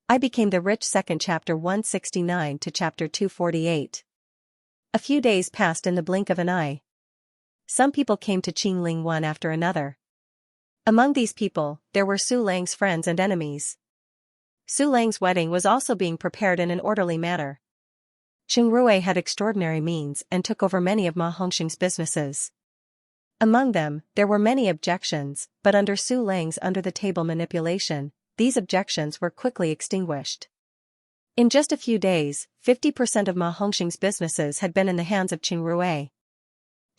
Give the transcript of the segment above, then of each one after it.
I Became the Rich. Second Chapter 169 to Chapter 248. A few days passed in the blink of an eye. Some people came to Qingling one after another. Among these people, there were Su Lang's friends and enemies. Su Lang's wedding was also being prepared in an orderly manner. Qing Rui had extraordinary means and took over many of Ma Hongxing's businesses. Among them, there were many objections, but under Su Lang's under-the-table manipulation, these objections were quickly extinguished. In just a few days, 50% of Ma Hongxing's businesses had been in the hands of Qing Rui.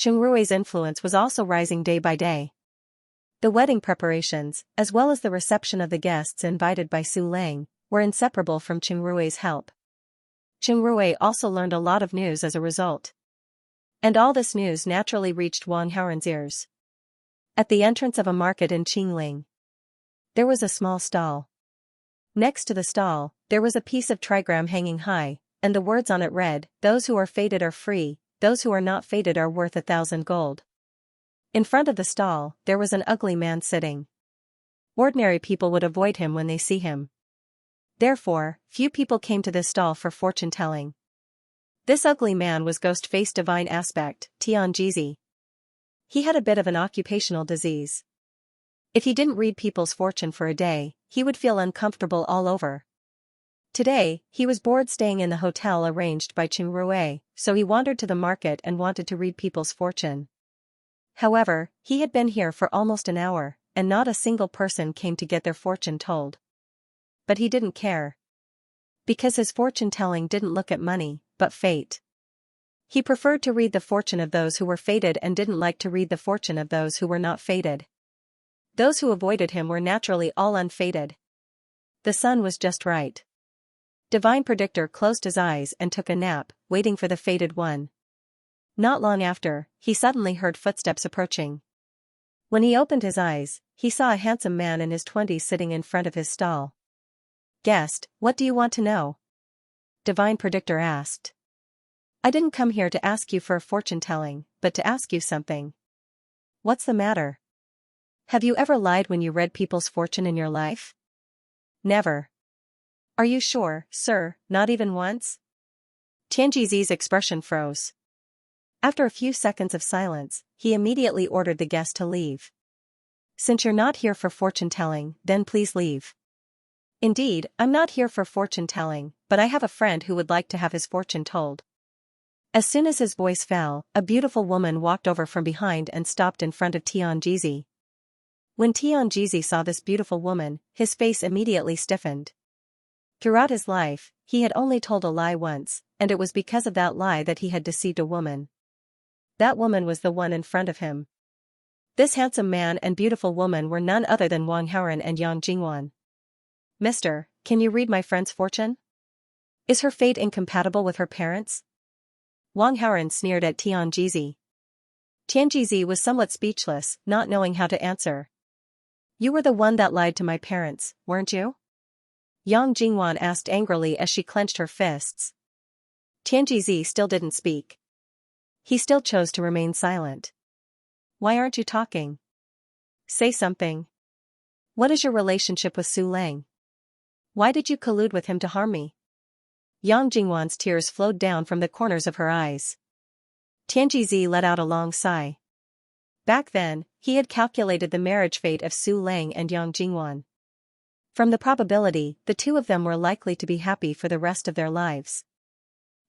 Qing Rui's influence was also rising day by day. The wedding preparations, as well as the reception of the guests invited by Su Lang, were inseparable from Qing Rui's help. Qing Rui also learned a lot of news as a result. And all this news naturally reached Wang Haoren's ears. At the entrance of a market in Qingling, there was a small stall. Next to the stall, there was a piece of trigram hanging high, and the words on it read, "Those who are fated are free, those who are not fated are worth 1,000 gold." In front of the stall, there was an ugly man sitting. Ordinary people would avoid him when they see him. Therefore, few people came to this stall for fortune-telling. This ugly man was Ghost-Face Divine Aspect, Tianjizi. He had a bit of an occupational disease. If he didn't read people's fortune for a day, he would feel uncomfortable all over. Today, he was bored staying in the hotel arranged by Qing Rui, so he wandered to the market and wanted to read people's fortune. However, he had been here for almost an hour, and not a single person came to get their fortune told. But he didn't care. Because his fortune-telling didn't look at money, but fate. He preferred to read the fortune of those who were fated and didn't like to read the fortune of those who were not fated. Those who avoided him were naturally all unfated. The sun was just right. Divine Predictor closed his eyes and took a nap, waiting for the fated one. Not long after, he suddenly heard footsteps approaching. When he opened his eyes, he saw a handsome man in his 20s sitting in front of his stall. "Guest, what do you want to know?" Divine Predictor asked. "I didn't come here to ask you for a fortune-telling, but to ask you something." "What's the matter? Have you ever lied when you read people's fortune in your life?" "Never." "Are you sure, sir, not even once?" Tianjizi's expression froze. After a few seconds of silence, he immediately ordered the guest to leave. "Since you're not here for fortune-telling, then please leave." "Indeed, I'm not here for fortune-telling, but I have a friend who would like to have his fortune told." As soon as his voice fell, a beautiful woman walked over from behind and stopped in front of Tianjizi. When Tianjizi saw this beautiful woman, his face immediately stiffened. Throughout his life, he had only told a lie once, and it was because of that lie that he had deceived a woman. That woman was the one in front of him. This handsome man and beautiful woman were none other than Wang Haoren and Yang Jingwan. "Mister, can you read my friend's fortune? Is her fate incompatible with her parents?" Wang Haoren sneered at Tianjizi. Tianjizi was somewhat speechless, not knowing how to answer. "You were the one that lied to my parents, weren't you?" Yang Jingwan asked angrily as she clenched her fists. Tianjizi still didn't speak. He still chose to remain silent. "Why aren't you talking? Say something. What is your relationship with Su Lang? Why did you collude with him to harm me?" Yang Jingwan's tears flowed down from the corners of her eyes. Tianjizi let out a long sigh. Back then, he had calculated the marriage fate of Su Lang and Yang Jingwan. From the probability, the two of them were likely to be happy for the rest of their lives.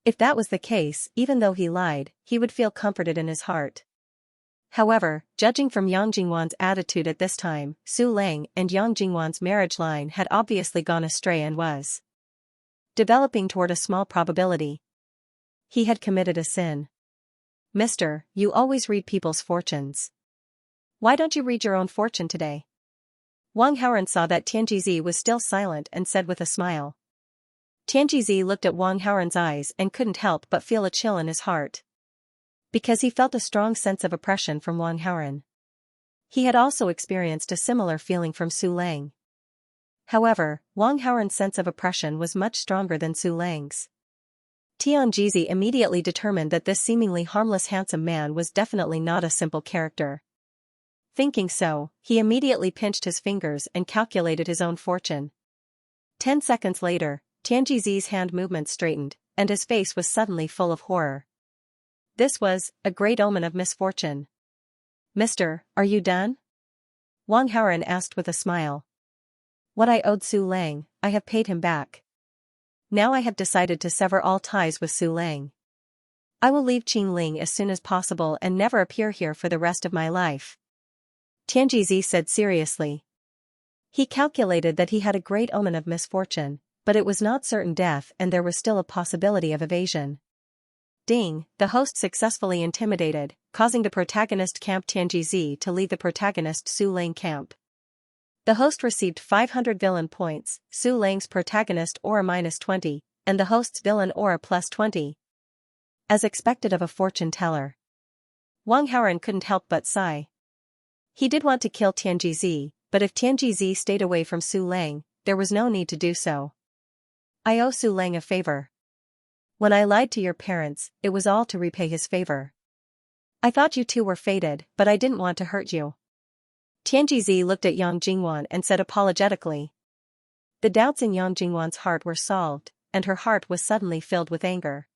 If that was the case, even though he lied, he would feel comforted in his heart. However, judging from Yang Jingwan's attitude at this time, Su Lang and Yang Jingwan's marriage line had obviously gone astray and was developing toward a small probability. He had committed a sin. "Mister, you always read people's fortunes. Why don't you read your own fortune today?" Wang Haoren saw that Tianjizi was still silent and said with a smile. Tianjizi looked at Wang Haoren's eyes and couldn't help but feel a chill in his heart. Because he felt a strong sense of oppression from Wang Haoren. He had also experienced a similar feeling from Su Lang. However, Wang Haoren's sense of oppression was much stronger than Su Lang's. Tianjizi immediately determined that this seemingly harmless handsome man was definitely not a simple character. Thinking so, he immediately pinched his fingers and calculated his own fortune. 10 seconds later, Tianjizi's hand movements straightened, and his face was suddenly full of horror. This was a great omen of misfortune. "Mister, are you done?" Wang Haoren asked with a smile. "What I owed Su Lang, I have paid him back. Now I have decided to sever all ties with Su Lang. I will leave Qingling as soon as possible and never appear here for the rest of my life," Tianjizi said seriously. He calculated that he had a great omen of misfortune, but it was not certain death and there was still a possibility of evasion. Ding, the host successfully intimidated, causing the protagonist Camp Tianjizi to leave the protagonist Su Lang camp. The host received 500 villain points, Su Lang's protagonist aura -20, and the host's villain aura +20. As expected of a fortune teller, Wang Haoren couldn't help but sigh. He did want to kill Tianjizi, but if Tianjizi stayed away from Su Lang, there was no need to do so. "I owe Su Lang a favor. When I lied to your parents, it was all to repay his favor. I thought you two were fated, but I didn't want to hurt you." Tianjizi looked at Yang Jingwan and said apologetically. The doubts in Yang Jingwan's heart were solved, and her heart was suddenly filled with anger.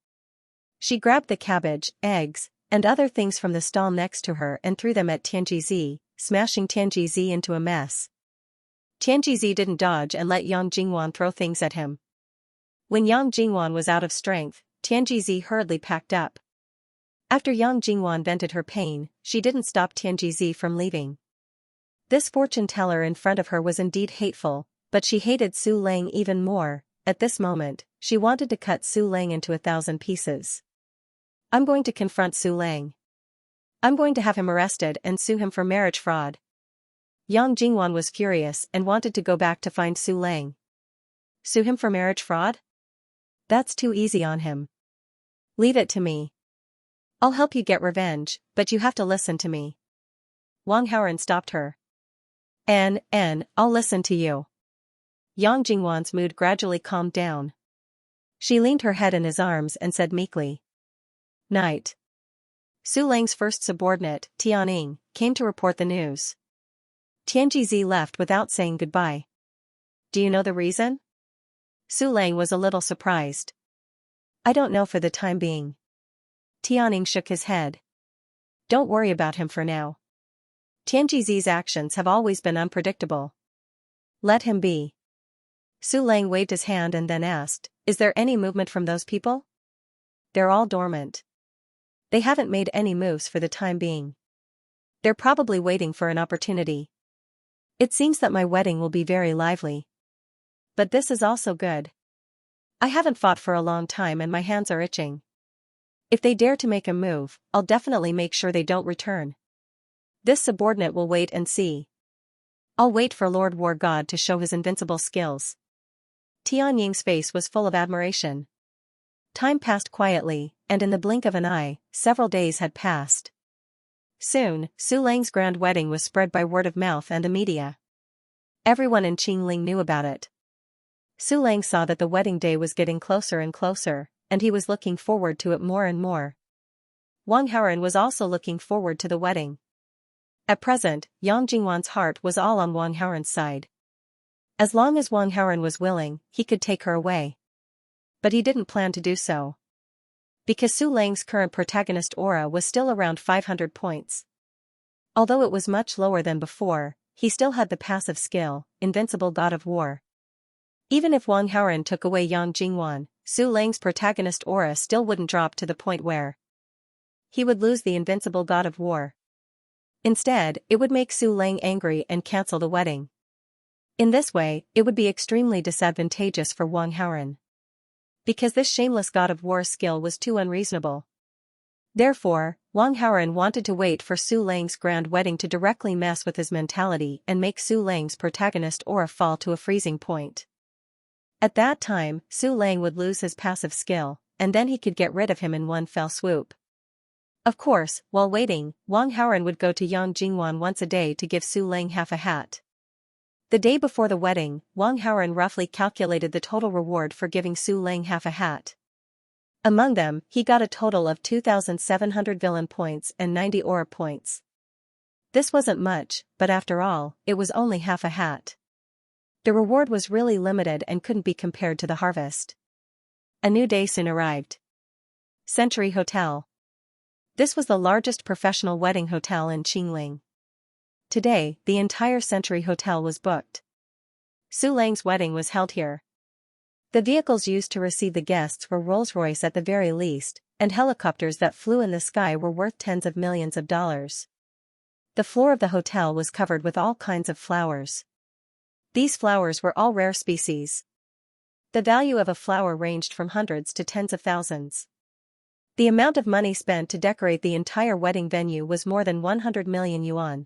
She grabbed the cabbage, eggs, and other things from the stall next to her and threw them at Tianjizi, smashing Tianjizi into a mess. Tianjizi didn't dodge and let Yang Jingwan throw things at him. When Yang Jingwan was out of strength, Tianjizi hurriedly packed up. After Yang Jingwan vented her pain, she didn't stop Tianjizi from leaving. This fortune teller in front of her was indeed hateful, but she hated Su Lang even more. At this moment, she wanted to cut Su Lang into 1,000 pieces. "I'm going to confront Su Lang. I'm going to have him arrested and sue him for marriage fraud." Yang Jingwan was furious and wanted to go back to find Su Lang. Sue him for marriage fraud? That's too easy on him. Leave it to me. I'll help you get revenge, but you have to listen to me. Wang Haoren stopped her. I'll listen to you. Yang Jingwan's mood gradually calmed down. She leaned her head in his arms and said meekly, "Night." Su Lang's first subordinate, Tianing, came to report the news. Tianjizi left without saying goodbye. "Do you know the reason?" Su Lang was a little surprised. "I don't know for the time being." Tianing shook his head. "Don't worry about him for now. Tianjizi's actions have always been unpredictable. Let him be." Su Lang waved his hand and then asked, "Is there any movement from those people?" "They're all dormant. They haven't made any moves for the time being. They're probably waiting for an opportunity. It seems that my wedding will be very lively. But this is also good. I haven't fought for a long time and my hands are itching. If they dare to make a move, I'll definitely make sure they don't return. This subordinate will wait and see. I'll wait for Lord War God to show his invincible skills." Tianying's face was full of admiration. Time passed quietly, and in the blink of an eye, several days had passed. Soon, Su Lang's grand wedding was spread by word of mouth and the media. Everyone in Qingling knew about it. Su Lang saw that the wedding day was getting closer and closer, and he was looking forward to it more and more. Wang Haoren was also looking forward to the wedding. At present, Yang Jingwan's heart was all on Wang Haoren's side. As long as Wang Haoren was willing, he could take her away. But he didn't plan to do so. Because Su Lang's current protagonist aura was still around 500 points. Although it was much lower than before, he still had the passive skill, Invincible God of War. Even if Wang Haoren took away Yang Jingwan, Su Lang's protagonist aura still wouldn't drop to the point where he would lose the Invincible God of War. Instead, it would make Su Lang angry and cancel the wedding. In this way, it would be extremely disadvantageous for Wang Haoren. Because this shameless God of War skill was too unreasonable. Therefore, Wang Haoren wanted to wait for Su Lang's grand wedding to directly mess with his mentality and make Su Lang's protagonist aura fall to a freezing point. At that time, Su Lang would lose his passive skill, and then he could get rid of him in one fell swoop. Of course, while waiting, Wang Haoren would go to Yang Jingwan once a day to give Su Lang half a hat. The day before the wedding, Wang Haoren roughly calculated the total reward for giving Su Lang half a hat. Among them, he got a total of 2,700 villain points and 90 aura points. This wasn't much, but after all, it was only half a hat. The reward was really limited and couldn't be compared to the harvest. A new day soon arrived. Century Hotel. This was the largest professional wedding hotel in Qingling. Today, the entire Century Hotel was booked. Su Lang's wedding was held here. The vehicles used to receive the guests were Rolls-Royce at the very least, and helicopters that flew in the sky were worth tens of millions of dollars. The floor of the hotel was covered with all kinds of flowers. These flowers were all rare species. The value of a flower ranged from hundreds to tens of thousands. The amount of money spent to decorate the entire wedding venue was more than 100 million yuan.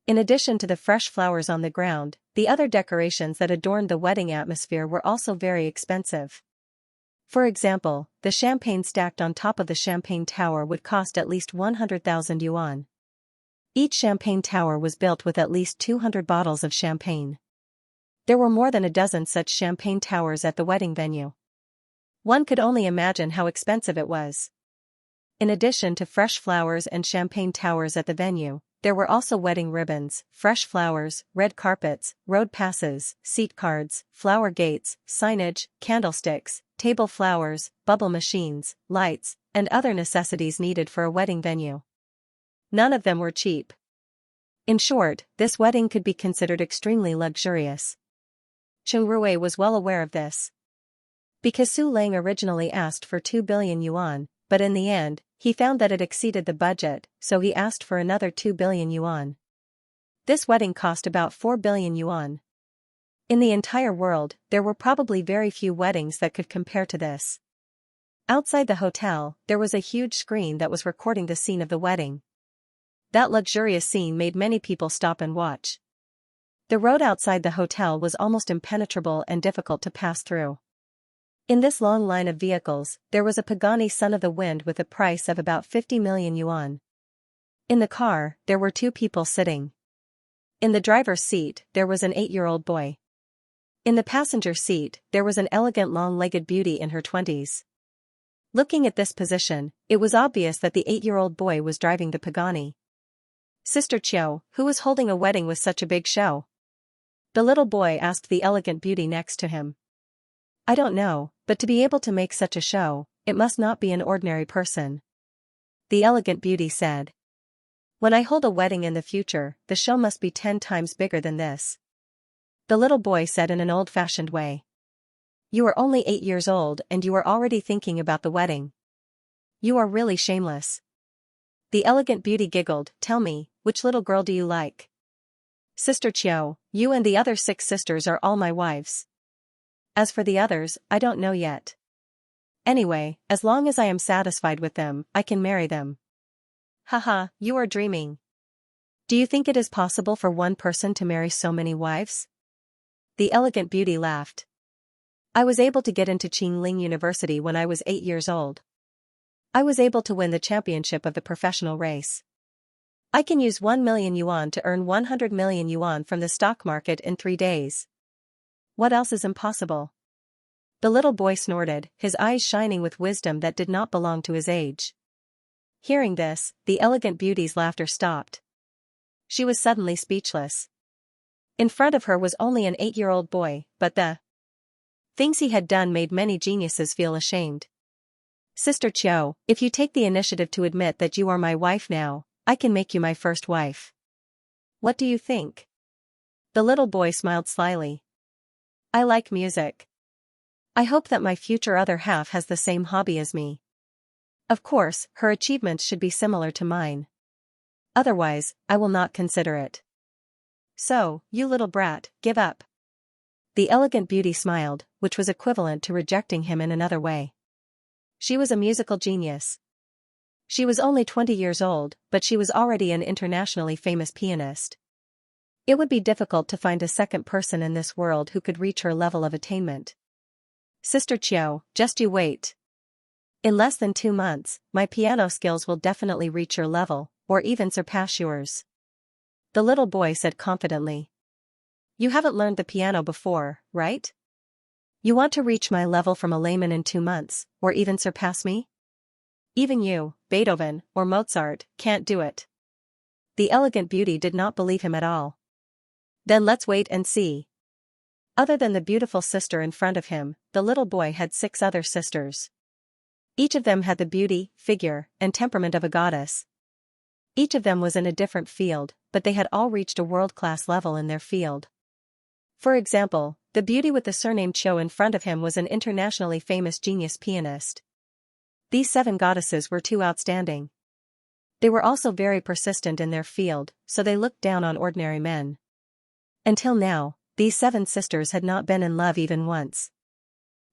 In addition to the fresh flowers on the ground, the other decorations that adorned the wedding atmosphere were also very expensive. For example, the champagne stacked on top of the champagne tower would cost at least 100,000 yuan. Each champagne tower was built with at least 200 bottles of champagne. There were more than a dozen such champagne towers at the wedding venue. One could only imagine how expensive it was. In addition to fresh flowers and champagne towers at the venue, there were also wedding ribbons, fresh flowers, red carpets, road passes, seat cards, flower gates, signage, candlesticks, table flowers, bubble machines, lights, and other necessities needed for a wedding venue. None of them were cheap. In short, this wedding could be considered extremely luxurious. Cheng Rui was well aware of this. Because Su Lang originally asked for 2 billion yuan, but in the end, he found that it exceeded the budget, so he asked for another 2 billion yuan. This wedding cost about 4 billion yuan. In the entire world, there were probably very few weddings that could compare to this. Outside the hotel, there was a huge screen that was recording the scene of the wedding. That luxurious scene made many people stop and watch. The road outside the hotel was almost impenetrable and difficult to pass through. In this long line of vehicles, there was a Pagani Son of the Wind with a price of about 50 million yuan. In the car, there were two people sitting. In the driver's seat, there was an 8-year-old boy. In the passenger seat, there was an elegant long-legged beauty in her 20s. Looking at this position, it was obvious that the 8-year-old boy was driving the Pagani. Sister Chiu, who was holding a wedding with such a big show? The little boy asked the elegant beauty next to him. I don't know, but to be able to make such a show, it must not be an ordinary person. The elegant beauty said. When I hold a wedding in the future, the show must be 10 times bigger than this. The little boy said in an old-fashioned way. You are only 8 years old and you are already thinking about the wedding. You are really shameless. The elegant beauty giggled. Tell me, which little girl do you like? Sister Chiu, you and the other 6 sisters are all my wives. As for the others, I don't know yet. Anyway, as long as I am satisfied with them, I can marry them. Haha, you are dreaming. Do you think it is possible for one person to marry so many wives? The elegant beauty laughed. I was able to get into Qingling University when I was 8 years old. I was able to win the championship of the professional race. I can use 1 million yuan to earn 100 million yuan from the stock market in 3 days. What else is impossible? The little boy snorted, his eyes shining with wisdom that did not belong to his age. Hearing this, the elegant beauty's laughter stopped. She was suddenly speechless. In front of her was only an 8-year-old boy, but the things he had done made many geniuses feel ashamed. Sister Chiu, if you take the initiative to admit that you are my wife now, I can make you my first wife. What do you think? The little boy smiled slyly. I like music. I hope that my future other half has the same hobby as me. Of course, her achievements should be similar to mine. Otherwise, I will not consider it. So, you little brat, give up. The elegant beauty smiled, which was equivalent to rejecting him in another way. She was a musical genius. She was only 20 years old, but she was already an internationally famous pianist. It would be difficult to find a second person in this world who could reach her level of attainment. Sister Chiu, just you wait. In less than 2 months, my piano skills will definitely reach your level, or even surpass yours. The little boy said confidently. You haven't learned the piano before, right? You want to reach my level from a layman in 2 months, or even surpass me? Even you, Beethoven, or Mozart, can't do it. The elegant beauty did not believe him at all. Then let's wait and see. Other than the beautiful sister in front of him, the little boy had 6 other sisters. Each of them had the beauty, figure, and temperament of a goddess. Each of them was in a different field, but they had all reached a world-class level in their field. For example, the beauty with the surname Qiu in front of him was an internationally famous genius pianist. These 7 goddesses were too outstanding. They were also very persistent in their field, so they looked down on ordinary men. Until now, these 7 sisters had not been in love even once.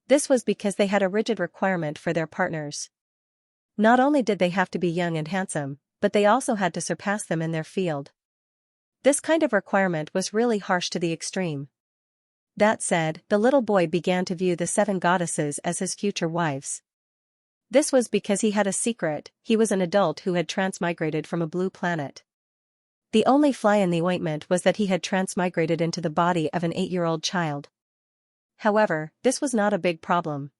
This was because they had a rigid requirement for their partners. Not only did they have to be young and handsome, but they also had to surpass them in their field. This kind of requirement was really harsh to the extreme. That said, the little boy began to view the 7 goddesses as his future wives. This was because he had a secret: he was an adult who had transmigrated from a blue planet. The only fly in the ointment was that he had transmigrated into the body of an 8-year-old child. However, this was not a big problem.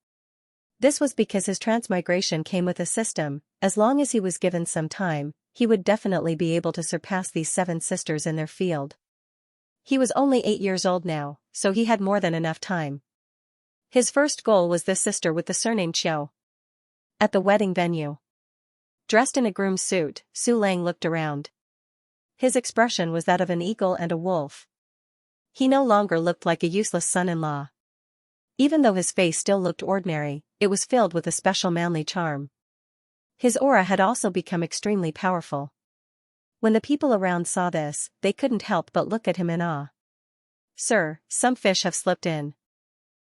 This was because his transmigration came with a system: as long as he was given some time, he would definitely be able to surpass these 7 sisters in their field. He was only 8 years old now, so he had more than enough time. His first goal was this sister with the surname Qiu. At the wedding venue, dressed in a groom's suit, Su Lang looked around. His expression was that of an eagle and a wolf. He no longer looked like a useless son-in-law. Even though his face still looked ordinary, it was filled with a special manly charm. His aura had also become extremely powerful. When the people around saw this, they couldn't help but look at him in awe. "Sir, some fish have slipped in.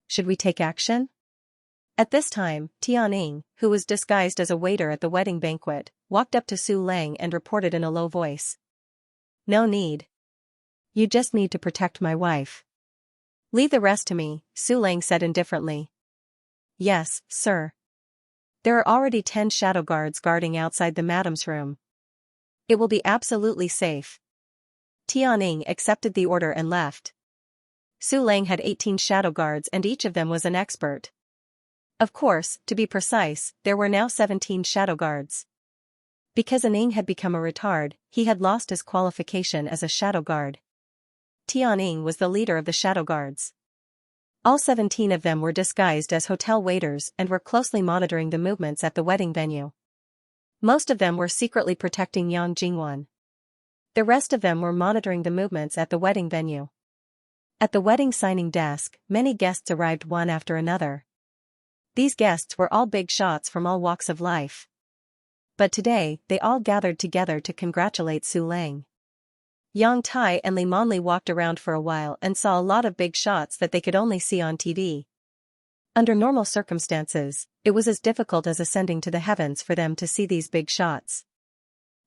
Should we take action?" At this time, Tianing, who was disguised as a waiter at the wedding banquet, walked up to Su Lang and reported in a low voice. "No need. You just need to protect my wife." "Leave the rest to me," Su Lang said indifferently. "Yes, sir. There are already 10 shadow guards guarding outside the madam's room. It will be absolutely safe." Tianing accepted the order and left. Su Lang had 18 shadow guards and each of them was an expert. Of course, to be precise, there were now 17 shadow guards. Because Aning had become a retard, he had lost his qualification as a shadow guard. Tianing was the leader of the shadow guards. All 17 of them were disguised as hotel waiters and were closely monitoring the movements at the wedding venue. Most of them were secretly protecting Yang Jingwan. The rest of them were monitoring the movements at the wedding venue. At the wedding signing desk, many guests arrived one after another. These guests were all big shots from all walks of life. But today, they all gathered together to congratulate Su Lang. Yang Tai and Li Monli walked around for a while and saw a lot of big shots that they could only see on TV. Under normal circumstances, it was as difficult as ascending to the heavens for them to see these big shots.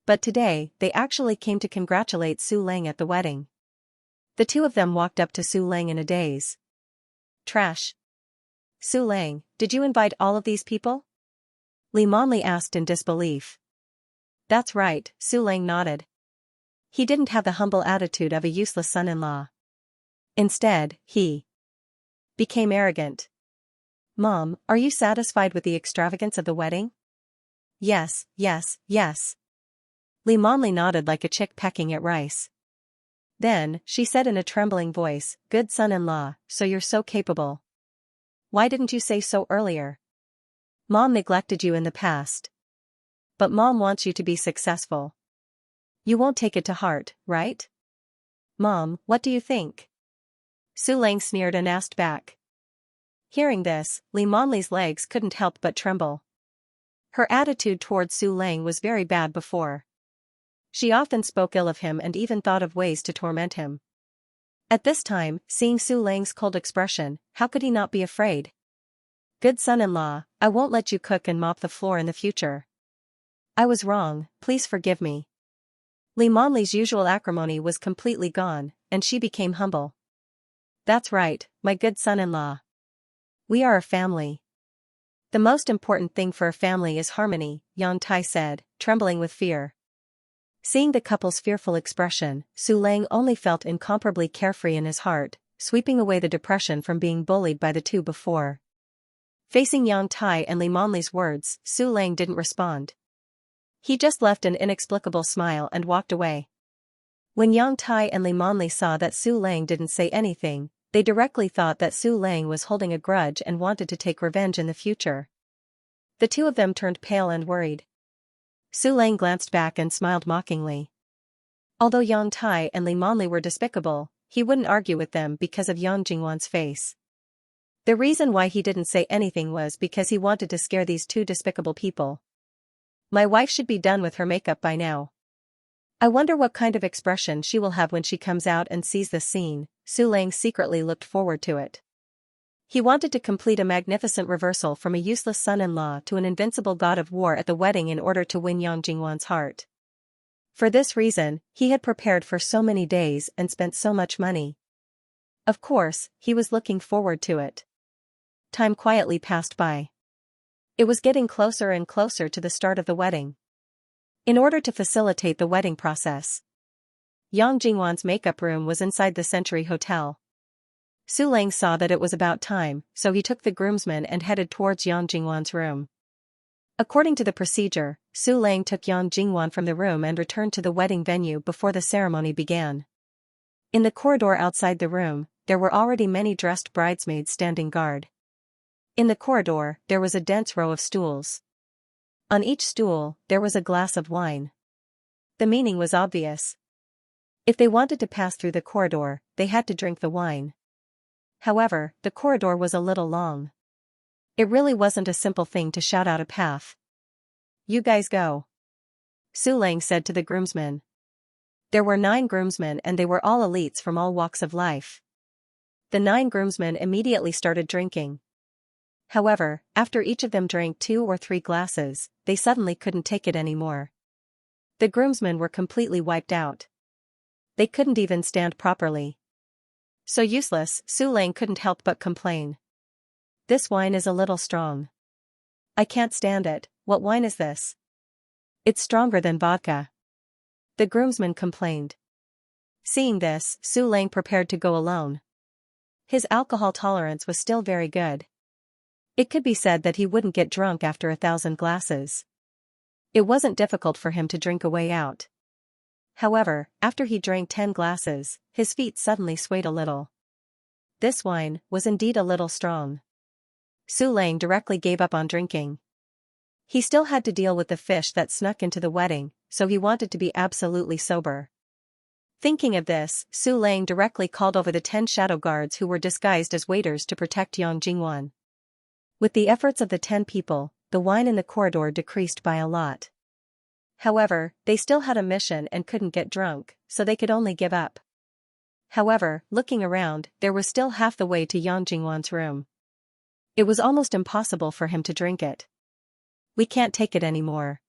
But today, they actually came to congratulate Su Lang at the wedding. The 2 of them walked up to Su Lang in a daze. "Trash. Su Lang, did you invite all of these people?" Li Monli asked in disbelief. "That's right," Su Lang nodded. He didn't have the humble attitude of a useless son-in-law. Instead, he became arrogant. "Mom, are you satisfied with the extravagance of the wedding?" "Yes, yes, yes." Li Monli nodded like a chick pecking at rice. Then, she said in a trembling voice, "Good son-in-law, so you're so capable. Why didn't you say so earlier? Mom neglected you in the past. But Mom wants you to be successful. You won't take it to heart, right? Mom, what do you think?" Su Lang sneered and asked back. Hearing this, Li Monli's legs couldn't help but tremble. Her attitude toward Su Lang was very bad before. She often spoke ill of him and even thought of ways to torment him. At this time, seeing Su Lang's cold expression, how could he not be afraid? "Good son-in-law, I won't let you cook and mop the floor in the future. I was wrong, please forgive me." Li Monli's usual acrimony was completely gone, and she became humble. "That's right, my good son-in-law. We are a family. The most important thing for a family is harmony," Yang Tai said, trembling with fear. Seeing the couple's fearful expression, Su Lang only felt incomparably carefree in his heart, sweeping away the depression from being bullied by the 2 before. Facing Yang Tai and Li Monli's words, Su Lang didn't respond. He just left an inexplicable smile and walked away. When Yang Tai and Li Monli saw that Su Lang didn't say anything, They directly thought that Su Lang was holding a grudge and wanted to take revenge in the future. The two of them turned pale and worried. Su Lang glanced back and smiled mockingly. Although Yang Tai and Li Monli were despicable, he wouldn't argue with them because of Yang Jingwan's face. The reason why he didn't say anything was because he wanted to scare these two despicable people. My wife should be done with her makeup by now. I wonder what kind of expression she will have when she comes out and sees this scene. Su Lang secretly looked forward to it. He wanted to complete a magnificent reversal from a useless son-in-law to an invincible god of war at the wedding in order to win Yang Jingwan's heart. For this reason, he had prepared for so many days and spent so much money. Of course, he was looking forward to it. Time quietly passed by. It was getting closer and closer to the start of the wedding. In order to facilitate the wedding process, Yang Jingwan's makeup room was inside the Century Hotel. Su Lang saw that it was about time, so he took the groomsmen and headed towards Yang Jingwan's room. According to the procedure, Su Lang took Yang Jingwan from the room and returned to the wedding venue before the ceremony began. In the corridor outside the room, there were already many dressed bridesmaids standing guard. In the corridor, there was a dense row of stools. On each stool, there was a glass of wine. The meaning was obvious. If they wanted to pass through the corridor, they had to drink the wine. However, the corridor was a little long. It really wasn't a simple thing to shout out a path. You guys go. Su Lang said to the groomsmen. There were 9 groomsmen and they were all elites from all walks of life. The 9 groomsmen immediately started drinking. However, after each of them drank 2 or 3 glasses, they suddenly couldn't take it anymore. The groomsmen were completely wiped out. They couldn't even stand properly. So useless, Su Lang couldn't help but complain. This wine is a little strong. I can't stand it. What wine is this? It's stronger than vodka. The groomsmen complained. Seeing this, Su Lang prepared to go alone. His alcohol tolerance was still very good. It could be said that he wouldn't get drunk after 1,000 glasses. It wasn't difficult for him to drink a way out. However, after he drank 10 glasses, his feet suddenly swayed a little. This wine was indeed a little strong. Su Lang directly gave up on drinking. He still had to deal with the fish that snuck into the wedding, so he wanted to be absolutely sober. Thinking of this, Su Lang directly called over the 10 shadow guards who were disguised as waiters to protect Yang Jingwan. With the efforts of the 10 people, the wine in the corridor decreased by a lot. However, they still had a mission and couldn't get drunk, so they could only give up. However, looking around, there was still half the way to Yang Jingwan's room. It was almost impossible for him to drink it. We can't take it anymore.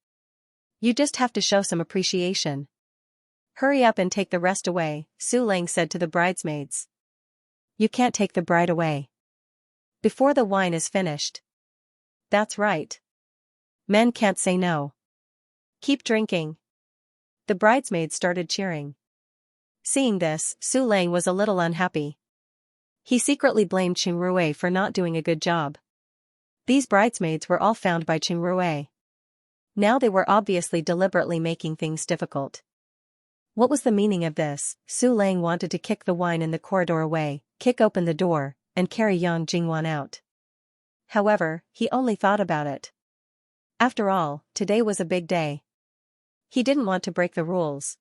You just have to show some appreciation. Hurry up and take the rest away, Su Lang said to the bridesmaids. You can't take the bride away before the wine is finished. That's right. Men can't say no. Keep drinking. The bridesmaids started cheering. Seeing this, Su Lang was a little unhappy. He secretly blamed Qing Rui for not doing a good job. These bridesmaids were all found by Qing Rui. Now they were obviously deliberately making things difficult. What was the meaning of this? Su Lang wanted to kick the wine in the corridor away, kick open the door, and carry Yang Jingwan out. However, he only thought about it. After all, today was a big day. He didn't want to break the rules.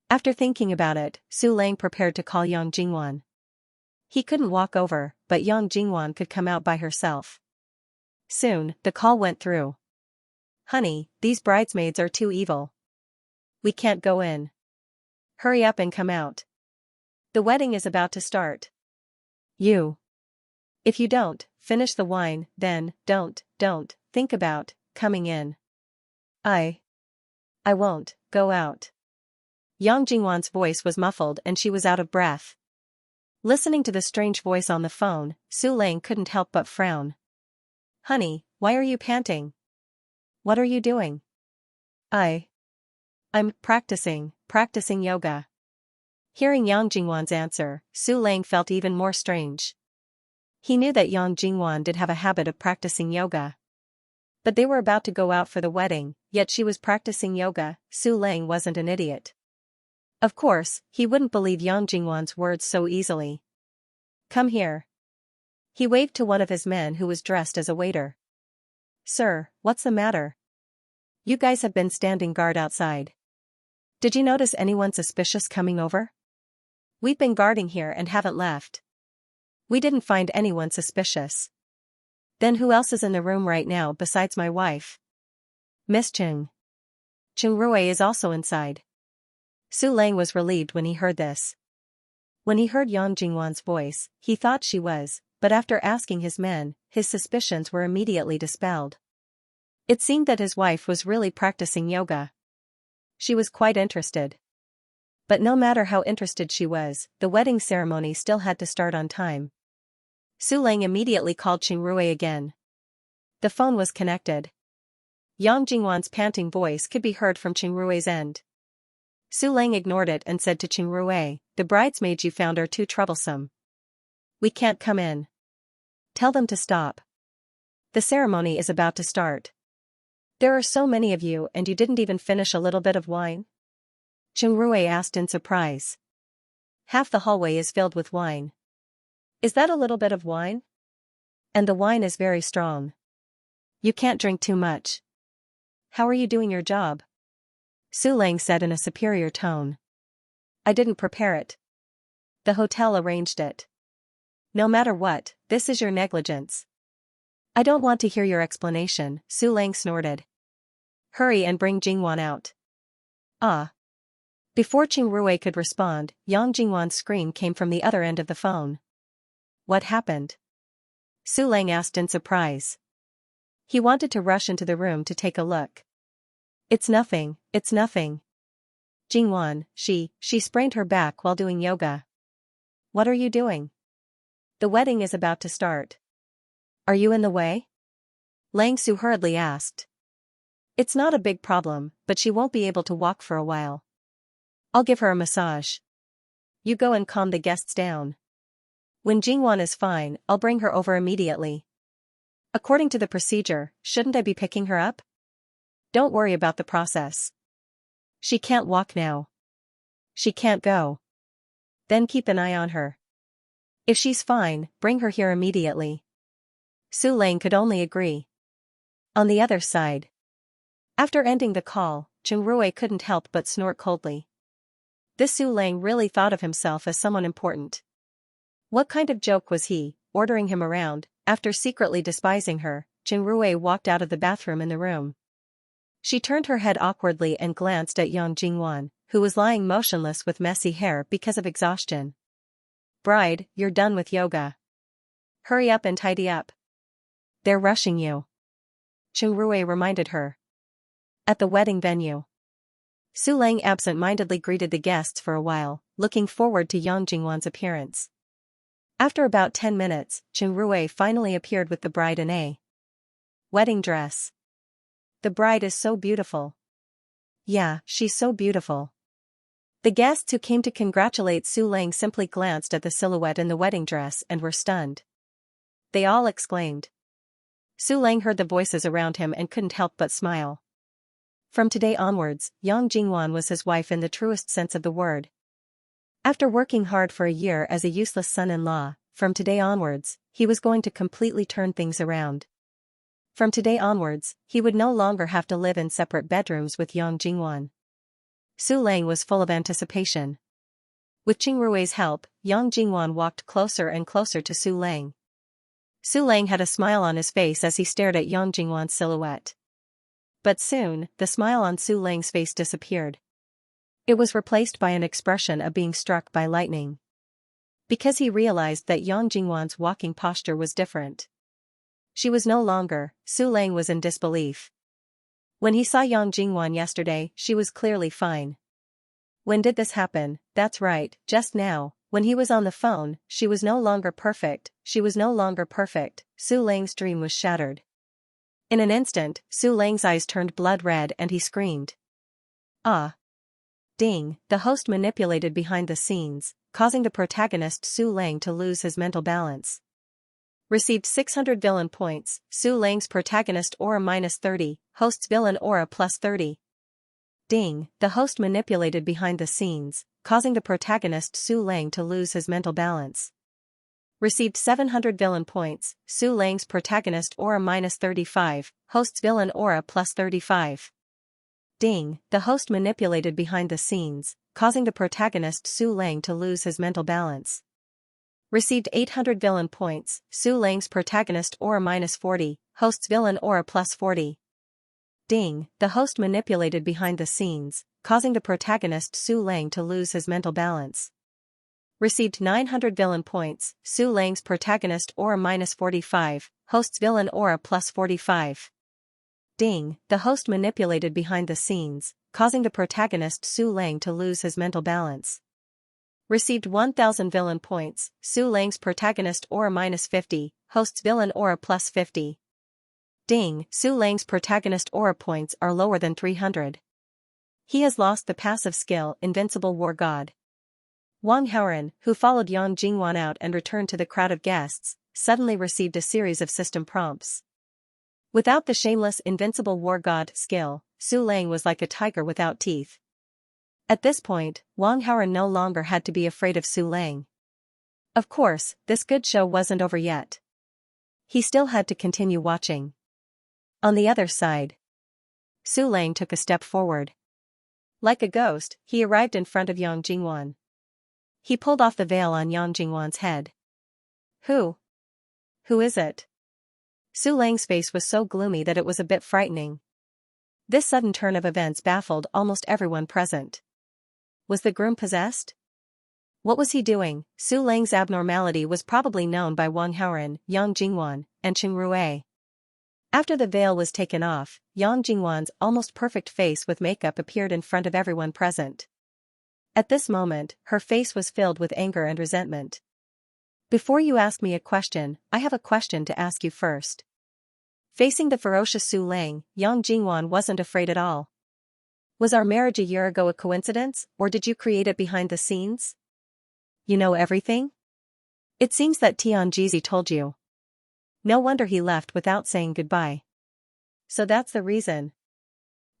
After thinking about it, Su Lang prepared to call Yang Jingwan. He couldn't walk over, but Yang Jingwan could come out by herself. Soon, the call went through. Honey, these bridesmaids are too evil. We can't go in. Hurry up and come out. The wedding is about to start. If you don't finish the wine, then don't think about coming in. I won't go out. Yang Jingwan's voice was muffled and she was out of breath. Listening to the strange voice on the phone, Su Lang couldn't help but frown. Honey, why are you panting? What are you doing? I'm practicing yoga. Hearing Yang Jingwan's answer, Su Lang felt even more strange. He knew that Yang Jingwan did have a habit of practicing yoga. But they were about to go out for the wedding, yet she was practicing yoga. Su Lang wasn't an idiot. Of course, he wouldn't believe Yang Jingwan's words so easily. Come here. He waved to one of his men who was dressed as a waiter. Sir, what's the matter? You guys have been standing guard outside. Did you notice anyone suspicious coming over? We've been guarding here and haven't left. We didn't find anyone suspicious. Then who else is in the room right now besides my wife? Miss Chung. Chung Rui is also inside. Su Lang was relieved when he heard this. When he heard Yang Jingwan's voice, he thought she was, but after asking his men, his suspicions were immediately dispelled. It seemed that his wife was really practicing yoga. She was quite interested. But no matter how interested she was, the wedding ceremony still had to start on time. Su Lang immediately called Qing Rui again. The phone was connected. Yang Jingwan's panting voice could be heard from Qing Rui's end. Su Lang ignored it and said to Qing Rui, "The bridesmaids you found are too troublesome. We can't come in. Tell them to stop. The ceremony is about to start. There are so many of you and you didn't even finish a little bit of wine?" Qing Rui asked in surprise. Half the hallway is filled with wine. Is that a little bit of wine? And the wine is very strong. You can't drink too much. How are you doing your job? Su Lang said in a superior tone. I didn't prepare it. The hotel arranged it. No matter what, this is your negligence. I don't want to hear your explanation, Su Lang snorted. Hurry and bring Jingwan out. Ah. Before Qing Rui could respond, Yang Jingwan's scream came from the other end of the phone. What happened? Su Lang asked in surprise. He wanted to rush into the room to take a look. It's nothing, it's nothing. Jingwan, she sprained her back while doing yoga. What are you doing? The wedding is about to start. Are you in the way? Lang Su hurriedly asked. It's not a big problem, but she won't be able to walk for a while. I'll give her a massage. You go and calm the guests down. When Jingwan is fine, I'll bring her over immediately. According to the procedure, shouldn't I be picking her up? Don't worry about the process. She can't walk now. She can't go. Then keep an eye on her. If she's fine, bring her here immediately. Su Lang could only agree. On the other side. After ending the call, Qing Rui couldn't help but snort coldly. This Su Lang really thought of himself as someone important. What kind of joke was he, ordering him around? After secretly despising her, Qing Rui walked out of the bathroom in the room. She turned her head awkwardly and glanced at Yang Jingwan, who was lying motionless with messy hair because of exhaustion. Bride, you're done with yoga. Hurry up and tidy up. They're rushing you. Qing Rui reminded her. At the wedding venue. Su Lang absent-mindedly greeted the guests for a while, looking forward to Yang Jingwan's appearance. After about 10 minutes, Qing Rui finally appeared with the bride in a wedding dress. The bride is so beautiful. Yeah, she's so beautiful. The guests who came to congratulate Su Lang simply glanced at the silhouette in the wedding dress and were stunned. They all exclaimed. Su Lang heard the voices around him and couldn't help but smile. From today onwards, Yang Jingwan was his wife in the truest sense of the word. After working hard for a year as a useless son-in-law, from today onwards, he was going to completely turn things around. From today onwards, he would no longer have to live in separate bedrooms with Yang Jingwan. Su Lang was full of anticipation. With Qing Rui's help, Yang Jingwan walked closer and closer to Su Lang. Su Lang had a smile on his face as he stared at Yang Jingwan's silhouette. But soon, the smile on Su Lang's face disappeared. It was replaced by an expression of being struck by lightning. Because he realized that Yang Jingwan's walking posture was different. She was no longer. Su Lang was in disbelief. When he saw Yang Jingwan yesterday, she was clearly fine. When did this happen? That's right, just now, when he was on the phone, she was no longer perfect, she was no longer perfect. Su Lang's dream was shattered. In an instant, Su Lang's eyes turned blood red and he screamed. Ah! Ding, the host manipulated behind the scenes, causing the protagonist Su Lang to lose his mental balance. Received 600 villain points, Su Lang's protagonist aura -30, host's villain aura +30. Ding, the host manipulated behind the scenes, causing the protagonist Su Lang to lose his mental balance. Received 700 villain points, Su Lang's protagonist aura -35, host's villain aura +35. Ding, the host manipulated behind the scenes, causing the protagonist Su Lang to lose his mental balance. Received 800 villain points, Su Lang's protagonist aura -40, host's villain aura +40. Ding, the host manipulated behind the scenes, causing the protagonist Su Lang to lose his mental balance. Received 900 villain points, Su Lang's protagonist aura -45, host's villain aura +45. Ding, the host manipulated behind the scenes, causing the protagonist Su Lang to lose his mental balance. Received 1000 villain points, Su Lang's protagonist aura -50, host's villain aura +50. Ding, Su Lang's protagonist aura points are lower than 300. He has lost the passive skill Invincible War God. Wang Haoran, who followed Yang Jingwan out and returned to the crowd of guests, suddenly received a series of system prompts. Without the shameless Invincible War God skill, Su Lang was like a tiger without teeth. At this point, Wang Haoran no longer had to be afraid of Su Lang. Of course, this good show wasn't over yet. He still had to continue watching. On the other side, Su Lang took a step forward. Like a ghost, he arrived in front of Yang Jingwan. He pulled off the veil on Yang Jingwan's head. Who is it? Su Lang's face was so gloomy that it was a bit frightening. This sudden turn of events baffled almost everyone present. Was the groom possessed? What was he doing? Su Lang's abnormality was probably known by Wang Haoran, Yang Jingwan, and Qing Rue. After the veil was taken off, Yang Jingwan's almost perfect face with makeup appeared in front of everyone present. At this moment, her face was filled with anger and resentment. Before you ask me a question, I have a question to ask you first. Facing the ferocious Su Lang, Yang Jingwan wasn't afraid at all. Was our marriage a year ago a coincidence, or did you create it behind the scenes? You know everything? It seems that Tianjizi told you. No wonder he left without saying goodbye. So that's the reason.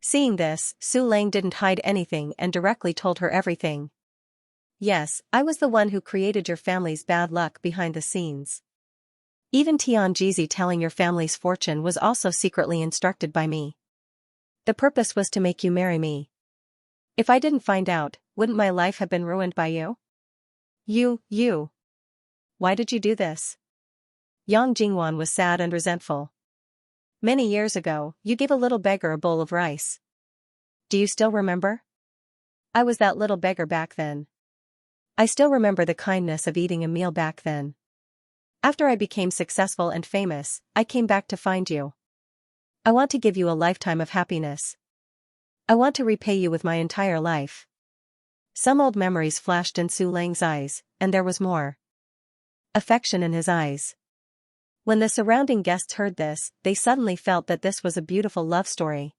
Seeing this, Su Lang didn't hide anything and directly told her everything. Yes, I was the one who created your family's bad luck behind the scenes. Even Tianjizi telling your family's fortune was also secretly instructed by me. The purpose was to make you marry me. If I didn't find out, wouldn't my life have been ruined by you? You. Why did you do this? Yang Jingwan was sad and resentful. Many years ago, you gave a little beggar a bowl of rice. Do you still remember? I was that little beggar back then. I still remember the kindness of eating a meal back then. After I became successful and famous, I came back to find you. I want to give you a lifetime of happiness. I want to repay you with my entire life. Some old memories flashed in Su Lang's eyes, and there was more affection in his eyes. When the surrounding guests heard this, they suddenly felt that this was a beautiful love story.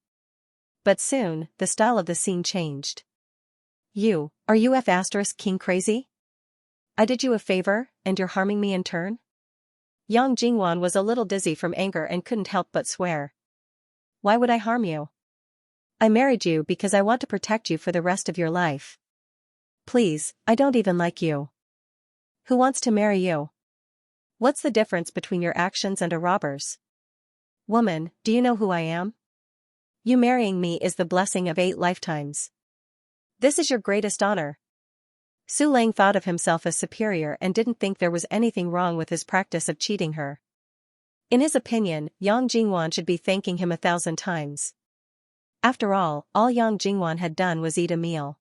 But soon, the style of the scene changed. Are you King crazy? I did you a favor, and you're harming me in turn? Yang Jingwan was a little dizzy from anger and couldn't help but swear. Why would I harm you? I married you because I want to protect you for the rest of your life. Please, I don't even like you. Who wants to marry you? What's the difference between your actions and a robber's? Woman, do you know who I am? You marrying me is the blessing of 8 lifetimes. This is your greatest honor. Su Lang thought of himself as superior and didn't think there was anything wrong with his practice of cheating her. In his opinion, Yang Jingwan should be thanking him 1,000 times. After all Yang Jingwan had done was eat a meal.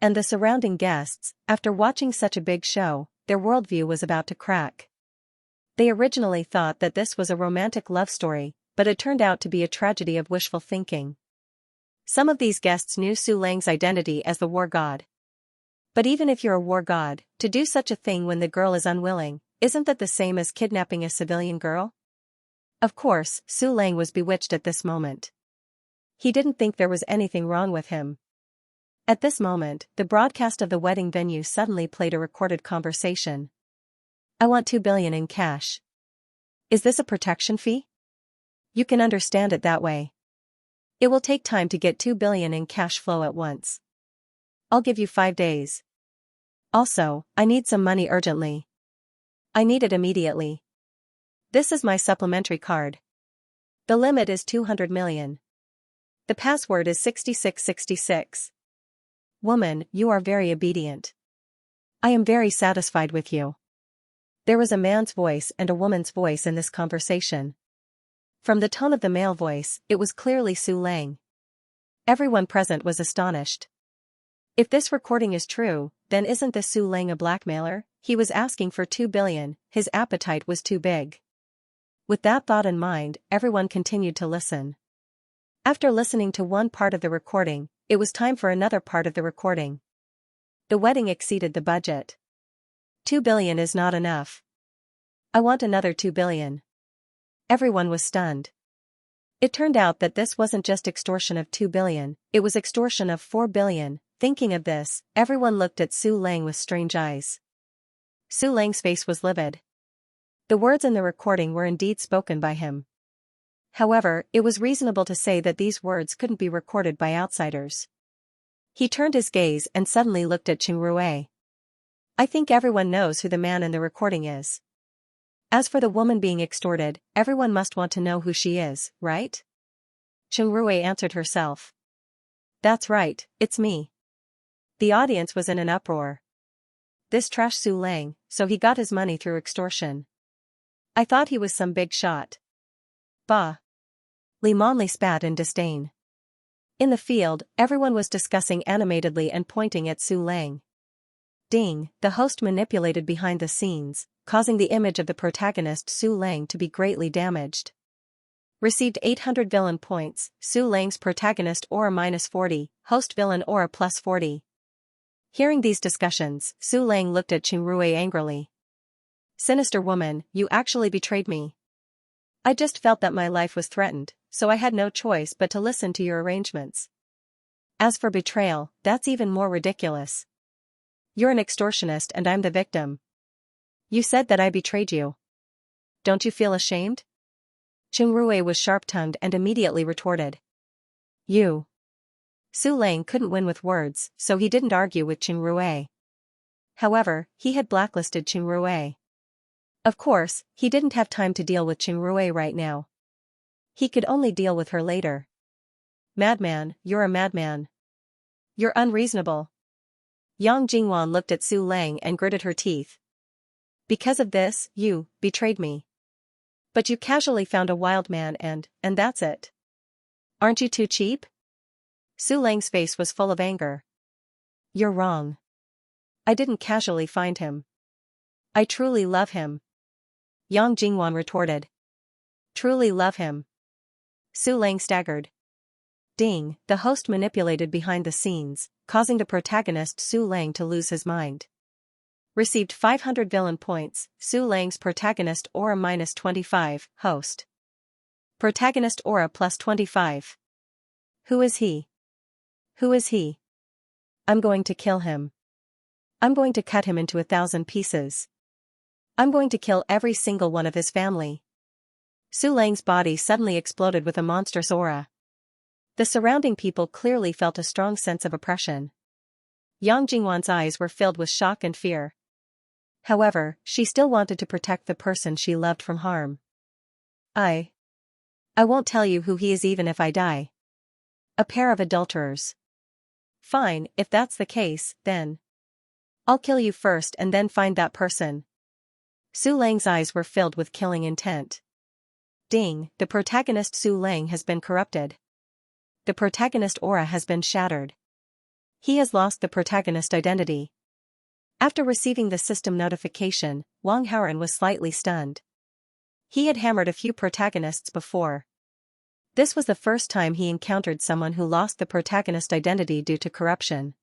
And the surrounding guests, after watching such a big show, their worldview was about to crack. They originally thought that this was a romantic love story, but it turned out to be a tragedy of wishful thinking. Some of these guests knew Su Lang's identity as the war god. But even if you're a war god, to do such a thing when the girl is unwilling, isn't that the same as kidnapping a civilian girl? Of course, Su Lang was bewitched at this moment. He didn't think there was anything wrong with him. At this moment, the broadcast of the wedding venue suddenly played a recorded conversation. I want 2 billion in cash. Is this a protection fee? You can understand it that way. It will take time to get 2 billion in cash flow at once. I'll give you 5 days. Also, I need some money urgently. I need it immediately. This is my supplementary card. The limit is 200 million. The password is 6666. Woman, you are very obedient. I am very satisfied with you. There was a man's voice and a woman's voice in this conversation. From the tone of the male voice, it was clearly Su Lang. Everyone present was astonished. If this recording is true, then isn't this Su Lang a blackmailer? He was asking for 2 billion, his appetite was too big. With that thought in mind, everyone continued to listen. After listening to one part of the recording, it was time for another part of the recording. The wedding exceeded the budget. 2 billion is not enough. I want another 2 billion. Everyone was stunned. It turned out that this wasn't just extortion of 2 billion, it was extortion of 4 billion. Thinking of this, everyone looked at Su Lang with strange eyes. Su Lang's face was livid. The words in the recording were indeed spoken by him. However, it was reasonable to say that these words couldn't be recorded by outsiders. He turned his gaze and suddenly looked at Qing Rui. I think everyone knows who the man in the recording is. As for the woman being extorted, everyone must want to know who she is, right? Qing Rui answered herself. That's right, it's me. The audience was in an uproar. This trash Su Lang, so he got his money through extortion. I thought he was some big shot. Bah. Li Monli spat in disdain. In the field, everyone was discussing animatedly and pointing at Su Lang. Ding, the host manipulated behind the scenes, causing the image of the protagonist Su Lang to be greatly damaged. Received 800 villain points, Su Lang's protagonist aura -40, host villain aura +40. Hearing these discussions, Su Lang looked at Qing Rui angrily. Sinister woman, you actually betrayed me. I just felt that my life was threatened, so I had no choice but to listen to your arrangements. As for betrayal, that's even more ridiculous. You're an extortionist and I'm the victim. You said that I betrayed you. Don't you feel ashamed? Qing Rui was sharp-tongued and immediately retorted. You. Su Lang couldn't win with words, so he didn't argue with Qing Rui. However, he had blacklisted Qing Rui. Of course, he didn't have time to deal with Qing Rui right now. He could only deal with her later. Madman, you're a madman. You're unreasonable. Yang Jingwan looked at Su Lang and gritted her teeth. Because of this, you betrayed me. But you casually found a wild man and that's it. Aren't you too cheap? Su Lang's face was full of anger. You're wrong. I didn't casually find him. I truly love him. Yang Jingwan retorted. Truly love him. Su Lang staggered. Ding, the host manipulated behind the scenes, causing the protagonist Su Lang to lose his mind. Received 500 villain points, Su Lang's protagonist aura -25, host. Protagonist aura +25. Who is he? Who is he? I'm going to kill him. I'm going to cut him into 1,000 pieces. I'm going to kill every single one of his family. Su Lang's body suddenly exploded with a monstrous aura. The surrounding people clearly felt a strong sense of oppression. Yang Jingwan's eyes were filled with shock and fear. However, she still wanted to protect the person she loved from harm. I won't tell you who he is even if I die. A pair of adulterers. Fine, if that's the case, then I'll kill you first and then find that person. Su Lang's eyes were filled with killing intent. Ding, the protagonist Su Lang has been corrupted. The protagonist aura has been shattered. He has lost the protagonist identity. After receiving the system notification, Wang Haoran was slightly stunned. He had hammered a few protagonists before. This was the first time he encountered someone who lost the protagonist identity due to corruption.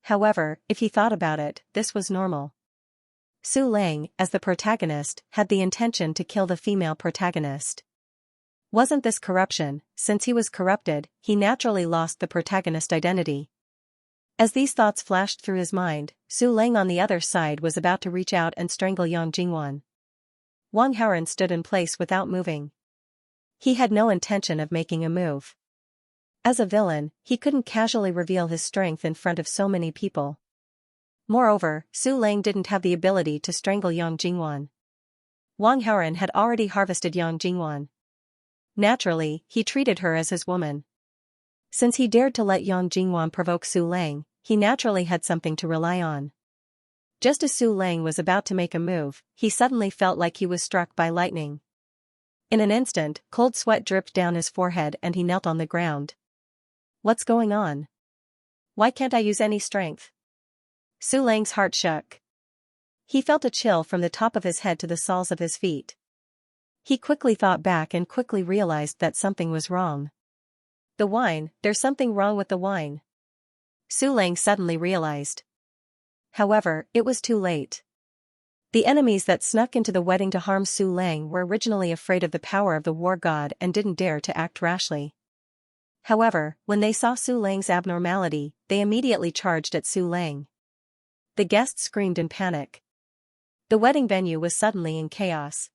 However, if he thought about it, this was normal. Su Lang, as the protagonist, had the intention to kill the female protagonist. Wasn't this corruption? Since he was corrupted, he naturally lost the protagonist identity. As these thoughts flashed through his mind, Su Lang on the other side was about to reach out and strangle Yang Jingwan. Wang Haoran stood in place without moving. He had no intention of making a move. As a villain, he couldn't casually reveal his strength in front of so many people. Moreover, Su Lang didn't have the ability to strangle Yang Jingwan. Wang Haoren had already harvested Yang Jingwan. Naturally, he treated her as his woman. Since he dared to let Yang Jingwan provoke Su Lang, he naturally had something to rely on. Just as Su Lang was about to make a move, he suddenly felt like he was struck by lightning. In an instant, cold sweat dripped down his forehead and he knelt on the ground. What's going on? Why can't I use any strength? Su Lang's heart shook. He felt a chill from the top of his head to the soles of his feet. He quickly thought back and quickly realized that something was wrong. The wine, there's something wrong with the wine. Su Lang suddenly realized. However, it was too late. The enemies that snuck into the wedding to harm Su Lang were originally afraid of the power of the war god and didn't dare to act rashly. However, when they saw Su Lang's abnormality, they immediately charged at Su Lang. The guests screamed in panic. The wedding venue was suddenly in chaos.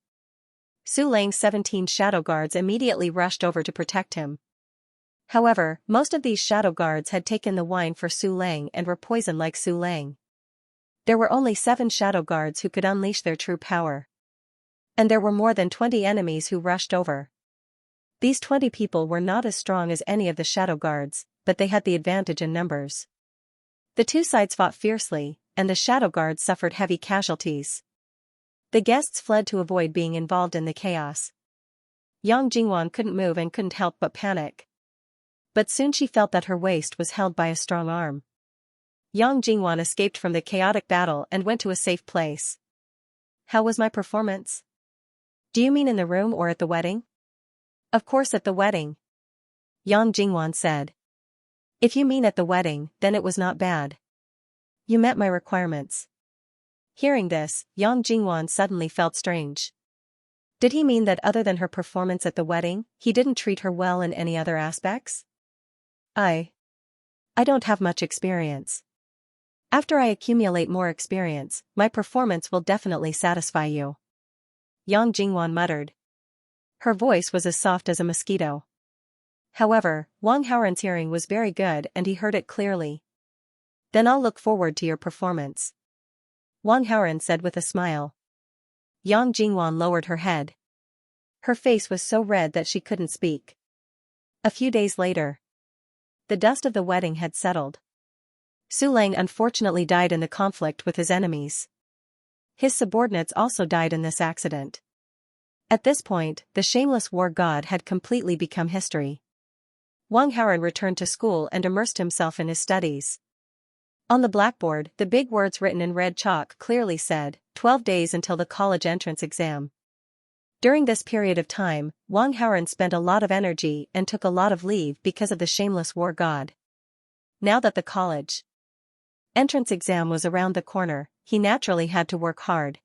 Su Lang's 17 shadow guards immediately rushed over to protect him. However, most of these shadow guards had taken the wine for Su Lang and were poisoned like Su Lang. There were only 7 shadow guards who could unleash their true power. And there were more than 20 enemies who rushed over. These 20 people were not as strong as any of the shadow guards, but they had the advantage in numbers. The two sides fought fiercely, and the shadow guards suffered heavy casualties. The guests fled to avoid being involved in the chaos. Yang Jingwan couldn't move and couldn't help but panic. But soon she felt that her waist was held by a strong arm. Yang Jingwan escaped from the chaotic battle and went to a safe place. How was my performance? Do you mean in the room or at the wedding? Of course at the wedding. Yang Jingwan said. If you mean at the wedding, then it was not bad. You met my requirements. Hearing this, Yang Jingwan suddenly felt strange. Did he mean that other than her performance at the wedding, he didn't treat her well in any other aspects? I don't have much experience. After I accumulate more experience, my performance will definitely satisfy you. Yang Jingwan muttered. Her voice was as soft as a mosquito. However, Wang Haoren's hearing was very good and he heard it clearly. Then I'll look forward to your performance. Wang Haoren said with a smile. Yang Jingwan lowered her head. Her face was so red that she couldn't speak. A few days later. The dust of the wedding had settled. Su Lang unfortunately died in the conflict with his enemies. His subordinates also died in this accident. At this point, the shameless war god had completely become history. Wang Haoren returned to school and immersed himself in his studies. On the blackboard, the big words written in red chalk clearly said, 12 days until the college entrance exam. During this period of time, Wang Haoren spent a lot of energy and took a lot of leave because of the shameless war god. Now that the college entrance exam was around the corner, he naturally had to work hard.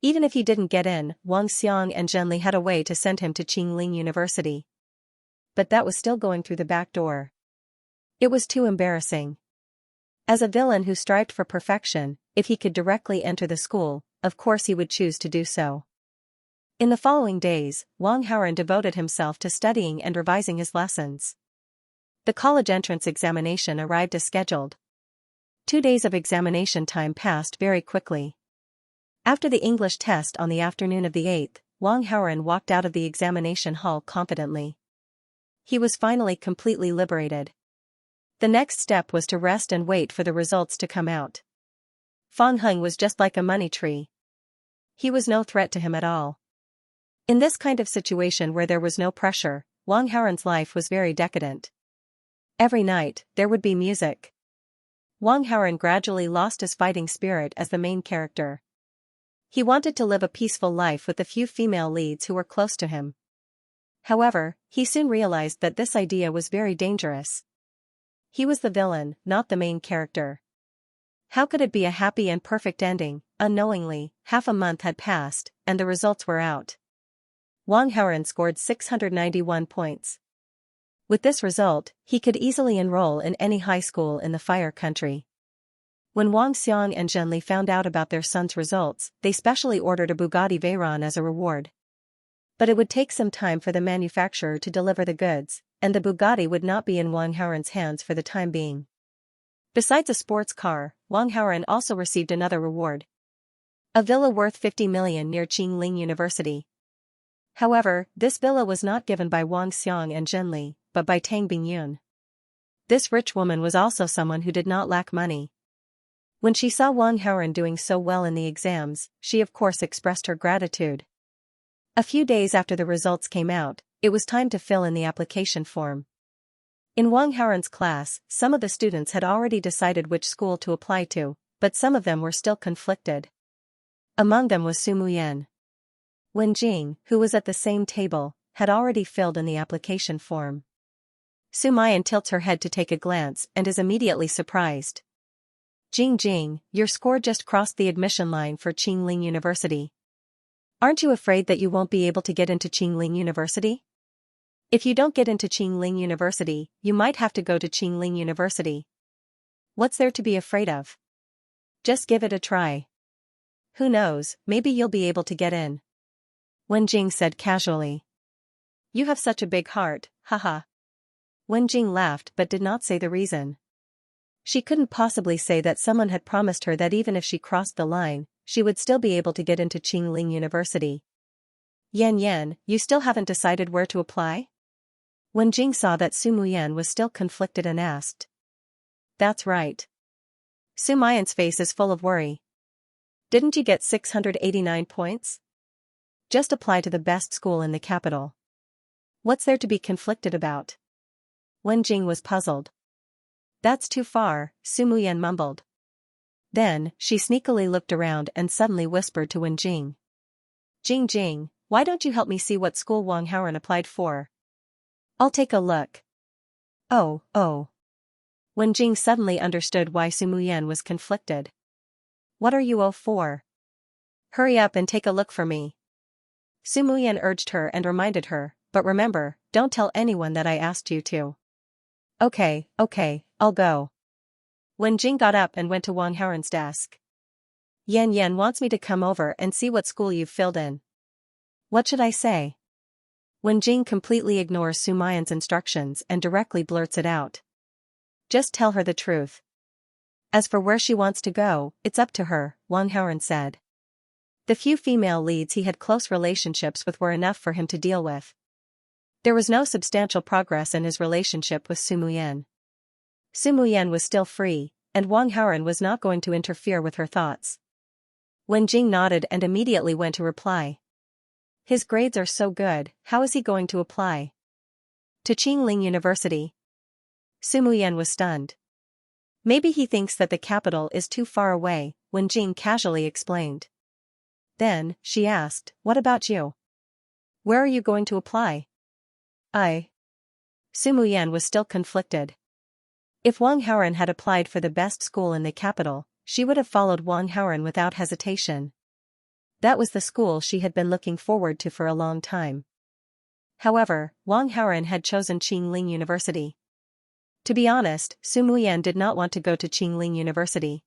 Even if he didn't get in, Wang Xiang and Zhenli had a way to send him to Qingling University. But that was still going through the back door. It was too embarrassing. As a villain who strived for perfection, if he could directly enter the school, of course he would choose to do so. In the following days, Wang Haoren devoted himself to studying and revising his lessons. The college entrance examination arrived as scheduled. 2 days of examination time passed very quickly. After the English test on the afternoon of the 8th, Wang Haoren walked out of the examination hall confidently. He was finally completely liberated. The next step was to rest and wait for the results to come out. Fang Heng was just like a money tree. He was no threat to him at all. In this kind of situation where there was no pressure, Wang Haoren's life was very decadent. Every night, there would be music. Wang Haoren gradually lost his fighting spirit as the main character. He wanted to live a peaceful life with the few female leads who were close to him. However, he soon realized that this idea was very dangerous. He was the villain, not the main character. How could it be a happy and perfect ending? Unknowingly, half a month had passed, and the results were out. Wang Haoren scored 691 points. With this result, he could easily enroll in any high school in the Fire Country. When Wang Xiang and Zhenli found out about their son's results, they specially ordered a Bugatti Veyron as a reward. But it would take some time for the manufacturer to deliver the goods, and the Bugatti would not be in Wang Haoren's hands for the time being. Besides a sports car, Wang Haoren also received another reward. A villa worth 50 million near Qingling University. However, this villa was not given by Wang Xiang and Zhenli, but by Tang Bingyun. This rich woman was also someone who did not lack money. When she saw Wang Haoren doing so well in the exams, she of course expressed her gratitude. A few days after the results came out, it was time to fill in the application form. In Wang Haoren's class, some of the students had already decided which school to apply to, but some of them were still conflicted. Among them was Su Muyan. Wen Jing, who was at the same table, had already filled in the application form. Su Muyan tilts her head to take a glance and is immediately surprised. Jing, your score just crossed the admission line for Qingling University. Aren't you afraid that you won't be able to get into Qingling University? If you don't get into Qingling University, you might have to go to Qingling University. What's there to be afraid of? Just give it a try. Who knows, maybe you'll be able to get in. Wen Jing said casually. You have such a big heart, haha. Wen Jing laughed but did not say the reason. She couldn't possibly say that someone had promised her that even if she crossed the line, she would still be able to get into Qingling University. Yan, you still haven't decided where to apply? Wen Jing saw that Su Muyan was still conflicted and asked. That's right. Su Muyan's face is full of worry. Didn't you get 689 points? Just apply to the best school in the capital. What's there to be conflicted about? Wen Jing was puzzled. That's too far, Su Muyan mumbled. Then, she sneakily looked around and suddenly whispered to Wen Jing. Jing, why don't you help me see what school Wang Haoren applied for? I'll take a look. Oh. Wen Jing suddenly understood why Su Muyan was conflicted. What are you for? Hurry up and take a look for me. Su Muyan urged her and reminded her, but remember, don't tell anyone that I asked you to. Okay, I'll go. Wen Jing got up and went to Wang Haoren's desk. Yan wants me to come over and see what school you've filled in. What should I say? Wen Jing completely ignores Su Muyan's instructions and directly blurts it out. Just tell her the truth. As for where she wants to go, it's up to her, Wang Haoren said. The few female leads he had close relationships with were enough for him to deal with. There was no substantial progress in his relationship with Su Muyan. Su Muyan was still free, and Wang Haoren was not going to interfere with her thoughts. Wen Jing nodded and immediately went to reply. His grades are so good, how is he going to apply? To Qingling University. Su Muyan was stunned. Maybe he thinks that the capital is too far away, Wen Jing casually explained. Then, she asked, what about you? Where are you going to apply? Su Muyan was still conflicted. If Wang Haoren had applied for the best school in the capital, she would have followed Wang Haoren without hesitation. That was the school she had been looking forward to for a long time. However, Wang Haoren had chosen Qingling University. To be honest, Su Muyan did not want to go to Qingling University.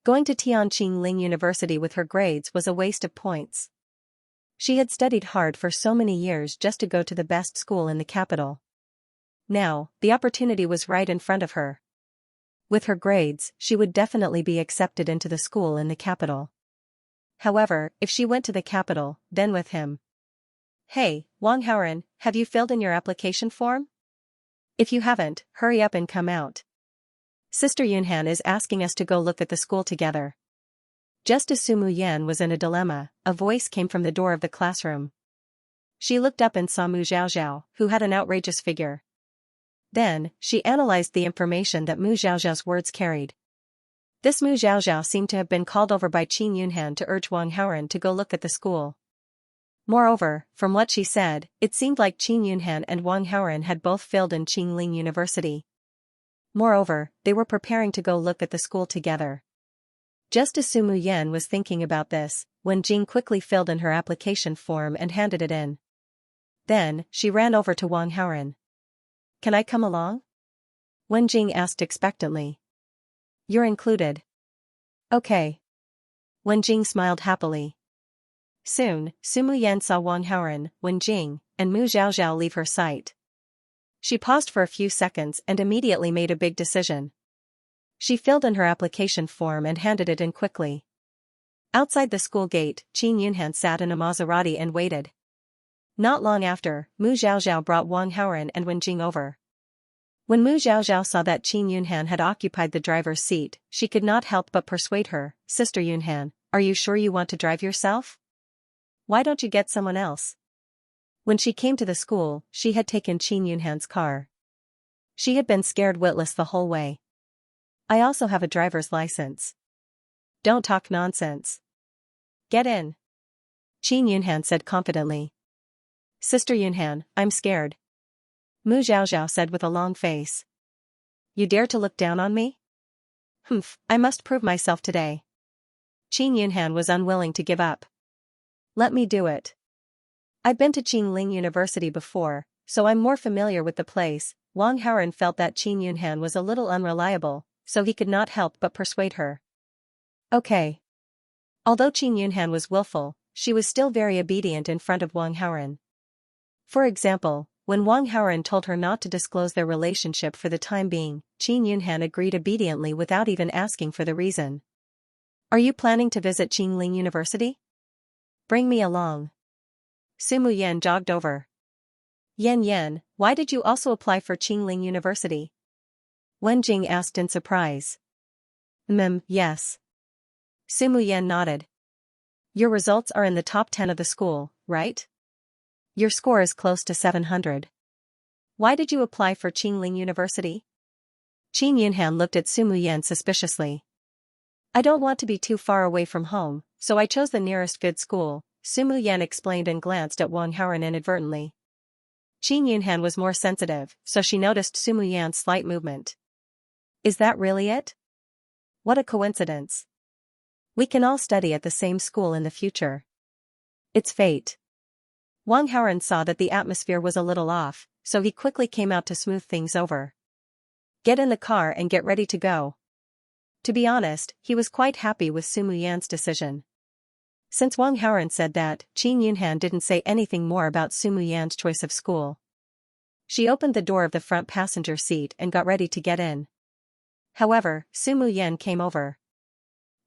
Going to Qingling University with her grades was a waste of points. She had studied hard for so many years just to go to the best school in the capital. Now, the opportunity was right in front of her. With her grades, she would definitely be accepted into the school in the capital. However, if she went to the capital, then with him. Hey, Wang Haoren, have you filled in your application form? If you haven't, hurry up and come out. Sister Yunhan is asking us to go look at the school together. Just as Su Muyan was in a dilemma, a voice came from the door of the classroom. She looked up and saw Mu Zhaozhao, who had an outrageous figure. Then, she analyzed the information that Mu Zhaozhao's words carried. This Mu Zhaozhao seemed to have been called over by Qin Yunhan to urge Wang Haoren to go look at the school. Moreover, from what she said, it seemed like Qin Yunhan and Wang Haoren had both filled in Qingling University. Moreover, they were preparing to go look at the school together. Just as Su Muyan was thinking about this, Wen Jing quickly filled in her application form and handed it in. Then, she ran over to Wang Haoren. Can I come along? Wen Jing asked expectantly. You're included. Okay. Wen Jing smiled happily. Soon, Su Muyan saw Wang Haoren, Wen Jing, and Mu Zhaozhao leave her sight. She paused for a few seconds and immediately made a big decision. She filled in her application form and handed it in quickly. Outside the school gate, Qin Yunhan sat in a Maserati and waited. Not long after, Mu Zhaozhao brought Wang Haoren and Wen Jing over. When Mu Zhaozhao saw that Qin Yunhan had occupied the driver's seat, she could not help but persuade her, "Sister Yunhan, are you sure you want to drive yourself? Why don't you get someone else?" When she came to the school, she had taken Qin Yunhan's car. She had been scared witless the whole way. "I also have a driver's license." "Don't talk nonsense. Get in," Qin Yunhan said confidently. "Sister Yunhan, I'm scared," Mu Zhaozhao said with a long face. "You dare to look down on me? Humph, I must prove myself today." Qin Yunhan was unwilling to give up. "Let me do it. I've been to Qingling University before, so I'm more familiar with the place." Wang Haoren felt that Qin Yunhan was a little unreliable, so he could not help but persuade her. Okay. Although Qin Yunhan was willful, she was still very obedient in front of Wang Haoren. For example, when Wang Haoren told her not to disclose their relationship for the time being, Qin Yunhan agreed obediently without even asking for the reason. "Are you planning to visit Qingling University? Bring me along." Sumu Yan jogged over. Yan, why did you also apply for Qingling University?" Wen Jing asked in surprise. Yes. Sumu Yan nodded. "Your results are in the top 10 of the school, right? Your score is close to 700. Why did you apply for Qingling University?" Qin Yunhan looked at Sumu Yan suspiciously. "I don't want to be too far away from home, so I chose the nearest good school," Sumu Yan explained and glanced at Wang Haoren inadvertently. Qin Yunhan was more sensitive, so she noticed Sumu Yan's slight movement. "Is that really it? What a coincidence. We can all study at the same school in the future. It's fate." Wang Haoren saw that the atmosphere was a little off, so he quickly came out to smooth things over. "Get in the car and get ready to go." To be honest, he was quite happy with Sumu Yan's decision. Since Wang Haoren said that, Qin Yunhan didn't say anything more about Sumu Yan's choice of school. She opened the door of the front passenger seat and got ready to get in. However, Sumu Yan came over.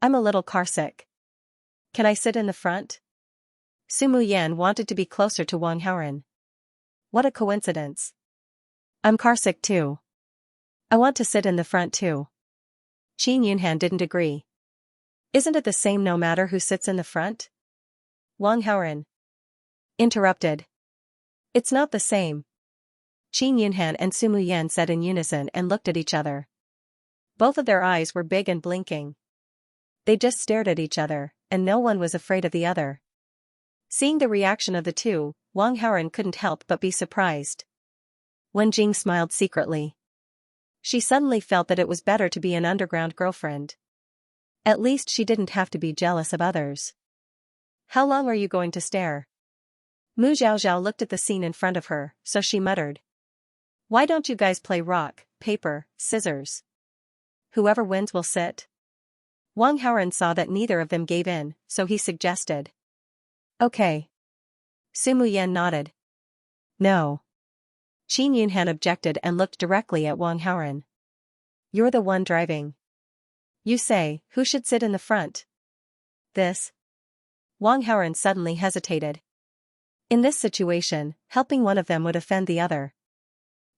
"I'm a little carsick. Can I sit in the front?" Sumu Yan wanted to be closer to Wang Haoren. "What a coincidence. I'm carsick too. I want to sit in the front too." Qin Yunhan didn't agree. "Isn't it the same no matter who sits in the front?" Wang Haoren interrupted. "It's not the same." Qin Yunhan and Sumu Yan said in unison and looked at each other. Both of their eyes were big and blinking. They just stared at each other, and no one was afraid of the other. Seeing the reaction of the two, Wang Haoren couldn't help but be surprised. Wen Jing smiled secretly. She suddenly felt that it was better to be an underground girlfriend. At least she didn't have to be jealous of others. "How long are you going to stare?" Mu Zhaozhao looked at the scene in front of her, so she muttered. "Why don't you guys play rock, paper, scissors? Whoever wins will sit." Wang Haoren saw that neither of them gave in, so he suggested. "Okay." Sumu Yan nodded. "No." Qin Yunhan objected and looked directly at Wang Haoren. "You're the one driving. You say, who should sit in the front?" "This." Wang Haoren suddenly hesitated. In this situation, helping one of them would offend the other.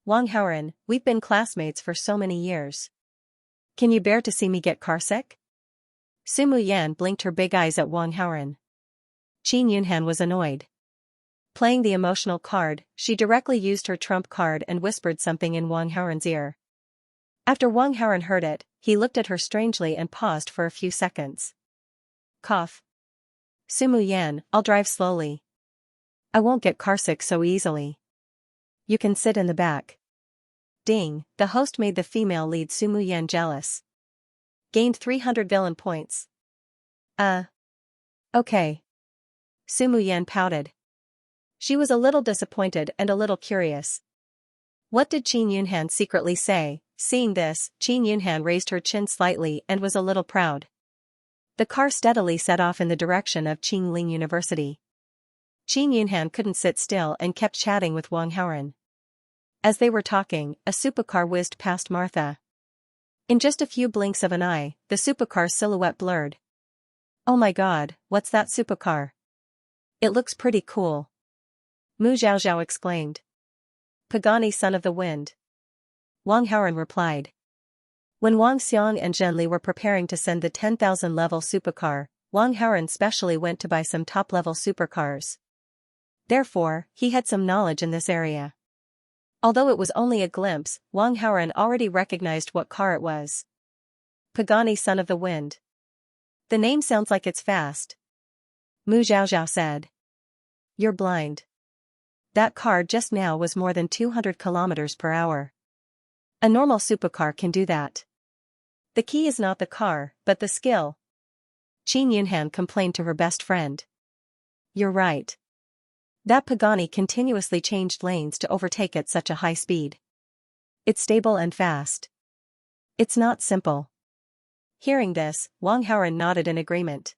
"Wang Haoren, we've been classmates for so many years. Can you bear to see me get carsick?" Sumu Yan blinked her big eyes at Wang Haoren. Qin Yunhan was annoyed. Playing the emotional card, she directly used her trump card and whispered something in Wang Haoren's ear. After Wang Haoren heard it, he looked at her strangely and paused for a few seconds. Cough. "Sumu Yan, I'll drive slowly. I won't get carsick so easily. You can sit in the back." Ding, the host made the female lead Sumu Yan jealous. Gained 300 villain points. Okay. Sumu Yan pouted. She was a little disappointed and a little curious. What did Qin Yunhan secretly say? Seeing this, Qin Yunhan raised her chin slightly and was a little proud. The car steadily set off in the direction of Qingling University. Qin Yunhan couldn't sit still and kept chatting with Wang Haoren. As they were talking, a supercar whizzed past Martha. In just a few blinks of an eye, the supercar's silhouette blurred. "Oh my god, what's that supercar? It looks pretty cool," Mu Zhaozhao exclaimed. "Pagani, son of the wind," Wang Haoren replied. When Wang Xiang and Zhenli were preparing to send the 10,000 level supercar, Wang Haoren specially went to buy some top-level supercars. Therefore, he had some knowledge in this area. Although it was only a glimpse, Wang Haoren already recognized what car it was. Pagani, son of the wind. The name sounds like it's fast, Mu Zhaozhao said. "You're blind. That car just now was more than 200 kilometers per hour. A normal supercar can do that. The key is not the car, but the skill," Qin Yunhan complained to her best friend. "You're right. That Pagani continuously changed lanes to overtake at such a high speed. It's stable and fast. It's not simple." Hearing this, Wang Haoren nodded in agreement.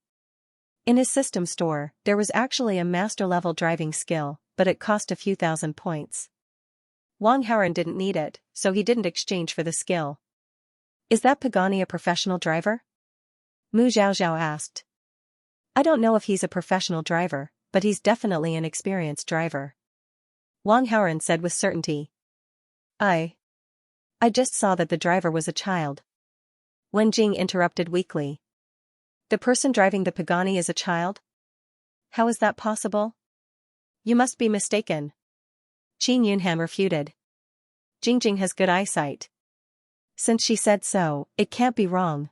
In his system store, there was actually a master-level driving skill, but it cost a few thousand points. Wang Haoren didn't need it, so he didn't exchange for the skill. "Is that Pagani a professional driver?" Mu Zhaozhao asked. "I don't know if he's a professional driver, but he's definitely an experienced driver," Wang Haoren said with certainty. I just saw that the driver was a child," Wen Jing interrupted weakly. "The person driving the Pagani is a child? How is that possible? You must be mistaken," Qin Yunhan refuted. "Jingjing has good eyesight. Since she said so, it can't be wrong."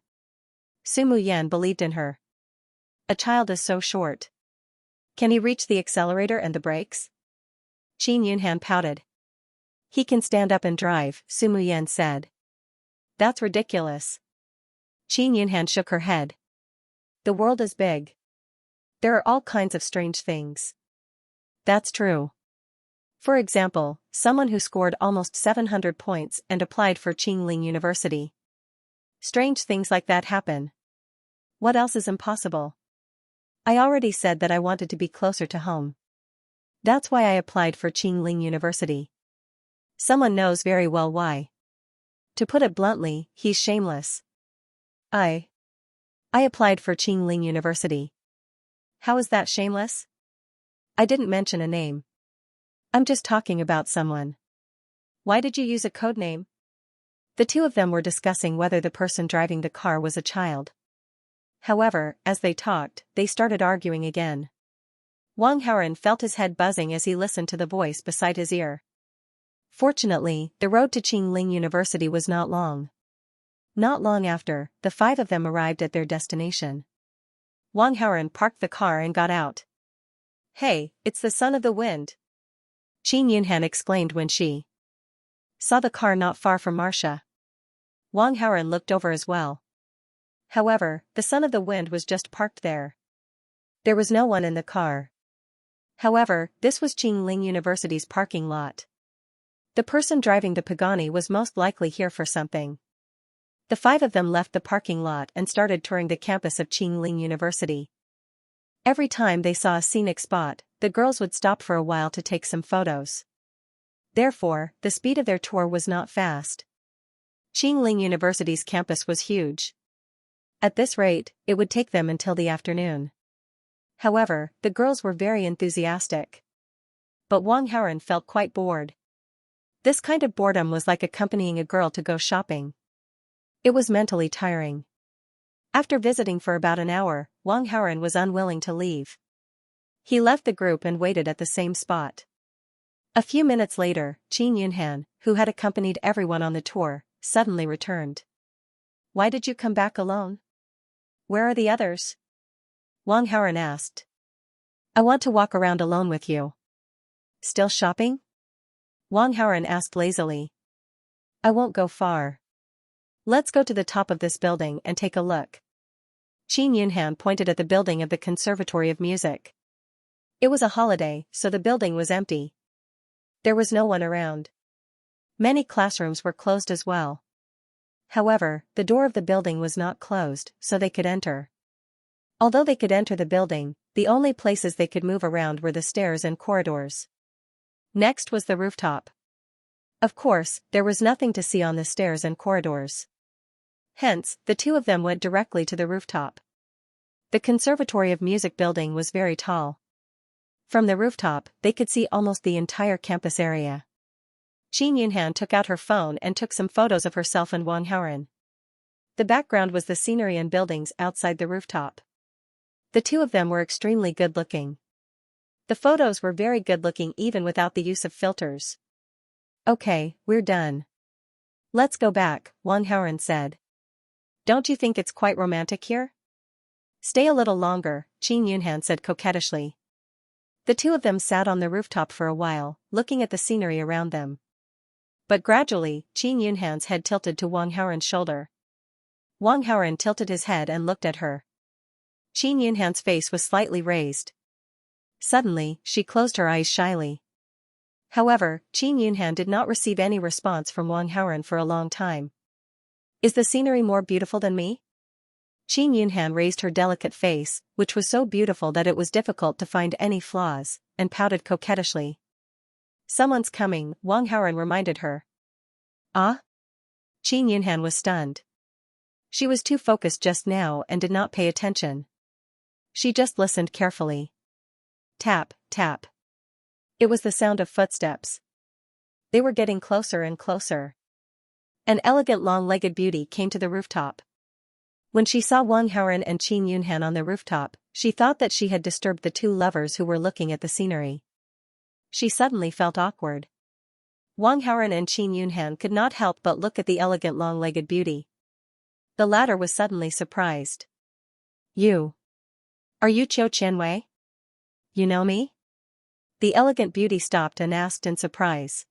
Su Muyan believed in her. "A child is so short. Can he reach the accelerator and the brakes?" Qin Yunhan pouted. "He can stand up and drive," Su Muyan said. "That's ridiculous." Qin Yunhan shook her head. "The world is big. There are all kinds of strange things." "That's true. For example, someone who scored almost 700 points and applied for Qingling University. Strange things like that happen. What else is impossible? I already said that I wanted to be closer to home. That's why I applied for Qingling University. Someone knows very well why. To put it bluntly, he's shameless. I applied for Qingling University. How is that shameless? I didn't mention a name. I'm just talking about someone. Why did you use a code name?" The two of them were discussing whether the person driving the car was a child. However, as they talked, they started arguing again. Wang Haoren felt his head buzzing as he listened to the voice beside his ear. Fortunately, the road to Qingling University was not long. Not long after, the five of them arrived at their destination. Wang Haoren parked the car and got out. "Hey, it's the son of the wind," Qin Yunhan exclaimed when she saw the car not far from Marcia. Wang Haoren looked over as well. However, the son of the wind was just parked there. There was no one in the car. However, this was Qingling University's parking lot. The person driving the Pagani was most likely here for something. The five of them left the parking lot and started touring the campus of Qingling University. Every time they saw a scenic spot, the girls would stop for a while to take some photos. Therefore, the speed of their tour was not fast. Qingling University's campus was huge. At this rate, it would take them until the afternoon. However, the girls were very enthusiastic. But Wang Haoren felt quite bored. This kind of boredom was like accompanying a girl to go shopping. It was mentally tiring. After visiting for about an hour, Wang Haoren was unwilling to leave. He left the group and waited at the same spot. A few minutes later, Qin Yunhan, who had accompanied everyone on the tour, suddenly returned. "Why did you come back alone? Where are the others?" Wang Haoren asked. "I want to walk around alone with you." "Still shopping?" Wang Haoren asked lazily. "I won't go far. Let's go to the top of this building and take a look." Qin Yunhan pointed at the building of the Conservatory of Music. It was a holiday, so the building was empty. There was no one around. Many classrooms were closed as well. However, the door of the building was not closed, so they could enter. Although they could enter the building, the only places they could move around were the stairs and corridors. Next was the rooftop. Of course, there was nothing to see on the stairs and corridors. Hence, the two of them went directly to the rooftop. The Conservatory of Music building was very tall. From the rooftop, they could see almost the entire campus area. Qin Yunhan took out her phone and took some photos of herself and Wang Haoren. The background was the scenery and buildings outside the rooftop. The two of them were extremely good-looking. The photos were very good-looking even without the use of filters. Okay, we're done. Let's go back, Wang Haoren said. Don't you think it's quite romantic here? Stay a little longer, Qin Yunhan said coquettishly. The two of them sat on the rooftop for a while, looking at the scenery around them. But gradually, Qin Yunhan's head tilted to Wang Haoren's shoulder. Wang Haoren tilted his head and looked at her. Qin Yunhan's face was slightly raised. Suddenly, she closed her eyes shyly. However, Qin Yunhan did not receive any response from Wang Haoren for a long time. Is the scenery more beautiful than me? Qin Yunhan raised her delicate face, which was so beautiful that it was difficult to find any flaws, and pouted coquettishly. Someone's coming, Wang Haoren reminded her. Ah? Qin Yunhan was stunned. She was too focused just now and did not pay attention. She just listened carefully. Tap, tap. It was the sound of footsteps. They were getting closer and closer. An elegant long-legged beauty came to the rooftop. When she saw Wang Haoren and Qin Yunhan on the rooftop, she thought that she had disturbed the two lovers who were looking at the scenery. She suddenly felt awkward. Wang Haoren and Qin Yunhan could not help but look at the elegant long-legged beauty. The latter was suddenly surprised. You. Are you Qiu Qianwei? You know me? The elegant beauty stopped and asked in surprise.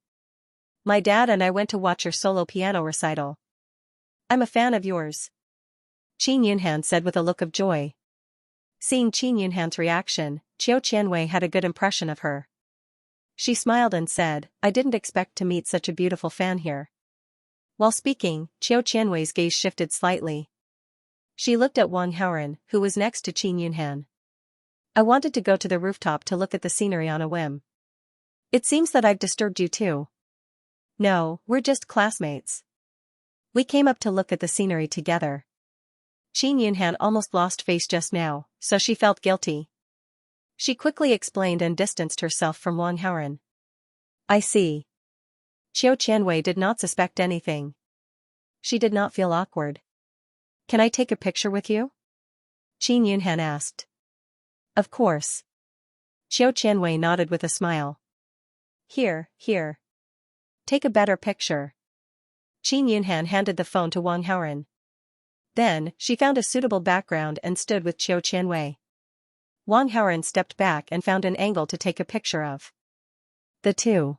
My dad and I went to watch your solo piano recital. I'm a fan of yours. Qin Yunhan said with a look of joy. Seeing Qin Yunhan's reaction, Qiu Qianwei had a good impression of her. She smiled and said, I didn't expect to meet such a beautiful fan here. While speaking, Qiu Qianwei's gaze shifted slightly. She looked at Wang Haoren, who was next to Qin Yunhan. I wanted to go to the rooftop to look at the scenery on a whim. It seems that I've disturbed you too. No, we're just classmates. We came up to look at the scenery together. Qin Yunhan almost lost face just now, so she felt guilty. She quickly explained and distanced herself from Wang Haoren. I see. Qiu Qianwei did not suspect anything. She did not feel awkward. Can I take a picture with you? Qin Yunhan asked. Of course. Qiu Qianwei nodded with a smile. Here. Take a better picture. Qin Yunhan handed the phone to Wang Haoren. Then, she found a suitable background and stood with Qiu Qianwei. Wang Haoren stepped back and found an angle to take a picture of the two.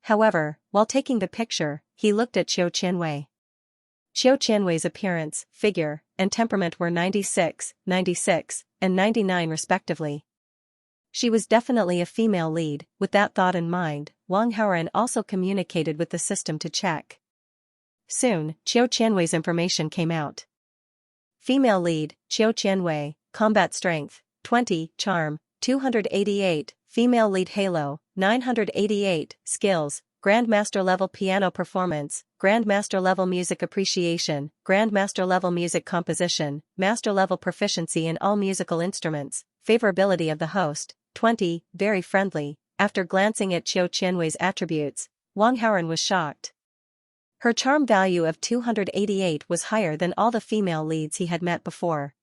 However, while taking the picture, he looked at Qiu Qianwei. Qiu Qianwei's appearance, figure, and temperament were 96, 96, and 99 respectively. She was definitely a female lead. With that thought in mind, Wang Haoren also communicated with the system to check. Soon, Qiu Qianwei's information came out. Female lead, Qiu Qianwei, combat strength, 20, charm, 288, female lead halo, 988, skills, Grandmaster level piano performance, Grandmaster level music appreciation, Grandmaster level music composition, Master level proficiency in all musical instruments, favorability of the host, 20, very friendly. After glancing at Qiu Qianwei's attributes, Wang Haoren was shocked. Her charm value of 288 was higher than all the female leads he had met before.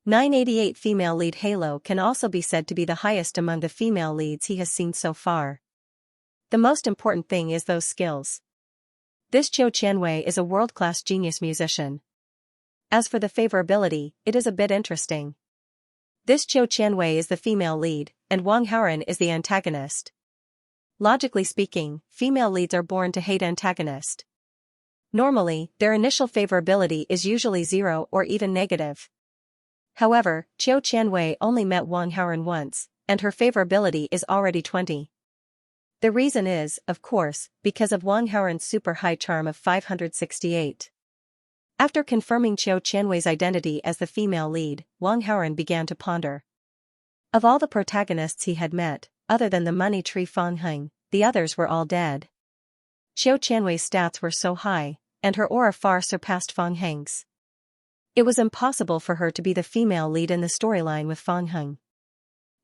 988 female lead halo can also be said to be the highest among the female leads he has seen so far. The most important thing is those skills. This Qiu Qianwei is a world-class genius musician. As for the favorability, it is a bit interesting. This Qiu Qianwei is the female lead, and Wang Haoren is the antagonist. Logically speaking, female leads are born to hate antagonist. Normally, their initial favorability is usually 0 or even negative. However, Qiu Qianwei only met Wang Haoren once, and her favorability is already 20. The reason is, of course, because of Wang Haoren's super high charm of 568. After confirming Qiu Qianwei's identity as the female lead, Wang Haoren began to ponder. Of all the protagonists he had met, other than the money tree Fang Heng, the others were all dead. Qiu Qianwei's stats were so high, and her aura far surpassed Fang Heng's. It was impossible for her to be the female lead in the storyline with Fang Heng.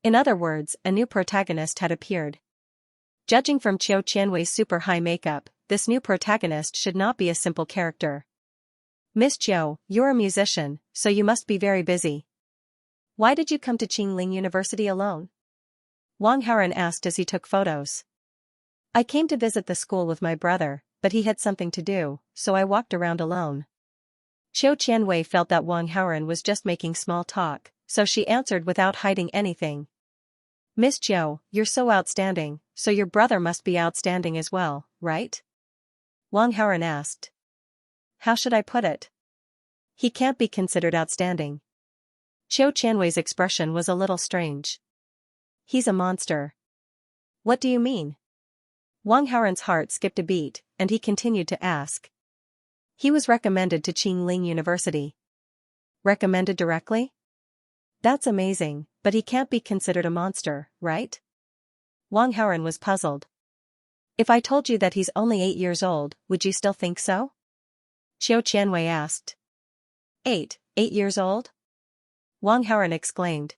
In other words, a new protagonist had appeared. Judging from Qiu Qianwei's super high makeup, this new protagonist should not be a simple character. Miss Qiu, you're a musician, so you must be very busy. Why did you come to Qingling University alone? Wang Haoran asked as he took photos. I came to visit the school with my brother, but he had something to do, so I walked around alone. Qiu Qianwei felt that Wang Haoran was just making small talk, so she answered without hiding anything. Miss Qiu, you're so outstanding, so your brother must be outstanding as well, right? Wang Haoran asked. How should I put it? He can't be considered outstanding. Qiu Qianwei's expression was a little strange. He's a monster. What do you mean? Wang Haoran's heart skipped a beat, and he continued to ask. He was recommended to Qingling University. Recommended directly? That's amazing, but he can't be considered a monster, right? Wang Haoran was puzzled. If I told you that he's only 8 years old, would you still think so? Qiu Qianwei asked. 8 years old? Wang Haoran exclaimed.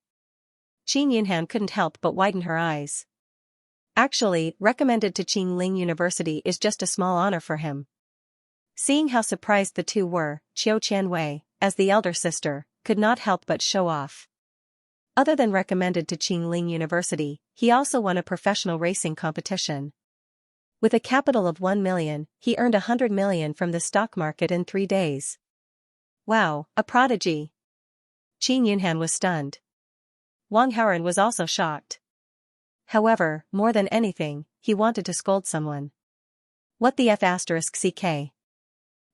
Qin Yunhan couldn't help but widen her eyes. Actually, recommended to Qingling University is just a small honor for him. Seeing how surprised the two were, Qiu Qianwei, as the elder sister, could not help but show off. Other than recommended to Qingling University, he also won a professional racing competition. With a capital of 1 million, he earned 100 million from the stock market in 3 days. Wow, a prodigy. Qin Yunhan was stunned. Wang Haoran was also shocked. However, more than anything, he wanted to scold someone. What the f***ck?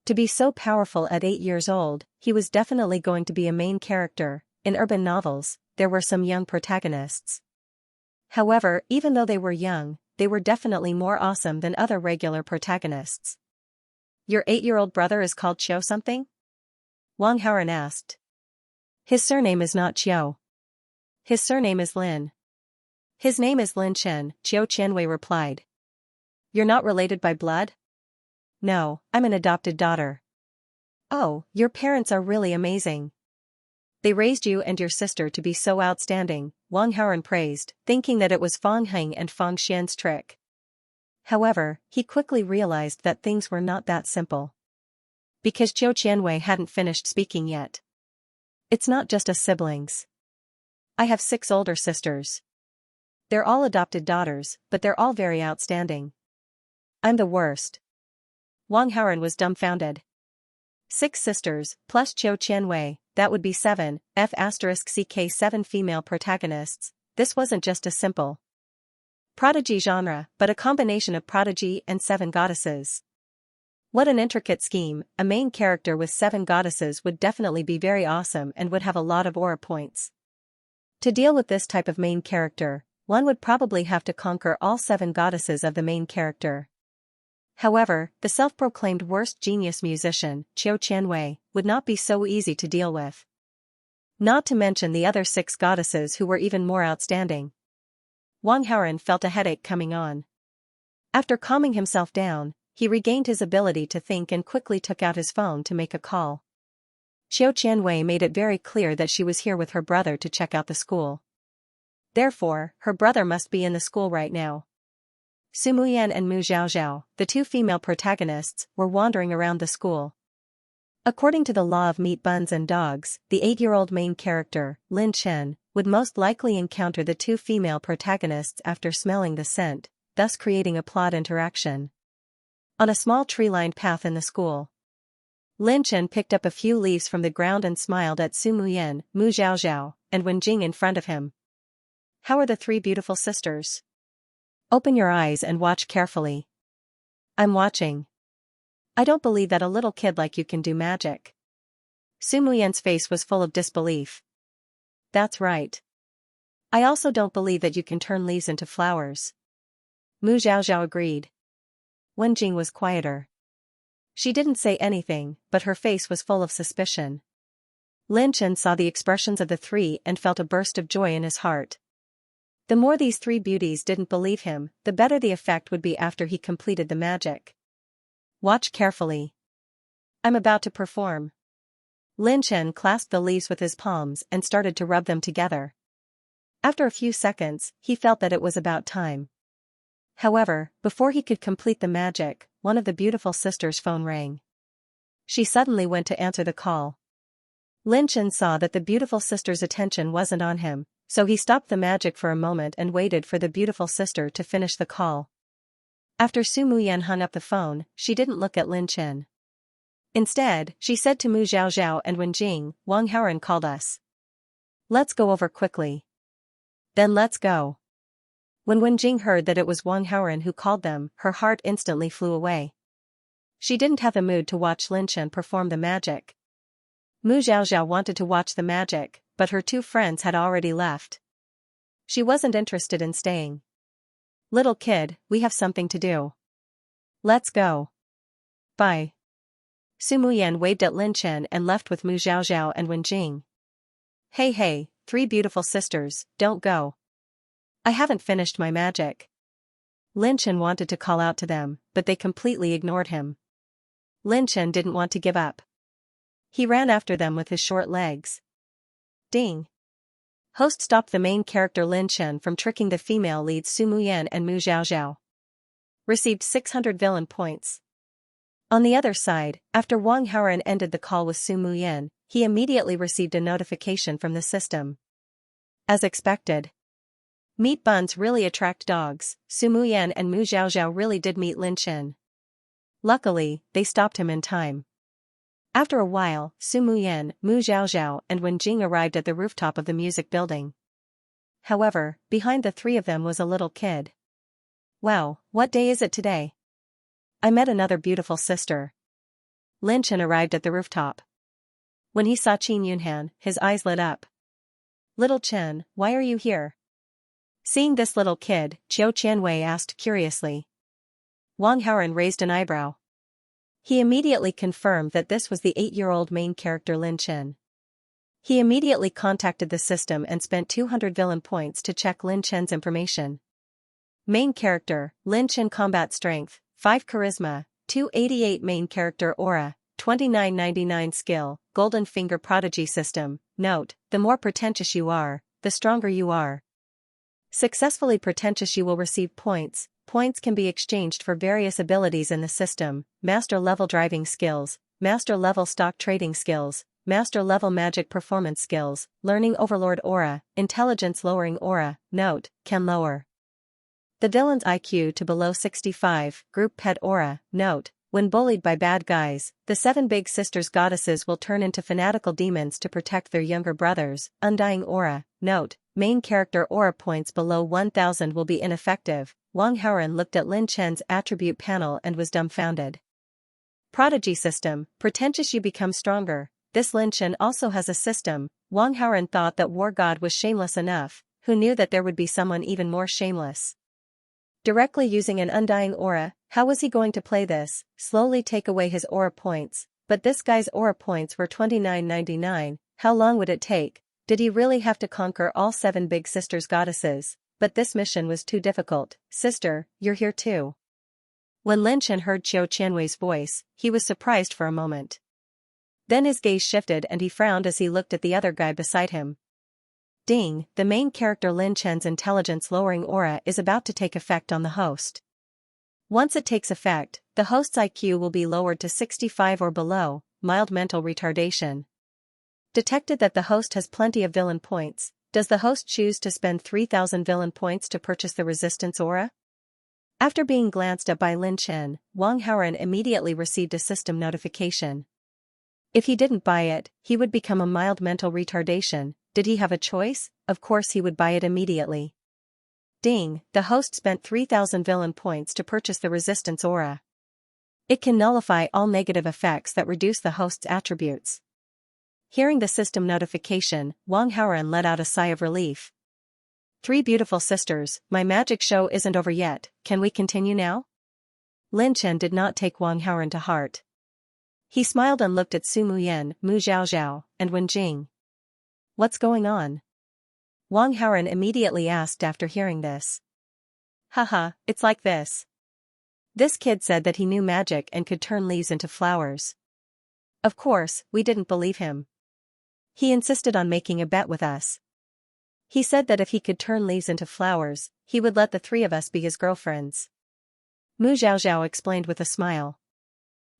To be so powerful at 8 years old, he was definitely going to be a main character. In urban novels, there were some young protagonists. However, even though they were young, they were definitely more awesome than other regular protagonists. Your 8-year-old brother is called Qiu something? Wang Haoran asked. His surname is not Qiu. His surname is Lin. His name is Lin Chen, Qiu Qianwei replied. You're not related by blood? No, I'm an adopted daughter. Oh, your parents are really amazing. They raised you and your sister to be so outstanding, Wang Haoran praised, thinking that it was Fang Heng and Fang Xian's trick. However, he quickly realized that things were not that simple. Because Qiu Qianwei hadn't finished speaking yet. It's not just us siblings. I have 6 older sisters. They're all adopted daughters, but they're all very outstanding. I'm the worst. Wang Haoran was dumbfounded. 6 sisters, plus Qiu Qianwei, that would be 7, f***ck 7 female protagonists. This wasn't just a simple prodigy genre, but a combination of prodigy and 7 goddesses. What an intricate scheme. A main character with 7 goddesses would definitely be very awesome and would have a lot of aura points. To deal with this type of main character, one would probably have to conquer all 7 goddesses of the main character. However, the self-proclaimed worst genius musician, Qiu Qianwei, would not be so easy to deal with. Not to mention the other 6 goddesses who were even more outstanding. Wang Haoran felt a headache coming on. After calming himself down, he regained his ability to think and quickly took out his phone to make a call. Qiu Qianwei made it very clear that she was here with her brother to check out the school. Therefore, her brother must be in the school right now. Su Muyan and Mu Zhaozhao, the 2 female protagonists, were wandering around the school. According to the law of meat buns and dogs, the 8-year-old main character, Lin Chen, would most likely encounter the 2 female protagonists after smelling the scent, thus creating a plot interaction. On a small tree-lined path in the school, Lin Chen picked up a few leaves from the ground and smiled at Su Muyan, Mu Zhaozhao, and Wen Jing in front of him. How are the 3 beautiful sisters? Open your eyes and watch carefully. I'm watching. I don't believe that a little kid like you can do magic. Su Muyan's face was full of disbelief. That's right. I also don't believe that you can turn leaves into flowers. Mu Zhaozhao agreed. Wen Jing was quieter. She didn't say anything, but her face was full of suspicion. Lin Chen saw the expressions of the 3 and felt a burst of joy in his heart. The more these 3 beauties didn't believe him, the better the effect would be after he completed the magic. Watch carefully. I'm about to perform. Lin Chen clasped the leaves with his palms and started to rub them together. After a few seconds, he felt that it was about time. However, before he could complete the magic, one of the beautiful sisters' phone rang. She suddenly went to answer the call. Lin Chen saw that the beautiful sister's attention wasn't on him, so he stopped the magic for a moment and waited for the beautiful sister to finish the call. After Su Muyan hung up the phone, she didn't look at Lin Chen. Instead, she said to Mu Zhaozhao and Wen Jing, Wang Haoren called us. Let's go over quickly. Then let's go. When Wen Jing heard that it was Wang Haoren who called them, her heart instantly flew away. She didn't have the mood to watch Lin Chen perform the magic. Mu Zhaozhao wanted to watch the magic, but her two friends had already left. She wasn't interested in staying. Little kid, we have something to do. Let's go. Bye. Su Muyan waved at Lin Chen and left with Mu Zhaozhao and Wen Jing. Hey, three beautiful sisters, don't go. I haven't finished my magic. Lin Chen wanted to call out to them, but they completely ignored him. Lin Chen didn't want to give up. He ran after them with his short legs. Ding. Host stopped the main character Lin Chen from tricking the female leads Su Muyan and Mu Zhaozhao. Received 600 villain points. On the other side, after Wang Haoren ended the call with Su Muyan, he immediately received a notification from the system. As expected. Meat buns really attract dogs. Su Muyan and Mu Zhaozhao really did meet Lin Chen. Luckily, they stopped him in time. After a while, Su Muyan, Mu Zhaozhao and Wen Jing arrived at the rooftop of the music building. However, behind the three of them was a little kid. Wow, what day is it today? I met another beautiful sister. Lin Chen arrived at the rooftop. When he saw Qin Yunhan, his eyes lit up. Little Chen, why are you here? Seeing this little kid, Qiu Qianwei asked curiously. Wang Haoren raised an eyebrow. He immediately confirmed that this was the 8-year-old main character Lin Chen. He immediately contacted the system and spent 200 villain points to check Lin Chen's information. Main character, Lin Chen combat strength, 5 charisma, 288 main character aura, 2999 skill, golden finger prodigy system. Note, the more pretentious you are, the stronger you are. Successfully pretentious you will receive points. Points can be exchanged for various abilities in the system: master level driving skills, master level stock trading skills, master level magic performance skills, learning overlord aura, intelligence lowering aura. Note, can lower the villain's IQ to below 65, group pet aura. Note, when bullied by bad guys, the 7 big sisters goddesses will turn into fanatical demons to protect their younger brothers. Undying aura. Note, main character aura points below 1000 will be ineffective. Wang Haoren looked at Lin Chen's attribute panel and was dumbfounded. Prodigy system, pretentious you become stronger. This Lin Chen also has a system. Wang Haoren thought that War God was shameless enough, who knew that there would be someone even more shameless. Directly using an undying aura, how was he going to play this? Slowly take away his aura points, but this guy's aura points were 2999, how long would it take? Did he really have to conquer all 7 big sisters goddesses? But this mission was too difficult. Sister, you're here too. When Lin Chen heard Qiu Qianwei's voice, he was surprised for a moment. Then his gaze shifted and he frowned as he looked at the other guy beside him. Ding, the main character Lin Chen's intelligence-lowering aura is about to take effect on the host. Once it takes effect, the host's IQ will be lowered to 65 or below, mild mental retardation. Detected that the host has plenty of villain points. Does the host choose to spend 3000 villain points to purchase the resistance aura? After being glanced at by Lin Chen, Wang Haoren immediately received a system notification. If he didn't buy it, he would become a mild mental retardation. Did he have a choice? Of course he would buy it immediately. Ding, the host spent 3000 villain points to purchase the resistance aura. It can nullify all negative effects that reduce the host's attributes. Hearing the system notification, Wang Haoren let out a sigh of relief. 3 beautiful sisters, my magic show isn't over yet, can we continue now? Lin Chen did not take Wang Haoren to heart. He smiled and looked at Su Muyan, Mu Zhaozhao, and Wen Jing. What's going on? Wang Haoren immediately asked after hearing this. Haha, it's like this. This kid said that he knew magic and could turn leaves into flowers. Of course, we didn't believe him. He insisted on making a bet with us. He said that if he could turn leaves into flowers, he would let the three of us be his girlfriends. Mu Xiaoxiao explained with a smile.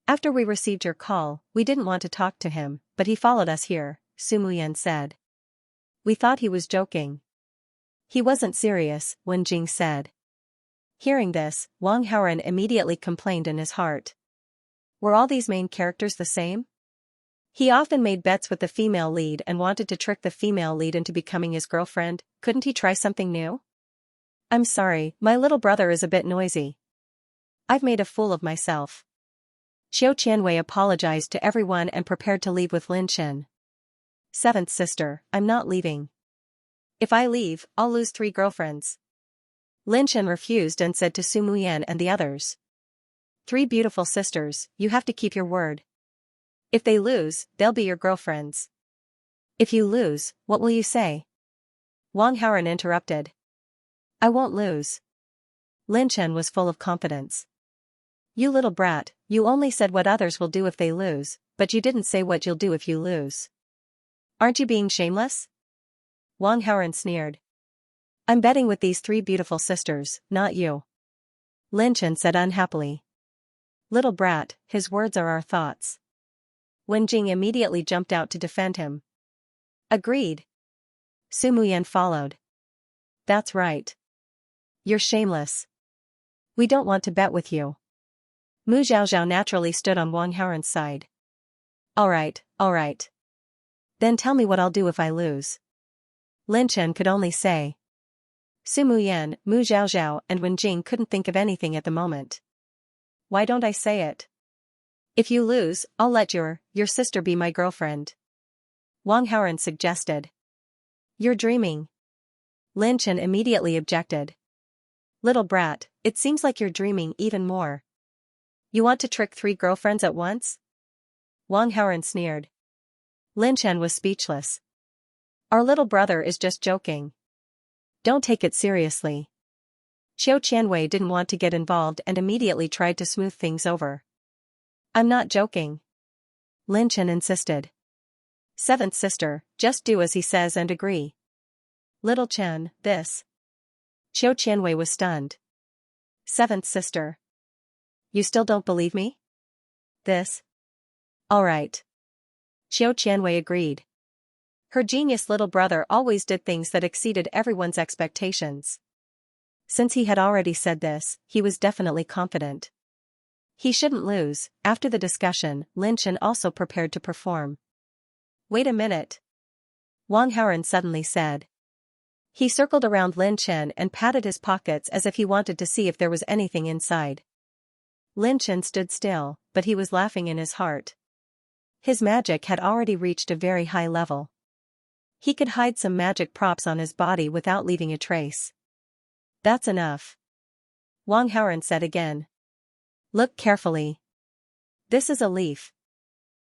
After we received your call, we didn't want to talk to him, but he followed us here, Su Muyan said. We thought he was joking. He wasn't serious, Wen Jing said. Hearing this, Wang Haoran immediately complained in his heart. Were all these main characters the same? He often made bets with the female lead and wanted to trick the female lead into becoming his girlfriend. Couldn't he try something new? I'm sorry, my little brother is a bit noisy. I've made a fool of myself. Xiao Qianwei apologized to everyone and prepared to leave with Lin Chen. Seventh sister, I'm not leaving. If I leave, I'll lose 3 girlfriends. Lin Chen refused and said to Su Muyan and the others. 3 beautiful sisters, you have to keep your word. If they lose, they'll be your girlfriends. If you lose, what will you say? Wang Haoran interrupted. I won't lose. Lin Chen was full of confidence. You little brat, you only said what others will do if they lose, but you didn't say what you'll do if you lose. Aren't you being shameless? Wang Haoran sneered. I'm betting with these 3 beautiful sisters, not you. Lin Chen said unhappily. Little brat, his words are our thoughts. Wen Jing immediately jumped out to defend him. Agreed. Su Muyan followed. That's right. You're shameless. We don't want to bet with you. Mu Xiaoxiao naturally stood on Wang Haoran's side. Alright. Then tell me what I'll do if I lose. Lin Chen could only say. Su Muyan, Mu Xiaoxiao and Wen Jing couldn't think of anything at the moment. Why don't I say it? If you lose, I'll let your sister be my girlfriend. Wang Haoran suggested. You're dreaming. Lin Chen immediately objected. Little brat, it seems like you're dreaming even more. You want to trick 3 girlfriends at once? Wang Haoran sneered. Lin Chen was speechless. Our little brother is just joking. Don't take it seriously. Xiao Qianwei didn't want to get involved and immediately tried to smooth things over. I'm not joking. Lin Chen insisted. Seventh sister, just do as he says and agree. Little Chen, this. Xiao Qianwei was stunned. Seventh sister. You still don't believe me? This? Alright. Xiao Qianwei agreed. Her genius little brother always did things that exceeded everyone's expectations. Since he had already said this, he was definitely confident. He shouldn't lose. After the discussion, Lin Chen also prepared to perform. Wait a minute. Wang Haoran suddenly said. He circled around Lin Chen and patted his pockets as if he wanted to see if there was anything inside. Lin Chen stood still, but he was laughing in his heart. His magic had already reached a very high level. He could hide some magic props on his body without leaving a trace. That's enough. Wang Haoran said again. Look carefully. This is a leaf.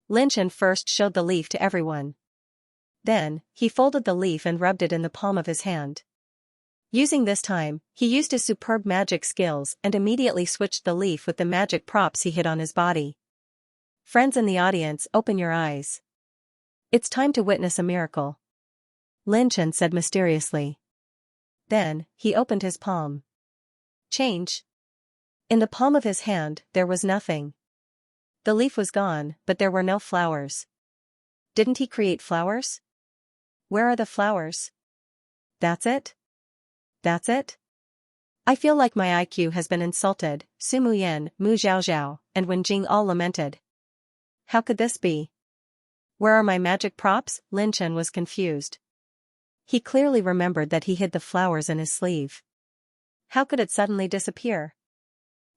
Lin Chen first showed the leaf to everyone. Then, he folded the leaf and rubbed it in the palm of his hand. Using this time, he used his superb magic skills and immediately switched the leaf with the magic props he hid on his body. Friends in the audience, open your eyes. It's time to witness a miracle. Lin Chen said mysteriously. Then, he opened his palm. Change. In the palm of his hand, there was nothing. The leaf was gone, but there were no flowers. Didn't he create flowers? Where are the flowers? That's it? That's it? I feel like my IQ has been insulted, Su Muyan, Mu Xiaoxiao, and Wen Jing all lamented. How could this be? Where are my magic props? Lin Chen was confused. He clearly remembered that he hid the flowers in his sleeve. How could it suddenly disappear?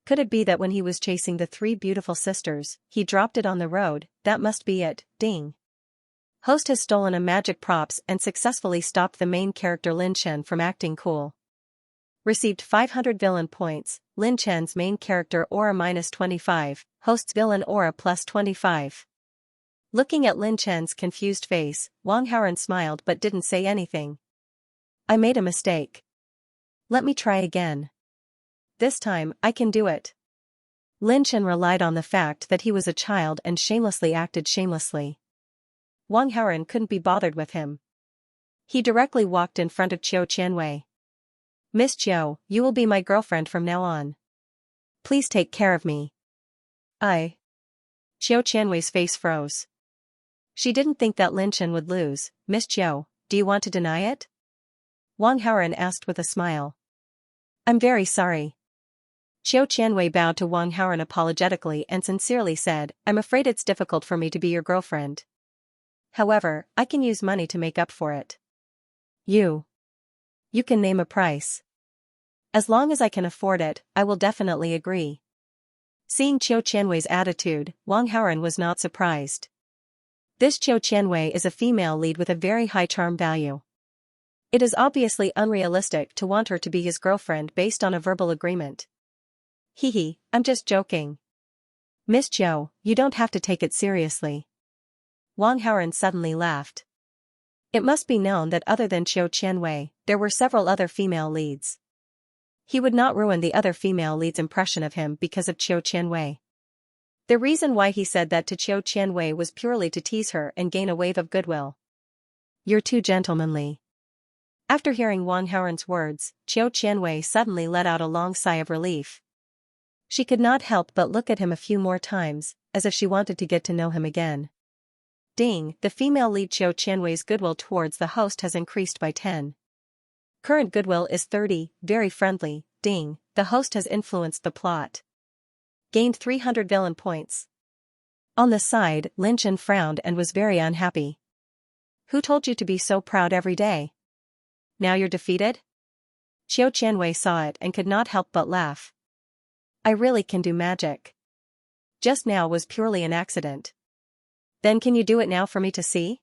Could it be that when he was chasing the 3 beautiful sisters, he dropped it on the road? That must be it. Ding. Host has stolen a magic props and successfully stopped the main character Lin Chen from acting cool. Received 500 villain points, Lin Chen's main character aura -25, host's villain aura +25. Looking at Lin Chen's confused face, Wang Haoran smiled but didn't say anything. I made a mistake. Let me try again. This time, I can do it. Lin Chen relied on the fact that he was a child and shamelessly acted shamelessly. Wang Haoren couldn't be bothered with him. He directly walked in front of Qiu Qianwei. "Miss Qiu, you will be my girlfriend from now on. Please take care of me." "I." Qiu Qianwei's face froze. She didn't think that Lin Chen would lose. "Miss Qiu, do you want to deny it?" Wang Haoren asked with a smile. "I'm very sorry." Qiu Qianwei bowed to Wang Haoren apologetically and sincerely said, "I'm afraid it's difficult for me to be your girlfriend. However, I can use money to make up for it." You can name a price. As long as I can afford it, I will definitely agree." Seeing Qiu Qianwei's attitude, Wang Haoren was not surprised. This Qiu Qianwei is a female lead with a very high charm value. It is obviously unrealistic to want her to be his girlfriend based on a verbal agreement. "Hehe, I'm just joking. Miss Qiu, you don't have to take it seriously." Wang Haoren suddenly laughed. It must be known that other than Qiu Qianwei, there were several other female leads. He would not ruin the other female lead's impression of him because of Qiu Qianwei. The reason why he said that to Qiu Qianwei was purely to tease her and gain a wave of goodwill. "You're too gentlemanly." After hearing Wang Haoren's words, Qiu Qianwei suddenly let out a long sigh of relief. She could not help but look at him a few more times, as if she wanted to get to know him again. Ding, the female lead Qiu Qianwei's goodwill towards the host has increased by 10. Current goodwill is 30, very friendly. Ding, the host has influenced the plot. Gained 300 villain points. On the side, Lin Chen frowned and was very unhappy. "Who told you to be so proud every day? Now you're defeated?" Qiu Qianwei saw it and could not help but laugh. "I really can do magic. Just now was purely an accident." "Then can you do it now for me to see?"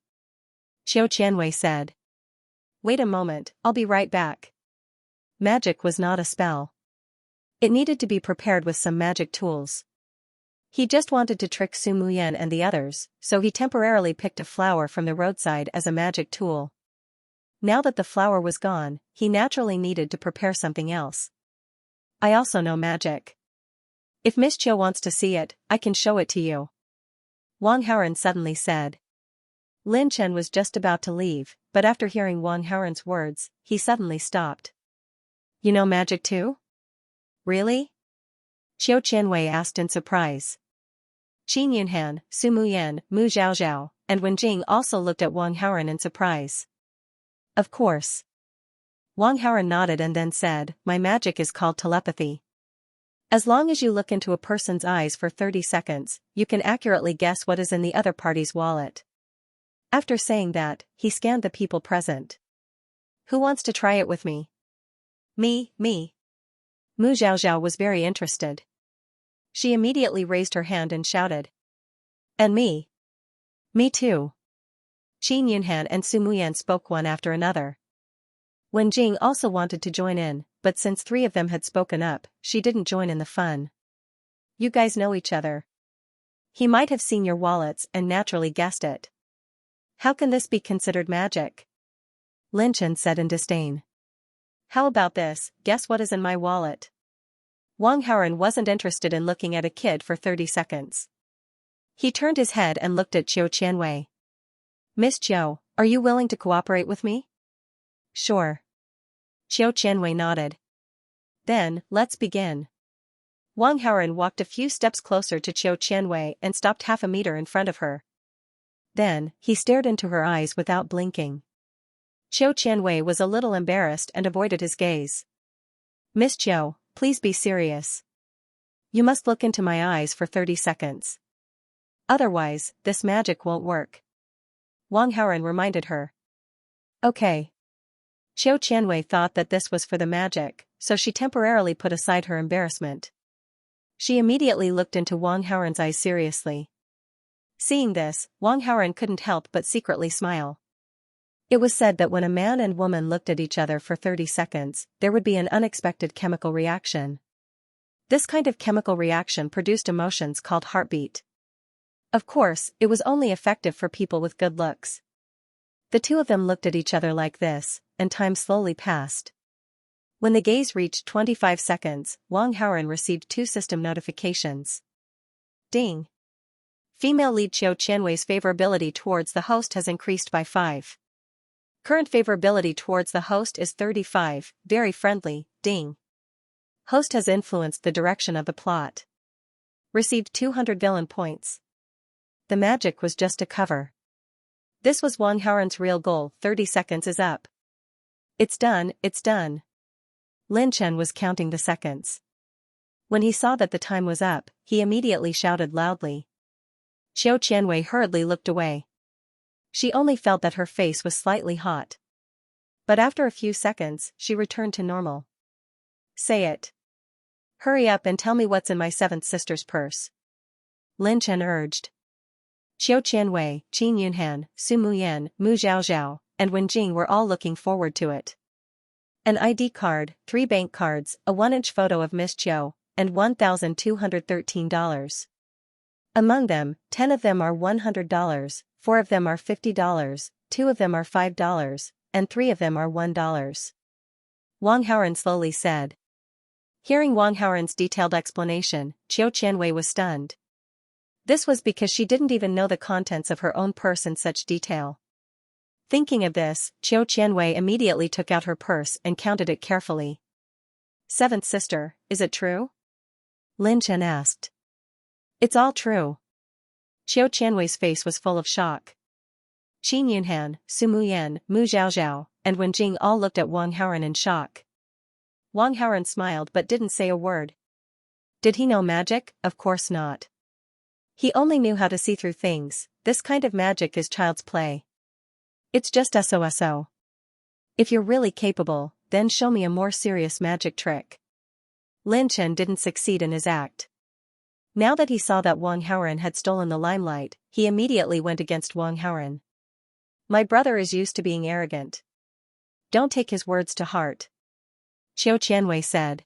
Qiu Qianwei said. "Wait a moment, I'll be right back." Magic was not a spell. It needed to be prepared with some magic tools. He just wanted to trick Su Muyan and the others, so he temporarily picked a flower from the roadside as a magic tool. Now that the flower was gone, he naturally needed to prepare something else. "I also know magic. If Miss Qiu wants to see it, I can show it to you," Wang Haoren suddenly said. Lin Chen was just about to leave, but after hearing Wang Haoren's words, he suddenly stopped. "You know magic too? Really?" Qiu Qianwei asked in surprise. Qin Yunhan, Su Muyan, Mu Zhaozhao, and Wen Jing also looked at Wang Haoren in surprise. "Of course." Wang Haoren nodded and then said, "My magic is called telepathy. As long as you look into a person's eyes for 30 seconds, you can accurately guess what is in the other party's wallet." After saying that, he scanned the people present. "Who wants to try it with me?" Me. Mu Zhaozhao was very interested. She immediately raised her hand and shouted. "And me." "Me too." Qin Yunhan and Su Muyan spoke one after another. Wen Jing also wanted to join in, but since 3 of them had spoken up, she didn't join in the fun. "You guys know each other. He might have seen your wallets and naturally guessed it. How can this be considered magic?" Lin Chen said in disdain. "How about this, guess what is in my wallet?" Wang Haoren wasn't interested in looking at a kid for 30 seconds. He turned his head and looked at Qiu Qianwei. "Miss Qiu, are you willing to cooperate with me?" "Sure." Qiu Qianwei nodded. "Then, let's begin." Wang Haoren walked a few steps closer to Qiu Qianwei and stopped half a meter in front of her. Then, he stared into her eyes without blinking. Qiu Qianwei was a little embarrassed and avoided his gaze. "Miss Qiu, please be serious. You must look into my eyes for 30 seconds. Otherwise, this magic won't work," Wang Haoren reminded her. "Okay." Qiu Qianwei thought that this was for the magic, so she temporarily put aside her embarrassment. She immediately looked into Wang Haoren's eyes seriously. Seeing this, Wang Haoren couldn't help but secretly smile. It was said that when a man and woman looked at each other for 30 seconds, there would be an unexpected chemical reaction. This kind of chemical reaction produced emotions called heartbeat. Of course, it was only effective for people with good looks. The 2 of them looked at each other like this, and time slowly passed. When the gaze reached 25 seconds, Wang Haoren received 2 system notifications. Ding. Female lead Qiu Qianwei's favorability towards the host has increased by 5. Current favorability towards the host is 35, very friendly, ding. Host has influenced the direction of the plot. Received 200 villain points. The magic was just a cover. This was Wang Haoren's real goal. 30 seconds is up. It's done, it's done. Lin Chen was counting the seconds. When he saw that the time was up, he immediately shouted loudly. Qiu Qianwei hurriedly looked away. She only felt that her face was slightly hot. But after a few seconds, she returned to normal. Say it. Hurry up and tell me what's in my 7th sister's purse. Lin Chen urged. Qiu Qianwei, Qin Yunhan, Su Muyan, Mu Zhaozhao, and Wen Jing were all looking forward to it. An ID card, 3 bank cards, a 1-inch photo of Miss Qiu, and $1,213. Among them, 10 of them are $100, 4 of them are $50, 2 of them are $5, and 3 of them are $1. Wang Haoren slowly said. Hearing Wang Haoren's detailed explanation, Qiu Qianwei was stunned. This was because she didn't even know the contents of her own purse in such detail. Thinking of this, Qiu Qianwei immediately took out her purse and counted it carefully. 7th sister, is it true? Lin Chen asked. It's all true. Qiu Qianwei's face was full of shock. Qin Yunhan, Su Muyan, Mu Zhaozhao, and Wen Jing all looked at Wang Haoren in shock. Wang Haoren smiled but didn't say a word. Did he know magic? Of course not. He only knew how to see through things. This kind of magic is child's play. It's just SOSO. If you're really capable, then show me a more serious magic trick. Lin Chen didn't succeed in his act. Now that he saw that Wang Haoren had stolen the limelight, he immediately went against Wang Haoren. My brother is used to being arrogant. Don't take his words to heart. Qiu Qianwei said.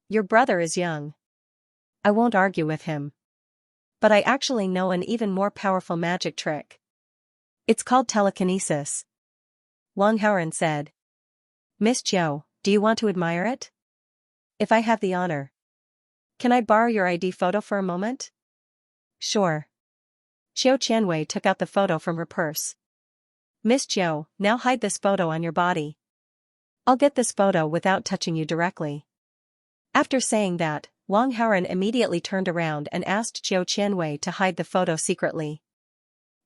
Your brother is young. I won't argue with him. But I actually know an even more powerful magic trick. It's called telekinesis. Wang Haoren said. Miss Qiu, do you want to admire it? If I have the honor. Can I borrow your ID photo for a moment? Sure. Qiu Qianwei took out the photo from her purse. Miss Qiu, now hide this photo on your body. I'll get this photo without touching you directly. After saying that, Wang Haoren immediately turned around and asked Qiu Qianwei to hide the photo secretly.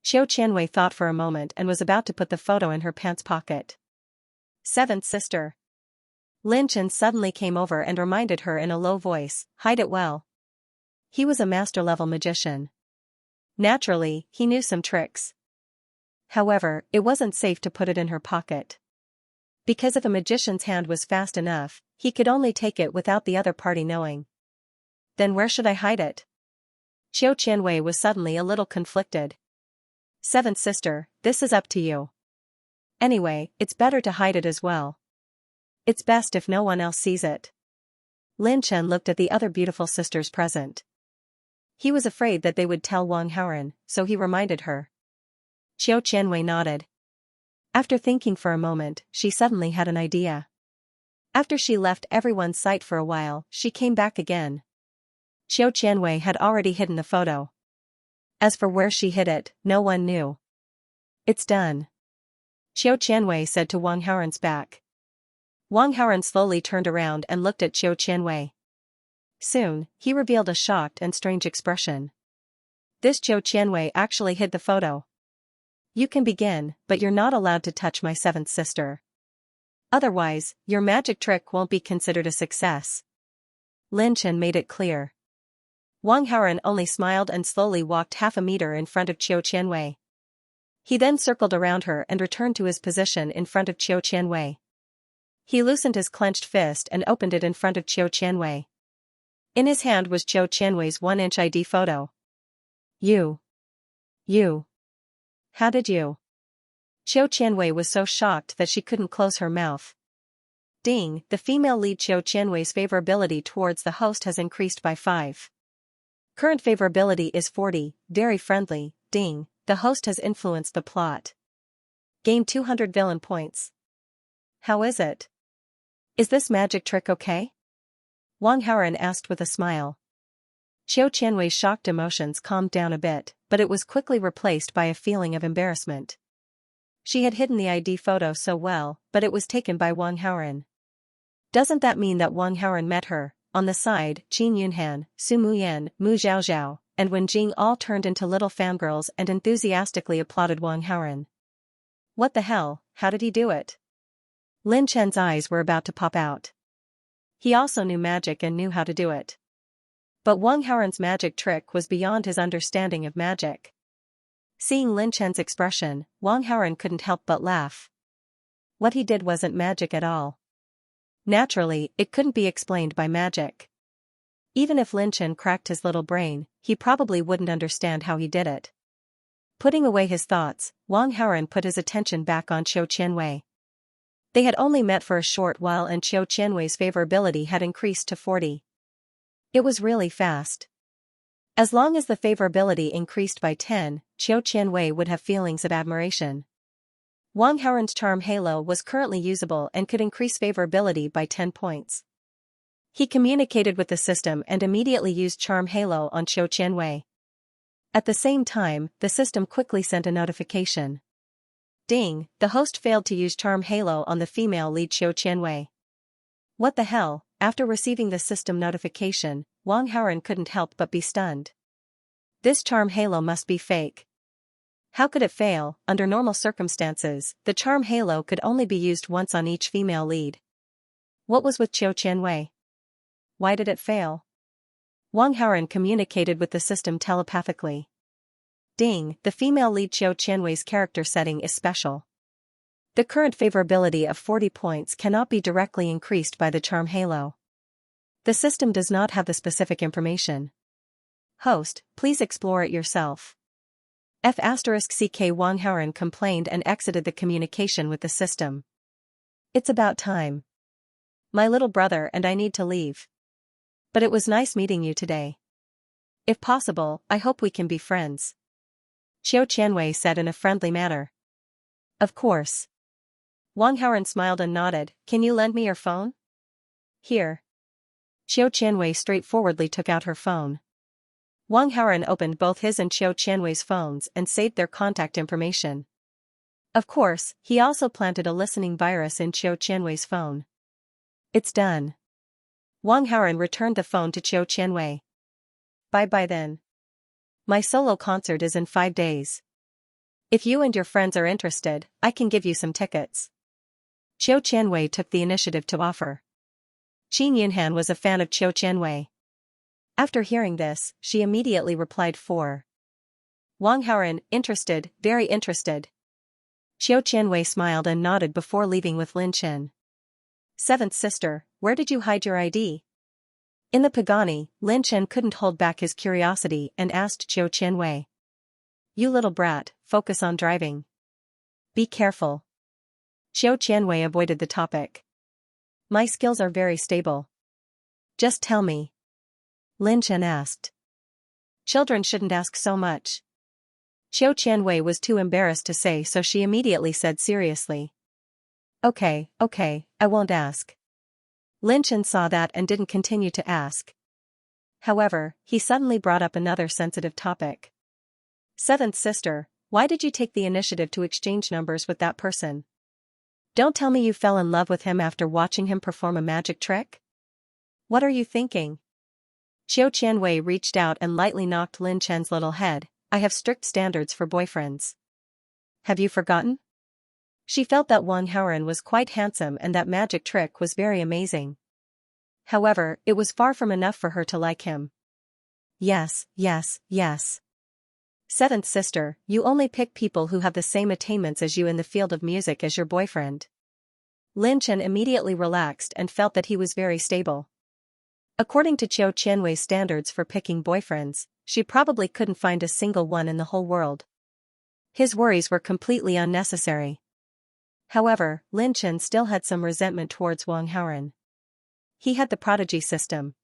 Qiu Qianwei thought for a moment and was about to put the photo in her pants pocket. 7th sister. Lin Chen suddenly came over and reminded her in a low voice, hide it well. He was a master-level magician. Naturally, he knew some tricks. However, it wasn't safe to put it in her pocket. Because if a magician's hand was fast enough, he could only take it without the other party knowing. Then where should I hide it? Qiu Qianwei was suddenly a little conflicted. 7th sister, this is up to you. Anyway, it's better to hide it as well. It's best if no one else sees it. Lin Chen looked at the other beautiful sisters present. He was afraid that they would tell Wang Haoren, so he reminded her. Qiu Qianwei nodded. After thinking for a moment, she suddenly had an idea. After she left everyone's sight for a while, she came back again. Qiu Qianwei had already hidden the photo. As for where she hid it, no one knew. It's done. Qiu Qianwei said to Wang Haoren's back. Wang Haoren slowly turned around and looked at Qiu Qianwei. Soon, he revealed a shocked and strange expression. This Qiu Qianwei actually hid the photo. You can begin, but you're not allowed to touch my 7th sister. Otherwise, your magic trick won't be considered a success. Lin Chen made it clear. Wang Haoren only smiled and slowly walked half a meter in front of Qiu Qianwei. He then circled around her and returned to his position in front of Qiu Qianwei. He loosened his clenched fist and opened it in front of Qiu Qianwei. In his hand was Qiu Qianwei's 1-inch ID photo. You. How did you? Qiu Qianwei was so shocked that she couldn't close her mouth. Ding, the female lead Qiu Qianwei's favorability towards the host has increased by 5. Current favorability is 40, very friendly, ding, the host has influenced the plot. Gain 200 villain points. How is it? Is this magic trick okay? Wang Haoren asked with a smile. Xiao Qianwei's shocked emotions calmed down a bit, but it was quickly replaced by a feeling of embarrassment. She had hidden the ID photo so well, but it was taken by Wang Haoren. Doesn't that mean that Wang Haoren met her? On the side, Qin Yunhan, Su Muyan, Mu Zhaozhao, and Wen Jing all turned into little fangirls and enthusiastically applauded Wang Haoren. What the hell, how did he do it? Lin Chen's eyes were about to pop out. He also knew magic and knew how to do it. But Wang Haoren's magic trick was beyond his understanding of magic. Seeing Lin Chen's expression, Wang Haoren couldn't help but laugh. What he did wasn't magic at all. Naturally, it couldn't be explained by magic. Even if Lin Chen cracked his little brain, he probably wouldn't understand how he did it. Putting away his thoughts, Wang Haoren put his attention back on Xiao Qianwei. They had only met for a short while and Xiao Qianwei's favorability had increased to 40. It was really fast. As long as the favorability increased by 10, Xiao Qianwei would have feelings of admiration. Wang Haoren's charm halo was currently usable and could increase favorability by 10 points. He communicated with the system and immediately used charm halo on Xiao Qianwei. At the same time, the system quickly sent a notification. Ding, the host failed to use charm halo on the female lead Xiao Qianwei. What the hell? After receiving the system notification, Wang Haoren couldn't help but be stunned. This charm halo must be fake. How could it fail? Under normal circumstances, the charm halo could only be used once on each female lead. What was with Xiao Qianwei? Why did it fail? Wang Haoren communicated with the system telepathically. Ding, the female lead Xiao Qianwei's character setting is special. The current favorability of 40 points cannot be directly increased by the charm halo. The system does not have the specific information. Host, please explore it yourself. F***ck Wang Haoren complained and exited the communication with the system. It's about time. My little brother and I need to leave. But it was nice meeting you today. If possible, I hope we can be friends. Xiao Qianwei said in a friendly manner. Of course. Wang Haoren smiled and nodded. Can you lend me your phone? Here. Xiao Qianwei straightforwardly took out her phone. Wang Haoren opened both his and Xiao Qianwei's phones and saved their contact information. Of course, he also planted a listening virus in Xiao Qianwei's phone. It's done. Wang Haoren returned the phone to Xiao Qianwei. Bye-bye then. My solo concert is in 5 days. If you and your friends are interested, I can give you some tickets. Xiao Qianwei took the initiative to offer. Qin Yunhan was a fan of Xiao Qianwei. After hearing this, she immediately replied for. Wang Haoren, interested, very interested. Xiao Qianwei smiled and nodded before leaving with Lin Chen. Seventh sister, where did you hide your ID? In the Pagani, Lin Chen couldn't hold back his curiosity and asked Xiao Qianwei. You little brat, focus on driving. Be careful. Xiao Qianwei avoided the topic. My skills are very stable. Just tell me. Lin Chen asked. Children shouldn't ask so much. Xiao Qianwei was too embarrassed to say, so she immediately said seriously. Okay, I won't ask. Lin Chen saw that and didn't continue to ask. However, he suddenly brought up another sensitive topic. Seventh sister, why did you take the initiative to exchange numbers with that person? Don't tell me you fell in love with him after watching him perform a magic trick? What are you thinking? Xiao Qianwei reached out and lightly knocked Lin Chen's little head. I have strict standards for boyfriends. Have you forgotten? She felt that Wang Haoren was quite handsome and that magic trick was very amazing. However, it was far from enough for her to like him. Yes. Seventh sister, you only pick people who have the same attainments as you in the field of music as your boyfriend. Lin Chen immediately relaxed and felt that he was very stable. According to Xiao Qianwei's standards for picking boyfriends, she probably couldn't find a single one in the whole world. His worries were completely unnecessary. However, Lin Chen still had some resentment towards Wang Haoren. He had the prodigy system.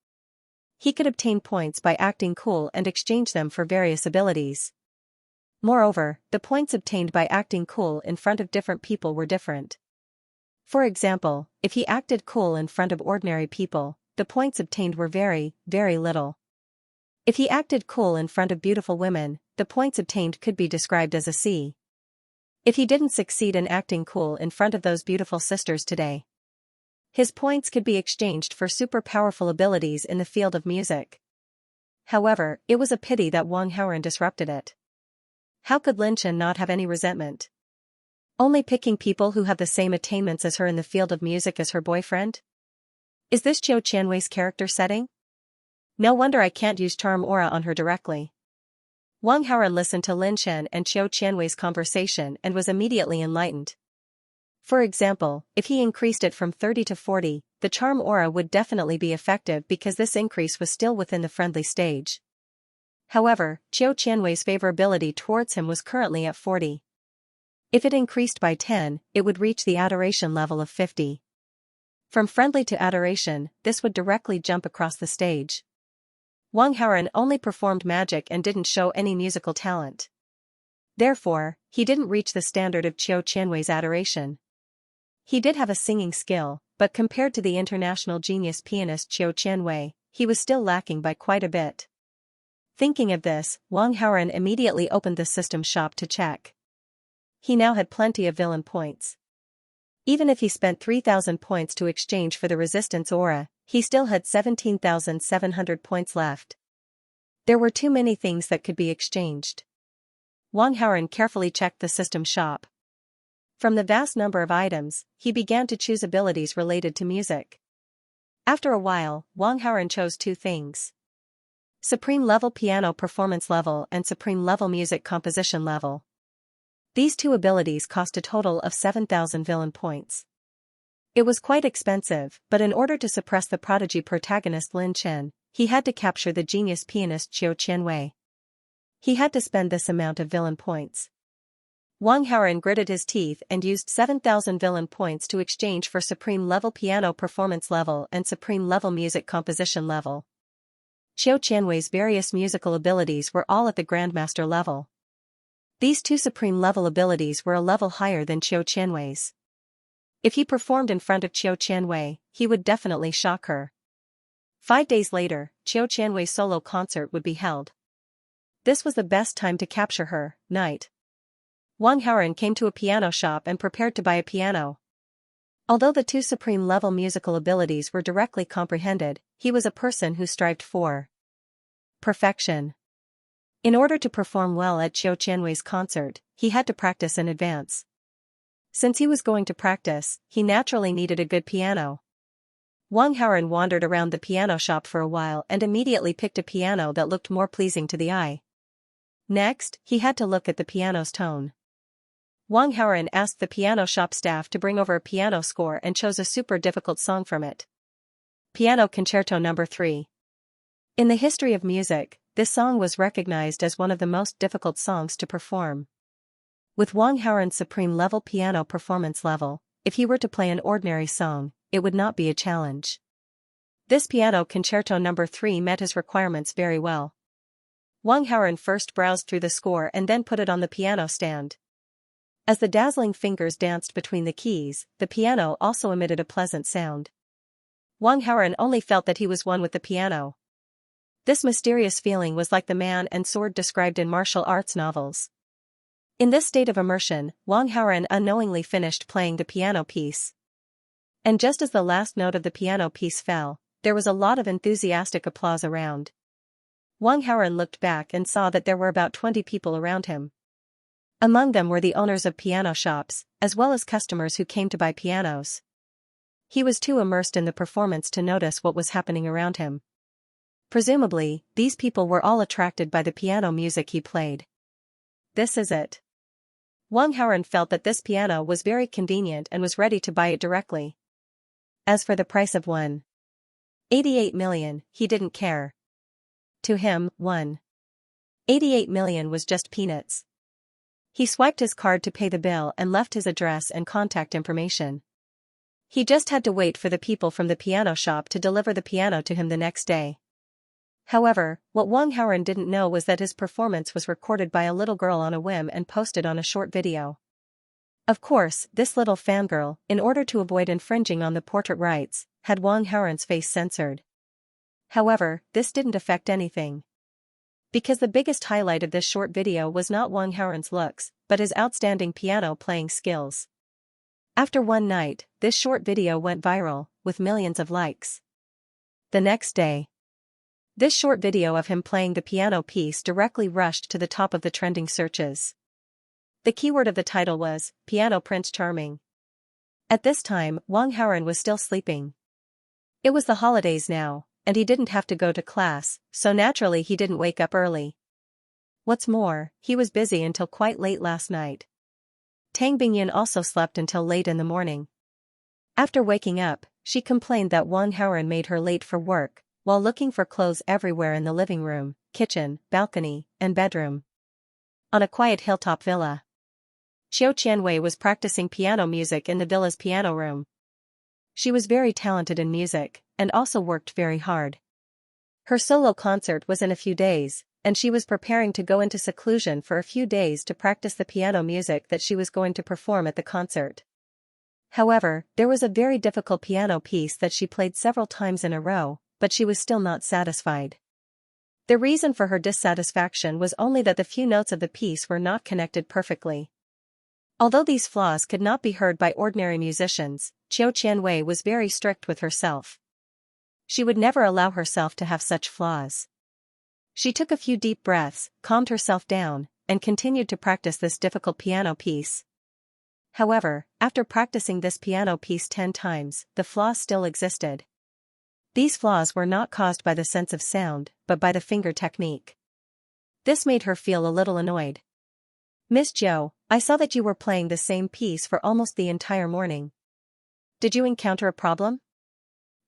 He could obtain points by acting cool and exchange them for various abilities. Moreover, the points obtained by acting cool in front of different people were different. For example, if he acted cool in front of ordinary people, the points obtained were very, very little. If he acted cool in front of beautiful women, the points obtained could be described as a C. If he didn't succeed in acting cool in front of those beautiful sisters today, his points could be exchanged for super powerful abilities in the field of music. However, it was a pity that Wang Haoren disrupted it. How could Lin Chen not have any resentment? Only picking people who have the same attainments as her in the field of music as her boyfriend? Is this Qiu Qianwei's character setting? No wonder I can't use charm aura on her directly. Wang Haoren listened to Lin Chen and Qiu Qianwei's conversation and was immediately enlightened. For example, if he increased it from 30 to 40, the charm aura would definitely be effective because this increase was still within the friendly stage. However, Qiu Qianwei's favorability towards him was currently at 40. If it increased by 10, it would reach the adoration level of 50. From friendly to adoration, this would directly jump across the stage. Wang Haoren only performed magic and didn't show any musical talent. Therefore, he didn't reach the standard of Qiu Qianwei's adoration. He did have a singing skill, but compared to the international genius pianist Qiu Qianwei, he was still lacking by quite a bit. Thinking of this, Wang Haoren immediately opened the system shop to check. He now had plenty of villain points. Even if he spent 3,000 points to exchange for the resistance aura, he still had 17,700 points left. There were too many things that could be exchanged. Wang Haoren carefully checked the system shop. From the vast number of items, he began to choose abilities related to music. After a while, Wang Haoren chose two things: Supreme Level Piano Performance Level and Supreme Level Music Composition Level. These two abilities cost a total of 7,000 villain points. It was quite expensive, but in order to suppress the prodigy protagonist Lin Chen, he had to capture the genius pianist Qiu Qianwei. He had to spend this amount of villain points. Wang Haoren gritted his teeth and used 7,000 villain points to exchange for Supreme Level Piano Performance Level and Supreme Level Music Composition Level. Qiu Qianwei's various musical abilities were all at the Grandmaster level. These two supreme level abilities were a level higher than Qiu Qianwei's. If he performed in front of Qiu Qianwei, he would definitely shock her. 5 days later, Qiu Qianwei's solo concert would be held. This was the best time to capture her, night. Wang Haoren came to a piano shop and prepared to buy a piano. Although the two supreme level musical abilities were directly comprehended, he was a person who strived for perfection. In order to perform well at Qiu Qianwei's concert, he had to practice in advance. Since he was going to practice, he naturally needed a good piano. Wang Haoren wandered around the piano shop for a while and immediately picked a piano that looked more pleasing to the eye. Next, he had to look at the piano's tone. Wang Haoren asked the piano shop staff to bring over a piano score and chose a super difficult song from it. Piano Concerto No. 3. In the history of music, this song was recognized as one of the most difficult songs to perform. With Wang Haoren's supreme level piano performance level, if he were to play an ordinary song, it would not be a challenge. This Piano Concerto No. 3 met his requirements very well. Wang Haoren first browsed through the score and then put it on the piano stand. As the dazzling fingers danced between the keys, the piano also emitted a pleasant sound. Wang Haoren only felt that he was one with the piano. This mysterious feeling was like the man and sword described in martial arts novels. In this state of immersion, Wang Haoren unknowingly finished playing the piano piece. And just as the last note of the piano piece fell, there was a lot of enthusiastic applause around. Wang Haoren looked back and saw that there were about 20 people around him. Among them were the owners of piano shops, as well as customers who came to buy pianos. He was too immersed in the performance to notice what was happening around him. Presumably, these people were all attracted by the piano music he played. This is it. Wang Haoren felt that this piano was very convenient and was ready to buy it directly. As for the price of 1.88 million, he didn't care. To him, 1.88 million was just peanuts. He swiped his card to pay the bill and left his address and contact information. He just had to wait for the people from the piano shop to deliver the piano to him the next day. However, what Wang Haoren didn't know was that his performance was recorded by a little girl on a whim and posted on a short video. Of course, this little fangirl, in order to avoid infringing on the portrait rights, had Wang Haoren's face censored. However, this didn't affect anything. Because the biggest highlight of this short video was not Wang Haoren's looks, but his outstanding piano-playing skills. After one night, this short video went viral, with millions of likes. The next day, this short video of him playing the piano piece directly rushed to the top of the trending searches. The keyword of the title was, Piano Prince Charming. At this time, Wang Haoren was still sleeping. It was the holidays now, and he didn't have to go to class, so naturally he didn't wake up early. What's more, he was busy until quite late last night. Tang Bingyan also slept until late in the morning. After waking up, she complained that Wang Haoren made her late for work, while looking for clothes everywhere in the living room, kitchen, balcony, and bedroom. On a quiet hilltop villa, Xiao Qianwei was practicing piano music in the villa's piano room. She was very talented in music, and also worked very hard. Her solo concert was in a few days, and she was preparing to go into seclusion for a few days to practice the piano music that she was going to perform at the concert. However, there was a very difficult piano piece that she played several times in a row, but she was still not satisfied. The reason for her dissatisfaction was only that the few notes of the piece were not connected perfectly. Although these flaws could not be heard by ordinary musicians, Xiao Qianwei was very strict with herself. She would never allow herself to have such flaws. She took a few deep breaths, calmed herself down, and continued to practice this difficult piano piece. However, after practicing this piano piece 10 times, the flaws still existed. These flaws were not caused by the sense of sound, but by the finger technique. This made her feel a little annoyed. Miss Zhou, I saw that you were playing the same piece for almost the entire morning. Did you encounter a problem?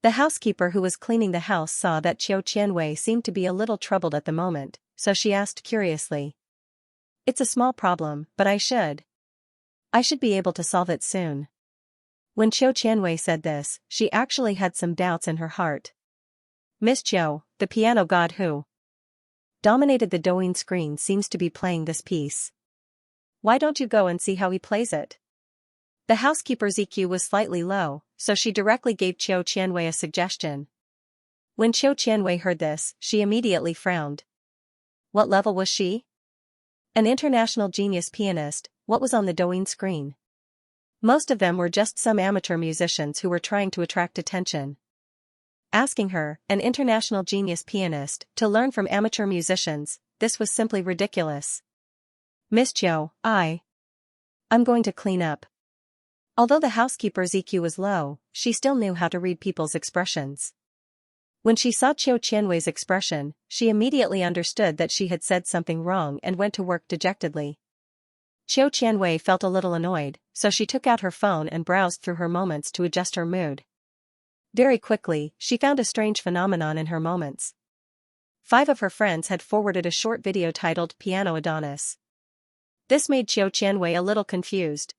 The housekeeper who was cleaning the house saw that Xiao Qianwei seemed to be a little troubled at the moment, so she asked curiously. It's a small problem, but I should be able to solve it soon. When Xiao Qianwei said this, she actually had some doubts in her heart. Miss Zhou, the piano god who dominated the Douyin screen seems to be playing this piece. Why don't you go and see how he plays it? The housekeeper's EQ was slightly low, so she directly gave Xiao Qianwei a suggestion. When Xiao Qianwei heard this, she immediately frowned. What level was she? An international genius pianist. What was on the Douyin screen? Most of them were just some amateur musicians who were trying to attract attention. Asking her, an international genius pianist, to learn from amateur musicians, this was simply ridiculous. Miss Zhou, I'm going to clean up. Although the housekeeper's EQ was low, she still knew how to read people's expressions. When she saw Xiao Qianwei's expression, she immediately understood that she had said something wrong and went to work dejectedly. Xiao Qianwei felt a little annoyed, so she took out her phone and browsed through her moments to adjust her mood. Very quickly, she found a strange phenomenon in her moments. 5 of her friends had forwarded a short video titled Piano Adonis. This made Xiao Qianwei a little confused.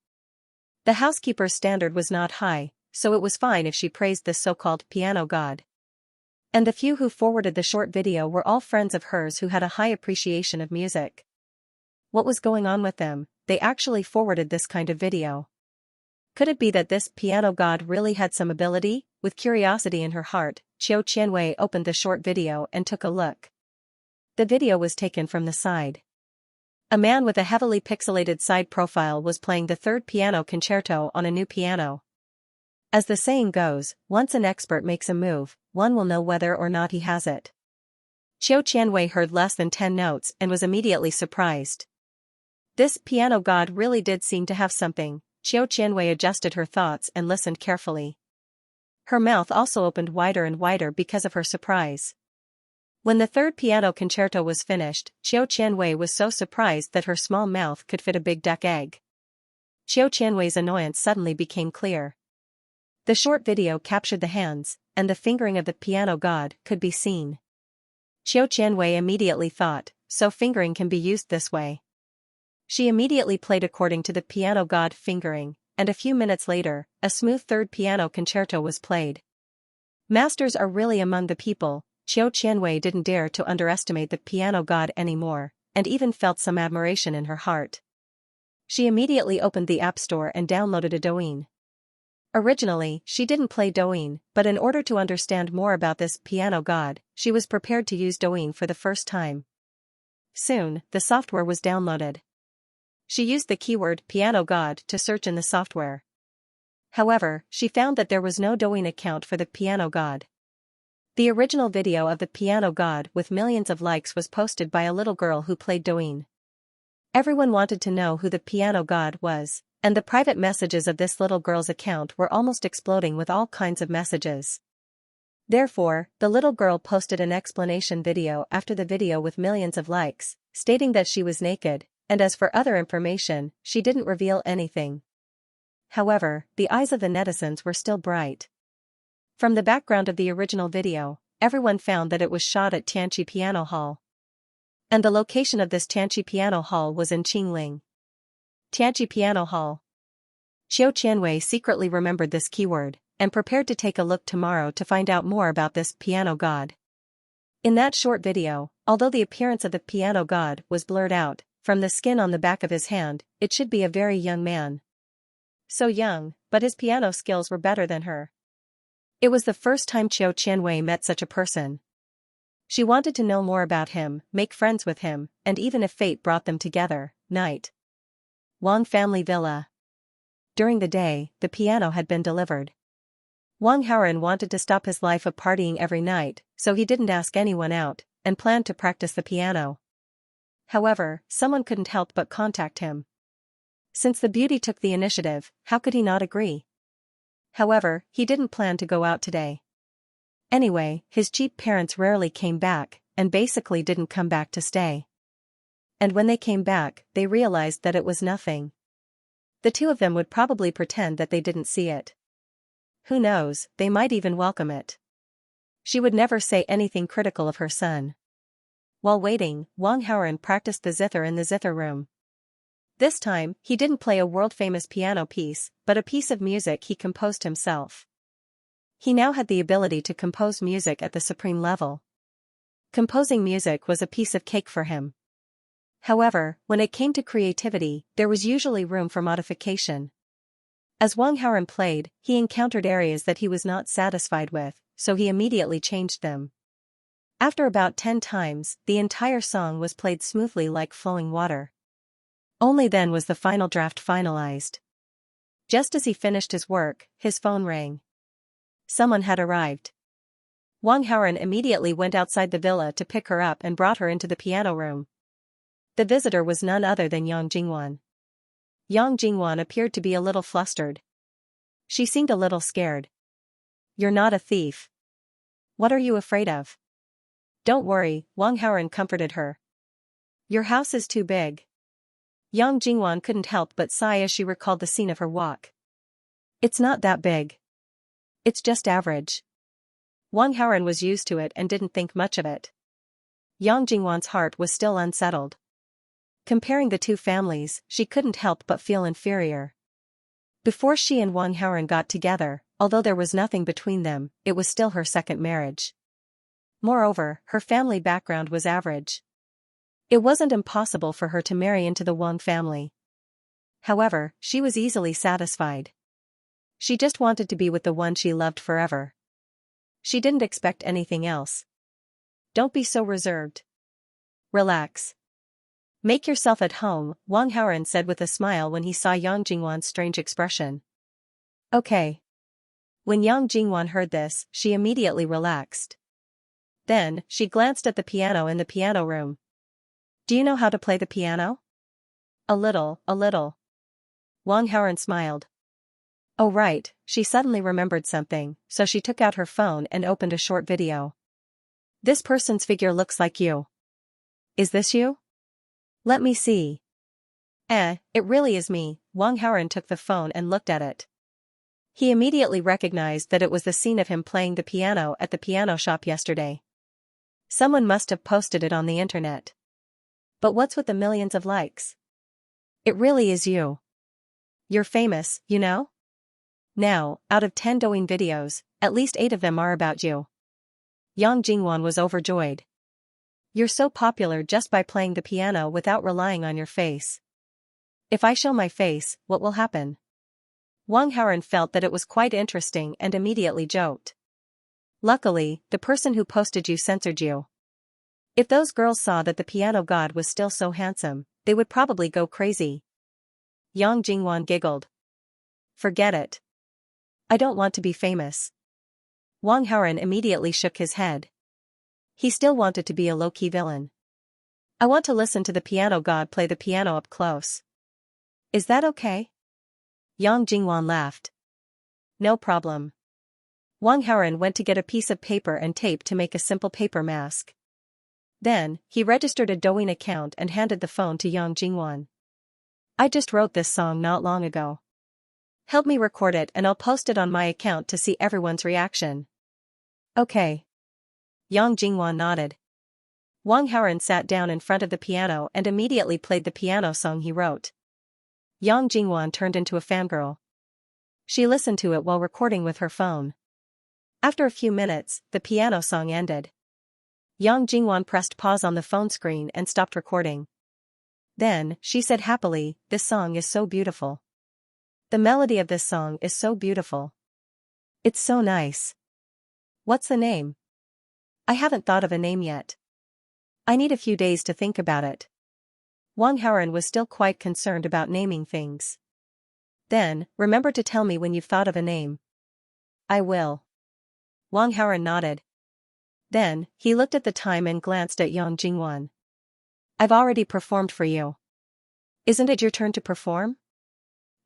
The housekeeper's standard was not high, so it was fine if she praised this so-called piano god. And the few who forwarded the short video were all friends of hers who had a high appreciation of music. What was going on with them? They actually forwarded this kind of video. Could it be that this piano god really had some ability? With curiosity in her heart, Xiao Qianwei opened the short video and took a look. The video was taken from the side. A man with a heavily pixelated side profile was playing the third piano concerto on a new piano. As the saying goes, once an expert makes a move, one will know whether or not he has it. Xiao Qianwei heard less than 10 notes and was immediately surprised. This piano god really did seem to have something. Xiao Qianwei adjusted her thoughts and listened carefully. Her mouth also opened wider and wider because of her surprise. When the third piano concerto was finished, Xiao Qianwei was so surprised that her small mouth could fit a big duck egg. Xiao Qianwei's annoyance suddenly became clear. The short video captured the hands, and the fingering of the piano god could be seen. Xiao Qianwei immediately thought, so fingering can be used this way. She immediately played according to the piano god fingering, and a few minutes later, a smooth third piano concerto was played. Masters are really among the people. Xiao Qianwei didn't dare to underestimate the piano god anymore, and even felt some admiration in her heart. She immediately opened the App Store and downloaded a Douyin. Originally, she didn't play Douyin, but in order to understand more about this piano god, she was prepared to use Douyin for the first time. Soon, the software was downloaded. She used the keyword piano god to search in the software. However, she found that there was no Douyin account for the piano god. The original video of the piano god with millions of likes was posted by a little girl who played Douyin. Everyone wanted to know who the piano god was, and the private messages of this little girl's account were almost exploding with all kinds of messages. Therefore, the little girl posted an explanation video after the video with millions of likes, stating that she was naked, and as for other information, she didn't reveal anything. However, the eyes of the netizens were still bright. From the background of the original video, everyone found that it was shot at Xianxia Piano Hall. And the location of this Xianxia Piano Hall was in Qingling. Xianxia Piano Hall. Xiao Qianwei secretly remembered this keyword, and prepared to take a look tomorrow to find out more about this piano god. In that short video, although the appearance of the piano god was blurred out, from the skin on the back of his hand, it should be a very young man. So young, but his piano skills were better than her. It was the first time Xiao Qianwei met such a person. She wanted to know more about him, make friends with him, and even if fate brought them together, night. Wang family villa. During the day, the piano had been delivered. Wang Haoren wanted to stop his life of partying every night, so he didn't ask anyone out, and planned to practice the piano. However, someone couldn't help but contact him. Since the beauty took the initiative, how could he not agree? However, he didn't plan to go out today. Anyway, his cheap parents rarely came back, and basically didn't come back to stay. And when they came back, they realized that it was nothing. The two of them would probably pretend that they didn't see it. Who knows, they might even welcome it. She would never say anything critical of her son. While waiting, Wang Haoren practiced the zither in the zither room. This time, he didn't play a world-famous piano piece, but a piece of music he composed himself. He now had the ability to compose music at the supreme level. Composing music was a piece of cake for him. However, when it came to creativity, there was usually room for modification. As Wang Haoren played, he encountered areas that he was not satisfied with, so he immediately changed them. After about 10 times, the entire song was played smoothly like flowing water. Only then was the final draft finalized. Just as he finished his work, his phone rang. Someone had arrived. Wang Haoren immediately went outside the villa to pick her up and brought her into the piano room. The visitor was none other than Yang Jingwan. Yang Jingwan appeared to be a little flustered. She seemed a little scared. "You're not a thief. What are you afraid of?" "Don't worry," Wang Haoren comforted her. "Your house is too big." Yang Jingwan couldn't help but sigh as she recalled the scene of her walk. "It's not that big. It's just average." Wang Haoren was used to it and didn't think much of it. Yang Jingwan's heart was still unsettled. Comparing the two families, she couldn't help but feel inferior. Before she and Wang Haoren got together, although there was nothing between them, it was still her second marriage. Moreover, her family background was average. It wasn't impossible for her to marry into the Wang family. However, she was easily satisfied. She just wanted to be with the one she loved forever. She didn't expect anything else. "Don't be so reserved. Relax. Make yourself at home," Wang Haoren said with a smile when he saw Yang Jingwan's strange expression. "Okay." When Yang Jingwan heard this, she immediately relaxed. Then, she glanced at the piano in the piano room. "Do you know how to play the piano?" A little. Wang Haoren smiled. "Oh right," she suddenly remembered something, so she took out her phone and opened a short video. "This person's figure looks like you. Is this you? Let me see." It really is me." Wang Haoren took the phone and looked at it. He immediately recognized that it was the scene of him playing the piano at the piano shop yesterday. Someone must have posted it on the internet. But what's with the millions of likes? It really is you. You're famous, you know? Now, out of 10 Douyin videos, at least 8 of them are about you. Yang Jingwan was overjoyed. You're so popular just by playing the piano without relying on your face. If I show my face, what will happen? Wang Haoren felt that it was quite interesting and immediately joked. Luckily, the person who posted you censored you. If those girls saw that the piano god was still so handsome, they would probably go crazy. Yang Jingwan giggled. Forget it. I don't want to be famous. Wang Haoren immediately shook his head. He still wanted to be a low-key villain. I want to listen to the piano god play the piano up close. Is that okay? Yang Jingwan laughed. No problem. Wang Haoren went to get a piece of paper and tape to make a simple paper mask. Then, he registered a Douyin account and handed the phone to Yang Jingwan. I just wrote this song not long ago. Help me record it and I'll post it on my account to see everyone's reaction. Okay. Yang Jingwan nodded. Wang Haoren sat down in front of the piano and immediately played the piano song he wrote. Yang Jingwan turned into a fangirl. She listened to it while recording with her phone. After a few minutes, the piano song ended. Yang Jingwan pressed pause on the phone screen and stopped recording. Then, she said happily, "This song is so beautiful. The melody of this song is so beautiful. It's so nice. What's the name? I haven't thought of a name yet. I need a few days to think about it." Wang Haoren was still quite concerned about naming things. Then, remember to tell me when you've thought of a name. I will. Wang Haoren nodded. Then, he looked at the time and glanced at Yang Jingwan. I've already performed for you. Isn't it your turn to perform?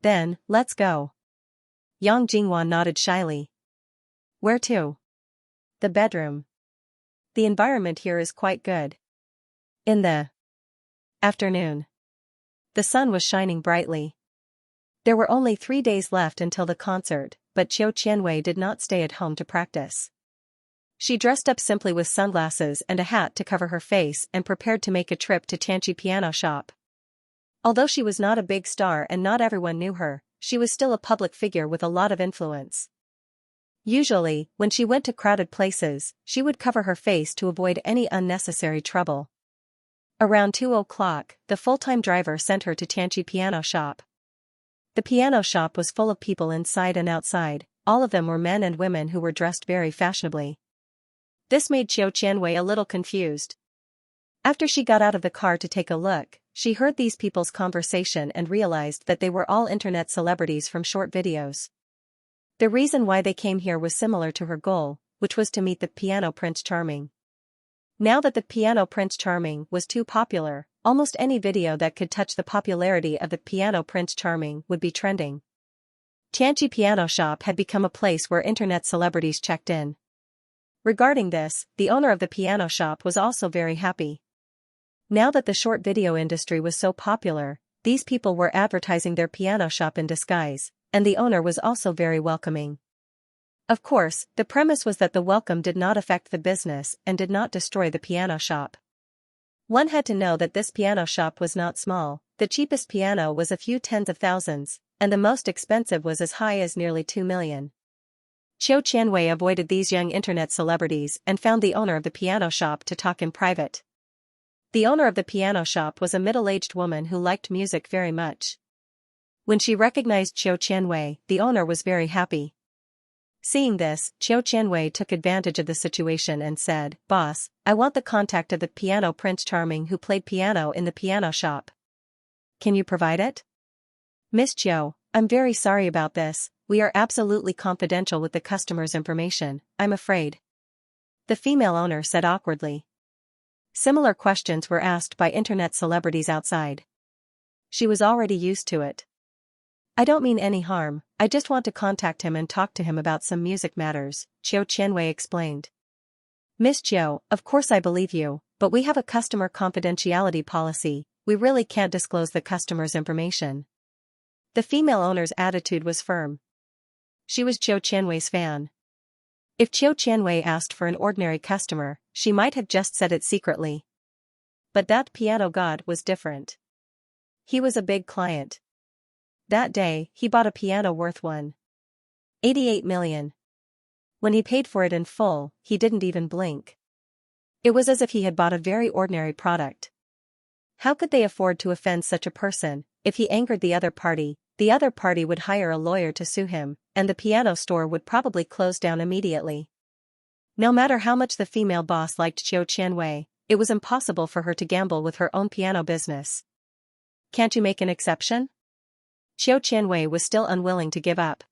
Then, let's go. Yang Jingwan nodded shyly. Where to? The bedroom. The environment here is quite good. In the afternoon. The sun was shining brightly. There were only 3 days left until the concert, but Qiu Qianwei did not stay at home to practice. She dressed up simply with sunglasses and a hat to cover her face and prepared to make a trip to Xianxia piano shop. Although she was not a big star and not everyone knew her, she was still a public figure with a lot of influence. Usually, when she went to crowded places, she would cover her face to avoid any unnecessary trouble. Around 2 o'clock, the full-time driver sent her to Xianxia piano shop. The piano shop was full of people inside and outside, all of them were men and women who were dressed very fashionably. This made Qiu Qianwei a little confused. After she got out of the car to take a look, she heard these people's conversation and realized that they were all internet celebrities from short videos. The reason why they came here was similar to her goal, which was to meet the piano Prince Charming. Now that the piano Prince Charming was too popular, almost any video that could touch the popularity of the piano Prince Charming would be trending. Xianxia piano shop had become a place where internet celebrities checked in. Regarding this, the owner of the piano shop was also very happy. Now that the short video industry was so popular, these people were advertising their piano shop in disguise, and the owner was also very welcoming. Of course, the premise was that the welcome did not affect the business and did not destroy the piano shop. One had to know that this piano shop was not small. The cheapest piano was a few tens of thousands, and the most expensive was as high as nearly 2 million. Qiu Qianwei avoided these young internet celebrities and found the owner of the piano shop to talk in private. The owner of the piano shop was a middle-aged woman who liked music very much. When she recognized Qiu Qianwei, the owner was very happy. Seeing this, Qiu Qianwei took advantage of the situation and said, "Boss, I want the contact of the piano Prince Charming who played piano in the piano shop. Can you provide it?" "Miss Qiu, I'm very sorry about this. We are absolutely confidential with the customer's information, I'm afraid," the female owner said awkwardly. Similar questions were asked by internet celebrities outside. She was already used to it. "I don't mean any harm, I just want to contact him and talk to him about some music matters," Qiu Qianwei explained. "Miss Qiu, of course I believe you, but we have a customer confidentiality policy, we really can't disclose the customer's information." The female owner's attitude was firm. She was Qiu Qianwei's fan. If Qiu Qianwei asked for an ordinary customer, she might have just said it secretly. But that piano god was different. He was a big client. That day, he bought a piano worth 1.88 million. When he paid for it in full, he didn't even blink. It was as if he had bought a very ordinary product. How could they afford to offend such a person? if he angered the other party would hire a lawyer to sue him, and the piano store would probably close down immediately. No matter how much the female boss liked Xiao Qianwei, it was impossible for her to gamble with her own piano business. Can't you make an exception? Xiao Qianwei was still unwilling to give up.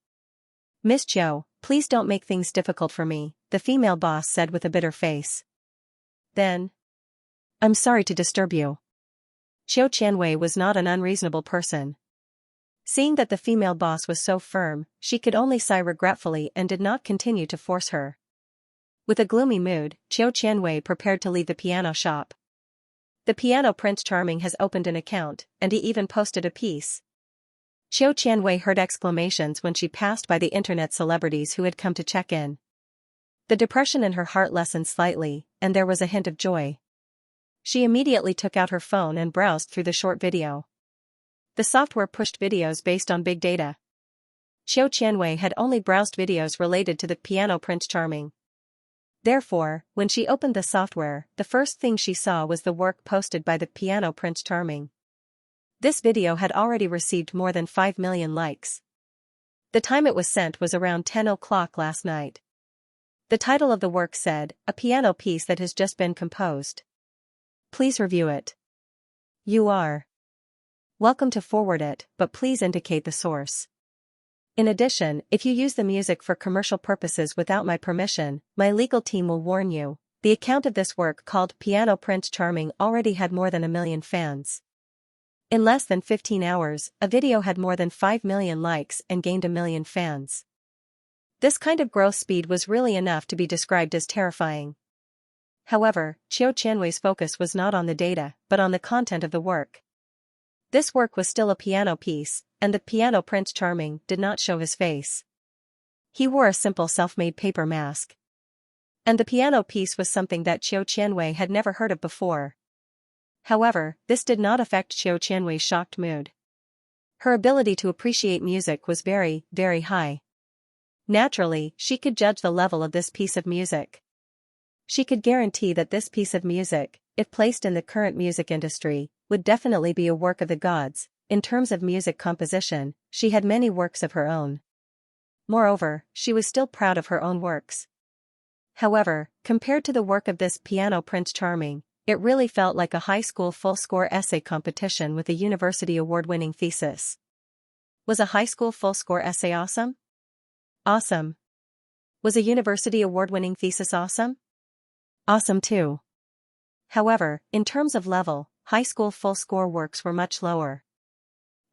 Miss Qiao, please don't make things difficult for me, the female boss said with a bitter face. Then, I'm sorry to disturb you. Xiao Qianwei was not an unreasonable person. Seeing that the female boss was so firm, she could only sigh regretfully and did not continue to force her. With a gloomy mood, Xiao Qianwei prepared to leave the piano shop. The piano Prince Charming has opened an account, and he even posted a piece. Xiao Qianwei heard exclamations when she passed by the internet celebrities who had come to check in. The depression in her heart lessened slightly, and there was a hint of joy. She immediately took out her phone and browsed through the short video. The software pushed videos based on big data. Xiao Qianwei had only browsed videos related to the piano Prince Charming. Therefore, when she opened the software, the first thing she saw was the work posted by the piano Prince Charming. This video had already received more than 5 million likes. The time it was sent was around 10 o'clock last night. The title of the work said, "A piano piece that has just been composed. Please review it. You are welcome to forward it, but please indicate the source. In addition, if you use the music for commercial purposes without my permission, my legal team will warn you." The account of this work called Piano Prince Charming already had more than 1 million fans. In less than 15 hours, a video had more than 5 million likes and gained 1 million fans. This kind of growth speed was really enough to be described as terrifying. However, Xiao Qianwei's focus was not on the data, but on the content of the work. This work was still a piano piece, and the piano Prince Charming did not show his face. He wore a simple self-made paper mask. And the piano piece was something that Xiao Qianwei had never heard of before. However, this did not affect Xiao Qianwei's shocked mood. Her ability to appreciate music was very, very high. Naturally, she could judge the level of this piece of music. She could guarantee that this piece of music, if placed in the current music industry, would definitely be a work of the gods. In terms of music composition, she had many works of her own. Moreover, she was still proud of her own works. However, compared to the work of this piano Prince Charming, it really felt like a high school full-score essay competition with a university award-winning thesis. Was a high school full-score essay awesome? Awesome. Was a university award-winning thesis awesome? Awesome too. However, in terms of level, high school full-score works were much lower.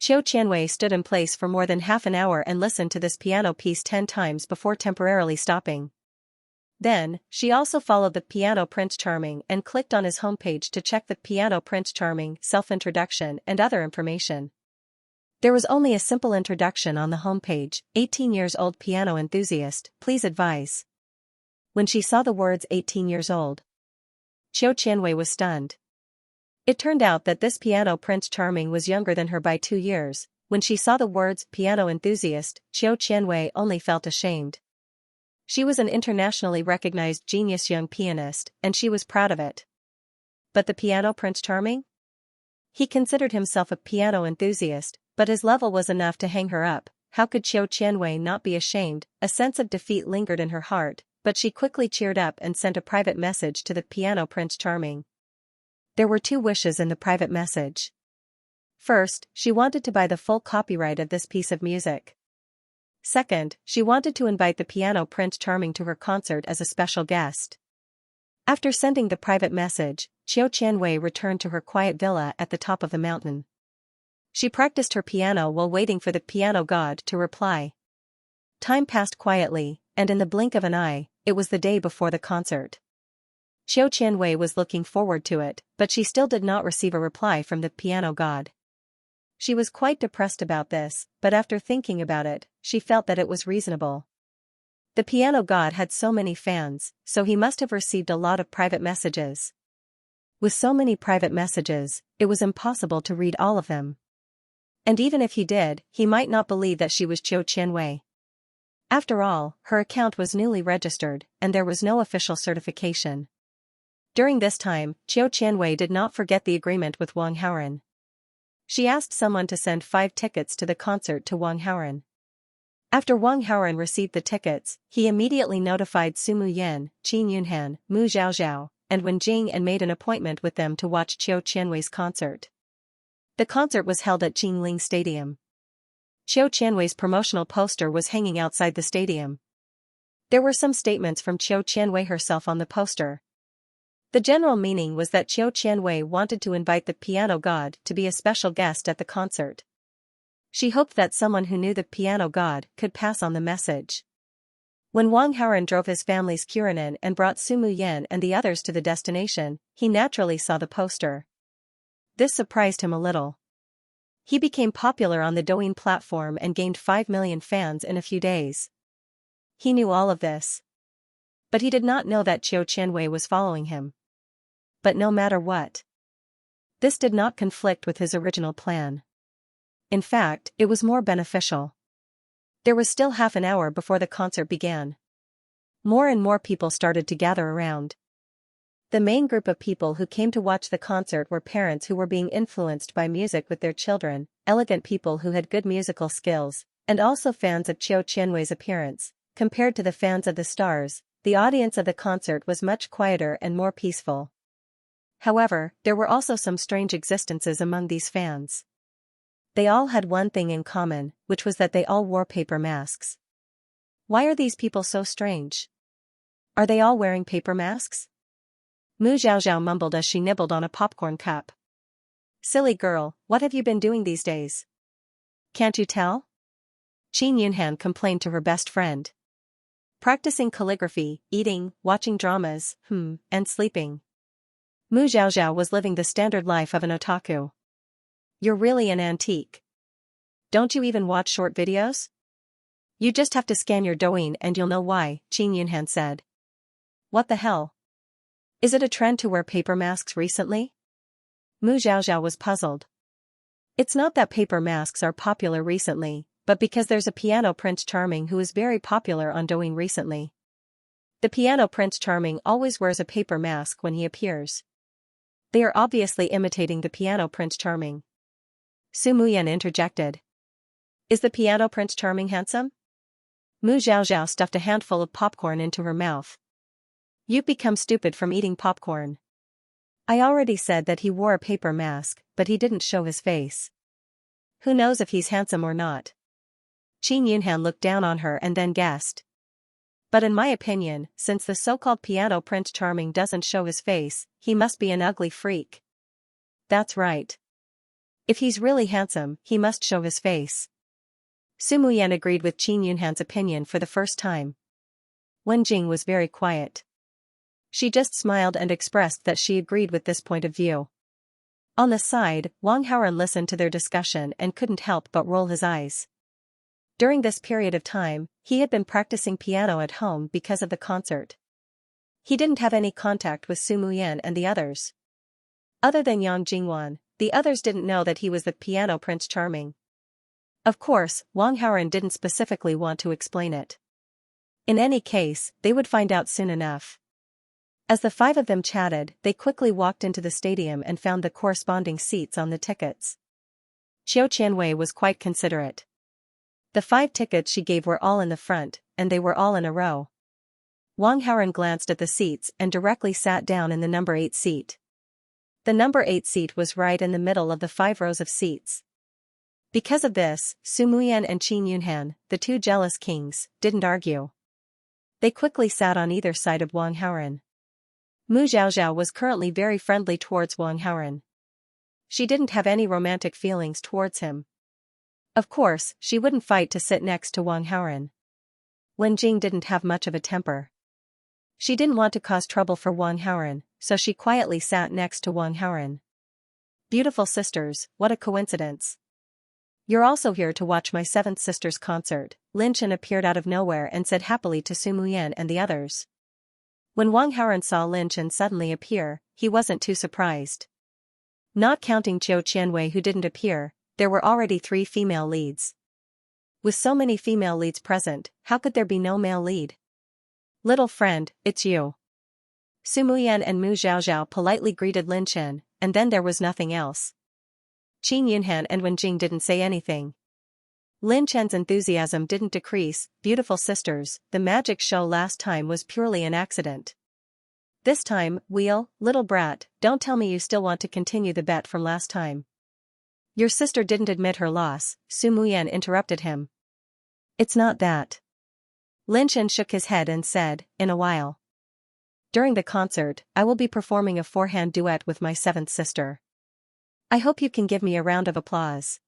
Xiao Qianwei stood in place for more than half an hour and listened to this piano piece 10 times before temporarily stopping. Then, she also followed the piano Prince Charming and clicked on his homepage to check the piano Prince Charming self-introduction and other information. There was only a simple introduction on the homepage, 18 years old piano enthusiast, please advise. When she saw the words 18 years old, Xiao Qianwei was stunned. It turned out that this piano Prince Charming was younger than her by 2 years. When she saw the words piano enthusiast, Xiao Qianwei only felt ashamed. She was an internationally recognized genius young pianist, and she was proud of it. But the piano Prince Charming? He considered himself a piano enthusiast, but his level was enough to hang her up. How could Xiao Qianwei not be ashamed? A sense of defeat lingered in her heart, but she quickly cheered up and sent a private message to the piano Prince Charming. There were 2 wishes in the private message. First, she wanted to buy the full copyright of this piece of music. Second, she wanted to invite the piano Prince Charming to her concert as a special guest. After sending the private message, Xiao Qianwei returned to her quiet villa at the top of the mountain. She practiced her piano while waiting for the piano god to reply. Time passed quietly, and in the blink of an eye, it was the day before the concert. Xiao Qianwei was looking forward to it, but she still did not receive a reply from the piano god. She was quite depressed about this, but after thinking about it, she felt that it was reasonable. The piano god had so many fans, so he must have received a lot of private messages. With so many private messages, it was impossible to read all of them. And even if he did, he might not believe that she was Xiao Qianwei. After all, her account was newly registered, and there was no official certification. During this time, Xiao Qianwei did not forget the agreement with Wang Haoren. She asked someone to send 5 tickets to the concert to Wang Haoran. After Wang Haoran received the tickets, he immediately notified Su Muyan, Qin Yunhan, Mu Zhaozhao, and Wen Jing and made an appointment with them to watch Qiu Qianwei's concert. The concert was held at Qingling Stadium. Qiu Qianwei's promotional poster was hanging outside the stadium. There were some statements from Qiu Qianwei herself on the poster. The general meaning was that Qiu Qianwei wanted to invite the piano god to be a special guest at the concert. She hoped that someone who knew the piano god could pass on the message. When Wang Haoran drove his family's Quranan and brought Su Muyan and the others to the destination, he naturally saw the poster. This surprised him a little. He became popular on the Douyin platform and gained 5 million fans in a few days. He knew all of this. But he did not know that Qiu Qianwei was following him. But no matter what, this did not conflict with his original plan. In fact, it was more beneficial. There was still half an hour before the concert began. More and more people started to gather around. The main group of people who came to watch the concert were parents who were being influenced by music with their children, elegant people who had good musical skills, and also fans of Qiu Qianwei's appearance. Compared to the fans of the stars, the audience of the concert was much quieter and more peaceful. However, there were also some strange existences among these fans. They all had one thing in common, which was that they all wore paper masks. Why are these people so strange? Are they all wearing paper masks? Mu Zhaozhao mumbled as she nibbled on a popcorn cup. Silly girl, what have you been doing these days? Can't you tell? Qin Yunhan complained to her best friend. Practicing calligraphy, eating, watching dramas, and sleeping. Mu Zhaozhao was living the standard life of an otaku. You're really an antique. Don't you even watch short videos? You just have to scan your Douyin and you'll know why, Qin Yunhan said. What the hell? Is it a trend to wear paper masks recently? Mu Zhaozhao was puzzled. It's not that paper masks are popular recently, but because there's a piano Prince Charming who is very popular on Douyin recently. The piano Prince Charming always wears a paper mask when he appears. They are obviously imitating the piano Prince Charming. Su Muyan interjected. Is the piano Prince Charming handsome? Mu Zhaozhao stuffed a handful of popcorn into her mouth. You've become stupid from eating popcorn. I already said that he wore a paper mask, but he didn't show his face. Who knows if he's handsome or not? Qin Yunhan looked down on her and then guessed. But in my opinion, since the so-called piano Prince Charming doesn't show his face, he must be an ugly freak. That's right. If he's really handsome, he must show his face. Su Muyan agreed with Qin Yunhan's opinion for the first time. Wen Jing was very quiet. She just smiled and expressed that she agreed with this point of view. On the side, Wang Haoran listened to their discussion and couldn't help but roll his eyes. During this period of time, he had been practicing piano at home because of the concert. He didn't have any contact with Su Muyan and the others. Other than Yang Jingwan, the others didn't know that he was the piano Prince Charming. Of course, Wang Haoran didn't specifically want to explain it. In any case, they would find out soon enough. As the 5 of them chatted, they quickly walked into the stadium and found the corresponding seats on the tickets. Qiu Qianwei was quite considerate. The 5 tickets she gave were all in the front, and they were all in a row. Wang Haoran glanced at the seats and directly sat down in the number 8 seat. The number 8 seat was right in the middle of the 5 rows of seats. Because of this, Su Muyan and Qin Yunhan, the 2 jealous kings, didn't argue. They quickly sat on either side of Wang Haoran. Mu Zhaozhao was currently very friendly towards Wang Haoran. She didn't have any romantic feelings towards him. Of course, she wouldn't fight to sit next to Wang Haoran. Wen Jing didn't have much of a temper. She didn't want to cause trouble for Wang Haoran, so she quietly sat next to Wang Haoran. Beautiful sisters, what a coincidence. You're also here to watch my 7th sister's concert, Lin Chen appeared out of nowhere and said happily to Su Muyan and the others. When Wang Haoran saw Lin Chen suddenly appear, he wasn't too surprised. Not counting Qiu Qianwei who didn't appear, there were already 3 female leads. With so many female leads present, how could there be no male lead? Little friend, it's you. Su Muyan and Mu Zhaozhao politely greeted Lin Chen, and then there was nothing else. Qin Yunhan and Wen Jing didn't say anything. Lin Chen's enthusiasm didn't decrease. Beautiful sisters, the magic show last time was purely an accident. This time, little brat, don't tell me you still want to continue the bet from last time. Your sister didn't admit her loss, Su Muyan interrupted him. It's not that. Lin Chen shook his head and said, in a while. During the concert, I will be performing a four-hand duet with my seventh sister. I hope you can give me a round of applause.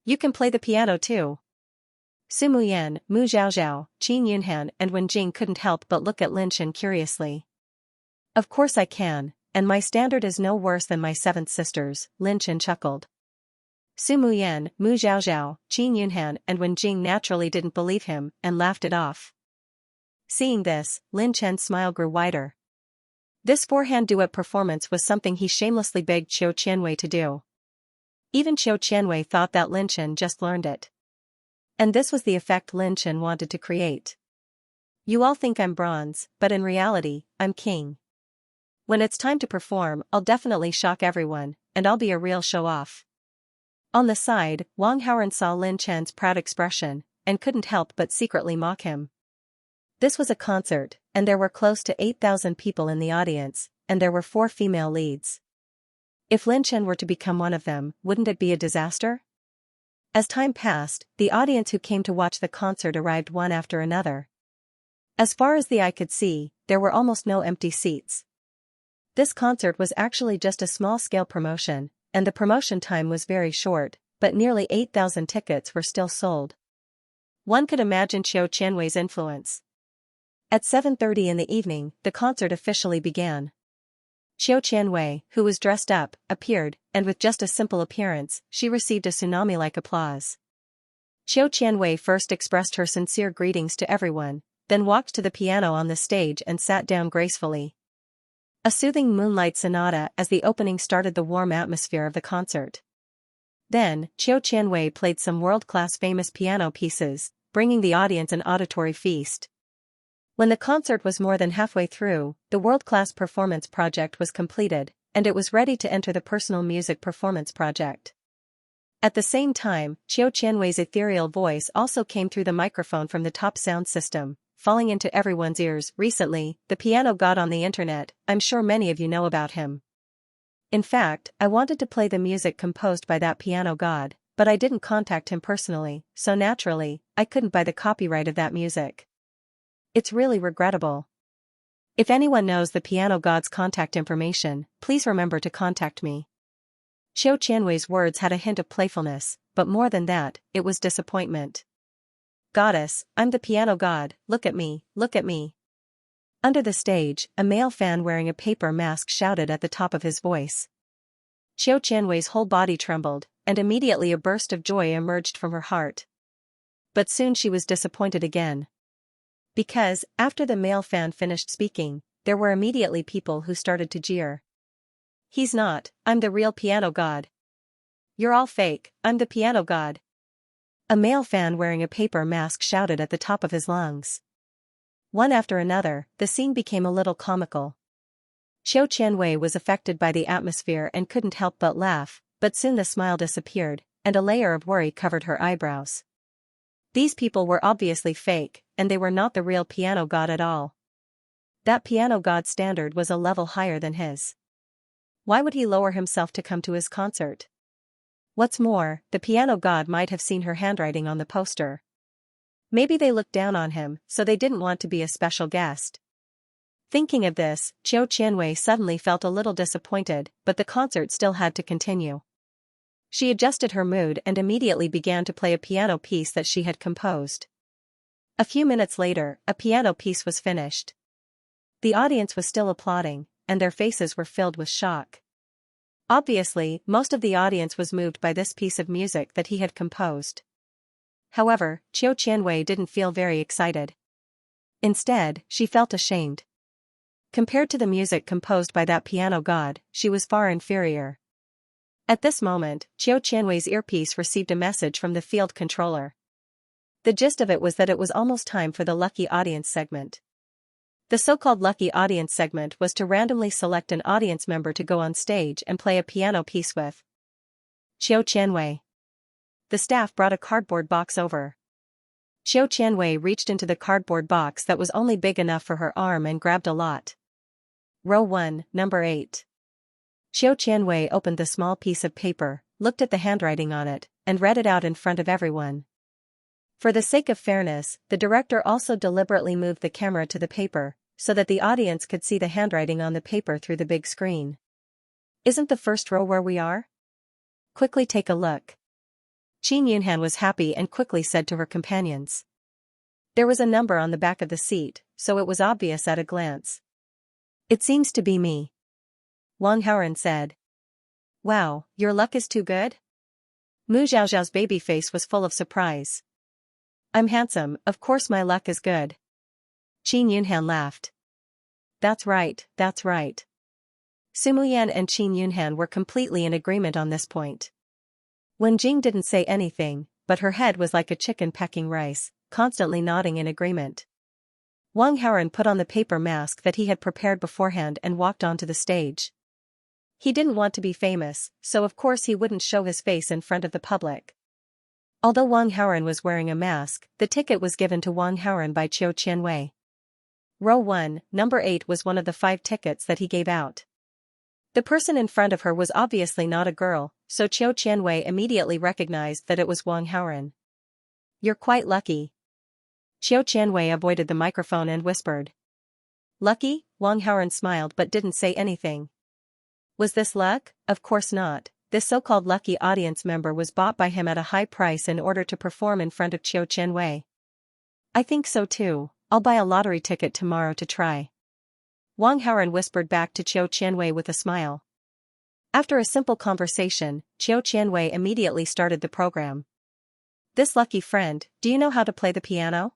You can play the piano too. Su Muyan, Mu Zhaozhao, Qin Yunhan and Wen Jing couldn't help but look at Lin Chen curiously. Of course I can, and my standard is no worse than my seventh sister's, Lin Chen chuckled. Su Muyan, Mu Zhaozhao, Qin Yunhan and Wen Jing naturally didn't believe him and laughed it off. Seeing this, Lin Chen's smile grew wider. This four-hand duet performance was something he shamelessly begged Qiu Qianwei to do. Even Qiu Qianwei thought that Lin Chen just learned it. And this was the effect Lin Chen wanted to create. You all think I'm bronze, but in reality, I'm king. When it's time to perform, I'll definitely shock everyone, and I'll be a real show-off. On the side, Wang Haoren saw Lin Chen's proud expression, and couldn't help but secretly mock him. This was a concert, and there were close to 8,000 people in the audience, and there were 4 female leads. If Lin Chen were to become one of them, wouldn't it be a disaster? As time passed, the audience who came to watch the concert arrived one after another. As far as the eye could see, there were almost no empty seats. This concert was actually just a small-scale promotion, and the promotion time was very short, but nearly 8,000 tickets were still sold. One could imagine Qiu Qianwei's influence. At 7:30 in the evening, the concert officially began. Qiu Qianwei, who was dressed up, appeared, and with just a simple appearance, she received a tsunami-like applause. Qiu Qianwei first expressed her sincere greetings to everyone, then walked to the piano on the stage and sat down gracefully. A soothing moonlight sonata as the opening started the warm atmosphere of the concert. Then, Qiu Qianwei played some world-class famous piano pieces, bringing the audience an auditory feast. When the concert was more than halfway through, the world-class performance project was completed, and it was ready to enter the personal music performance project. At the same time, Qiu Qianwei's ethereal voice also came through the microphone from the top sound system, falling into everyone's ears. Recently, the piano god on the internet, I'm sure many of you know about him. In fact, I wanted to play the music composed by that piano god, but I didn't contact him personally, so naturally, I couldn't buy the copyright of that music. It's really regrettable. If anyone knows the piano god's contact information, please remember to contact me. Qiu Qianwei's words had a hint of playfulness, but more than that, it was disappointment. Goddess, I'm the piano god, look at me, look at me. Under the stage, a male fan wearing a paper mask shouted at the top of his voice. Qiu Qianwei's whole body trembled, and immediately a burst of joy emerged from her heart. But soon she was disappointed again. Because, after the male fan finished speaking, there were immediately people who started to jeer. He's not, I'm the real piano god. You're all fake, I'm the piano god. A male fan wearing a paper mask shouted at the top of his lungs. One after another, the scene became a little comical. Qiu Qianwei was affected by the atmosphere and couldn't help but laugh, but soon the smile disappeared, and a layer of worry covered her eyebrows. These people were obviously fake, and they were not the real piano god at all. That piano god's standard was a level higher than his. Why would he lower himself to come to his concert? What's more, the piano god might have seen her handwriting on the poster. Maybe they looked down on him, so they didn't want to be a special guest. Thinking of this, Qiu Qianwei suddenly felt a little disappointed, but the concert still had to continue. She adjusted her mood and immediately began to play a piano piece that she had composed. A few minutes later, a piano piece was finished. The audience was still applauding, and their faces were filled with shock. Obviously, most of the audience was moved by this piece of music that he had composed. However, Qiu Qianwei didn't feel very excited. Instead, she felt ashamed. Compared to the music composed by that piano god, she was far inferior. At this moment, Qiu Qianwei's earpiece received a message from the field controller. The gist of it was that it was almost time for the lucky audience segment. The so-called lucky audience segment was to randomly select an audience member to go on stage and play a piano piece with. Xiao Qianwei. The staff brought a cardboard box over. Xiao Qianwei reached into the cardboard box that was only big enough for her arm and grabbed a lot. Row 1, number 8. Xiao Qianwei opened the small piece of paper, looked at the handwriting on it, and read it out in front of everyone. For the sake of fairness, the director also deliberately moved the camera to the paper, so that the audience could see the handwriting on the paper through the big screen. Isn't the first row where we are? Quickly take a look. Qin Yunhan was happy and quickly said to her companions. There was a number on the back of the seat, so it was obvious at a glance. It seems to be me. Wang Haoren said. Wow, your luck is too good? Mu Zhaozhao's baby face was full of surprise. I'm handsome, of course my luck is good. Qin Yunhan laughed. That's right, that's right. Sumuyan and Qin Yunhan were completely in agreement on this point. Wen Jing didn't say anything, but her head was like a chicken pecking rice, constantly nodding in agreement. Wang Haoren put on the paper mask that he had prepared beforehand and walked onto the stage. He didn't want to be famous, so of course he wouldn't show his face in front of the public. Although Wang Haoren was wearing a mask, the ticket was given to Wang Haoren by Xiao Qianwei. Row 1, number 8 was one of the 5 tickets that he gave out. The person in front of her was obviously not a girl, so Xiao Qianwei immediately recognized that it was Wang Haoren. You're quite lucky. Xiao Qianwei avoided the microphone and whispered. Lucky? Wang Haoren smiled but didn't say anything. Was this luck? Of course not. This so-called lucky audience member was bought by him at a high price in order to perform in front of Xiao Qianwei. I think so too. I'll buy a lottery ticket tomorrow to try. Wang Haoren whispered back to Xiao Qianwei with a smile. After a simple conversation, Xiao Qianwei immediately started the program. This lucky friend, do you know how to play the piano?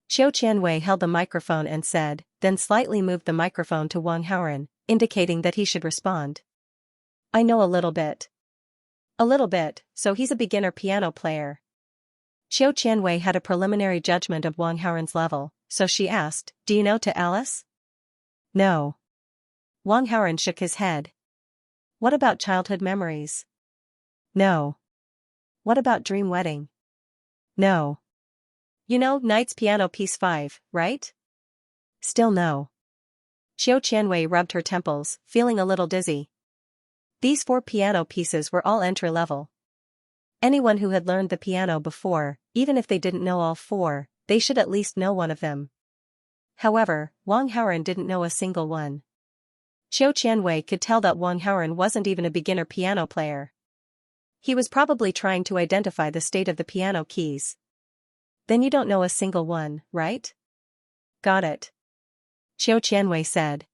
Xiao Qianwei held the microphone and said, then slightly moved the microphone to Wang Haoren, indicating that he should respond. I know a little bit. A little bit, so he's a beginner piano player. Xiao Qianwei had a preliminary judgment of Wang Haoren's level, so she asked, do you know to Alice? No. Wang Haoren shook his head. What about childhood memories? No. What about Dream Wedding? No. You know Knight's Piano Piece 5, right? Still no. Xiao Qianwei rubbed her temples, feeling a little dizzy. These 4 piano pieces were all entry-level. Anyone who had learned the piano before, even if they didn't know all 4, they should at least know one of them. However, Wang Haoren didn't know a single one. Xiao Qianwei could tell that Wang Haoren wasn't even a beginner piano player. He was probably trying to identify the state of the piano keys. Then you don't know a single one, right? Got it. Xiao Qianwei said.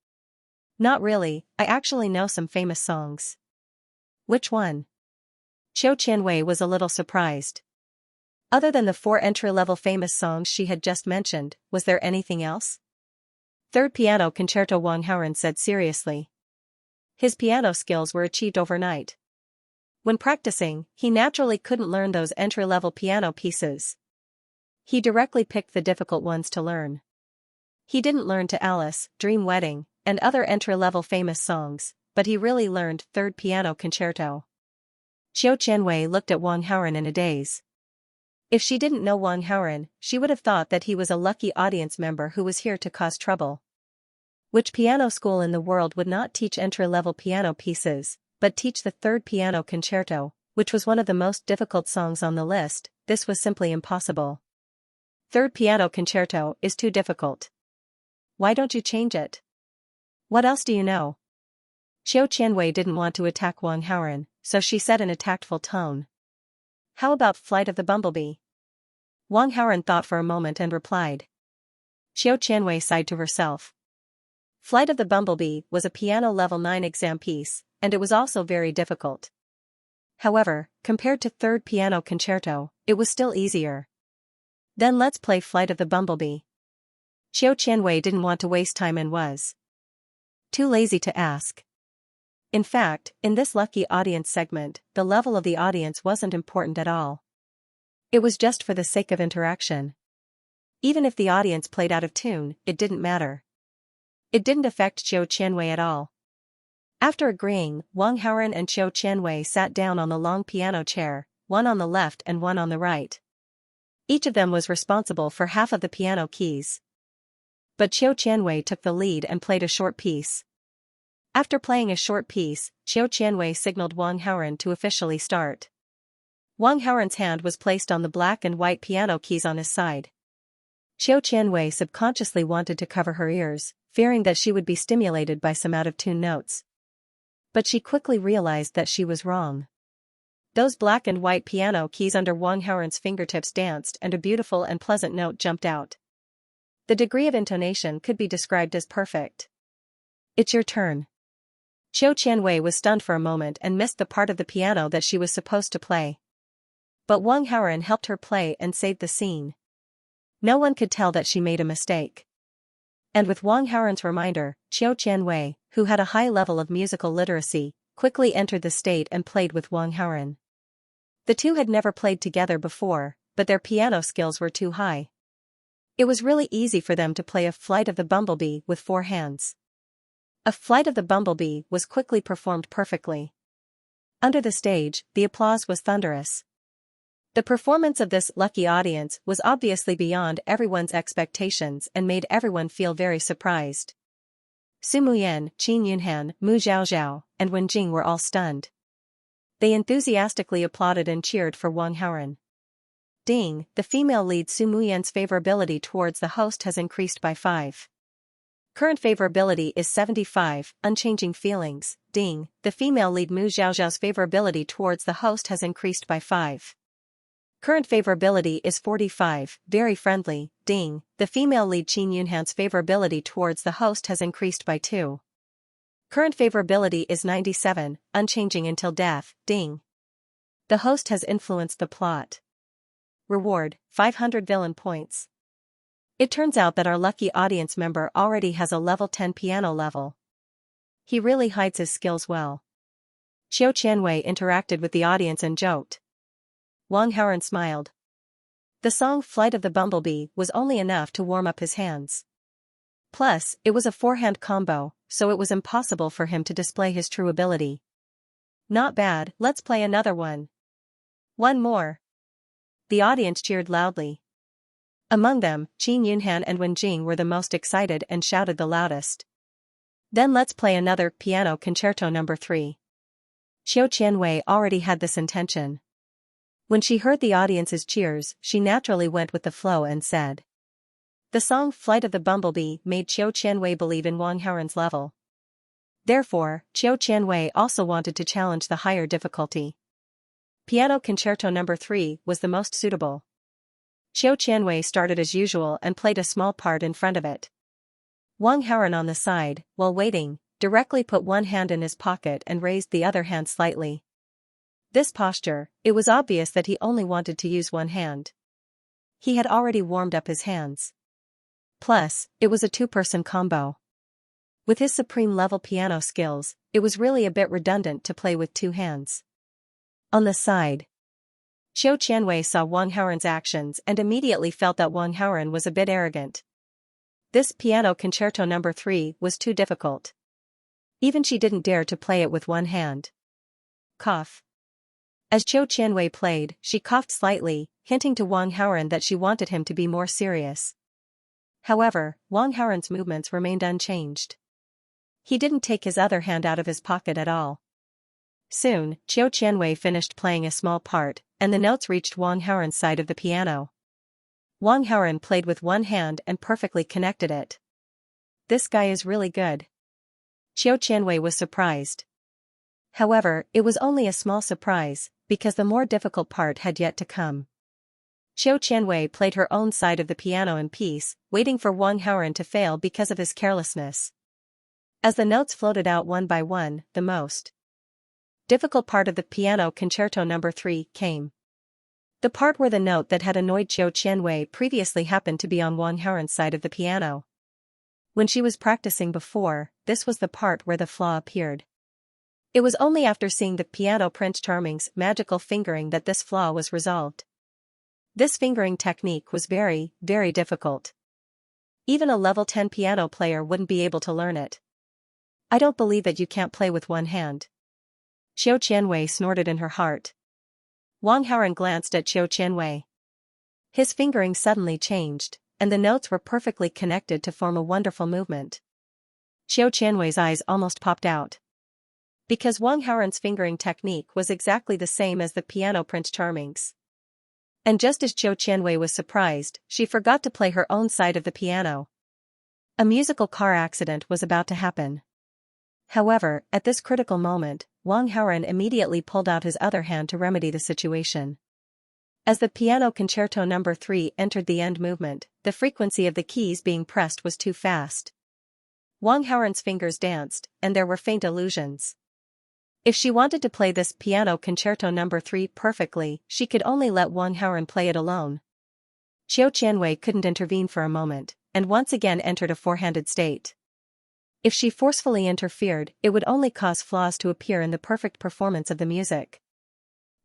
Not really, I actually know some famous songs. Which one? Xiao Qianwei was a little surprised. Other than the 4 entry-level famous songs she had just mentioned, was there anything else? Third Piano Concerto, Wang Haoren said seriously. His piano skills were achieved overnight. When practicing, he naturally couldn't learn those entry-level piano pieces. He directly picked the difficult ones to learn. He didn't learn to Alice, Dream Wedding, and other entry-level famous songs, but he really learned Third Piano Concerto. Xiao Qianwei looked at Wang Haoren in a daze. If she didn't know Wang Haoren, she would have thought that he was a lucky audience member who was here to cause trouble. Which piano school in the world would not teach entry-level piano pieces, but teach the Third Piano Concerto, which was one of the most difficult songs on the list? This was simply impossible. Third Piano Concerto is too difficult. Why don't you change it? What else do you know? Xiao Qianwei didn't want to attack Wang Haoren, so she said in a tactful tone. How about Flight of the Bumblebee? Wang Haoren thought for a moment and replied. Xiao Qianwei sighed to herself. Flight of the Bumblebee was a piano level 9 exam piece, and it was also very difficult. However, compared to Third Piano Concerto, it was still easier. Then let's play Flight of the Bumblebee. Xiao Qianwei didn't want to waste time and was too lazy to ask. In fact, in this lucky audience segment, the level of the audience wasn't important at all. It was just for the sake of interaction. Even if the audience played out of tune, it didn't matter. It didn't affect Xiao Qianwei at all. After agreeing, Wang Haoren and Qiu Qianwei sat down on the long piano chair, one on the left and one on the right. Each of them was responsible for half of the piano keys. But Qiu Qianwei took the lead and played a short piece. After playing a short piece, Qiu Qianwei signaled Wang Haoren to officially start. Wang Haoren's hand was placed on the black and white piano keys on his side. Qiu Qianwei subconsciously wanted to cover her ears, fearing that she would be stimulated by some out-of-tune notes. But she quickly realized that she was wrong. Those black and white piano keys under Wang Haoren's fingertips danced and a beautiful and pleasant note jumped out. The degree of intonation could be described as perfect. It's your turn. Qiu Qianwei was stunned for a moment and missed the part of the piano that she was supposed to play. But Wang Haoren helped her play and saved the scene. No one could tell that she made a mistake. And with Wang Haoren's reminder, Qiu Qianwei, who had a high level of musical literacy, quickly entered the stage and played with Wang Haoren. The two had never played together before, but their piano skills were too high. It was really easy for them to play a Flight of the Bumblebee with 4 hands. A Flight of the Bumblebee was quickly performed perfectly. Under the stage, the applause was thunderous. The performance of this lucky audience was obviously beyond everyone's expectations and made everyone feel very surprised. Su Muyan, Qin Yunhan, Mu Zhaozhao, and Wen Jing were all stunned. They enthusiastically applauded and cheered for Wang Haoren. Ding, the female lead Su Muyan's favorability towards the host has increased by 5. Current favorability is 75, unchanging feelings. Ding, the female lead Mu Zhaozhao's favorability towards the host has increased by 5. Current favorability is 45, very friendly. Ding, the female lead Qin Yunhan's favorability towards the host has increased by 2. Current favorability is 97, unchanging until death. Ding. The host has influenced the plot. Reward, 500 villain points. It turns out that our lucky audience member already has a level 10 piano level. He really hides his skills well. Qiu Qianwei interacted with the audience and joked. Wang Haoren smiled. The song Flight of the Bumblebee was only enough to warm up his hands. Plus, it was a 4-hand combo, so it was impossible for him to display his true ability. Not bad, let's play another one. One more. The audience cheered loudly. Among them, Qin Yunhan and Wen Jing were the most excited and shouted the loudest. Then let's play another piano concerto number 3. Qiu Qianwei already had this intention. When she heard the audience's cheers, she naturally went with the flow and said. The song Flight of the Bumblebee made Qiu Qianwei believe in Wang Haoren's level. Therefore, Qiu Qianwei also wanted to challenge the higher difficulty. Piano Concerto No. 3 was the most suitable. Qiu Qianwei started as usual and played a small part in front of it. Wang Haoren on the side, while waiting, directly put one hand in his pocket and raised the other hand slightly. This posture, it was obvious that he only wanted to use one hand. He had already warmed up his hands. Plus, it was a 2-person combo. With his supreme-level piano skills, it was really a bit redundant to play with 2 hands. On the side, Qiu Qianwei saw Wang Haoren's actions and immediately felt that Wang Haoren was a bit arrogant. This Piano Concerto No. 3 was too difficult. Even she didn't dare to play it with one hand. Cough. As Qiu Qianwei played, she coughed slightly, hinting to Wang Haoren that she wanted him to be more serious. However, Wang Haoren's movements remained unchanged. He didn't take his other hand out of his pocket at all. Soon, Qiu Qianwei finished playing a small part, and the notes reached Wang Haoren's side of the piano. Wang Haoren played with one hand and perfectly connected it. This guy is really good. Qiu Qianwei was surprised. However, it was only a small surprise, because the more difficult part had yet to come. Qiu Qianwei played her own side of the piano in peace, waiting for Wang Haoren to fail because of his carelessness. As the notes floated out one by one, the most difficult part of the Piano Concerto No. 3 came. The part where the note that had annoyed Qiu Qianwei previously happened to be on Wang Haoren's side of the piano. When she was practicing before, this was the part where the flaw appeared. It was only after seeing the Piano Prince Charming's magical fingering that this flaw was resolved. This fingering technique was very, very difficult. Even a level 10 piano player wouldn't be able to learn it. I don't believe that you can't play with one hand. Xiao Qianwei snorted in her heart. Wang Haoran glanced at Xiao Qianwei. His fingering suddenly changed, and the notes were perfectly connected to form a wonderful movement. Xiao Qianwei's eyes almost popped out. Because Wang Haoran's fingering technique was exactly the same as the piano Prince Charming's. And just as Xiao Qianwei was surprised, she forgot to play her own side of the piano. A musical car accident was about to happen. However, at this critical moment, Wang Haoran immediately pulled out his other hand to remedy the situation. As the piano concerto No. 3 entered the end movement, the frequency of the keys being pressed was too fast. Wang Haoran's fingers danced, and there were faint illusions. If she wanted to play this piano concerto No. 3 perfectly, she could only let Wang Haoran play it alone. Xiao Qianwei couldn't intervene for a moment, and once again entered a four-handed state. If she forcefully interfered, it would only cause flaws to appear in the perfect performance of the music.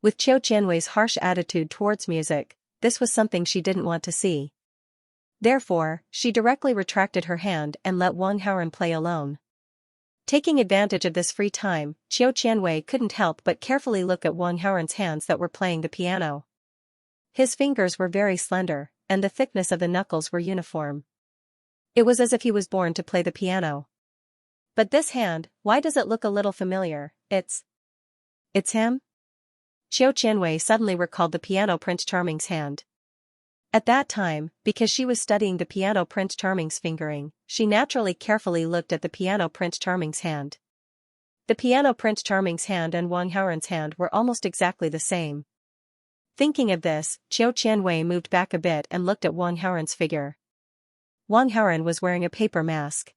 With Xiao Qianwei's harsh attitude towards music, this was something she didn't want to see. Therefore, she directly retracted her hand and let Wang Haoran play alone. Taking advantage of this free time, Xiao Qianwei couldn't help but carefully look at Wang Haoran's hands that were playing the piano. His fingers were very slender, and the thickness of the knuckles were uniform. It was as if he was born to play the piano. But this hand, why does it look a little familiar? It's him? Xiao Qianwei suddenly recalled the piano Prince Charming's hand. At that time, because she was studying the piano Prince Charming's fingering, she naturally carefully looked at the piano Prince Charming's hand. The piano Prince Charming's hand and Wang Haoran's hand were almost exactly the same. Thinking of this, Xiao Qianwei moved back a bit and looked at Wang Haoran's figure. Wang Haoran was wearing a paper mask.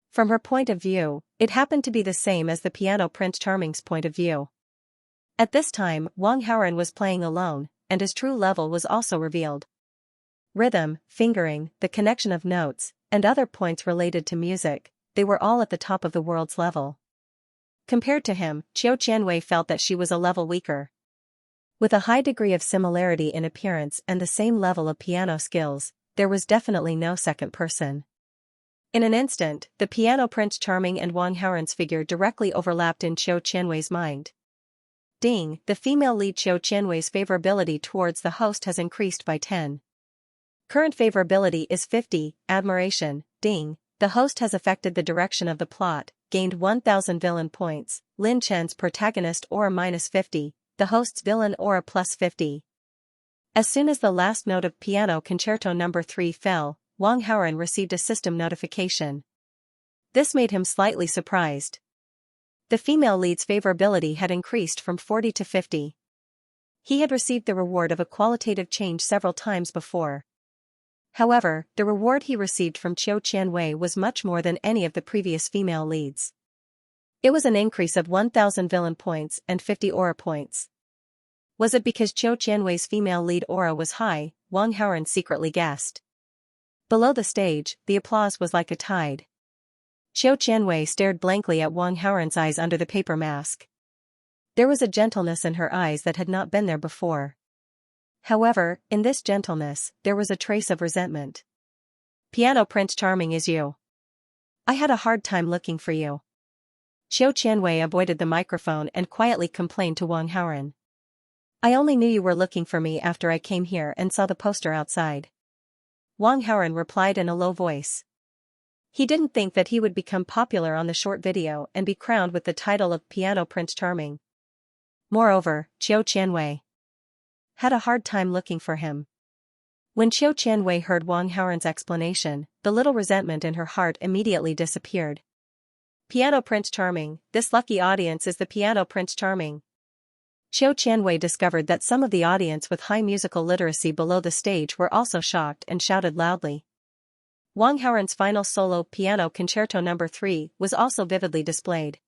From her point of view, it happened to be the same as the piano Prince Charming's point of view. At this time, Wang Haoran was playing alone, and his true level was also revealed. Rhythm, fingering, the connection of notes, and other points related to music, they were all at the top of the world's level. Compared to him, Xiao Qianwei felt that she was a level weaker. With a high degree of similarity in appearance and the same level of piano skills, there was definitely no second person. In an instant, the piano Prince Charming and Wang Haoran's figure directly overlapped in Xiao Qianwei's mind. Ding, the female lead Xiao Qianwei's favorability towards the host has increased by 10. Current favorability is 50, admiration, ding, the host has affected the direction of the plot, gained 1000 villain points, Lin Chen's protagonist aura -50, the host's villain aura +50. As soon as the last note of piano concerto No. 3 fell, Wang Haoran received a system notification. This made him slightly surprised. The female lead's favorability had increased from 40 to 50. He had received the reward of a qualitative change several times before. However, the reward he received from Xiao Qianwei was much more than any of the previous female leads. It was an increase of 1000 villain points and 50 aura points. Was it because Xiao Qianwei's female lead aura was high? Wang Haoran secretly guessed. Below the stage, the applause was like a tide. Xiao Qianwei stared blankly at Wang Haoran's eyes under the paper mask. There was a gentleness in her eyes that had not been there before. However, in this gentleness, there was a trace of resentment. Piano Prince Charming is you. I had a hard time looking for you. Xiao Qianwei avoided the microphone and quietly complained to Wang Haoran. I only knew you were looking for me after I came here and saw the poster outside. Wang Haoran replied in a low voice. He didn't think that he would become popular on the short video and be crowned with the title of Piano Prince Charming. Moreover, Xiao Qianwei had a hard time looking for him. When Xiao Qianwei heard Wang Haoran's explanation, the little resentment in her heart immediately disappeared. Piano Prince Charming, this lucky audience is the Piano Prince Charming. Xiao Qianwei discovered that some of the audience with high musical literacy below the stage were also shocked and shouted loudly. Wang Haoran's final solo piano concerto No. 3 was also vividly displayed.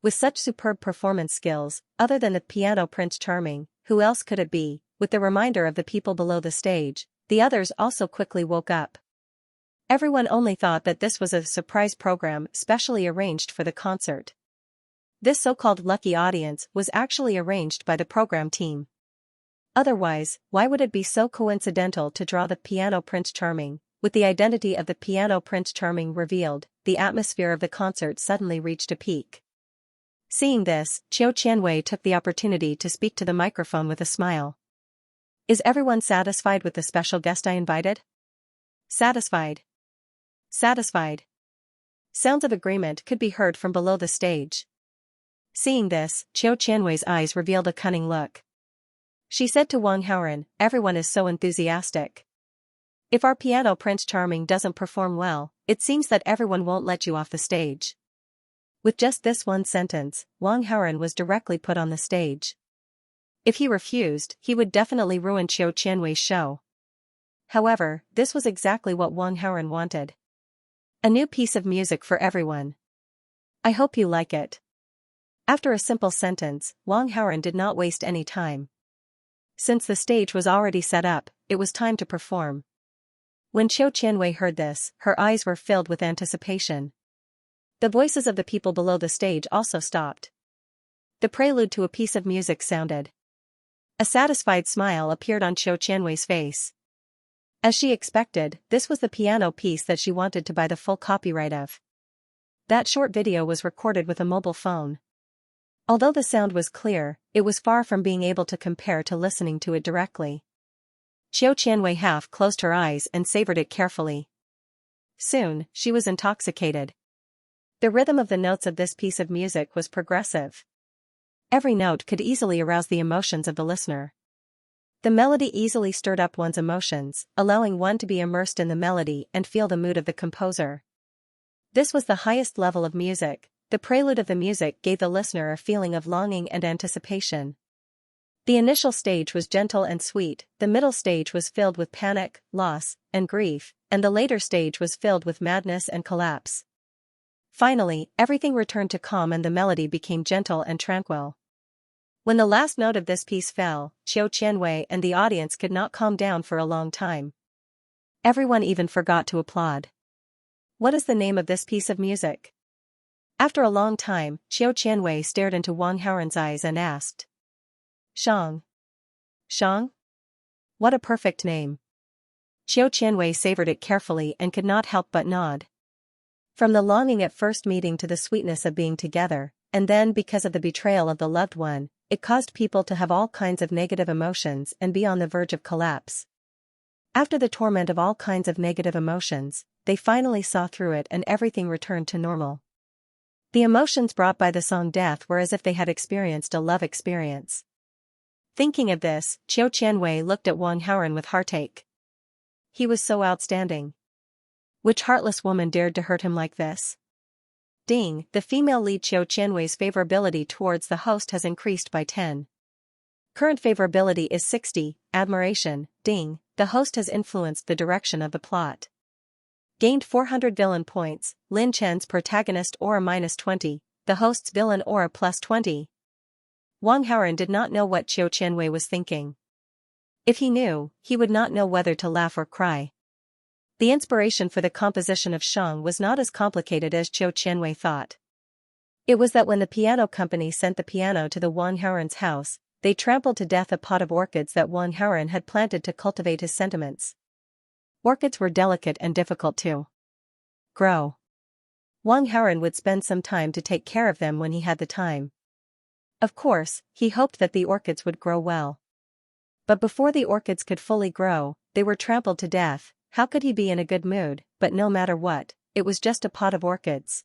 With such superb performance skills, other than the Piano Prince Charming, who else could it be? With the reminder of the people below the stage, the others also quickly woke up. Everyone only thought that this was a surprise program specially arranged for the concert. This so-called lucky audience was actually arranged by the program team. Otherwise, why would it be so coincidental to draw the Piano Prince Charming, with the identity of the Piano Prince Charming revealed, the atmosphere of the concert suddenly reached a peak. Seeing this, Qiu Qianwei took the opportunity to speak to the microphone with a smile. Is everyone satisfied with the special guest I invited? Satisfied. Satisfied. Sounds of agreement could be heard from below the stage. Seeing this, Qiu Qianwei's eyes revealed a cunning look. She said to Wang Haoren, everyone is so enthusiastic. If our piano Prince Charming doesn't perform well, it seems that everyone won't let you off the stage. With just this one sentence, Wang Haoren was directly put on the stage. If he refused, he would definitely ruin Qiu Qianwei's show. However, this was exactly what Wang Haoren wanted. A new piece of music for everyone. I hope you like it. After a simple sentence, Wang Haoren did not waste any time. Since the stage was already set up, it was time to perform. When Qiu Qianwei heard this, her eyes were filled with anticipation. The voices of the people below the stage also stopped. The prelude to a piece of music sounded. A satisfied smile appeared on Qiu Qianwei's face. As she expected, this was the piano piece that she wanted to buy the full copyright of. That short video was recorded with a mobile phone. Although the sound was clear, it was far from being able to compare to listening to it directly. Qiu Qianwei half closed her eyes and savored it carefully. Soon, she was intoxicated. The rhythm of the notes of this piece of music was progressive. Every note could easily arouse the emotions of the listener. The melody easily stirred up one's emotions, allowing one to be immersed in the melody and feel the mood of the composer. This was the highest level of music. The prelude of the music gave the listener a feeling of longing and anticipation. The initial stage was gentle and sweet, the middle stage was filled with panic, loss, and grief, and the later stage was filled with madness and collapse. Finally, everything returned to calm and the melody became gentle and tranquil. When the last note of this piece fell, Qiu Qianwei and the audience could not calm down for a long time. Everyone even forgot to applaud. What is the name of this piece of music? After a long time, Qiu Qianwei stared into Wang Haoren's eyes and asked. Shang. Shang? What a perfect name. Qiu Qianwei savored it carefully and could not help but nod. From the longing at first meeting to the sweetness of being together, and then because of the betrayal of the loved one, it caused people to have all kinds of negative emotions and be on the verge of collapse. After the torment of all kinds of negative emotions, they finally saw through it and everything returned to normal. The emotions brought by the song Death were as if they had experienced a love experience. Thinking of this, Qiu Qianwei looked at Wang Haoren with heartache. He was so outstanding. Which heartless woman dared to hurt him like this? Ding, the female lead Qiu Qianwei's favorability towards the host has increased by 10. Current favorability is 60, admiration, ding, the host has influenced the direction of the plot. Gained 400 villain points, Lin Chen's protagonist aura -20, the host's villain aura +20. Wang Haoren did not know what Qiu Qianwei was thinking. If he knew, he would not know whether to laugh or cry. The inspiration for the composition of Shang was not as complicated as Qiu Qianwei thought. It was that when the piano company sent the piano to the Wang Haoren's house, they trampled to death a pot of orchids that Wang Haoren had planted to cultivate his sentiments. Orchids were delicate and difficult to grow. Wang Haoren would spend some time to take care of them when he had the time. Of course, he hoped that the orchids would grow well. But before the orchids could fully grow, they were trampled to death. How could he be in a good mood? But no matter what, it was just a pot of orchids.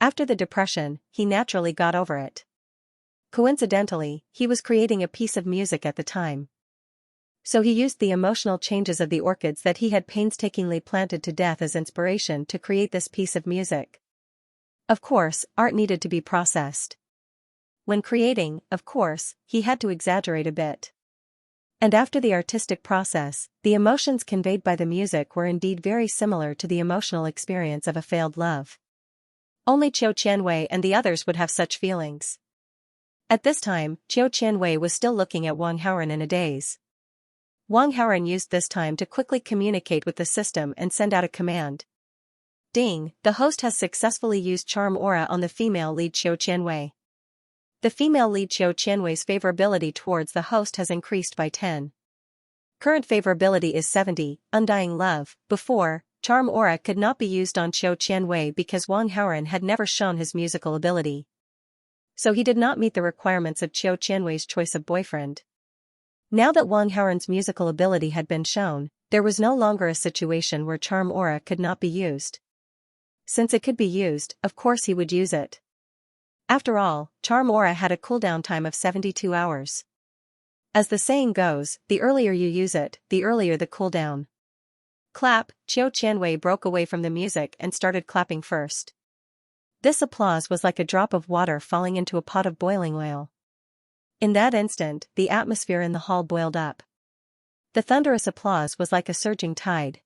After the depression, he naturally got over it. Coincidentally, he was creating a piece of music at the time. So he used the emotional changes of the orchids that he had painstakingly planted to death as inspiration to create this piece of music. Of course, art needed to be processed. When creating, of course, he had to exaggerate a bit. And after the artistic process, the emotions conveyed by the music were indeed very similar to the emotional experience of a failed love. Only Qiu Qianwei and the others would have such feelings. At this time, Qiu Qianwei was still looking at Wang Haoren in a daze. Wang Haoren used this time to quickly communicate with the system and send out a command. Ding, the host has successfully used charm aura on the female lead Qiu Qianwei. The female lead Qiu Qianwei's favorability towards the host has increased by 10. Current favorability is 70, undying love, before, charm aura could not be used on Qiu Qianwei because Wang Haoren had never shown his musical ability. So he did not meet the requirements of Qiu Qianwei's choice of boyfriend. Now that Wang Haoren's musical ability had been shown, there was no longer a situation where charm aura could not be used. Since it could be used, of course he would use it. After all, charm aura had a cooldown time of 72 hours. As the saying goes, the earlier you use it, the earlier the cooldown. Clap, Qiu Qianwei broke away from the music and started clapping first. This applause was like a drop of water falling into a pot of boiling oil. In that instant, the atmosphere in the hall boiled up. The thunderous applause was like a surging tide.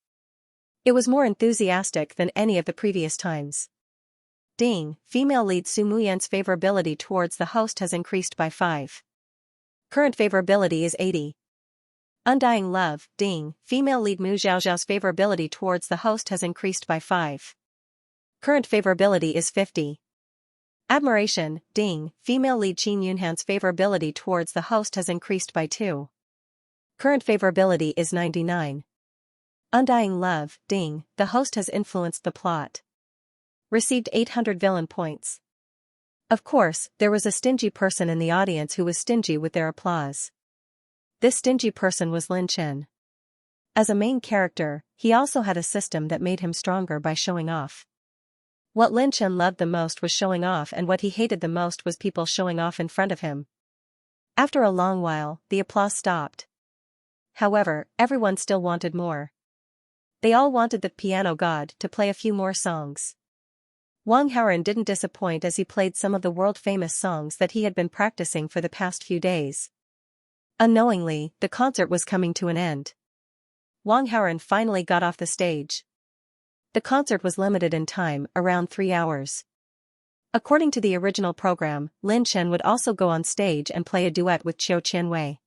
It was more enthusiastic than any of the previous times. Ding, female lead Su Muyan's favorability towards the host has increased by 5. Current favorability is 80. Undying love, ding, female lead Mu Xiaoxiao's favorability towards the host has increased by 5. Current favorability is 50. Admiration, ding, female lead Qin Yunhan's favorability towards the host has increased by 2. Current favorability is 99. Undying love, ding, the host has influenced the plot. Received 800 villain points. Of course, there was a stingy person in the audience who was stingy with their applause. This stingy person was Lin Chen. As a main character, he also had a system that made him stronger by showing off. What Lin Chen loved the most was showing off, and what he hated the most was people showing off in front of him. After a long while, the applause stopped. However, everyone still wanted more. They all wanted the piano god to play a few more songs. Wang Haoren didn't disappoint as he played some of the world-famous songs that he had been practicing for the past few days. Unknowingly, the concert was coming to an end. Wang Haoren finally got off the stage. The concert was limited in time, around 3 hours. According to the original program, Lin Chen would also go on stage and play a duet with Qiu Qianwei.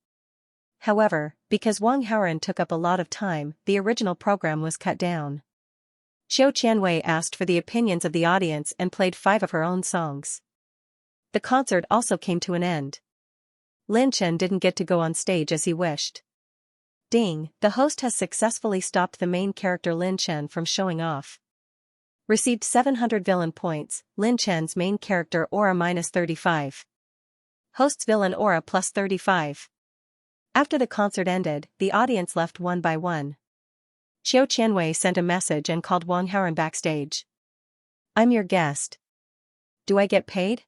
However, because Wang Haoren took up a lot of time, the original program was cut down. Qiu Qianwei asked for the opinions of the audience and played 5 of her own songs. The concert also came to an end. Lin Chen didn't get to go on stage as he wished. Ding, the host has successfully stopped the main character Lin Chen from showing off. Received 700 villain points, Lin Chen's main character aura minus 35. Host's villain aura plus 35. After the concert ended, the audience left one by one. Qiu Qianwei sent a message and called Wang Haoren backstage. "I'm your guest. Do I get paid?"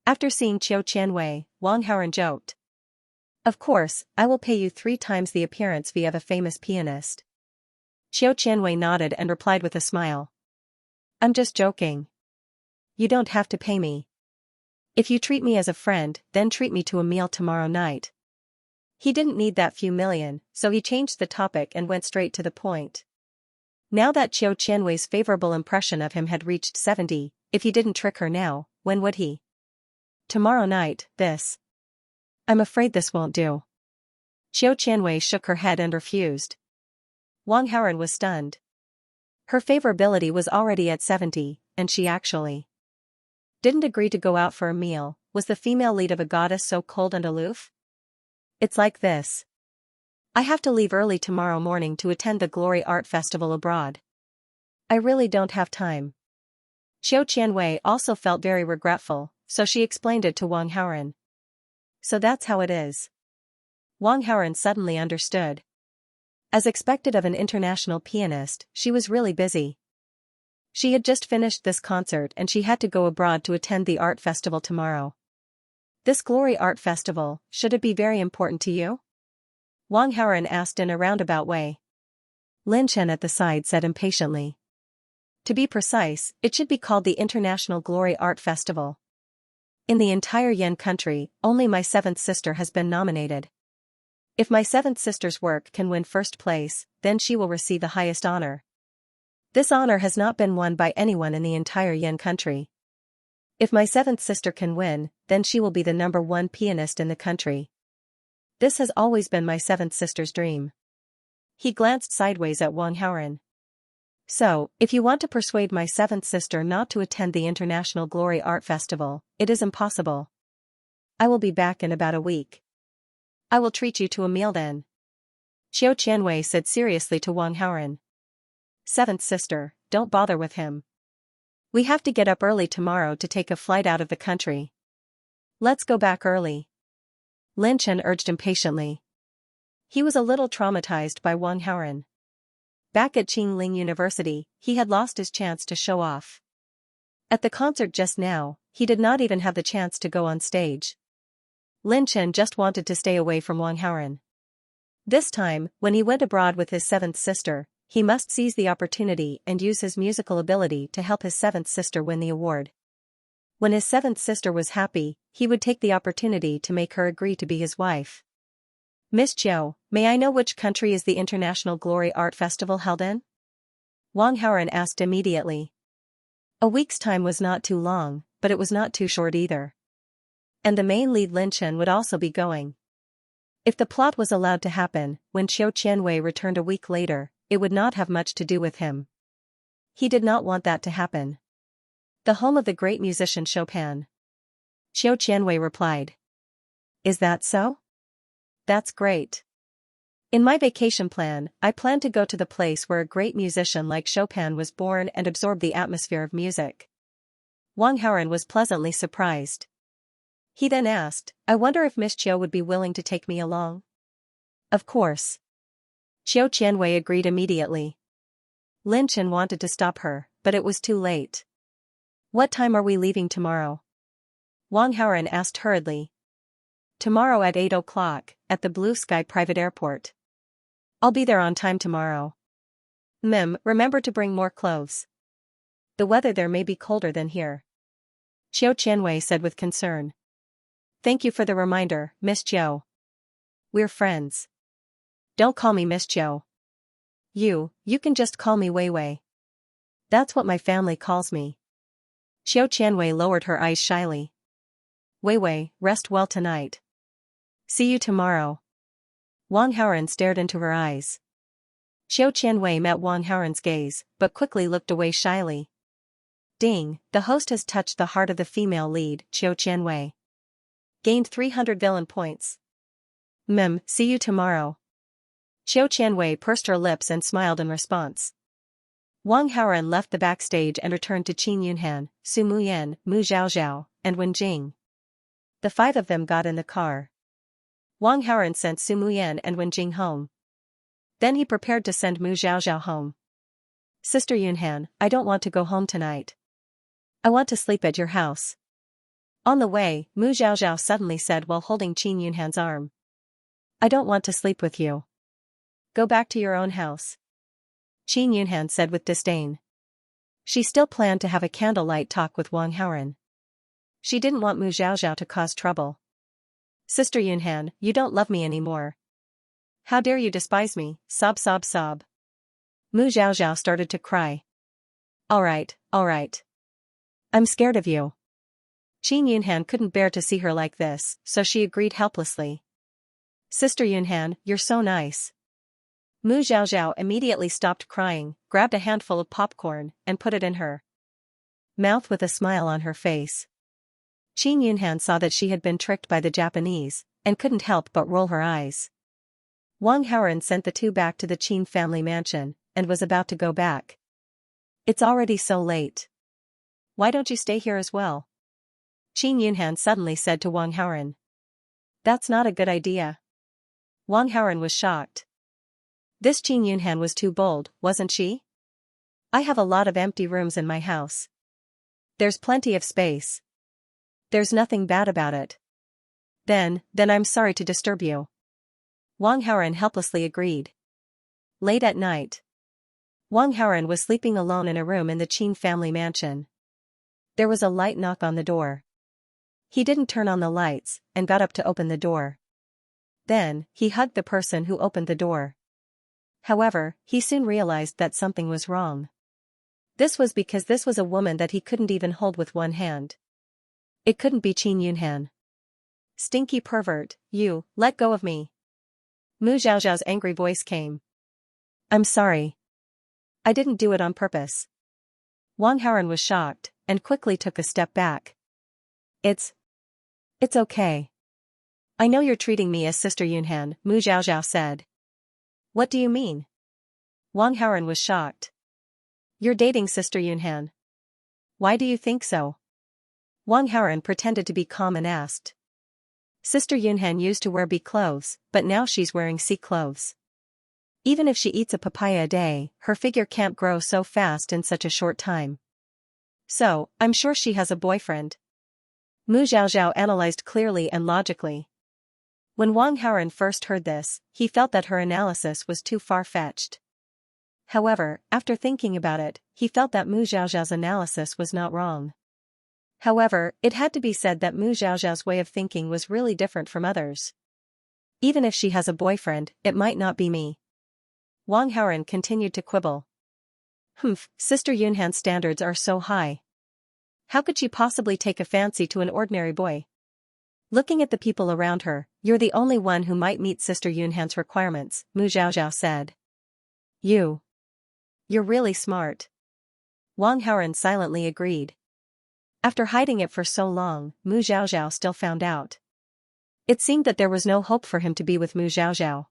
After seeing Qiu Qianwei, Wang Haoren joked. "Of course, I will pay you 3 times the appearance fee of a famous pianist." Qiu Qianwei nodded and replied with a smile. "I'm just joking. You don't have to pay me. If you treat me as a friend, then treat me to a meal tomorrow night." He didn't need that few million, so he changed the topic and went straight to the point. Now that Qiu Qianwei's favorable impression of him had reached 70, if he didn't trick her now, when would he? Tomorrow night, this. I'm afraid this won't do. Qiu Qianwei shook her head and refused. Wang Haoren was stunned. Her favorability was already at 70, and she actually didn't agree to go out for a meal. Was the female lead of a goddess so cold and aloof? It's like this. I have to leave early tomorrow morning to attend the Glory Art Festival abroad. I really don't have time. Qiu Qianwei also felt very regretful, so she explained it to Wang Haoren. So that's how it is. Wang Haoren suddenly understood. As expected of an international pianist, she was really busy. She had just finished this concert and she had to go abroad to attend the art festival tomorrow. This Glory Art Festival, should it be very important to you? Wang Haoren asked in a roundabout way. Lin Chen at the side said impatiently. To be precise, it should be called the International Glory Art Festival. In the entire Yan country, only my 7th sister has been nominated. If my 7th sister's work can win first place, then she will receive the highest honor. This honor has not been won by anyone in the entire Yan country. If my 7th sister can win, then she will be the #1 pianist in the country. This has always been my 7th sister's dream. He glanced sideways at Wang Haoren. So, if you want to persuade my 7th sister not to attend the International Glory Art Festival, it is impossible. I will be back in about a week. I will treat you to a meal then. Qiu Qianwei said seriously to Wang Haoren. Seventh sister, don't bother with him. We have to get up early tomorrow to take a flight out of the country. Let's go back early. Lin Chen urged impatiently. He was a little traumatized by Wang Haoran. Back at Qingling University, he had lost his chance to show off. At the concert just now, he did not even have the chance to go on stage. Lin Chen just wanted to stay away from Wang Haoran. This time, when he went abroad with his seventh sister, he must seize the opportunity and use his musical ability to help his seventh sister win the award. When his seventh sister was happy, he would take the opportunity to make her agree to be his wife. Miss Chiu, may I know which country is the International Glory Art Festival held in? Wang Haoran asked immediately. A week's time was not too long, but it was not too short either. And the main lead Lin Chen would also be going. If the plot was allowed to happen, when Qiu Qianwei returned a week later, it would not have much to do with him. He did not want that to happen. The home of the great musician Chopin. Qiu Qianwei replied. Is that so? That's great. In my vacation plan, I plan to go to the place where a great musician like Chopin was born and absorb the atmosphere of music. Wang Haoran was pleasantly surprised. He then asked, I wonder if Miss Chiu would be willing to take me along? Of course. Qiu Qianwei agreed immediately. Lin Chen wanted to stop her, but it was too late. What time are we leaving tomorrow? Wang Haoran asked hurriedly. Tomorrow at 8 o'clock, at the Blue Sky Private Airport. I'll be there on time tomorrow. Remember to bring more clothes. The weather there may be colder than here. Qiu Qianwei said with concern. Thank you for the reminder, Miss Chiu. We're friends. Don't call me Miss Chiu. You can just call me Wei Wei. That's what my family calls me. Qiu Qianwei lowered her eyes shyly. Wei Wei, rest well tonight. See you tomorrow. Wang Haoran stared into her eyes. Qiu Qianwei met Wang Haoran's gaze, but quickly looked away shyly. Ding, the host has touched the heart of the female lead, Qiu Qianwei. Gained 300 villain points. See you tomorrow. Qiu Qianwei pursed her lips and smiled in response. Wang Haoran left the backstage and returned to Qin Yunhan, Su Muyan, Mu Zhaozhao, and Wen Jing. The five of them got in the car. Wang Haoran sent Su Muyan and Wen Jing home. Then he prepared to send Mu Zhaozhao home. Sister Yunhan, I don't want to go home tonight. I want to sleep at your house. On the way, Mu Zhaozhao suddenly said while holding Qin Yunhan's arm. I don't want to sleep with you. Go back to your own house. Qin Yunhan said with disdain. She still planned to have a candlelight talk with Wang Haoran. She didn't want Mu Zhaozhao to cause trouble. Sister Yunhan, you don't love me anymore. How dare you despise me, sob sob sob. Mu Zhaozhao started to cry. All right. I'm scared of you. Qin Yunhan couldn't bear to see her like this, so she agreed helplessly. Sister Yunhan, you're so nice. Mu Zhaozhao immediately stopped crying, grabbed a handful of popcorn, and put it in her mouth with a smile on her face. Qin Yunhan saw that she had been tricked by the Japanese, and couldn't help but roll her eyes. Wang Haoran sent the two back to the Qin family mansion, and was about to go back. It's already so late. Why don't you stay here as well? Qin Yunhan suddenly said to Wang Haoran. That's not a good idea. Wang Haoran was shocked. This Qin Yunhan was too bold, wasn't she? I have a lot of empty rooms in my house. There's plenty of space. There's nothing bad about it. Then I'm sorry to disturb you. Wang Haoran helplessly agreed. Late at night. Wang Haoran was sleeping alone in a room in the Qin family mansion. There was a light knock on the door. He didn't turn on the lights, and got up to open the door. Then, he hugged the person who opened the door. However, he soon realized that something was wrong. This was because this was a woman that he couldn't even hold with one hand. It couldn't be Qin Yunhan. Stinky pervert, you, let go of me. Mu Zhaozhao's angry voice came. I'm sorry. I didn't do it on purpose. Wang Haoran was shocked, and quickly took a step back. It's okay. I know you're treating me as Sister Yunhan, Mu Zhaozhao said. What do you mean? Wang Haoran was shocked. You're dating Sister Yunhan. Why do you think so? Wang Haoren pretended to be calm and asked. Sister Yunhan used to wear B clothes, but now she's wearing C clothes. Even if she eats a papaya a day, her figure can't grow so fast in such a short time. So, I'm sure she has a boyfriend. Mu Xiaoxiao analyzed clearly and logically. When Wang Haoren first heard this, he felt that her analysis was too far-fetched. However, after thinking about it, he felt that Mu Xiaoxiao's analysis was not wrong. However, it had to be said that Mu Xiaoxiao's way of thinking was really different from others. Even if she has a boyfriend, it might not be me. Wang Haoren continued to quibble. Sister Yunhan's standards are so high. How could she possibly take a fancy to an ordinary boy? Looking at the people around her, you're the only one who might meet Sister Yunhan's requirements, Mu Xiaoxiao said. You're really smart. Wang Haoren silently agreed. After hiding it for so long, Mu Xiaoxiao still found out. It seemed that there was no hope for him to be with Mu Xiaoxiao.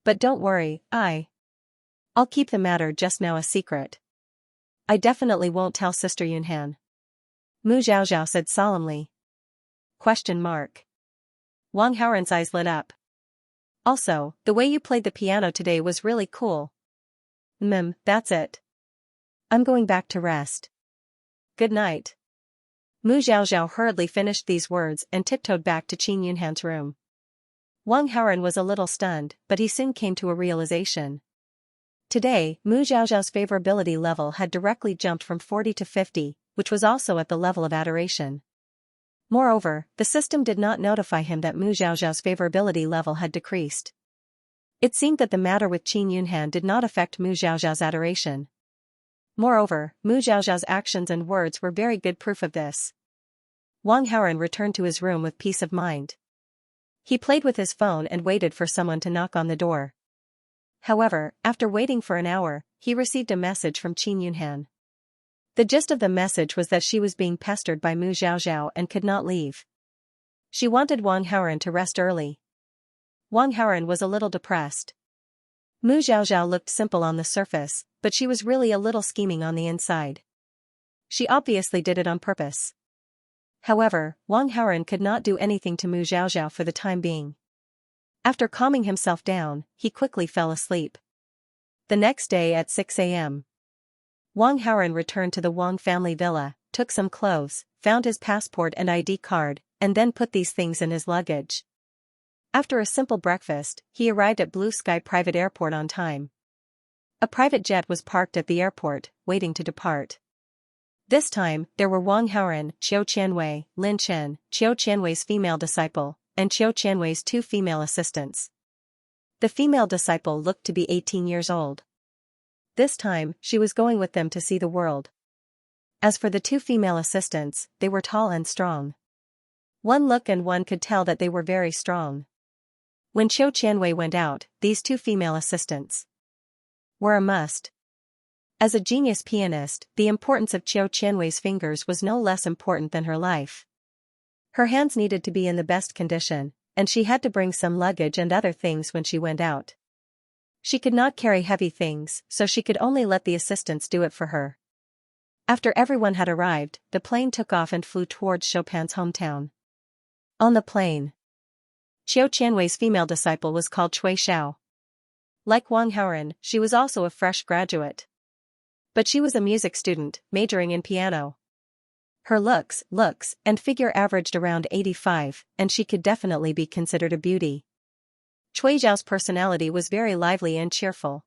But don't worry, I'll keep the matter just now a secret. I definitely won't tell Sister Yunhan. Mu Xiaoxiao said solemnly. ? Wang Haoren's eyes lit up. Also, the way you played the piano today was really cool. That's it. I'm going back to rest. Good night. Mu Xiaoxiao hurriedly finished these words and tiptoed back to Qin Yunhan's room. Wang Haoren was a little stunned, but he soon came to a realization. Today, Mu Xiaoxiao's favorability level had directly jumped from 40 to 50, which was also at the level of adoration. Moreover, the system did not notify him that Mu Xiaoxiao's favorability level had decreased. It seemed that the matter with Qin Yunhan did not affect Mu Xiaoxiao's adoration. Moreover, Mu Xiaoxiao's actions and words were very good proof of this. Wang Haoren returned to his room with peace of mind. He played with his phone and waited for someone to knock on the door. However, after waiting for an hour, he received a message from Qin Yunhan. The gist of the message was that she was being pestered by Mu Xiaoxiao and could not leave. She wanted Wang Haoren to rest early. Wang Haoren was a little depressed. Mu Xiaoxiao looked simple on the surface, but she was really a little scheming on the inside. She obviously did it on purpose. However, Wang Haoren could not do anything to Mu Xiaoxiao for the time being. After calming himself down, he quickly fell asleep. The next day at 6 a.m. Wang Haoren returned to the Wang family villa, took some clothes, found his passport and ID card, and then put these things in his luggage. After a simple breakfast, he arrived at Blue Sky Private Airport on time. A private jet was parked at the airport, waiting to depart. This time, there were Wang Haoren, Qiu Qianwei, Lin Chen, Qiu Qianwei's female disciple, and Qiu Qianwei's 2 female assistants. The female disciple looked to be 18 years old. This time, she was going with them to see the world. As for the 2 female assistants, they were tall and strong. One look and one could tell that they were very strong. When Qiu Qianwei went out, these 2 female assistants were a must. As a genius pianist, the importance of Qiu Qianwei's fingers was no less important than her life. Her hands needed to be in the best condition, and she had to bring some luggage and other things when she went out. She could not carry heavy things, so she could only let the assistants do it for her. After everyone had arrived, the plane took off and flew towards Chopin's hometown. On the plane, Qiu Qianwei's female disciple was called Cui Xiao. Like Wang Haoren, she was also a fresh graduate. But she was a music student, majoring in piano. Her looks, and figure averaged around 85, and she could definitely be considered a beauty. Cui Xiao's personality was very lively and cheerful.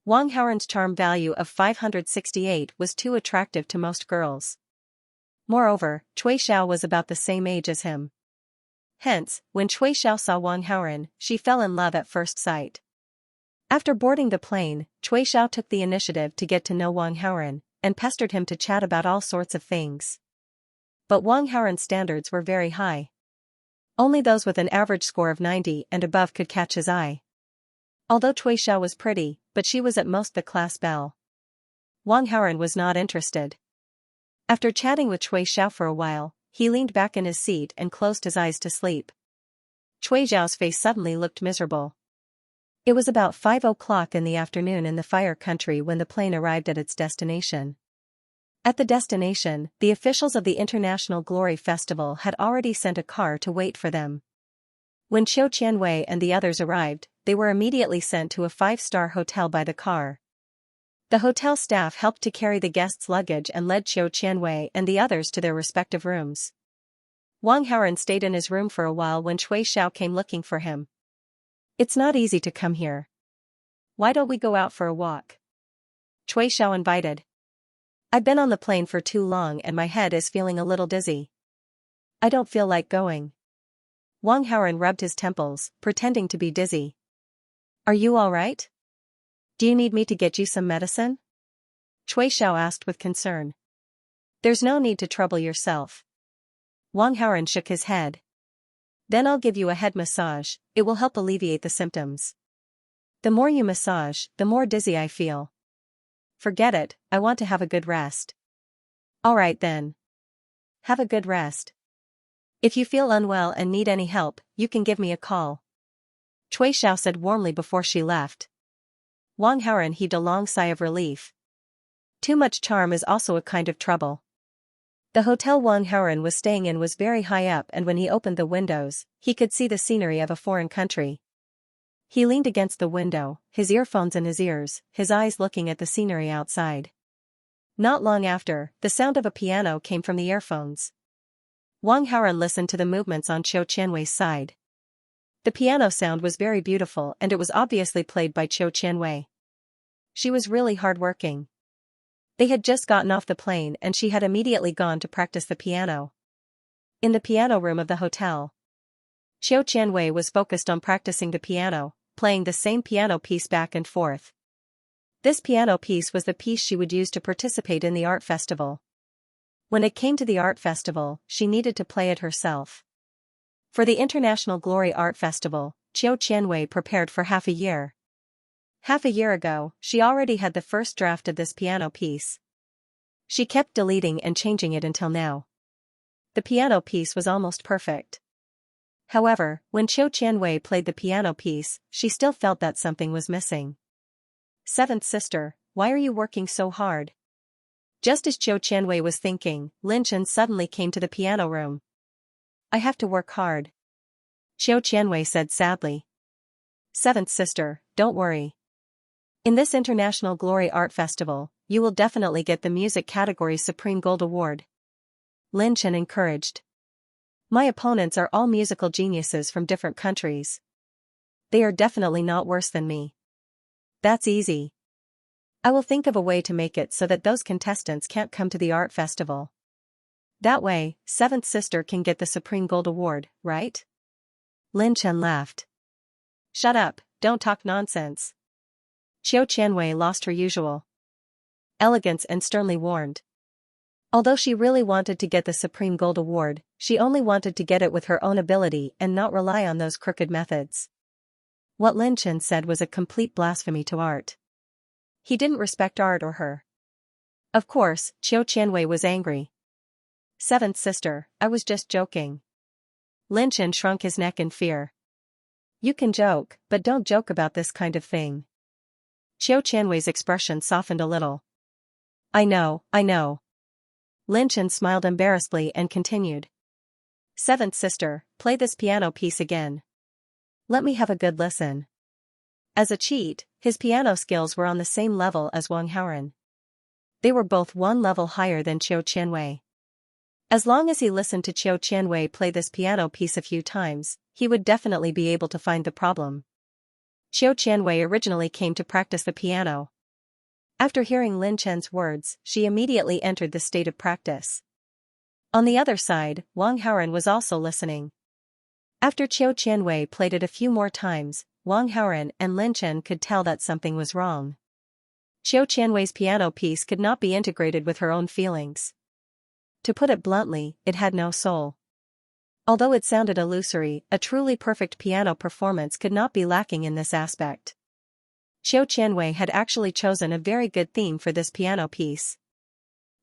Wang Haoren's charm value of 568 was too attractive to most girls. Moreover, Cui Xiao was about the same age as him. Hence, when Cui Xiao saw Wang Haoren, she fell in love at first sight. After boarding the plane, Cui Xiao took the initiative to get to know Wang Haoren, and pestered him to chat about all sorts of things. But Wang Haoren's standards were very high. Only those with an average score of 90 and above could catch his eye. Although Cui Xiao was pretty, but she was at most the class belle. Wang Haoren was not interested. After chatting with Cui Xiao for a while, he leaned back in his seat and closed his eyes to sleep. Cui Xiao's face suddenly looked miserable. It was about 5 o'clock in the afternoon in the Fire Country when the plane arrived at its destination. At the destination, the officials of the International Glory Festival had already sent a car to wait for them. When Qiu Qianwei and the others arrived, they were immediately sent to a 5-star hotel by the car. The hotel staff helped to carry the guests' luggage and led Qiu Qianwei and the others to their respective rooms. Wang Haoren stayed in his room for a while when Cui Xiao came looking for him. "It's not easy to come here. Why don't we go out for a walk?" Cui Xiao invited. "I've been on the plane for too long and my head is feeling a little dizzy. I don't feel like going." Wang Haoren rubbed his temples, pretending to be dizzy. "Are you all right? Do you need me to get you some medicine?" Cui Xiao asked with concern. "There's no need to trouble yourself." Wang Haoren shook his head. "Then I'll give you a head massage, it will help alleviate the symptoms. The more you massage, the more dizzy I feel." "Forget it, I want to have a good rest." "All right then. Have a good rest. If you feel unwell and need any help, you can give me a call," Cui Xiao said warmly before she left. Wang Haoren heaved a long sigh of relief. Too much charm is also a kind of trouble. The hotel Wang Haoren was staying in was very high up, and when he opened the windows, he could see the scenery of a foreign country. He leaned against the window, his earphones in his ears, his eyes looking at the scenery outside. Not long after, the sound of a piano came from the earphones. Wang Haoren listened to the movements on Qiu Qianwei's side. The piano sound was very beautiful and it was obviously played by Qiu Qianwei. She was really hard-working. They had just gotten off the plane and she had immediately gone to practice the piano. In the piano room of the hotel, Qiu Qianwei was focused on practicing the piano, playing the same piano piece back and forth. This piano piece was the piece she would use to participate in the art festival. When it came to the art festival, she needed to play it herself. For the International Glory Art Festival, Qiu Qianwei prepared for half a year. Half a year ago, she already had the first draft of this piano piece. She kept deleting and changing it until now. The piano piece was almost perfect. However, when Qiu Qianwei played the piano piece, she still felt that something was missing. "Seventh sister, why are you working so hard?" Just as Qiu Qianwei was thinking, Lin Chen suddenly came to the piano room. "I have to work hard," Qiu Qianwei said sadly. "Seventh sister, don't worry. In this International Glory Art Festival, you will definitely get the music category's Supreme Gold Award," Lin Chen encouraged. "My opponents are all musical geniuses from different countries. They are definitely not worse than me. That's easy. I will think of a way to make it so that those contestants can't come to the art festival. That way, seventh sister can get the Supreme Gold Award, right?" Lin Chen laughed. "Shut up, don't talk nonsense." Qiu Qianwei lost her usual elegance and sternly warned. Although she really wanted to get the Supreme Gold Award, she only wanted to get it with her own ability and not rely on those crooked methods. What Lin Chen said was a complete blasphemy to art. He didn't respect art or her. Of course, Qiu Qianwei was angry. "Seventh sister, I was just joking." Lin Chen shrunk his neck in fear. "You can joke, but don't joke about this kind of thing." Qiu Qianwei's expression softened a little. I know. Lin Chen smiled embarrassedly and continued. "Seventh sister, play this piano piece again. Let me have a good listen." As a cheat, his piano skills were on the same level as Wang Haoren. They were both one level higher than Qiu Qianwei. As long as he listened to Qiu Qianwei play this piano piece a few times, he would definitely be able to find the problem. Qiu Qianwei originally came to practice the piano. After hearing Lin Chen's words, she immediately entered the state of practice. On the other side, Wang Haoren was also listening. After Qiu Qianwei played it a few more times, Wang Haoren and Lin Chen could tell that something was wrong. Qiu Qianwei's piano piece could not be integrated with her own feelings. To put it bluntly, it had no soul. Although it sounded illusory, a truly perfect piano performance could not be lacking in this aspect. Qiu Qianwei had actually chosen a very good theme for this piano piece.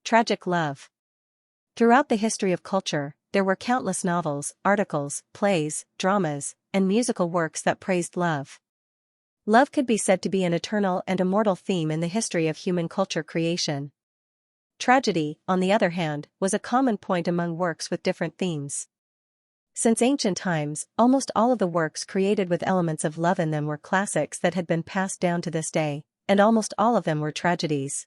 Tragic love. Throughout the history of culture, there were countless novels, articles, plays, dramas, and musical works that praised love. Love could be said to be an eternal and immortal theme in the history of human culture creation. Tragedy, on the other hand, was a common point among works with different themes. Since ancient times, almost all of the works created with elements of love in them were classics that had been passed down to this day, and almost all of them were tragedies.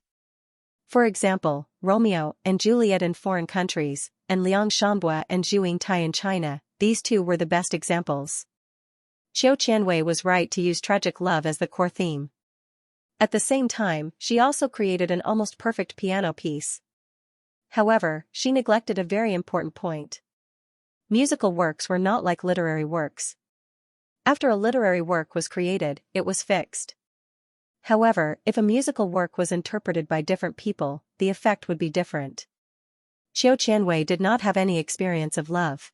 For example, Romeo and Juliet in foreign countries, and Liang Shanbua and Zhu Yingtai in China, these two were the best examples. Qiu Qianwei was right to use tragic love as the core theme. At the same time, she also created an almost perfect piano piece. However, she neglected a very important point. Musical works were not like literary works. After a literary work was created, it was fixed. However, if a musical work was interpreted by different people, the effect would be different. Qiu Qianwei did not have any experience of love.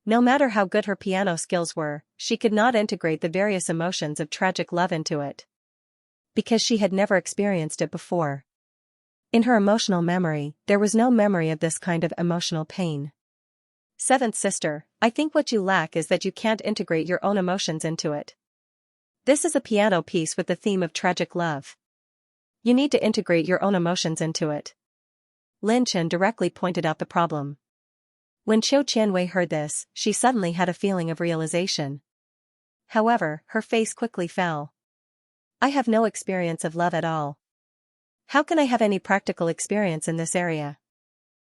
No matter how good her piano skills were, she could not integrate the various emotions of tragic love into it. Because she had never experienced it before. In her emotional memory, there was no memory of this kind of emotional pain. Seventh sister, I think what you lack is that you can't integrate your own emotions into it. This is a piano piece with the theme of tragic love. You need to integrate your own emotions into it. Lin Chen directly pointed out the problem. When Qiu Qianwei heard this, she suddenly had a feeling of realization. However, her face quickly fell. I have no experience of love at all. How can I have any practical experience in this area?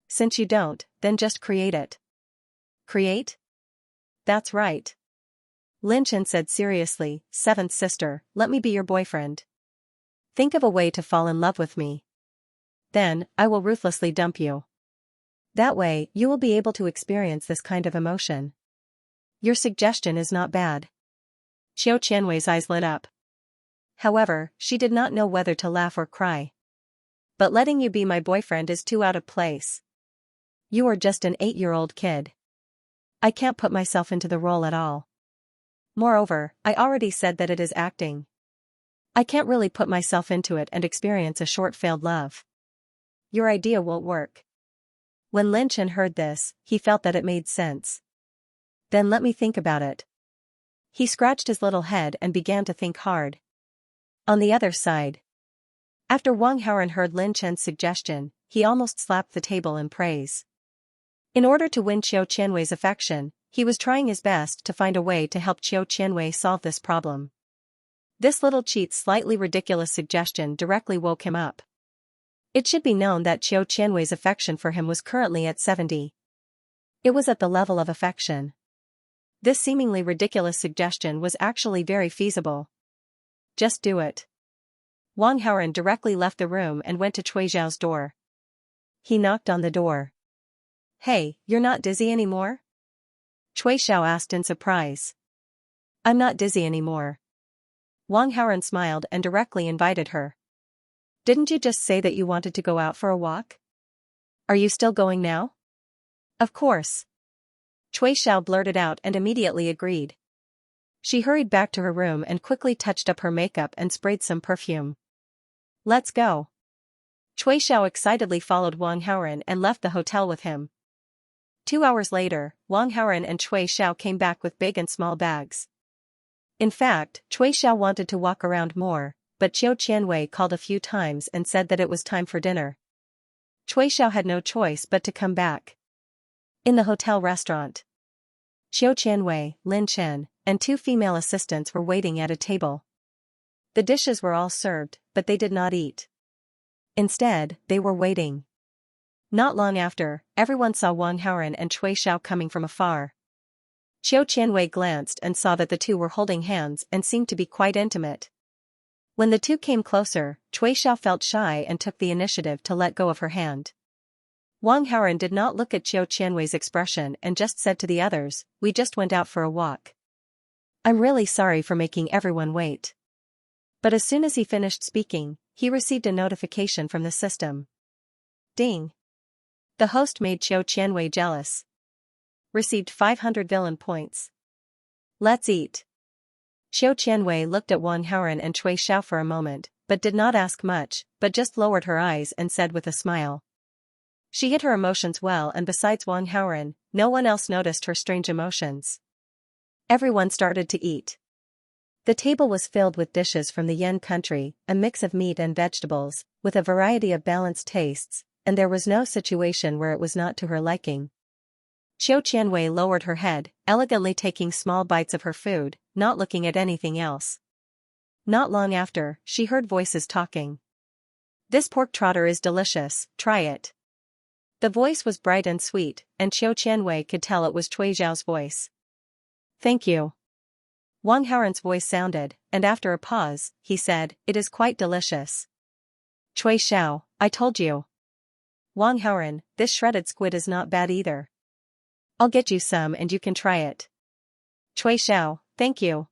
Since you don't, then just create it. Create? That's right. Lin Chen said seriously, seventh sister, let me be your boyfriend. Think of a way to fall in love with me. Then, I will ruthlessly dump you. That way, you will be able to experience this kind of emotion. Your suggestion is not bad. Qiu Qianwei's eyes lit up. However, she did not know whether to laugh or cry. But letting you be my boyfriend is too out of place. You are just an 8-year-old kid. I can't put myself into the role at all. Moreover, I already said that it is acting. I can't really put myself into it and experience a short failed love. Your idea won't work. When Lin Chen heard this, he felt that it made sense. Then let me think about it. He scratched his little head and began to think hard. On the other side. After Wang Haoren heard Lin Chen's suggestion, he almost slapped the table in praise. In order to win Qiu Qianwei's affection, he was trying his best to find a way to help Qiu Qianwei solve this problem. This little cheat's slightly ridiculous suggestion directly woke him up. It should be known that Qiu Qianwei's affection for him was currently at 70. It was at the level of affection. This seemingly ridiculous suggestion was actually very feasible. Just do it. Wang Haoren directly left the room and went to Cui Zhao's door. He knocked on the door. Hey, you're not dizzy anymore? Cui Zhao asked in surprise. I'm not dizzy anymore. Wang Haoren smiled and directly invited her. Didn't you just say that you wanted to go out for a walk? Are you still going now? Of course. Cui Zhao blurted out and immediately agreed. She hurried back to her room and quickly touched up her makeup and sprayed some perfume. Let's go. Cui Zhao excitedly followed Wang Haoren and left the hotel with him. 2 hours later, Wang Haoren and Cui Zhao came back with big and small bags. In fact, Cui Zhao wanted to walk around more, but Qiu Qianwei called a few times and said that it was time for dinner. Cui Zhao had no choice but to come back. In the hotel restaurant, Qiu Qianwei, Lin Chen, and 2 female assistants were waiting at a table. The dishes were all served, but they did not eat. Instead, they were waiting. Not long after, everyone saw Wang Haoren and Cui Zhao coming from afar. Qiu Qianwei glanced and saw that the two were holding hands and seemed to be quite intimate. When the two came closer, Cui Zhao felt shy and took the initiative to let go of her hand. Wang Haoren did not look at Qiu Qianwei's expression and just said to the others, "We just went out for a walk. I'm really sorry for making everyone wait." But as soon as he finished speaking, he received a notification from the system. Ding! The host made Qiu Qianwei jealous. Received 500 villain points. Let's eat. Qiu Qianwei looked at Wang Haoren and Cui Zhao for a moment, but did not ask much, but just lowered her eyes and said with a smile. She hid her emotions well, and besides Wang Haoren, no one else noticed her strange emotions. Everyone started to eat. The table was filled with dishes from the Yen country, a mix of meat and vegetables, with a variety of balanced tastes, and there was no situation where it was not to her liking. Xianxia lowered her head, elegantly taking small bites of her food, not looking at anything else. Not long after, she heard voices talking. "This pork trotter is delicious, try it." The voice was bright and sweet, and Xianxia could tell it was Cui Zhao's voice. "Thank you." Wang Haoren's voice sounded, and after a pause, he said, "It is quite delicious." "Cui Xiao, I told you." "Wang Haoren, this shredded squid is not bad either. I'll get you some and you can try it." "Cui Xiao, thank you."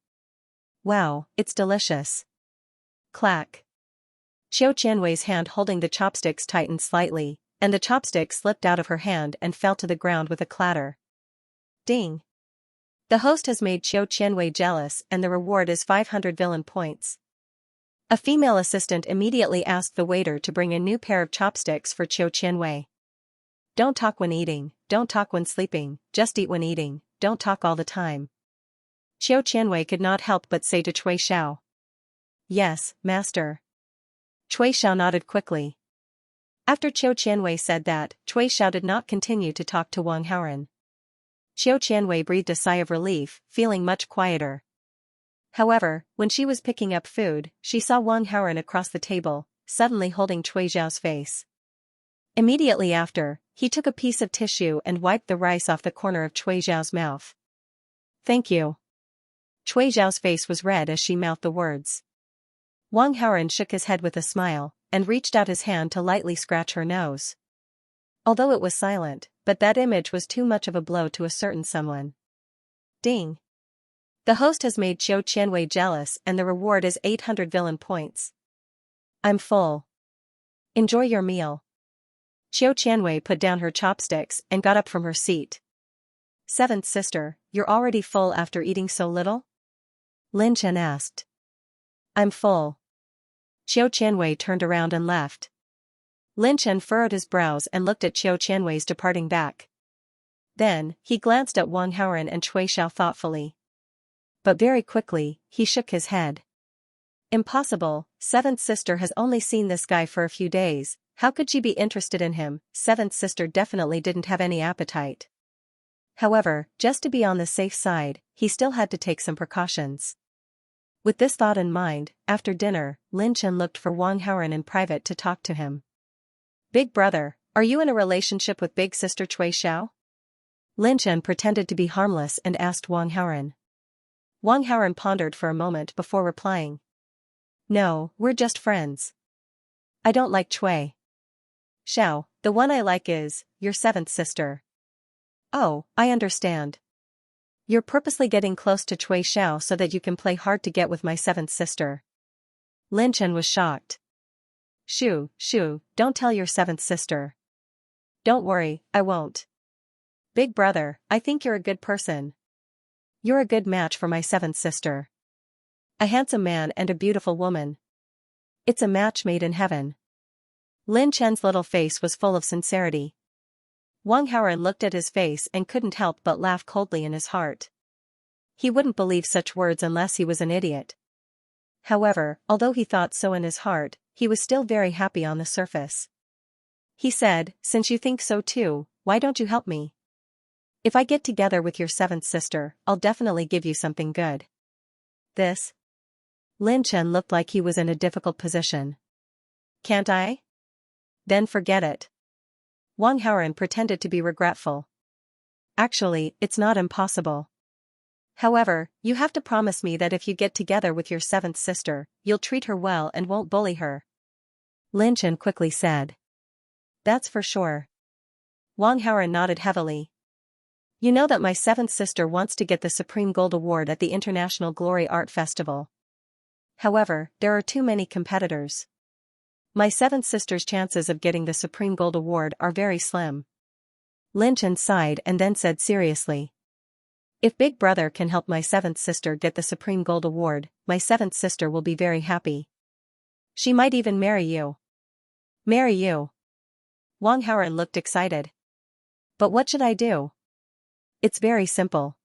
"Wow, it's delicious." Clack. Xianxia's hand holding the chopsticks tightened slightly, and the chopstick slipped out of her hand and fell to the ground with a clatter. Ding. The host has made Xianxia jealous and the reward is 500 villain points. A female assistant immediately asked the waiter to bring a new pair of chopsticks for Xianxia. "Don't talk when eating, don't talk when sleeping, just eat when eating, don't talk all the time." Xianxia could not help but say to Cui Xiao. "Yes, master." Cui Xiao nodded quickly. After Xianxia said that, Cui Xiao did not continue to talk to Wang Haoren. Xianxia breathed a sigh of relief, feeling much quieter. However, when she was picking up food, she saw Wang Haoren across the table, suddenly holding Cui Zhao's face. Immediately after, he took a piece of tissue and wiped the rice off the corner of Cui Zhao's mouth. "Thank you." Cui Zhao's face was red as she mouthed the words. Wang Haoren shook his head with a smile, and reached out his hand to lightly scratch her nose. Although it was silent, but that image was too much of a blow to a certain someone. Ding. The host has made Xianxia jealous and the reward is 800 villain points. I'm full. Enjoy your meal. Xianxia put down her chopsticks and got up from her seat. "Seventh sister, you're already full after eating so little?" Lin Chen asked. "I'm full." Xianxia turned around and left. Lin Chen furrowed his brows and looked at Xianxia's departing back. Then, he glanced at Wang Haoren and Cui Xiao thoughtfully. But very quickly, he shook his head. "Impossible, seventh sister has only seen this guy for a few days, how could she be interested in him?" Seventh sister definitely didn't have any appetite. However, just to be on the safe side, he still had to take some precautions. With this thought in mind, after dinner, Lin Chen looked for Wang Haoren in private to talk to him. "Big brother, are you in a relationship with big sister Cui Xiao?" Lin Chen pretended to be harmless and asked Wang Haoren. Wang Haoren pondered for a moment before replying. "No, we're just friends. I don't like Cui Xiao, the one I like is your seventh sister." "Oh, I understand. You're purposely getting close to Cui Xiao so that you can play hard to get with my seventh sister." Lin Chen was shocked. Shoo, don't tell your seventh sister." "Don't worry, I won't. Big brother, I think you're a good person. You're a good match for my seventh sister. A handsome man and a beautiful woman. It's a match made in heaven." Lin Chen's little face was full of sincerity. Wang Haoren looked at his face and couldn't help but laugh coldly in his heart. He wouldn't believe such words unless he was an idiot. However, although he thought so in his heart, he was still very happy on the surface. He said, "Since you think so too, why don't you help me? If I get together with your seventh sister, I'll definitely give you something good." "This?" Lin Chen looked like he was in a difficult position. "Can't I?" "Then forget it." Wang Haoren pretended to be regretful. "Actually, it's not impossible. However, you have to promise me that if you get together with your seventh sister, you'll treat her well and won't bully her." Lin Chen quickly said. "That's for sure." Wang Haoren nodded heavily. "You know that my seventh sister wants to get the Supreme Gold Award at the International Glory Art Festival. However, there are too many competitors. My seventh sister's chances of getting the Supreme Gold Award are very slim." Lin Chen sighed and then said seriously. "If Big Brother can help my seventh sister get the Supreme Gold Award, my seventh sister will be very happy. She might even marry you." "Marry you?" Wang Haoren looked excited. "But what should I do?" "It's very simple.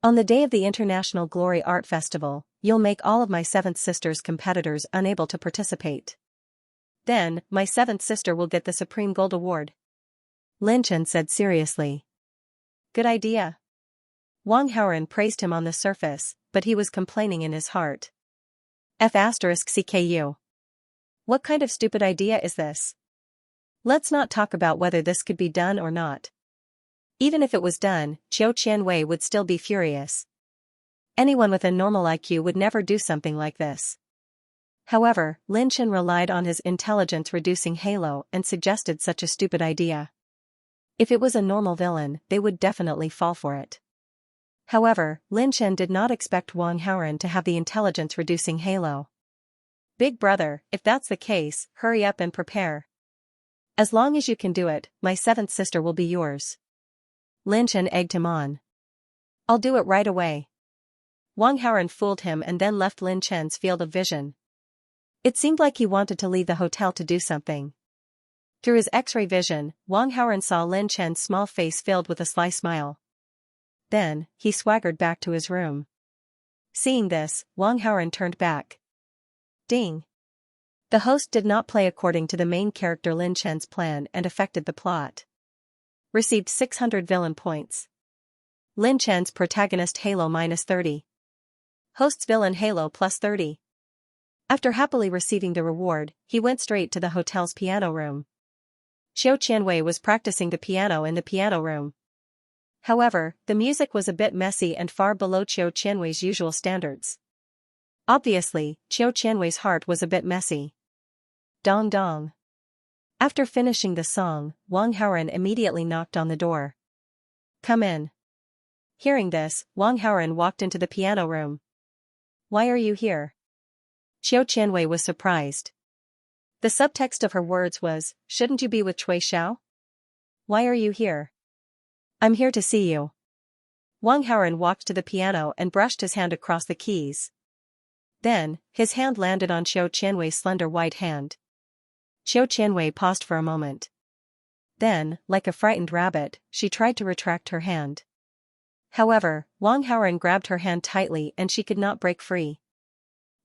On the day of the International Glory Art Festival, you'll make all of my seventh sister's competitors unable to participate. Then, my seventh sister will get the Supreme Gold Award. Lin Chen said seriously. Good idea. Wang Haoren praised him on the surface, but he was complaining in his heart. F***CKU. What kind of stupid idea is this? Let's not talk about whether this could be done or not. Even if it was done, Qiu Qianwei would still be furious. Anyone with a normal IQ would never do something like this. However, Lin Chen relied on his intelligence-reducing halo and suggested such a stupid idea. If it was a normal villain, they would definitely fall for it. However, Lin Chen did not expect Wang Haoren to have the intelligence-reducing halo. Big brother, if that's the case, hurry up and prepare. As long as you can do it, my seventh sister will be yours. Lin Chen egged him on. I'll do it right away. Wang Haoren fooled him and then left Lin Chen's field of vision. It seemed like he wanted to leave the hotel to do something. Through his X-ray vision, Wang Haoren saw Lin Chen's small face filled with a sly smile. Then, he swaggered back to his room. Seeing this, Wang Haoren turned back. Ding. The host did not play according to the main character Lin Chen's plan and affected the plot. Received 600 villain points. Lin Chen's protagonist halo -30. Host's villain halo +30. After happily receiving the reward, he went straight to the hotel's piano room. Qiu Qianwei was practicing the piano in the piano room. However, the music was a bit messy and far below Qiu Qianwei's usual standards. Obviously, Qiu Qianwei's heart was a bit messy. Dong dong. After finishing the song, Wang Haoren immediately knocked on the door. Come in. Hearing this, Wang Haoren walked into the piano room. Why are you here? Qiu Qianwei was surprised. The subtext of her words was, shouldn't you be with Cui Xiao? Why are you here? I'm here to see you. Wang Haoren walked to the piano and brushed his hand across the keys. Then, his hand landed on Qiu Qianwei's slender white hand. Qiu Qianwei paused for a moment. Then, like a frightened rabbit, she tried to retract her hand. However, Wang Haoren grabbed her hand tightly and she could not break free.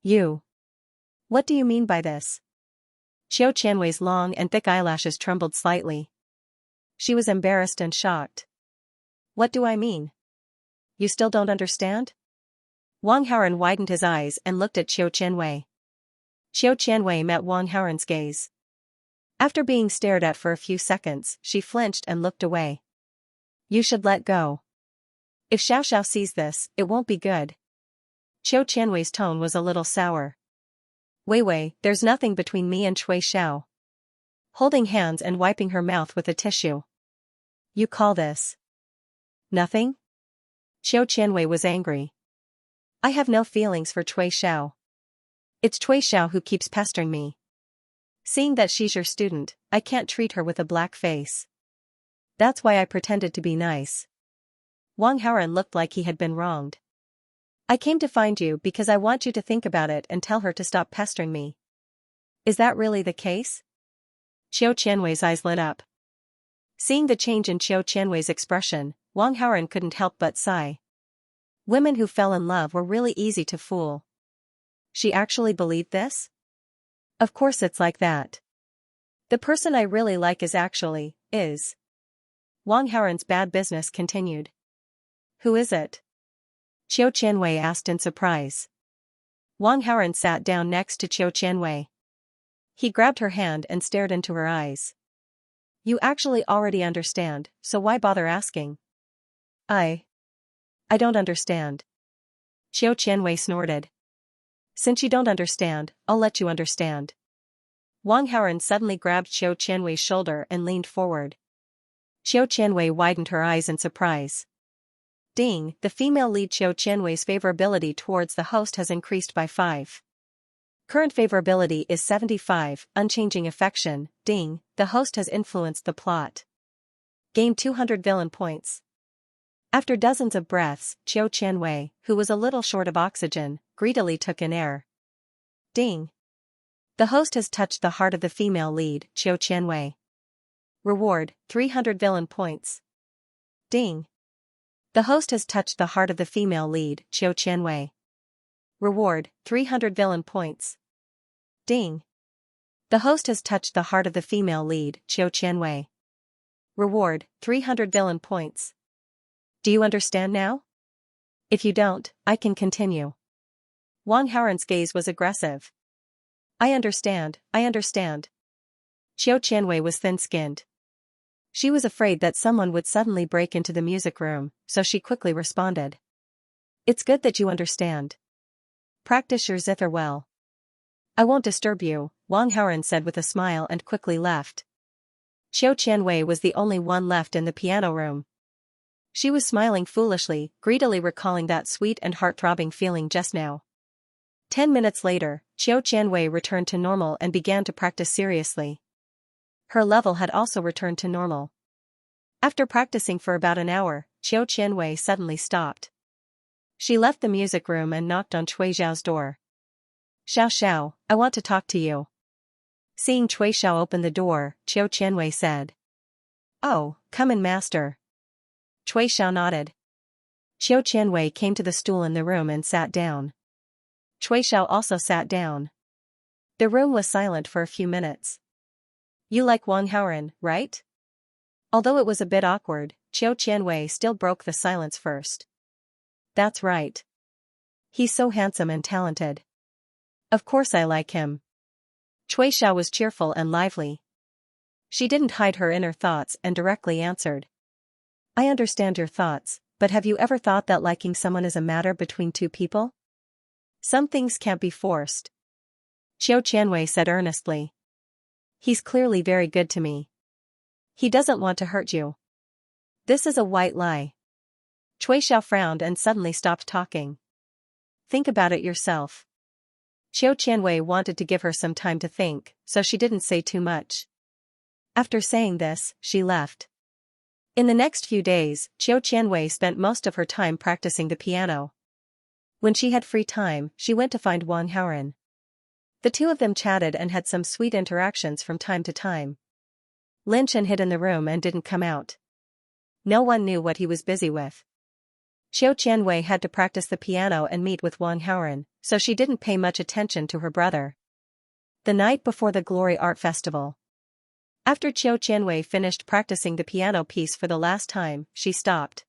You. What do you mean by this? Qiu Qianwei's long and thick eyelashes trembled slightly. She was embarrassed and shocked. What do I mean? You still don't understand? Wang Haoren widened his eyes and looked at Qiu Qianwei. Qiu Qianwei met Wang Haoren's gaze. After being stared at for a few seconds, she flinched and looked away. You should let go. If Xiao Xiao sees this, it won't be good. Qiu Qianwei's tone was a little sour. Wei, there's nothing between me and Cui Xiao. Holding hands and wiping her mouth with a tissue. You call this nothing? Qiu Qianwei was angry. I have no feelings for Cui Xiao. It's Cui Xiao who keeps pestering me. Seeing that she's your student, I can't treat her with a black face. That's why I pretended to be nice. Wang Haoren looked like he had been wronged. I came to find you because I want you to think about it and tell her to stop pestering me. Is that really the case? Qiu Qianwei's eyes lit up. Seeing the change in Qiu Qianwei's expression, Wang Haoren couldn't help but sigh. Women who fell in love were really easy to fool. She actually believed this? Of course it's like that. The person I really like is. Wang Haoren's bad business continued. Who is it? Qiu Qianwei asked in surprise. Wang Haoren sat down next to Qiu Qianwei. He grabbed her hand and stared into her eyes. You actually already understand, so why bother asking? I don't understand. Qiu Qianwei snorted. Since you don't understand, I'll let you understand. Wang Haoren suddenly grabbed Qiu Qianwei's shoulder and leaned forward. Qiu Qianwei widened her eyes in surprise. Ding, the female lead Qiu Qianwei's favorability towards the host has increased by 5. Current favorability is 75, unchanging affection, ding, the host has influenced the plot. Gained 200 villain points. After dozens of breaths, Qiu Qianwei, who was a little short of oxygen, greedily took in air. Ding. The host has touched the heart of the female lead, Qiu Qianwei. Reward, 300 villain points. Ding. The host has touched the heart of the female lead, Xianxia. Reward, 300 villain points. Ding. The host has touched the heart of the female lead, Xianxia. Reward, 300 villain points. Do you understand now? If you don't, I can continue. Wang Haoren's gaze was aggressive. I understand, I understand. Xianxia was thin-skinned. She was afraid that someone would suddenly break into the music room, so she quickly responded. It's good that you understand. Practice your zither well. I won't disturb you, Wang Haoren said with a smile and quickly left. Xianxia was the only one left in the piano room. She was smiling foolishly, greedily recalling that sweet and heart-throbbing feeling just now. 10 minutes later, Xianxia returned to normal and began to practice seriously. Her level had also returned to normal. After practicing for about an hour, Xianxia suddenly stopped. She left the music room and knocked on Cui Xiao's door. Xiao, I want to talk to you. Seeing Cui Xiao open the door, Xianxia said. Oh, come in, master. Cui Xiao nodded. Xianxia came to the stool in the room and sat down. Cui Xiao also sat down. The room was silent for a few minutes. You like Wang Haoren, right? Although it was a bit awkward, Xianxia still broke the silence first. That's right. He's so handsome and talented. Of course I like him. Cui Xiao was cheerful and lively. She didn't hide her inner thoughts and directly answered. I understand your thoughts, but have you ever thought that liking someone is a matter between two people? Some things can't be forced. Xianxia said earnestly. He's clearly very good to me. He doesn't want to hurt you. This is a white lie. Cui Xiao frowned and suddenly stopped talking. Think about it yourself. Xianxia wanted to give her some time to think, so she didn't say too much. After saying this, she left. In the next few days, Xianxia spent most of her time practicing the piano. When she had free time, she went to find Wang Haoren. The two of them chatted and had some sweet interactions from time to time. Lin Chen hid in the room and didn't come out. No one knew what he was busy with. Xianxia had to practice the piano and meet with Wang Haoren, so she didn't pay much attention to her brother. The night before the Glory Art Festival. After Xianxia finished practicing the piano piece for the last time, she stopped.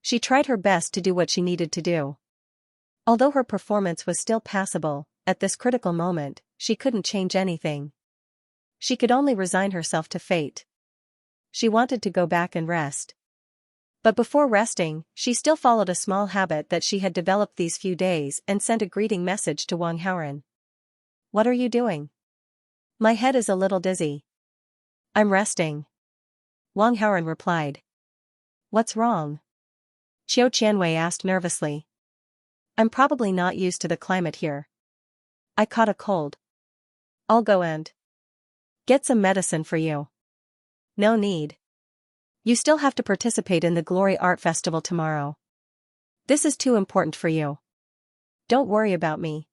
She tried her best to do what she needed to do. Although her performance was still passable, at this critical moment, she couldn't change anything. She could only resign herself to fate. She wanted to go back and rest. But before resting, she still followed a small habit that she had developed these few days and sent a greeting message to Wang Haoren. What are you doing? My head is a little dizzy. I'm resting. Wang Haoren replied. What's wrong? Xianxia asked nervously. I'm probably not used to the climate here. I caught a cold. I'll go and get some medicine for you. No need. You still have to participate in the Glory Art Festival tomorrow. This is too important for you. Don't worry about me.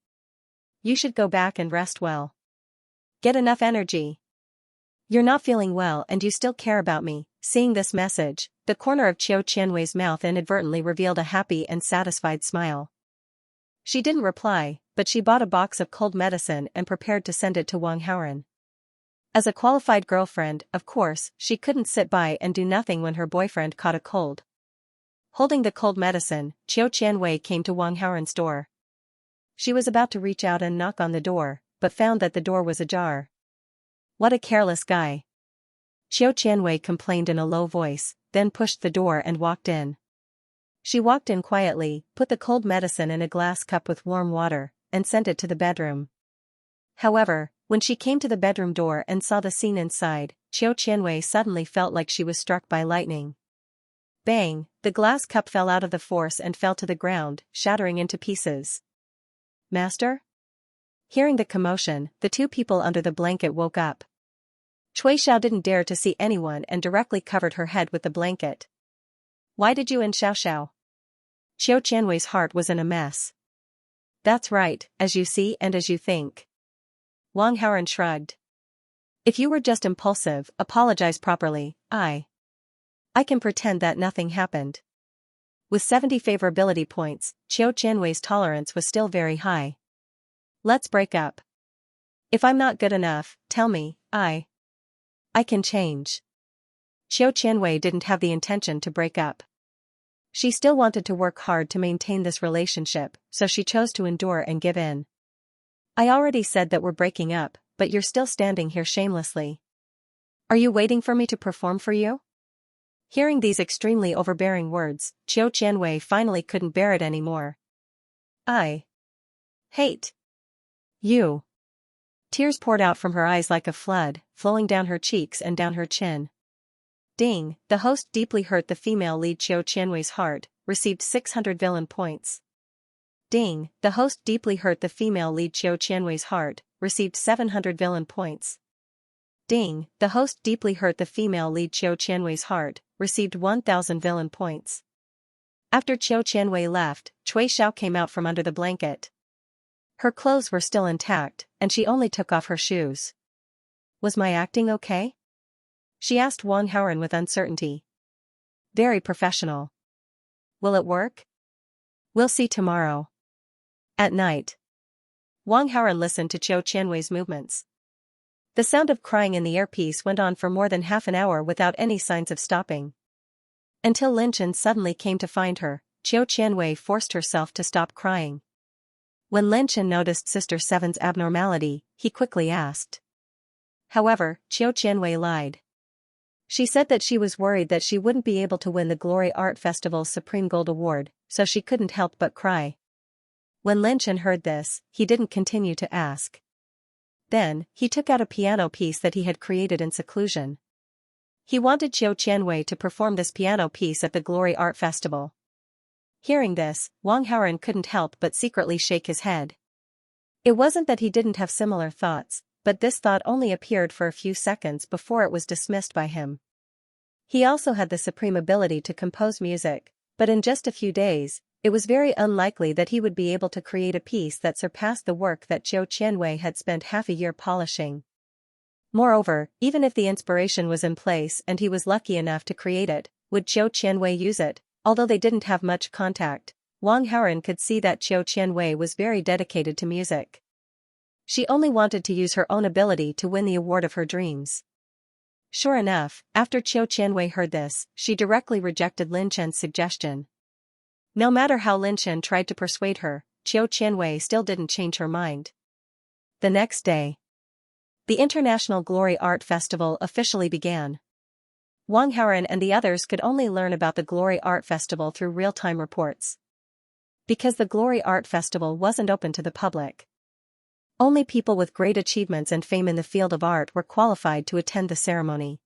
You should go back and rest well. Get enough energy. You're not feeling well and you still care about me. Seeing this message, the corner of Xianxia's mouth inadvertently revealed a happy and satisfied smile. She didn't reply, but she bought a box of cold medicine and prepared to send it to Wang Haoren. As a qualified girlfriend, of course, she couldn't sit by and do nothing when her boyfriend caught a cold. Holding the cold medicine, Xianxia came to Wang Haoren's door. She was about to reach out and knock on the door, but found that the door was ajar. What a careless guy. Xianxia complained in a low voice, then pushed the door and walked in. She walked in quietly, put the cold medicine in a glass cup with warm water, and sent it to the bedroom. However, when she came to the bedroom door and saw the scene inside, Xianxia suddenly felt like she was struck by lightning. Bang! The glass cup fell out of the force and fell to the ground, shattering into pieces. Master? Hearing the commotion, the two people under the blanket woke up. Cui Xiao didn't dare to see anyone and directly covered her head with the blanket. Why did you and Xiao? Xianxia's heart was in a mess. That's right, as you see and as you think. Wang Haoren shrugged. If you were just impulsive, apologize properly. I can pretend that nothing happened. With 70 favorability points, Qiu Qianwei's tolerance was still very high. Let's break up. If I'm not good enough, tell me, I can change. Qiu Qianwei didn't have the intention to break up. She still wanted to work hard to maintain this relationship, so she chose to endure and give in. I already said that we're breaking up, but you're still standing here shamelessly. Are you waiting for me to perform for you? Hearing these extremely overbearing words, Qiu Qianwei finally couldn't bear it anymore. I hate you. Tears poured out from her eyes like a flood, flowing down her cheeks and down her chin. Ding, the host deeply hurt the female lead Qiu Qianwei's heart, received 600 villain points. Ding, the host deeply hurt the female lead Qiu Qianwei's heart, received 700 villain points. Ding, the host deeply hurt the female lead Qiu Qianwei's heart, received 1000 villain points. After Qiu Qianwei left, Cui Xiao came out from under the blanket. Her clothes were still intact, and she only took off her shoes. Was my acting okay? She asked Wang Haoren with uncertainty. Very professional. Will it work? We'll see tomorrow. At night. Wang Haoren listened to Qiu Qianwei's movements. The sound of crying in the earpiece went on for more than half an hour without any signs of stopping. Until Lin Chen suddenly came to find her, Qiu Qianwei forced herself to stop crying. When Lin Chen noticed Sister Seven's abnormality, he quickly asked. However, Qiu Qianwei lied. She said that she was worried that she wouldn't be able to win the Glory Art Festival's Supreme Gold Award, so she couldn't help but cry. When Lin Chen heard this, he didn't continue to ask. Then, he took out a piano piece that he had created in seclusion. He wanted Qiu Qianwei to perform this piano piece at the Glory Art Festival. Hearing this, Wang Haoren couldn't help but secretly shake his head. It wasn't that he didn't have similar thoughts, but this thought only appeared for a few seconds before it was dismissed by him. He also had the supreme ability to compose music, but in just a few days, it was very unlikely that he would be able to create a piece that surpassed the work that Qiu Qianwei had spent half a year polishing. Moreover, even if the inspiration was in place and he was lucky enough to create it, would Qiu Qianwei use it? Although they didn't have much contact, Wang Haoren could see that Qiu Qianwei was very dedicated to music. She only wanted to use her own ability to win the award of her dreams. Sure enough, after Qiu Qianwei heard this, she directly rejected Lin Chen's suggestion. No matter how Lin Chen tried to persuade her, Qiu Qianwei still didn't change her mind. The next day, the International Glory Art Festival officially began. Wang Haoren and the others could only learn about the Glory Art Festival through real-time reports. Because the Glory Art Festival wasn't open to the public. Only people with great achievements and fame in the field of art were qualified to attend the ceremony.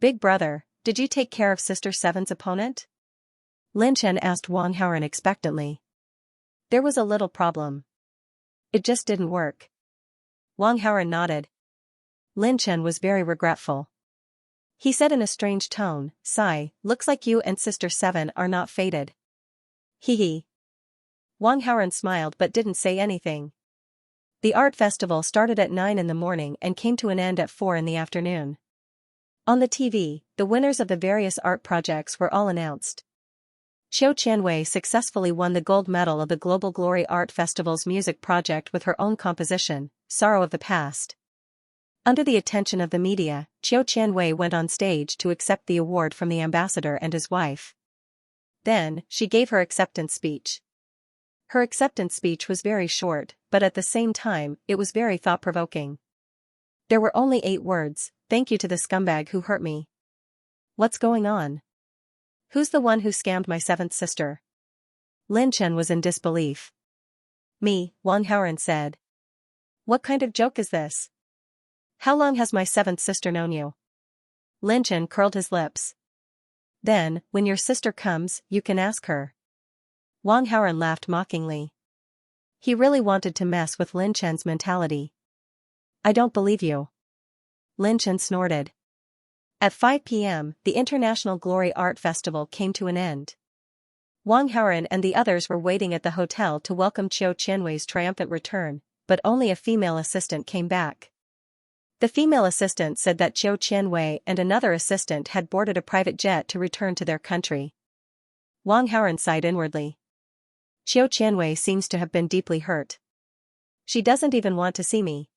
Big brother, did you take care of Sister Seven's opponent? Lin Chen asked Wang Haoren expectantly. There was a little problem. It just didn't work. Wang Haoren nodded. Lin Chen was very regretful. He said in a strange tone, "Sigh, looks like you and Sister Seven are not fated." Hee hee. Wang Haoren smiled but didn't say anything. The art festival started at 9 in the morning and came to an end at 4 in the afternoon. On the TV, the winners of the various art projects were all announced. Qiu Qianwei successfully won the gold medal of the Global Glory Art Festival's music project with her own composition, Sorrow of the Past. Under the attention of the media, Qiu Qianwei went on stage to accept the award from the ambassador and his wife. Then, she gave her acceptance speech. Her acceptance speech was very short, but at the same time, it was very thought-provoking. There were only 8 words, "Thank you to the scumbag who hurt me." What's going on? Who's the one who scammed my 7th sister? Lin Chen was in disbelief. Me, Wang Haoren said. What kind of joke is this? How long has my 7th sister known you? Lin Chen curled his lips. Then, when your sister comes, you can ask her. Wang Haoren laughed mockingly. He really wanted to mess with Lin Chen's mentality. I don't believe you. Lin Chen snorted. At 5 p.m., the International Glory Art Festival came to an end. Wang Haoren and the others were waiting at the hotel to welcome Qiu Qianwei's triumphant return, but only a female assistant came back. The female assistant said that Qiu Qianwei and another assistant had boarded a private jet to return to their country. Wang Haoran sighed inwardly. Qiu Qianwei seems to have been deeply hurt. She doesn't even want to see me.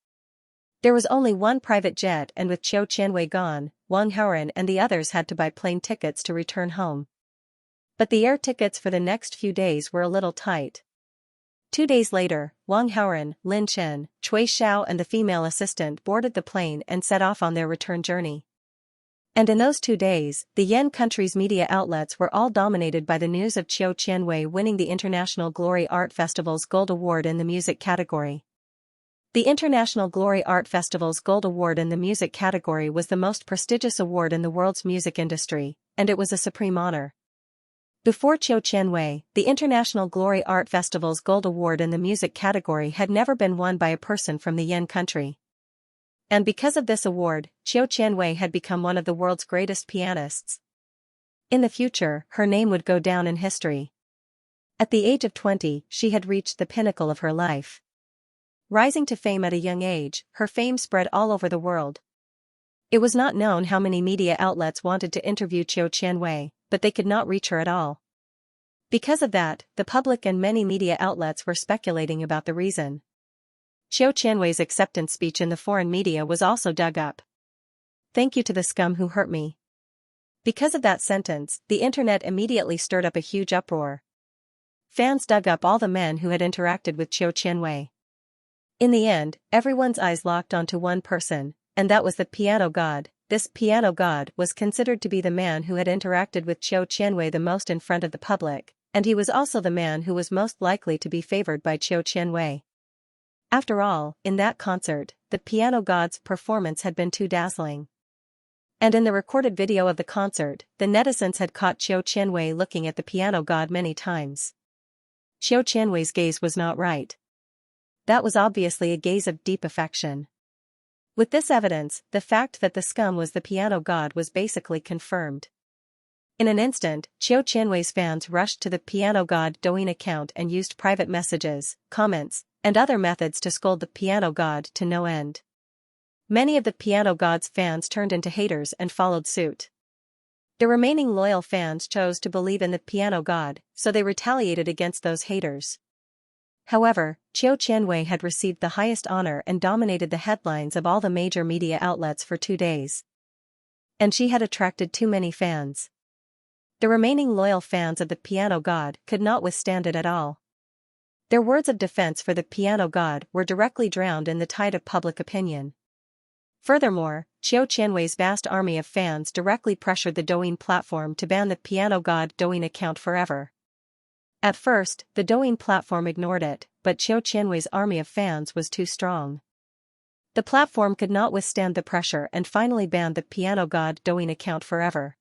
There was only one private jet, and with Qiu Qianwei gone, Wang Haoran and the others had to buy plane tickets to return home. But the air tickets for the next few days were a little tight. 2 days later, Wang Haoran, Lin Chen, Cui Xiao and the female assistant boarded the plane and set off on their return journey. And in those 2 days, the Yan country's media outlets were all dominated by the news of Qiu Qianwei winning the International Glory Art Festival's Gold Award in the music category. The International Glory Art Festival's Gold Award in the music category was the most prestigious award in the world's music industry, and it was a supreme honor. Before Qiu Qianwei, the International Glory Art Festival's Gold Award in the music category had never been won by a person from the Yan country. And because of this award, Qiu Qianwei had become one of the world's greatest pianists. In the future, her name would go down in history. At the age of 20, she had reached the pinnacle of her life. Rising to fame at a young age, her fame spread all over the world. It was not known how many media outlets wanted to interview Qiu Qianwei, but they could not reach her at all. Because of that, the public and many media outlets were speculating about the reason. Qiu Qianwei's acceptance speech in the foreign media was also dug up. "Thank you to the scum who hurt me." Because of that sentence, the internet immediately stirred up a huge uproar. Fans dug up all the men who had interacted with Qiu Qianwei. In the end, everyone's eyes locked onto one person, and that was the piano god. This piano god was considered to be the man who had interacted with Qiu Qianwei the most in front of the public, and he was also the man who was most likely to be favored by Qiu Qianwei. After all, in that concert, the piano god's performance had been too dazzling. And in the recorded video of the concert, the netizens had caught Qiu Qianwei looking at the piano god many times. Qiu Qianwei's gaze was not right. That was obviously a gaze of deep affection. With this evidence, the fact that the scum was the piano god was basically confirmed. In an instant, Qiu Qianwei's fans rushed to the piano god Douyin account and used private messages, comments, and other methods to scold the piano god to no end. Many of the piano god's fans turned into haters and followed suit. The remaining loyal fans chose to believe in the piano god, so they retaliated against those haters. However, Qiu Qianwei had received the highest honor and dominated the headlines of all the major media outlets for 2 days. And she had attracted too many fans. The remaining loyal fans of the piano god could not withstand it at all. Their words of defense for the piano god were directly drowned in the tide of public opinion. Furthermore, Qiu Qianwei's vast army of fans directly pressured the Douyin platform to ban the piano god Douyin account forever. At first, the Douyin platform ignored it, but Qiu Qianwei's army of fans was too strong. The platform could not withstand the pressure and finally banned the piano god Douyin account forever.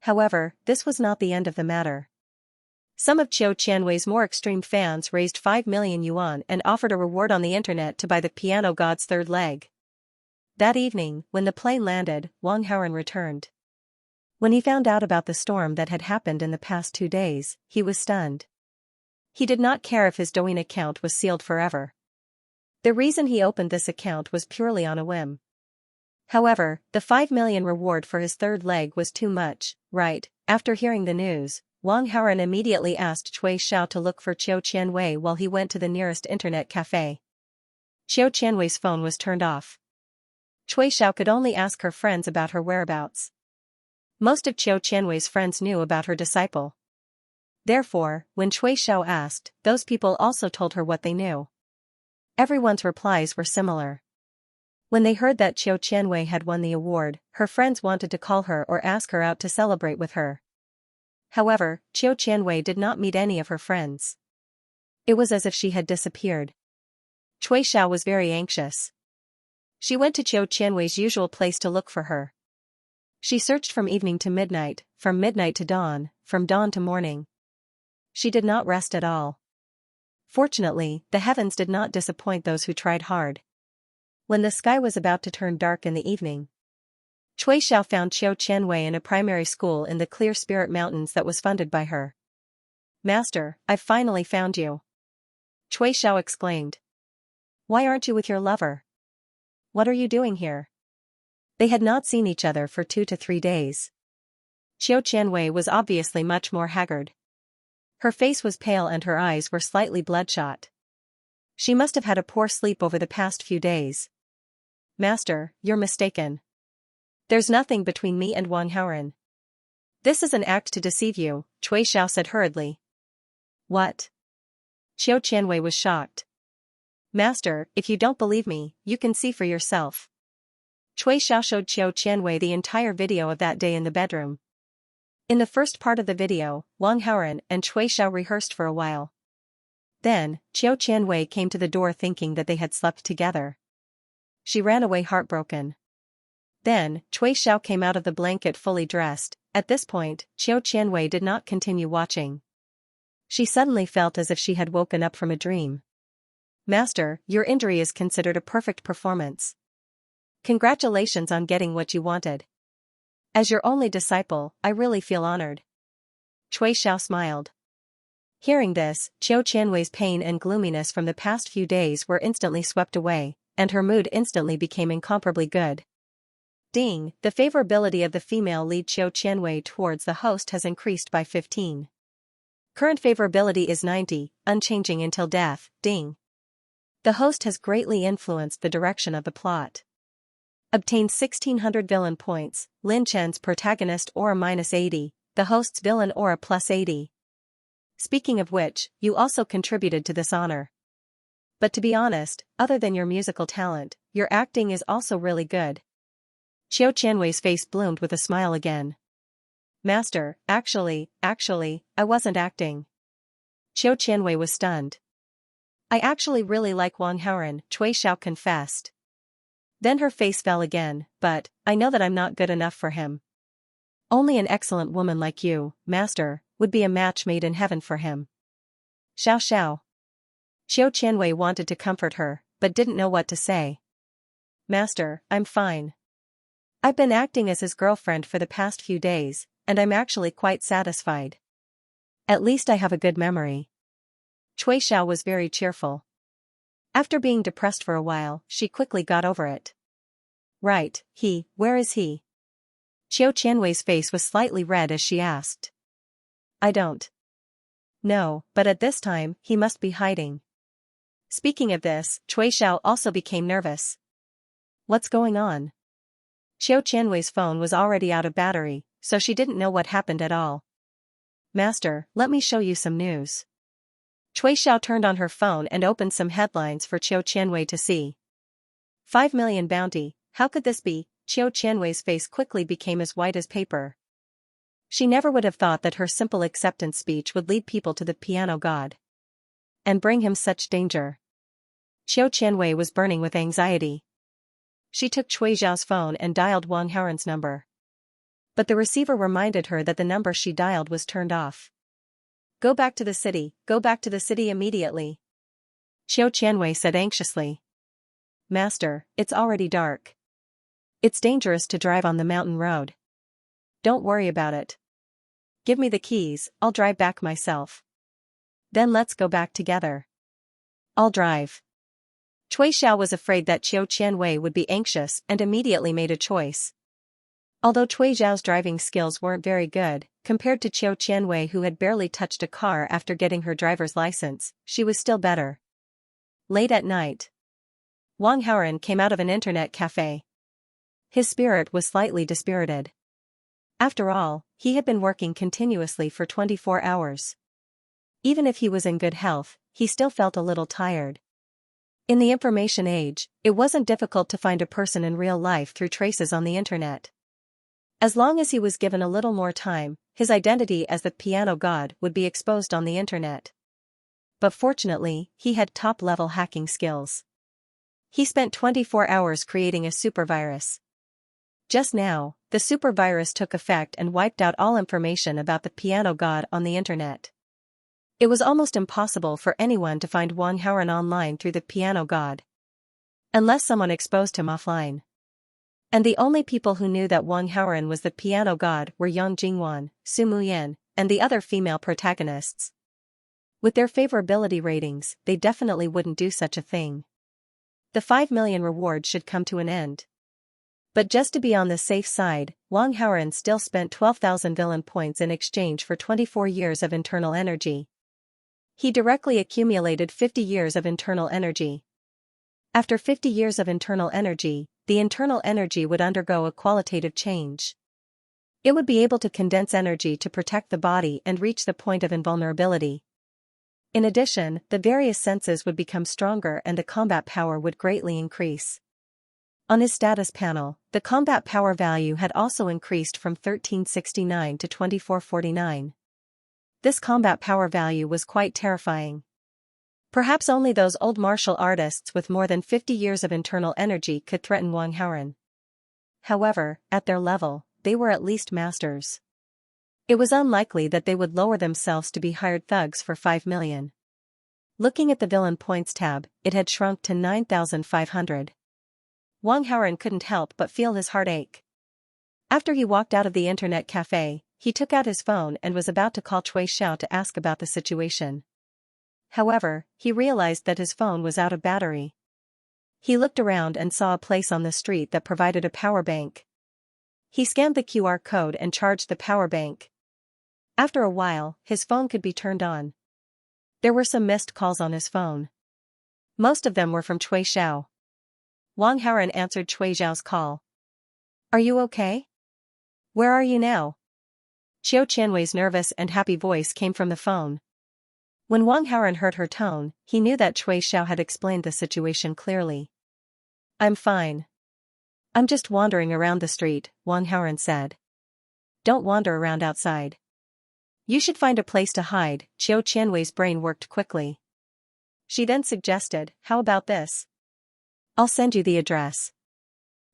However, this was not the end of the matter. Some of Qiu Qianwei's more extreme fans raised 5 million yuan and offered a reward on the internet to buy the piano god's third leg. That evening, when the plane landed, Wang Haoran returned. When he found out about the storm that had happened in the past 2 days, he was stunned. He did not care if his Douyin account was sealed forever. The reason he opened this account was purely on a whim. However, the 5 million reward for his third leg was too much, right? After hearing the news, Wang Haoran immediately asked Cui Xiao to look for Qiu Qianwei while he went to the nearest internet cafe. Qiu Qianwei's phone was turned off. Cui Xiao could only ask her friends about her whereabouts. Most of Qiu Qianwei's friends knew about her disciple. Therefore, when Cui Xiao asked, those people also told her what they knew. Everyone's replies were similar. When they heard that Qiu Qianwei had won the award, her friends wanted to call her or ask her out to celebrate with her. However, Qiu Qianwei did not meet any of her friends. It was as if she had disappeared. Cui Xiao was very anxious. She went to Qiu Qianwei's usual place to look for her. She searched from evening to midnight, from midnight to dawn, from dawn to morning. She did not rest at all. Fortunately, the heavens did not disappoint those who tried hard. When the sky was about to turn dark in the evening, Cui Xiao found Qiu Qianwei in a primary school in the Clear Spirit Mountains that was funded by her. "Master, I've finally found you," Cui Xiao exclaimed. "Why aren't you with your lover? What are you doing here?" They had not seen each other for 2 to 3 days. Qiu Qianwei was obviously much more haggard. Her face was pale and her eyes were slightly bloodshot. She must have had a poor sleep over the past few days. Master, you're mistaken. There's nothing between me and Wang Haoren. This is an act to deceive you, Cui Xiao said hurriedly. What? Qiu Qianwei was shocked. Master, if you don't believe me, you can see for yourself. Cui Xiao showed Qiu Qianwei the entire video of that day in the bedroom. In the first part of the video, Wang Haoren and Cui Xiao rehearsed for a while. Then, Qiu Qianwei came to the door thinking that they had slept together. She ran away heartbroken. Then, Cui Xiao came out of the blanket fully dressed. At this point, Qiu Qianwei did not continue watching. She suddenly felt as if she had woken up from a dream. Master, your injury is considered a perfect performance. Congratulations on getting what you wanted. As your only disciple, I really feel honored. Cui Xiao smiled. Hearing this, Qiu Qianwei's pain and gloominess from the past few days were instantly swept away, and her mood instantly became incomparably good. Ding, the favorability of the female lead Qiu Qianwei towards the host has increased by 15. Current favorability is 90, unchanging until death, ding. The host has greatly influenced the direction of the plot. Obtained 1600 villain points, Lin Chen's protagonist aura -80, the host's villain aura +80. Speaking of which, you also contributed to this honor. But to be honest, other than your musical talent, your acting is also really good. Qiu Qianwei's face bloomed with a smile again. Master, actually, I wasn't acting. Qiu Qianwei was stunned. I actually really like Wang Haoren, Cui Xiao confessed. Then her face fell again, but, I know that I'm not good enough for him. Only an excellent woman like you, Master, would be a match made in heaven for him. Xiao Xiao. Qiu Qianwei wanted to comfort her, but didn't know what to say. Master, I'm fine. I've been acting as his girlfriend for the past few days, and I'm actually quite satisfied. At least I have a good memory. Cui Xiao was very cheerful. After being depressed for a while, she quickly got over it. Right, where is he? Qiu Qianwei's face was slightly red as she asked. I don't know, but at this time, he must be hiding. Speaking of this, Cui Xiao also became nervous. What's going on? Qiu Qianwei's phone was already out of battery, so she didn't know what happened at all. Master, let me show you some news. Cui Xiao turned on her phone and opened some headlines for Qiu Qianwei to see. 5 million bounty, how could this be? Qiu Qianwei's face quickly became as white as paper. She never would have thought that her simple acceptance speech would lead people to the piano god. And bring him such danger. Qiu Qianwei was burning with anxiety. She took Cui Xiao's phone and dialed Wang Haoren's number. But the receiver reminded her that the number she dialed was turned off. Go back to the city immediately. Qiu Qianwei said anxiously. Master, it's already dark. It's dangerous to drive on the mountain road. Don't worry about it. Give me the keys, I'll drive back myself. Then let's go back together. I'll drive. Cui Xiao was afraid that Qiu Qianwei would be anxious and immediately made a choice. Although Cui Xiao's driving skills weren't very good, compared to Qiu Qianwei who had barely touched a car after getting her driver's license, she was still better. Late at night, Wang Haoren came out of an internet cafe. His spirit was slightly dispirited. After all, he had been working continuously for 24 hours. Even if he was in good health, he still felt a little tired. In the information age, it wasn't difficult to find a person in real life through traces on the internet. As long as he was given a little more time, his identity as the piano god would be exposed on the internet. But fortunately, he had top-level hacking skills. He spent 24 hours creating a supervirus. Just now, the supervirus took effect and wiped out all information about the piano god on the internet. It was almost impossible for anyone to find Wang Haoren online through the piano god. Unless someone exposed him offline. And the only people who knew that Wang Haoren was the piano god were Yang Jingwan, Su Muyan, and the other female protagonists. With their favorability ratings, they definitely wouldn't do such a thing. The 5 million reward should come to an end. But just to be on the safe side, Wang Haoren still spent 12,000 villain points in exchange for 24 years of internal energy. He directly accumulated 50 years of internal energy. After 50 years of internal energy, the internal energy would undergo a qualitative change. It would be able to condense energy to protect the body and reach the point of invulnerability. In addition, the various senses would become stronger and the combat power would greatly increase. On his status panel, the combat power value had also increased from 1369 to 2449. This combat power value was quite terrifying. Perhaps only those old martial artists with more than 50 years of internal energy could threaten Wang Haoren. However, at their level, they were at least masters. It was unlikely that they would lower themselves to be hired thugs for 5 million. Looking at the villain points tab, it had shrunk to 9,500. Wang Haoren couldn't help but feel his heart ache. After he walked out of the internet cafe, he took out his phone and was about to call Cui Xiao to ask about the situation. However, he realized that his phone was out of battery. He looked around and saw a place on the street that provided a power bank. He scanned the QR code and charged the power bank. After a while, his phone could be turned on. There were some missed calls on his phone. Most of them were from Cui Xiao. Wang Haoren answered Cui Xiao's call. "Are you okay? Where are you now?" Qiu Qianwei's nervous and happy voice came from the phone. When Wang Haoren heard her tone, he knew that Cui Xiao had explained the situation clearly. "I'm fine. I'm just wandering around the street," Wang Haoren said. "Don't wander around outside. You should find a place to hide." Qiu Qianwei's brain worked quickly. She then suggested, "How about this? I'll send you the address.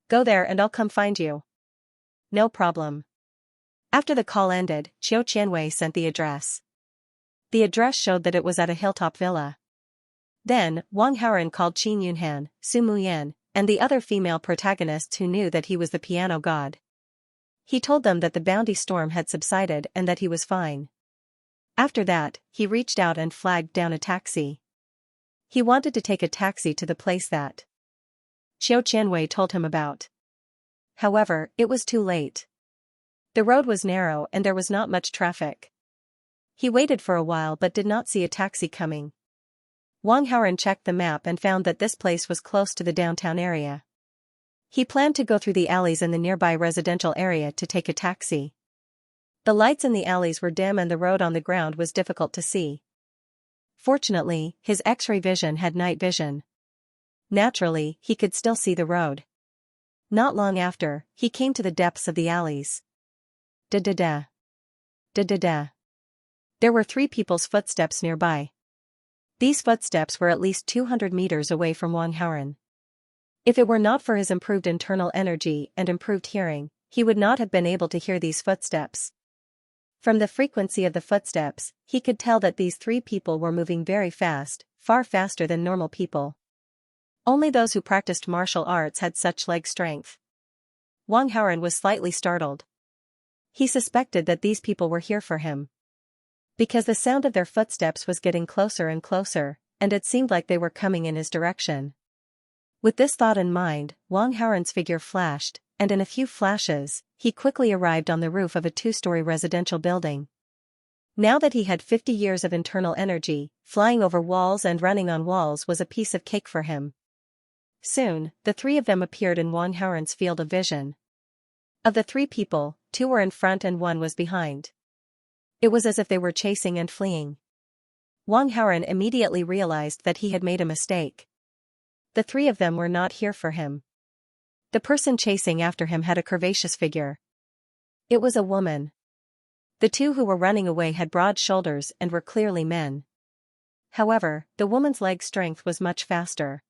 Go there and I'll come find you." "No problem." After the call ended, Qiu Qianwei sent the address. The address showed that it was at a hilltop villa. Then, Wang Haoren called Qin Yunhan, Su Muyan, and the other female protagonists who knew that he was the piano god. He told them that the bounty storm had subsided and that he was fine. After that, he reached out and flagged down a taxi. He wanted to take a taxi to the place that Qiu Qianwei told him about. However, it was too late. The road was narrow and there was not much traffic. He waited for a while but did not see a taxi coming. Wang Haoren checked the map and found that this place was close to the downtown area. He planned to go through the alleys in the nearby residential area to take a taxi. The lights in the alleys were dim and the road on the ground was difficult to see. Fortunately, his X-ray vision had night vision. Naturally, he could still see the road. Not long after, he came to the depths of the alleys. Da-da-da. Da-da-da. There were 3 people's footsteps nearby. These footsteps were at least 200 meters away from Wang Haoren. If it were not for his improved internal energy and improved hearing, he would not have been able to hear these footsteps. From the frequency of the footsteps, he could tell that these 3 people were moving very fast, far faster than normal people. Only those who practiced martial arts had such leg strength. Wang Haoren was slightly startled. He suspected that these people were here for him. Because the sound of their footsteps was getting closer and closer, and it seemed like they were coming in his direction. With this thought in mind, Wang Haoren's figure flashed, and in a few flashes, he quickly arrived on the roof of a 2-story residential building. Now that he had 50 years of internal energy, flying over walls and running on walls was a piece of cake for him. Soon, the 3 of them appeared in Wang Haoren's field of vision. Of the 3 people, 2 were in front and 1 was behind. It was as if they were chasing and fleeing. Wang Haoren immediately realized that he had made a mistake. The 3 of them were not here for him. The person chasing after him had a curvaceous figure. It was a woman. The 2 who were running away had broad shoulders and were clearly men. However, the woman's leg strength was much faster.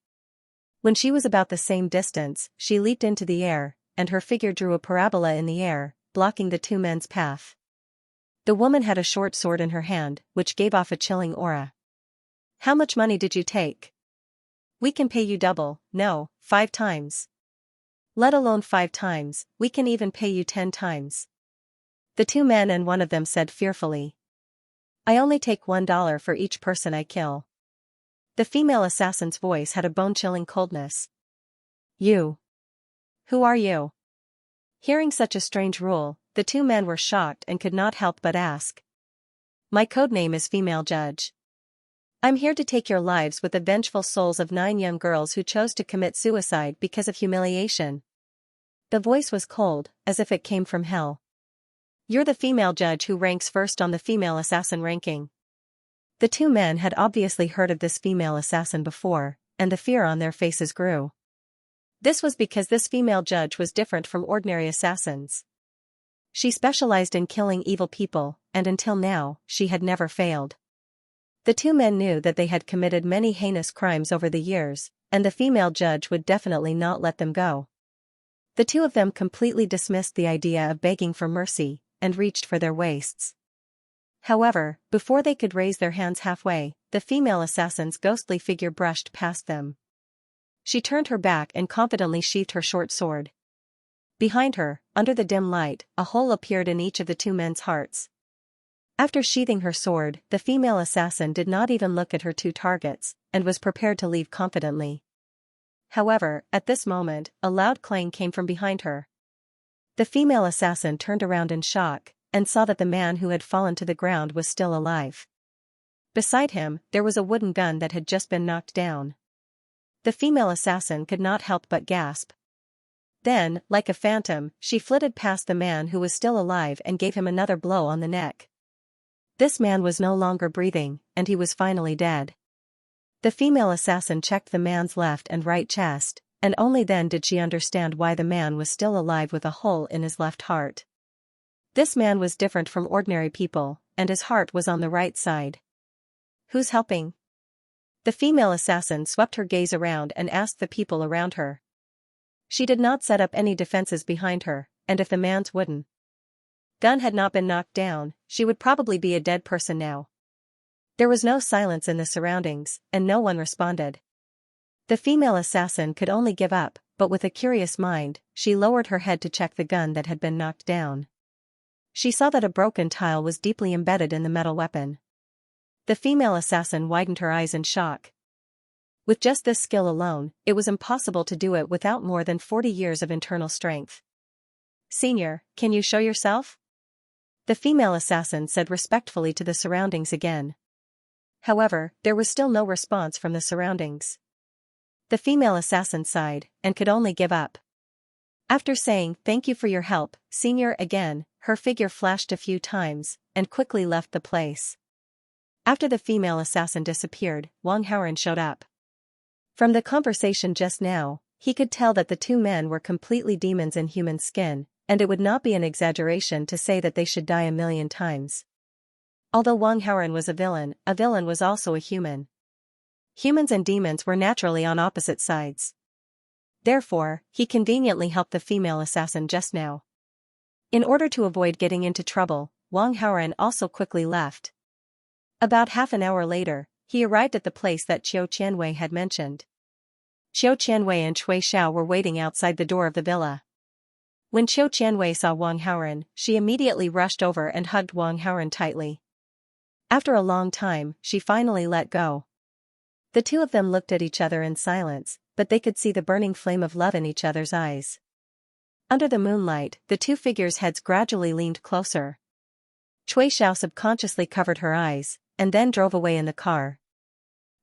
When she was about the same distance, she leaped into the air, and her figure drew a parabola in the air, blocking the 2 men's path. The woman had a short sword in her hand, which gave off a chilling aura. "How much money did you take? We can pay you double, no, 5 times. Let alone 5 times, we can even pay you 10 times. The 2 men and one of them said fearfully. "I only take $1 for each person I kill." The female assassin's voice had a bone-chilling coldness. "You. Who are you?" Hearing such a strange rule, the two men were shocked and could not help but ask. My codename is Female Judge. I'm here to take your lives with the vengeful souls of 9 young girls who chose to commit suicide because of humiliation. The voice was cold, as if it came from hell. You're the female judge who ranks first on the female assassin ranking. The two men had obviously heard of this female assassin before, and the fear on their faces grew. This was because this female judge was different from ordinary assassins. She specialized in killing evil people, and until now, she had never failed. The two men knew that they had committed many heinous crimes over the years, and the female judge would definitely not let them go. The two of them completely dismissed the idea of begging for mercy, and reached for their waists. However, before they could raise their hands halfway, the female assassin's ghostly figure brushed past them. She turned her back and confidently sheathed her short sword. Behind her, under the dim light, a hole appeared in each of the two men's hearts. After sheathing her sword, the female assassin did not even look at her two targets, and was prepared to leave confidently. However, at this moment, a loud clang came from behind her. The female assassin turned around in shock, and saw that the man who had fallen to the ground was still alive. Beside him, there was a wooden gun that had just been knocked down. The female assassin could not help but gasp. Then, like a phantom, she flitted past the man who was still alive and gave him another blow on the neck. This man was no longer breathing, and he was finally dead. The female assassin checked the man's left and right chest, and only then did she understand why the man was still alive with a hole in his left heart. This man was different from ordinary people, and his heart was on the right side. Who's helping? The female assassin swept her gaze around and asked the people around her. She did not set up any defenses behind her, and if the man's wooden gun had not been knocked down, she would probably be a dead person now. There was no silence in the surroundings, and no one responded. The female assassin could only give up, but with a curious mind, she lowered her head to check the gun that had been knocked down. She saw that a broken tile was deeply embedded in the metal weapon. The female assassin widened her eyes in shock. With just this skill alone, it was impossible to do it without more than 40 years of internal strength. Senior, can you show yourself? The female assassin said respectfully to the surroundings again. However, there was still no response from the surroundings. The female assassin sighed, and could only give up. After saying, "Thank you for your help, Senior," again, her figure flashed a few times, and quickly left the place. After the female assassin disappeared, Wang Haoren showed up. From the conversation just now, he could tell that the two men were completely demons in human skin, and it would not be an exaggeration to say that they should die 1,000,000 times. Although Wang Haoren was a villain was also a human. Humans and demons were naturally on opposite sides. Therefore, he conveniently helped the female assassin just now. In order to avoid getting into trouble, Wang Haoren also quickly left. About half an hour later, he arrived at the place that Qiu Qianwei had mentioned. Qiu Qianwei and Cui Xiao were waiting outside the door of the villa. When Qiu Qianwei saw Wang Haoren, she immediately rushed over and hugged Wang Haoren tightly. After a long time, she finally let go. The two of them looked at each other in silence, but they could see the burning flame of love in each other's eyes. Under the moonlight, the two figures' heads gradually leaned closer. Cui Xiao subconsciously covered her eyes, and then drove away in the car.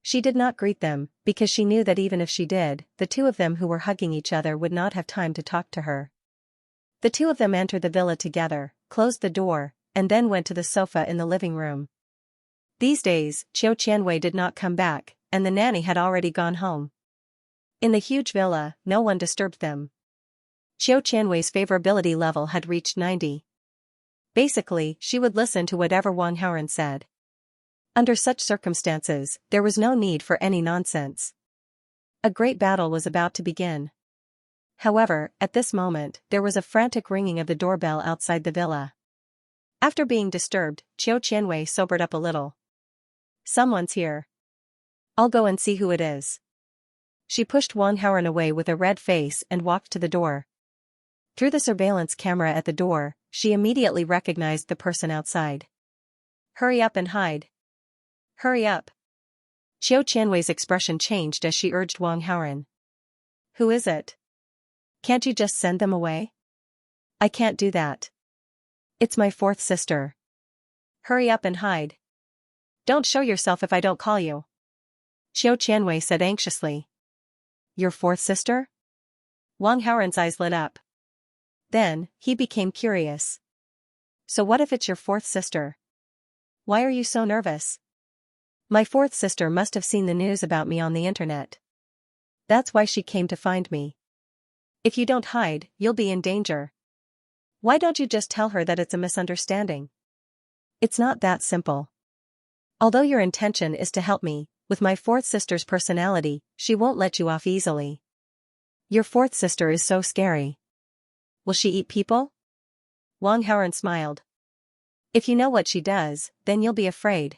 She did not greet them, because she knew that even if she did, the two of them who were hugging each other would not have time to talk to her. The two of them entered the villa together, closed the door, and then went to the sofa in the living room. These days, Qiu Qianwei did not come back, and the nanny had already gone home. In the huge villa, no one disturbed them. Qiu Qianwei's favorability level had reached 90. Basically, she would listen to whatever Wang Haoren said. Under such circumstances, there was no need for any nonsense. A great battle was about to begin. However, at this moment, there was a frantic ringing of the doorbell outside the villa. After being disturbed, Qiu Qianwei sobered up a little. Someone's here. I'll go and see who it is. She pushed Wang Haoren away with a red face and walked to the door. Through the surveillance camera at the door, she immediately recognized the person outside. Hurry up and hide. Hurry up. Qiu Qianwei's expression changed as she urged Wang Haoren. Who is it? Can't you just send them away? I can't do that. It's my fourth sister. Hurry up and hide. Don't show yourself if I don't call you. Xianxia said anxiously. Your fourth sister? Wang Haoren's eyes lit up. Then, he became curious. So what if it's your fourth sister? Why are you so nervous? My fourth sister must have seen the news about me on the internet. That's why she came to find me. If you don't hide, you'll be in danger. Why don't you just tell her that it's a misunderstanding? It's not that simple. Although your intention is to help me, with my fourth sister's personality, she won't let you off easily. Your fourth sister is so scary. Will she eat people? Wang Haoren smiled. If you know what she does, then you'll be afraid.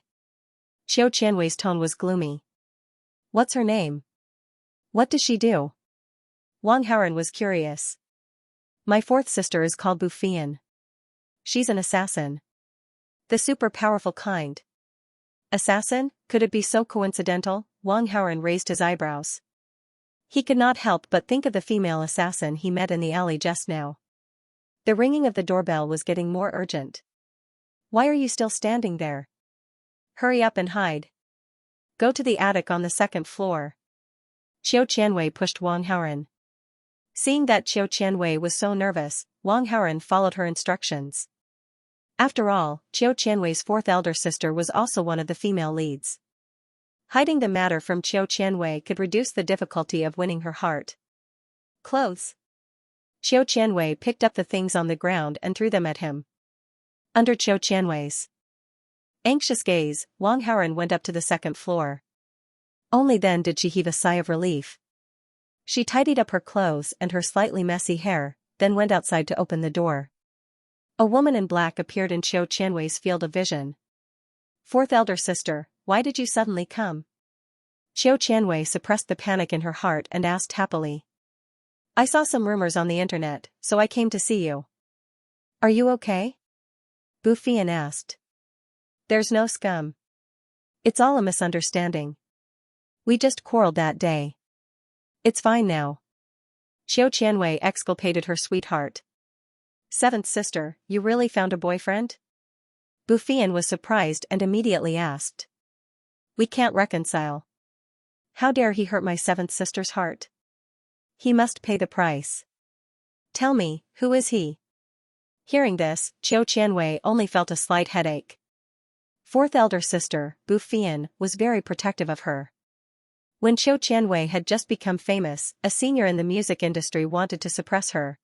Xianxia's tone was gloomy. What's her name? What does she do? Wang Haoren was curious. My fourth sister is called Bufian. She's an assassin. The super powerful kind. Assassin? Could it be so coincidental? Wang Haoren raised his eyebrows. He could not help but think of the female assassin he met in the alley just now. The ringing of the doorbell was getting more urgent. Why are you still standing there? Hurry up and hide. Go to the attic on the second floor. Xianxia pushed Wang Haoren. Seeing that Xianxia was so nervous, Wang Haoren followed her instructions. After all, Xianxia's fourth elder sister was also one of the female leads. Hiding the matter from Xianxia could reduce the difficulty of winning her heart. Clothes. Xianxia picked up the things on the ground and threw them at him. Under Xianxia's anxious gaze, Wang Haoren went up to the second floor. Only then did she heave a sigh of relief. She tidied up her clothes and her slightly messy hair, then went outside to open the door. A woman in black appeared in Xianxia's field of vision. Fourth elder sister, why did you suddenly come? Xianxia suppressed the panic in her heart and asked happily. I saw some rumors on the internet, so I came to see you. Are you okay? Bufian asked. There's no scum. It's all a misunderstanding. We just quarreled that day. It's fine now. Xianxia exculpated her sweetheart. Seventh sister, you really found a boyfriend? Bufian was surprised and immediately asked. We can't reconcile. How dare he hurt my seventh sister's heart? He must pay the price. Tell me, who is he? Hearing this, Xianxia only felt a slight headache. Fourth elder sister, Bufian, was very protective of her. When Xianxia had just become famous, a senior in the music industry wanted to suppress her.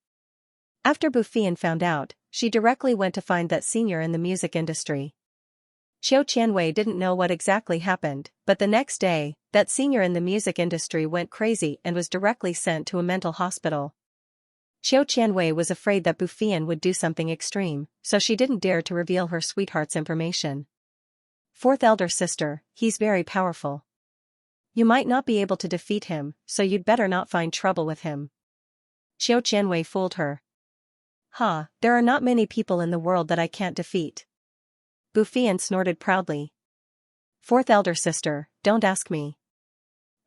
After Bufian found out, she directly went to find that senior in the music industry. Xianxia didn't know what exactly happened, but the next day, that senior in the music industry went crazy and was directly sent to a mental hospital. Xianxia was afraid that Bufian would do something extreme, so she didn't dare to reveal her sweetheart's information. Fourth elder sister, he's very powerful. You might not be able to defeat him, so you'd better not find trouble with him. Xianxia fooled her. There are not many people in the world that I can't defeat. Bufian snorted proudly. Fourth elder sister, don't ask me.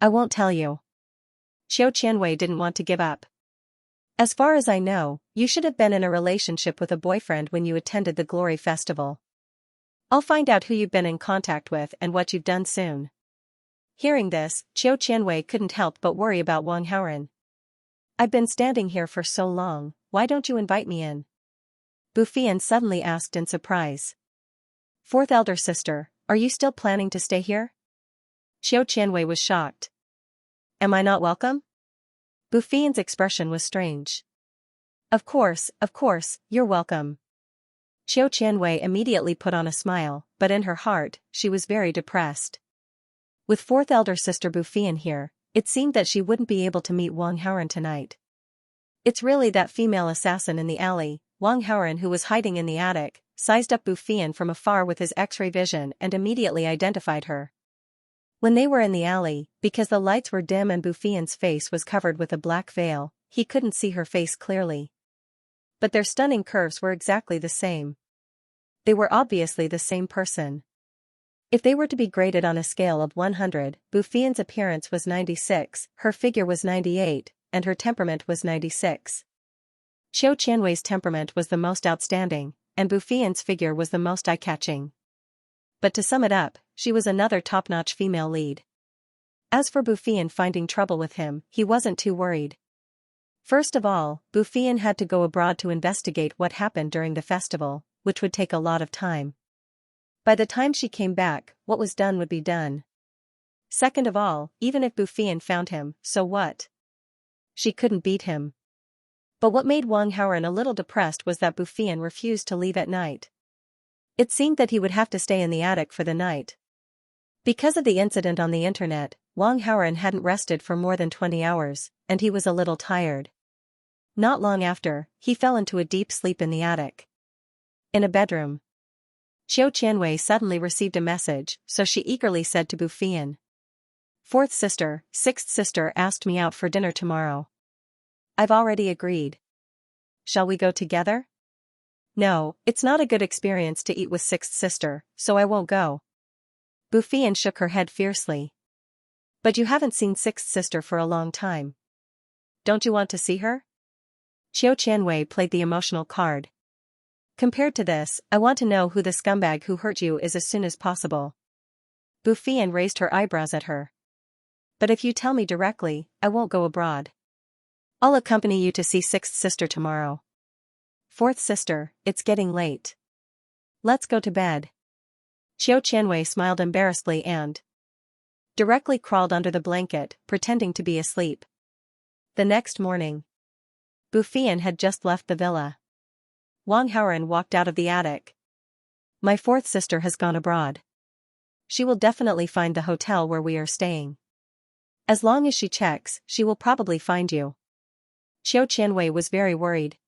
I won't tell you. Xianxia didn't want to give up. As far as I know, you should have been in a relationship with a boyfriend when you attended the Glory Festival. I'll find out who you've been in contact with and what you've done soon. Hearing this, Xianxia couldn't help but worry about Wang Haoren. I've been standing here for so long, why don't you invite me in? Bufian suddenly asked in surprise. Fourth elder sister, are you still planning to stay here? Xianxia was shocked. Am I not welcome? Bufian's expression was strange. Of course, you're welcome. Xianxia immediately put on a smile, but in her heart, she was very depressed. With fourth elder sister Bufian here, it seemed that she wouldn't be able to meet Wang Haoren tonight. It's really that female assassin in the alley. Wang Haoren, who was hiding in the attic, sized up Bufian from afar with his X-ray vision and immediately identified her. When they were in the alley, because the lights were dim and Bufian's face was covered with a black veil, he couldn't see her face clearly. But their stunning curves were exactly the same. They were obviously the same person. If they were to be graded on a scale of 100, Bufian's appearance was 96, her figure was 98, and her temperament was 96. Xiao Qianwei's temperament was the most outstanding, and Bufian's figure was the most eye-catching. But to sum it up, she was another top-notch female lead. As for Bufian finding trouble with him, he wasn't too worried. First of all, Bufian had to go abroad to investigate what happened during the festival, which would take a lot of time. By the time she came back, what was done would be done. Second of all, even if Bufian found him, so what? She couldn't beat him. But what made Wang Haoran a little depressed was that Bufian refused to leave at night. It seemed that he would have to stay in the attic for the night. Because of the incident on the internet, Wang Haoran hadn't rested for more than 20 hours, and he was a little tired. Not long after, he fell into a deep sleep in the attic. In a bedroom. Xiao Qianwei suddenly received a message, so she eagerly said to Bufian. "Fourth sister, sixth sister asked me out for dinner tomorrow. I've already agreed. Shall we go together?" "No, it's not a good experience to eat with sixth sister, so I won't go." Bufian shook her head fiercely. "But you haven't seen sixth sister for a long time. Don't you want to see her?" Xiao Qianwei played the emotional card. "Compared to this, I want to know who the scumbag who hurt you is as soon as possible." Bufian raised her eyebrows at her. "But if you tell me directly, I won't go abroad. I'll accompany you to see sixth sister tomorrow." "Fourth sister, it's getting late. Let's go to bed." Xiao Qianwei smiled embarrassedly and directly crawled under the blanket, pretending to be asleep. The next morning, Bufian had just left the villa. Wang Haoran walked out of the attic. "My fourth sister has gone abroad. She will definitely find the hotel where we are staying. As long as she checks, she will probably find you." Xiao Qianwei was very worried.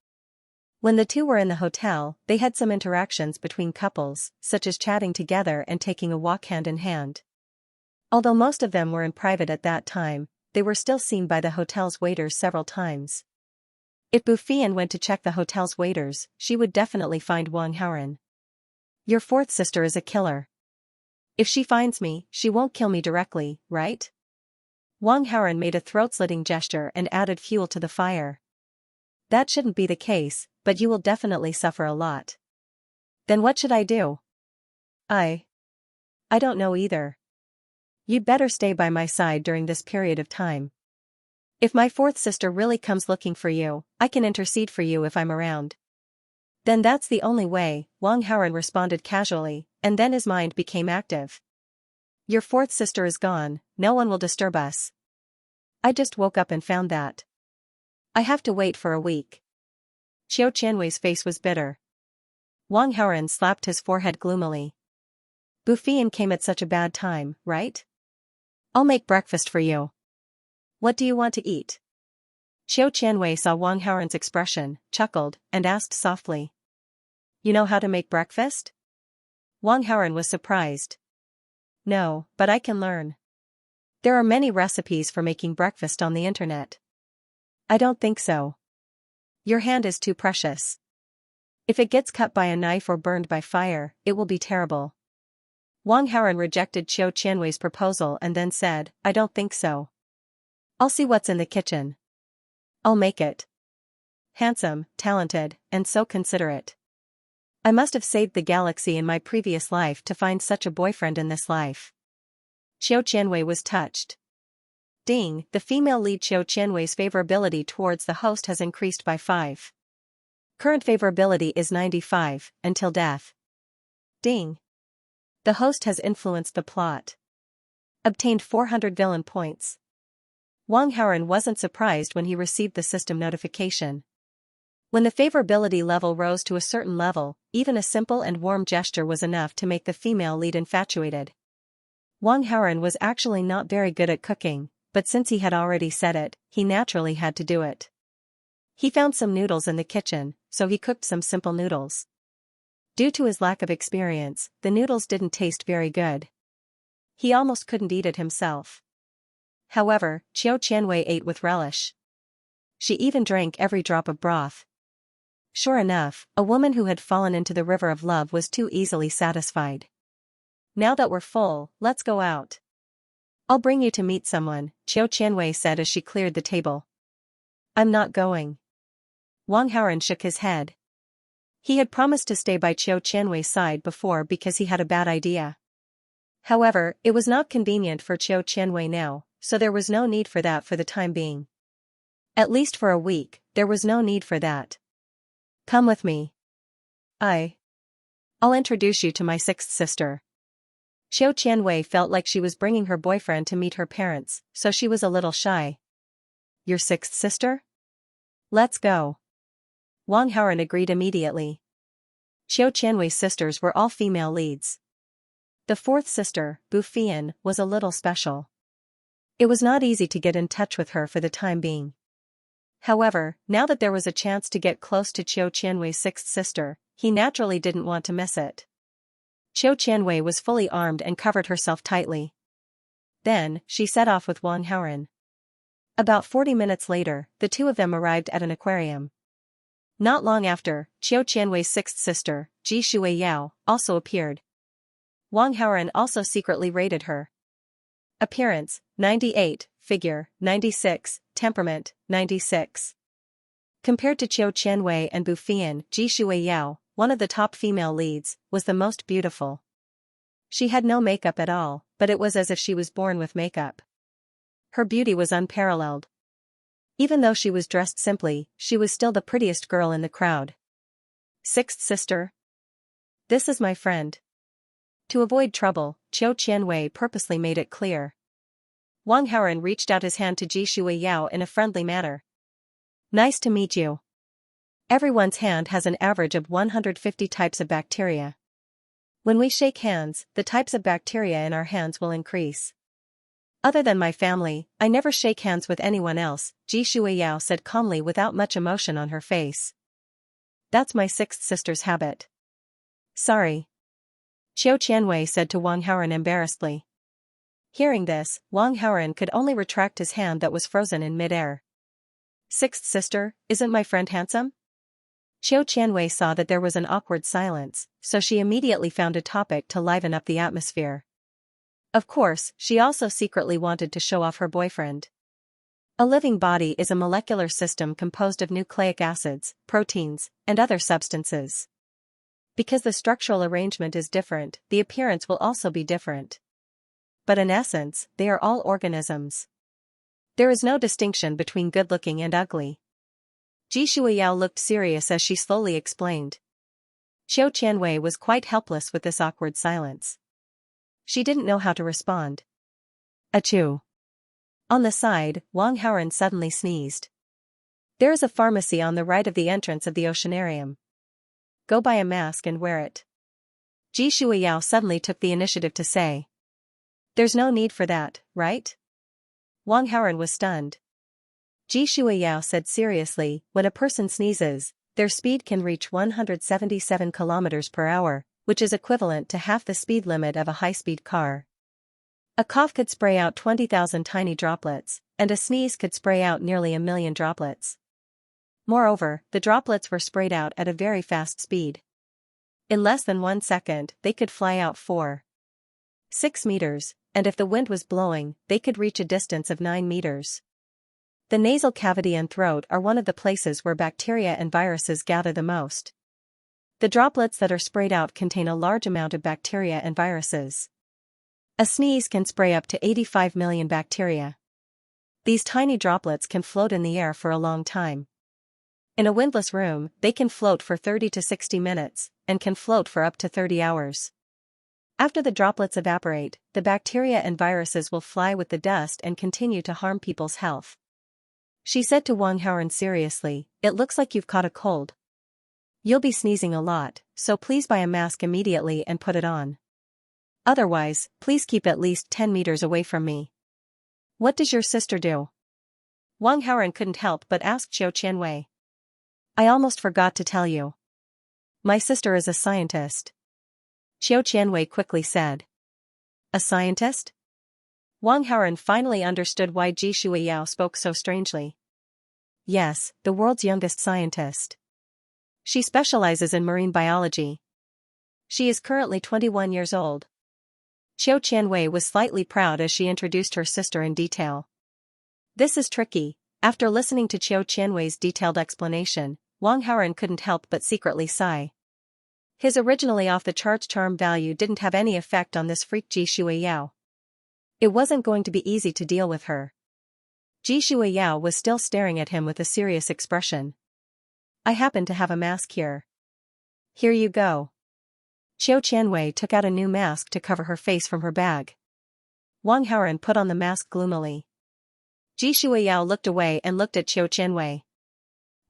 When the two were in the hotel, they had some interactions between couples, such as chatting together and taking a walk hand in hand. Although most of them were in private at that time, they were still seen by the hotel's waiters several times. If Bufian went to check the hotel's waiters, she would definitely find Wang Haoran. "Your fourth sister is a killer. If she finds me, she won't kill me directly, right?" Wang Haoran made a throat-slitting gesture and added fuel to the fire. "That shouldn't be the case, but you will definitely suffer a lot." "Then what should I do?" I don't know either. You'd better stay by my side during this period of time. If my fourth sister really comes looking for you, I can intercede for you if I'm around." "Then that's the only way," Wang Haoran responded casually, and then his mind became active. "Your fourth sister is gone, no one will disturb us. I just woke up and found that. I have to wait for a week." Xiao Qianwei's face was bitter. Wang Haoran slapped his forehead gloomily. "Bufian came at such a bad time, right? I'll make breakfast for you. What do you want to eat?" Xiao Qianwei saw Wang Haoran's expression, chuckled, and asked softly. "You know how to make breakfast?" Wang Haoran was surprised. "No, but I can learn. There are many recipes for making breakfast on the internet." "I don't think so. Your hand is too precious. If it gets cut by a knife or burned by fire, it will be terrible." Wang Haoran rejected Xiao Qianwei's proposal and then said, "I don't think so. I'll see what's in the kitchen. I'll make it. Handsome, talented, and so considerate. I must have saved the galaxy in my previous life to find such a boyfriend in this life." Xiao Qianwei was touched. Ding, the female lead Xiao Qianwei's favorability towards the host has increased by 5. Current favorability is 95, until death. Ding. The host has influenced the plot. Obtained 400 villain points. Wang Haoran wasn't surprised when he received the system notification. When the favorability level rose to a certain level, even a simple and warm gesture was enough to make the female lead infatuated. Wang Haoran was actually not very good at cooking, but since he had already said it, he naturally had to do it. He found some noodles in the kitchen, so he cooked some simple noodles. Due to his lack of experience, the noodles didn't taste very good. He almost couldn't eat it himself. However, Xiao Qianwei ate with relish. She even drank every drop of broth. Sure enough, a woman who had fallen into the river of love was too easily satisfied. "Now that we're full, let's go out. I'll bring you to meet someone," Xiao Qianwei said as she cleared the table. "I'm not going. Wang Haoren shook his head. He had promised to stay by Qiu Qianwei's side before because he had a bad idea. However, it was not convenient for Qiu Qianwei now, so there was no need for that for the time being. At least for a week, there was no need for that. Come with me. I'll introduce you to my sixth sister. Qiu Qianwei felt like she was bringing her boyfriend to meet her parents, so she was a little shy. Your sixth sister? Let's go. Wang Haoren agreed immediately. Qiu Qianwei's sisters were all female leads. The fourth sister, Bu Fian, was a little special. It was not easy to get in touch with her for the time being. However, now that there was a chance to get close to Qiu Qianwei's sixth sister, he naturally didn't want to miss it. Qiu Qianwei was fully armed and covered herself tightly. Then, she set off with Wang Haoren. About 40 minutes later, the two of them arrived at an aquarium. Not long after, Qiu Qianwei's sixth sister, Ji Shuiyao, also appeared. Wang Haoren also secretly rated her. Appearance, 98, figure, 96, temperament, 96. Compared to Qiu Qianwei and Bu Fian, Ji Shuiyao, one of the top female leads, was the most beautiful. She had no makeup at all, but it was as if she was born with makeup. Her beauty was unparalleled. Even though she was dressed simply, she was still the prettiest girl in the crowd. Sixth sister? This is my friend. To avoid trouble, Qiu Qianwei purposely made it clear. Wang Haoren reached out his hand to Ji Shuiyao in a friendly manner. Nice to meet you. Everyone's hand has an average of 150 types of bacteria. When we shake hands, the types of bacteria in our hands will increase. Other than my family, I never shake hands with anyone else, Ji Shuiyao said calmly without much emotion on her face. That's my sixth sister's habit. Sorry. Qiu Qianwei said to Wang Haoren embarrassedly. Hearing this, Wang Haoren could only retract his hand that was frozen in midair. Sixth sister, isn't my friend handsome? Qiu Qianwei saw that there was an awkward silence, so she immediately found a topic to liven up the atmosphere. Of course, she also secretly wanted to show off her boyfriend. A living body is a molecular system composed of nucleic acids, proteins, and other substances. Because the structural arrangement is different, the appearance will also be different. But in essence, they are all organisms. There is no distinction between good-looking and ugly. Ji Shuiyao looked serious as she slowly explained. Qiu Qianwei was quite helpless with this awkward silence. She didn't know how to respond. Achoo. On the side, Wang Haoren suddenly sneezed. There is a pharmacy on the right of the entrance of the oceanarium. Go buy a mask and wear it. Ji Shuiyao suddenly took the initiative to say. There's no need for that, right? Wang Haoren was stunned. Ji Shuiyao said seriously, when a person sneezes, their speed can reach 177 km per hour, which is equivalent to half the speed limit of a high-speed car. A cough could spray out 20,000 tiny droplets, and a sneeze could spray out nearly 1,000,000 droplets. Moreover, the droplets were sprayed out at a very fast speed. In less than 1 second, they could fly out 4-6 meters, and if the wind was blowing, they could reach a distance of 9 meters. The nasal cavity and throat are one of the places where bacteria and viruses gather the most. The droplets that are sprayed out contain a large amount of bacteria and viruses. A sneeze can spray up to 85 million bacteria. These tiny droplets can float in the air for a long time. In a windless room, they can float for 30 to 60 minutes, and can float for up to 30 hours. After the droplets evaporate, the bacteria and viruses will fly with the dust and continue to harm people's health. She said to Wang Haoren seriously, it looks like you've caught a cold. You'll be sneezing a lot, so please buy a mask immediately and put it on. Otherwise, please keep at least 10 meters away from me. What does your sister do? Wang Haoren couldn't help but ask Qiu Qianwei. I almost forgot to tell you. My sister is a scientist. Qiu Qianwei quickly said. A scientist? Wang Haoren finally understood why Ji Shuiyao spoke so strangely. Yes, the world's youngest scientist. She specializes in marine biology. She is currently 21 years old. Qiu Qianwei was slightly proud as she introduced her sister in detail. This is tricky. After listening to Qiu Qianwei's detailed explanation, Wang Haoren couldn't help but secretly sigh. His originally off-the-charts charm value didn't have any effect on this freak Ji Shuiyao. It wasn't going to be easy to deal with her. Ji Shuiyao was still staring at him with a serious expression. I happen to have a mask here. Here you go. Qiu Qianwei took out a new mask to cover her face from her bag. Wang Haoren put on the mask gloomily. Ji Shuiyao looked away and looked at Qiu Qianwei.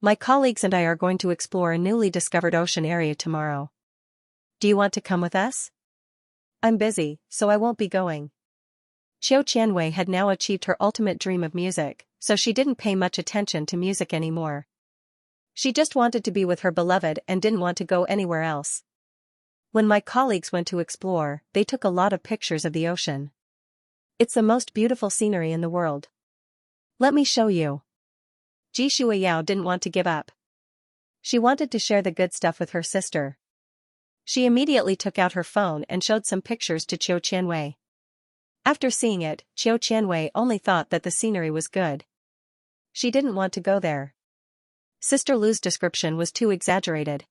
My colleagues and I are going to explore a newly discovered ocean area tomorrow. Do you want to come with us? I'm busy, so I won't be going. Qiu Qianwei had now achieved her ultimate dream of music, so she didn't pay much attention to music anymore. She just wanted to be with her beloved and didn't want to go anywhere else. When my colleagues went to explore, they took a lot of pictures of the ocean. It's the most beautiful scenery in the world. Let me show you. Ji Shuiyao didn't want to give up. She wanted to share the good stuff with her sister. She immediately took out her phone and showed some pictures to Qiu Qianwei. After seeing it, Qiu Qianwei only thought that the scenery was good. She didn't want to go there. Sister Lu's description was too exaggerated.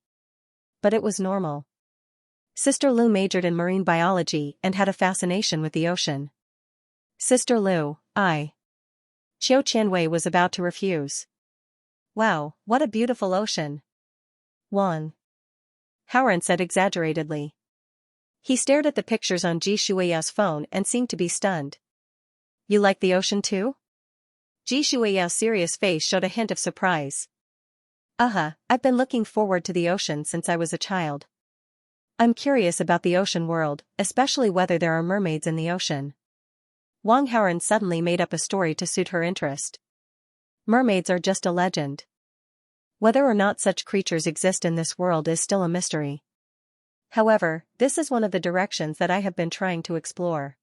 But it was normal. Sister Lu majored in marine biology and had a fascination with the ocean. Sister Lu, Qiu Qianwei was about to refuse. Wow, what a beautiful ocean. Wang Haoren said exaggeratedly. He stared at the pictures on Ji Shuiyao's phone and seemed to be stunned. You like the ocean too? Ji Shuiyao's serious face showed a hint of surprise. I've been looking forward to the ocean since I was a child. I'm curious about the ocean world, especially whether there are mermaids in the ocean. Wang Haoren suddenly made up a story to suit her interest. Mermaids are just a legend. Whether or not such creatures exist in this world is still a mystery. However, this is one of the directions that I have been trying to explore.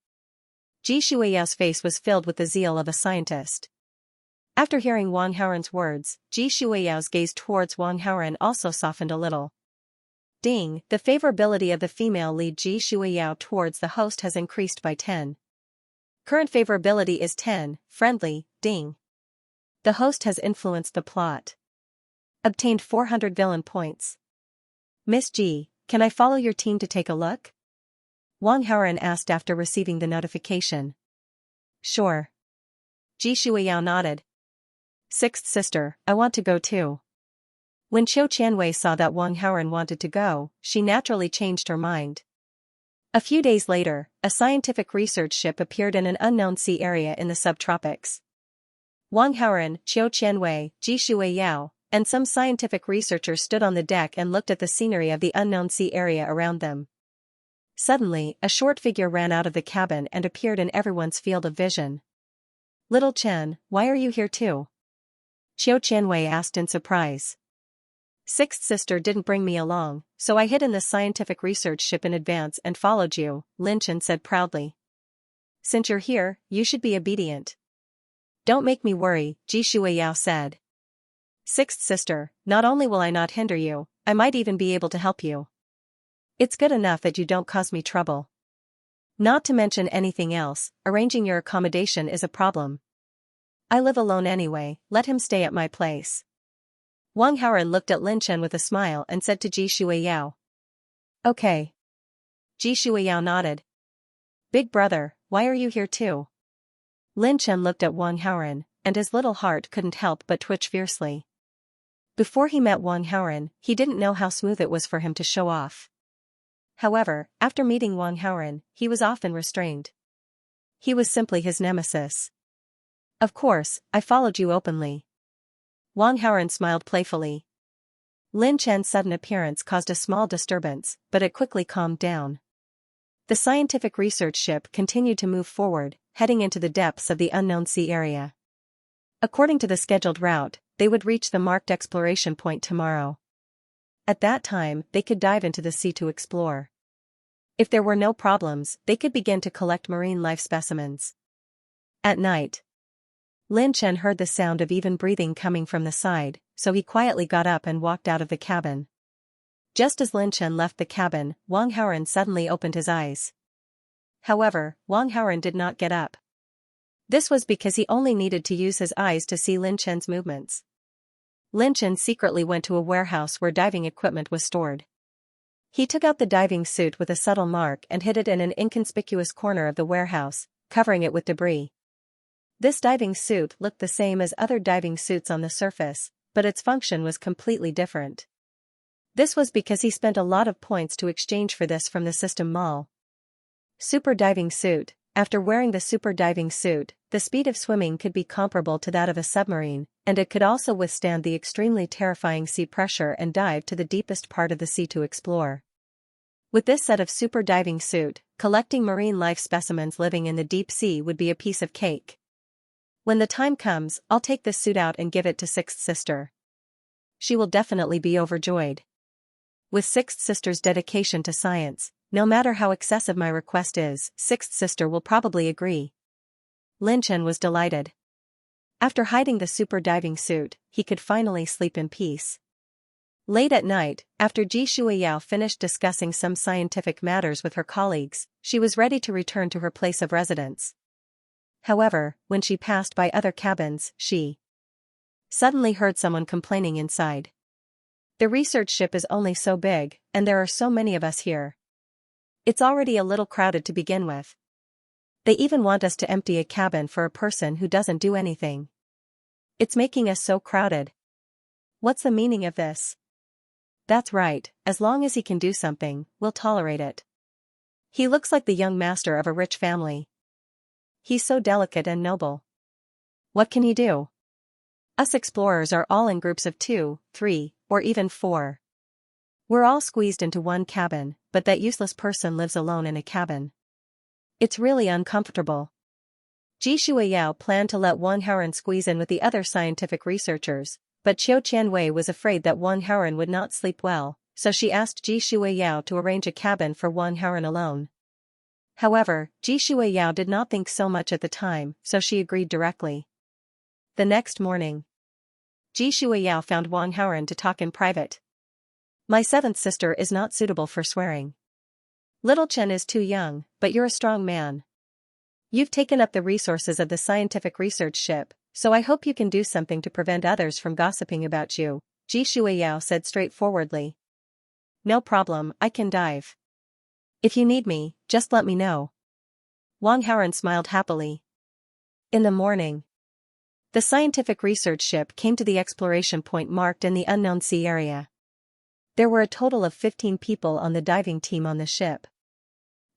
Ji Shuiyao's face was filled with the zeal of a scientist. After hearing Wang Haoren's words, Ji Shuiyao's gaze towards Wang Haoren also softened a little. Ding, the favorability of the female lead Ji Shuiyao towards the host has increased by 10. Current favorability is 10, friendly, ding. The host has influenced the plot. Obtained 400 villain points. Miss Ji, can I follow your team to take a look? Wang Haoren asked after receiving the notification. Sure. Ji Shuiyao nodded. Sixth sister, I want to go too. When Qiu Qianwei saw that Wang Haoren wanted to go, she naturally changed her mind. A few days later, a scientific research ship appeared in an unknown sea area in the subtropics. Wang Haoren, Qiu Qianwei, Ji Shuiyao, and some scientific researchers stood on the deck and looked at the scenery of the unknown sea area around them. Suddenly, a short figure ran out of the cabin and appeared in everyone's field of vision. Little Chen, why are you here too? Qiu Qianwei asked in surprise. Sixth sister didn't bring me along, so I hid in the scientific research ship in advance and followed you, Lin Chen said proudly. Since you're here, you should be obedient. Don't make me worry, Ji Shuiyao said. Sixth sister, not only will I not hinder you, I might even be able to help you. It's good enough that you don't cause me trouble. Not to mention anything else, arranging your accommodation is a problem. I live alone anyway, let him stay at my place. Wang Haoren looked at Lin Chen with a smile and said to Ji Shuiyao. Okay. Ji Shuiyao nodded. Big brother, why are you here too? Lin Chen looked at Wang Haoren, and his little heart couldn't help but twitch fiercely. Before he met Wang Haoren, he didn't know how smooth it was for him to show off. However, after meeting Wang Haoren, he was often restrained. He was simply his nemesis. Of course, I followed you openly. Wang Haoren smiled playfully. Lin Chen's sudden appearance caused a small disturbance, but it quickly calmed down. The scientific research ship continued to move forward, heading into the depths of the unknown sea area. According to the scheduled route, they would reach the marked exploration point tomorrow. At that time, they could dive into the sea to explore. If there were no problems, they could begin to collect marine life specimens. At night, Lin Chen heard the sound of even breathing coming from the side, so he quietly got up and walked out of the cabin. Just as Lin Chen left the cabin, Wang Haoren suddenly opened his eyes. However, Wang Haoren did not get up. This was because he only needed to use his eyes to see Lin Chen's movements. Lin Chen secretly went to a warehouse where diving equipment was stored. He took out the diving suit with a subtle mark and hid it in an inconspicuous corner of the warehouse, covering it with debris. This diving suit looked the same as other diving suits on the surface, but its function was completely different. This was because he spent a lot of points to exchange for this from the system mall. Super diving suit. After wearing the super diving suit, the speed of swimming could be comparable to that of a submarine, and it could also withstand the extremely terrifying sea pressure and dive to the deepest part of the sea to explore. With this set of super diving suit, collecting marine life specimens living in the deep sea would be a piece of cake. When the time comes, I'll take this suit out and give it to Sixth Sister. She will definitely be overjoyed. With Sixth Sister's dedication to science, no matter how excessive my request is, Sixth Sister will probably agree. Lin Chen was delighted. After hiding the super diving suit, he could finally sleep in peace. Late at night, after Ji Shuiyao finished discussing some scientific matters with her colleagues, she was ready to return to her place of residence. However, when she passed by other cabins, she suddenly heard someone complaining inside. The research ship is only so big, and there are so many of us here. It's already a little crowded to begin with. They even want us to empty a cabin for a person who doesn't do anything. It's making us so crowded. What's the meaning of this? That's right, as long as he can do something, we'll tolerate it. He looks like the young master of a rich family. He's so delicate and noble. What can he do? Us explorers are all in groups of 2, 3, or even 4. We're all squeezed into one cabin, but that useless person lives alone in a cabin. It's really uncomfortable. Ji Shuiyao planned to let Wang Haoren squeeze in with the other scientific researchers, but Qiu Qianwei was afraid that Wang Haoren would not sleep well, so she asked Ji Shuiyao to arrange a cabin for Wang Haoren alone. However, Ji Shuiyao did not think so much at the time, so she agreed directly. The next morning, Ji Shuiyao found Wang Haoren to talk in private. My seventh sister is not suitable for swearing. Little Chen is too young, but you're a strong man. You've taken up the resources of the scientific research ship, so I hope you can do something to prevent others from gossiping about you, Ji Shuiyao said straightforwardly. No problem, I can dive. If you need me, just let me know. Wang Haoren smiled happily. In the morning, the scientific research ship came to the exploration point marked in the unknown sea area. There were a total of 15 people on the diving team on the ship.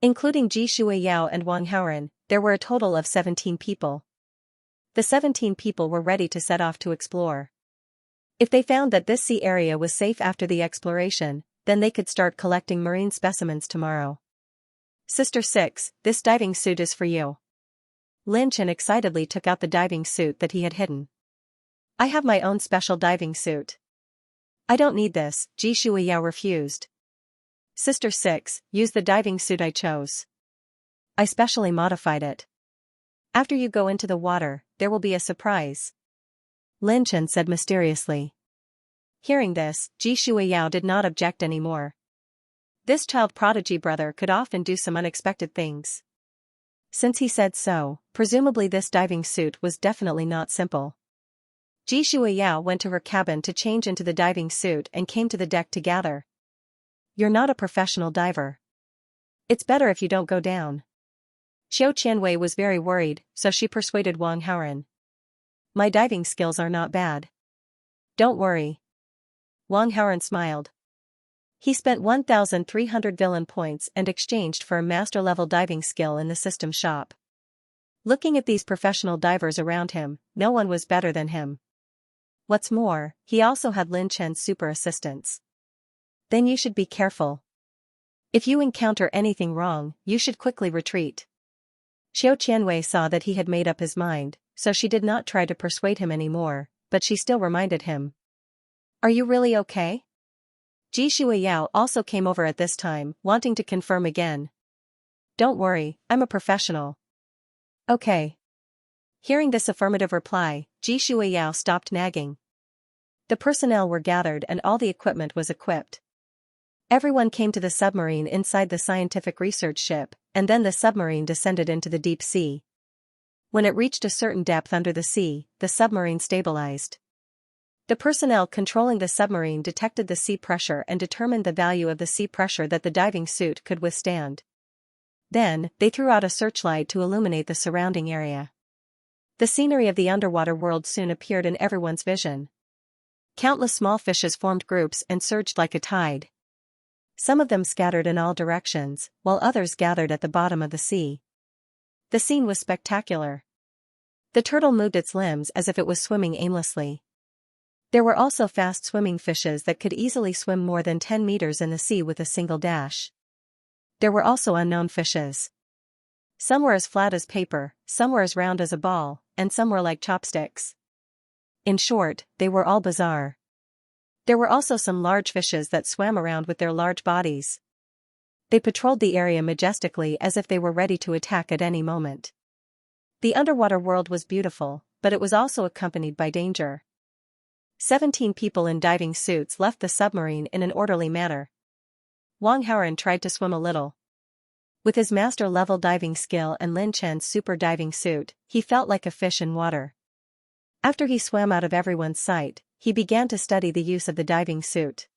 Including Ji Shuiyao and Wang Haoren, there were a total of 17 people. The 17 people were ready to set off to explore. If they found that this sea area was safe after the exploration, then they could start collecting marine specimens tomorrow. Sister 6, this diving suit is for you. Lin Chen excitedly took out the diving suit that he had hidden. I have my own special diving suit. I don't need this, Ji Shuiyao refused. Sister 6, use the diving suit I chose. I specially modified it. After you go into the water, there will be a surprise. Lin Chen said mysteriously. Hearing this, Ji Shuiyao did not object anymore. This child prodigy brother could often do some unexpected things. Since he said so, presumably this diving suit was definitely not simple. Ji Shuiyao went to her cabin to change into the diving suit and came to the deck to gather. You're not a professional diver. It's better if you don't go down. Qiu Qianwei was very worried, so she persuaded Wang Haoren. My diving skills are not bad. Don't worry. Wang Haoren smiled. He spent 1,300 villain points and exchanged for a master-level diving skill in the system shop. Looking at these professional divers around him, no one was better than him. What's more, he also had Lin Chen's super assistance. Then you should be careful. If you encounter anything wrong, you should quickly retreat. Qiu Qianwei saw that he had made up his mind, so she did not try to persuade him anymore, but she still reminded him. Are you really okay? Ji Shuiyao also came over at this time, wanting to confirm again. Don't worry, I'm a professional. Okay. Hearing this affirmative reply, Ji Shuiyao stopped nagging. The personnel were gathered and all the equipment was equipped. Everyone came to the submarine inside the scientific research ship, and then the submarine descended into the deep sea. When it reached a certain depth under the sea, the submarine stabilized. The personnel controlling the submarine detected the sea pressure and determined the value of the sea pressure that the diving suit could withstand. Then, they threw out a searchlight to illuminate the surrounding area. The scenery of the underwater world soon appeared in everyone's vision. Countless small fishes formed groups and surged like a tide. Some of them scattered in all directions, while others gathered at the bottom of the sea. The scene was spectacular. The turtle moved its limbs as if it was swimming aimlessly. There were also fast-swimming fishes that could easily swim more than 10 meters in the sea with a single dash. There were also unknown fishes. Some were as flat as paper, some were as round as a ball, and some were like chopsticks. In short, they were all bizarre. There were also some large fishes that swam around with their large bodies. They patrolled the area majestically as if they were ready to attack at any moment. The underwater world was beautiful, but it was also accompanied by danger. 17 people in diving suits left the submarine in an orderly manner. Wang Haoran tried to swim a little. With his master-level diving skill and Lin Chen's super diving suit, he felt like a fish in water. After he swam out of everyone's sight, he began to study the use of the diving suit.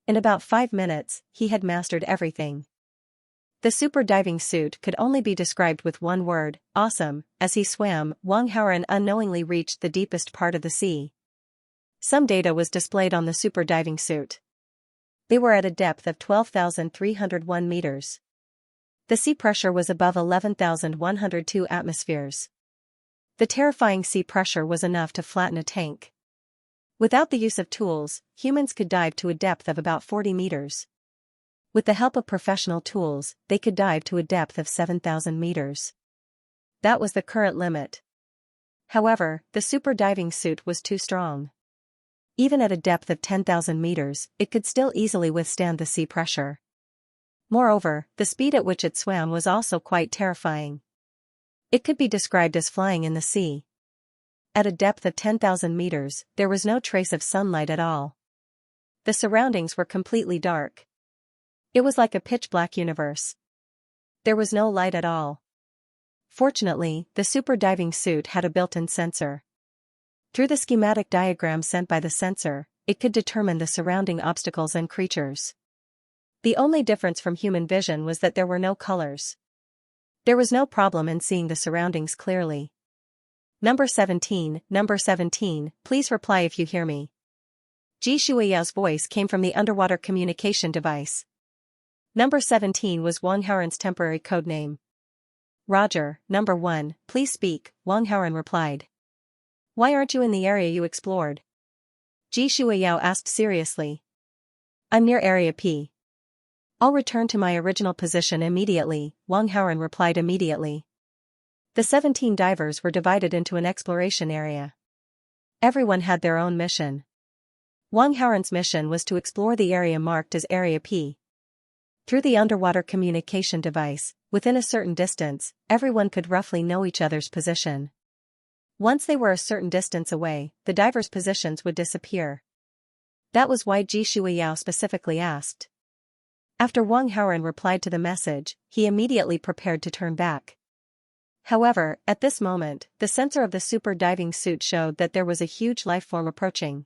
In about 5 minutes, he had mastered everything. The super diving suit could only be described with one word, awesome. As he swam, Wang Haoran unknowingly reached the deepest part of the sea. Some data was displayed on the super diving suit. They were at a depth of 12,301 meters. The sea pressure was above 11,102 atmospheres. The terrifying sea pressure was enough to flatten a tank. Without the use of tools, humans could dive to a depth of about 40 meters. With the help of professional tools, they could dive to a depth of 7,000 meters. That was the current limit. However, the super diving suit was too strong. Even at a depth of 10,000 meters, it could still easily withstand the sea pressure. Moreover, the speed at which it swam was also quite terrifying. It could be described as flying in the sea. At a depth of 10,000 meters, there was no trace of sunlight at all. The surroundings were completely dark. It was like a pitch-black universe. There was no light at all. Fortunately, the super diving suit had a built-in sensor. Through the schematic diagram sent by the sensor, it could determine the surrounding obstacles and creatures. The only difference from human vision was that there were no colors. There was no problem in seeing the surroundings clearly. Number 17, please reply if you hear me. Ji Shuiyao's voice came from the underwater communication device. Number 17 was Wang Haoran's temporary code name. Roger, number 1, please speak, Wang Haoran replied. Why aren't you in the area you explored? Ji Shuiyao asked seriously. I'm near Area P. I'll return to my original position immediately, Wang Haoran replied immediately. The 17 divers were divided into an exploration area. Everyone had their own mission. Wang Haoran's mission was to explore the area marked as Area P. Through the underwater communication device, within a certain distance, everyone could roughly know each other's position. Once they were a certain distance away, the divers' positions would disappear. That was why Ji Shuiyao specifically asked. After Wang Haoran replied to the message, he immediately prepared to turn back. However, at this moment, the sensor of the super diving suit showed that there was a huge lifeform approaching.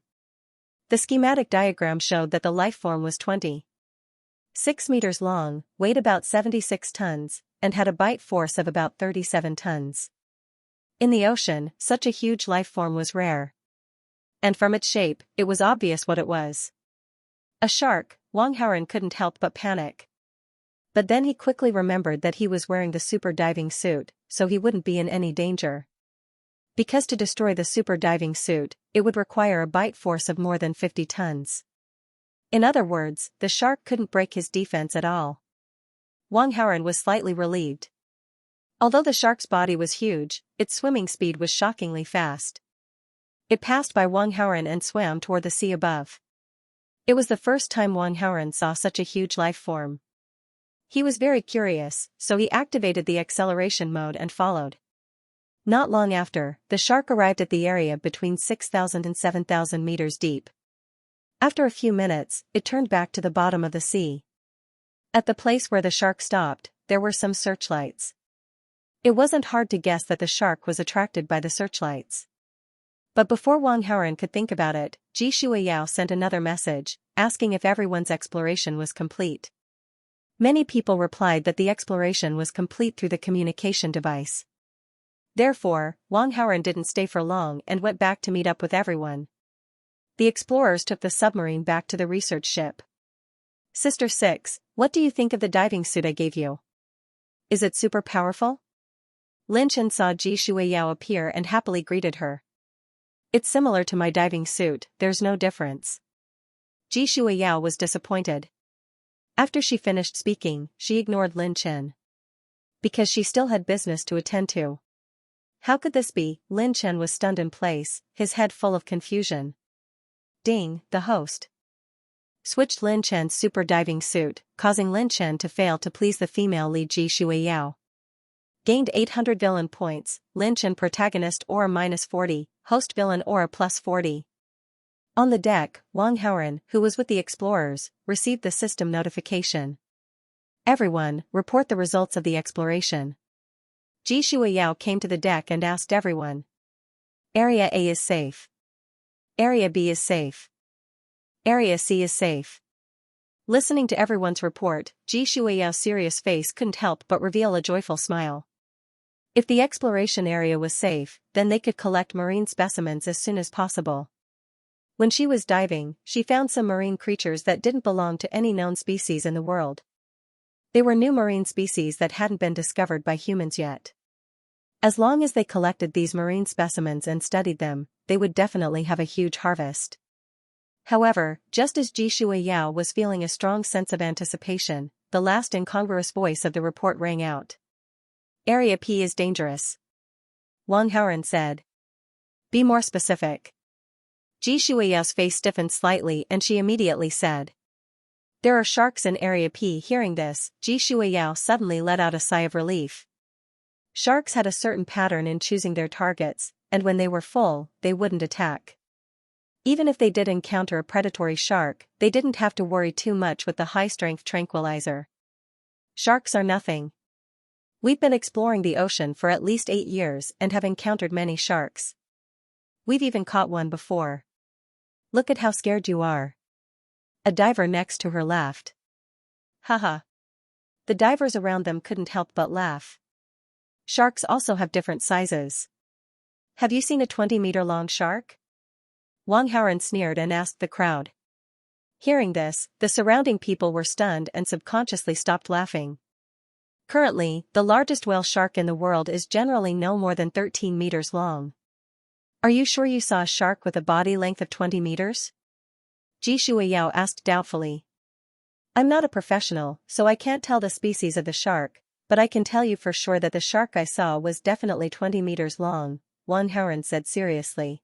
The schematic diagram showed that the lifeform was 26 meters long, weighed about 76 tons, and had a bite force of about 37 tons. In the ocean, such a huge lifeform was rare. And from its shape, it was obvious what it was. A shark. Wang Haoran couldn't help but panic. But then he quickly remembered that he was wearing the super diving suit, so he wouldn't be in any danger. Because to destroy the super diving suit, it would require a bite force of more than 50 tons. In other words, the shark couldn't break his defense at all. Wang Haoran was slightly relieved. Although the shark's body was huge, its swimming speed was shockingly fast. It passed by Wang Haoran and swam toward the sea above. It was the first time Wang Haoran saw such a huge life form. He was very curious, so he activated the acceleration mode and followed. Not long after, the shark arrived at the area between 6,000 and 7,000 meters deep. After a few minutes, it turned back to the bottom of the sea. At the place where the shark stopped, there were some searchlights. It wasn't hard to guess that the shark was attracted by the searchlights. But before Wang Haoren could think about it, Ji Shuiyao sent another message, asking if everyone's exploration was complete. Many people replied that the exploration was complete through the communication device. Therefore, Wang Haoren didn't stay for long and went back to meet up with everyone. The explorers took the submarine back to the research ship. Sister 6, what do you think of the diving suit I gave you? Is it super powerful? Lin Chen saw Ji Shuiyao appear and happily greeted her. It's similar to my diving suit, there's no difference. Ji Shuiyao was disappointed. After she finished speaking, she ignored Lin Chen. Because she still had business to attend to. How could this be? Lin Chen was stunned in place, his head full of confusion. Ding, the host switched Lin Chen's super diving suit, causing Lin Chen to fail to please the female lead Ji Shuiyao. Gained 800 villain points, Lin Chen protagonist aura -40, host villain aura +40. On the deck, Wang Haoren, who was with the explorers, received the system notification. Everyone, report the results of the exploration. Ji Shuiyao came to the deck and asked everyone. Area A is safe. Area B is safe. Area C is safe. Listening to everyone's report, Ji Shuiyao's serious face couldn't help but reveal a joyful smile. If the exploration area was safe, then they could collect marine specimens as soon as possible. When she was diving, she found some marine creatures that didn't belong to any known species in the world. They were new marine species that hadn't been discovered by humans yet. As long as they collected these marine specimens and studied them, they would definitely have a huge harvest. However, just as Ji Shuiyao was feeling a strong sense of anticipation, the last incongruous voice of the report rang out. Area P is dangerous. Wang Haoren said. Be more specific. Ji Shuiyao's face stiffened slightly and she immediately said. There are sharks in Area P. Hearing this, Ji Shuiyao suddenly let out a sigh of relief. Sharks had a certain pattern in choosing their targets, and when they were full, they wouldn't attack. Even if they did encounter a predatory shark, they didn't have to worry too much with the high-strength tranquilizer. Sharks are nothing. We've been exploring the ocean for at least 8 years and have encountered many sharks. We've even caught one before. Look at how scared you are. A diver next to her laughed. Haha. The divers around them couldn't help but laugh. Sharks also have different sizes. Have you seen a 20-meter-long shark? Wang Haoren sneered and asked the crowd. Hearing this, the surrounding people were stunned and subconsciously stopped laughing. Currently, the largest whale shark in the world is generally no more than 13 meters long. Are you sure you saw a shark with a body length of 20 meters? Ji Shuiyao asked doubtfully. I'm not a professional, so I can't tell the species of the shark, but I can tell you for sure that the shark I saw was definitely 20 meters long, Wang Haoren said seriously.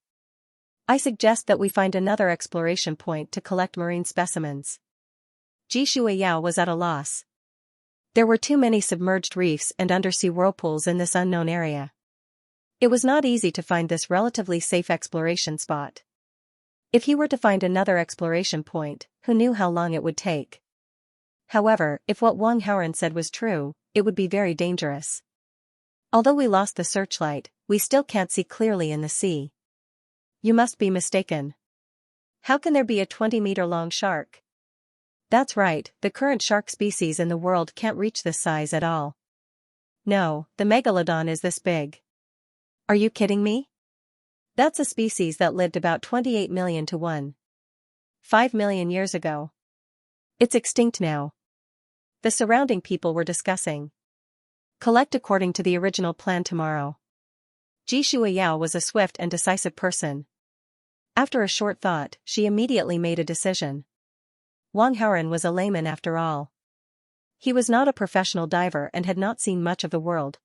I suggest that we find another exploration point to collect marine specimens. Ji Shuiyao was at a loss. There were too many submerged reefs and undersea whirlpools in this unknown area. It was not easy to find this relatively safe exploration spot. If he were to find another exploration point, who knew how long it would take? However, if what Wang Haoren said was true, it would be very dangerous. Although we lost the searchlight, we still can't see clearly in the sea. You must be mistaken. How can there be a 20-meter-long shark? That's right, the current shark species in the world can't reach this size at all. No, the megalodon is this big. Are you kidding me? That's a species that lived about 28 million to 1.5 million years ago. It's extinct now. The surrounding people were discussing. Collect according to the original plan tomorrow. Ji Shuiyao was a swift and decisive person. After a short thought, she immediately made a decision. Wang Haoren was a layman after all. He was not a professional diver and had not seen much of the world.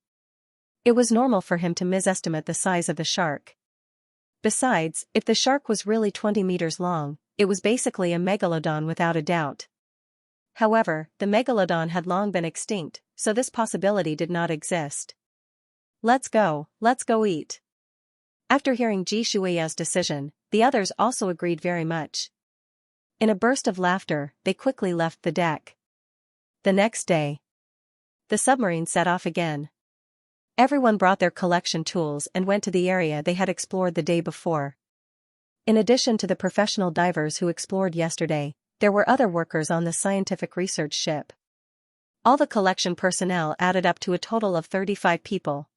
It was normal for him to misestimate the size of the shark. Besides, if the shark was really 20 meters long, it was basically a megalodon without a doubt. However, the megalodon had long been extinct, so this possibility did not exist. Let's go eat. After hearing Ji Shuiyao's decision, the others also agreed very much. In a burst of laughter, they quickly left the deck. The next day, the submarine set off again. Everyone brought their collection tools and went to the area they had explored the day before. In addition to the professional divers who explored yesterday, there were other workers on the scientific research ship. All the collection personnel added up to a total of 35 people.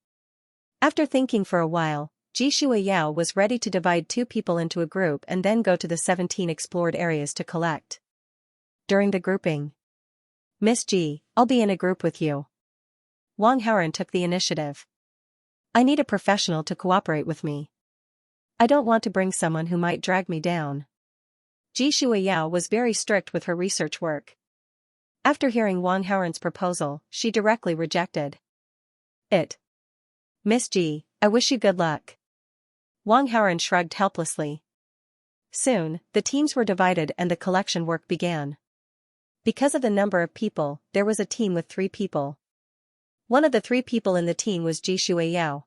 After thinking for a while, Ji Shuiyao was ready to divide 2 people into a group and then go to the 17 explored areas to collect. During the grouping, "Miss Ji, I'll be in a group with you." Wang Haoran took the initiative. "I need a professional to cooperate with me. I don't want to bring someone who might drag me down." Ji Shuiyao was very strict with her research work. After hearing Wang Haoran's proposal, she directly rejected it. "Miss Ji, I wish you good luck." Wang Haoran shrugged helplessly. Soon, the teams were divided and the collection work began. Because of the number of people, there was a team with 3 people. One of the 3 people in the team was Ji Shuiyao.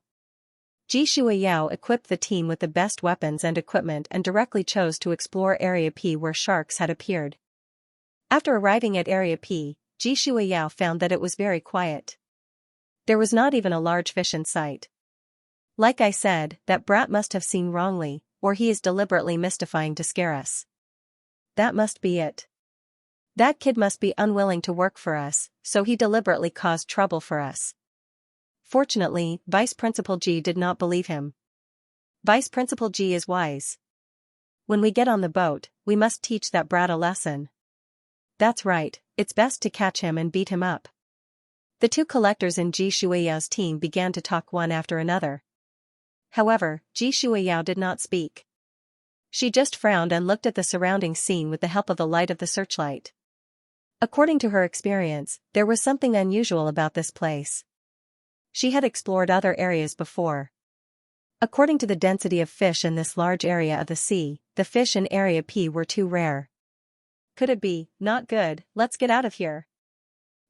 Ji Shuiyao equipped the team with the best weapons and equipment and directly chose to explore Area P where sharks had appeared. After arriving at Area P, Ji Shuiyao found that it was very quiet. There was not even a large fish in sight. "Like I said, that brat must have seen wrongly, or he is deliberately mystifying to scare us. That must be it. That kid must be unwilling to work for us, so he deliberately caused trouble for us." Fortunately, Vice Principal Ji did not believe him. Vice Principal Ji is wise. "When we get on the boat, we must teach that brat a lesson." "That's right, it's best to catch him and beat him up." The 2 collectors in Ji Shuiyao's team began to talk one after another. However, Ji Shuiyao did not speak. She just frowned and looked at the surrounding scene with the help of the light of the searchlight. According to her experience, there was something unusual about this place. She had explored other areas before. According to the density of fish in this large area of the sea, the fish in Area P were too rare. Could it be, not good, let's get out of here?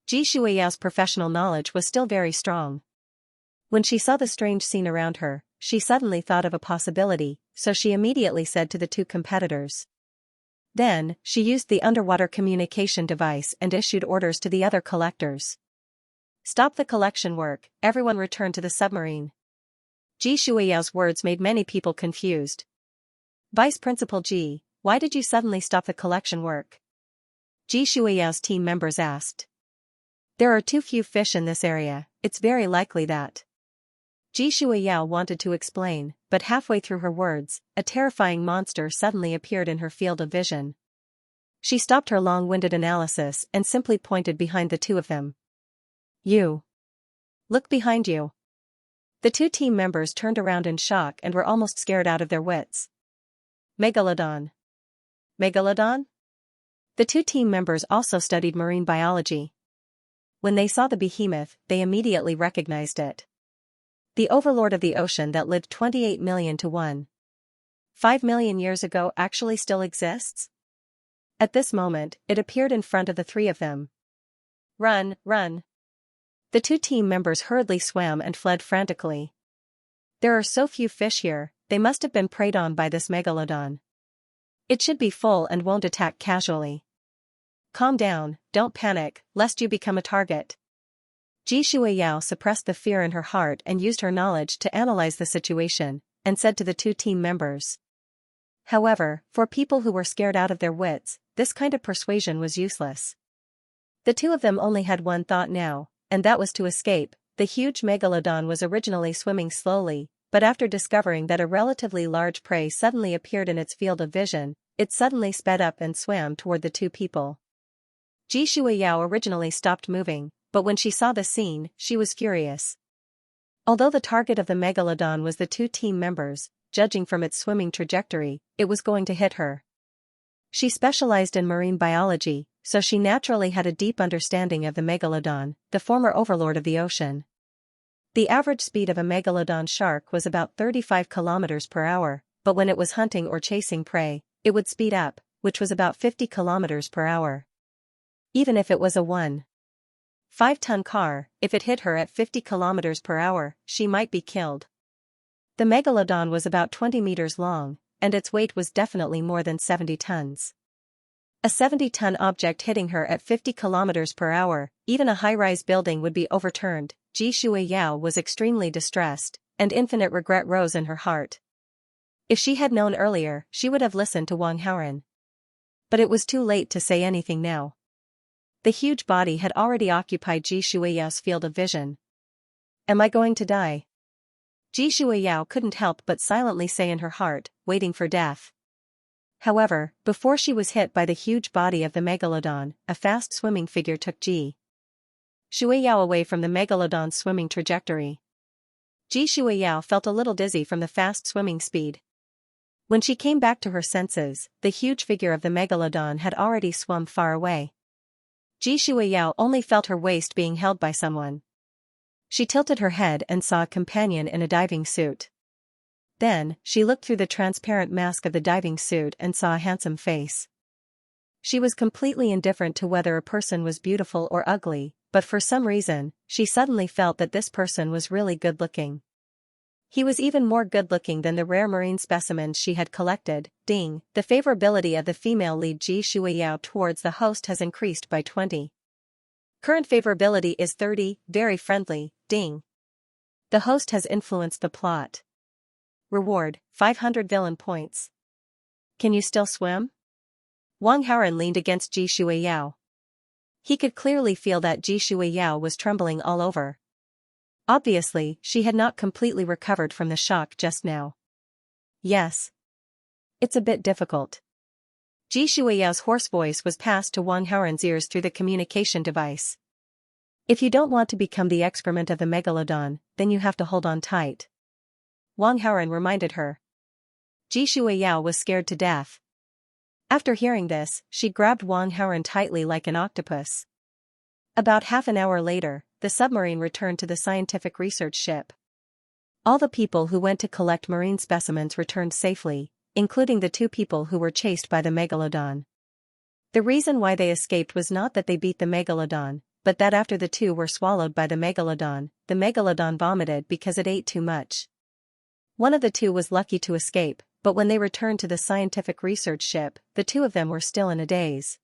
Ji Shuiyao's professional knowledge was still very strong. When she saw the strange scene around her, she suddenly thought of a possibility, so she immediately said to the 2 competitors. Then, she used the underwater communication device and issued orders to the other collectors. "Stop the collection work, everyone return to the submarine." Ji Shuiyao's words made many people confused. "Vice Principal Ji, why did you suddenly stop the collection work?" Ji Shuiyao's team members asked. "There are too few fish in this area, it's very likely that." Ji Shuiyao wanted to explain, but halfway through her words, a terrifying monster suddenly appeared in her field of vision. She stopped her long-winded analysis and simply pointed behind the 2 of them. "You. Look behind you." The 2 team members turned around in shock and were almost scared out of their wits. "Megalodon. Megalodon?" The 2 team members also studied marine biology. When they saw the behemoth, they immediately recognized it. The overlord of the ocean that lived 28 million to 1.5 million years ago actually still exists? At this moment, it appeared in front of the 3 of them. "Run, run." The 2 team members hurriedly swam and fled frantically. "There are so few fish here, they must have been preyed on by this megalodon. It should be full and won't attack casually." "Calm down, don't panic, lest you become a target." Ji Shuiyao suppressed the fear in her heart and used her knowledge to analyze the situation, and said to the 2 team members. However, for people who were scared out of their wits, this kind of persuasion was useless. The 2 of them only had one thought now, and that was to escape. The huge megalodon was originally swimming slowly, but after discovering that a relatively large prey suddenly appeared in its field of vision, it suddenly sped up and swam toward the 2 people. Ji Shuiyao originally stopped moving, but when she saw the scene, she was furious. Although the target of the megalodon was the 2 team members, judging from its swimming trajectory, it was going to hit her. She specialized in marine biology, so she naturally had a deep understanding of the megalodon, the former overlord of the ocean. The average speed of a megalodon shark was about 35 kilometers per hour, but when it was hunting or chasing prey, it would speed up, which was about 50 kilometers per hour. Even if it was a 1.5-ton car, if it hit her at 50 kilometers per hour, she might be killed. The megalodon was about 20 meters long, and its weight was definitely more than 70 tons. A 70-ton object hitting her at 50 kilometers per hour, even a high-rise building would be overturned. Ji Shuiyao was extremely distressed, and infinite regret rose in her heart. If she had known earlier, she would have listened to Wang Haoran. But it was too late to say anything now. The huge body had already occupied Ji Shuiyao's field of vision. Am I going to die? Ji Shuiyao couldn't help but silently say in her heart, waiting for death. However, before she was hit by the huge body of the megalodon, a fast-swimming figure took Ji Shuiyao away from the megalodon's swimming trajectory. Ji Shuiyao felt a little dizzy from the fast swimming speed. When she came back to her senses, the huge figure of the megalodon had already swum far away. Ji Shuiyao only felt her waist being held by someone. She tilted her head and saw a companion in a diving suit. Then, she looked through the transparent mask of the diving suit and saw a handsome face. She was completely indifferent to whether a person was beautiful or ugly, but for some reason, she suddenly felt that this person was really good-looking. He was even more good-looking than the rare marine specimens she had collected. Ding, the favorability of the female lead Ji Shuiyao towards the host has increased by 20. Current favorability is 30, very friendly. Ding. The host has influenced the plot. Reward, 500 villain points. Can you still swim? Wang Haoran leaned against Ji Shuiyao. He could clearly feel that Ji Shuiyao was trembling all over. Obviously, she had not completely recovered from the shock just now. Yes. It's a bit difficult. Ji Shuiyao's hoarse voice was passed to Wang Haoran's ears through the communication device. If you don't want to become the excrement of the megalodon, then you have to hold on tight. Wang Haoran reminded her. Ji Shuiyao was scared to death. After hearing this, she grabbed Wang Haoran tightly like an octopus. About half an hour later, the submarine returned to the scientific research ship. All the people who went to collect marine specimens returned safely, including the 2 people who were chased by the megalodon. The reason why they escaped was not that they beat the megalodon, but that after the 2 were swallowed by the megalodon vomited because it ate too much. One of the 2 was lucky to escape, but when they returned to the scientific research ship, the 2 of them were still in a daze.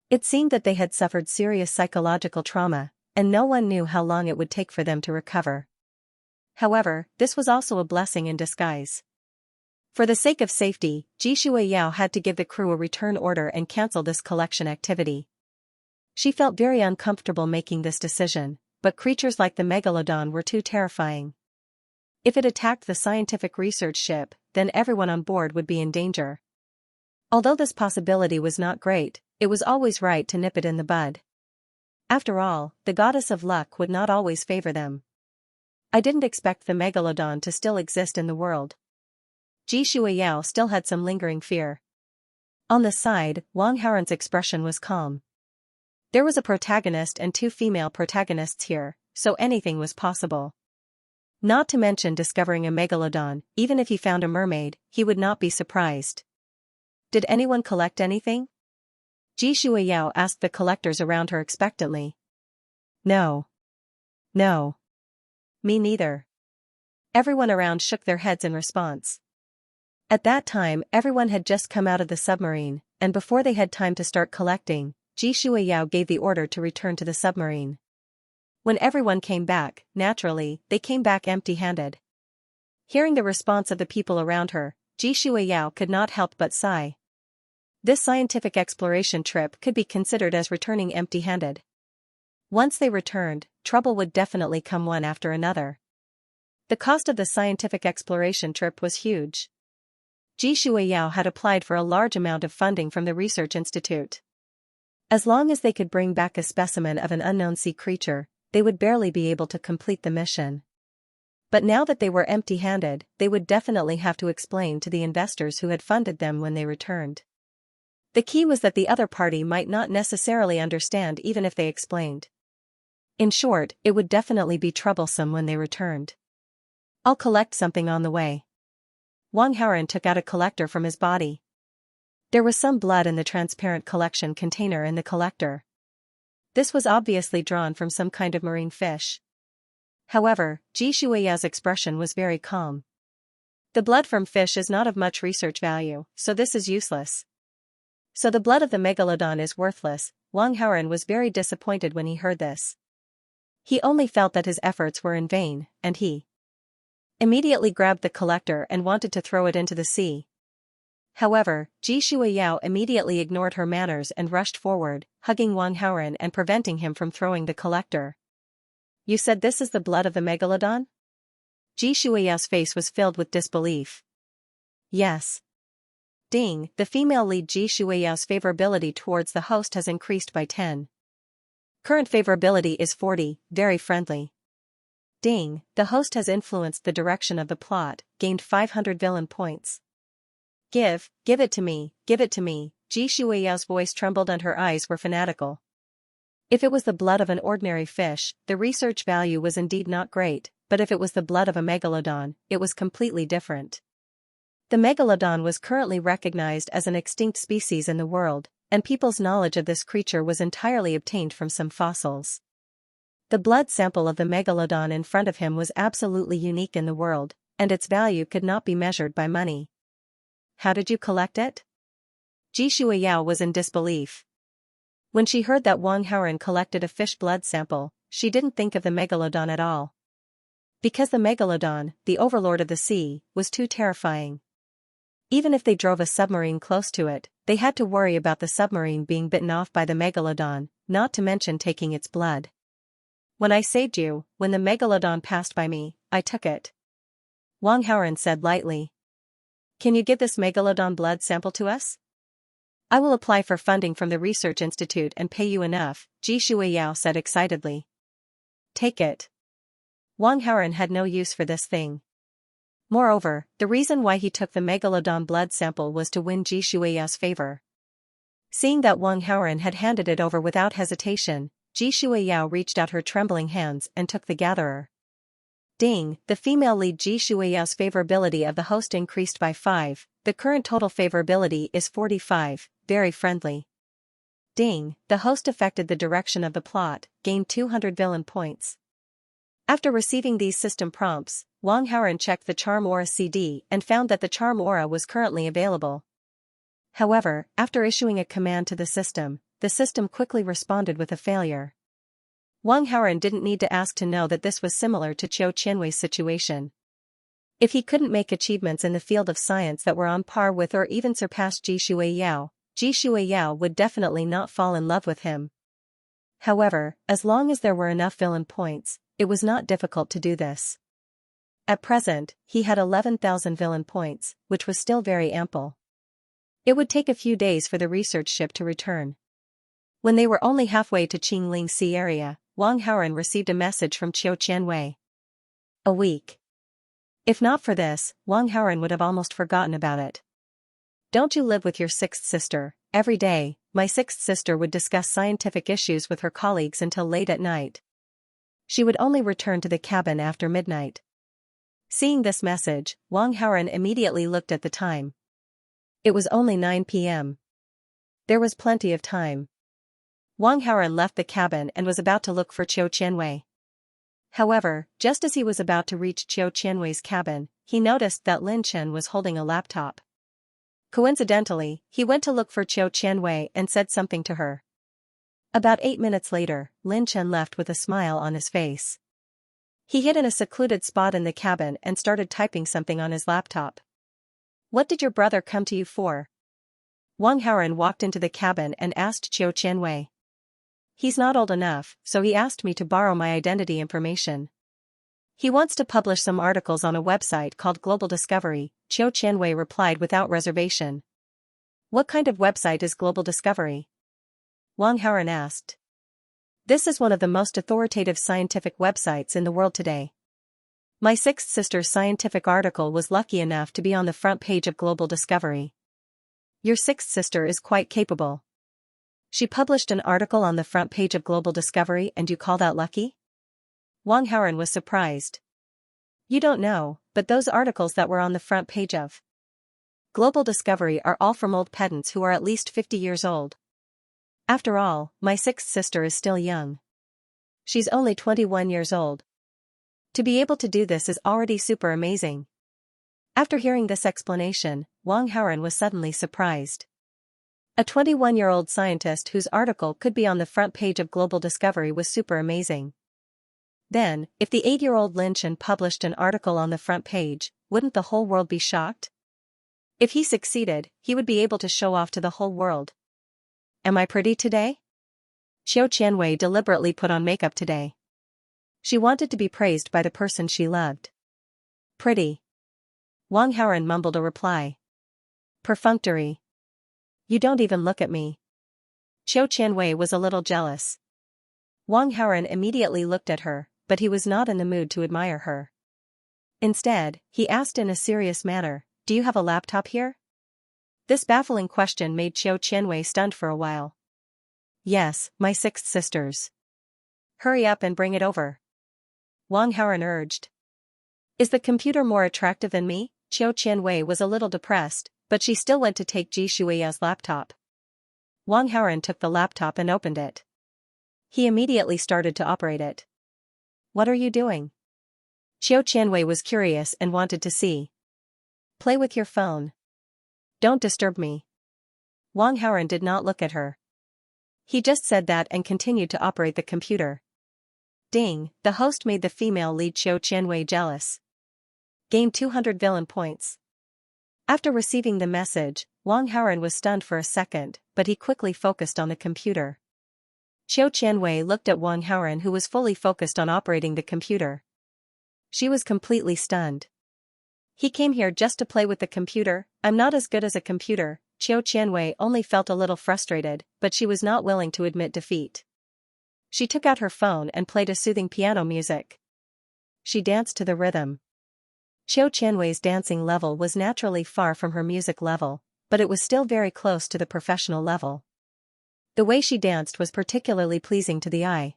It seemed that they had suffered serious psychological trauma, and no one knew how long it would take for them to recover. However, this was also a blessing in disguise. For the sake of safety, Ji Shuiyao had to give the crew a return order and cancel this collection activity. She felt very uncomfortable making this decision, but creatures like the megalodon were too terrifying. If it attacked the scientific research ship, then everyone on board would be in danger. Although this possibility was not great, it was always right to nip it in the bud. After all, the goddess of luck would not always favor them. I didn't expect the megalodon to still exist in the world. Ji Shuiyao still had some lingering fear. On the side, Wang Haoran's expression was calm. There was a protagonist and 2 female protagonists here, so anything was possible. Not to mention discovering a megalodon, even if he found a mermaid, he would not be surprised. Did anyone collect anything? Ji Shuiyao asked the collectors around her expectantly. No. No. Me neither. Everyone around shook their heads in response. At that time, everyone had just come out of the submarine, and before they had time to start collecting, Ji Shuiyao gave the order to return to the submarine. When everyone came back, naturally, they came back empty-handed. Hearing the response of the people around her, Ji Shuiyao could not help but sigh. This scientific exploration trip could be considered as returning empty-handed. Once they returned, trouble would definitely come one after another. The cost of the scientific exploration trip was huge. Ji Shuiyao had applied for a large amount of funding from the research institute. As long as they could bring back a specimen of an unknown sea creature, they would barely be able to complete the mission. But now that they were empty-handed, they would definitely have to explain to the investors who had funded them when they returned. The key was that the other party might not necessarily understand even if they explained. In short, it would definitely be troublesome when they returned. I'll collect something on the way. Wang Haoran took out a collector from his body. There was some blood in the transparent collection container in the collector. This was obviously drawn from some kind of marine fish. However, Ji Shuiyao's expression was very calm. The blood from fish is not of much research value, so this is useless. So the blood of the megalodon is worthless. Wang Haoren was very disappointed when he heard this. He only felt that his efforts were in vain, and he immediately grabbed the collector and wanted to throw it into the sea. However, Ji Shuiyao immediately ignored her manners and rushed forward, hugging Wang Haoren and preventing him from throwing the collector. "You said this is the blood of the megalodon?" Ji Shuiyao's face was filled with disbelief. "Yes." Ding, the female lead Ji Shuiyao's favorability towards the host has increased by 10. Current favorability is 40, very friendly. Ding, the host has influenced the direction of the plot, gained 500 villain points. Give it to me, give it to me." Ji Shuiyao's voice trembled and her eyes were fanatical. If it was the blood of an ordinary fish, the research value was indeed not great, but if it was the blood of a megalodon, it was completely different. The megalodon was currently recognized as an extinct species in the world, and people's knowledge of this creature was entirely obtained from some fossils. The blood sample of the megalodon in front of him was absolutely unique in the world, and its value could not be measured by money. "How did you collect it?" Ji Shuiyao was in disbelief. When she heard that Wang Haoren collected a fish blood sample, she didn't think of the megalodon at all. Because the megalodon, the overlord of the sea, was too terrifying. Even if they drove a submarine close to it, they had to worry about the submarine being bitten off by the megalodon, not to mention taking its blood. "When I saved you, when the megalodon passed by me, I took it," Wang Haoren said lightly. "Can you give this megalodon blood sample to us?" "I will apply for funding from the research institute and pay you enough," Ji Shuiyao said excitedly. "Take it." Wang Haoren had no use for this thing. Moreover, the reason why he took the megalodon blood sample was to win Ji Shuiyao's favor. Seeing that Wang Haoren had handed it over without hesitation, Ji Shuiyao reached out her trembling hands and took the gatherer. Ding, the female lead Ji Shuiyao's favorability of the host increased by 5, the current total favorability is 45, very friendly. Ding, the host affected the direction of the plot, gained 200 villain points. After receiving these system prompts, Wang Haoren checked the Charm Aura CD and found that the Charm Aura was currently available. However, after issuing a command to the system quickly responded with a failure. Wang Haoren didn't need to ask to know that this was similar to Qiu Qianwei's situation. If he couldn't make achievements in the field of science that were on par with or even surpass Ji Shuiyao would definitely not fall in love with him. However, as long as there were enough villain points, it was not difficult to do this. At present, he had 11,000 villain points, which was still very ample. It would take a few days for the research ship to return. When they were only halfway to Qingling Sea area, Wang Haoren received a message from Qiu Qianwei. A week. If not for this, Wang Haoren would have almost forgotten about it. "Don't you live with your sixth sister?" "Every day, my sixth sister would discuss scientific issues with her colleagues until late at night. She would only return to the cabin after midnight." Seeing this message, Wang Haoren immediately looked at the time. It was only 9 p.m. There was plenty of time. Wang Haoren left the cabin and was about to look for Qiu Qianwei. However, just as he was about to reach Qiu Qianwei's cabin, he noticed that Lin Chen was holding a laptop. Coincidentally, he went to look for Qiu Qianwei and said something to her. About 8 minutes later, Lin Chen left with a smile on his face. He hid in a secluded spot in the cabin and started typing something on his laptop. "What did your brother come to you for?" Wang Haoren walked into the cabin and asked Qiu Qianwei. "He's not old enough, so he asked me to borrow my identity information. He wants to publish some articles on a website called Global Discovery," Qiu Qianwei replied without reservation. "What kind of website is Global Discovery?" Wang Haoren asked. "This is one of the most authoritative scientific websites in the world today. My sixth sister's scientific article was lucky enough to be on the front page of Global Discovery." "Your sixth sister is quite capable. She published an article on the front page of Global Discovery and you call that lucky?" Wang Haoren was surprised. "You don't know, but those articles that were on the front page of Global Discovery are all from old pedants who are at least 50 years old. After all, my sixth sister is still young. She's only 21 years old. To be able to do this is already super amazing." After hearing this explanation, Wang Haoren was suddenly surprised. A 21-year-old scientist whose article could be on the front page of Global Discovery was super amazing. Then, if the 8-year-old Lin Chen published an article on the front page, wouldn't the whole world be shocked? If he succeeded, he would be able to show off to the whole world. Am I pretty today? Xiao Qianwei deliberately put on makeup today. She wanted to be praised by the person she loved. Pretty. Wang Haoran mumbled a reply. Perfunctory. You don't even look at me. Xiao Qianwei was a little jealous. Wang Haoran immediately looked at her, but he was not in the mood to admire her. Instead, he asked in a serious manner, "Do you have a laptop here?" This baffling question made Xiao Qianwei stunned for a while. Yes, my 6th sister's. Hurry up and bring it over. Wang Haoran urged. Is the computer more attractive than me? Xiao Qianwei was a little depressed, but she still went to take Ji Shuiya's laptop. Wang Haoran took the laptop and opened it. He immediately started to operate it. What are you doing? Xiao Qianwei was curious and wanted to see. Play with your phone. Don't disturb me. Wang Haoran did not look at her. He just said that and continued to operate the computer. Ding, the host made the female lead Xiao Qianwei jealous. Gained 200 villain points. After receiving the message, Wang Haoran was stunned for a second, but he quickly focused on the computer. Xiao Qianwei looked at Wang Haoran, who was fully focused on operating the computer. She was completely stunned. He came here just to play with the computer. I'm not as good as a computer. Xiao Qianwei only felt a little frustrated, but she was not willing to admit defeat. She took out her phone and played a soothing piano music. She danced to the rhythm. Xiao Qianwei's dancing level was naturally far from her music level, but it was still very close to the professional level. The way she danced was particularly pleasing to the eye.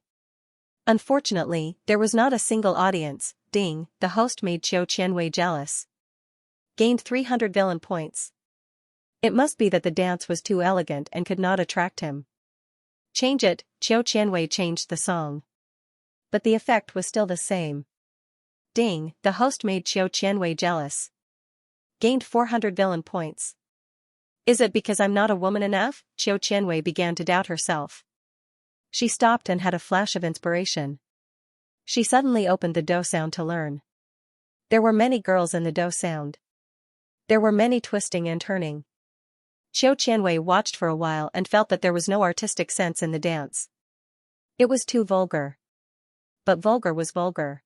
Unfortunately, there was not a single audience. Ding, the host made Xiao Qianwei jealous. Gained 300 villain points. It must be that the dance was too elegant and could not attract him. Change it, Xiao Qianwei changed the song. But the effect was still the same. Ding, the host made Xiao Qianwei jealous. Gained 400 villain points. Is it because I'm not a woman enough? Xiao Qianwei began to doubt herself. She stopped and had a flash of inspiration. She suddenly opened the Do sound to learn. There were many girls in the Do sound. There were many twisting and turning. Xiao Qianwei watched for a while and felt that there was no artistic sense in the dance. It was too vulgar. But vulgar was vulgar.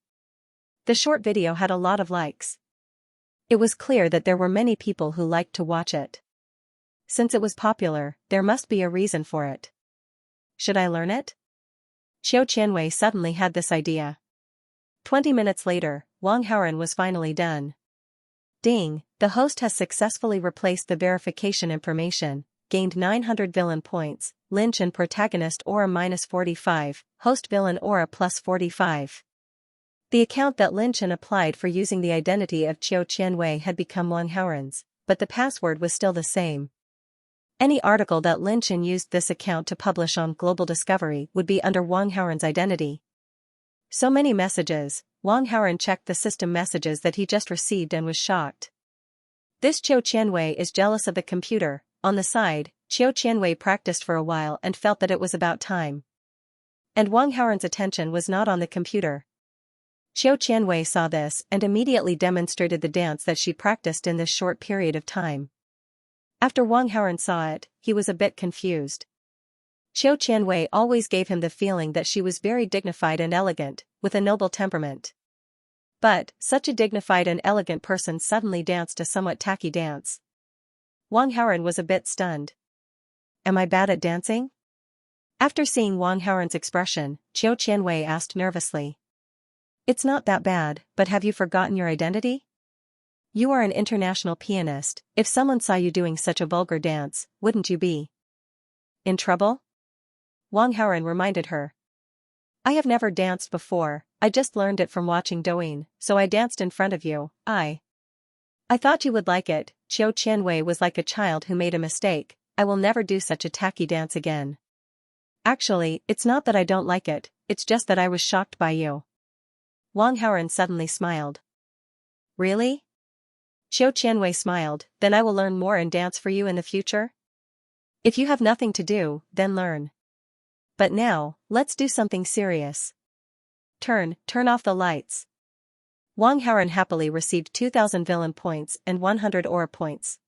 The short video had a lot of likes. It was clear that there were many people who liked to watch it. Since it was popular, there must be a reason for it. Should I learn it? Xiao Qianwei suddenly had this idea. 20 minutes later, Wang Haoran was finally done. Ding, the host has successfully replaced the verification information, gained 900 villain points, Lin Chen protagonist aura -45, host villain aura +45. The account that Lin Chen applied for using the identity of Xiao Qianwei had become Wang Haoran's, but the password was still the same. Any article that Lin Chen used this account to publish on Global Discovery would be under Wang Haoran's identity. So many messages. Wang Haoran checked the system messages that he just received and was shocked. This Xiao Qianwei is jealous of the computer. On the side, Xiao Qianwei practiced for a while and felt that it was about time. And Wang Haoran's attention was not on the computer. Xiao Qianwei saw this and immediately demonstrated the dance that she practiced in this short period of time. After Wang Haoran saw it, he was a bit confused. Xiao Qianwei always gave him the feeling that she was very dignified and elegant, with a noble temperament. But, such a dignified and elegant person suddenly danced a somewhat tacky dance. Wang Haoran was a bit stunned. Am I bad at dancing? After seeing Wang Haoran's expression, Xiao Qianwei asked nervously. It's not that bad, but have you forgotten your identity? You are an international pianist. If someone saw you doing such a vulgar dance, wouldn't you be in trouble? Wang Haoran reminded her. I have never danced before, I just learned it from watching Douyin, so I danced in front of you. I thought you would like it. Xiao Qianwei was like a child who made a mistake. I will never do such a tacky dance again. Actually, it's not that I don't like it, it's just that I was shocked by you. Wang Haoran suddenly smiled. Really? Xiao Qianwei smiled, then I will learn more and dance for you in the future? If you have nothing to do, then learn. But now, let's do something serious. Turn off the lights. Wang Haoren happily received 2,000 villain points and 100 aura points.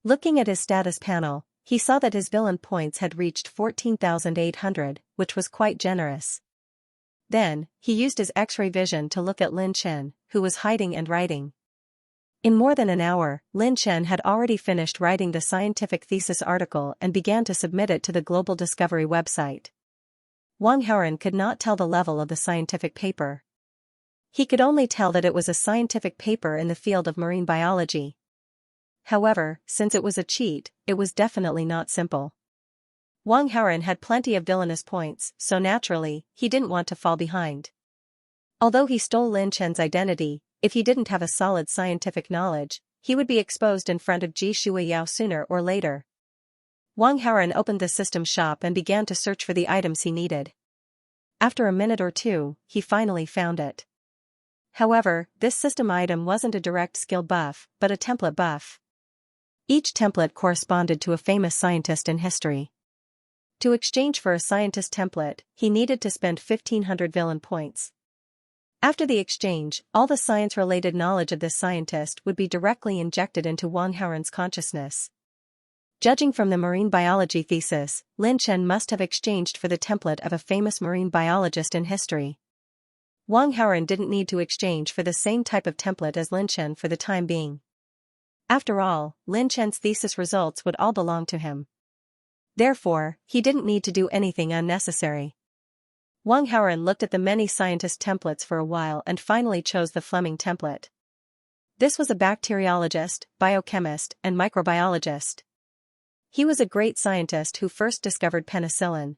Looking at his status panel, he saw that his villain points had reached 14,800, which was quite generous. Then, he used his X-ray vision to look at Lin Chen, who was hiding and writing. In more than an hour, Lin Chen had already finished writing the scientific thesis article and began to submit it to the Global Discovery website. Wang Haoren could not tell the level of the scientific paper. He could only tell that it was a scientific paper in the field of marine biology. However, since it was a cheat, it was definitely not simple. Wang Haoren had plenty of villainous points, so naturally, he didn't want to fall behind. Although he stole Lin Chen's identity, if he didn't have a solid scientific knowledge, he would be exposed in front of Ji Shuiyao sooner or later. Wang Haoren opened the system shop and began to search for the items he needed. After a minute or two, he finally found it. However, this system item wasn't a direct skill buff, but a template buff. Each template corresponded to a famous scientist in history. To exchange for a scientist template, he needed to spend 1,500 villain points. After the exchange, all the science-related knowledge of this scientist would be directly injected into Wang Haoren's consciousness. Judging from the marine biology thesis, Lin Chen must have exchanged for the template of a famous marine biologist in history. Wang Haoren didn't need to exchange for the same type of template as Lin Chen for the time being. After all, Lin Chen's thesis results would all belong to him. Therefore, he didn't need to do anything unnecessary. Wang Haoren looked at the many scientist templates for a while and finally chose the Fleming template. This was a bacteriologist, biochemist, and microbiologist. He was a great scientist who first discovered penicillin.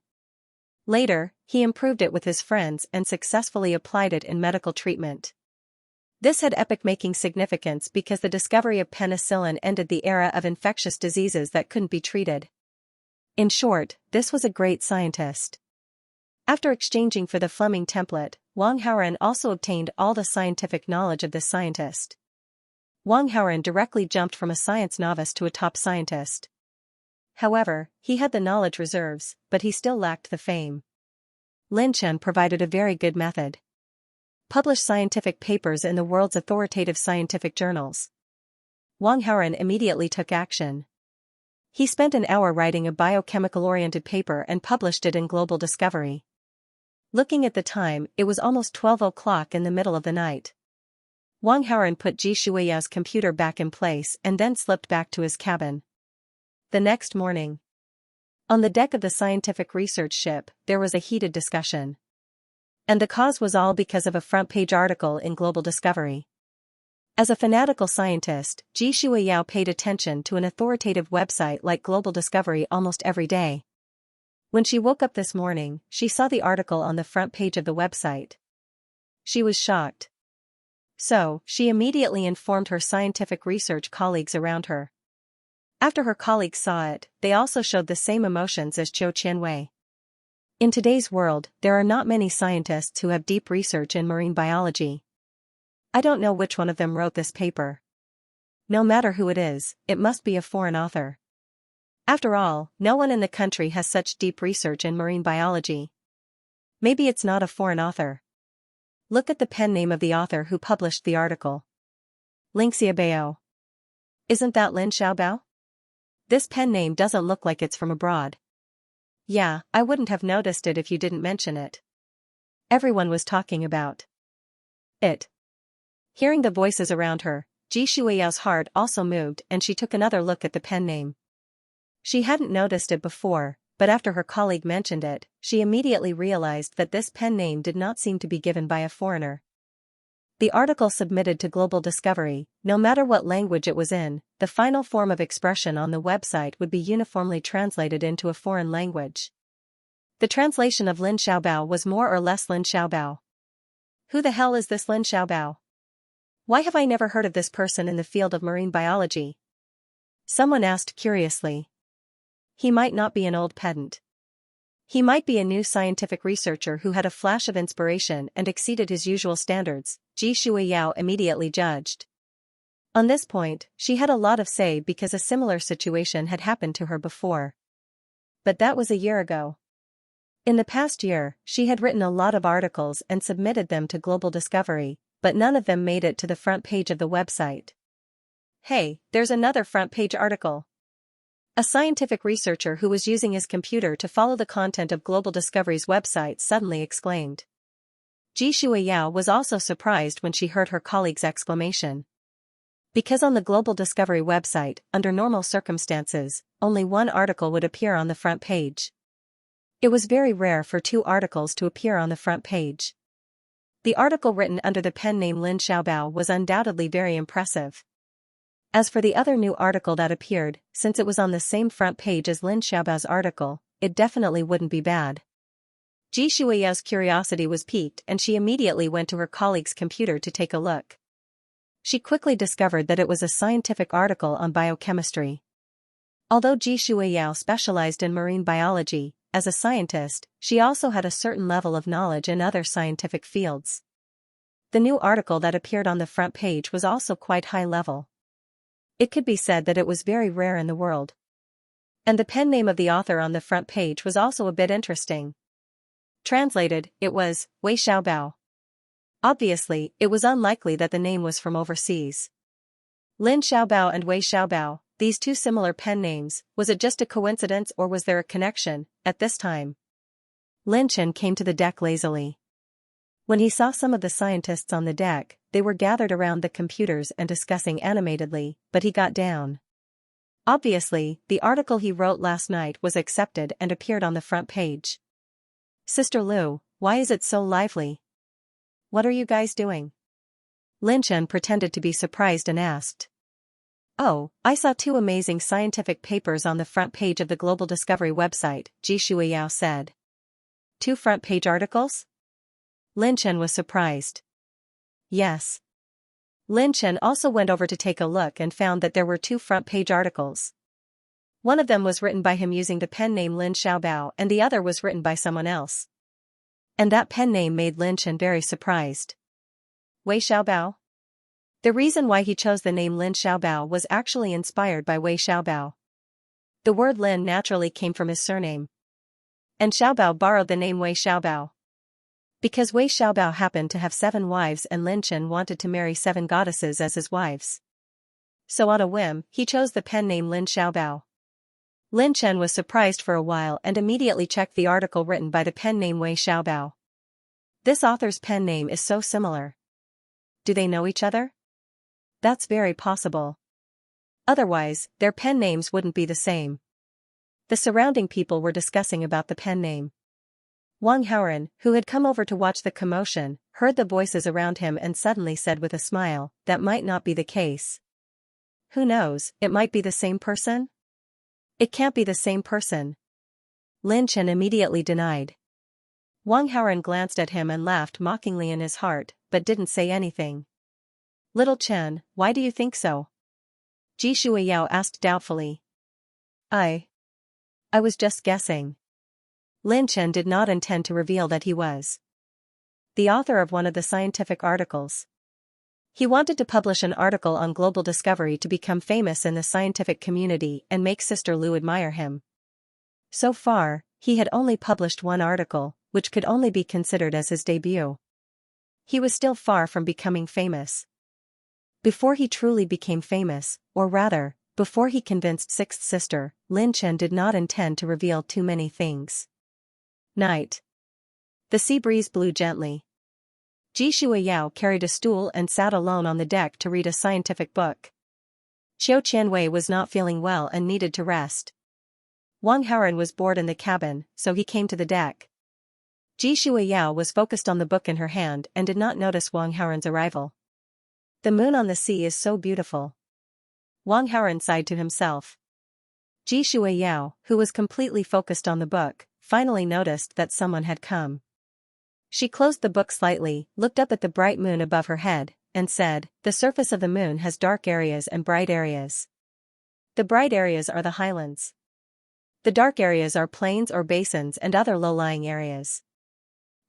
Later, he improved it with his friends and successfully applied it in medical treatment. This had epoch-making significance because the discovery of penicillin ended the era of infectious diseases that couldn't be treated. In short, this was a great scientist. After exchanging for the Fleming template, Wang Haoren also obtained all the scientific knowledge of this scientist. Wang Haoren directly jumped from a science novice to a top scientist. However, he had the knowledge reserves, but he still lacked the fame. Lin Chen provided a very good method. Publish scientific papers in the world's authoritative scientific journals. Wang Haoren immediately took action. He spent an hour writing a biochemical-oriented paper and published it in Global Discovery. Looking at the time, it was almost 12 o'clock in the middle of the night. Wang Haoren put Ji Shuiyao's computer back in place and then slipped back to his cabin. The next morning, on the deck of the scientific research ship, there was a heated discussion. And the cause was all because of a front-page article in Global Discovery. As a fanatical scientist, Ji Shuiyao paid attention to an authoritative website like Global Discovery almost every day. When she woke up this morning, she saw the article on the front page of the website. She was shocked. So, she immediately informed her scientific research colleagues around her. After her colleagues saw it, they also showed the same emotions as Zhou Qianwei. In today's world, there are not many scientists who have deep research in marine biology. I don't know which one of them wrote this paper. No matter who it is, it must be a foreign author. After all, no one in the country has such deep research in marine biology. Maybe it's not a foreign author. Look at the pen name of the author who published the article. Xianxia Bao. Isn't that Lin Xiaobao? This pen name doesn't look like it's from abroad. Yeah, I wouldn't have noticed it if you didn't mention it. Everyone was talking about it. Hearing the voices around her, Ji Shuiyao's heart also moved and she took another look at the pen name. She hadn't noticed it before, but after her colleague mentioned it, she immediately realized that this pen name did not seem to be given by a foreigner. The article submitted to Global Discovery, no matter what language it was in, the final form of expression on the website would be uniformly translated into a foreign language. The translation of Lin Xiaobao was more or less Lin Xiaobao. Who the hell is this Lin Xiaobao? Why have I never heard of this person in the field of marine biology? Someone asked curiously. He might not be an old pedant. He might be a new scientific researcher who had a flash of inspiration and exceeded his usual standards, Ji Shuiyao immediately judged. On this point, she had a lot of say because a similar situation had happened to her before. but that was a year ago. In the past year, she had written a lot of articles and submitted them to Global Discovery, but none of them made it to the front page of the website. Hey, there's another front page article. A scientific researcher who was using his computer to follow the content of Global Discovery's website suddenly exclaimed. Xianxia was also surprised when she heard her colleague's exclamation. Because on the Global Discovery website, under normal circumstances, only one article would appear on the front page. It was very rare for two articles to appear on the front page. The article written under the pen name Lin Xiaobao was undoubtedly very impressive. As for the other new article that appeared, since it was on the same front page as Lin Xiaobao's article, it definitely wouldn't be bad. Xianxia's curiosity was piqued and she immediately went to her colleague's computer to take a look. She quickly discovered that it was a scientific article on biochemistry. Although Xianxia specialized in marine biology, as a scientist, she also had a certain level of knowledge in other scientific fields. The new article that appeared on the front page was also quite high level. It could be said that it was very rare in the world. And the pen name of the author on the front page was also a bit interesting. Translated, it was Wei Xiaobao. Obviously, it was unlikely that the name was from overseas. Lin Xiaobao and Wei Xiaobao, these two similar pen names, was it just a coincidence or was there a connection, at this time? Lin Chen came to the deck lazily. When he saw some of the scientists on the deck, they were gathered around the computers and discussing animatedly, but he got down. Obviously, the article he wrote last night was accepted and appeared on the front page. Sister Lu, why is it so lively? What are you guys doing? Lin Chen pretended to be surprised and asked. Oh, I saw two amazing scientific papers on the front page of the Global Discovery website, Xianxia said. Two front page articles? Lin Chen was surprised. Yes. Lin Chen also went over to take a look and found that there were two front page articles. One of them was written by him using the pen name Lin Xiaobao and the other was written by someone else. And that pen name made Lin Chen very surprised. Wei Xiaobao? The reason why he chose the name Lin Xiaobao was actually inspired by Wei Xiaobao. The word Lin naturally came from his surname. And Xiaobao borrowed the name Wei Xiaobao. Because Wei Xiaobao happened to have 7 wives and Lin Chen wanted to marry 7 goddesses as his wives. So on a whim, he chose the pen name Lin Xiaobao. Lin Chen was surprised for a while and immediately checked the article written by the pen name Wei Xiaobao. This author's pen name is so similar. Do they know each other? That's very possible. Otherwise, their pen names wouldn't be the same. The surrounding people were discussing about the pen name. Wang Haoran, who had come over to watch the commotion, heard the voices around him and suddenly said with a smile, that might not be the case. Who knows, it might be the same person? It can't be the same person. Lin Chen immediately denied. Wang Haoran glanced at him and laughed mockingly in his heart, but didn't say anything. Little Chen, why do you think so? Xianxia asked doubtfully. I was just guessing. Lin Chen did not intend to reveal that he was the author of one of the scientific articles. He wanted to publish an article on Global Discovery to become famous in the scientific community and make Sister Lu admire him. So far, he had only published one article, which could only be considered as his debut. He was still far from becoming famous. Before he truly became famous, or rather, before he convinced Sixth Sister, Lin Chen did not intend to reveal too many things. Night. The sea breeze blew gently. Xianxia carried a stool and sat alone on the deck to read a scientific book. Xiao Qianwei was not feeling well and needed to rest. Wang Haoran was bored in the cabin, so he came to the deck. Xianxia was focused on the book in her hand and did not notice Wang Haoran's arrival. The moon on the sea is so beautiful. Wang Haoran sighed to himself. Xianxia, who was completely focused on the book, finally noticed that someone had come. She closed the book slightly, looked up at the bright moon above her head, and said, "The surface of the moon has dark areas and bright areas. The bright areas are the highlands. The dark areas are plains or basins and other low-lying areas.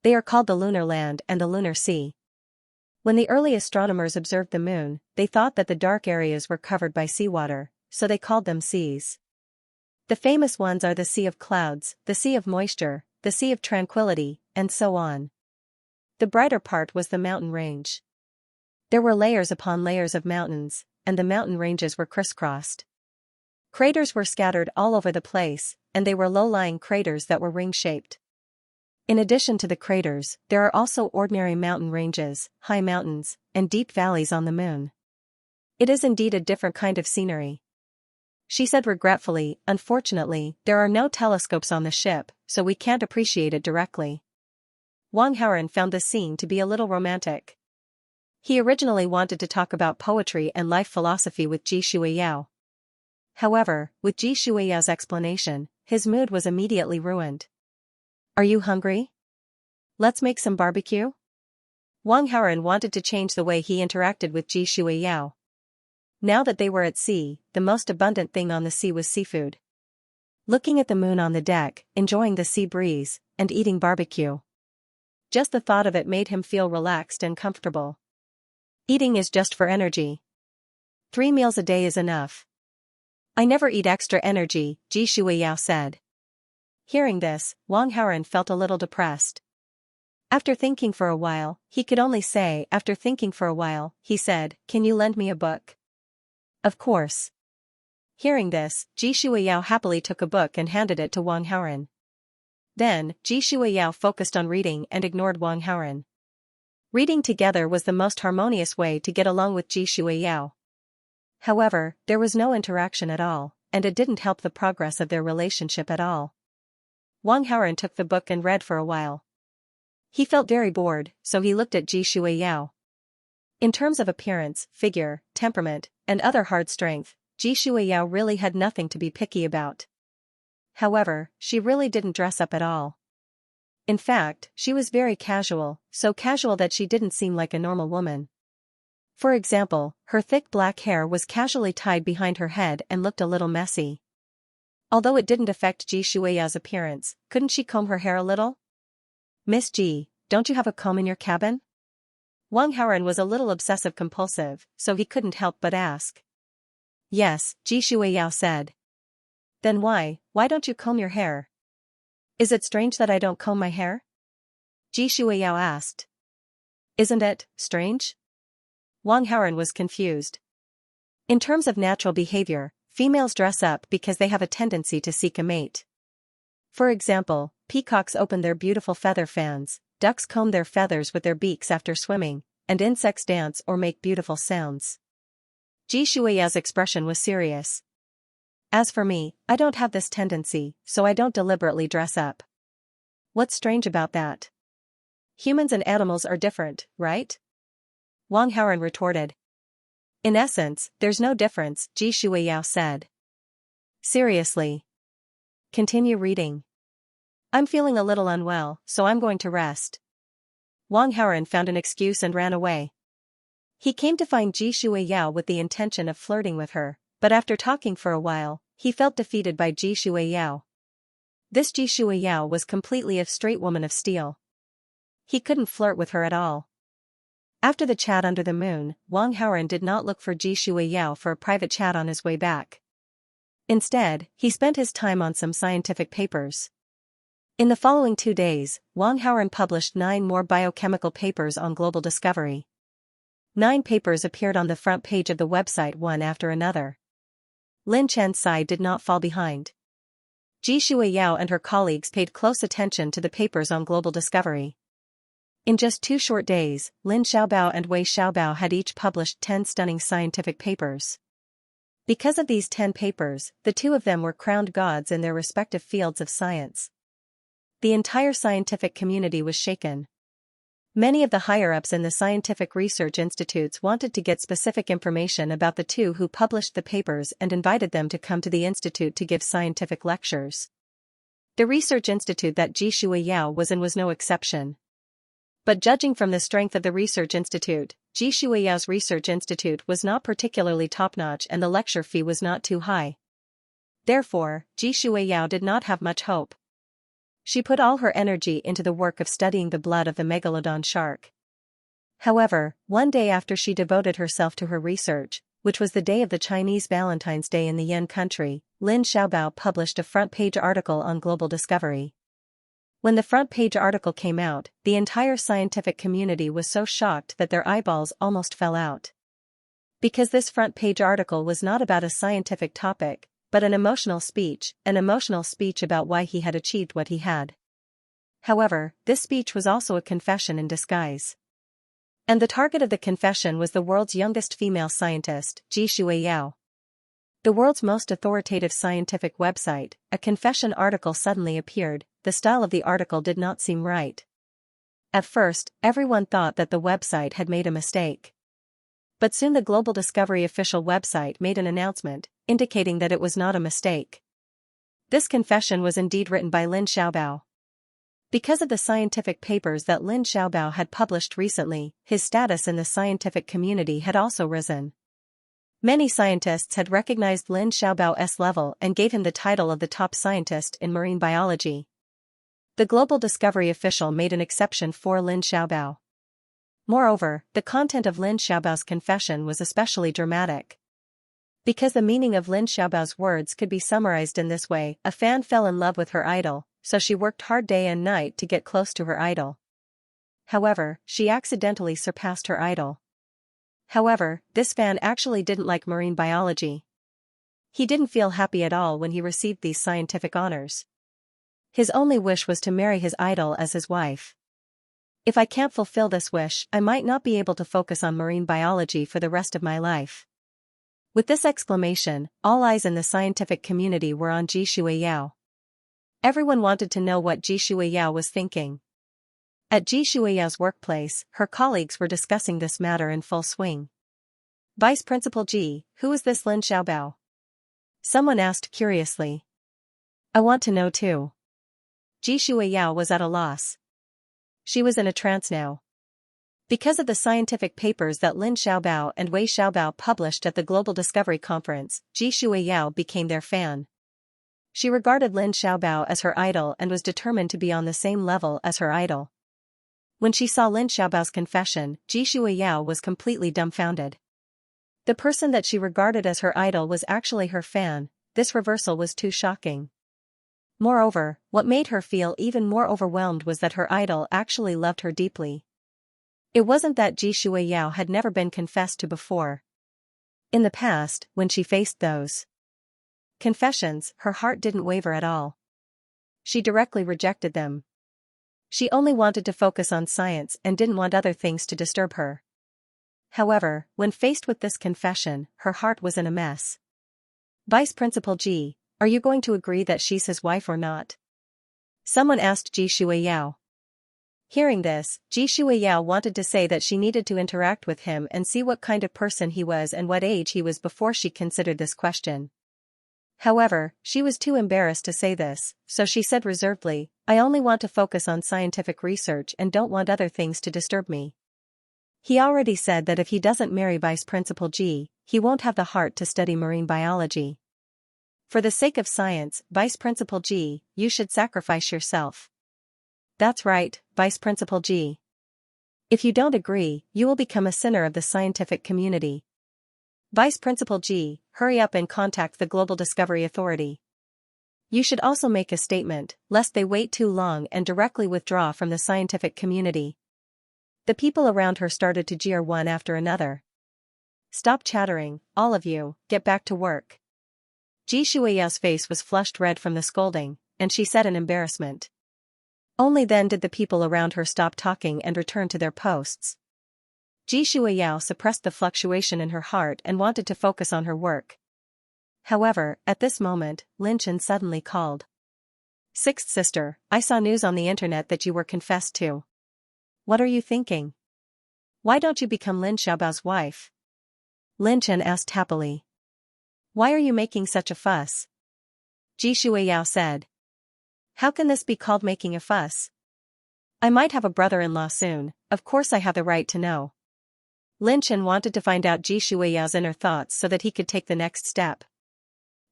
They are called the lunar land and the lunar sea." When the early astronomers observed the moon, they thought that the dark areas were covered by seawater, so they called them seas. The famous ones are the Sea of Clouds, the Sea of Moisture, the Sea of Tranquility, and so on. The brighter part was the mountain range. There were layers upon layers of mountains, and the mountain ranges were crisscrossed. Craters were scattered all over the place, and they were low-lying craters that were ring-shaped. In addition to the craters, there are also ordinary mountain ranges, high mountains, and deep valleys on the moon. It is indeed a different kind of scenery. She said regretfully, unfortunately, there are no telescopes on the ship, so we can't appreciate it directly. Wang Haoren found the scene to be a little romantic. He originally wanted to talk about poetry and life philosophy with Ji Shuiyao. However, with Ji Shuiyao's explanation, his mood was immediately ruined. Are you hungry? Let's make some barbecue? Wang Haoren wanted to change the way he interacted with Ji Shuiyao. Now that they were at sea, the most abundant thing on the sea was seafood. Looking at the moon on the deck, enjoying the sea breeze, and eating barbecue. Just the thought of it made him feel relaxed and comfortable. Eating is just for energy. 3 meals a day is enough. I never eat extra energy, Ji Shuiyao said. Hearing this, Wang Haoren felt a little depressed. After thinking for a while, he said, can you lend me a book? Of course. Hearing this, Ji Shuiyao happily took a book and handed it to Wang Haoren. Then, Ji Shuiyao focused on reading and ignored Wang Haoren. Reading together was the most harmonious way to get along with Ji Shuiyao. However, there was no interaction at all, and it didn't help the progress of their relationship at all. Wang Haoren took the book and read for a while. He felt very bored, so he looked at Ji Shuiyao. In terms of appearance, figure, temperament, and other hard strength, Ji Shuiyao really had nothing to be picky about. However, she really didn't dress up at all. In fact, she was very casual, so casual that she didn't seem like a normal woman. For example, her thick black hair was casually tied behind her head and looked a little messy. Although it didn't affect Ji Shuiyao's appearance, couldn't she comb her hair a little? Miss Ji, don't you have a comb in your cabin? Wang Haoren was a little obsessive-compulsive, so he couldn't help but ask. Yes, Ji Shuiyao said. Then why don't you comb your hair? Is it strange that I don't comb my hair? Ji Shuiyao asked. Isn't it strange? Wang Haoren was confused. In terms of natural behavior, females dress up because they have a tendency to seek a mate. For example, peacocks open their beautiful feather fans, ducks comb their feathers with their beaks after swimming, and insects dance or make beautiful sounds. Ji Shuiyao's expression was serious. As for me, I don't have this tendency, so I don't deliberately dress up. What's strange about that? Humans and animals are different, right? Wang Haoren retorted. In essence, there's no difference, Ji Shuiyao said. Seriously. Continue reading. I'm feeling a little unwell, so I'm going to rest. Wang Haoren found an excuse and ran away. He came to find Ji Shuiyao with the intention of flirting with her, but after talking for a while, he felt defeated by Ji Shuiyao. This Ji Shuiyao was completely a straight woman of steel. He couldn't flirt with her at all. After the chat under the moon, Wang Haoren did not look for Ji Shuiyao for a private chat on his way back. Instead, he spent his time on some scientific papers. In the following 2 days, Wang Haoren published 9 more biochemical papers on global discovery. 9 papers appeared on the front page of the website one after another. Lin Chen-Sai did not fall behind. Ji Shuiyao and her colleagues paid close attention to the papers on global discovery. In just 2 short days, Lin Xiaobao and Wei Xiaobao had each published 10 stunning scientific papers. Because of these 10 papers, the 2 of them were crowned gods in their respective fields of science. The entire scientific community was shaken. Many of the higher-ups in the scientific research institutes wanted to get specific information about the 2 who published the papers and invited them to come to the institute to give scientific lectures. The research institute that Ji Shuiyao was in was no exception. But judging from the strength of the research institute, Ji Shuiyao's research institute was not particularly top-notch and the lecture fee was not too high. Therefore, Ji Shuiyao did not have much hope. She put all her energy into the work of studying the blood of the megalodon shark. However, one day after she devoted herself to her research, which was the day of the Chinese Valentine's Day in the Yan country, Lin Xiaobao published a front-page article on global discovery. When the front-page article came out, the entire scientific community was so shocked that their eyeballs almost fell out. Because this front-page article was not about a scientific topic, but an emotional speech about why he had achieved what he had. However, this speech was also a confession in disguise. And the target of the confession was the world's youngest female scientist, Xianxia. The world's most authoritative scientific website, a confession article suddenly appeared. The style of the article did not seem right. At first, everyone thought that the website had made a mistake. But soon the Global Discovery official website made an announcement, indicating that it was not a mistake. This confession was indeed written by Lin Xiaobao. Because of the scientific papers that Lin Xiaobao had published recently, his status in the scientific community had also risen. Many scientists had recognized Lin Xiaobao's level and gave him the title of the top scientist in marine biology. The Global Discovery official made an exception for Lin Xiaobao. Moreover, the content of Lin Xiaobao's confession was especially dramatic. Because the meaning of Lin Xiaobao's words could be summarized in this way: a fan fell in love with her idol, so she worked hard day and night to get close to her idol. However, she accidentally surpassed her idol. However, this fan actually didn't like marine biology. He didn't feel happy at all when he received these scientific honors. His only wish was to marry his idol as his wife. If I can't fulfill this wish, I might not be able to focus on marine biology for the rest of my life. With this exclamation, all eyes in the scientific community were on Xianxia. Everyone wanted to know what Xianxia was thinking. At Xianxia's workplace, her colleagues were discussing this matter in full swing. Vice Principal Ji, who is this Lin Xiaobao? Someone asked curiously. I want to know too. Xianxia was at a loss. She was in a trance now. Because of the scientific papers that Lin Xiaobao and Wei Xiaobao published at the Global Discovery Conference, Xianxia became their fan. She regarded Lin Xiaobao as her idol and was determined to be on the same level as her idol. When she saw Lin Xiaobao's confession, Xianxia was completely dumbfounded. The person that she regarded as her idol was actually her fan. This reversal was too shocking. Moreover, what made her feel even more overwhelmed was that her idol actually loved her deeply. It wasn't that Xianxia had never been confessed to before. In the past, when she faced those confessions, her heart didn't waver at all. She directly rejected them. She only wanted to focus on science and didn't want other things to disturb her. However, when faced with this confession, her heart was in a mess. Vice Principal Ji, are you going to agree that she's his wife or not? Someone asked Xianxia. Hearing this, Xianxia wanted to say that she needed to interact with him and see what kind of person he was and what age he was before she considered this question. However, she was too embarrassed to say this, so she said reservedly, I only want to focus on scientific research and don't want other things to disturb me. He already said that if he doesn't marry Vice Principal Ji, he won't have the heart to study marine biology. For the sake of science, Vice Principal Ji, you should sacrifice yourself. That's right, Vice Principal Ji. If you don't agree, you will become a sinner of the scientific community. Vice Principal Ji, hurry up and contact the Global Discovery Authority. You should also make a statement, lest they wait too long and directly withdraw from the scientific community. The people around her started to jeer one after another. Stop chattering, all of you, get back to work. Xianxia's face was flushed red from the scolding, and she said in embarrassment. Only then did the people around her stop talking and return to their posts. Xianxia suppressed the fluctuation in her heart and wanted to focus on her work. However, at this moment, Lin Chen suddenly called. Sixth sister, I saw news on the internet that you were confessed to. What are you thinking? Why don't you become Lin Xiaobao's wife? Lin Chen asked happily. Why are you making such a fuss? Xianxia said. How can this be called making a fuss? I might have a brother-in-law soon, of course I have the right to know. Lin Chen wanted to find out Xianxia's inner thoughts so that he could take the next step.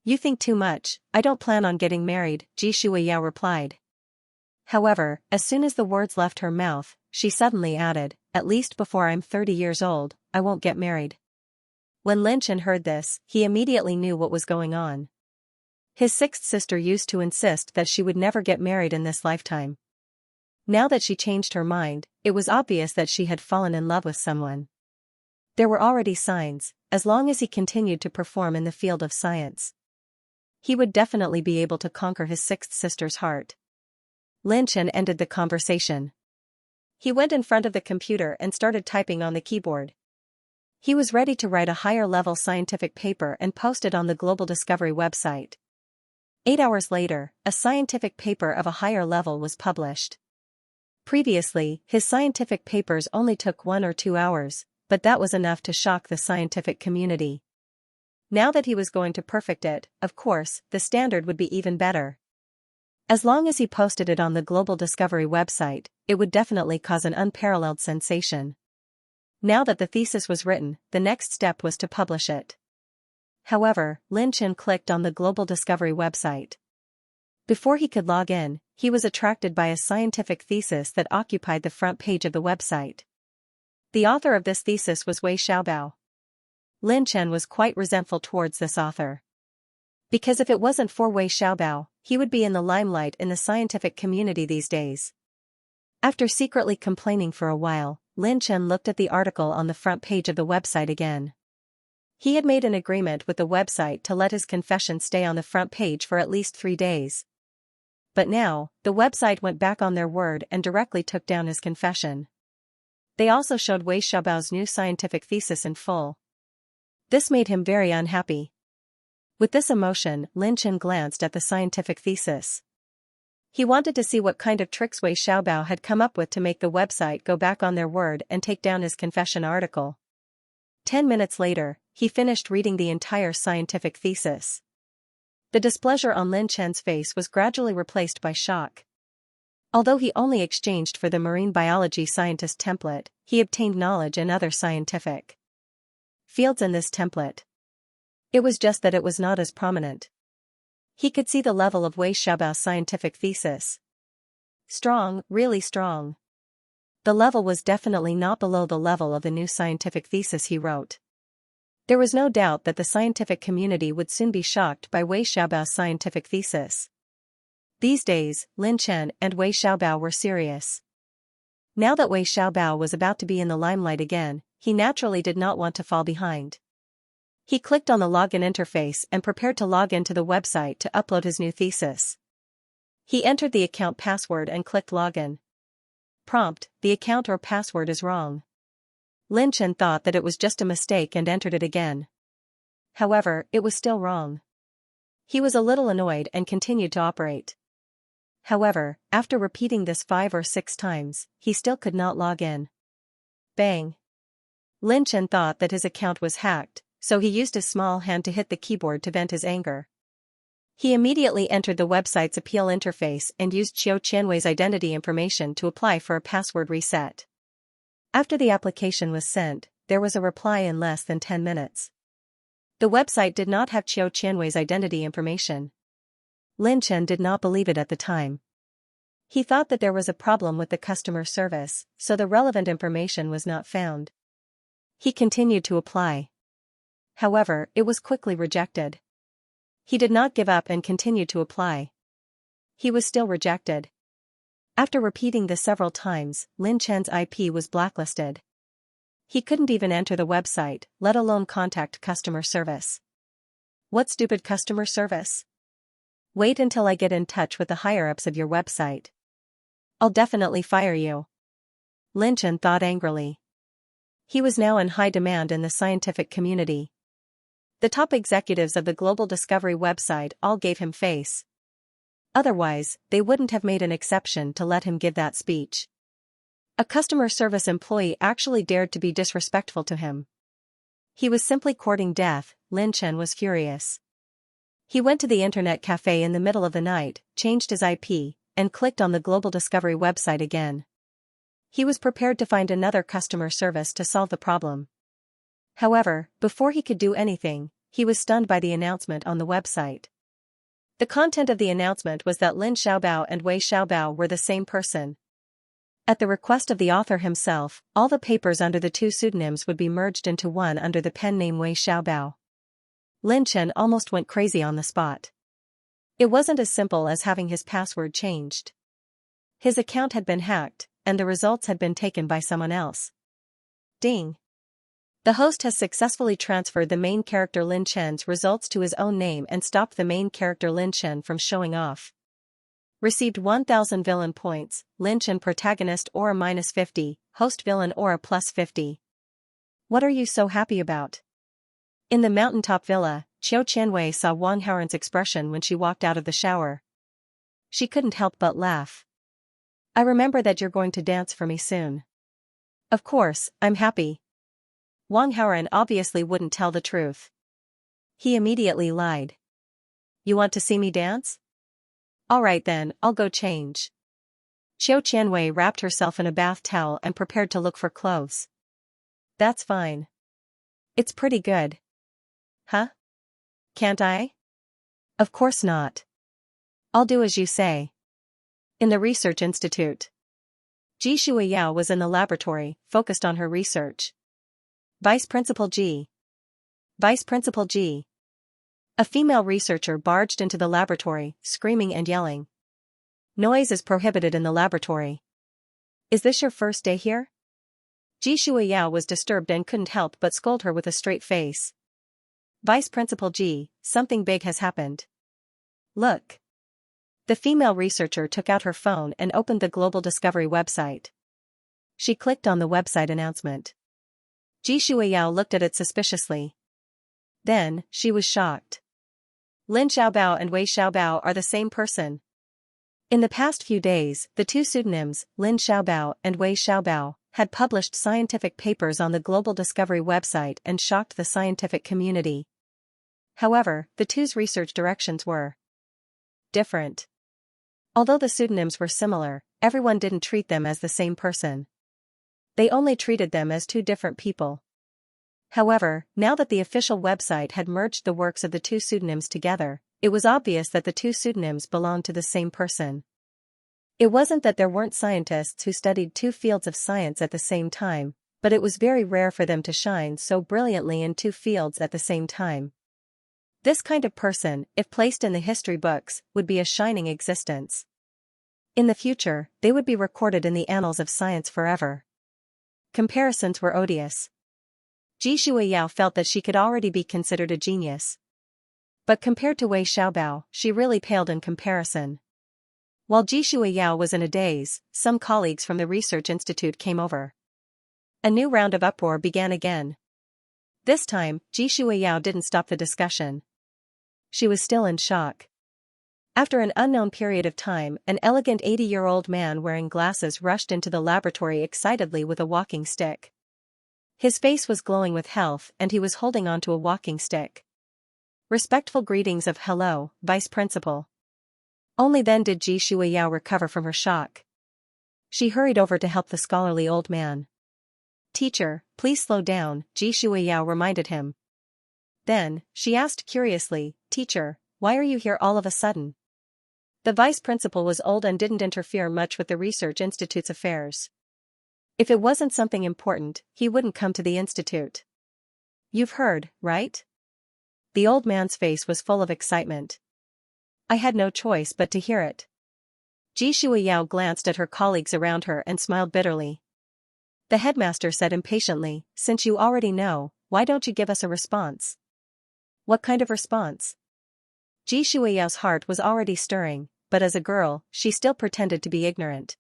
You think too much, I don't plan on getting married, Xianxia replied. However, as soon as the words left her mouth, she suddenly added, at least before I'm 30 years old, I won't get married. When Lin Chen heard this, he immediately knew what was going on. His sixth sister used to insist that she would never get married in this lifetime. Now that she changed her mind, it was obvious that she had fallen in love with someone. There were already signs, as long as he continued to perform in the field of science, he would definitely be able to conquer his sixth sister's heart. Lin Chen ended the conversation. He went in front of the computer and started typing on the keyboard. He was ready to write a higher-level scientific paper and post it on the Global Discovery website. 8 hours later, a scientific paper of a higher level was published. Previously, his scientific papers only took 1 or 2 hours, but that was enough to shock the scientific community. Now that he was going to perfect it, of course, the standard would be even better. As long as he posted it on the Global Discovery website, it would definitely cause an unparalleled sensation. Now that the thesis was written, the next step was to publish it. However, Lin Chen clicked on the Global Discovery website. Before he could log in, he was attracted by a scientific thesis that occupied the front page of the website. The author of this thesis was Wei Xiaobao. Lin Chen was quite resentful towards this author. Because if it wasn't for Wei Xiaobao, he would be in the limelight in the scientific community these days. After secretly complaining for a while, Lin Chen looked at the article on the front page of the website again. He had made an agreement with the website to let his confession stay on the front page for at least 3 days. But now, the website went back on their word and directly took down his confession. They also showed Wei Xiaobao's new scientific thesis in full. This made him very unhappy. With this emotion, Lin Chen glanced at the scientific thesis. He wanted to see what kind of tricks Wei Xiaobao had come up with to make the website go back on their word and take down his confession article. 10 minutes later, he finished reading the entire scientific thesis. The displeasure on Lin Chen's face was gradually replaced by shock. Although he only exchanged for the marine biology scientist template, he obtained knowledge in other scientific fields in this template. It was just that it was not as prominent. He could see the level of Wei Xiaobao's scientific thesis. Strong, really strong. The level was definitely not below the level of the new scientific thesis he wrote. There was no doubt that the scientific community would soon be shocked by Wei Xiaobao's scientific thesis. These days, Lin Chen and Wei Xiaobao were serious. Now that Wei Xiaobao was about to be in the limelight again, he naturally did not want to fall behind. He clicked on the login interface and prepared to log into the website to upload his new thesis. He entered the account password and clicked login. Prompt: the account or password is wrong. Lin Chen thought that it was just a mistake and entered it again. However, it was still wrong. He was a little annoyed and continued to operate. However, after repeating this 5 or 6 times, he still could not log in. Bang! Lin Chen thought that his account was hacked, so he used his small hand to hit the keyboard to vent his anger. He immediately entered the website's appeal interface and used Qiu Qianwei's identity information to apply for a password reset. After the application was sent, there was a reply in less than 10 minutes. The website did not have Qiu Qianwei's identity information. Lin Chen did not believe it at the time. He thought that there was a problem with the customer service, so the relevant information was not found. He continued to apply. However, it was quickly rejected. He did not give up and continued to apply. He was still rejected. After repeating this several times, Lin Chen's IP was blacklisted. He couldn't even enter the website, let alone contact customer service. What stupid customer service? Wait until I get in touch with the higher-ups of your website. I'll definitely fire you. Lin Chen thought angrily. He was now in high demand in the scientific community. The top executives of the Global Discovery website all gave him face. Otherwise, they wouldn't have made an exception to let him give that speech. A customer service employee actually dared to be disrespectful to him. He was simply courting death. Lin Chen was furious. He went to the internet cafe in the middle of the night, changed his IP, and clicked on the Global Discovery website again. He was prepared to find another customer service to solve the problem. However, before he could do anything, he was stunned by the announcement on the website. The content of the announcement was that Lin Xiaobao and Wei Xiaobao were the same person. At the request of the author himself, all the papers under the two pseudonyms would be merged into one under the pen name Wei Xiaobao. Lin Chen almost went crazy on the spot. It wasn't as simple as having his password changed. His account had been hacked, and the results had been taken by someone else. Ding. The host has successfully transferred the main character Lin Chen's results to his own name and stopped the main character Lin Chen from showing off. Received 1000 villain points, Lin Chen protagonist aura -50, host villain aura +50. What are you so happy about? In the mountaintop villa, Qiu Qianwei saw Wang Haoren's expression when she walked out of the shower. She couldn't help but laugh. I remember that you're going to dance for me soon. Of course, I'm happy. Wang Haoren obviously wouldn't tell the truth. He immediately lied. You want to see me dance? Alright then, I'll go change. Qiu Qianwei wrapped herself in a bath towel and prepared to look for clothes. That's fine. It's pretty good. Huh? Can't I? Of course not. I'll do as you say. In the research institute. Ji Shuiyao was in the laboratory, focused on her research. Vice Principal Ji. Vice Principal Ji. A female researcher barged into the laboratory, screaming and yelling. Noise is prohibited in the laboratory. Is this your first day here? Ji Shuiyao was disturbed and couldn't help but scold her with a straight face. Vice Principal Ji, something big has happened. Look. The female researcher took out her phone and opened the Global Discovery website. She clicked on the website announcement. Ji Shuiyao looked at it suspiciously. Then, she was shocked. Lin Xiaobao and Wei Xiaobao are the same person. In the past few days, the two pseudonyms, Lin Xiaobao and Wei Xiaobao, had published scientific papers on the Global Discovery website and shocked the scientific community. However, the two's research directions were different. Although the pseudonyms were similar, everyone didn't treat them as the same person. They only treated them as two different people. However, now that the official website had merged the works of the two pseudonyms together, it was obvious that the two pseudonyms belonged to the same person. It wasn't that there weren't scientists who studied two fields of science at the same time, but it was very rare for them to shine so brilliantly in two fields at the same time. This kind of person, if placed in the history books, would be a shining existence. In the future, they would be recorded in the annals of science forever. Comparisons were odious. Ji Shuiyao felt that she could already be considered a genius. But compared to Wei Xiaobao, she really paled in comparison. While Ji Shuiyao was in a daze, some colleagues from the research institute came over. A new round of uproar began again. This time, Ji Shuiyao didn't stop the discussion. She was still in shock. After an unknown period of time, an elegant 80-year-old man wearing glasses rushed into the laboratory excitedly with a walking stick. His face was glowing with health and he was holding onto a walking stick. Respectful greetings of hello, Vice Principal. Only then did Ji Shuiyao recover from her shock. She hurried over to help the scholarly old man. Teacher, please slow down, Ji Shuiyao reminded him. Then, she asked curiously, Teacher, why are you here all of a sudden? The vice principal was old and didn't interfere much with the research institute's affairs. If it wasn't something important, he wouldn't come to the institute. You've heard, right? The old man's face was full of excitement. I had no choice but to hear it. Ji Shuiyao glanced at her colleagues around her and smiled bitterly. The headmaster said impatiently, since you already know, why don't you give us a response? What kind of response? Ji Shuiyao's heart was already stirring, but as a girl, she still pretended to be ignorant.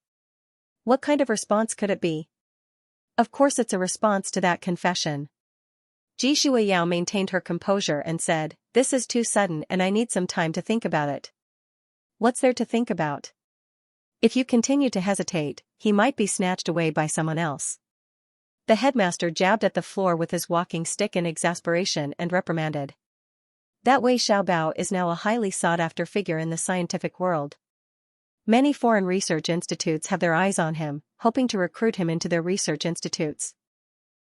What kind of response could it be? Of course it's a response to that confession. Ji Shuiyao maintained her composure and said, this is too sudden and I need some time to think about it. What's there to think about? If you continue to hesitate, he might be snatched away by someone else. The headmaster jabbed at the floor with his walking stick in exasperation and reprimanded. That Wei Xiaobao is now a highly sought-after figure in the scientific world. Many foreign research institutes have their eyes on him, hoping to recruit him into their research institutes.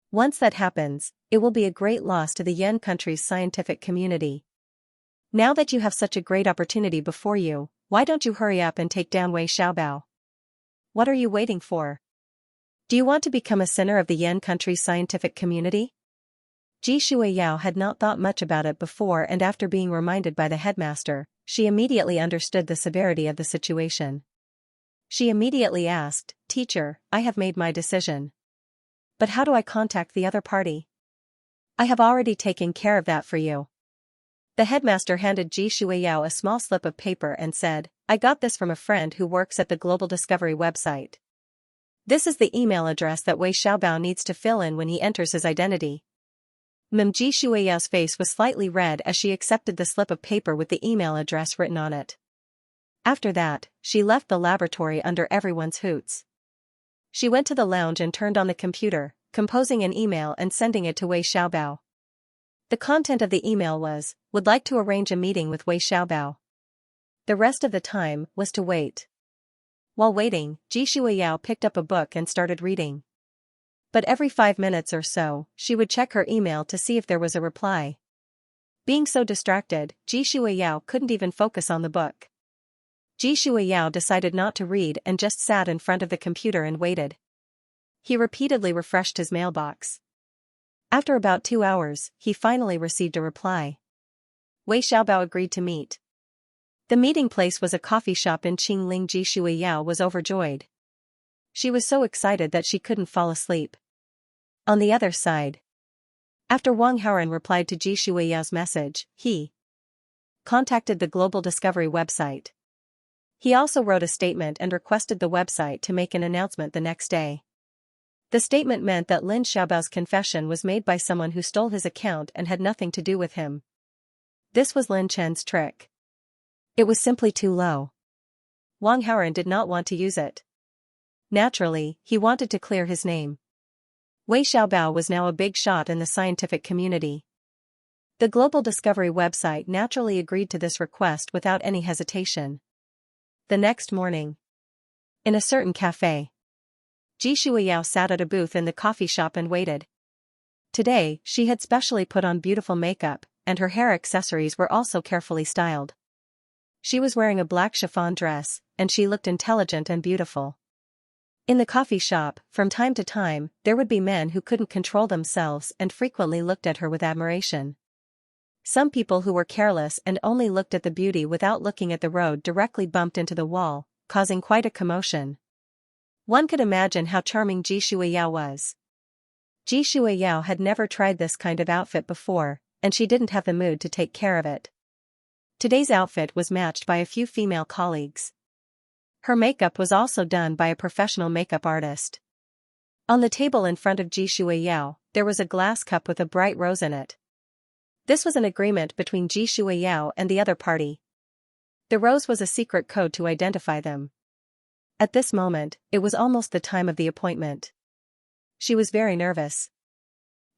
Once that happens, it will be a great loss to the Yan country's scientific community. Now that you have such a great opportunity before you, why don't you hurry up and take down Wei Xiaobao? What are you waiting for? Do you want to become a sinner of the Yan country's scientific community? Ji Shuiyao had not thought much about it before, and after being reminded by the headmaster, she immediately understood the severity of the situation. She immediately asked, "Teacher, I have made my decision. But how do I contact the other party?" "I have already taken care of that for you." The headmaster handed Ji Shuiyao a small slip of paper and said, "I got this from a friend who works at the Global Discovery website. This is the email address that Wei Xiaobao needs to fill in when he enters his identity." Ji Shuiyao's face was slightly red as she accepted the slip of paper with the email address written on it. After that, she left the laboratory under everyone's hoots. She went to the lounge and turned on the computer, composing an email and sending it to Wei Xiaobao. The content of the email was, "Would like to arrange a meeting with Wei Xiaobao." The rest of the time was to wait. While waiting, Ji Shuiyao picked up a book and started reading. But every 5 minutes or so, she would check her email to see if there was a reply. Being so distracted, Ji Shuiyao couldn't even focus on the book. Ji Shuiyao decided not to read and just sat in front of the computer and waited. He repeatedly refreshed his mailbox. After about 2 hours, he finally received a reply. Wei Xiaobao agreed to meet. The meeting place was a coffee shop in Qingling. Ji Shuiyao was overjoyed. She was so excited that she couldn't fall asleep. On the other side, after Wang Haoren replied to Ji Shuiyao's message, he contacted the Global Discovery website. He also wrote a statement and requested the website to make an announcement the next day. The statement meant that Lin Xiaobao's confession was made by someone who stole his account and had nothing to do with him. This was Lin Chen's trick. It was simply too low. Wang Haoren did not want to use it. Naturally, he wanted to clear his name. Wei Xiaobao was now a big shot in the scientific community. The Global Discovery website naturally agreed to this request without any hesitation. The next morning, in a certain cafe, Ji Shuiyao sat at a booth in the coffee shop and waited. Today, she had specially put on beautiful makeup, and her hair accessories were also carefully styled. She was wearing a black chiffon dress, and she looked intelligent and beautiful. In the coffee shop, from time to time, there would be men who couldn't control themselves and frequently looked at her with admiration. Some people who were careless and only looked at the beauty without looking at the road directly bumped into the wall, causing quite a commotion. One could imagine how charming Ji Shuiyao was. Ji Shuiyao had never tried this kind of outfit before, and she didn't have the mood to take care of it. Today's outfit was matched by a few female colleagues. Her makeup was also done by a professional makeup artist. On the table in front of Ji Shuiyao, there was a glass cup with a bright rose in it. This was an agreement between Ji Shuiyao and the other party. The rose was a secret code to identify them. At this moment, it was almost the time of the appointment. She was very nervous.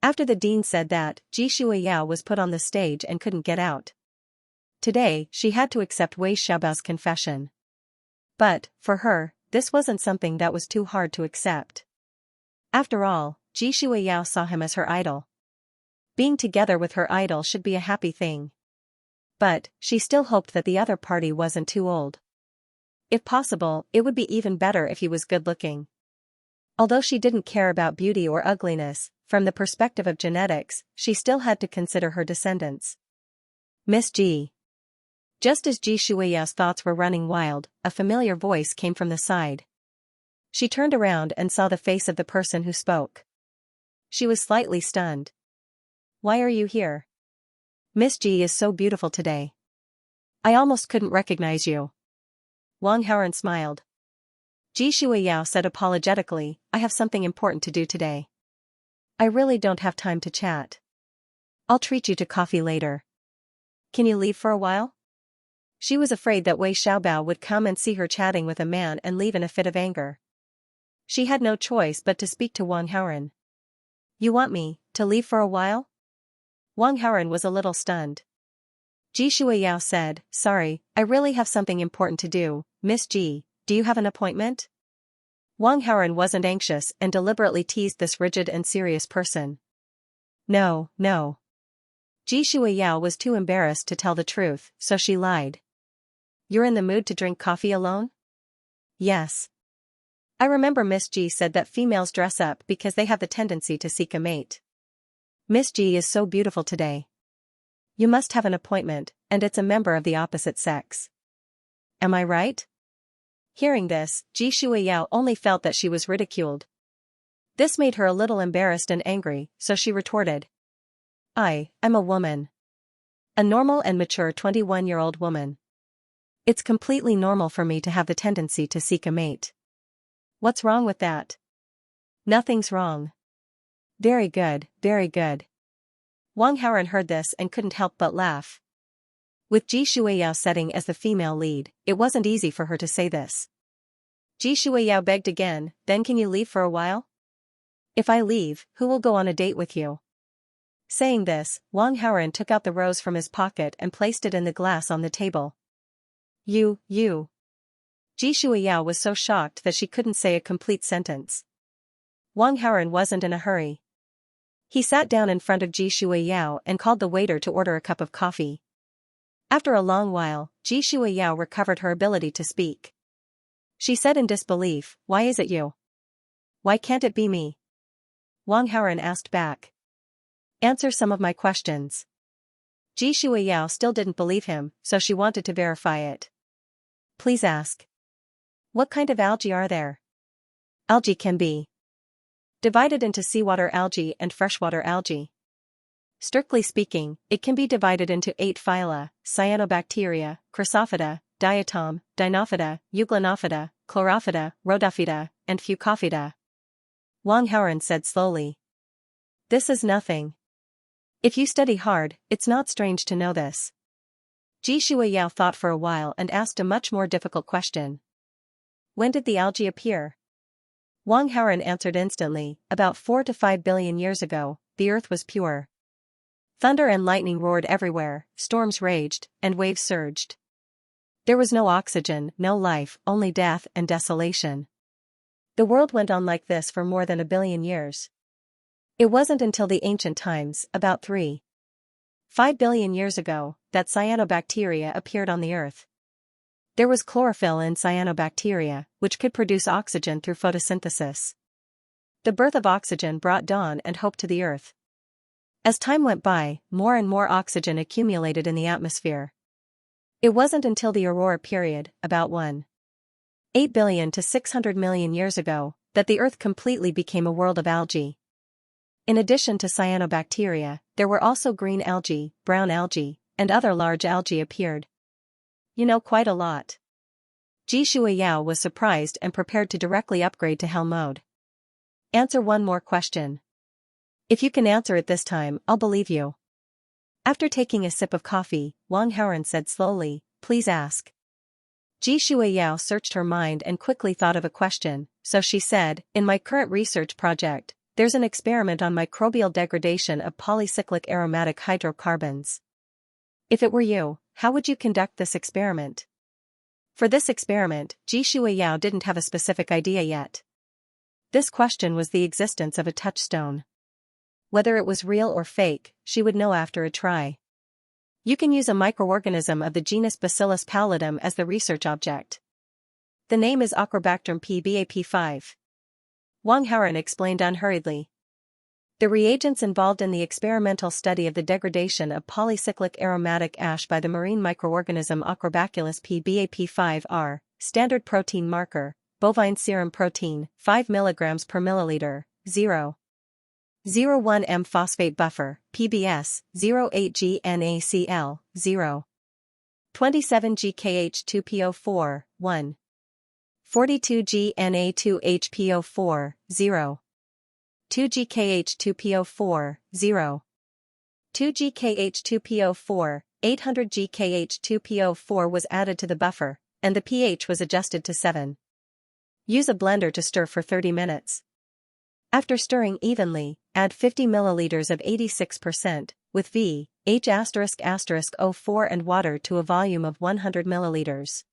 After the dean said that, Ji Shuiyao was put on the stage and couldn't get out. Today, she had to accept Wei Xiaobao's confession. But, for her, this wasn't something that was too hard to accept. After all, Ji Shuiyao saw him as her idol. Being together with her idol should be a happy thing. But, she still hoped that the other party wasn't too old. If possible, it would be even better if he was good-looking. Although she didn't care about beauty or ugliness, from the perspective of genetics, she still had to consider her descendants. Miss Ji. Just as Ji Shuiyao's thoughts were running wild, a familiar voice came from the side. She turned around and saw the face of the person who spoke. She was slightly stunned. "Why are you here? Miss Ji is so beautiful today. I almost couldn't recognize you." Wang Haoren smiled. Ji Shuiyao said apologetically, "I have something important to do today. I really don't have time to chat. I'll treat you to coffee later. Can you leave for a while?" She was afraid that Wei Xiaobao would come and see her chatting with a man and leave in a fit of anger. She had no choice but to speak to Wang Haoren. "You want me to leave for a while?" Wang Haoren was a little stunned. Ji Shuiyao said, "Sorry, I really have something important to do. Miss Ji, do you have an appointment?" Wang Haoren wasn't anxious and deliberately teased this rigid and serious person. "No, no." Ji Shuiyao was too embarrassed to tell the truth, so she lied. "You're in the mood to drink coffee alone?" "Yes." I remember Miss G said that females dress up because they have the tendency to seek a mate. Miss G is so beautiful today. You must have an appointment, and it's a member of the opposite sex. Am I right? Hearing this, Ji Shuiyao only felt that she was ridiculed. This made her a little embarrassed and angry, so she retorted. I'm a woman. A normal and mature 21-year-old woman. It's completely normal for me to have the tendency to seek a mate. What's wrong with that? Nothing's wrong. Very good, very good. Wang Haoran heard this and couldn't help but laugh. With Ji Shuiyao setting as the female lead, it wasn't easy for her to say this. Ji Shuiyao begged again, then can you leave for a while? If I leave, who will go on a date with you? Saying this, Wang Haoran took out the rose from his pocket and placed it in the glass on the table. You. Ji Shuiyao was so shocked that she couldn't say a complete sentence. Wang Haoran wasn't in a hurry. He sat down in front of Ji Shuiyao and called the waiter to order a cup of coffee. After a long while, Ji Shuiyao recovered her ability to speak. She said in disbelief, "Why is it you? Why can't it be me?" Wang Haoran asked back. Answer some of my questions. Ji Shuiyao still didn't believe him, so she wanted to verify it. Please ask. What kind of algae are there? Algae can be divided into seawater algae and freshwater algae. Strictly speaking, it can be divided into 8 phyla: Cyanobacteria, Chrysophyta, Diatom, Dinophyta, Euglanophyta, Chlorophyta, Rhodophyta, and Fucophyta. Wang Haoran said slowly. This is nothing. If you study hard, it's not strange to know this. Ji Shuiyao thought for a while and asked a much more difficult question. When did the algae appear? Wang Haoran answered instantly, about 4 to 5 billion years ago, the earth was pure. Thunder and lightning roared everywhere, storms raged, and waves surged. There was no oxygen, no life, only death and desolation. The world went on like this for more than 1 billion years. It wasn't until the ancient times, about 3.5 billion years ago, that cyanobacteria appeared on the earth. There was chlorophyll in cyanobacteria, which could produce oxygen through photosynthesis. The birth of oxygen brought dawn and hope to the earth. As time went by, more and more oxygen accumulated in the atmosphere. It wasn't until the Aurora period, about 1.8 billion to 600 million years ago, that the earth completely became a world of algae. In addition to cyanobacteria, there were also green algae, brown algae, and other large algae appeared. You know quite a lot. Ji Shuiyao was surprised and prepared to directly upgrade to Hell mode. Answer one more question. If you can answer it this time, I'll believe you. After taking a sip of coffee, Wang Haoran said slowly, please ask. Ji Shuiyao searched her mind and quickly thought of a question, so she said, in my current research project, there's an experiment on microbial degradation of polycyclic aromatic hydrocarbons. If it were you, how would you conduct this experiment? For this experiment, Ji Shuiyao didn't have a specific idea yet. This question was the existence of a touchstone. Whether it was real or fake, she would know after a try. You can use a microorganism of the genus Bacillus pallidum as the research object. The name is Acrobacter pBAP5. Wang Haoran explained unhurriedly. The reagents involved in the experimental study of the degradation of polycyclic aromatic ash by the marine microorganism Acrobaculus pBAP5 are standard protein marker, bovine serum protein, 5 mg per milliliter, 0.01 M phosphate buffer, PBS, 0.8 GNaCl, 0.27 GKH2PO4, 1.42 GNA2HPO4, 0.2 GKH2PO4, 0.2 GKH2PO4, 800 GKH2PO4 was added to the buffer, and the pH was adjusted to 7. Use a blender to stir for 30 minutes. After stirring evenly, add 50 milliliters of 86% with VH**04 and water to a volume of 100 milliliters.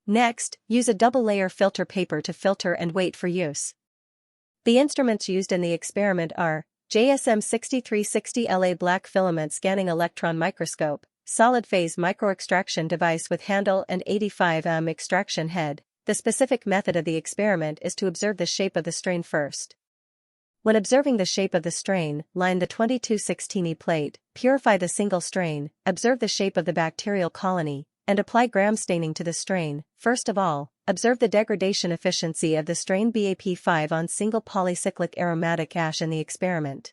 Next, use a double-layer filter paper to filter and wait for use. The instruments used in the experiment are JSM 6360 LA black filament scanning electron microscope, solid phase microextraction device with handle and 85 extraction head. The specific method of the experiment is to observe the shape of the strain first. When observing the shape of the strain, line the 2216E plate, purify the single strain, observe the shape of the bacterial colony, and apply gram staining to the strain. First of all, observe the degradation efficiency of the strain BAP5 on single polycyclic aromatic ash in the experiment.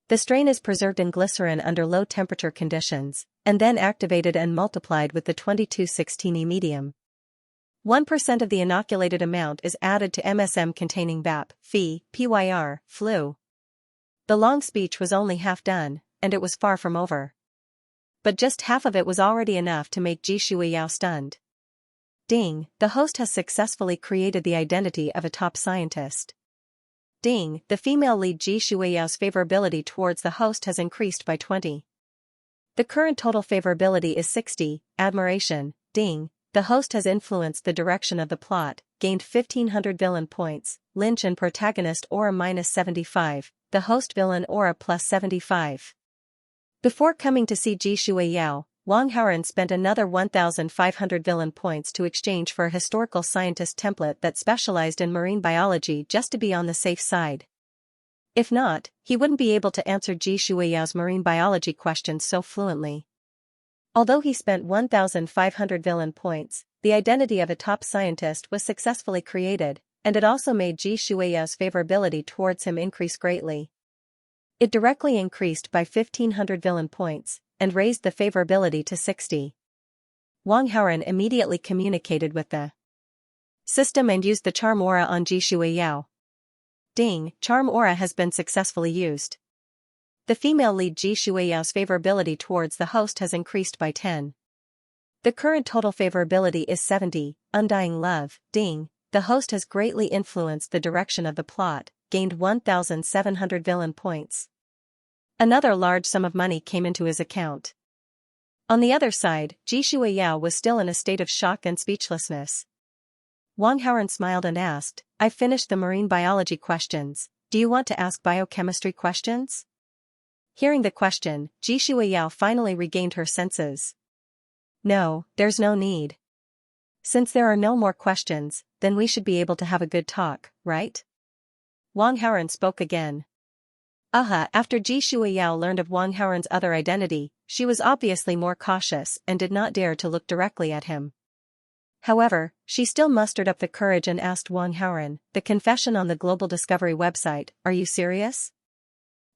The strain is preserved in glycerin under low temperature conditions, and then activated and multiplied with the 2216E medium. 1% of the inoculated amount is added to MSM containing BAP, Phe, PYR, flu. The long speech was only half done, and it was far from over. But just half of it was already enough to make Xianxia stunned. Ding, the host has successfully created the identity of a top scientist. Ding, the female lead Xianxia's favorability towards the host has increased by 20. The current total favorability is 60, admiration. Ding, the host has influenced the direction of the plot, gained 1500 villain points, Lynch and protagonist aura -75, the host villain aura +75. Before coming to see Xianxia, Wang Haoren spent another 1,500 villain points to exchange for a historical scientist template that specialized in marine biology just to be on the safe side. If not, he wouldn't be able to answer Xianxia's marine biology questions so fluently. Although he spent 1,500 villain points, the identity of a top scientist was successfully created, and it also made Xianxia's favorability towards him increase greatly. It directly increased by 1,500 villain points, and raised the favorability to 60. Wang Haoren immediately communicated with the system and used the charm aura on Xianxia. Ding, charm aura has been successfully used. The female lead Xianxia's favorability towards the host has increased by 10. The current total favorability is 70, undying love. Ding, the host has greatly influenced the direction of the plot, gained 1,700 villain points. Another large sum of money came into his account. On the other side, Xianxia was still in a state of shock and speechlessness. Wang Haoren smiled and asked, "I finished the marine biology questions, do you want to ask biochemistry questions?" Hearing the question, Xianxia finally regained her senses. "No, there's no need. Since there are no more questions, then we should be able to have a good talk, right?" Wang Haoren spoke again. After Xianxia learned of Wang Haoren's other identity, she was obviously more cautious and did not dare to look directly at him. However, she still mustered up the courage and asked Wang Haoren, "The confession on the Global Discovery website, are you serious?"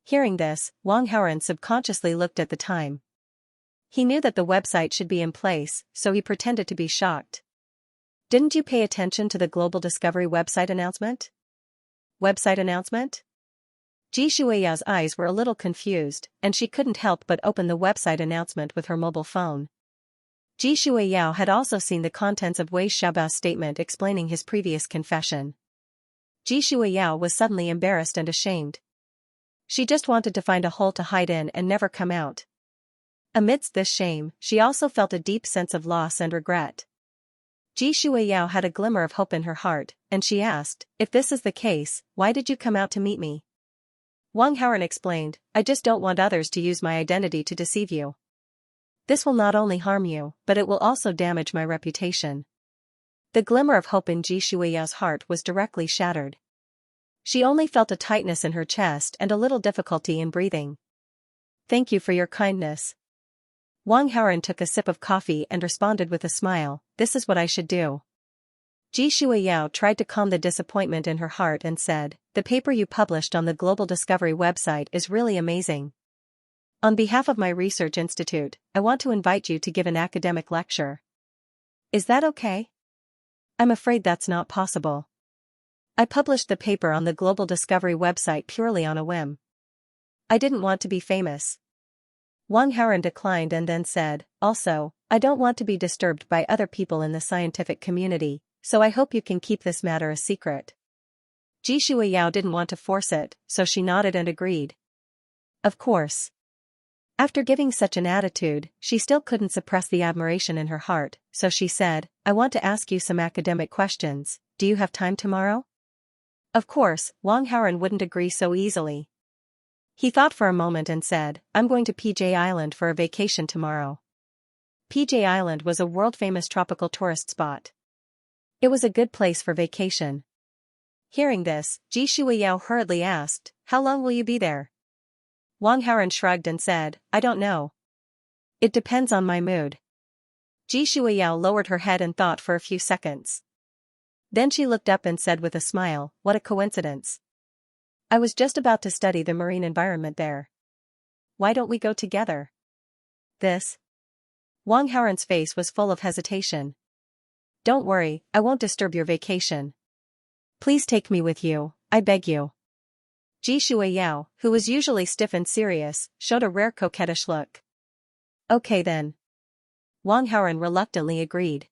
Hearing this, Wang Haoren subconsciously looked at the time. He knew that the website should be in place, so he pretended to be shocked. "Didn't you pay attention to the Global Discovery website announcement?" "Website announcement?" Xianxia's eyes were a little confused, and she couldn't help but open the website announcement with her mobile phone. Xianxia had also seen the contents of Wei Xiaobao's statement explaining his previous confession. Xianxia was suddenly embarrassed and ashamed. She just wanted to find a hole to hide in and never come out. Amidst this shame, she also felt a deep sense of loss and regret. Xianxia had a glimmer of hope in her heart, and she asked, "If this is the case, why did you come out to meet me?" Wang Haoren explained, "I just don't want others to use my identity to deceive you. This will not only harm you, but it will also damage my reputation." The glimmer of hope in Xianxia's heart was directly shattered. She only felt a tightness in her chest and a little difficulty in breathing. "Thank you for your kindness." Wang Haoren took a sip of coffee and responded with a smile, "This is what I should do." Xianxia tried to calm the disappointment in her heart and said, "The paper you published on the Global Discovery website is really amazing. On behalf of my research institute, I want to invite you to give an academic lecture. Is that okay?" "I'm afraid that's not possible. I published the paper on the Global Discovery website purely on a whim. I didn't want to be famous." Wang Haoren declined and then said, "Also, I don't want to be disturbed by other people in the scientific community, so I hope you can keep this matter a secret." Xianxia didn't want to force it, so she nodded and agreed. Of course. After giving such an attitude, she still couldn't suppress the admiration in her heart, so she said, "I want to ask you some academic questions, do you have time tomorrow?" Of course, Wang Haoren wouldn't agree so easily. He thought for a moment and said, "I'm going to PJ Island for a vacation tomorrow." PJ Island was a world-famous tropical tourist spot. It was a good place for vacation. Hearing this, Xianxia hurriedly asked, "How long will you be there?" Wang Haoran shrugged and said, "I don't know. It depends on my mood." Xianxia lowered her head and thought for a few seconds. Then she looked up and said with a smile, "What a coincidence. I was just about to study the marine environment there. Why don't we go together?" This? Wang Haoran's face was full of hesitation. "Don't worry, I won't disturb your vacation. Please take me with you, I beg you." Xianxia, who was usually stiff and serious, showed a rare coquettish look. "Okay then." Wang Haoran reluctantly agreed.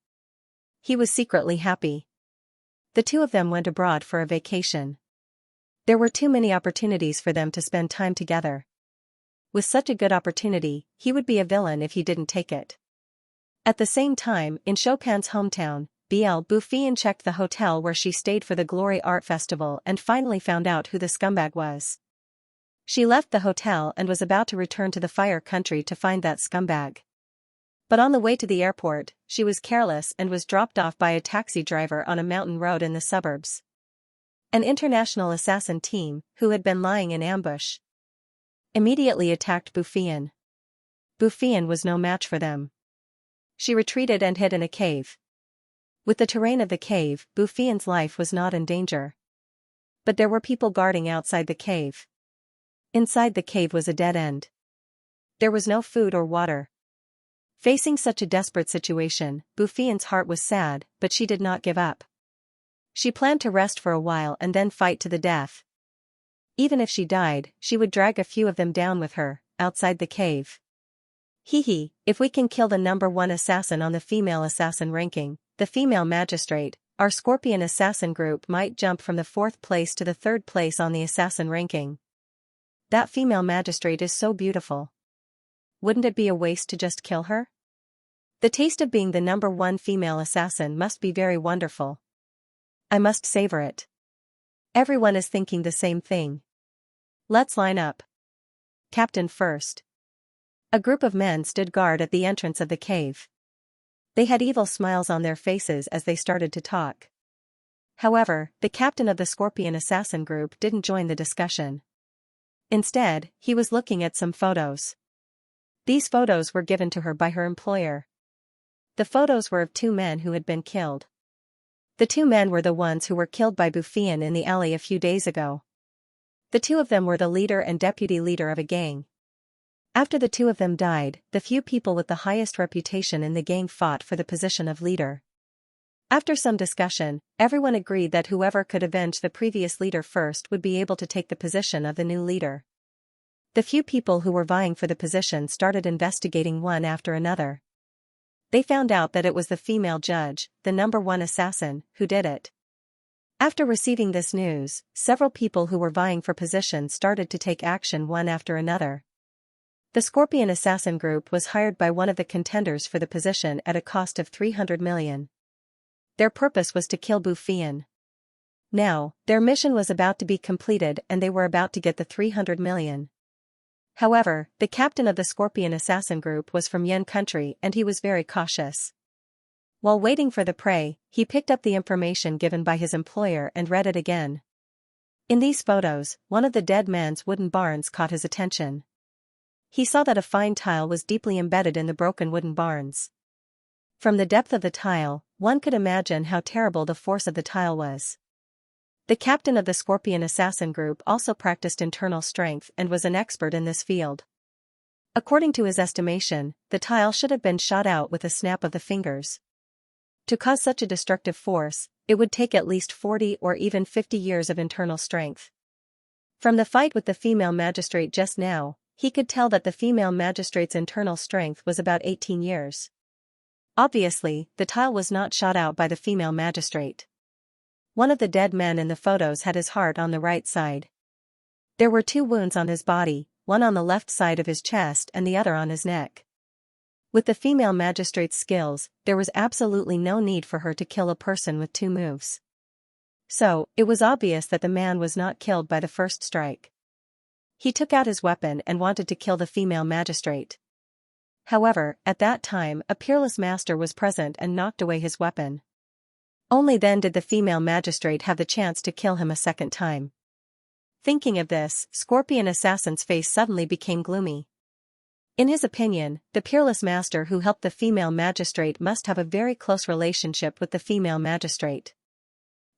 He was secretly happy. The two of them went abroad for a vacation. There were too many opportunities for them to spend time together. With such a good opportunity, he would be a villain if he didn't take it. At the same time, in Chopin's hometown, Bl Bouffian checked the hotel where she stayed for the Glory Art Festival and finally found out who the scumbag was. She left the hotel and was about to return to the Fire Country to find that scumbag. But on the way to the airport, she was careless and was dropped off by a taxi driver on a mountain road in the suburbs. An international assassin team, who had been lying in ambush, immediately attacked Bouffian. Bouffian was no match for them. She retreated and hid in a cave. With the terrain of the cave, Bouffian's life was not in danger. But there were people guarding outside the cave. Inside the cave was a dead end. There was no food or water. Facing such a desperate situation, Bouffian's heart was sad, but she did not give up. She planned to rest for a while and then fight to the death. Even if she died, she would drag a few of them down with her, outside the cave. Hee, if we can kill the #1 assassin on the female assassin ranking, the female magistrate, our Scorpion assassin group might jump from the 4th place to the 3rd place on the assassin ranking. That female magistrate is so beautiful. Wouldn't it be a waste to just kill her? The taste of being the #1 female assassin must be very wonderful. I must savor it. Everyone is thinking the same thing. Let's line up. Captain first. A group of men stood guard at the entrance of the cave. They had evil smiles on their faces as they started to talk. However, the captain of the Scorpion assassin group didn't join the discussion. Instead, he was looking at some photos. These photos were given to her by her employer. The photos were of 2 men who had been killed. The 2 men were the ones who were killed by Bouffian in the alley a few days ago. The 2 of them were the leader and deputy leader of a gang. After the 2 of them died, the few people with the highest reputation in the gang fought for the position of leader. After some discussion, everyone agreed that whoever could avenge the previous leader first would be able to take the position of the new leader. The few people who were vying for the position started investigating one after another. They found out that it was the female judge, the #1 assassin, who did it. After receiving this news, several people who were vying for positions started to take action one after another. The Scorpion assassin group was hired by one of the contenders for the position at a cost of 300 million. Their purpose was to kill Bouffian. Now, their mission was about to be completed and they were about to get the 300 million. However, the captain of the Scorpion assassin group was from Yan country and he was very cautious. While waiting for the prey, he picked up the information given by his employer and read it again. In these photos, one of the dead man's wooden barns caught his attention. He saw that a fine tile was deeply embedded in the broken wooden barns. From the depth of the tile, one could imagine how terrible the force of the tile was. The captain of the Scorpion assassin group also practiced internal strength and was an expert in this field. According to his estimation, the tile should have been shot out with a snap of the fingers. To cause such a destructive force, it would take at least 40 or even 50 years of internal strength. From the fight with the female magistrate just now, he could tell that the female magistrate's internal strength was about 18 years. Obviously, the tile was not shot out by the female magistrate. One of the dead men in the photos had his heart on the right side. There were 2 wounds on his body, one on the left side of his chest and the other on his neck. With the female magistrate's skills, there was absolutely no need for her to kill a person with 2 moves. So, it was obvious that the man was not killed by the first strike. He took out his weapon and wanted to kill the female magistrate. However, at that time, a peerless master was present and knocked away his weapon. Only then did the female magistrate have the chance to kill him a second time. Thinking of this, Scorpion Assassin's face suddenly became gloomy. In his opinion, the peerless master who helped the female magistrate must have a very close relationship with the female magistrate.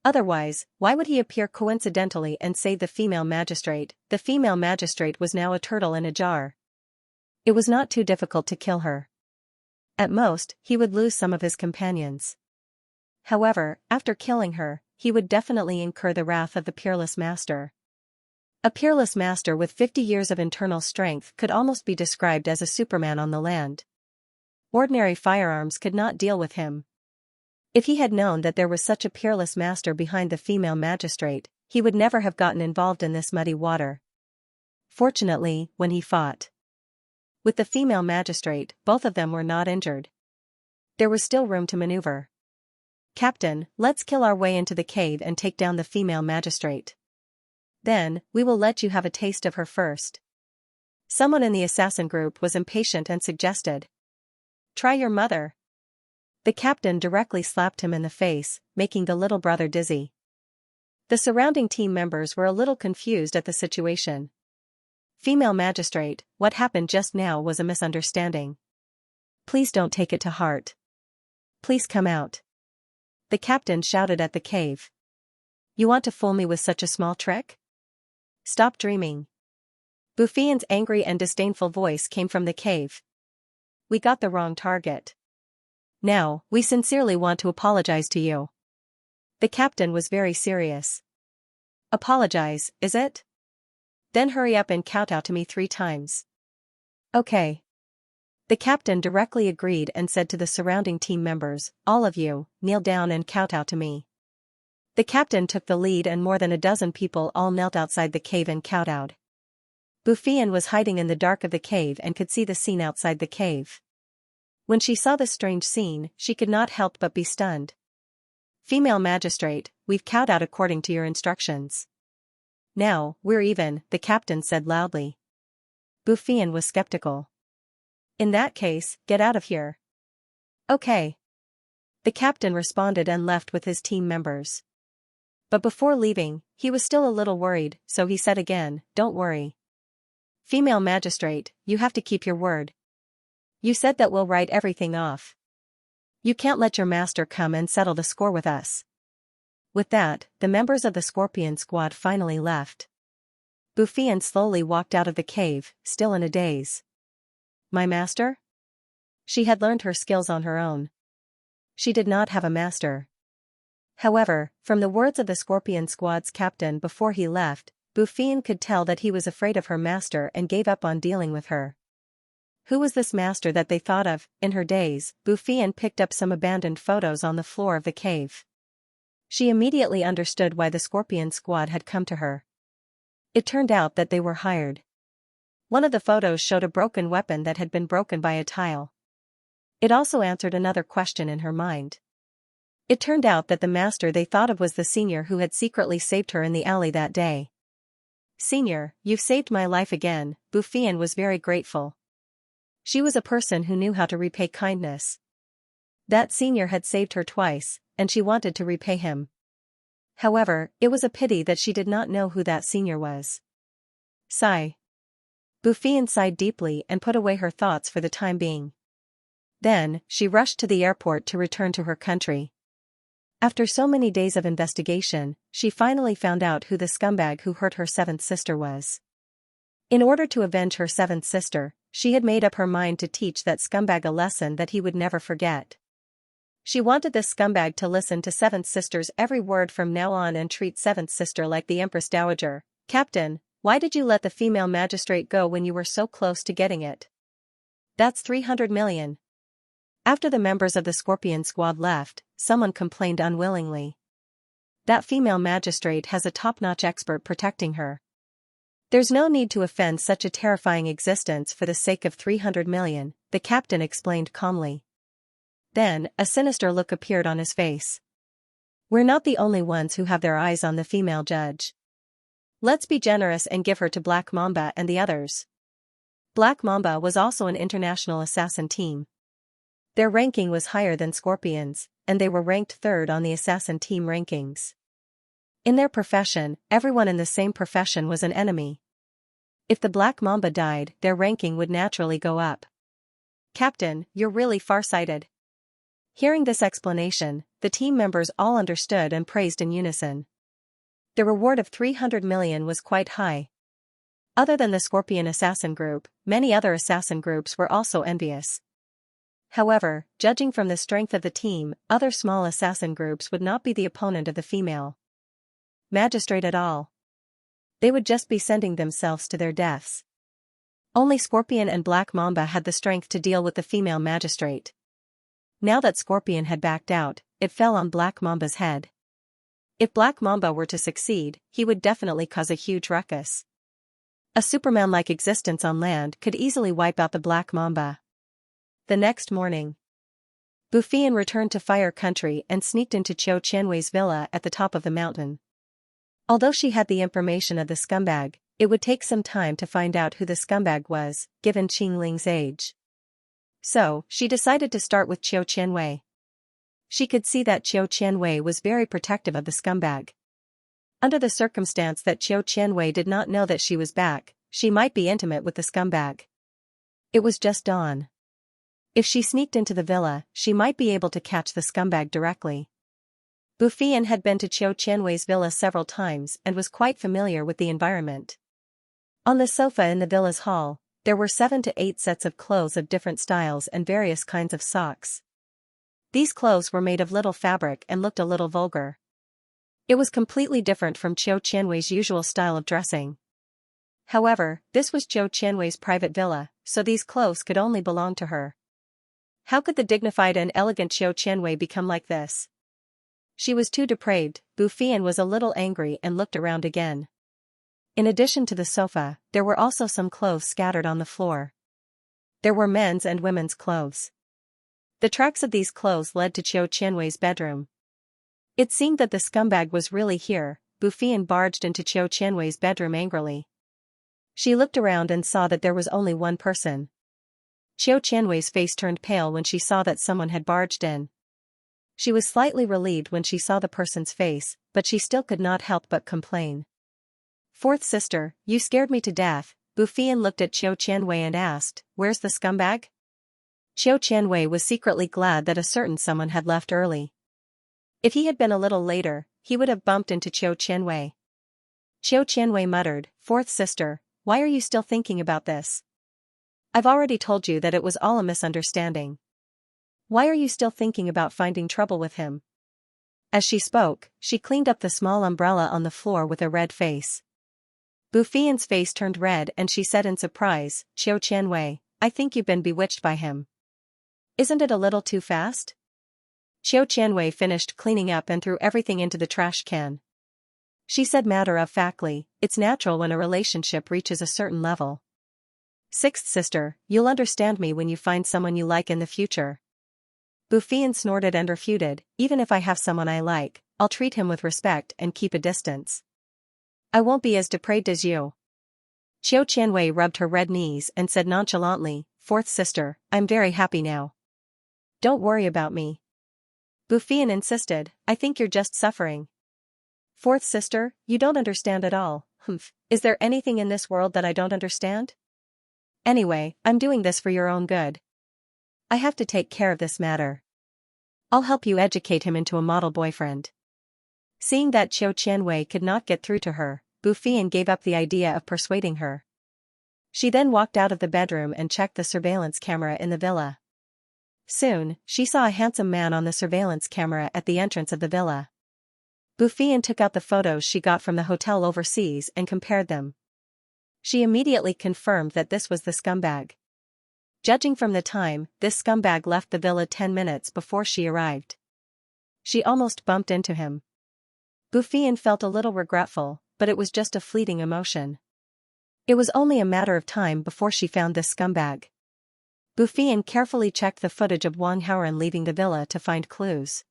Otherwise, why would he appear coincidentally and save the female magistrate? The female magistrate was now a turtle in a jar. It was not too difficult to kill her. At most, he would lose some of his companions. However, after killing her, he would definitely incur the wrath of the peerless master. A peerless master with 50 years of internal strength could almost be described as a Superman on the land. Ordinary firearms could not deal with him. If he had known that there was such a peerless master behind the female magistrate, he would never have gotten involved in this muddy water. Fortunately, when he fought with the female magistrate, both of them were not injured. There was still room to maneuver. "Captain, let's kill our way into the cave and take down the female magistrate. Then, we will let you have a taste of her first." Someone in the assassin group was impatient and suggested, "Try your mother." The captain directly slapped him in the face, making the little brother dizzy. The surrounding team members were a little confused at the situation. "Female magistrate, what happened just now was a misunderstanding. Please don't take it to heart. Please come out." The captain shouted at the cave. "You want to fool me with such a small trick? Stop dreaming." Bouffien's angry and disdainful voice came from the cave. "We got the wrong target. Now, we sincerely want to apologize to you." The captain was very serious. "Apologize, is it? Then hurry up and kowtow to me 3 times. Okay." The captain directly agreed and said to the surrounding team members, "All of you, kneel down and kowtow to me." The captain took the lead and more than a dozen people all knelt outside the cave and kowtowed. Bouffien was hiding in the dark of the cave and could see the scene outside the cave. When she saw this strange scene, she could not help but be stunned. "Female magistrate, we've kowtowed according to your instructions. Now, we're even," the captain said loudly. Bouffien was skeptical. "In that case, get out of here." "Okay." The captain responded and left with his team members. But before leaving, he was still a little worried, so he said again, "Don't worry. Female magistrate, you have to keep your word. You said that we'll write everything off. You can't let your master come and settle the score with us." With that, the members of the Scorpion squad finally left. Bouffien slowly walked out of the cave, still in a daze. My master? She had learned her skills on her own. She did not have a master. However, from the words of the Scorpion squad's captain before he left, Bouffien could tell that he was afraid of her master and gave up on dealing with her. Who was this master that they thought of? In her daze, Bouffien picked up some abandoned photos on the floor of the cave. She immediately understood why the Scorpion squad had come to her. It turned out that they were hired. One of the photos showed a broken weapon that had been broken by a tile. It also answered another question in her mind. It turned out that the master they thought of was the senior who had secretly saved her in the alley that day. "Senior, you've saved my life again." Bouffien was very grateful. She was a person who knew how to repay kindness. That senior had saved her twice, and she wanted to repay him. However, it was a pity that she did not know who that senior was. Sigh. Bouffien sighed deeply and put away her thoughts for the time being. Then, she rushed to the airport to return to her country. After so many days of investigation, she finally found out who the scumbag who hurt her 7th sister was. In order to avenge her 7th sister, she had made up her mind to teach that scumbag a lesson that he would never forget. She wanted this scumbag to listen to 7th sister's every word from now on and treat 7th sister like the Empress Dowager. "Captain, why did you let the female magistrate go when you were so close to getting it? That's 300 million. After the members of the Scorpion squad left, someone complained unwillingly. That female magistrate has a top-notch expert protecting her. There's no need to offend such a terrifying existence for the sake of 300 million, the captain explained calmly. Then, a sinister look appeared on his face. We're not the only ones who have their eyes on the female judge. Let's be generous and give her to Black Mamba and the others. Black Mamba was also an international assassin team. Their ranking was higher than Scorpion's, and they were ranked third on the assassin team rankings. In their profession, everyone in the same profession was an enemy. If the Black Mamba died, their ranking would naturally go up. Captain, you're really far-sighted. Hearing this explanation, the team members all understood and praised in unison. The reward of 300 million was quite high. Other than the Scorpion assassin group, many other assassin groups were also envious. However, judging from the strength of the team, other small assassin groups would not be the opponent of the female magistrate at all. They would just be sending themselves to their deaths. Only Scorpion and Black Mamba had the strength to deal with the female magistrate. Now that Scorpion had backed out, it fell on Black Mamba's head. If Black Mamba were to succeed, he would definitely cause a huge ruckus. A Superman-like existence on land could easily wipe out the Black Mamba. The next morning, Bufian returned to Fire Country and sneaked into Qiu Qianwei's villa at the top of the mountain. Although she had the information of the scumbag, it would take some time to find out who the scumbag was, given Qingling's age. So, she decided to start with Qiu Qianwei. She could see that Qiu Qianwei was very protective of the scumbag. Under the circumstance that Qiu Qianwei did not know that she was back, she might be intimate with the scumbag. It was just dawn. If she sneaked into the villa, she might be able to catch the scumbag directly. Bufian had been to Qiu Qianwei's villa several times and was quite familiar with the environment. On the sofa in the villa's hall, there were 7 to 8 sets of clothes of different styles and various kinds of socks. These clothes were made of little fabric and looked a little vulgar. It was completely different from Qiu Qianwei's usual style of dressing. However, this was Qiu Qianwei's private villa, so these clothes could only belong to her. How could the dignified and elegant Qiu Qianwei become like this? She was too depraved. Bufian was a little angry and looked around again. In addition to the sofa, there were also some clothes scattered on the floor. There were men's and women's clothes. The tracks of these clothes led to Qiu Qianwei's bedroom. It seemed that the scumbag was really here. Bufian barged into Qiu Qianwei's bedroom angrily. She looked around and saw that there was only one person. Qiu Qianwei's face turned pale when she saw that someone had barged in. She was slightly relieved when she saw the person's face, but she still could not help but complain. "Fourth sister, you scared me to death." Bufian looked at Qiu Qianwei and asked, "Where's the scumbag?" Qiu Qianwei was secretly glad that a certain someone had left early. If he had been a little later, he would have bumped into Qiu Qianwei. Qiu Qianwei muttered, "Fourth sister, why are you still thinking about this? I've already told you that it was all a misunderstanding. Why are you still thinking about finding trouble with him?" As she spoke, she cleaned up the small umbrella on the floor with a red face. Bufian's face turned red and she said in surprise, "Qiu Qianwei, I think you've been bewitched by him. Isn't it a little too fast?" Qiu Qianwei finished cleaning up and threw everything into the trash can. She said matter-of-factly, "It's natural when a relationship reaches a certain level. Sixth sister, you'll understand me when you find someone you like in the future." Bufian snorted and refuted, "Even if I have someone I like, I'll treat him with respect and keep a distance. I won't be as depraved as you." Qiu Qianwei rubbed her red knees and said nonchalantly, "Fourth sister, I'm very happy now. Don't worry about me." Bufian insisted, "I think you're just suffering." "Fourth sister, you don't understand at all." "Humph, is there anything in this world that I don't understand? Anyway, I'm doing this for your own good. I have to take care of this matter. I'll help you educate him into a model boyfriend." Seeing that Qiu Qianwei could not get through to her, Bufian gave up the idea of persuading her. She then walked out of the bedroom and checked the surveillance camera in the villa. Soon, she saw a handsome man on the surveillance camera at the entrance of the villa. Bufian took out the photos she got from the hotel overseas and compared them. She immediately confirmed that this was the scumbag. Judging from the time, this scumbag left the villa 10 minutes before she arrived. She almost bumped into him. Bufian felt a little regretful, but it was just a fleeting emotion. It was only a matter of time before she found this scumbag. Bufian carefully checked the footage of Wang Haoran leaving the villa to find clues.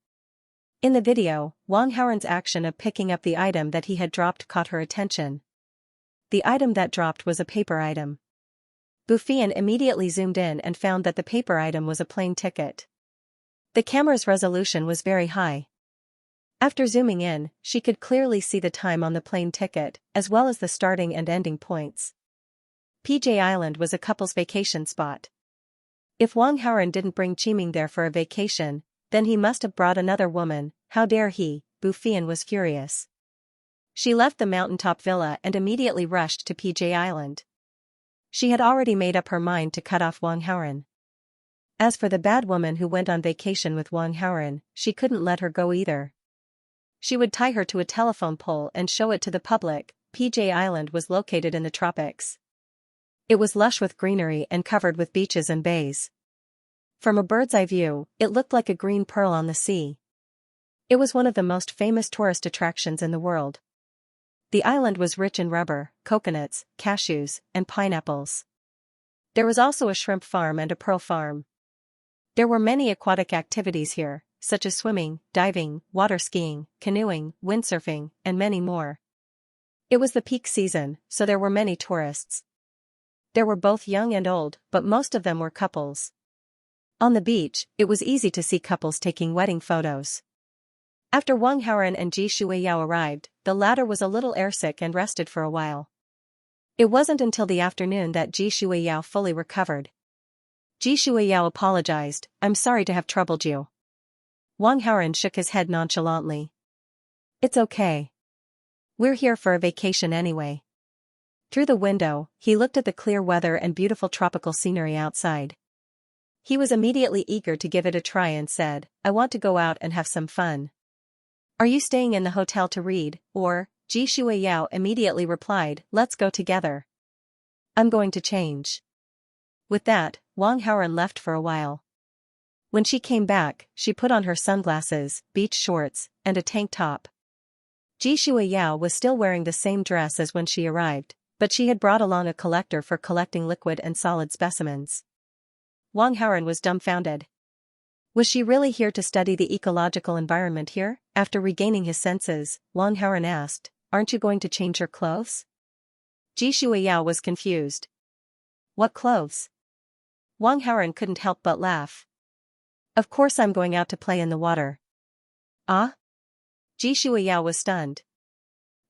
In the video, Wang Haoran's action of picking up the item that he had dropped caught her attention. The item that dropped was a paper item. Bufian immediately zoomed in and found that the paper item was a plane ticket. The camera's resolution was very high. After zooming in, she could clearly see the time on the plane ticket, as well as the starting and ending points. PJ Island was a couple's vacation spot. If Wang Haoran didn't bring Qiming there for a vacation, then he must have brought another woman. How dare he? Bu Fian was furious. She left the mountaintop villa and immediately rushed to PJ Island. She had already made up her mind to cut off Wang Haoran. As for the bad woman who went on vacation with Wang Haoran, she couldn't let her go either. She would tie her to a telephone pole and show it to the public. PJ Island was located in the tropics. It was lush with greenery and covered with beaches and bays. From a bird's-eye view, it looked like a green pearl on the sea. It was one of the most famous tourist attractions in the world. The island was rich in rubber, coconuts, cashews, and pineapples. There was also a shrimp farm and a pearl farm. There were many aquatic activities here, such as swimming, diving, water skiing, canoeing, windsurfing, and many more. It was the peak season, so there were many tourists. There were both young and old, but most of them were couples. On the beach, it was easy to see couples taking wedding photos. After Wang Haoran and Ji Shuiyao arrived, the latter was a little airsick and rested for a while. It wasn't until the afternoon that Ji Shuiyao fully recovered. Ji Shuiyao apologized. "I'm sorry to have troubled you." Wang Haoran shook his head nonchalantly. "It's okay. We're here for a vacation anyway." Through the window, he looked at the clear weather and beautiful tropical scenery outside. He was immediately eager to give it a try and said, "I want to go out and have some fun." "Are you staying in the hotel to read, or?" Ji Shuiyao immediately replied, "Let's go together." "I'm going to change." With that, Wang Haoran left for a while. When she came back, she put on her sunglasses, beach shorts, and a tank top. Ji Shuiyao was still wearing the same dress as when she arrived, but she had brought along a collector for collecting liquid and solid specimens. Wang Haoran was dumbfounded. Was she really here to study the ecological environment here? After regaining his senses, Wang Haoran asked, "Aren't you going to change your clothes?" Ji Shuiyao was confused. "What clothes?" Wang Haoran couldn't help but laugh. "Of course I'm going out to play in the water." "Ah?" Ji Shuiyao was stunned.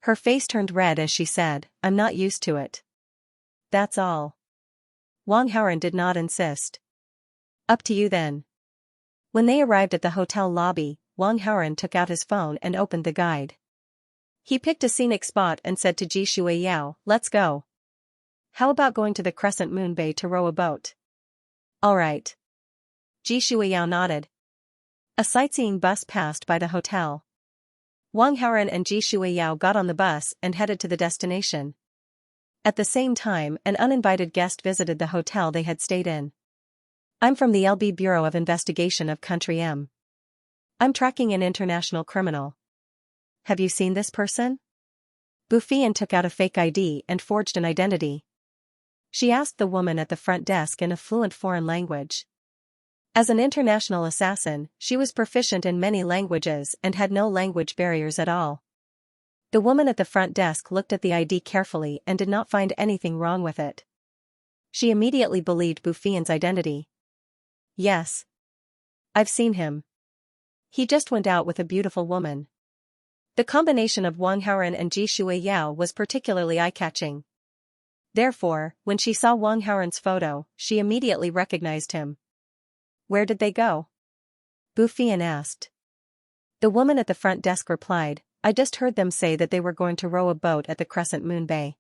Her face turned red as she said, "I'm not used to it." "That's all." Wang Haoran did not insist. "Up to you then." When they arrived at the hotel lobby, Wang Haoran took out his phone and opened the guide. He picked a scenic spot and said to Ji Shuiyao, "Let's go. How about going to the Crescent Moon Bay to row a boat?" "All right." Ji Shuiyao nodded. A sightseeing bus passed by the hotel. Wang Haoran and Ji Shuiyao got on the bus and headed to the destination. At the same time, an uninvited guest visited the hotel they had stayed in. "I'm from the LB Bureau of Investigation of Country M. I'm tracking an international criminal. Have you seen this person?" Bu Fian took out a fake ID and forged an identity. She asked the woman at the front desk in a fluent foreign language. As an international assassin, she was proficient in many languages and had no language barriers at all. The woman at the front desk looked at the ID carefully and did not find anything wrong with it. She immediately believed Bu Fian's identity. "Yes. I've seen him. He just went out with a beautiful woman." The combination of Wang Haoran and Ji Shuiyao was particularly eye-catching. Therefore, when she saw Wang Haoran's photo, she immediately recognized him. "Where did they go?" Bu Fian asked. The woman at the front desk replied, "I just heard them say that they were going to row a boat at the Crescent Moon Bay."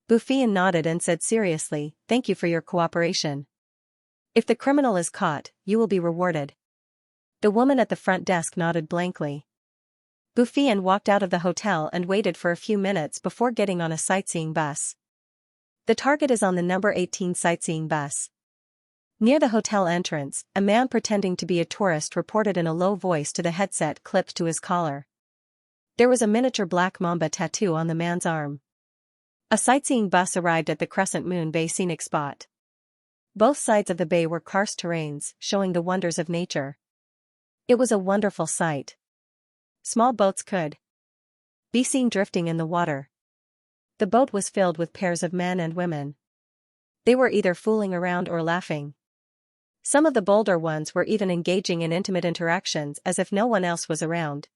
Bu Fian nodded and said seriously, "Thank you for your cooperation. If the criminal is caught, you will be rewarded." The woman at the front desk nodded blankly. Bu Fian walked out of the hotel and waited for a few minutes before getting on a sightseeing bus. The target is on the number 18 sightseeing bus. Near the hotel entrance, a man pretending to be a tourist reported in a low voice to the headset clipped to his collar. There was a miniature black mamba tattoo on the man's arm. A sightseeing bus arrived at the Crescent Moon Bay scenic spot. Both sides of the bay were karst terrains, showing the wonders of nature. It was a wonderful sight. Small boats could be seen drifting in the water. The boat was filled with pairs of men and women. They were either fooling around or laughing. Some of the bolder ones were even engaging in intimate interactions as if no one else was around.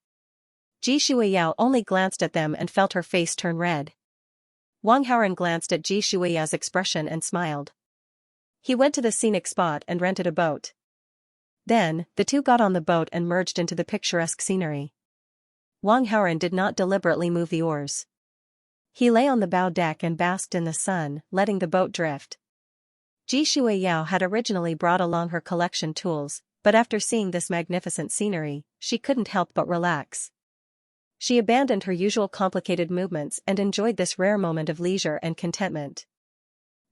Ji Shuiyao only glanced at them and felt her face turn red. Wang Haoren glanced at Ji Shuiyao's expression and smiled. He went to the scenic spot and rented a boat. Then, the two got on the boat and merged into the picturesque scenery. Wang Haoren did not deliberately move the oars. He lay on the bow deck and basked in the sun, letting the boat drift. Ji Shuiyao had originally brought along her collection tools, but after seeing this magnificent scenery, she couldn't help but relax. She abandoned her usual complicated movements and enjoyed this rare moment of leisure and contentment.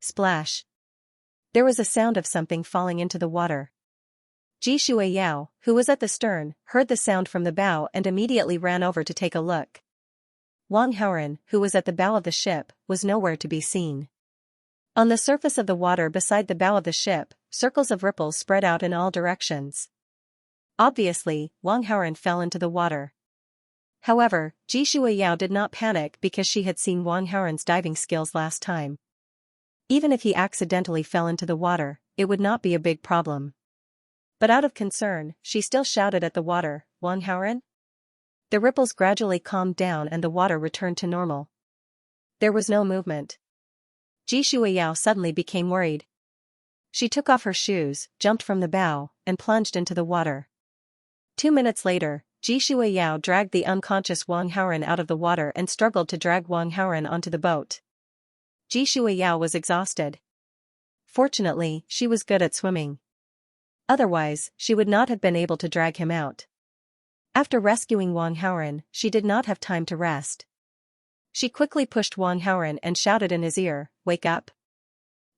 Splash! There was a sound of something falling into the water. Ji Shuiyao, who was at the stern, heard the sound from the bow and immediately ran over to take a look. Wang Haoren, who was at the bow of the ship, was nowhere to be seen. On the surface of the water beside the bow of the ship, circles of ripples spread out in all directions. Obviously, Wang Haoren fell into the water. However, Ji Shuiyao did not panic because she had seen Wang Haoren's diving skills last time. Even if he accidentally fell into the water, it would not be a big problem. But out of concern, she still shouted at the water, "Wang Haoren?" The ripples gradually calmed down and the water returned to normal. There was no movement. Ji Shuiyao suddenly became worried. She took off her shoes, jumped from the bow, and plunged into the water. 2 minutes later, Ji Shuiyao dragged the unconscious Wang Haoren out of the water and struggled to drag Wang Haoren onto the boat. Ji Shuiyao was exhausted. Fortunately, she was good at swimming. Otherwise, she would not have been able to drag him out. After rescuing Wang Haoren, she did not have time to rest. She quickly pushed Wang Haoren and shouted in his ear, "Wake up!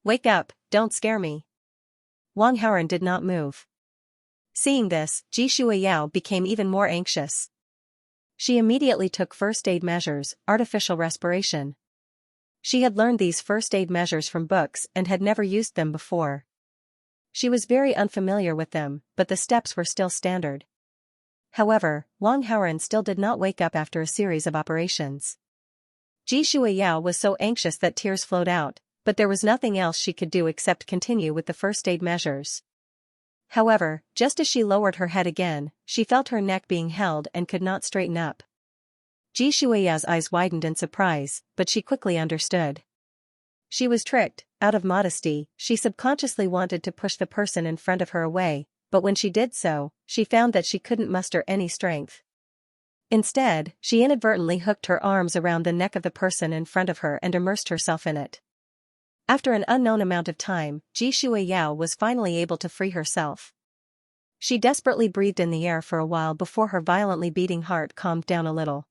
Wake up, don't scare me!" Wang Haoren did not move. Seeing this, Ji Shuiyao became even more anxious. She immediately took first aid measures, artificial respiration. She had learned these first aid measures from books and had never used them before. She was very unfamiliar with them, but the steps were still standard. However, Wang Haoren still did not wake up after a series of operations. Ji Shuiyao was so anxious that tears flowed out, but there was nothing else she could do except continue with the first aid measures. However, just as she lowered her head again, she felt her neck being held and could not straighten up. Ji Shuiyao's eyes widened in surprise, but she quickly understood. She was tricked. Out of modesty, she subconsciously wanted to push the person in front of her away, but when she did so, she found that she couldn't muster any strength. Instead, she inadvertently hooked her arms around the neck of the person in front of her and immersed herself in it. After an unknown amount of time, Ji Shuiyao was finally able to free herself. She desperately breathed in the air for a while before her violently beating heart calmed down a little.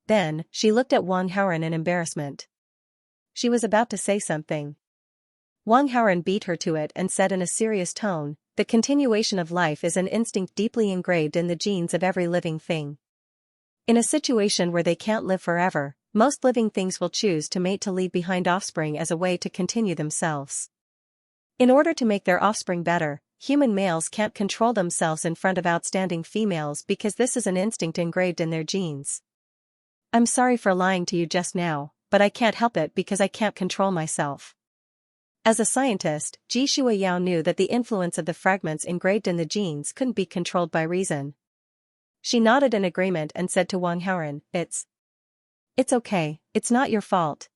Then, she looked at Wang Haoren in embarrassment. She was about to say something. Wang Haoren beat her to it and said in a serious tone, "The continuation of life is an instinct deeply engraved in the genes of every living thing. In a situation where they can't live forever, most living things will choose to mate to leave behind offspring as a way to continue themselves. In order to make their offspring better, human males can't control themselves in front of outstanding females because this is an instinct engraved in their genes. I'm sorry for lying to you just now, but I can't help it because I can't control myself." As a scientist, Ji Shuiyao knew that the influence of the fragments engraved in the genes couldn't be controlled by reason. She nodded in agreement and said to Wang Haoren, It's okay, it's not your fault."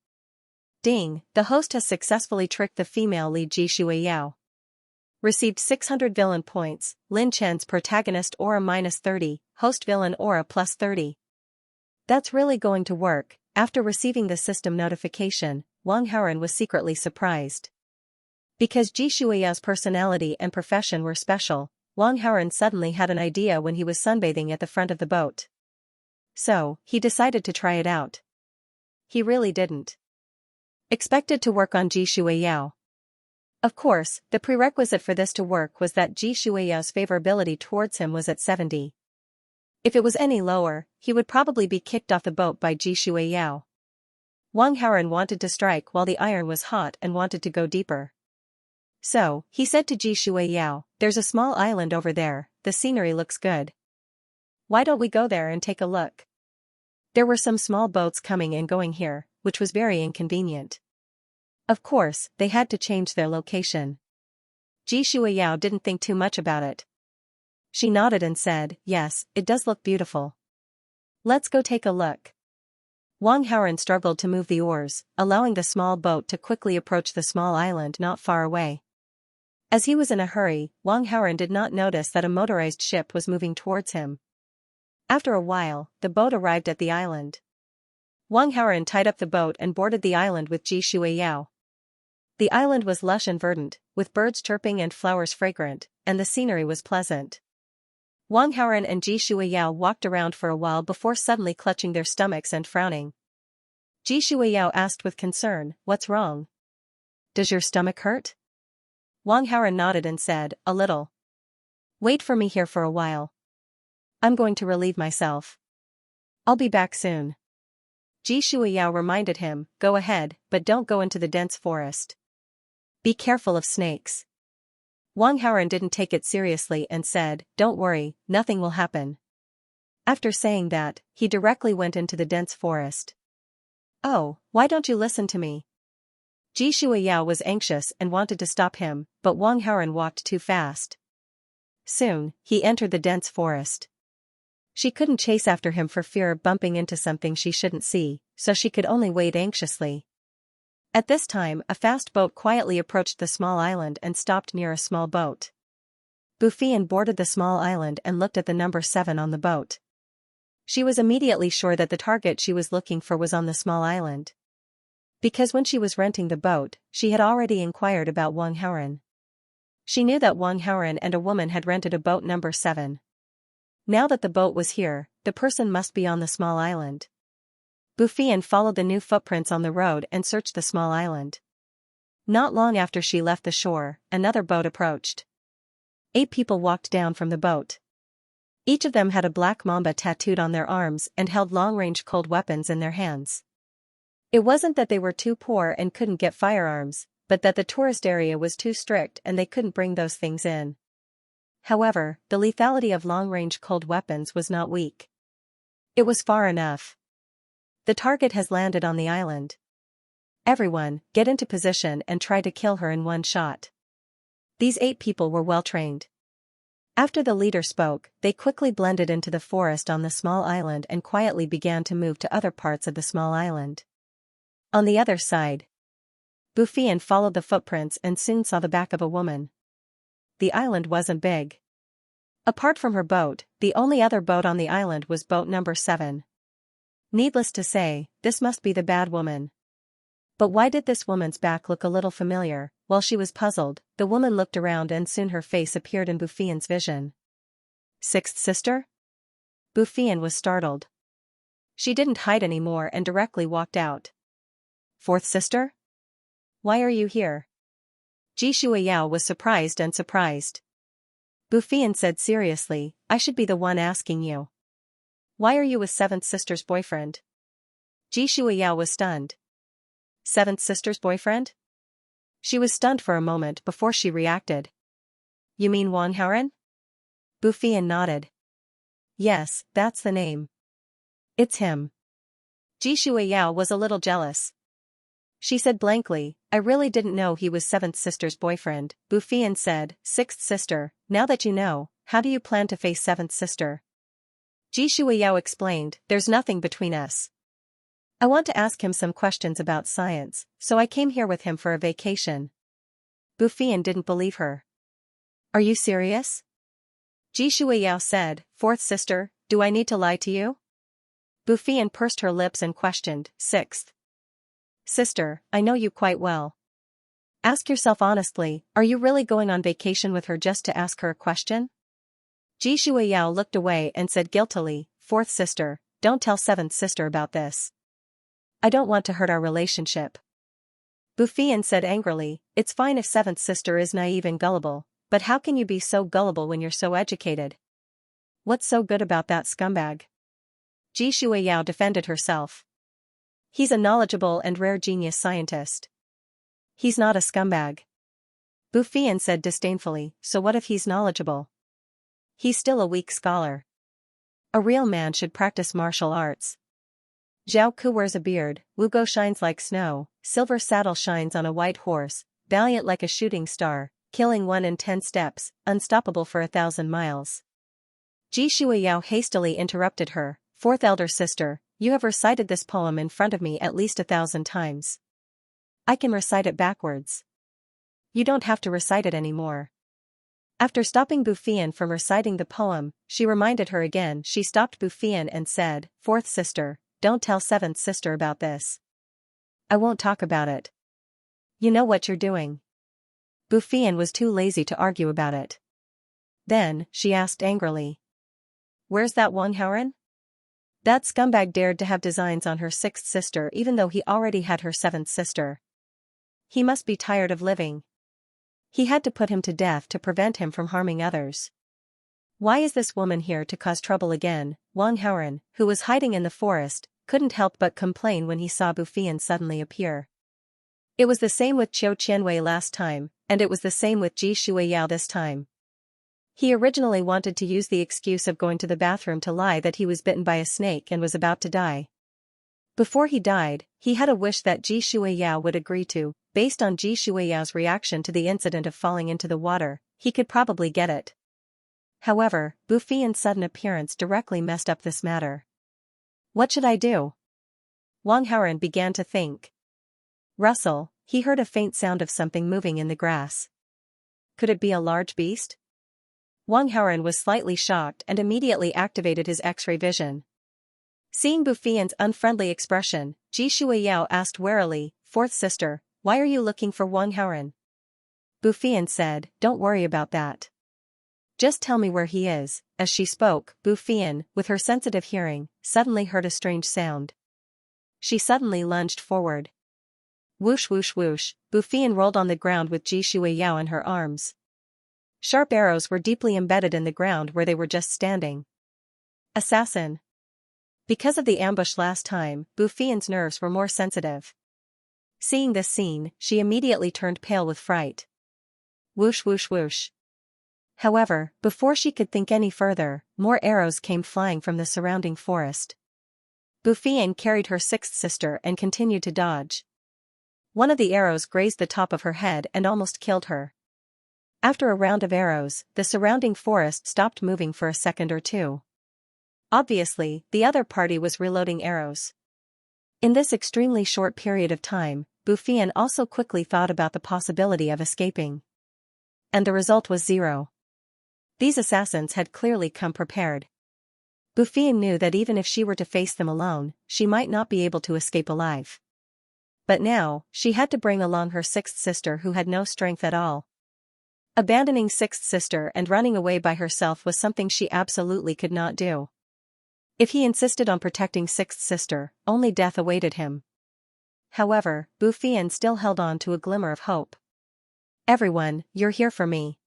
Ding, the host has successfully tricked the female lead Ji Shuiyao. Received 600 villain points, Lin Chen's protagonist aura -30, host villain aura +30. That's really going to work. After receiving the system notification, Wang Haoren was secretly surprised. Because Ji Shuiyao's personality and profession were special, Wang Haoren suddenly had an idea when he was sunbathing at the front of the boat. So, he decided to try it out. He really didn't expect it to work on Ji Shuiyao. Of course, the prerequisite for this to work was that Ji Shuiyao's favorability towards him was at 70. If it was any lower, he would probably be kicked off the boat by Ji Shuiyao. Wang Haoren wanted to strike while the iron was hot and wanted to go deeper. So, he said to Ji Shuiyao, "There's a small island over there, the scenery looks good. Why don't we go there and take a look?" There were some small boats coming and going here, which was very inconvenient. Of course, they had to change their location. Ji Shuiyao didn't think too much about it. She nodded and said, yes, it does look beautiful. Let's go take a look. Wang Haoren struggled to move the oars, allowing the small boat to quickly approach the small island not far away. As he was in a hurry, Wang Haoren did not notice that a motorized ship was moving towards him. After a while, the boat arrived at the island. Wang Haoren tied up the boat and boarded the island with Ji Shuiyao. The island was lush and verdant, with birds chirping and flowers fragrant, and the scenery was pleasant. Wang Haoren and Ji Shuiyao walked around for a while before suddenly clutching their stomachs and frowning. Ji Shuiyao asked with concern, "What's wrong? Does your stomach hurt?" Wang Haoren nodded and said, "A little. Wait for me here for a while. I'm going to relieve myself. I'll be back soon." Ji Shuiyao reminded him, "Go ahead, but don't go into the dense forest. Be careful of snakes." Wang Haoren didn't take it seriously and said, "Don't worry, nothing will happen." After saying that, he directly went into the dense forest. "Oh, why don't you listen to me?" Ji Shuiyao was anxious and wanted to stop him, but Wang Haoren walked too fast. Soon, he entered the dense forest. She couldn't chase after him for fear of bumping into something she shouldn't see, so she could only wait anxiously. At this time, a fast boat quietly approached the small island and stopped near a small boat. Bufian boarded the small island and looked at the number 7 on the boat. She was immediately sure that the target she was looking for was on the small island. Because when she was renting the boat, she had already inquired about Wang Haoren. She knew that Wang Haoren and a woman had rented a boat number 7. Now that the boat was here, the person must be on the small island. Bufian followed the new footprints on the road and searched the small island. Not long after she left the shore, another boat approached. 8 people walked down from the boat. Each of them had a black mamba tattooed on their arms and held long-range cold weapons in their hands. It wasn't that they were too poor and couldn't get firearms, but that the tourist area was too strict and they couldn't bring those things in. However, the lethality of long-range cold weapons was not weak. It was far enough. The target has landed on the island. Everyone, get into position and try to kill her in one shot. These 8 people were well trained. After the leader spoke, they quickly blended into the forest on the small island and quietly began to move to other parts of the small island. On the other side, Bufian followed the footprints and soon saw the back of a woman. The island wasn't big. Apart from her boat, the only other boat on the island was boat number 7. Needless to say, this must be the bad woman. But why did this woman's back look a little familiar? While she was puzzled, the woman looked around and soon her face appeared in Bufian's vision. 6th sister? Bufian was startled. She didn't hide anymore and directly walked out. 4th sister? Why are you here? Ji Shuiyao was surprised. Bufian said seriously, I should be the one asking you. Why are you with 7th sister's boyfriend? Ji Shuiyao was stunned. 7th sister's boyfriend? She was stunned for a moment before she reacted. You mean Wang Haoren? Bufian nodded. Yes, that's the name. It's him. Ji Shuiyao was a little jealous. She said blankly, I really didn't know he was 7th sister's boyfriend. Bufian said, 6th sister, now that you know, how do you plan to face 7th sister? Ji Shuiyao explained, there's nothing between us. I want to ask him some questions about science, so I came here with him for a vacation. Bufian didn't believe her. Are you serious? Ji Shuiyao said, 4th sister, do I need to lie to you? Bufian pursed her lips and questioned, 6th sister, I know you quite well. Ask yourself honestly, are you really going on vacation with her just to ask her a question? Ji Shuiyao looked away and said guiltily, 4th sister, don't tell 7th sister about this. I don't want to hurt our relationship. Bufian said angrily, it's fine if 7th sister is naive and gullible, but how can you be so gullible when you're so educated? What's so good about that scumbag? Ji Shuiyao defended herself. He's a knowledgeable and rare genius scientist. He's not a scumbag. Bufian said disdainfully, so what if he's knowledgeable? He's still a weak scholar. A real man should practice martial arts. Zhao Ku wears a beard, Wu Go shines like snow, Silver Saddle shines on a white horse, Valiant like a shooting star, killing one in 10 steps, unstoppable for 1,000 miles. Ji Shuiyao hastily interrupted her. Fourth elder sister, you have recited this poem in front of me at least 1,000 times. I can recite it backwards. You don't have to recite it anymore. After stopping Bufian from reciting the poem, she reminded her again. She stopped Bufian and said, Fourth sister, don't tell seventh sister about this. I won't talk about it. You know what you're doing. Bufian was too lazy to argue about it. Then, she asked angrily. Where's that Wang Haoren? That scumbag dared to have designs on her sixth sister even though he already had her seventh sister. He must be tired of living. He had to put him to death to prevent him from harming others. Why is this woman here to cause trouble again? Wang Haoren, who was hiding in the forest, couldn't help but complain when he saw Bufian suddenly appear. It was the same with Qiu Qianwei last time, and it was the same with Ji Shuiyao this time. He originally wanted to use the excuse of going to the bathroom to lie that he was bitten by a snake and was about to die. Before he died, he had a wish that Ji Shuiyao would agree to. Based on Ji Shuiyao's reaction to the incident of falling into the water, he could probably get it. However, Bufian's sudden appearance directly messed up this matter. What should I do? Wang Haoren began to think. Rustle, he heard a faint sound of something moving in the grass. Could it be a large beast? Wang Haoren was slightly shocked and immediately activated his X-ray vision. Seeing Bufian's unfriendly expression, Ji Shuiyao asked warily, Fourth sister, why are you looking for Wang Haoren? Bufian said, Don't worry about that. Just tell me where he is. As she spoke, Bufian, with her sensitive hearing, suddenly heard a strange sound. She suddenly lunged forward. Whoosh whoosh whoosh, Bufian rolled on the ground with Ji Shuiyao in her arms. Sharp arrows were deeply embedded in the ground where they were just standing. Assassin. Because of the ambush last time, Bufian's nerves were more sensitive. Seeing this scene, she immediately turned pale with fright. Whoosh whoosh whoosh. However, before she could think any further, more arrows came flying from the surrounding forest. Bufian carried her sixth sister and continued to dodge. One of the arrows grazed the top of her head and almost killed her. After a round of arrows, the surrounding forest stopped moving for a second or two. Obviously, the other party was reloading arrows. In this extremely short period of time, Bufian also quickly thought about the possibility of escaping. And the result was 0. These assassins had clearly come prepared. Bufian knew that even if she were to face them alone, she might not be able to escape alive. But now, she had to bring along her sixth sister who had no strength at all. Abandoning sixth sister and running away by herself was something she absolutely could not do. If he insisted on protecting sixth sister, only death awaited him. However, Bufian still held on to a glimmer of hope. Everyone, you're here for me.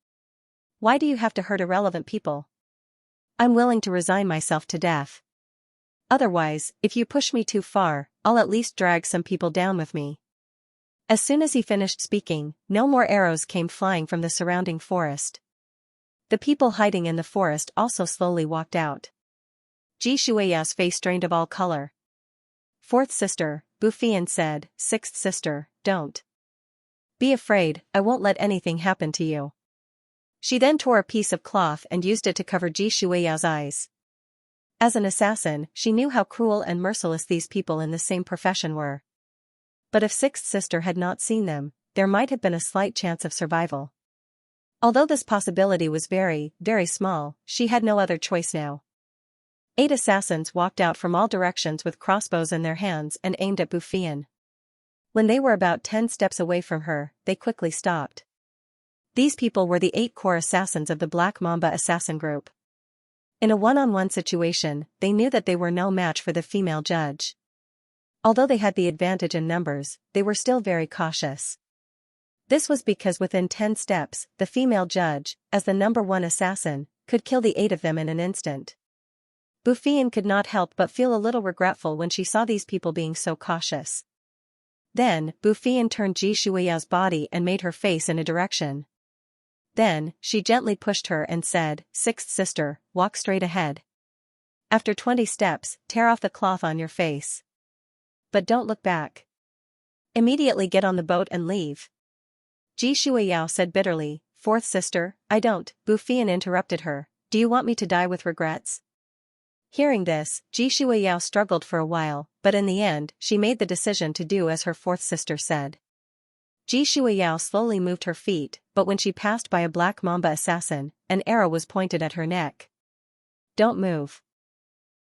Why do you have to hurt irrelevant people? I'm willing to resign myself to death. Otherwise, if you push me too far, I'll at least drag some people down with me. As soon as he finished speaking, no more arrows came flying from the surrounding forest. The people hiding in the forest also slowly walked out. Ji Shuiyao's face drained of all color. Fourth sister, Bufian said, Sixth sister, don't be afraid, I won't let anything happen to you. She then tore a piece of cloth and used it to cover Ji Shuiyao's eyes. As an assassin, she knew how cruel and merciless these people in the same profession were. But if sixth sister had not seen them, there might have been a slight chance of survival. Although this possibility was very, very small, she had no other choice now. 8 assassins walked out from all directions with crossbows in their hands and aimed at Bufian. When they were about 10 steps away from her, they quickly stopped. These people were the 8 core assassins of the Black Mamba assassin group. In a one-on-one situation, they knew that they were no match for the female judge. Although they had the advantage in numbers, they were still very cautious. This was because within 10 steps, the female judge, as the number 1 assassin, could kill the 8 of them in an instant. Bufian could not help but feel a little regretful when she saw these people being so cautious. Then, Bufian turned Ji Shuiyao's body and made her face in a direction. Then, she gently pushed her and said, Sixth sister, walk straight ahead. After 20 steps, tear off the cloth on your face. But don't look back. Immediately get on the boat and leave. Ji Shuiyao said bitterly, fourth sister, I don't," Bufian interrupted her. "Do you want me to die with regrets?" Hearing this, Ji Shuiyao struggled for a while, but in the end, she made the decision to do as her fourth sister said. Ji Shuiyao slowly moved her feet, but when she passed by a black mamba assassin, an arrow was pointed at her neck. "Don't move."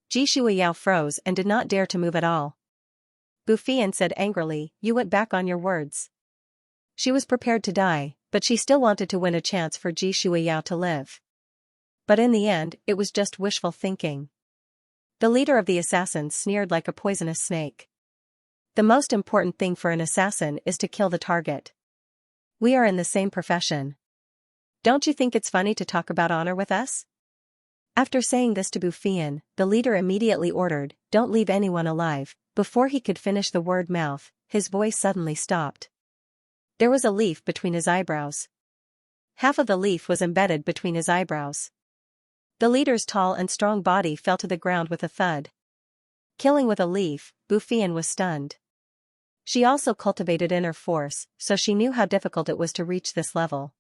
Ji Shuiyao froze and did not dare to move at all. Bufian said angrily, "You went back on your words." She was prepared to die, but she still wanted to win a chance for Ji Shuiyao to live. But in the end, it was just wishful thinking. The leader of the assassins sneered like a poisonous snake. "The most important thing for an assassin is to kill the target. We are in the same profession. Don't you think it's funny to talk about honor with us?" After saying this to Bufian, the leader immediately ordered, "Don't leave anyone alive." Before he could finish the word mouth, his voice suddenly stopped. There was a leaf between his eyebrows. Half of the leaf was embedded between his eyebrows. The leader's tall and strong body fell to the ground with a thud. Killing with a leaf, Bufian was stunned. She also cultivated inner force, so she knew how difficult it was to reach this level.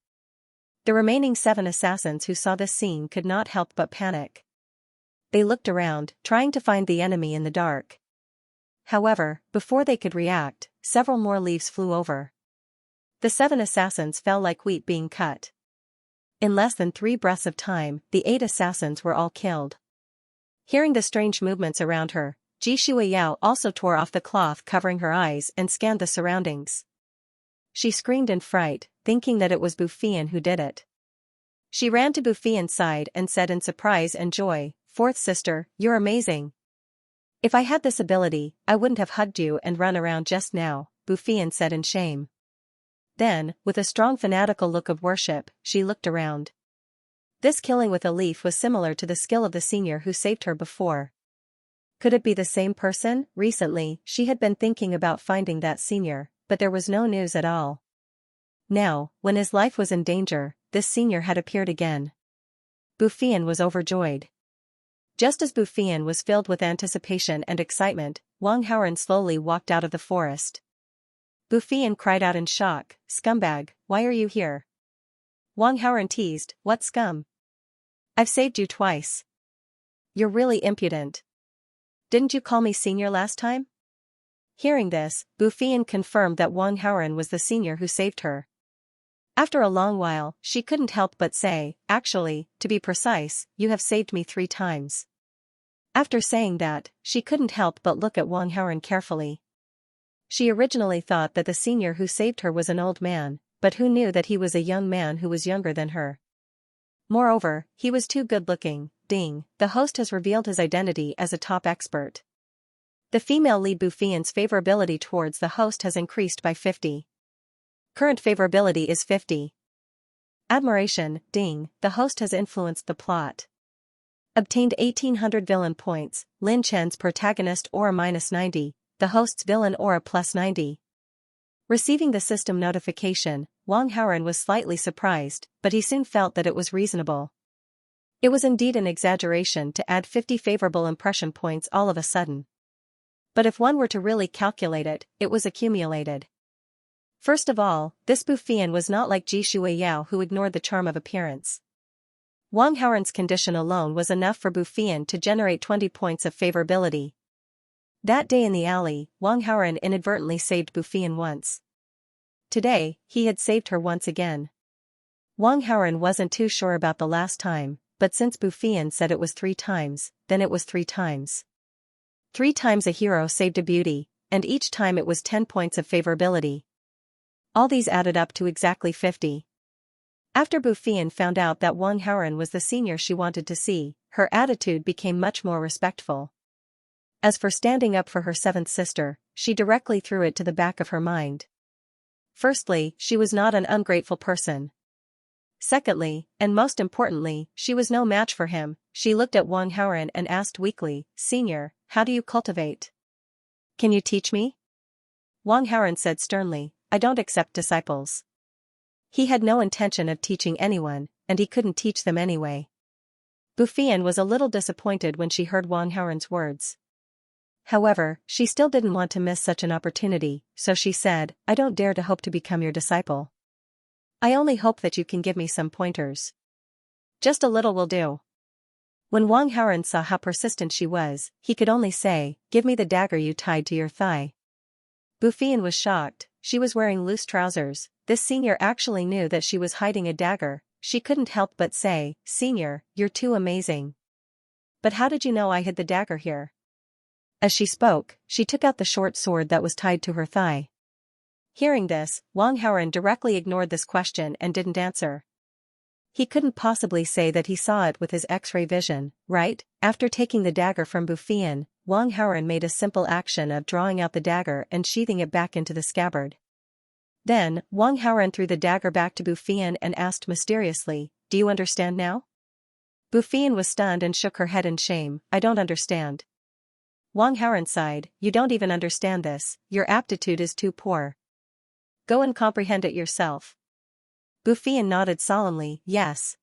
The remaining 7 assassins who saw this scene could not help but panic. They looked around, trying to find the enemy in the dark. However, before they could react, several more leaves flew over. The 7 assassins fell like wheat being cut. In less than 3 breaths of time, the 8 assassins were all killed. Hearing the strange movements around her, Ji Shuiyao also tore off the cloth covering her eyes and scanned the surroundings. She screamed in fright, thinking that it was Bufian who did it. She ran to Bufian's side and said in surprise and joy, "Fourth sister, you're amazing. If I had this ability, I wouldn't have hugged you and run around just now," Bufian said in shame. Then, with a strong fanatical look of worship, she looked around. This killing with a leaf was similar to the skill of the senior who saved her before. Could it be the same person? Recently, she had been thinking about finding that senior, but there was no news at all. Now, when his life was in danger, this senior had appeared again. Bufian was overjoyed. Just as Bufian was filled with anticipation and excitement, Wang Haoran slowly walked out of the forest. Bufian cried out in shock, "Scumbag, why are you here?" Wang Haoran teased, "What scum? I've saved you twice. You're really impudent. Didn't you call me senior last time?" Hearing this, Bufian confirmed that Wang Haoran was the senior who saved her. After a long while, she couldn't help but say, "Actually, to be precise, you have saved me 3 times." After saying that, she couldn't help but look at Wang Haoran carefully. She originally thought that the senior who saved her was an old man, but who knew that he was a young man who was younger than her. Moreover, he was too good-looking. Ding, the host has revealed his identity as a top expert. The female lead Bufian's favorability towards the host has increased by 50. Current favorability is 50. Admiration, ding, the host has influenced the plot. Obtained 1800 villain points, Lin Chen's protagonist aura -90, the host's villain aura +90. Receiving the system notification, Wang Haoran was slightly surprised, but he soon felt that it was reasonable. It was indeed an exaggeration to add 50 favorable impression points all of a sudden. But if one were to really calculate it, it was accumulated. First of all, this Bufian was not like Ji Shuiyao who ignored the charm of appearance. Wang Haoran's condition alone was enough for Bufian to generate 20 points of favorability. That day in the alley, Wang Haoran inadvertently saved Bufian once. Today, he had saved her once again. Wang Haoran wasn't too sure about the last time, but since Bufian said it was 3 times, then it was 3 times. 3 times a hero saved a beauty, and each time it was 10 points of favorability. All these added up to exactly 50. After Bufian found out that Wang Haoran was the senior she wanted to see, her attitude became much more respectful. As for standing up for her 7th sister, she directly threw it to the back of her mind. Firstly, she was not an ungrateful person. Secondly, and most importantly, she was no match for him. She looked at Wang Haoran and asked weakly, "Senior, how do you cultivate? Can you teach me?" Wang Haoran said sternly, "I don't accept disciples." He had no intention of teaching anyone, and he couldn't teach them anyway. Bufian was a little disappointed when she heard Wang Haoran's words. However, she still didn't want to miss such an opportunity, so she said, "I don't dare to hope to become your disciple." I only hope that you can give me some pointers. Just a little will do. When Wang Haoren saw how persistent she was, he could only say, give me the dagger you tied to your thigh. Bufian was shocked. She was wearing loose trousers. This senior actually knew that she was hiding a dagger. She couldn't help but say, Senior, you're too amazing. But how did you know I hid the dagger here? As she spoke, she took out the short sword that was tied to her thigh. Hearing this, Wang Haoren directly ignored this question and didn't answer. He couldn't possibly say that he saw it with his X-ray vision, right? After taking the dagger from Bufian, Wang Haoren made a simple action of drawing out the dagger and sheathing it back into the scabbard. Then, Wang Haoren threw the dagger back to Bufian and asked mysteriously, do you understand now? Bufian was stunned and shook her head in shame. I don't understand. Wang Haoren sighed, you don't even understand this, your aptitude is too poor. Go and comprehend it yourself. Bufian nodded solemnly, yes.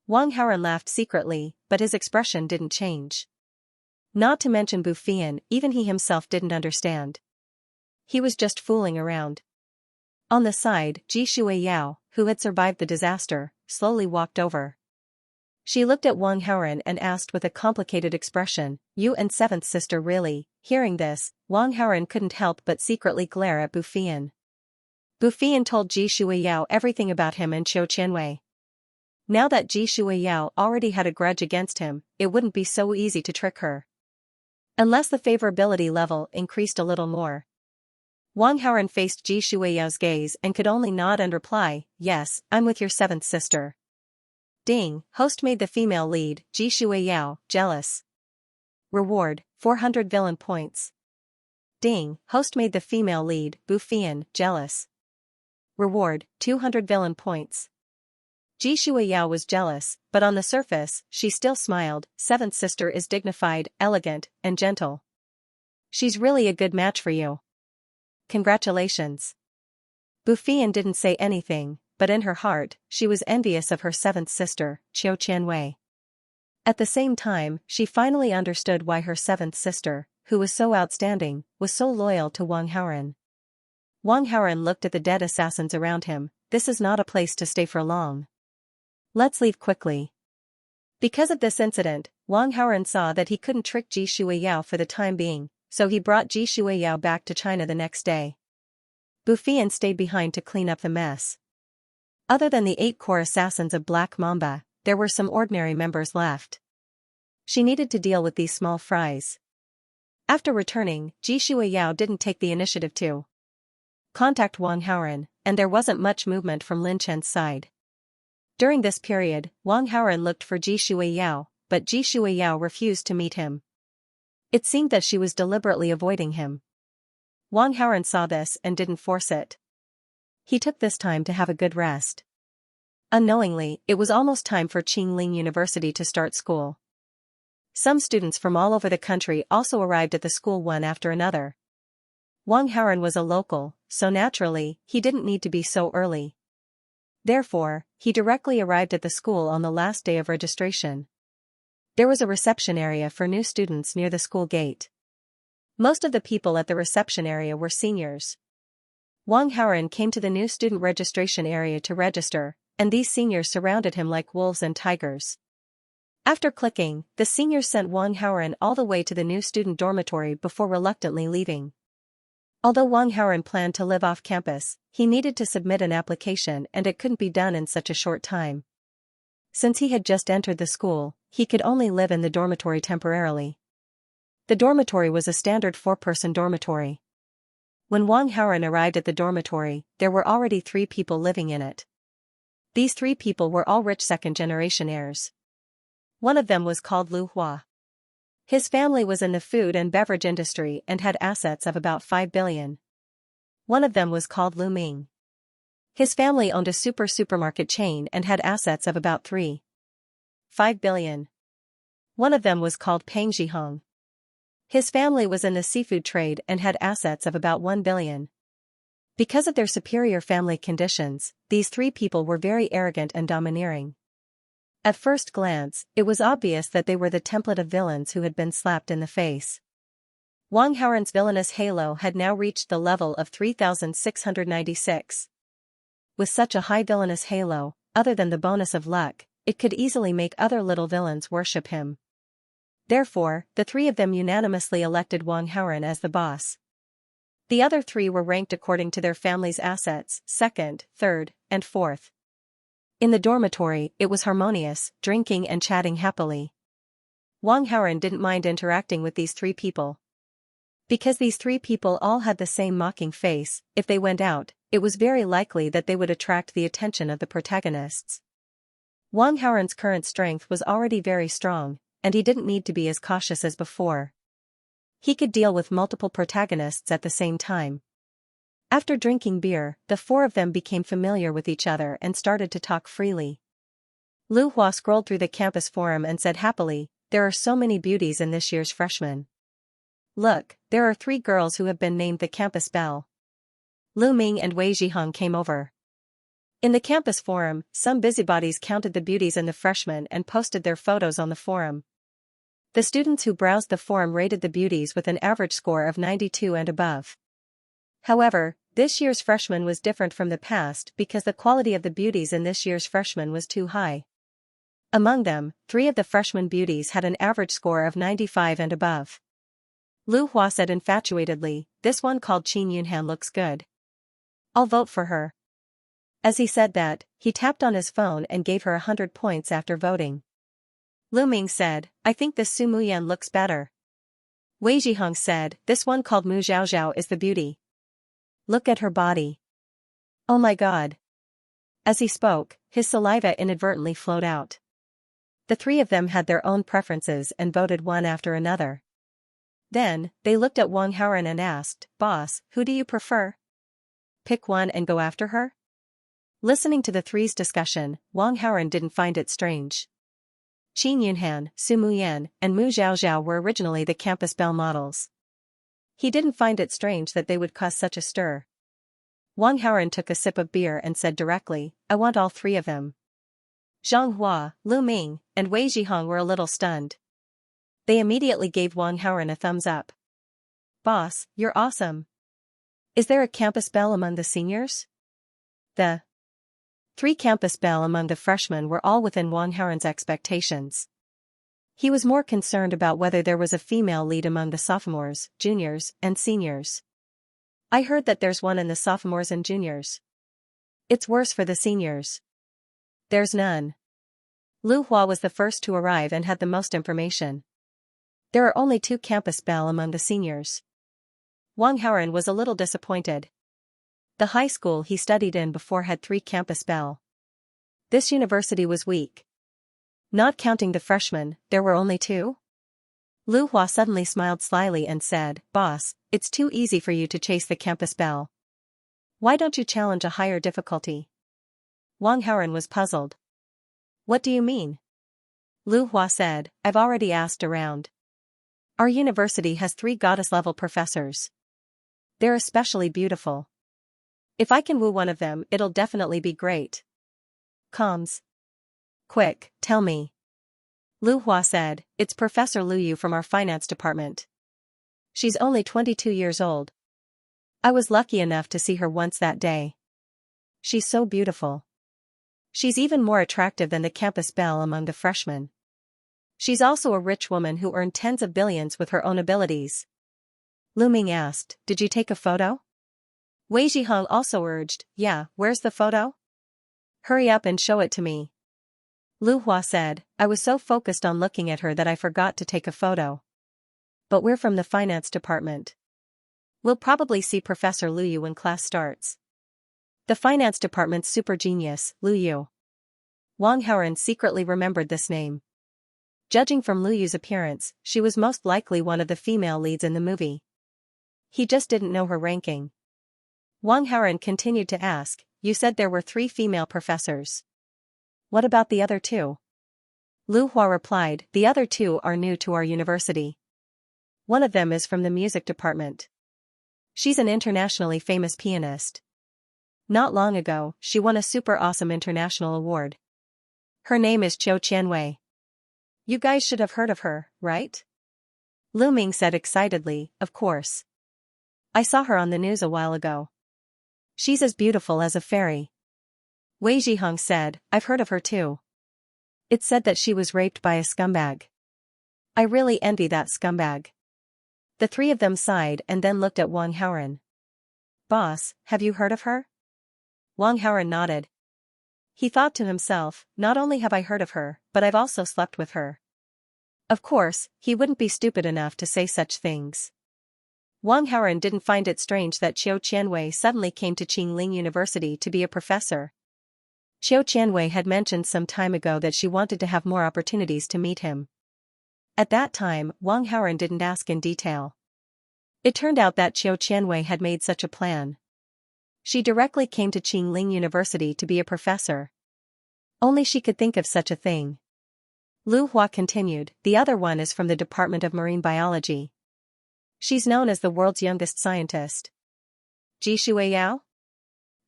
Wang Haoren laughed secretly, but his expression didn't change. Not to mention Bufian, even he himself didn't understand. He was just fooling around. On the side, Ji Shuiyao, who had survived the disaster, slowly walked over. She looked at Wang Haoren and asked with a complicated expression, you and seventh sister really? Hearing this, Wang Haoren couldn't help but secretly glare at Bufian. Bufian told Ji Shuiyao everything about him and Qiu Qianwei. Now that Ji Shuiyao already had a grudge against him, it wouldn't be so easy to trick her. Unless the favorability level increased a little more. Wang Haoren faced Ji Shuiyao's gaze and could only nod and reply, yes, I'm with your seventh sister. Ding, host made the female lead, Ji Shuiyao, jealous. Reward, 400 villain points. Ding, host made the female lead, Bufian, jealous. Reward, 200 villain points. Ji Shuiyao was jealous, but on the surface, she still smiled. Seventh sister is dignified, elegant, and gentle. She's really a good match for you. Congratulations. Bufian didn't say anything, but in her heart, she was envious of her seventh sister, Qiu Qianwei. At the same time, she finally understood why her seventh sister, who was so outstanding, was so loyal to Wang Haoren. Wang Haoren looked at the dead assassins around him. This is not a place to stay for long. Let's leave quickly. Because of this incident, Wang Haoren saw that he couldn't trick Ji Shuiyao for the time being, so he brought Ji Shuiyao back to China the next day. Bufian stayed behind to clean up the mess. Other than the 8 core assassins of Black Mamba, there were some ordinary members left. She needed to deal with these small fries. After returning, Ji Shuiyao didn't take the initiative to contact Wang Haoren, and there wasn't much movement from Lin Chen's side. During this period, Wang Haoren looked for Ji Shuiyao, but Ji Shuiyao refused to meet him. It seemed that she was deliberately avoiding him. Wang Haoren saw this and didn't force it. He took this time to have a good rest. Unknowingly, it was almost time for Qingling University to start school. Some students from all over the country also arrived at the school one after another. Wang Haoren was a local, so naturally, he didn't need to be so early. Therefore, he directly arrived at the school on the last day of registration. There was a reception area for new students near the school gate. Most of the people at the reception area were seniors. Wang Haoren came to the new student registration area to register, and these seniors surrounded him like wolves and tigers. After clicking, the seniors sent Wang Haoren all the way to the new student dormitory before reluctantly leaving. Although Wang Haoren planned to live off campus, he needed to submit an application and it couldn't be done in such a short time. Since he had just entered the school, he could only live in the dormitory temporarily. The dormitory was a standard 4-person dormitory. When Wang Haoren arrived at the dormitory, there were already 3 people living in it. These 3 people were all rich second-generation heirs. One of them was called Lu Hua. His family was in the food and beverage industry and had assets of about 5 billion. One of them was called Lu Ming. His family owned a supermarket chain and had assets of about 3.5 billion. One of them was called Peng Zhihong. His family was in the seafood trade and had assets of about 1 billion. Because of their superior family conditions, these 3 people were very arrogant and domineering. At first glance, it was obvious that they were the template of villains who had been slapped in the face. Wang Haoren's villainous halo had now reached the level of 3,696. with such a high villainous halo, other than the bonus of luck, it could easily make other little villains worship him. Therefore, the three of them unanimously elected Wang Haoren as the boss. The other three were ranked according to their family's assets, second, third, and fourth. In the dormitory, it was harmonious, drinking and chatting happily. Wang Haoren didn't mind interacting with these three people. Because these three people all had the same mocking face, if they went out, it was very likely that they would attract the attention of the protagonists. Wang Haoren's current strength was already very strong, and he didn't need to be as cautious as before. He could deal with multiple protagonists at the same time. After drinking beer, the four of them became familiar with each other and started to talk freely. Lu Hua scrolled through the campus forum and said happily, "There are so many beauties in this year's freshmen. Look, there are 3 girls who have been named the Campus Belle." Lu Ming and Wei Zhiheng came over. In the campus forum, some busybodies counted the beauties in the freshmen and posted their photos on the forum. The students who browsed the forum rated the beauties with an average score of 92 and above. However, this year's freshman was different from the past because the quality of the beauties in this year's freshman was too high. Among them, 3 of the freshman beauties had an average score of 95 and above. Lu Hua said infatuatedly, "This one called Qin Yunhan looks good. I'll vote for her." As he said that, he tapped on his phone and gave her 100 points after voting. Lu Ming said, "I think this Su Muyan looks better." Wei Zhiheng said, "This one called Mu Zhaozhao is the beauty. Look at her body. Oh my god." As he spoke, his saliva inadvertently flowed out. The 3 of them had their own preferences and voted one after another. Then, they looked at Wang Haoren and asked, "Boss, who do you prefer? Pick one and go after her?" Listening to the three's discussion, Wang Haoren didn't find it strange. Qin Yunhan, Su Muyan, and Mu Zhaozhao were originally the Campus Belle models. He didn't find it strange that they would cause such a stir. Wang Haoren took a sip of beer and said directly, "I want all 3 of them." Zhang Hua, Lu Ming, and Wei Zhiheng were a little stunned. They immediately gave Wang Haoren a thumbs up. "Boss, you're awesome. Is there a Campus Belle among the seniors?" The 3 Campus Belle among the freshmen were all within Wang Haoren's expectations. He was more concerned about whether there was a female lead among the sophomores, juniors, and seniors. "I heard that there's one in the sophomores and juniors. It's worse for the seniors." "There's none." Lu Hua was the first to arrive and had the most information. There are only 2 Campus Belle among the seniors. Wang Haoren was a little disappointed. The high school he studied in before had 3 Campus Belle. This university was weak. Not counting the freshmen, there were only 2? Lu Hua suddenly smiled slyly and said, "Boss, it's too easy for you to chase the Campus Belle. Why don't you challenge a higher difficulty?" Wang Haoren was puzzled. "What do you mean?" Lu Hua said, "I've already asked around. Our university has 3 goddess-level professors. They're especially beautiful. If I can woo one of them, it'll definitely be great. Comms. Quick, tell me." Lu Hua said, "It's Professor Lu Yu from our finance department. She's only 22 years old. I was lucky enough to see her once that day. She's so beautiful. She's even more attractive than the Campus Belle among the freshmen. She's also a rich woman who earned tens of billions with her own abilities." Lu Ming asked, "Did you take a photo?" Wei Zhiheng also urged, "Yeah, where's the photo? Hurry up and show it to me." Lu Hua said, "I was so focused on looking at her that I forgot to take a photo. But we're from the finance department. We'll probably see Professor Lu Yu when class starts. The finance department's super genius, Lu Yu." Wang Haoren secretly remembered this name. Judging from Lu Yu's appearance, she was most likely one of the female leads in the movie. He just didn't know her ranking. Wang Haoren continued to ask, "You said there were 3 female professors. What about the other 2? Lu Hua replied, "The other 2 are new to our university. One of them is from the music department. She's an internationally famous pianist. Not long ago, she won a super awesome international award. Her name is Qiu Qianwei. You guys should have heard of her, right?" Lu Ming said excitedly, "Of course. I saw her on the news a while ago. She's as beautiful as a fairy." Wei Zhihong said, I've heard of her too. It's said that she was raped by a scumbag. I really envy that scumbag. The three of them sighed and then looked at Wang Haoren. Boss, have you heard of her? Wang Haoren nodded. He thought to himself, not only have I heard of her, but I've also slept with her. Of course, he wouldn't be stupid enough to say such things. Wang Haoren didn't find it strange that Qiu Qianwei suddenly came to Qingling University to be a professor. Qiu Qianwei had mentioned some time ago that she wanted to have more opportunities to meet him. At that time, Wang Haoren didn't ask in detail. It turned out that Qiu Qianwei had made such a plan. She directly came to Qingling University to be a professor. Only she could think of such a thing. Lu Hua continued, the other one is from the Department of Marine Biology. She's known as the world's youngest scientist. Ji Shuiyao?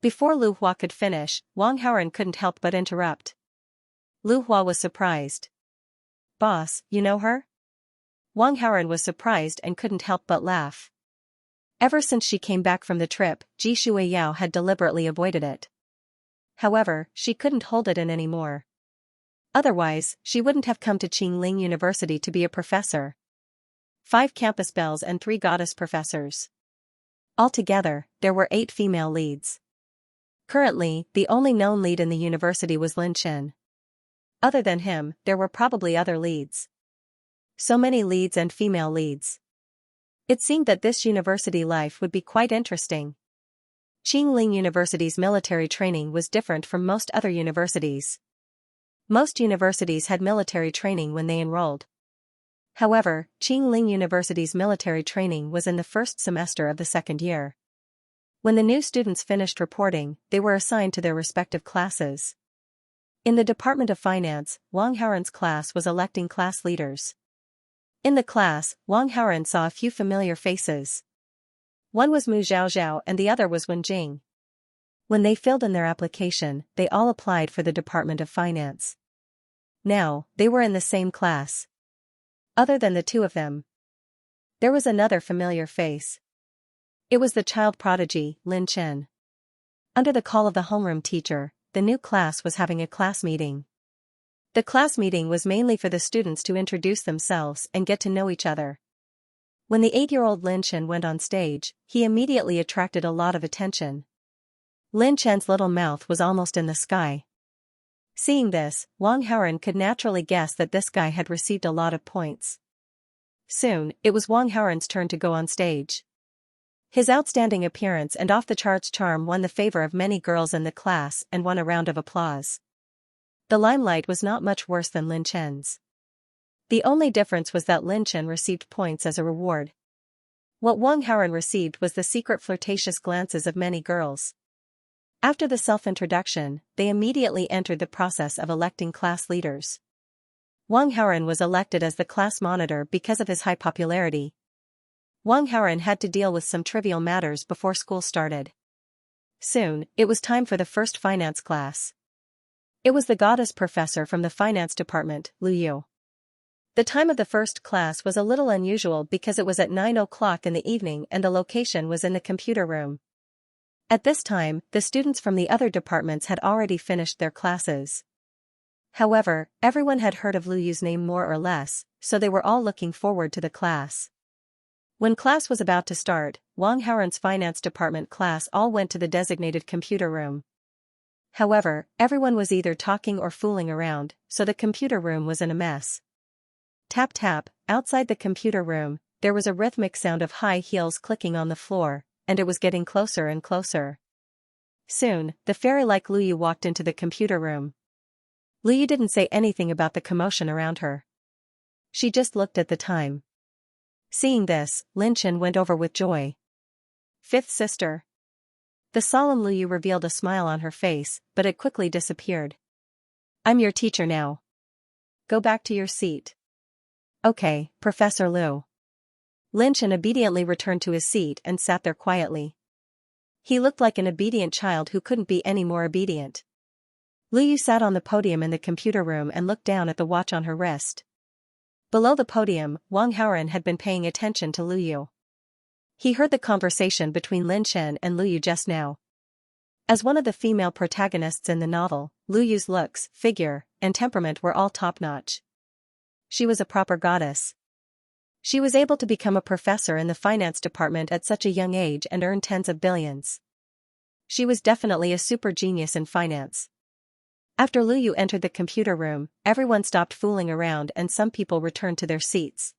Before Lu Hua could finish, Wang Haoren couldn't help but interrupt. Lu Hua was surprised. Boss, you know her? Wang Haoren was surprised and couldn't help but laugh. Ever since she came back from the trip, Ji Shuiyao had deliberately avoided it. However, she couldn't hold it in anymore. Otherwise, she wouldn't have come to Qingling University to be a professor. 5 campus bells and 3 goddess professors. Altogether, there were 8 female leads. Currently, the only known lead in the university was Lin Chen. Other than him, there were probably other leads. So many leads and female leads. It seemed that this university life would be quite interesting. Qingling University's military training was different from most other universities. Most universities had military training when they enrolled. However, Qingling University's military training was in the first semester of the second year. When the new students finished reporting, they were assigned to their respective classes. In the Department of Finance, Wang Haoren's class was electing class leaders. In the class, Wang Haoren saw a few familiar faces. One was Mu Zhaozhao and the other was Wen Jing. When they filled in their application, they all applied for the Department of Finance. Now, they were in the same class. Other than the two of them, there was another familiar face. It was the child prodigy, Lin Chen. Under the call of the homeroom teacher, the new class was having a class meeting. The class meeting was mainly for the students to introduce themselves and get to know each other. When the 8-year-old Lin Chen went on stage, he immediately attracted a lot of attention. Lin Chen's little mouth was almost in the sky. Seeing this, Wang Haoren could naturally guess that this guy had received a lot of points. Soon, it was Wang Haoren's turn to go on stage. His outstanding appearance and off-the-charts charm won the favor of many girls in the class and won a round of applause. The limelight was not much worse than Lin Chen's. The only difference was that Lin Chen received points as a reward. What Wang Haoren received was the secret flirtatious glances of many girls. After the self-introduction, they immediately entered the process of electing class leaders. Wang Haoren was elected as the class monitor because of his high popularity. Wang Haoren had to deal with some trivial matters before school started. Soon, it was time for the first finance class. It was the goddess professor from the finance department, Lu Yu. The time of the first class was a little unusual because it was at 9 o'clock in the evening and the location was in the computer room. At this time, the students from the other departments had already finished their classes. However, everyone had heard of Lu Yu's name more or less, so they were all looking forward to the class. When class was about to start, Wang Haoren's finance department class all went to the designated computer room. However, everyone was either talking or fooling around, so the computer room was in a mess. Tap tap, outside the computer room, there was a rhythmic sound of high heels clicking on the floor, and it was getting closer and closer. Soon, the fairy-like Lu Yu walked into the computer room. Lu Yu didn't say anything about the commotion around her. She just looked at the time. Seeing this, Lin Chen went over with joy. Fifth sister. The solemn Lu Yu revealed a smile on her face, but it quickly disappeared. I'm your teacher now. Go back to your seat. Okay, Professor Lu. Lin Chen obediently returned to his seat and sat there quietly. He looked like an obedient child who couldn't be any more obedient. Lu Yu sat on the podium in the computer room and looked down at the watch on her wrist. Below the podium, Wang Haoren had been paying attention to Lu Yu. He heard the conversation between Lin Chen and Lu Yu just now. As one of the female protagonists in the novel, Lu Yu's looks, figure, and temperament were all top-notch. She was a proper goddess. She was able to become a professor in the finance department at such a young age and earn tens of billions. She was definitely a super genius in finance. After Lu Yu entered the computer room, everyone stopped fooling around and some people returned to their seats.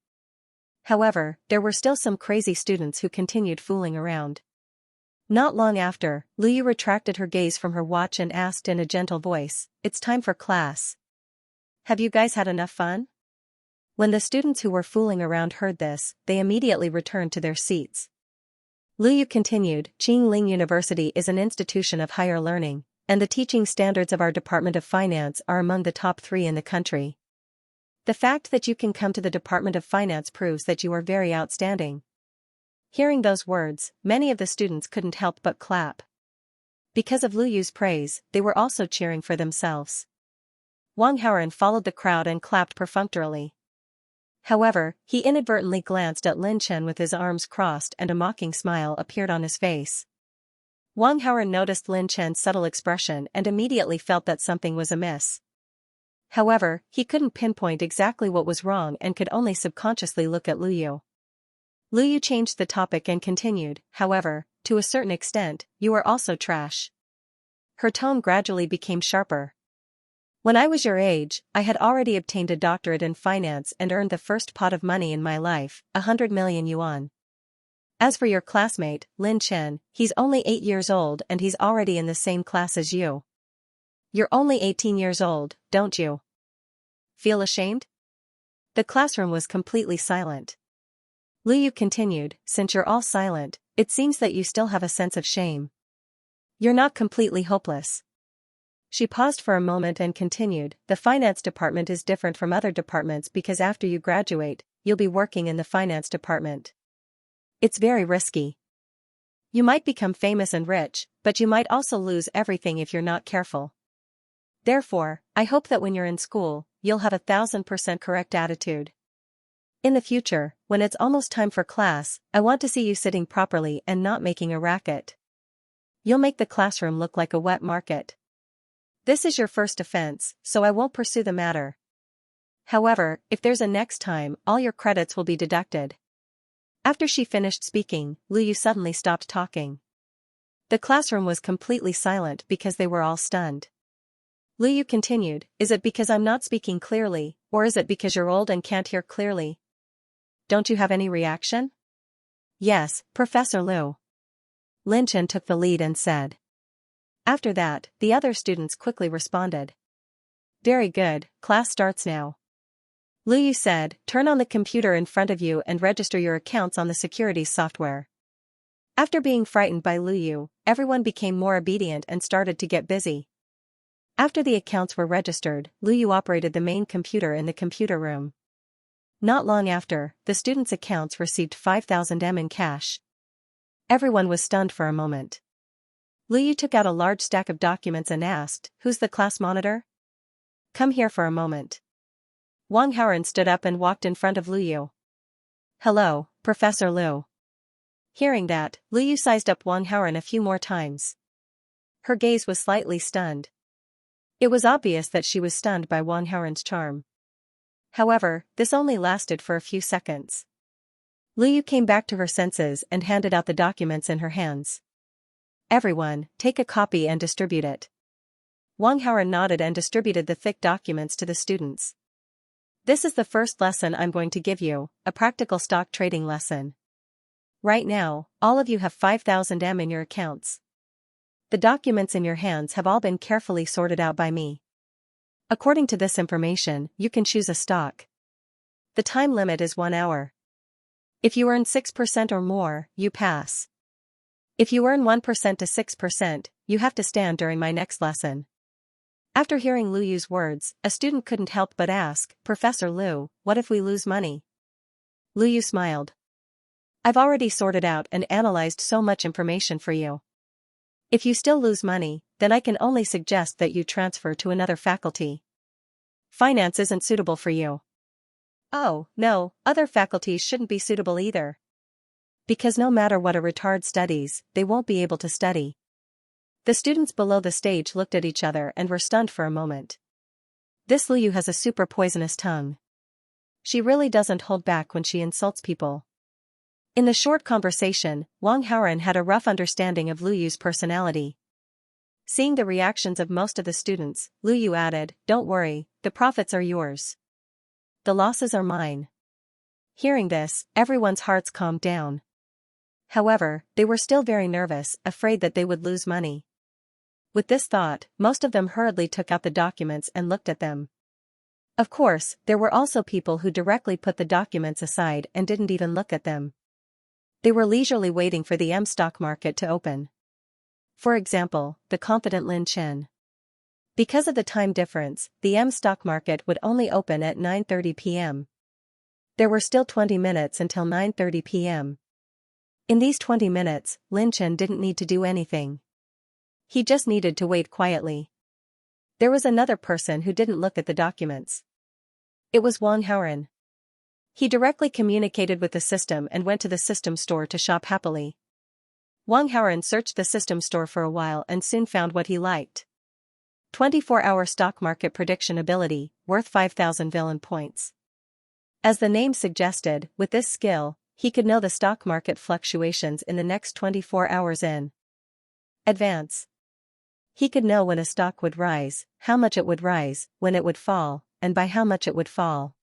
However, there were still some crazy students who continued fooling around. Not long after, Lu Yu retracted her gaze from her watch and asked in a gentle voice, "It's time for class. Have you guys had enough fun?" When the students who were fooling around heard this, they immediately returned to their seats. Lu Yu continued, "Qingling University is an institution of higher learning, and the teaching standards of our Department of Finance are among the top 3 in the country. The fact that you can come to the Department of Finance proves that you are very outstanding." Hearing those words, many of the students couldn't help but clap. Because of Lu Yu's praise, they were also cheering for themselves. Wang Haoren followed the crowd and clapped perfunctorily. However, he inadvertently glanced at Lin Chen with his arms crossed and a mocking smile appeared on his face. Wang Haoren noticed Lin Chen's subtle expression and immediately felt that something was amiss. However, he couldn't pinpoint exactly what was wrong and could only subconsciously look at Lu Yu. Lu Yu changed the topic and continued, "However, to a certain extent, you are also trash." Her tone gradually became sharper. "When I was your age, I had already obtained a doctorate in finance and earned the first pot of money in my life, 100 million yuan. As for your classmate, Lin Chen, he's only 8 years old and he's already in the same class as you. You're only 18 years old, don't you feel ashamed?" The classroom was completely silent. Lu Yu continued, "Since you're all silent, it seems that you still have a sense of shame. You're not completely hopeless." She paused for a moment and continued, "The finance department is different from other departments because after you graduate, you'll be working in the finance department. It's very risky. You might become famous and rich, but you might also lose everything if you're not careful. Therefore, I hope that when you're in school, you'll have 1000% correct attitude. In the future, when it's almost time for class, I want to see you sitting properly and not making a racket. You'll make the classroom look like a wet market. This is your first offense, so I won't pursue the matter. However, if there's a next time, all your credits will be deducted." After she finished speaking, Lu Yu suddenly stopped talking. The classroom was completely silent because they were all stunned. Lu Yu continued, "Is it because I'm not speaking clearly, or is it because you're old and can't hear clearly? Don't you have any reaction?" "Yes, Professor Lu." Lin Chen took the lead and said. After that, the other students quickly responded. "Very good, class starts now." Lu Yu said, "Turn on the computer in front of you and register your accounts on the securities software." After being frightened by Lu Yu, everyone became more obedient and started to get busy. After the accounts were registered, Lu Yu operated the main computer in the computer room. Not long after, the students' accounts received 5,000 M in cash. Everyone was stunned for a moment. Lu Yu took out a large stack of documents and asked, "Who's the class monitor? Come here for a moment." Wang Haoren stood up and walked in front of Lu Yu. "Hello, Professor Lu." Hearing that, Lu Yu sized up Wang Haoren a few more times. Her gaze was slightly stunned. It was obvious that she was stunned by Wang Haoren's charm. However, this only lasted for a few seconds. Lu Yu came back to her senses and handed out the documents in her hands. "Everyone, take a copy and distribute it." Wang Haoren nodded and distributed the thick documents to the students. "This is the first lesson I'm going to give you, a practical stock trading lesson. Right now, all of you have 5,000 M in your accounts. The documents in your hands have all been carefully sorted out by me. According to this information, you can choose a stock. The time limit is 1 hour. If you earn 6% or more, you pass. If you earn 1% to 6%, you have to stand during my next lesson." After hearing Lu Yu's words, a student couldn't help but ask, "Professor Lu, what if we lose money?" Lu Yu smiled. "I've already sorted out and analyzed so much information for you. If you still lose money, then I can only suggest that you transfer to another faculty. Finance isn't suitable for you." "Oh, no, other faculties shouldn't be suitable either. Because no matter what a retard studies, they won't be able to study. The students below the stage looked at each other and were stunned for a moment. This Luyu has a super poisonous tongue. She really doesn't hold back when she insults people. In the short conversation, Wang Haoren had a rough understanding of Luyu's personality. Seeing the reactions of most of the students, Luyu added, "Don't worry, the profits are yours. The losses are mine." Hearing this, everyone's hearts calmed down. However, they were still very nervous, afraid that they would lose money. With this thought, most of them hurriedly took out the documents and looked at them. Of course, there were also people who directly put the documents aside and didn't even look at them. They were leisurely waiting for the stock market to open. For example, the confident Lin Chen. Because of the time difference, the stock market would only open at 9:30 p.m. There were still 20 minutes until 9:30 p.m. In these 20 minutes, Lin Chen didn't need to do anything. He just needed to wait quietly. There was another person who didn't look at the documents. It was Wang Haoren. He directly communicated with the system and went to the system store to shop happily. Wang Haoren searched the system store for a while and soon found what he liked. 24-hour stock market prediction ability, worth 5,000 villain points. As the name suggested, with this skill, he could know the stock market fluctuations in the next 24 hours in advance. He could know when a stock would rise, how much it would rise, when it would fall, and by how much it would fall.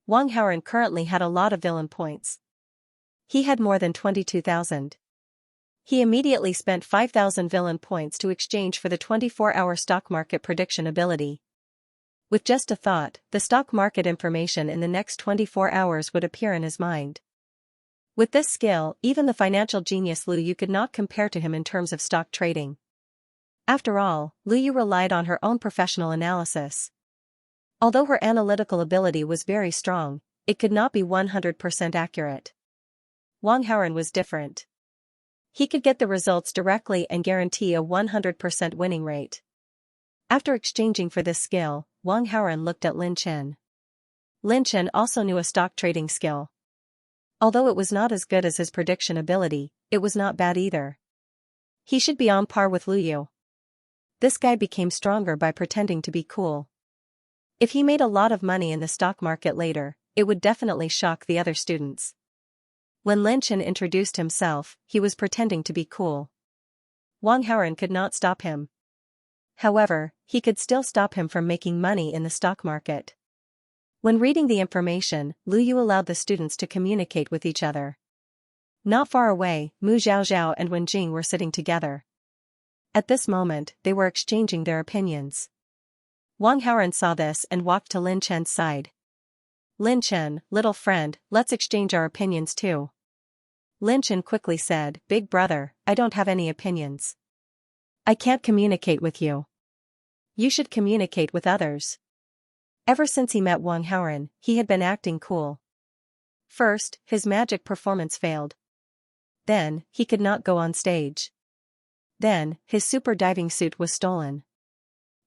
Wang Haoren currently had a lot of villain points. He had more than 22,000. He immediately spent 5,000 villain points to exchange for the 24-hour stock market prediction ability. With just a thought, the stock market information in the next 24 hours would appear in his mind. With this skill, even the financial genius Luyu could not compare to him in terms of stock trading. After all, Luyu relied on her own professional analysis. Although her analytical ability was very strong, it could not be 100% accurate. Wang Haoren was different. He could get the results directly and guarantee a 100% winning rate. After exchanging for this skill, Wang Haoren looked at Lin Chen. Lin Chen also knew a stock trading skill. Although it was not as good as his prediction ability, it was not bad either. He should be on par with Luyu. This guy became stronger by pretending to be cool. If he made a lot of money in the stock market later, it would definitely shock the other students. When Lin Chen introduced himself, he was pretending to be cool. Wang Haoren could not stop him. However, he could still stop him from making money in the stock market. When reading the information, Luyu allowed the students to communicate with each other. Not far away, Mu Zhaozhao and Wen Jing were sitting together. At this moment, they were exchanging their opinions. Wang Haoren saw this and walked to Lin Chen's side. "Lin Chen, little friend, let's exchange our opinions too." Lin Chen quickly said, "Big brother, I don't have any opinions. I can't communicate with you. You should communicate with others." Ever since he met Wang Haoren, he had been acting cool. First, his magic performance failed. Then, he could not go on stage. Then, his super diving suit was stolen.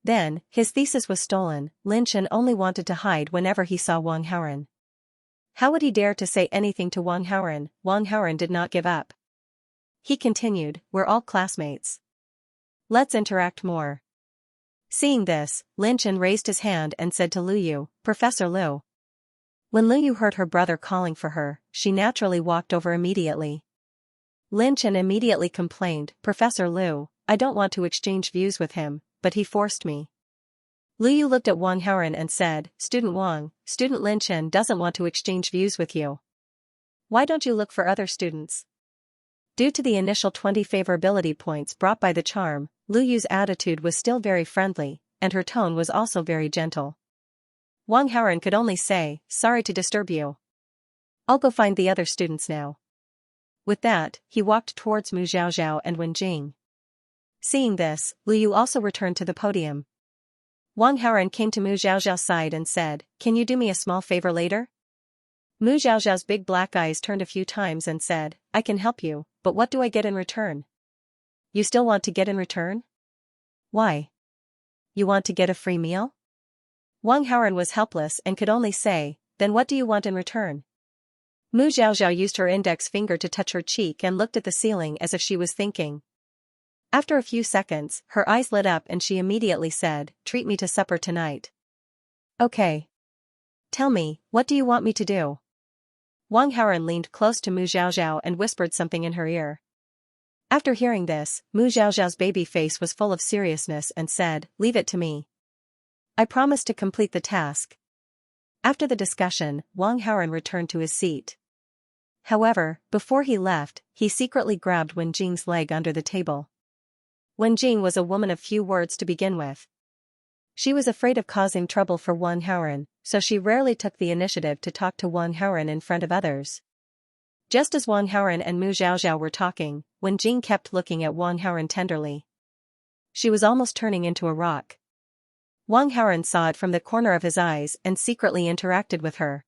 Then, his thesis was stolen. Lin Chen only wanted to hide whenever he saw Wang Haoren. How would he dare to say anything to Wang Haoren? Wang Haoren did not give up. He continued, "We're all classmates. Let's interact more." Seeing this, Lin Chen raised his hand and said to Luyu, "Professor Liu." When Luyu heard her brother calling for her, she naturally walked over immediately. Lin Chen immediately complained, "Professor Liu, I don't want to exchange views with him, but he forced me." Luyu looked at Wang Haoren and said, "Student Wang, Student Lin Chen doesn't want to exchange views with you. Why don't you look for other students?" Due to the initial 20 favorability points brought by the charm, Luyu's attitude was still very friendly, and her tone was also very gentle. Wang Haoren could only say, "Sorry to disturb you. I'll go find the other students now." With that, he walked towards Mu Zhaozhao and Wen Jing. Seeing this, Luyu also returned to the podium. Wang Haoren came to Mu Zhaozhao's side and said, "Can you do me a small favor later?" Mu Zhaozhao's big black eyes turned a few times and said, "I can help you, but what do I get in return?" "You still want to get in return? Why? You want to get a free meal?" Wang Haoren was helpless and could only say, "Then what do you want in return?" Mu Zhaozhao used her index finger to touch her cheek and looked at the ceiling as if she was thinking. After a few seconds, her eyes lit up and she immediately said, "Treat me to supper tonight." "Okay. Tell me, what do you want me to do?" Wang Haoren leaned close to Mu Xiaoxiao and whispered something in her ear. After hearing this, Mu Xiaoxiao's baby face was full of seriousness and said, "Leave it to me. I promise to complete the task." After the discussion, Wang Haoren returned to his seat. However, before he left, he secretly grabbed Wen Jing's leg under the table. Wen Jing was a woman of few words to begin with. She was afraid of causing trouble for Wang Haoren, so she rarely took the initiative to talk to Wang Haoren in front of others. Just as Wang Haoren and Mu Xiaoxiao were talking, Wen Jing kept looking at Wang Haoren tenderly. She was almost turning into a rock. Wang Haoren saw it from the corner of his eyes and secretly interacted with her.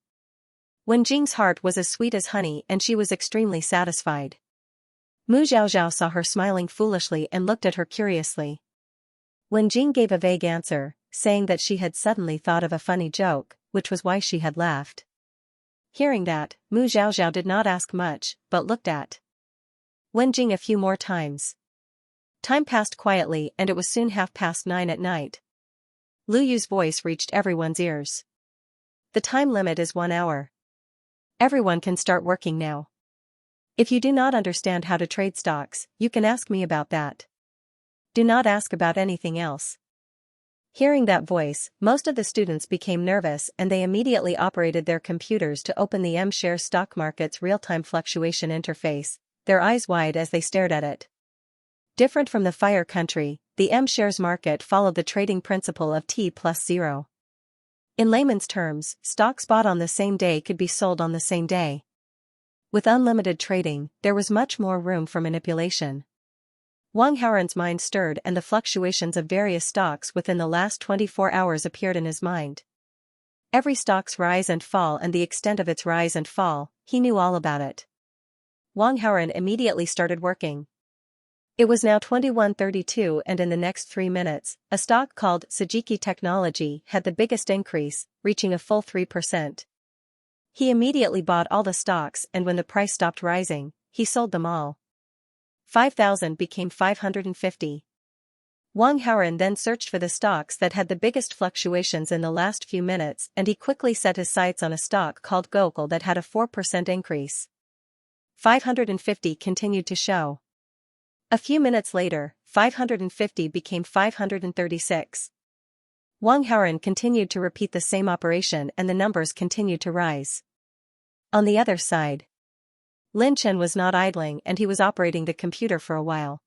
Wen Jing's heart was as sweet as honey and she was extremely satisfied. Mu Xiaoxiao saw her smiling foolishly and looked at her curiously. Wen Jing gave a vague answer, saying that she had suddenly thought of a funny joke, which was why she had laughed. Hearing that, Mu Xiaoxiao did not ask much, but looked at Wen Jing a few more times. Time passed quietly and it was soon 9:30 at night. Lu Yu's voice reached everyone's ears. "The time limit is 1 hour. Everyone can start working now. If you do not understand how to trade stocks, you can ask me about that. Do not ask about anything else." Hearing that voice, most of the students became nervous and they immediately operated their computers to open the M-Shares stock market's real-time fluctuation interface, their eyes wide as they stared at it. Different from the Fire Country, the M-Shares market followed the trading principle of T+0. In layman's terms, stocks bought on the same day could be sold on the same day. With unlimited trading, there was much more room for manipulation. Wang Haoren's mind stirred and the fluctuations of various stocks within the last 24 hours appeared in his mind. Every stock's rise and fall and the extent of its rise and fall, he knew all about it. Wang Haoren immediately started working. It was now 21:32 and in the next 3 minutes, a stock called Sajiki Technology had the biggest increase, reaching a full 3%. He immediately bought all the stocks and when the price stopped rising, he sold them all. 5,000 became 550. Wang Haoren then searched for the stocks that had the biggest fluctuations in the last few minutes and he quickly set his sights on a stock called Gokul that had a 4% increase. 550 continued to show. A few minutes later, 550 became 536. Wang Haoren continued to repeat the same operation and the numbers continued to rise. On the other side, Lin Chen was not idling and he was operating the computer for a while.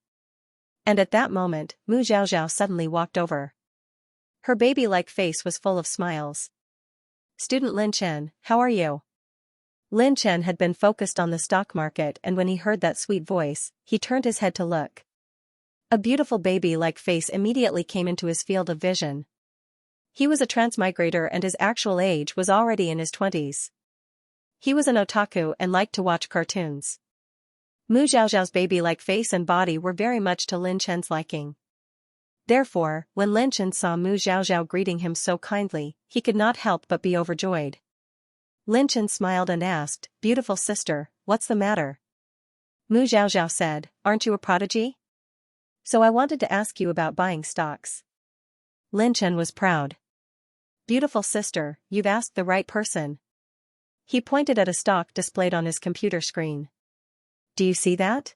And at that moment, Mu Xiaoxiao suddenly walked over. Her baby-like face was full of smiles. "Student Lin Chen, how are you?" Lin Chen had been focused on the stock market and when he heard that sweet voice, he turned his head to look. A beautiful baby-like face immediately came into his field of vision. He was a transmigrator and his actual age was already in his 20s. He was an otaku and liked to watch cartoons. Mu Xiaoxiao's baby-like face and body were very much to Lin Chen's liking. Therefore, when Lin Chen saw Mu Xiaoxiao greeting him so kindly, he could not help but be overjoyed. Lin Chen smiled and asked, "Beautiful sister, what's the matter?" Mu Xiaoxiao said, "Aren't you a prodigy? So I wanted to ask you about buying stocks." Lin Chen was proud. "Beautiful sister, you've asked the right person." He pointed at a stock displayed on his computer screen. "Do you see that?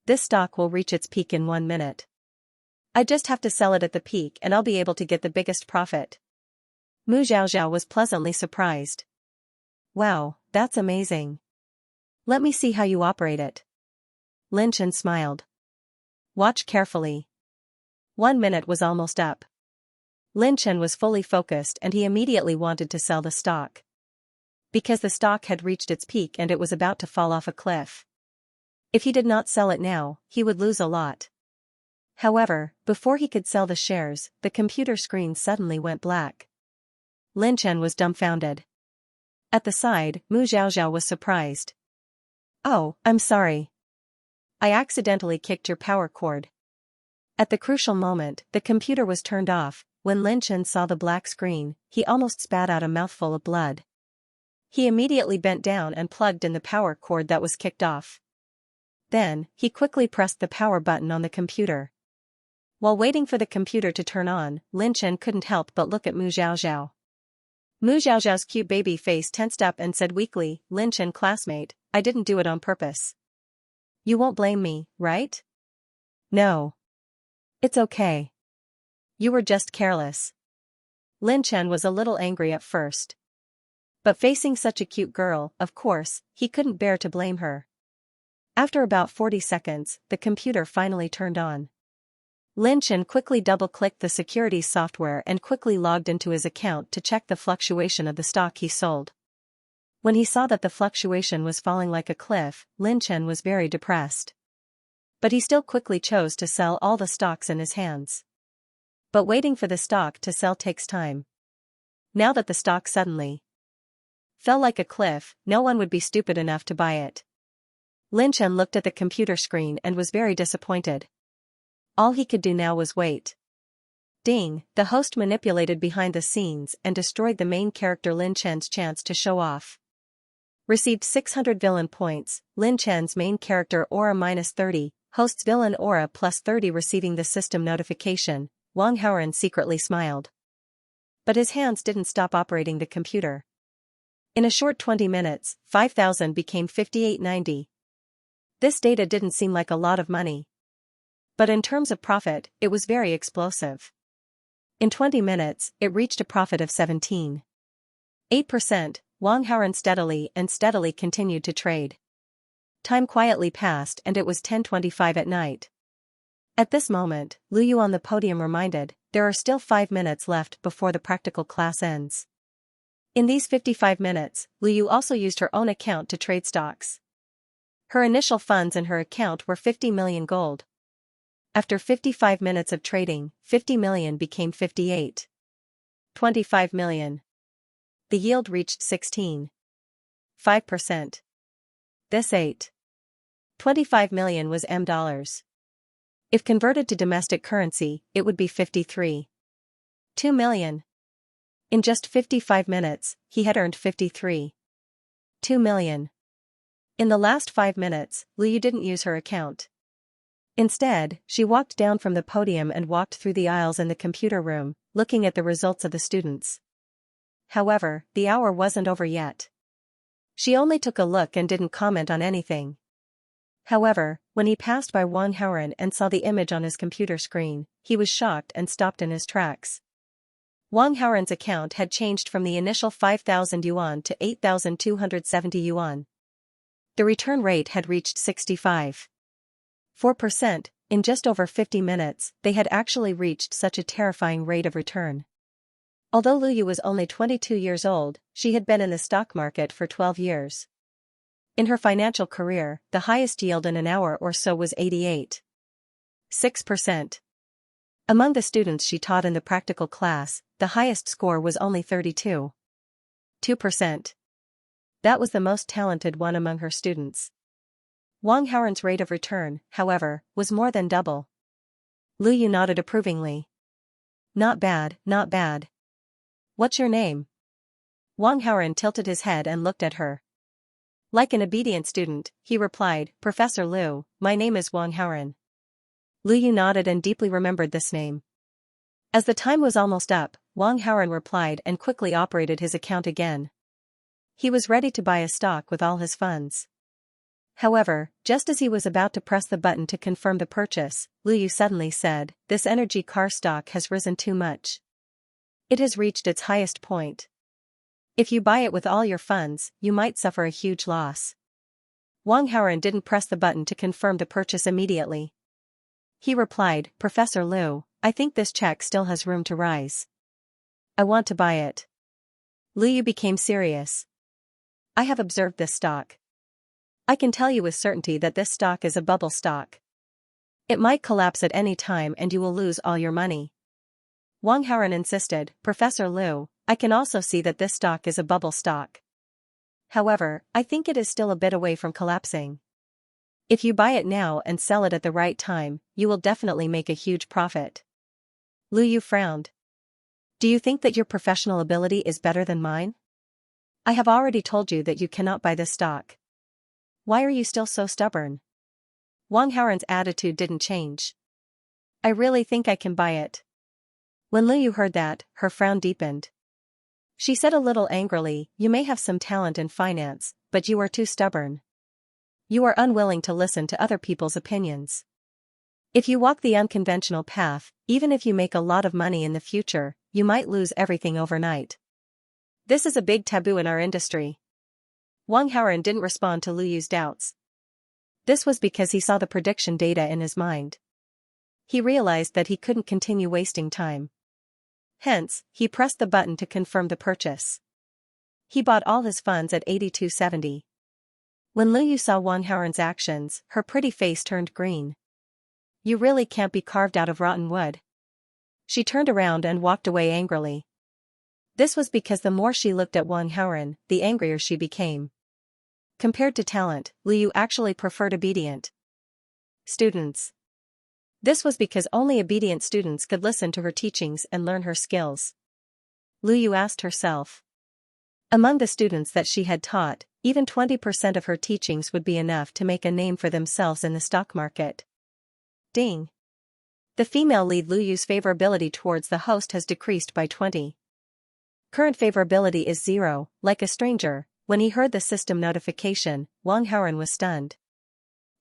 This stock will reach its peak in 1 minute. I just have to sell it at the peak and I'll be able to get the biggest profit." Mu Xiaoxiao was pleasantly surprised. "Wow, that's amazing. Let me see how you operate it." Lin Chen smiled. "Watch carefully." 1 minute was almost up. Lin Chen was fully focused and he immediately wanted to sell the stock. Because the stock had reached its peak and it was about to fall off a cliff. If he did not sell it now, he would lose a lot. However, before he could sell the shares, the computer screen suddenly went black. Lin Chen was dumbfounded. At the side, Mu Xiaoxiao was surprised. "Oh, I'm sorry. I accidentally kicked your power cord." At the crucial moment, the computer was turned off. When Lin Chen saw the black screen, he almost spat out a mouthful of blood. He immediately bent down and plugged in the power cord that was kicked off. Then, he quickly pressed the power button on the computer. While waiting for the computer to turn on, Lin Chen couldn't help but look at Mu Zhaozhao. Mu Zhaozhao's cute baby face tensed up and said weakly, "Lin Chen classmate, I didn't do it on purpose. You won't blame me, right?" "No. It's okay. You were just careless." Lin Chen was a little angry at first. But facing such a cute girl, of course, he couldn't bear to blame her. After about 40 seconds, the computer finally turned on. Lin Chen quickly double-clicked the security software and quickly logged into his account to check the fluctuation of the stock he sold. When he saw that the fluctuation was falling like a cliff, Lin Chen was very depressed. But he still quickly chose to sell all the stocks in his hands. But waiting for the stock to sell takes time. Now that the stock suddenly fell like a cliff, no one would be stupid enough to buy it. Lin Chen looked at the computer screen and was very disappointed. All he could do now was wait. Ding, the host manipulated behind the scenes and destroyed the main character Lin Chen's chance to show off. Received 600 villain points, Lin Chen's main character aura -30, host's villain aura +30. Receiving the system notification, Wang Haoren secretly smiled. But his hands didn't stop operating the computer. In a short 20 minutes, 5,000 became 5890. This data didn't seem like a lot of money. But in terms of profit, it was very explosive. In 20 minutes, it reached a profit of 17.8%. Wang Haoren steadily continued to trade. Time quietly passed and it was 10:25 at night. At this moment, Lu Yu on the podium reminded, there are still 5 minutes left before the practical class ends. In these 55 minutes, Lu Yu also used her own account to trade stocks. Her initial funds in her account were 50 million gold. After 55 minutes of trading, 50 million became 58.25 million. The yield reached 16.5%. This 8.25 million was $. If converted to domestic currency, it would be 53.2 million. In just 55 minutes, he had earned 53.2 million. In the last 5 minutes, Lu Yu didn't use her account. Instead, she walked down from the podium and walked through the aisles in the computer room, looking at the results of the students. However, the hour wasn't over yet. She only took a look and didn't comment on anything. However, when he passed by Wang Haoren and saw the image on his computer screen, he was shocked and stopped in his tracks. Wang Haoren's account had changed from the initial 5,000 yuan to 8,270 yuan. The return rate had reached 65.4%. In just over 50 minutes, they had actually reached such a terrifying rate of return. Although Lu Yu was only 22 years old, she had been in the stock market for 12 years. In her financial career, the highest yield in an hour or so was 88.6%. Among the students she taught in the practical class, the highest score was only 32.2%. That was the most talented one among her students. Wang Haoren's rate of return, however, was more than double. Lu Yu nodded approvingly. Not bad, not bad. What's your name? Wang Haoren tilted his head and looked at her. Like an obedient student, he replied, Professor Liu, my name is Wang Haoren. Lu Yu nodded and deeply remembered this name. As the time was almost up, Wang Haoren replied and quickly operated his account again. He was ready to buy a stock with all his funds. However, just as he was about to press the button to confirm the purchase, Lu Yu suddenly said, this energy car stock has risen too much. It has reached its highest point. If you buy it with all your funds, you might suffer a huge loss. Wang Haoren didn't press the button to confirm the purchase immediately. He replied, Professor Liu, I think this check still has room to rise. I want to buy it. Lu Yu became serious. I have observed this stock. I can tell you with certainty that this stock is a bubble stock. It might collapse at any time and you will lose all your money. Wang Haoren insisted, Professor Liu, I can also see that this stock is a bubble stock. However, I think it is still a bit away from collapsing. If you buy it now and sell it at the right time, you will definitely make a huge profit. Lu Yu frowned. Do you think that your professional ability is better than mine? I have already told you that you cannot buy this stock. Why are you still so stubborn? Wang Haoren's attitude didn't change. I really think I can buy it. When Lu Yu heard that, her frown deepened. She said a little angrily, you may have some talent in finance, but you are too stubborn. You are unwilling to listen to other people's opinions. If you walk the unconventional path, even if you make a lot of money in the future, you might lose everything overnight. This is a big taboo in our industry. Wang Haoren didn't respond to Lu Yu's doubts. This was because he saw the prediction data in his mind. He realized that he couldn't continue wasting time. Hence, he pressed the button to confirm the purchase. He bought all his funds at 82.70. When Lu Yu saw Wang Haoren's actions, her pretty face turned green. You really can't be carved out of rotten wood. She turned around and walked away angrily. This was because the more she looked at Wang Haoren, the angrier she became. Compared to talent, Lu Yu actually preferred obedient students. This was because only obedient students could listen to her teachings and learn her skills. Lu Yu asked herself. Among the students that she had taught, even 20% of her teachings would be enough to make a name for themselves in the stock market. Ding. The female lead Lu Yu's favorability towards the host has decreased by 20. Current favorability is 0, like a stranger. When he heard the system notification, Wang Haoren was stunned.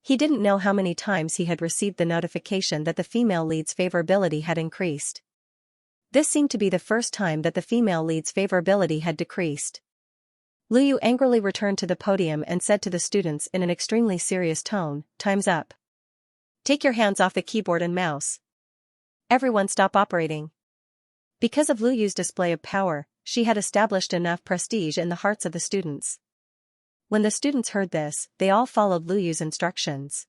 He didn't know how many times he had received the notification that the female lead's favorability had increased. This seemed to be the first time that the female lead's favorability had decreased. Lu Yu angrily returned to the podium and said to the students in an extremely serious tone, "Time's up. Take your hands off the keyboard and mouse. Everyone stop operating." Because of Lu Yu's display of power, she had established enough prestige in the hearts of the students. When the students heard this, they all followed Lu Yu's instructions.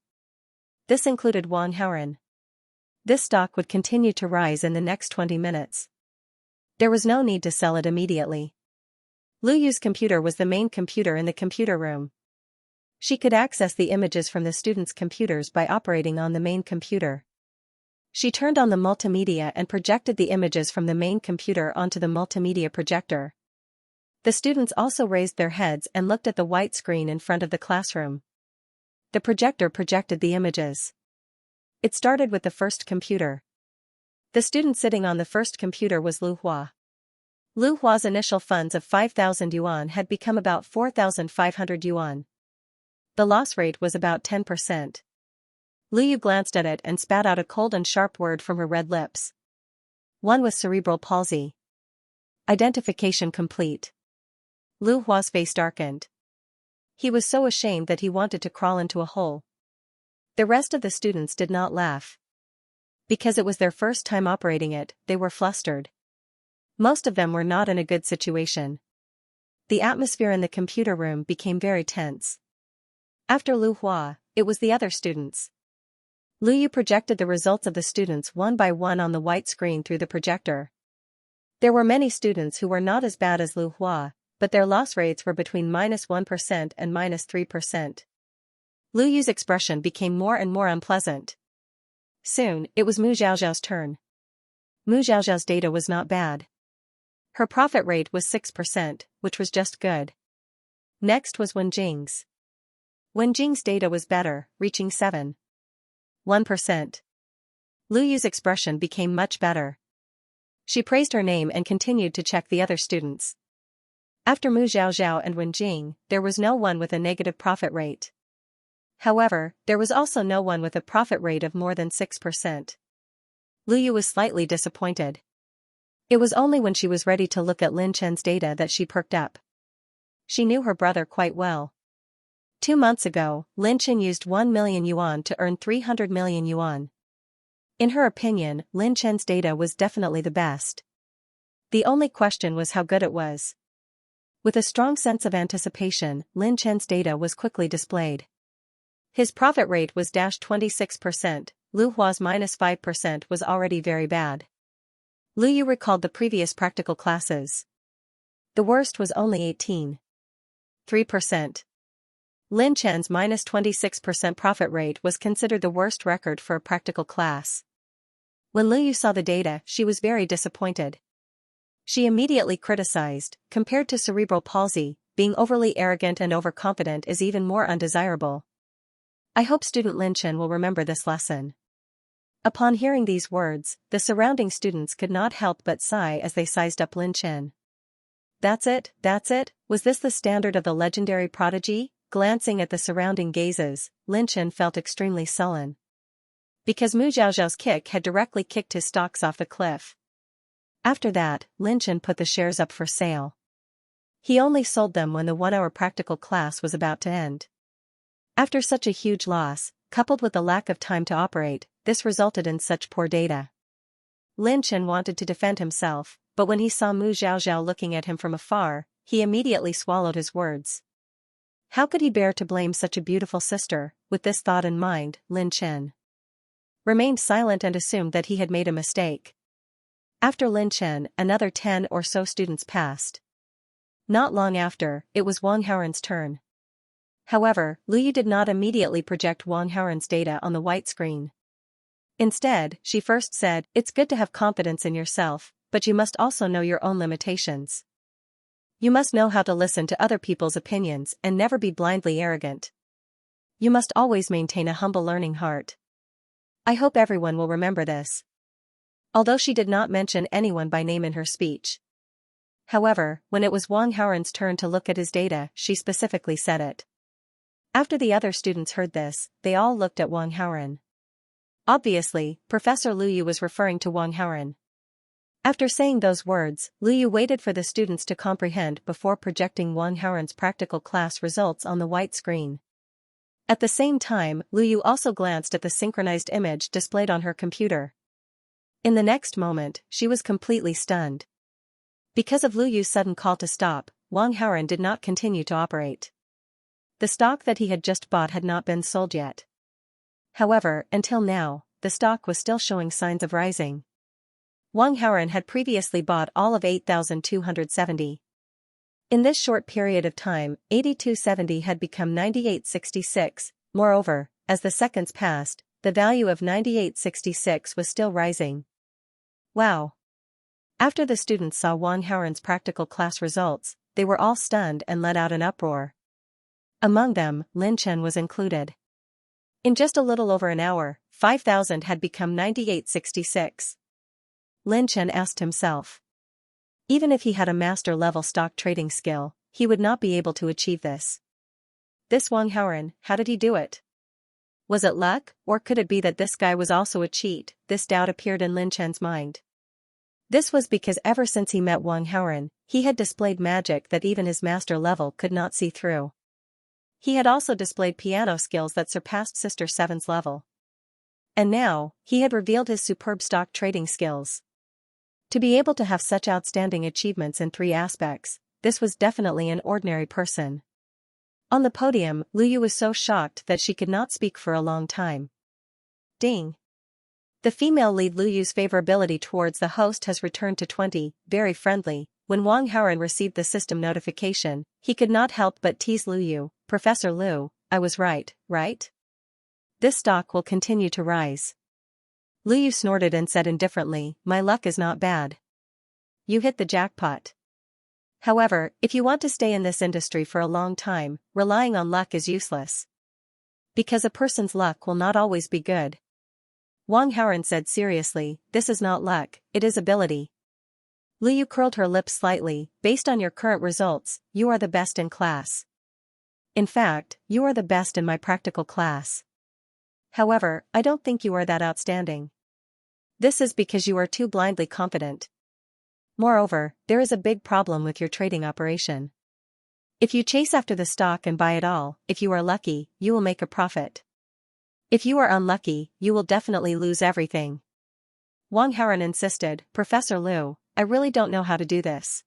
This included Wang Haoren. This stock would continue to rise in the next 20 minutes. There was no need to sell it immediately. Lu Yu's computer was the main computer in the computer room. She could access the images from the students' computers by operating on the main computer. She turned on the multimedia and projected the images from the main computer onto the multimedia projector. The students also raised their heads and looked at the white screen in front of the classroom. The projector projected the images. It started with the first computer. The student sitting on the first computer was Lu Hua. Lu Hua's initial funds of 5,000 yuan had become about 4,500 yuan. The loss rate was about 10%. Lu Yu glanced at it and spat out a cold and sharp word from her red lips. One with cerebral palsy. Identification complete. Lu Hua's face darkened. He was so ashamed that he wanted to crawl into a hole. The rest of the students did not laugh. Because it was their first time operating it, they were flustered. Most of them were not in a good situation. The atmosphere in the computer room became very tense. After Lu Hua, it was the other students. Lu Yu projected the results of the students one by one on the white screen through the projector. There were many students who were not as bad as Lu Hua, but their loss rates were between -1% and -3%. Lu Yu's expression became more and more unpleasant. Soon, it was Mu Xiaoxiao's turn. Mu Xiaoxiao's data was not bad. Her profit rate was 6%, which was just good. Next was Wen Jing's. Wen Jing's data was better, reaching 7.1%. Lu Yu's expression became much better. She praised her name and continued to check the other students. After Mu Xiaoxiao and Wen Jing, there was no one with a negative profit rate. However, there was also no one with a profit rate of more than 6%. Lu Yu was slightly disappointed. It was only when she was ready to look at Lin Chen's data that she perked up. She knew her brother quite well. 2 months ago, Lin Chen used 1 million yuan to earn 300 million yuan. In her opinion, Lin Chen's data was definitely the best. The only question was how good it was. With a strong sense of anticipation, Lin Chen's data was quickly displayed. His profit rate was -26%, Lu Hua's -5% was already very bad. Lu Yu recalled the previous practical classes. The worst was only 18.3%. Lin Chen's -26% profit rate was considered the worst record for a practical class. When Lu Yu saw the data, she was very disappointed. She immediately criticized, compared to cerebral palsy, being overly arrogant and overconfident is even more undesirable. I hope student Lin Chen will remember this lesson. Upon hearing these words, the surrounding students could not help but sigh as they sized up Lin Chen. That's it, was this the standard of the legendary prodigy? Glancing at the surrounding gazes, Lin Chen felt extremely sullen. Because Mu Zhaozhao's kick had directly kicked his stocks off the cliff. After that, Lin Chen put the shares up for sale. He only sold them when the 1-hour practical class was about to end. After such a huge loss, coupled with the lack of time to operate, this resulted in such poor data. Lin Chen wanted to defend himself, but when he saw Mu Zhaozhao looking at him from afar, he immediately swallowed his words. How could he bear to blame such a beautiful sister? With this thought in mind, Lin Chen remained silent and assumed that he had made a mistake. After Lin Chen, another 10 or so students passed. Not long after, it was Wang Haoren's turn. However, Lu Yu did not immediately project Wang Haoren's data on the white screen. Instead, she first said, "It's good to have confidence in yourself, but you must also know your own limitations. You must know how to listen to other people's opinions and never be blindly arrogant. You must always maintain a humble learning heart. I hope everyone will remember this." Although she did not mention anyone by name in her speech. However, when it was Wang Haoren's turn to look at his data, she specifically said it. After the other students heard this, they all looked at Wang Haoren. Obviously, Professor Lu Yu was referring to Wang Haoren. After saying those words, Lu Yu waited for the students to comprehend before projecting Wang Haoren's practical class results on the white screen. At the same time, Lu Yu also glanced at the synchronized image displayed on her computer. In the next moment, she was completely stunned. Because of Lu Yu's sudden call to stop, Wang Haoren did not continue to operate. The stock that he had just bought had not been sold yet. However, until now, the stock was still showing signs of rising. Wang Haoren had previously bought all of 8,270. In this short period of time, 8,270 had become 9,866. Moreover, as the seconds passed, the value of 9,866 was still rising. Wow! After the students saw Wang Haoren's practical class results, they were all stunned and let out an uproar. Among them, Lin Chen was included. In just a little over an hour, 5,000 had become 9,866. Lin Chen asked himself. Even if he had a master-level stock trading skill, he would not be able to achieve this. This Wang Haoren, how did he do it? Was it luck, or could it be that this guy was also a cheat? This doubt appeared in Lin Chen's mind. This was because ever since he met Wang Haoren, he had displayed magic that even his master level could not see through. He had also displayed piano skills that surpassed Sister Seven's level. And now, he had revealed his superb stock trading skills. To be able to have such outstanding achievements in 3 aspects, this was definitely an ordinary person. On the podium, Lu Yu was so shocked that she could not speak for a long time. Ding! The female lead Lu Yu's favorability towards the host has returned to 20, very friendly. When Wang Haoren received the system notification, he could not help but tease Lu Yu. "Professor Lu, I was right, right? This stock will continue to rise." Lu Yu snorted and said indifferently, "My luck is not bad. You hit the jackpot. However, if you want to stay in this industry for a long time, relying on luck is useless. Because a person's luck will not always be good." Wang Haoren said seriously, "This is not luck, it is ability." Lu Yu curled her lips slightly. "Based on your current results, you are the best in class. In fact, you are the best in my practical class. However, I don't think you are that outstanding. This is because you are too blindly confident. Moreover, there is a big problem with your trading operation. If you chase after the stock and buy it all, if you are lucky, you will make a profit. If you are unlucky, you will definitely lose everything." Wang Haoren insisted, "Professor Lu, I really don't know how to do this."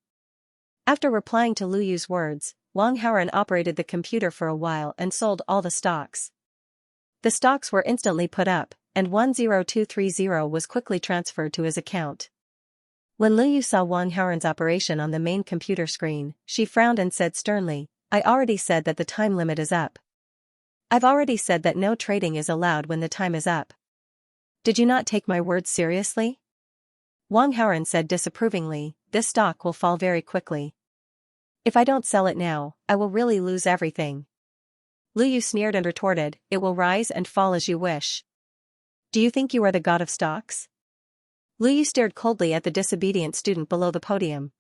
After replying to Lu Yu's words, Wang Haoren operated the computer for a while and sold all the stocks. The stocks were instantly put up, and 10230 was quickly transferred to his account. When Lu Yu saw Wang Haoren's operation on the main computer screen, she frowned and said sternly, "I already said that the time limit is up. I've already said that no trading is allowed when the time is up. Did you not take my words seriously?" Wang Haoren said disapprovingly, "This stock will fall very quickly. If I don't sell it now, I will really lose everything." Lu Yu sneered and retorted, "It will rise and fall as you wish. Do you think you are the god of stocks?" Lu Yu stared coldly at the disobedient student below the podium.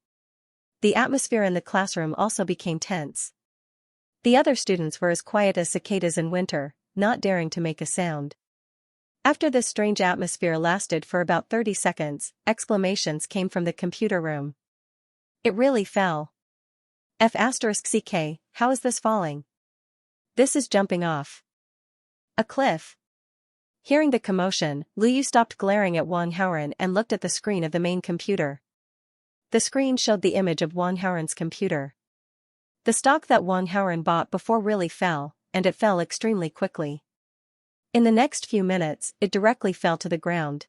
The atmosphere in the classroom also became tense. The other students were as quiet as cicadas in winter, not daring to make a sound. After this strange atmosphere lasted for about 30 seconds, exclamations came from the computer room. "It really fell. F***ck, how is this falling? This is jumping off a cliff." Hearing the commotion, Lu Yu stopped glaring at Wang Haoren and looked at the screen of the main computer. The screen showed the image of Wang Haoren's computer. The stock that Wang Haoren bought before really fell, and it fell extremely quickly. In the next few minutes, it directly fell to the ground.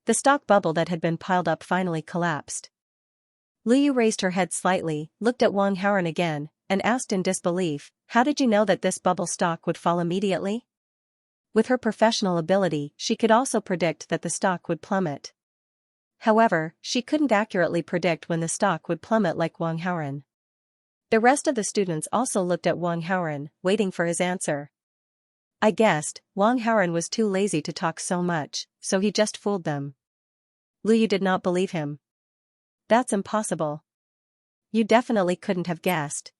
The stock bubble that had been piled up finally collapsed. Lu Yu raised her head slightly, looked at Wang Haoren again, and asked in disbelief, "How did you know that this bubble stock would fall immediately?" With her professional ability, she could also predict that the stock would plummet. However, she couldn't accurately predict when the stock would plummet like Wang Haoren. The rest of the students also looked at Wang Haoren, waiting for his answer. I guessed, Wang Haoren was too lazy to talk so much, so he just fooled them. Lu Yu did not believe him. "That's impossible. You definitely couldn't have guessed.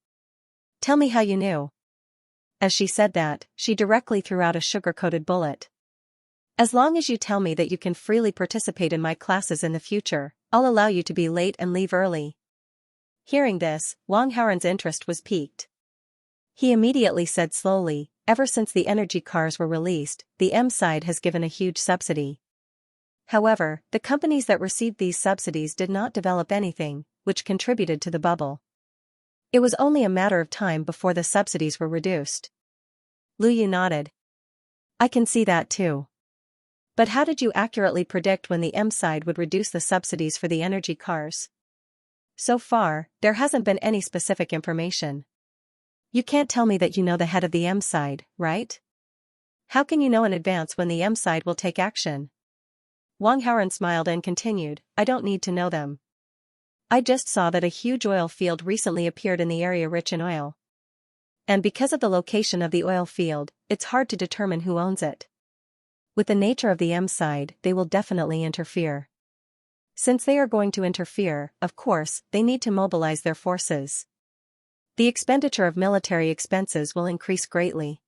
Tell me how you knew." As she said that, she directly threw out a sugar-coated bullet. "As long as you tell me that you can freely participate in my classes in the future, I'll allow you to be late and leave early." Hearing this, Wang Haoren's interest was piqued. He immediately said slowly, "Ever since the energy cars were released, the M side has given a huge subsidy. However, the companies that received these subsidies did not develop anything, which contributed to the bubble. It was only a matter of time before the subsidies were reduced." Lu Yu nodded. "I can see that too. But how did you accurately predict when the M side would reduce the subsidies for the energy cars?" "So far, there hasn't been any specific information. You can't tell me that you know the head of the M side, right? How can you know in advance when the M side will take action?" Wang Haoren smiled and continued, "I don't need to know them. I just saw that a huge oil field recently appeared in the area rich in oil. And because of the location of the oil field, it's hard to determine who owns it. With the nature of the M side, they will definitely interfere. Since they are going to interfere, of course, they need to mobilize their forces. The expenditure of military expenses will increase greatly.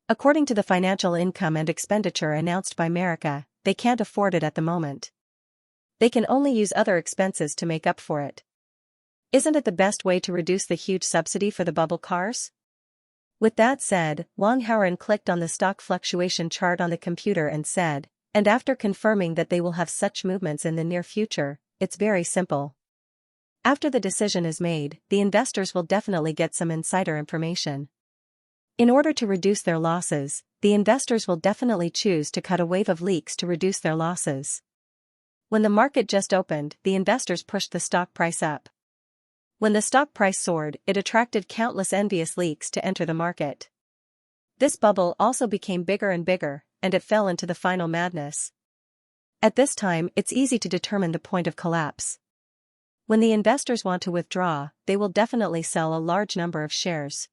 According to the financial income and expenditure announced by America, they can't afford it at the moment. They can only use other expenses to make up for it. Isn't it the best way to reduce the huge subsidy for the bubble cars?" With that said, Wang Haoren clicked on the stock fluctuation chart on the computer and said, "And after confirming that they will have such movements in the near future, it's very simple. After the decision is made, the investors will definitely get some insider information. In order to reduce their losses, the investors will definitely choose to cut a wave of leaks to reduce their losses. When the market just opened, the investors pushed the stock price up. When the stock price soared, it attracted countless envious leaks to enter the market. This bubble also became bigger and bigger, and it fell into the final madness. At this time, it's easy to determine the point of collapse. When the investors want to withdraw, they will definitely sell a large number of shares.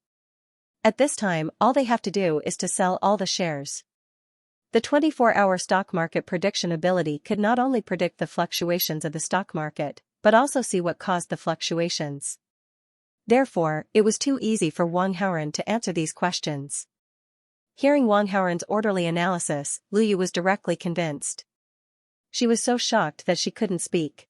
At this time, all they have to do is to sell all the shares. The 24-hour stock market prediction ability could not only predict the fluctuations of the stock market, but also see what caused the fluctuations. Therefore, it was too easy for Wang Haoren to answer these questions. Hearing Wang Haoren's orderly analysis, Lu Yu was directly convinced. She was so shocked that she couldn't speak.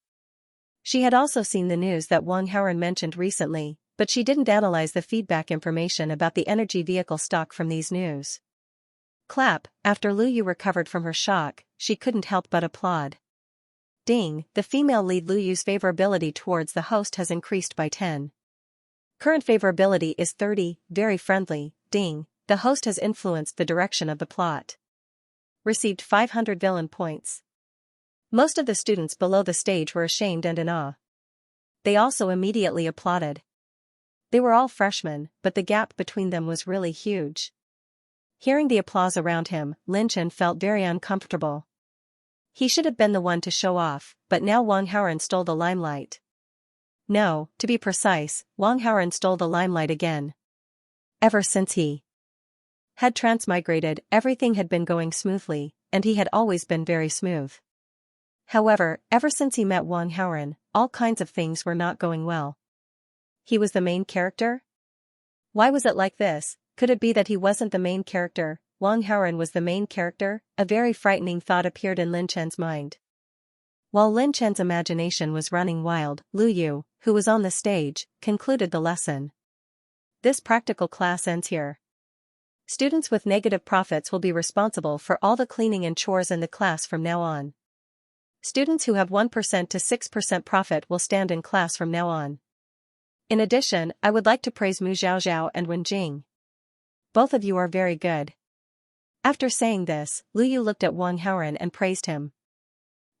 She had also seen the news that Wang Haoren mentioned recently, but she didn't analyze the feedback information about the energy vehicle stock from these news. Clap, after Lu Yu recovered from her shock, she couldn't help but applaud. Ding, the female lead Lu Yu's favorability towards the host has increased by 10. Current favorability is 30, very friendly, ding, the host has influenced the direction of the plot. Received 500 villain points. Most of the students below the stage were ashamed and in awe. They also immediately applauded. They were all freshmen, but the gap between them was really huge. Hearing the applause around him, Lin Chen felt very uncomfortable. He should have been the one to show off, but now Wang Haoren stole the limelight. No, to be precise, Wang Haoren stole the limelight again. Ever since he Had transmigrated, everything had been going smoothly, and he had always been very smooth. However, ever since he met Wang Haoren, all kinds of things were not going well. He was the main character? Why was it like this? Could it be that he wasn't the main character? Wang Haoren was the main character? A very frightening thought appeared in Lin Chen's mind. While Lin Chen's imagination was running wild, Lu Yu, who was on the stage, concluded the lesson. This practical class ends here. Students with negative profits will be responsible for all the cleaning and chores in the class from now on. Students who have 1% to 6% profit will stand in class from now on. In addition, I would like to praise Mu Xiaoxiao and Wen Jing. Both of you are very good. After saying this, Lu Yu looked at Wang Haoren and praised him.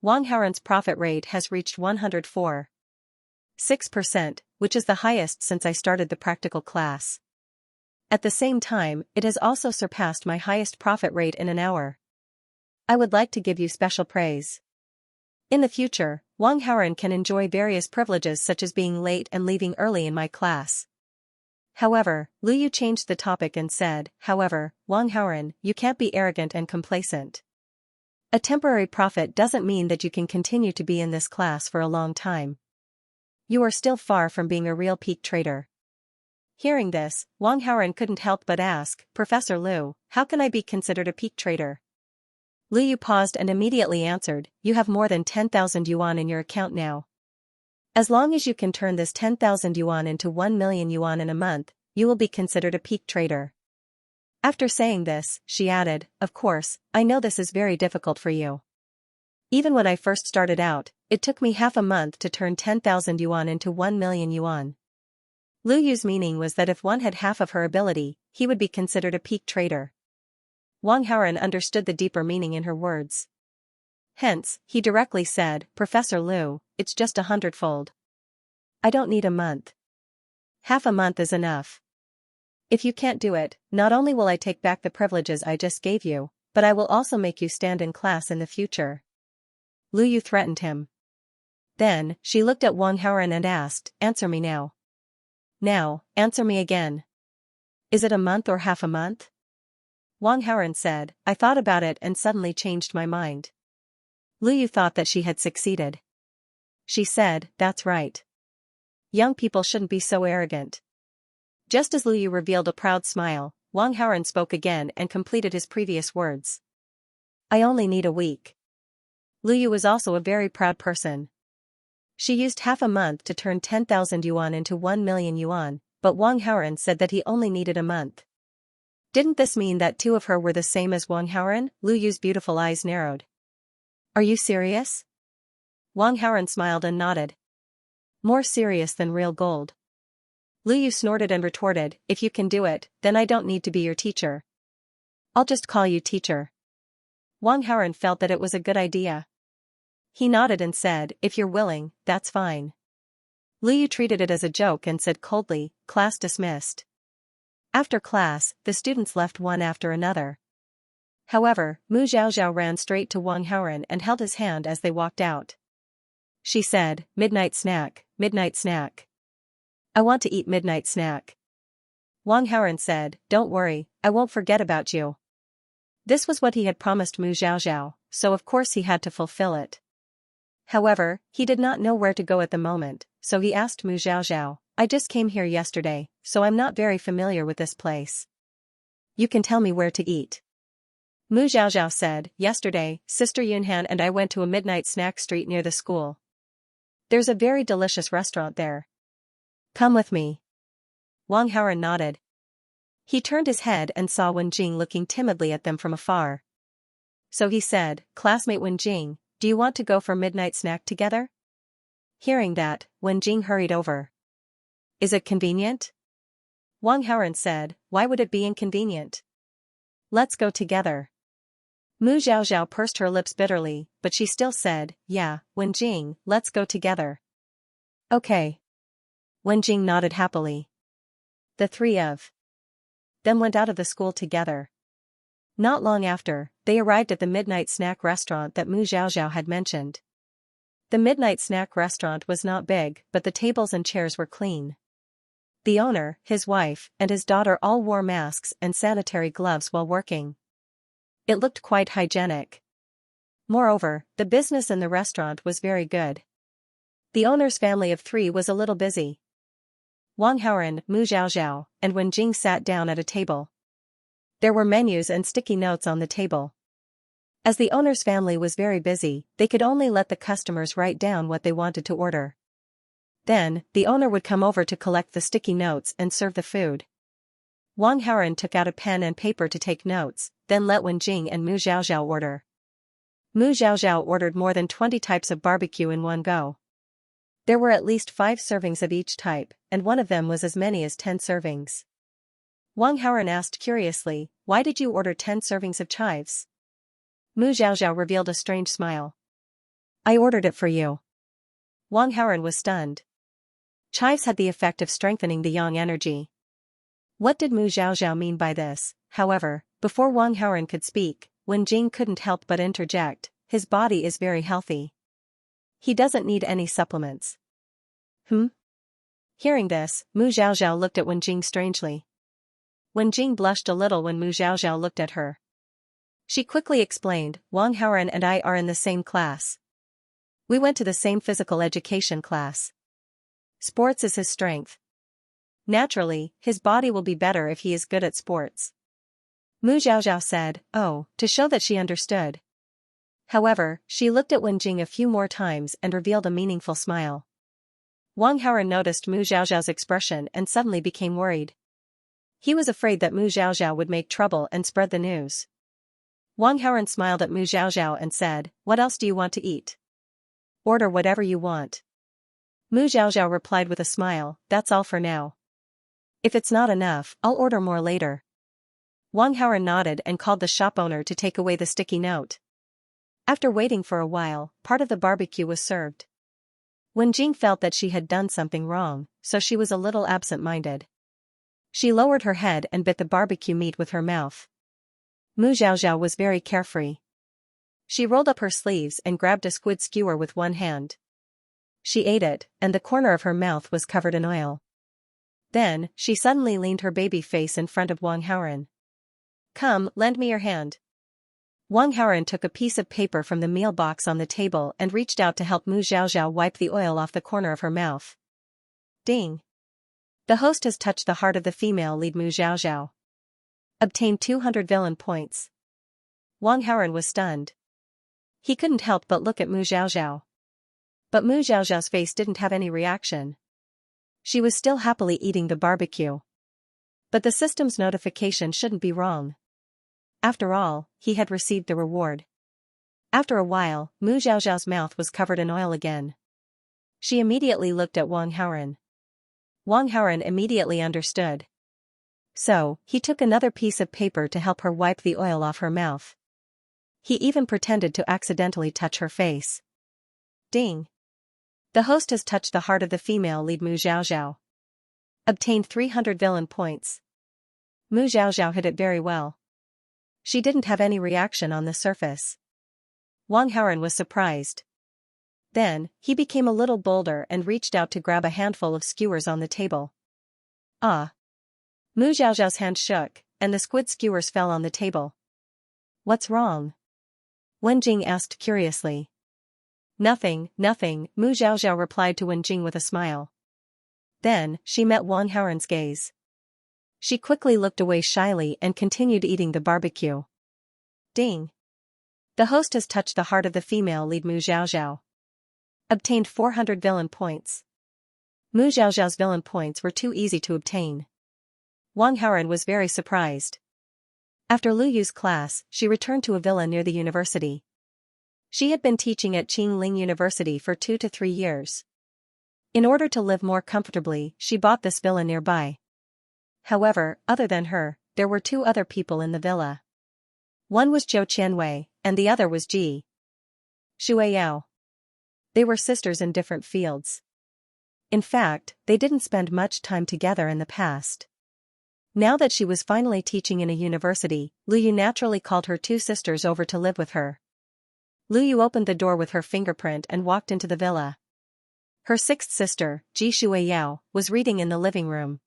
Wang Haoren's profit rate has reached 104.6%, which is the highest since I started the practical class. At the same time, it has also surpassed my highest profit rate in an hour. I would like to give you special praise. In the future, Wang Haoren can enjoy various privileges such as being late and leaving early in my class. However, Lu Yu changed the topic and said, however, Wang Haoren, you can't be arrogant and complacent. A temporary profit doesn't mean that you can continue to be in this class for a long time. You are still far from being a real peak trader. Hearing this, Wang Haoren couldn't help but ask, Professor Lu, how can I be considered a peak trader? Lu Yu paused and immediately answered, you have more than 10,000 yuan in your account now. As long as you can turn this 10,000 yuan into 1 million yuan in a month, you will be considered a peak trader. After saying this, she added, of course, I know this is very difficult for you. Even when I first started out, it took me half a month to turn 10,000 yuan into 1 million yuan. Lu Yu's meaning was that if one had half of her ability, he would be considered a peak trader. Wang Haoren understood the deeper meaning in her words. Hence, he directly said, Professor Lu, it's just 100-fold. I don't need a month. Half a month is enough. If you can't do it, not only will I take back the privileges I just gave you, but I will also make you stand in class in the future. Lu Yu threatened him. Then, she looked at Wang Haoren and asked, answer me now. Now, answer me again. Is it a month or half a month? Wang Haoren said, I thought about it and suddenly changed my mind. Lu Yu thought that she had succeeded. She said, that's right. Young people shouldn't be so arrogant. Just as Lu Yu revealed a proud smile, Wang Haoren spoke again and completed his previous words. I only need a week. Lu Yu was also a very proud person. She used half a month to turn 10,000 yuan into 1 million yuan, but Wang Haoren said that he only needed a month. Didn't this mean that two of her were the same as Wang Haoren? Lu Yu's beautiful eyes narrowed. Are you serious? Wang Haoren smiled and nodded. More serious than real gold. Lu Yu snorted and retorted, if you can do it, then I don't need to be your teacher. I'll just call you teacher. Wang Haoren felt that it was a good idea. He nodded and said, if you're willing, that's fine. Lu Yu treated it as a joke and said coldly, class dismissed. After class, the students left one after another. However, Mu Xiaoxiao ran straight to Wang Haoren and held his hand as they walked out. She said, midnight snack, midnight snack. I want to eat midnight snack. Wang Haoren said, don't worry, I won't forget about you. This was what he had promised Mu Xiaoxiao, so of course he had to fulfill it. However, he did not know where to go at the moment, so he asked Mu Xiaoxiao, I just came here yesterday, so I'm not very familiar with this place. You can tell me where to eat. Mu Xiaoxiao said, yesterday, Sister Yunhan and I went to a midnight snack street near the school. There's a very delicious restaurant there. Come with me. Wang Haoren nodded. He turned his head and saw Wen Jing looking timidly at them from afar. So he said, classmate Wen Jing, do you want to go for midnight snack together? Hearing that, Wen Jing hurried over. Is it convenient? Wang Haoren said, why would it be inconvenient? Let's go together. Mu Xiaoxiao pursed her lips bitterly, but she still said, yeah, Wen Jing, let's go together. Okay. Wen Jing nodded happily. The three of them went out of the school together. Not long after, they arrived at the midnight snack restaurant that Mu Xiaoxiao had mentioned. The midnight snack restaurant was not big, but the tables and chairs were clean. The owner, his wife, and his daughter all wore masks and sanitary gloves while working. It looked quite hygienic. Moreover, the business in the restaurant was very good. The owner's family of 3 was a little busy. Wang Haoran, Mu Zhaozhao, and Wen Jing sat down at a table. There were menus and sticky notes on the table. As the owner's family was very busy, they could only let the customers write down what they wanted to order. Then, the owner would come over to collect the sticky notes and serve the food. Wang Haoran took out a pen and paper to take notes, then let Wen Jing and Mu Zhaozhao order. Mu Zhaozhao ordered more than 20 types of barbecue in one go. There were at least 5 servings of each type, and one of them was as many as 10 servings. Wang Haoran asked curiously, "Why did you order 10 servings of chives?" Mu Zhaozhao revealed a strange smile. "I ordered it for you." Wang Haoran was stunned. Chives had the effect of strengthening the yang energy. What did Mu Zhaozhao mean by this? However, before Wang Haoran could speak, Wen Jing couldn't help but interject, "His body is very healthy. He doesn't need any supplements." Hearing this, Mu Zhaozhao looked at Wen Jing strangely. Wen Jing blushed a little when Mu Zhaozhao looked at her. She quickly explained, "Wang Haoran and I are in the same class. We went to the same physical education class. Sports is his strength. Naturally, his body will be better if he is good at sports." Mu Zhaozhao said, "Oh," to show that she understood. However, she looked at Wen Jing a few more times and revealed a meaningful smile. Wang Haoran noticed Mu Zhaozhao's expression and suddenly became worried. He was afraid that Mu Zhaozhao would make trouble and spread the news. Wang Haoran smiled at Mu Zhaozhao and said, "What else do you want to eat? Order whatever you want." Mu Zhaozhao replied with a smile, "That's all for now. If it's not enough, I'll order more later." Wang Haoran nodded and called the shop owner to take away the sticky note. After waiting for a while, part of the barbecue was served. Wen Jing felt that she had done something wrong, so she was a little absent-minded. She lowered her head and bit the barbecue meat with her mouth. Mu Zhaozhao was very carefree. She rolled up her sleeves and grabbed a squid skewer with one hand. She ate it, and the corner of her mouth was covered in oil. Then, she suddenly leaned her baby face in front of Wang Haoran. "Come, lend me your hand." Wang Haoran took a piece of paper from the meal box on the table and reached out to help Mu Zhaozhao wipe the oil off the corner of her mouth. Ding! The host has touched the heart of the female lead Mu Zhaozhao. Obtained 200 villain points. Wang Haoran was stunned. He couldn't help but look at Mu Zhaozhao. But Mu Zhaozhao's face didn't have any reaction. She was still happily eating the barbecue. But the system's notification shouldn't be wrong. After all, he had received the reward. After a while, Mu Zhaozhao's mouth was covered in oil again. She immediately looked at Wang Haoran. Wang Haoran immediately understood. So, he took another piece of paper to help her wipe the oil off her mouth. He even pretended to accidentally touch her face. Ding! The host has touched the heart of the female lead Mu Zhaozhao. Obtained 300 villain points. Mu Zhaozhao hid it very well. She didn't have any reaction on the surface. Wang Haoran was surprised. Then, he became a little bolder and reached out to grab a handful of skewers on the table. Ah! Mu Zhaozhao's hand shook, and the squid skewers fell on the table. "What's wrong?" Wen Jing asked curiously. Nothing, Mu Zhaozhao replied to Wen Jing with a smile. Then, she met Wang Haoran's gaze. She quickly looked away shyly and continued eating the barbecue. Ding! The host has touched the heart of the female lead Mu Zhaozhao. Obtained 400 villain points. Mu Zhaozhao's villain points were too easy to obtain. Wang Haoran was very surprised. After Lu Yu's class, she returned to a villa near the university. She had been teaching at Qingling University for 2 to 3 years. In order to live more comfortably, she bought this villa nearby. However, other than her, there were 2 other people in the villa. One was Zhou Qianwei, and the other was Ji Shuiyao. They were sisters in different fields. In fact, they didn't spend much time together in the past. Now that she was finally teaching in a university, Lu Yu naturally called her 2 sisters over to live with her. Lu Yu opened the door with her fingerprint and walked into the villa. Her 6th sister, Ji Shuiyao, was reading in the living room.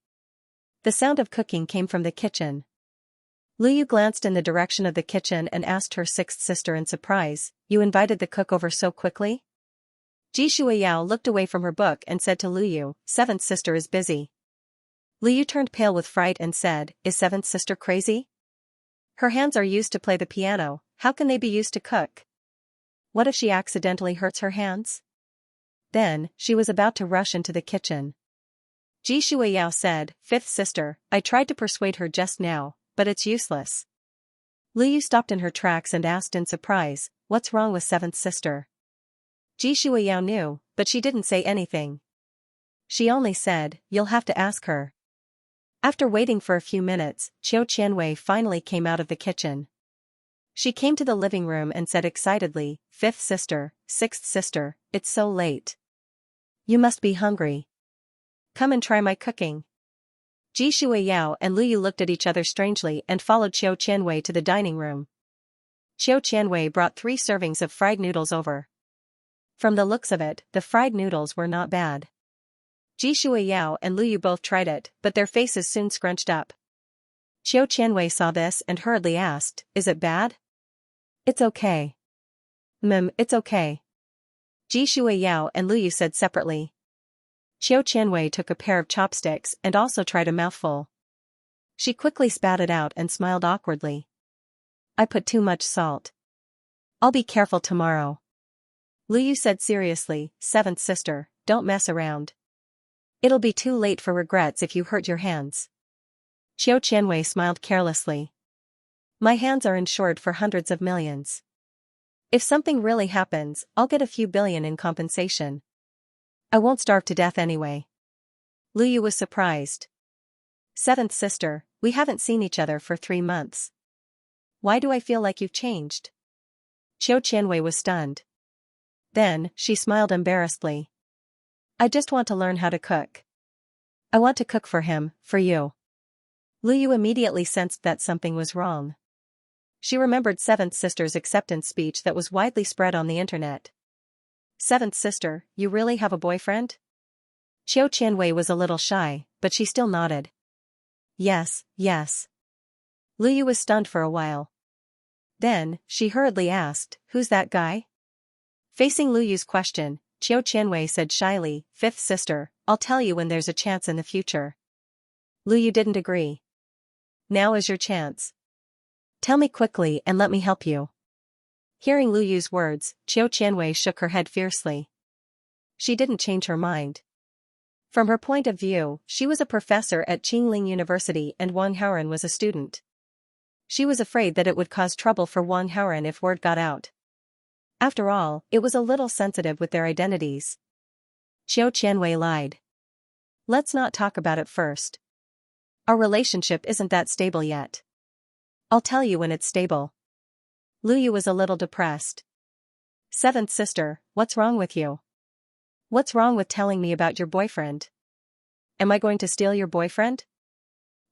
The sound of cooking came from the kitchen. Luyu glanced in the direction of the kitchen and asked her sixth sister in surprise, "You invited the cook over so quickly?" Ji Shuiyao looked away from her book and said to Luyu, "Seventh sister is busy." Luyu turned pale with fright and said, "Is seventh sister crazy? Her hands are used to play the piano, how can they be used to cook? What if she accidentally hurts her hands?" Then, she was about to rush into the kitchen. Ji Shuiyao said, "Fifth sister, I tried to persuade her just now, but it's useless." Luyu stopped in her tracks and asked in surprise, "What's wrong with seventh sister?" Ji Shuiyao knew, but she didn't say anything. She only said, "You'll have to ask her." After waiting for a few minutes, Qiu Qianwei finally came out of the kitchen. She came to the living room and said excitedly, "Fifth sister, sixth sister, it's so late. You must be hungry. Come and try my cooking." Ji Shuiyao and Luyu looked at each other strangely and followed Qiu Qianwei to the dining room. Qiu Qianwei brought 3 servings of fried noodles over. From the looks of it, the fried noodles were not bad. Ji Shuiyao and Luyu both tried it, but their faces soon scrunched up. Qiu Qianwei saw this and hurriedly asked, "Is it bad?" "It's okay." It's okay." Ji Shuiyao and Luyu said separately. Qiu Qianwei took a pair of chopsticks and also tried a mouthful. She quickly spat it out and smiled awkwardly. "I put too much salt. I'll be careful tomorrow." Luyu said seriously, "Seventh sister, don't mess around. It'll be too late for regrets if you hurt your hands." Qiu Qianwei smiled carelessly. "My hands are insured for hundreds of millions. If something really happens, I'll get a few billion in compensation. I won't starve to death anyway." Luyu was surprised. "Seventh sister, we haven't seen each other for 3 months. Why do I feel like you've changed?" Qiu Qianwei was stunned. Then, she smiled embarrassedly. "I just want to learn how to cook. I want to cook for him, for you." Luyu immediately sensed that something was wrong. She remembered seventh sister's acceptance speech that was widely spread on the internet. "Seventh sister, you really have a boyfriend?" Qiu Qianwei was a little shy, but she still nodded. Yes. Luyu was stunned for a while. Then, she hurriedly asked, "Who's that guy?" Facing Luyu's question, Qiu Qianwei said shyly, "Fifth sister, I'll tell you when there's a chance in the future." Luyu didn't agree. "Now is your chance. Tell me quickly and let me help you." Hearing Luyu's words, Qiu Qianwei shook her head fiercely. She didn't change her mind. From her point of view, she was a professor at Qingling University and Wang Haoren was a student. She was afraid that it would cause trouble for Wang Haoren if word got out. After all, it was a little sensitive with their identities. Qiu Qianwei lied. "Let's not talk about it first. Our relationship isn't that stable yet. I'll tell you when it's stable." Luyu was a little depressed. "Seventh sister, what's wrong with you? What's wrong with telling me about your boyfriend? Am I going to steal your boyfriend?"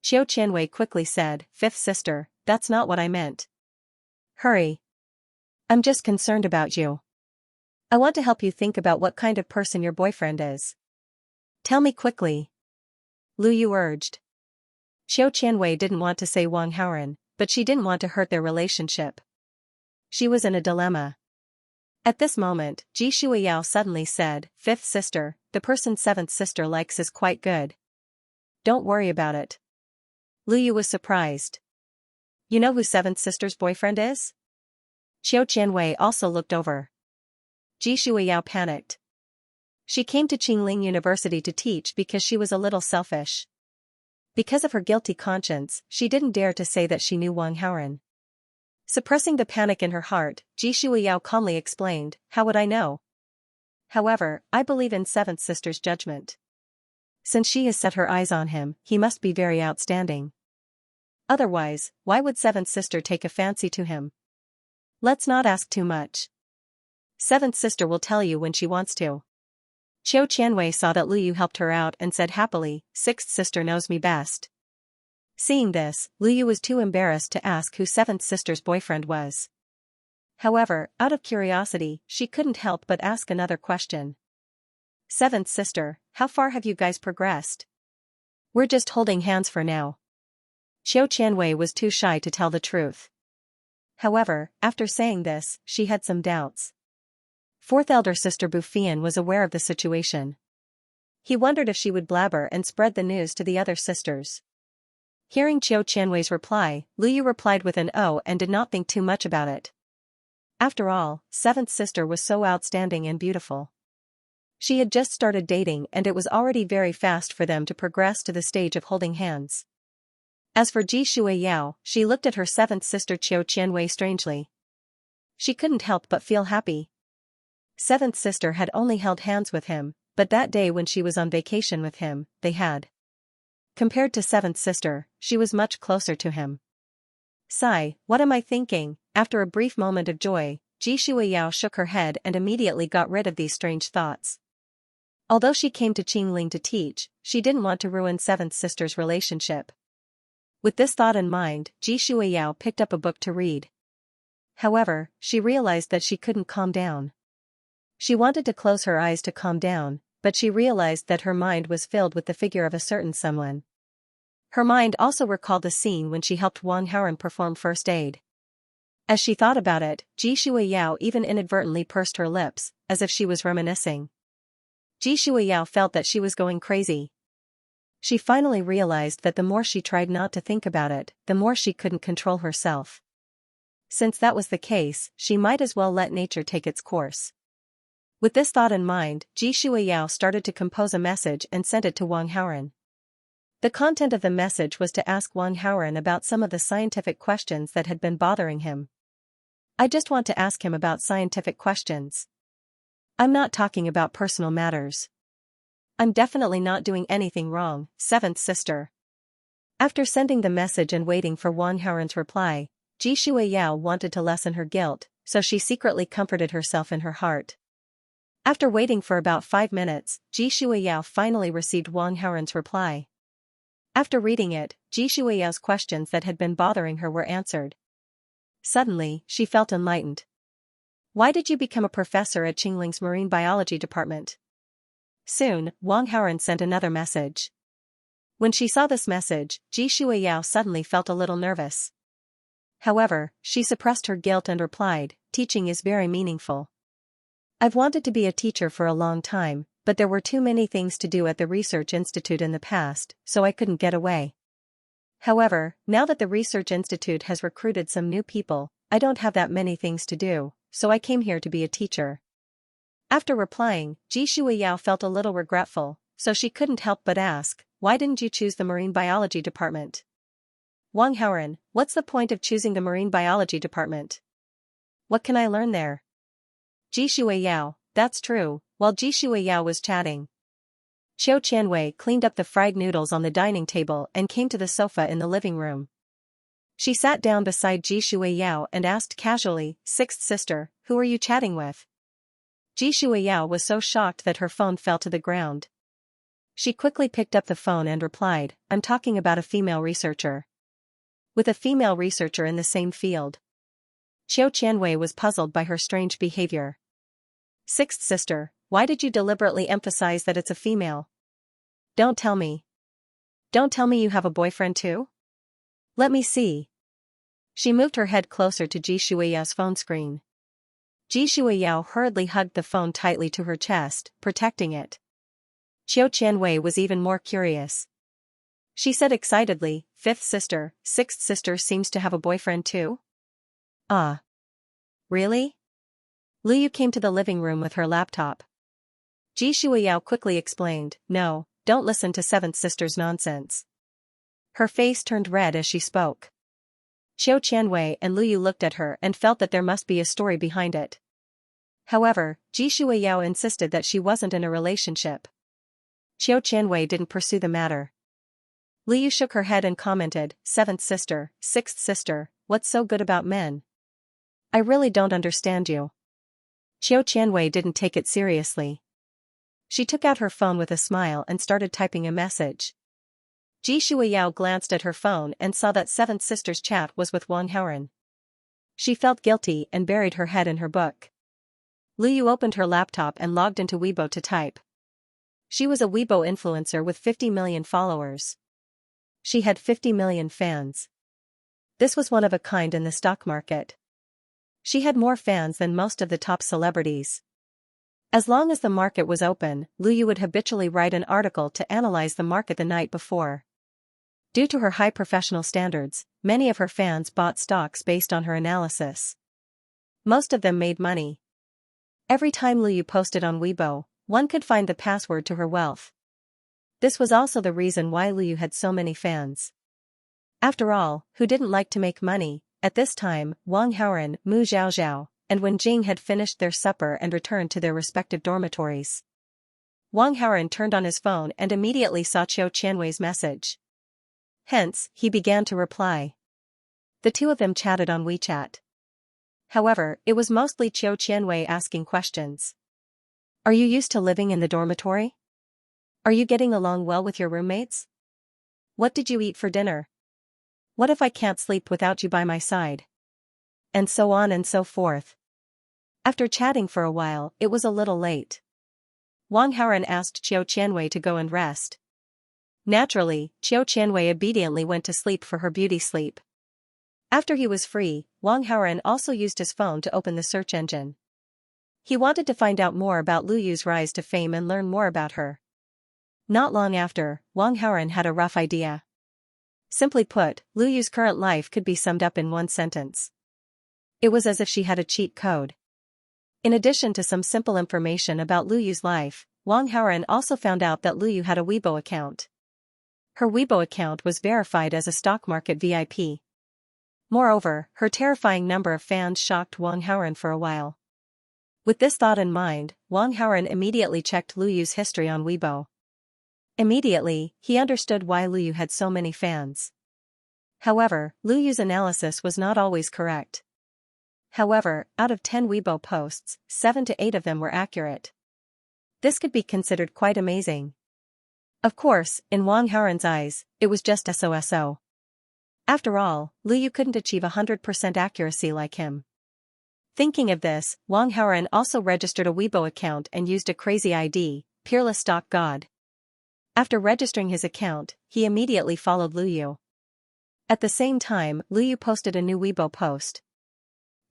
Qiu Qianwei quickly said, "Fifth sister, that's not what I meant. Hurry. I'm just concerned about you. I want to help you think about what kind of person your boyfriend is. Tell me quickly." Luyu urged. Qiu Qianwei didn't want to say Wang Haoren, but she didn't want to hurt their relationship. She was in a dilemma. At this moment, Ji Shuiyao suddenly said, "Fifth sister, the person seventh sister likes is quite good. Don't worry about it." Luyu was surprised. "You know who seventh sister's boyfriend is?" Qiu Qianwei also looked over. Ji Shuiyao panicked. She came to Qingling University to teach because she was a little selfish. Because of her guilty conscience, she didn't dare to say that she knew Wang Haoren. Suppressing the panic in her heart, Ji Shuiyao calmly explained, "How would I know? However, I believe in seventh sister's judgment. Since she has set her eyes on him, he must be very outstanding. Otherwise, why would seventh sister take a fancy to him? Let's not ask too much. Seventh sister will tell you when she wants to." Qiu Qianwei saw that Luyu helped her out and said happily, "Sixth sister knows me best." Seeing this, Luyu was too embarrassed to ask who seventh sister's boyfriend was. However, out of curiosity, she couldn't help but ask another question. "Seventh sister, how far have you guys progressed? We're just holding hands for now. Xianxia was too shy to tell the truth. However, after saying this, she had some doubts. Fourth elder sister Bufian was aware of the situation. He wondered if she would blabber and spread the news to the other sisters. Hearing Xianxia's reply, Luyu replied with an "oh" and did not think too much about it. After all, seventh sister was so outstanding and beautiful. She had just started dating and it was already very fast for them to progress to the stage of holding hands. As for Ji Shuiyao, she looked at her seventh sister Xianxia strangely. She couldn't help but feel happy. Seventh sister had only held hands with him, but that day when she was on vacation with him, they had. Compared to seventh sister, she was much closer to him. Sigh, what am I thinking? After a brief moment of joy, Ji Shuiyao shook her head and immediately got rid of these strange thoughts. Although she came to Qingling to teach, she didn't want to ruin seventh sister's relationship. With this thought in mind, Ji Shuiyao picked up a book to read. However, she realized that she couldn't calm down. She wanted to close her eyes to calm down, but she realized that her mind was filled with the figure of a certain someone. Her mind also recalled the scene when she helped Wang Haoran perform first aid. As she thought about it, Ji Shuiyao even inadvertently pursed her lips, as if she was reminiscing. Ji Shuiyao felt that she was going crazy. She finally realized that the more she tried not to think about it, the more she couldn't control herself. Since that was the case, she might as well let nature take its course. With this thought in mind, Ji Shuiyao started to compose a message and sent it to Wang Haoran. The content of the message was to ask Wang Haoran about some of the scientific questions that had been bothering him. I just want to ask him about scientific questions. I'm not talking about personal matters. I'm definitely not doing anything wrong, seventh sister. After sending the message and waiting for Wang Haoran's reply, Ji Shuiyao wanted to lessen her guilt, so she secretly comforted herself in her heart. After waiting for about 5 minutes, Ji Shuiyao finally received Wang Haoran's reply. After reading it, Ji Shuiyao's questions that had been bothering her were answered. Suddenly, she felt enlightened. Why did you become a professor at Qingling's marine biology department? Soon, Wang Haoran sent another message. When she saw this message, Ji Shuiyao suddenly felt a little nervous. However, she suppressed her guilt and replied, teaching is very meaningful. I've wanted to be a teacher for a long time, but there were too many things to do at the research institute in the past, so I couldn't get away. However, now that the research institute has recruited some new people, I don't have that many things to do, so I came here to be a teacher. After replying, Ji Shuiyao felt a little regretful, so she couldn't help but ask, why didn't you choose the marine biology department? Wang Haoran, what's the point of choosing the marine biology department? What can I learn there? Ji Shuiyao, that's true. While Ji Shuiyao was chatting, Xianxia cleaned up the fried noodles on the dining table and came to the sofa in the living room. She sat down beside Ji Shuiyao and asked casually, sixth sister, who are you chatting with? Ji Shuiyao was so shocked that her phone fell to the ground. She quickly picked up the phone and replied, I'm talking about a female researcher. With a female researcher in the same field. Xianxia was puzzled by her strange behavior. Sixth sister, why did you deliberately emphasize that it's a female? Don't tell me. Don't tell me you have a boyfriend too? Let me see. She moved her head closer to Ji Shuiyao's phone screen. Ji Shuiyao hurriedly hugged the phone tightly to her chest, protecting it. Xianxia was even more curious. She said excitedly, fifth sister, sixth sister seems to have a boyfriend too? Ah. Really? Luyu came to the living room with her laptop. Ji Shuiyao quickly explained, no, don't listen to seventh sister's nonsense. Her face turned red as she spoke. Xianxia and Luyu looked at her and felt that there must be a story behind it. However, Ji Shuiyao insisted that she wasn't in a relationship. Xianxia didn't pursue the matter. Luyu shook her head and commented, seventh sister, sixth sister, what's so good about men? I really don't understand you. Xianxia didn't take it seriously. She took out her phone with a smile and started typing a message. Ji Shuiyao glanced at her phone and saw that seventh sister's chat was with Wang Haoran. She felt guilty and buried her head in her book. Luyu opened her laptop and logged into Weibo to type. She was a Weibo influencer with 50 million followers. She had 50 million fans. This was one of a kind in the stock market. She had more fans than most of the top celebrities. As long as the market was open, Lu Yu would habitually write an article to analyze the market the night before. Due to her high professional standards, many of her fans bought stocks based on her analysis. Most of them made money. Every time Lu Yu posted on Weibo, one could find the password to her wealth. This was also the reason why Lu Yu had so many fans. After all, who didn't like to make money? At this time, Wang Haoran, Mu Zhaozhao, and Wen Jing had finished their supper and returned to their respective dormitories. Wang Haoran turned on his phone and immediately saw Qiu Qianwei's message. Hence, he began to reply. The two of them chatted on WeChat. However, it was mostly Qiu Qianwei asking questions. Are you used to living in the dormitory? Are you getting along well with your roommates? What did you eat for dinner? What if I can't sleep without you by my side? And so on and so forth. After chatting for a while, it was a little late. Wang Haoran asked Qiu Qianwei to go and rest. Naturally, Qiu Qianwei obediently went to sleep for her beauty sleep. After he was free, Wang Haoran also used his phone to open the search engine. He wanted to find out more about Lu Yu's rise to fame and learn more about her. Not long after, Wang Haoran had a rough idea. Simply put, Lu Yu's current life could be summed up in one sentence. It was as if she had a cheat code. In addition to some simple information about Lu Yu's life, Wang Haoran also found out that Lu Yu had a Weibo account. Her Weibo account was verified as a stock market VIP. Moreover, her terrifying number of fans shocked Wang Haoran for a while. With this thought in mind, Wang Haoran immediately checked Lu Yu's history on Weibo. Immediately, he understood why Lu Yu had so many fans. However, Lu Yu's analysis was not always correct. However, out of 10 Weibo posts, 7 to 8 of them were accurate. This could be considered quite amazing. Of course, in Wang Haoran's eyes, it was just SOSO. After all, Lu Yu couldn't achieve 100% accuracy like him. Thinking of this, Wang Haoran also registered a Weibo account and used a crazy ID, Peerless Stock God. After registering his account, he immediately followed Lu Yu. At the same time, Lu Yu posted a new Weibo post.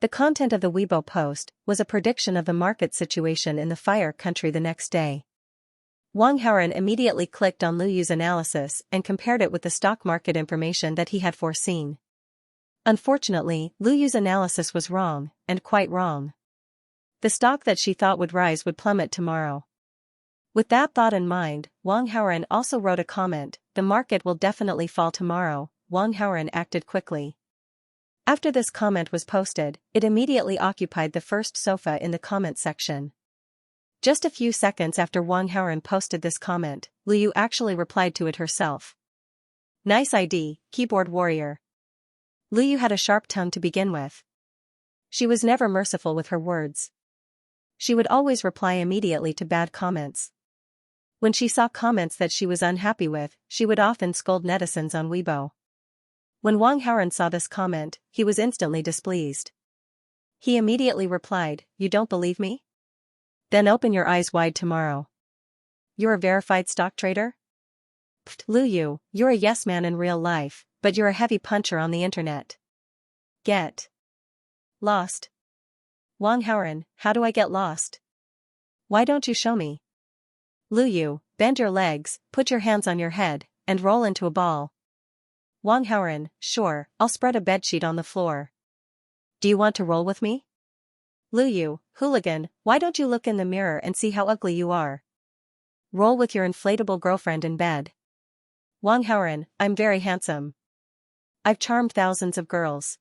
The content of the Weibo post was a prediction of the market situation in the Fire Country the next day. Wang Haoran immediately clicked on Lu Yu's analysis and compared it with the stock market information that he had foreseen. Unfortunately, Lu Yu's analysis was wrong, and quite wrong. The stock that she thought would rise would plummet tomorrow. With that thought in mind, Wang Haoran also wrote a comment, "The market will definitely fall tomorrow." Wang Haoran acted quickly. After this comment was posted, it immediately occupied the first sofa in the comment section. Just a few seconds after Wang Haoran posted this comment, Lu Yu actually replied to it herself. Nice ID, keyboard warrior. Lu Yu had a sharp tongue to begin with. She was never merciful with her words. She would always reply immediately to bad comments. When she saw comments that she was unhappy with, she would often scold netizens on Weibo. When Wang Haoran saw this comment, he was instantly displeased. He immediately replied, "You don't believe me? Then open your eyes wide tomorrow. You're a verified stock trader? Pfft, Lu Yu, you're a yes man in real life, but you're a heavy puncher on the internet. Get lost." Wang Haoran, how do I get lost? Why don't you show me? Lu Yu, bend your legs, put your hands on your head, and roll into a ball. Wang Haoran, sure, I'll spread a bedsheet on the floor. Do you want to roll with me? Lu Yu, hooligan, why don't you look in the mirror and see how ugly you are? Roll with your inflatable girlfriend in bed. Wang Haoran, I'm very handsome. I've charmed thousands of girls.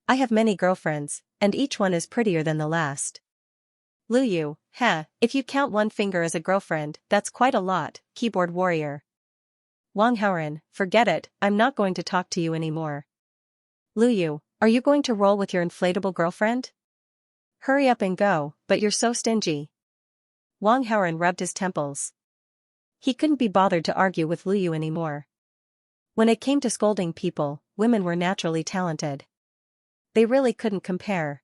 I have many girlfriends, and each one is prettier than the last. Lu Yu, if you count one finger as a girlfriend, that's quite a lot, keyboard warrior. Wang Haoran, forget it, I'm not going to talk to you anymore. Lu Yu, are you going to roll with your inflatable girlfriend? Hurry up and go, but you're so stingy. Wang Haoran rubbed his temples. He couldn't be bothered to argue with Lu Yu anymore. When it came to scolding people, women were naturally talented. They really couldn't compare.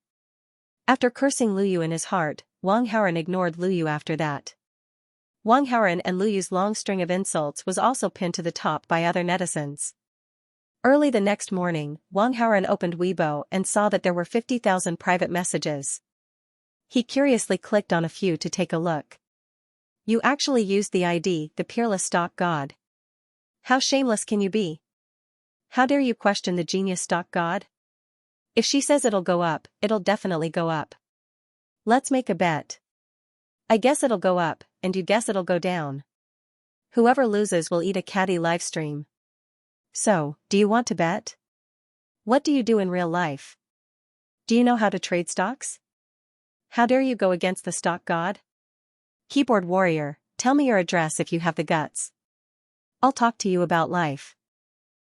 After cursing Lu Yu in his heart, Wang Haoran ignored Lu Yu after that. Wang Haoran and Lu Yu's long string of insults was also pinned to the top by other netizens. Early the next morning, Wang Haoran opened Weibo and saw that there were 50,000 private messages. He curiously clicked on a few to take a look. You actually used the ID, the peerless stock god. How shameless can you be? How dare you question the genius stock god? If she says it'll go up, it'll definitely go up. Let's make a bet. I guess it'll go up, and you guess it'll go down. Whoever loses will eat a catty livestream. So, do you want to bet? What do you do in real life? Do you know how to trade stocks? How dare you go against the stock god? Keyboard warrior, tell me your address if you have the guts. I'll talk to you about life.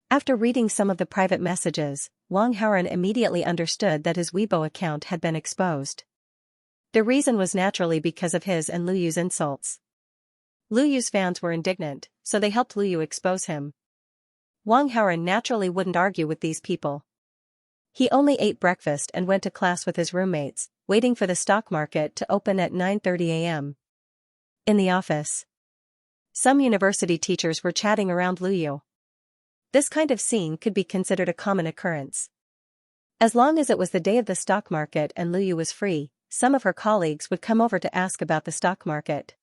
After reading some of the private messages, Wang Haoran immediately understood that his Weibo account had been exposed. The reason was naturally because of his and Lu Yu's insults. Lu Yu's fans were indignant, so they helped Lu Yu expose him. Wang Haoran naturally wouldn't argue with these people. He only ate breakfast and went to class with his roommates, waiting for the stock market to open at 9:30 a.m. In the office, some university teachers were chatting around Lu Yu. This kind of scene could be considered a common occurrence. As long as it was the day of the stock market and Lu Yu was free, some of her colleagues would come over to ask about the stock market.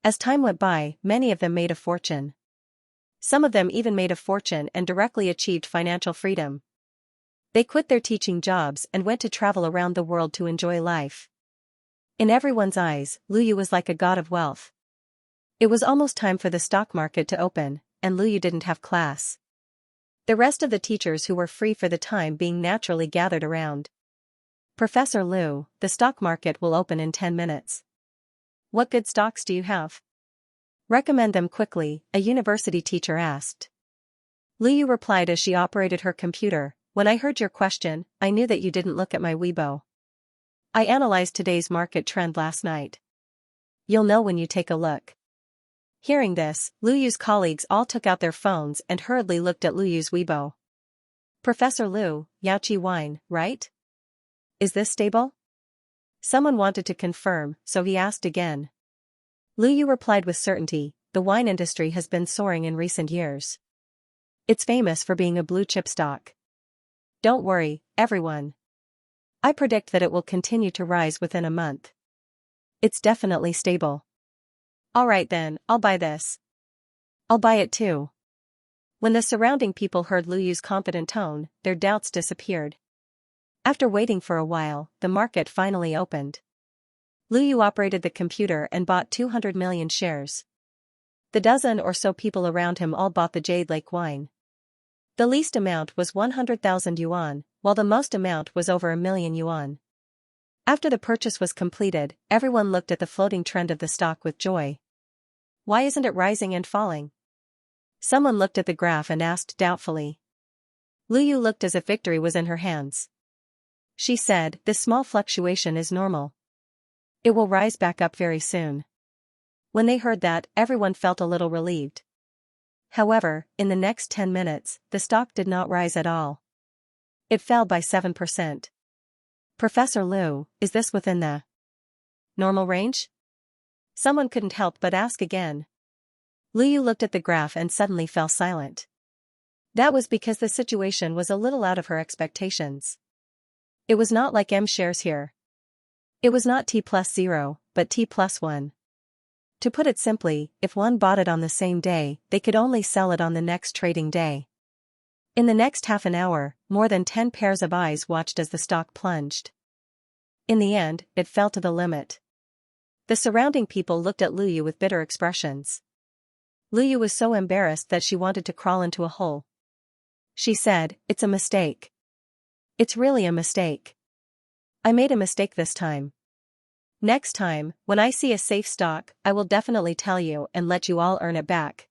As time went by, many of them made a fortune. Some of them even made a fortune and directly achieved financial freedom. They quit their teaching jobs and went to travel around the world to enjoy life. In everyone's eyes, Lu Yu was like a god of wealth. It was almost time for the stock market to open, and Lu Yu didn't have class. The rest of the teachers who were free for the time being naturally gathered around. Professor Lu, the stock market will open in 10 minutes. What good stocks do you have? Recommend them quickly, a university teacher asked. Lu Yu replied as she operated her computer, when I heard your question, I knew that you didn't look at my Weibo. I analyzed today's market trend last night. You'll know when you take a look. Hearing this, Lu Yu's colleagues all took out their phones and hurriedly looked at Lu Yu's Weibo. Professor Lu, Yaoqi wine, right? Is this stable? Someone wanted to confirm, so he asked again. Lu Yu replied with certainty, the wine industry has been soaring in recent years. It's famous for being a blue-chip stock. Don't worry, everyone. I predict that it will continue to rise within a month. It's definitely stable. Alright then, I'll buy this. I'll buy it too. When the surrounding people heard Lu Yu's confident tone, their doubts disappeared. After waiting for a while, the market finally opened. Lu Yu operated the computer and bought 200 million shares. The dozen or so people around him all bought the Jade Lake wine. The least amount was 100,000 yuan, while the most amount was over 1,000,000 yuan. After the purchase was completed, everyone looked at the floating trend of the stock with joy. Why isn't it rising and falling? Someone looked at the graph and asked doubtfully. Lu Yu looked as if victory was in her hands. She said, this small fluctuation is normal. It will rise back up very soon. When they heard that, everyone felt a little relieved. However, in the next 10 minutes, the stock did not rise at all. It fell by 7%. Professor Lu, is this within the normal range? Someone couldn't help but ask again. Lu Yu looked at the graph and suddenly fell silent. That was because the situation was a little out of her expectations. It was not like M shares here. It was not T+0, but T+1. To put it simply, if one bought it on the same day, they could only sell it on the next trading day. In the next half an hour, more than 10 pairs of eyes watched as the stock plunged. In the end, it fell to the limit. The surrounding people looked at Lu Yu with bitter expressions. Lu Yu was so embarrassed that she wanted to crawl into a hole. She said, it's a mistake. It's really a mistake. I made a mistake this time. Next time, when I see a safe stock, I will definitely tell you and let you all earn it back.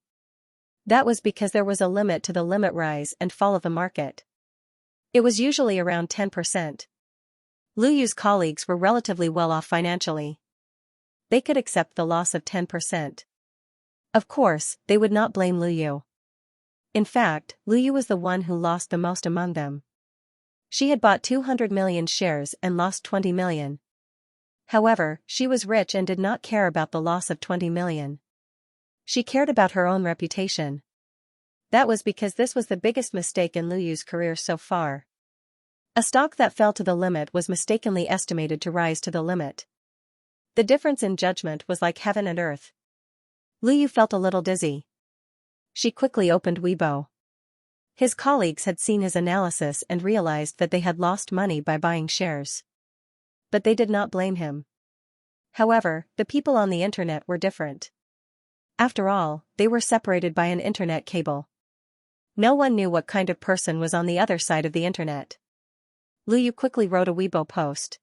That was because there was a limit to the limit rise and fall of the market. It was usually around 10%. Lu Yu's colleagues were relatively well off financially. They could accept the loss of 10%. Of course, they would not blame Lu Yu. In fact, Lu Yu was the one who lost the most among them. She had bought 200 million shares and lost 20 million. However, she was rich and did not care about the loss of 20 million. She cared about her own reputation. That was because this was the biggest mistake in Lu Yu's career so far. A stock that fell to the limit was mistakenly estimated to rise to the limit. The difference in judgment was like heaven and earth. Lu Yu felt a little dizzy. She quickly opened Weibo. His colleagues had seen his analysis and realized that they had lost money by buying shares. But they did not blame him. However, the people on the internet were different. After all, they were separated by an internet cable. No one knew what kind of person was on the other side of the internet. Lu Yu quickly wrote a Weibo post.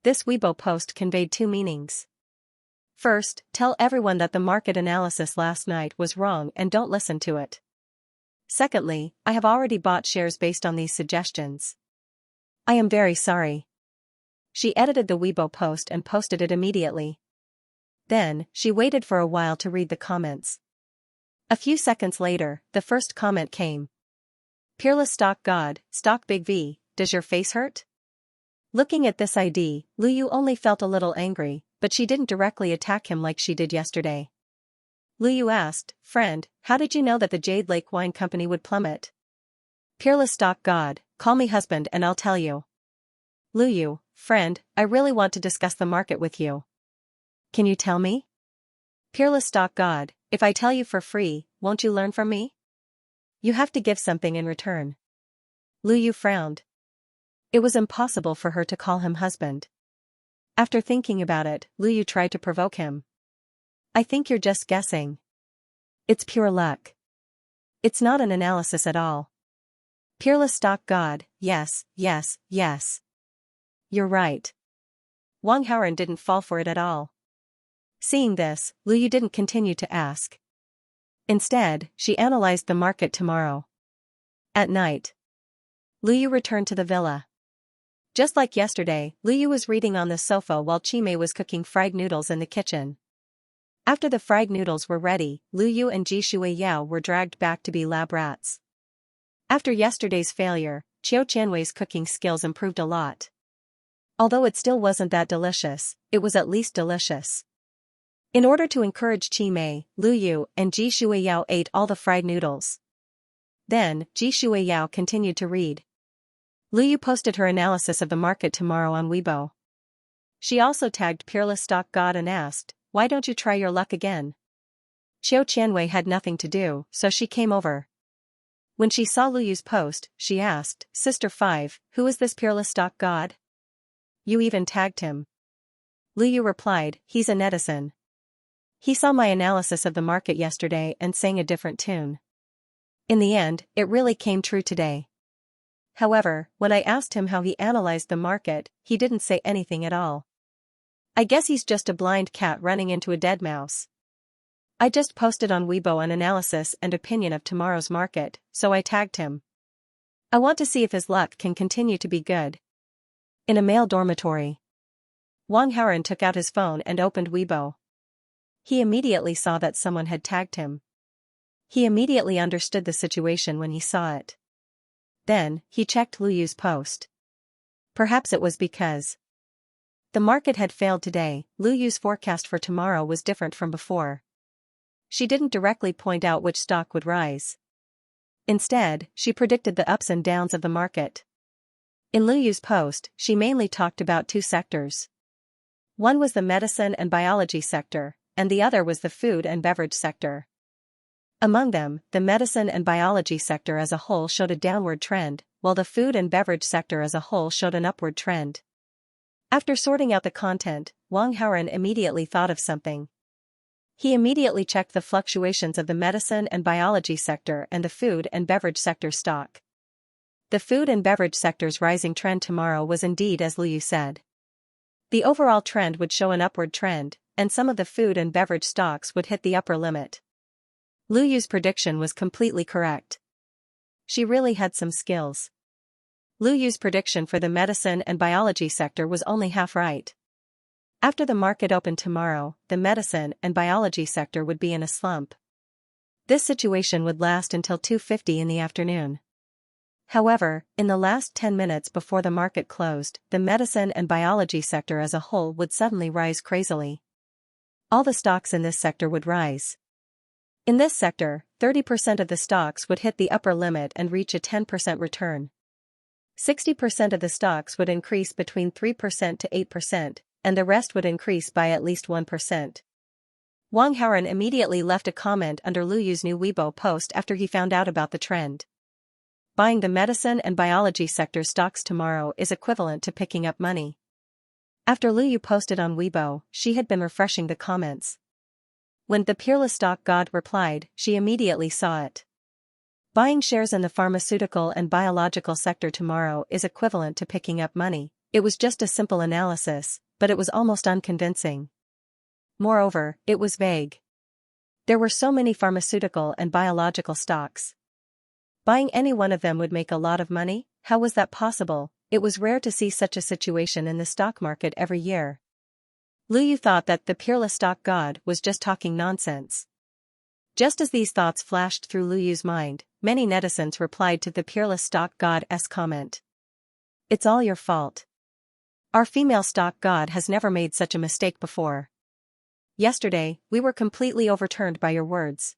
This Weibo post conveyed two meanings. First, tell everyone that the market analysis last night was wrong and don't listen to it. Secondly, I have already bought shares based on these suggestions. I am very sorry. She edited the Weibo post and posted it immediately. Then, she waited for a while to read the comments. A few seconds later, the first comment came. Peerless Stock God, Stock Big V, does your face hurt? Looking at this ID, Lu Yu only felt a little angry, but she didn't directly attack him like she did yesterday. Lu Yu asked, friend, how did you know that the Jade Lake Wine Company would plummet? Peerless Stock God, call me husband and I'll tell you. Lu Yu, friend, I really want to discuss the market with you. Can you tell me? Peerless Stock God, if I tell you for free, won't you learn from me? You have to give something in return. Lu Yu frowned. It was impossible for her to call him husband. After thinking about it, Lu Yu tried to provoke him. I think you're just guessing. It's pure luck. It's not an analysis at all. Peerless Stock God, yes, yes, yes. You're right. Wang Haoran didn't fall for it at all. Seeing this, Lu Yu didn't continue to ask. Instead, she analyzed the market tomorrow. At night, Lu Yu returned to the villa. Just like yesterday, Lu Yu was reading on the sofa while Qimei was cooking fried noodles in the kitchen. After the fried noodles were ready, Lu Yu and Ji Shuiyao were dragged back to be lab rats. After yesterday's failure, Qiu Qianwei's cooking skills improved a lot. Although it still wasn't that delicious, it was at least delicious. In order to encourage Qimei, Lu Yu and Ji Shuiyao ate all the fried noodles. Then, Ji Shuiyao continued to read. Lu Yu posted her analysis of the market tomorrow on Weibo. She also tagged Peerless Stock God and asked, why don't you try your luck again? Qiu Qianwei had nothing to do, so she came over. When she saw Lu Yu's post, she asked, Sister 5, who is this Peerless Stock God? You even tagged him. Lu Yu replied, he's a netizen. He saw my analysis of the market yesterday and sang a different tune. In the end, it really came true today. However, when I asked him how he analyzed the market, he didn't say anything at all. I guess he's just a blind cat running into a dead mouse. I just posted on Weibo an analysis and opinion of tomorrow's market, so I tagged him. I want to see if his luck can continue to be good. In a male dormitory, Wang Haoran took out his phone and opened Weibo. He immediately saw that someone had tagged him. He immediately understood the situation when he saw it. Then, he checked Lu Yu's post. Perhaps it was because the market had failed today. Lu Yu's forecast for tomorrow was different from before. She didn't directly point out which stock would rise. Instead, she predicted the ups and downs of the market. In Lu Yu's post, she mainly talked about two sectors. One was the medicine and biology sector, and the other was the food and beverage sector. Among them, the medicine and biology sector as a whole showed a downward trend, while the food and beverage sector as a whole showed an upward trend. After sorting out the content, Wang Haoran immediately thought of something. He immediately checked the fluctuations of the medicine and biology sector and the food and beverage sector stock. The food and beverage sector's rising trend tomorrow was indeed as Lu Yu said. The overall trend would show an upward trend, and some of the food and beverage stocks would hit the upper limit. Lu Yu's prediction was completely correct. She really had some skills. Lu Yu's prediction for the medicine and biology sector was only half right. After the market opened tomorrow, the medicine and biology sector would be in a slump. This situation would last until 2:50 in the afternoon. However, in the last 10 minutes before the market closed, the medicine and biology sector as a whole would suddenly rise crazily. All the stocks in this sector would rise. In this sector, 30% of the stocks would hit the upper limit and reach a 10% return. 60% of the stocks would increase between 3% to 8%, and the rest would increase by at least 1%. Wang Haoren immediately left a comment under Lu Yu's new Weibo post after he found out about the trend. Buying the medicine and biology sector stocks tomorrow is equivalent to picking up money. After Lu Yu posted on Weibo, she had been refreshing the comments. When the Peerless Stock God replied, she immediately saw it. Buying shares in the pharmaceutical and biological sector tomorrow is equivalent to picking up money. It was just a simple analysis, but it was almost unconvincing. Moreover, it was vague. There were so many pharmaceutical and biological stocks. Buying any one of them would make a lot of money? How was that possible? It was rare to see such a situation in the stock market every year. Lu Yu thought that the Peerless Stock God was just talking nonsense. Just as these thoughts flashed through Lu Yu's mind, many netizens replied to the Peerless Stock God's comment. It's all your fault. Our female stock god has never made such a mistake before. Yesterday, we were completely overturned by your words.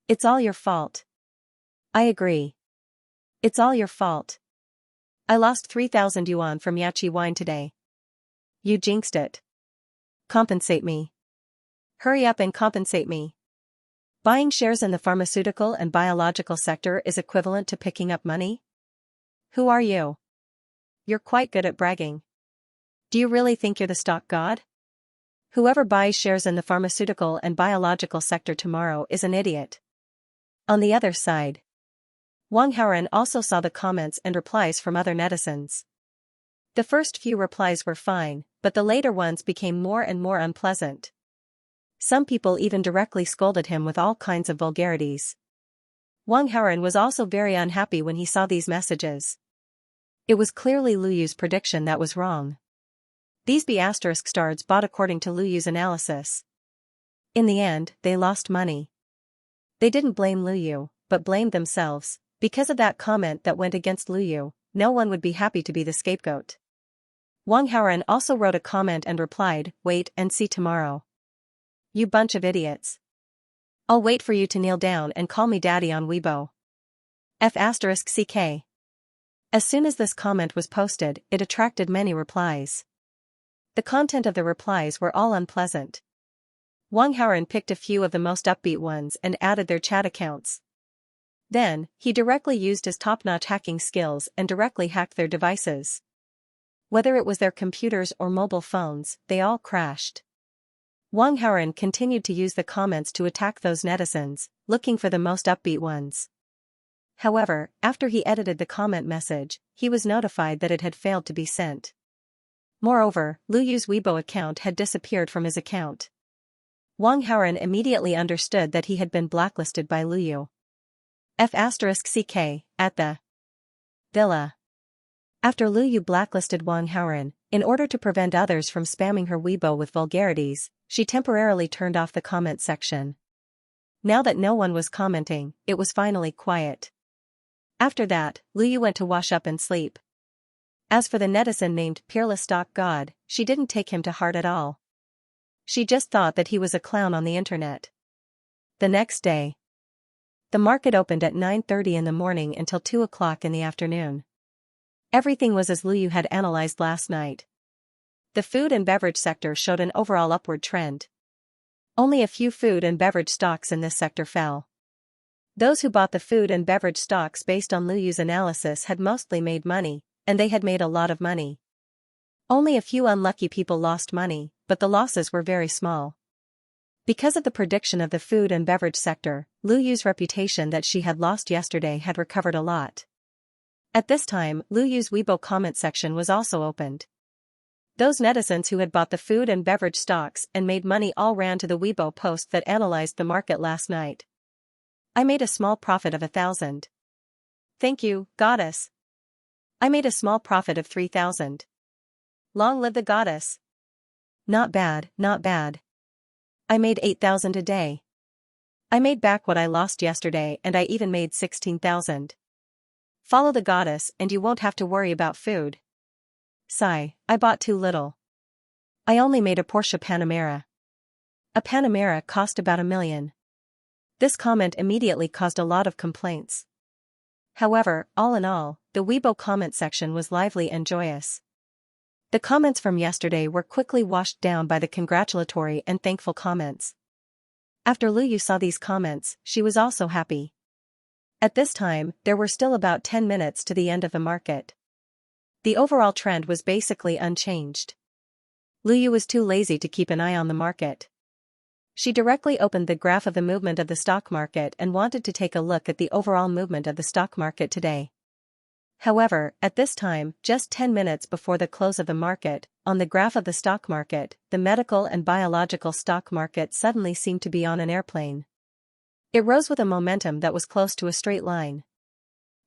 It's all your fault. I agree. It's all your fault. I lost 3,000 yuan from Yachi wine today. You jinxed it. Compensate me. Hurry up and compensate me. Buying shares in the pharmaceutical and biological sector is equivalent to picking up money? Who are you? You're quite good at bragging. Do you really think you're the stock god? Whoever buys shares in the pharmaceutical and biological sector tomorrow is an idiot. On the other side, Wang Haoren also saw the comments and replies from other netizens. The first few replies were fine, but the later ones became more and more unpleasant. Some people even directly scolded him with all kinds of vulgarities. Wang Haoren was also very unhappy when he saw these messages. It was clearly Lu Yu's prediction that was wrong. These B** stars bought according to Lu Yu's analysis. In the end, they lost money. They didn't blame Lu Yu, but blamed themselves. Because of that comment that went against Lu Yu, no one would be happy to be the scapegoat. Wang Haoren also wrote a comment and replied, wait and see tomorrow. You bunch of idiots. I'll wait for you to kneel down and call me daddy on Weibo. F***ck. As soon as this comment was posted, it attracted many replies. The content of the replies were all unpleasant. Wang Haoren picked a few of the most upbeat ones and added their chat accounts. Then, he directly used his top-notch hacking skills and directly hacked their devices. Whether it was their computers or mobile phones, they all crashed. Wang Haoren continued to use the comments to attack those netizens, looking for the most upbeat ones. However, after he edited the comment message, he was notified that it had failed to be sent. Moreover, Lu Yu's Weibo account had disappeared from his account. Wang Haoren immediately understood that he had been blacklisted by Lu Yu. F***ck, at the villa. After Lu Yu blacklisted Wang Haoren, in order to prevent others from spamming her Weibo with vulgarities, she temporarily turned off the comment section. Now that no one was commenting, it was finally quiet. After that, Lu Yu went to wash up and sleep. As for the netizen named Peerless Stock God, she didn't take him to heart at all. She just thought that he was a clown on the internet. The next day, the market opened at 9:30 in the morning until 2 o'clock in the afternoon. Everything was as Lu Yu had analyzed last night. The food and beverage sector showed an overall upward trend. Only a few food and beverage stocks in this sector fell. Those who bought the food and beverage stocks based on Lu Yu's analysis had mostly made money, and they had made a lot of money. Only a few unlucky people lost money, but the losses were very small. Because of the prediction of the food and beverage sector, Lu Yu's reputation that she had lost yesterday had recovered a lot. At this time, Lu Yu's Weibo comment section was also opened. Those netizens who had bought the food and beverage stocks and made money all ran to the Weibo post that analyzed the market last night. I made a small profit of 1,000. Thank you, goddess. I made a small profit of 3,000. Long live the goddess. Not bad, not bad. I made 8,000 a day. I made back what I lost yesterday and I even made 16,000. Follow the goddess and you won't have to worry about food. Sigh, I bought too little. I only made a Porsche Panamera. A Panamera cost about $1 million. This comment immediately caused a lot of complaints. However, all in all, the Weibo comment section was lively and joyous. The comments from yesterday were quickly washed down by the congratulatory and thankful comments. After Luyu saw these comments, she was also happy. At this time, there were still about 10 minutes to the end of the market. The overall trend was basically unchanged. Luyu was too lazy to keep an eye on the market. She directly opened the graph of the movement of the stock market and wanted to take a look at the overall movement of the stock market today. However, at this time, just 10 minutes before the close of the market, on the graph of the stock market, the medical and biological stock market suddenly seemed to be on an airplane. It rose with a momentum that was close to a straight line.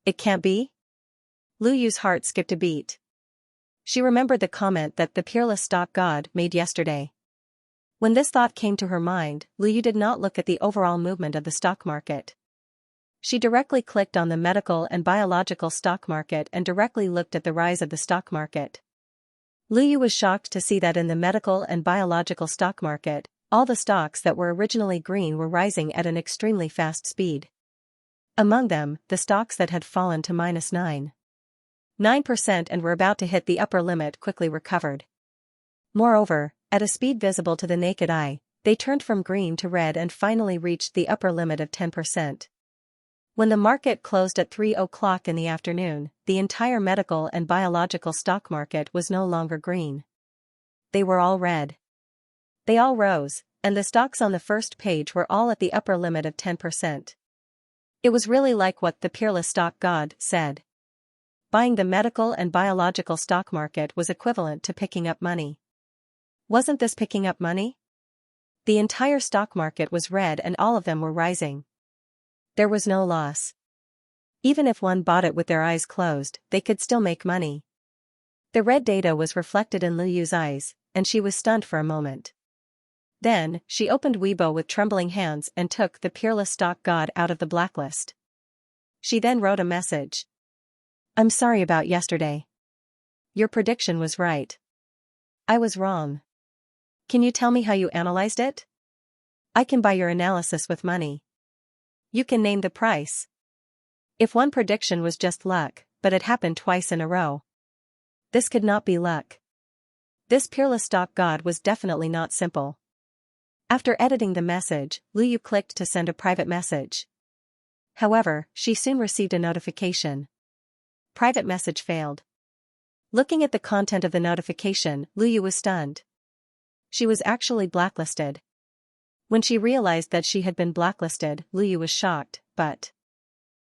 It can't be? Luyu's heart skipped a beat. She remembered the comment that the peerless stock god made yesterday. When this thought came to her mind, Luyu did not look at the overall movement of the stock market. She directly clicked on the medical and biological stock market and directly looked at the rise of the stock market. Luyu was shocked to see that in the medical and biological stock market, all the stocks that were originally green were rising at an extremely fast speed. Among them, the stocks that had fallen to -9% and were about to hit the upper limit quickly recovered. Moreover, at a speed visible to the naked eye, they turned from green to red and finally reached the upper limit of 10%. When the market closed at 3 o'clock in the afternoon, the entire medical and biological stock market was no longer green. They were all red. They all rose, and the stocks on the first page were all at the upper limit of 10%. It was really like what the peerless stock god said. Buying the medical and biological stock market was equivalent to picking up money. Wasn't this picking up money? The entire stock market was red and all of them were rising. There was no loss. Even if one bought it with their eyes closed, they could still make money. The red data was reflected in Luyu's eyes, and she was stunned for a moment. Then, she opened Weibo with trembling hands and took the peerless stock god out of the blacklist. She then wrote a message. I'm sorry about yesterday. Your prediction was right. I was wrong. Can you tell me how you analyzed it? I can buy your analysis with money. You can name the price. If one prediction was just luck, but it happened twice in a row. This could not be luck. This peerless stock god was definitely not simple. After editing the message, Luyu clicked to send a private message. However, she soon received a notification. Private message failed. Looking at the content of the notification, Luyu was stunned. She was actually blacklisted. When she realized that she had been blacklisted, Luyu was shocked, but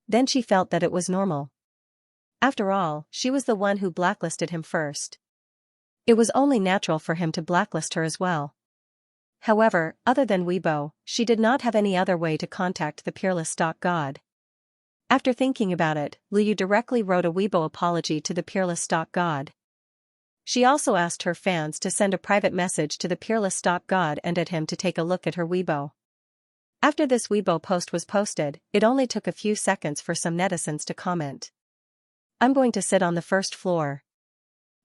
then she felt that it was normal. After all, she was the one who blacklisted him first. It was only natural for him to blacklist her as well. However, other than Weibo, she did not have any other way to contact the peerless stock god. After thinking about it, Luyu directly wrote a Weibo apology to the peerless stock god. She also asked her fans to send a private message to the peerless stock god and at him to take a look at her Weibo. After this Weibo post was posted, it only took a few seconds for some netizens to comment. I'm going to sit on the first floor.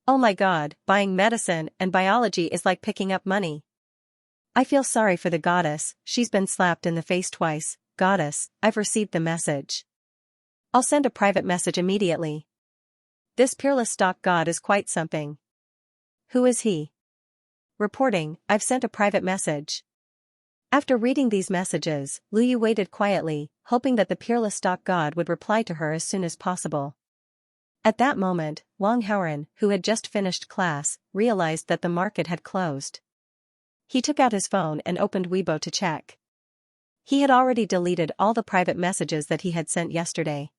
Oh my god, buying medicine and biology is like picking up money. I feel sorry for the goddess, she's been slapped in the face twice. Goddess, I've received the message. I'll send a private message immediately. This peerless stock god is quite something. Who is he? Reporting, I've sent a private message. After reading these messages, Luyu waited quietly, hoping that the peerless stock god would reply to her as soon as possible. At that moment, Wang Haoran, who had just finished class, realized that the market had closed. He took out his phone and opened Weibo to check. He had already deleted all the private messages that he had sent yesterday.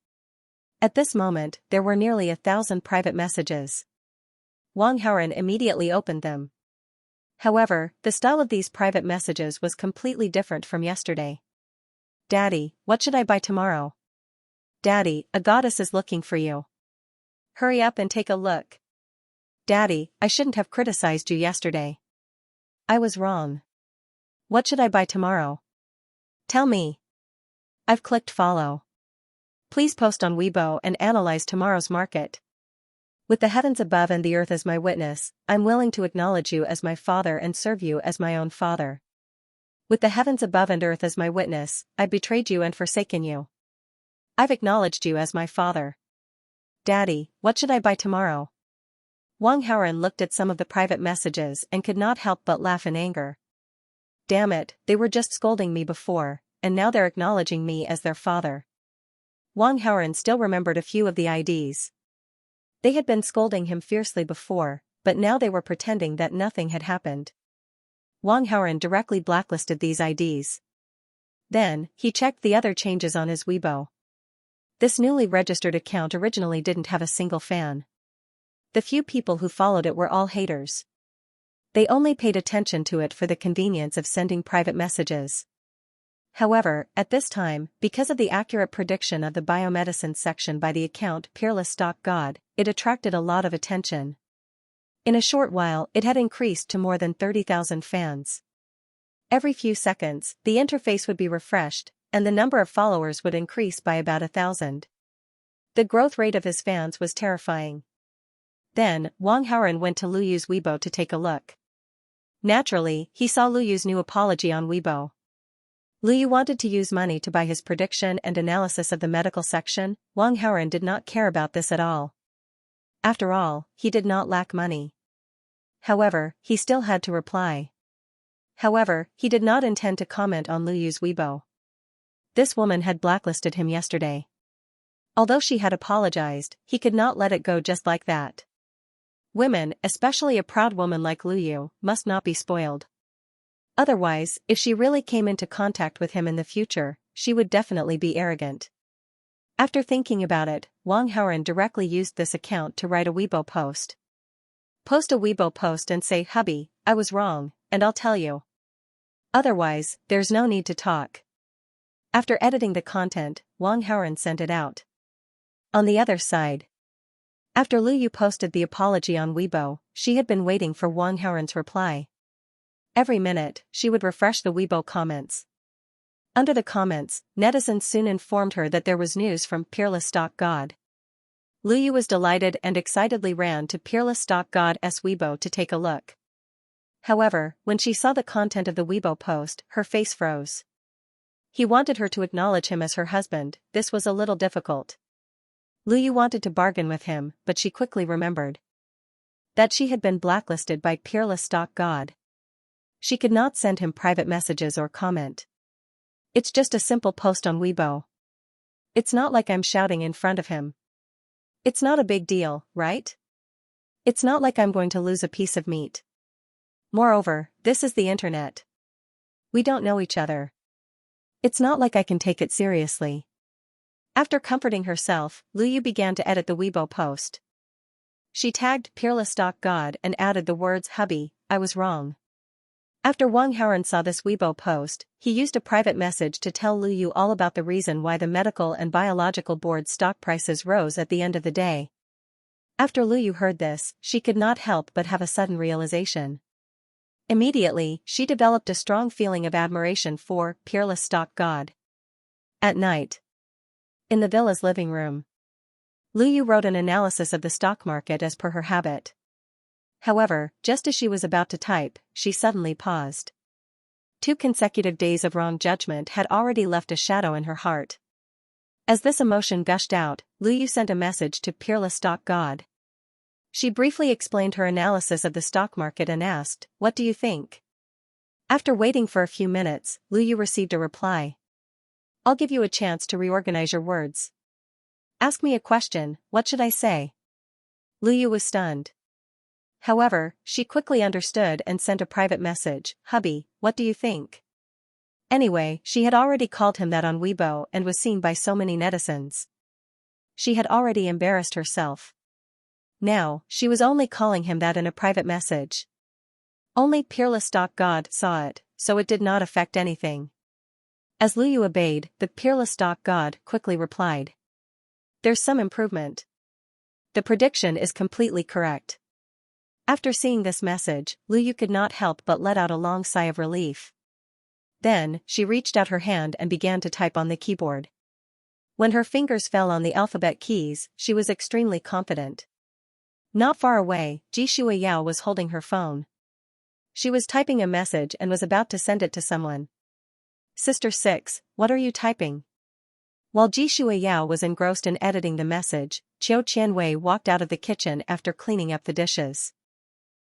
At this moment, there were nearly 1,000 private messages. Wang Haoran immediately opened them. However, the style of these private messages was completely different from yesterday. Daddy, what should I buy tomorrow? Daddy, a goddess is looking for you. Hurry up and take a look. Daddy, I shouldn't have criticized you yesterday. I was wrong. What should I buy tomorrow? Tell me. I've clicked follow. Please post on Weibo and analyze tomorrow's market. With the heavens above and the earth as my witness, I'm willing to acknowledge you as my father and serve you as my own father. With the heavens above and earth as my witness, I betrayed you and forsaken you. I've acknowledged you as my father. Daddy, what should I buy tomorrow? Wang Haoran looked at some of the private messages and could not help but laugh in anger. Damn it, they were just scolding me before, and now they're acknowledging me as their father. Wang Haoran still remembered a few of the IDs. They had been scolding him fiercely before, but now they were pretending that nothing had happened. Wang Haoran directly blacklisted these IDs. Then, he checked the other changes on his Weibo. This newly registered account originally didn't have a single fan. The few people who followed it were all haters. They only paid attention to it for the convenience of sending private messages. However, at this time, because of the accurate prediction of the biomedicine section by the account Peerless Stock God, it attracted a lot of attention. In a short while, it had increased to more than 30,000 fans. Every few seconds, the interface would be refreshed, and the number of followers would increase by about 1,000. The growth rate of his fans was terrifying. Then, Wang Haoran went to Lu Yu's Weibo to take a look. Naturally, he saw Lu Yu's new apology on Weibo. Lu Yu wanted to use money to buy his prediction and analysis of the medical section. Wang Haoran did not care about this at all. After all, he did not lack money. However, he still had to reply. However, he did not intend to comment on Lu Yu's Weibo. This woman had blacklisted him yesterday. Although she had apologized, he could not let it go just like that. Women, especially a proud woman like Lu Yu, must not be spoiled. Otherwise, if she really came into contact with him in the future, she would definitely be arrogant. After thinking about it, Wang Haoran directly used this account to write a Weibo post. Post a Weibo post and say, "Hubby, I was wrong, and I'll tell you. Otherwise, there's no need to talk." After editing the content, Wang Haoran sent it out. On the other side, after Lu Yu posted the apology on Weibo, she had been waiting for Wang Haoran's reply. Every minute, she would refresh the Weibo comments. Under the comments, netizens soon informed her that there was news from Peerless Stock God. Lu Yu was delighted and excitedly ran to Peerless Stock God's Weibo to take a look. However, when she saw the content of the Weibo post, her face froze. He wanted her to acknowledge him as her husband. This was a little difficult. Lu Yu wanted to bargain with him, but she quickly remembered that she had been blacklisted by Peerless Stock God. She could not send him private messages or comment. It's just a simple post on Weibo. It's not like I'm shouting in front of him. It's not a big deal, right? It's not like I'm going to lose a piece of meat. Moreover, this is the internet. We don't know each other. It's not like I can take it seriously. After comforting herself, Lu Yu began to edit the Weibo post. She tagged Peerless Stock God and added the words, "Hubby, I was wrong." After Wang Haoran saw this Weibo post, he used a private message to tell Lu Yu all about the reason why the medical and biological board stock prices rose at the end of the day. After Lu Yu heard this, she could not help but have a sudden realization. Immediately, she developed a strong feeling of admiration for Peerless Stock God. At night, in the villa's living room, Lu Yu wrote an analysis of the stock market as per her habit. However, just as she was about to type, she suddenly paused. 2 consecutive days of wrong judgment had already left a shadow in her heart. As this emotion gushed out, Lu Yu sent a message to Peerless Stock God. She briefly explained her analysis of the stock market and asked, "What do you think?" After waiting for a few minutes, Lu Yu received a reply. "I'll give you a chance to reorganize your words. Ask me a question, what should I say?" Lu Yu was stunned. However, she quickly understood and sent a private message, "Hubby, what do you think?" Anyway, she had already called him that on Weibo and was seen by so many netizens. She had already embarrassed herself. Now, she was only calling him that in a private message. Only Peerless Stock God saw it, so it did not affect anything. As Lu Yu obeyed, the Peerless Stock God quickly replied, "There's some improvement. The prediction is completely correct." After seeing this message, Lu Yu could not help but let out a long sigh of relief. Then, she reached out her hand and began to type on the keyboard. When her fingers fell on the alphabet keys, she was extremely confident. Not far away, Xianxia was holding her phone. She was typing a message and was about to send it to someone. Sister 6, what are you typing? While Xianxia was engrossed in editing the message, Qiu Qianwei walked out of the kitchen after cleaning up the dishes.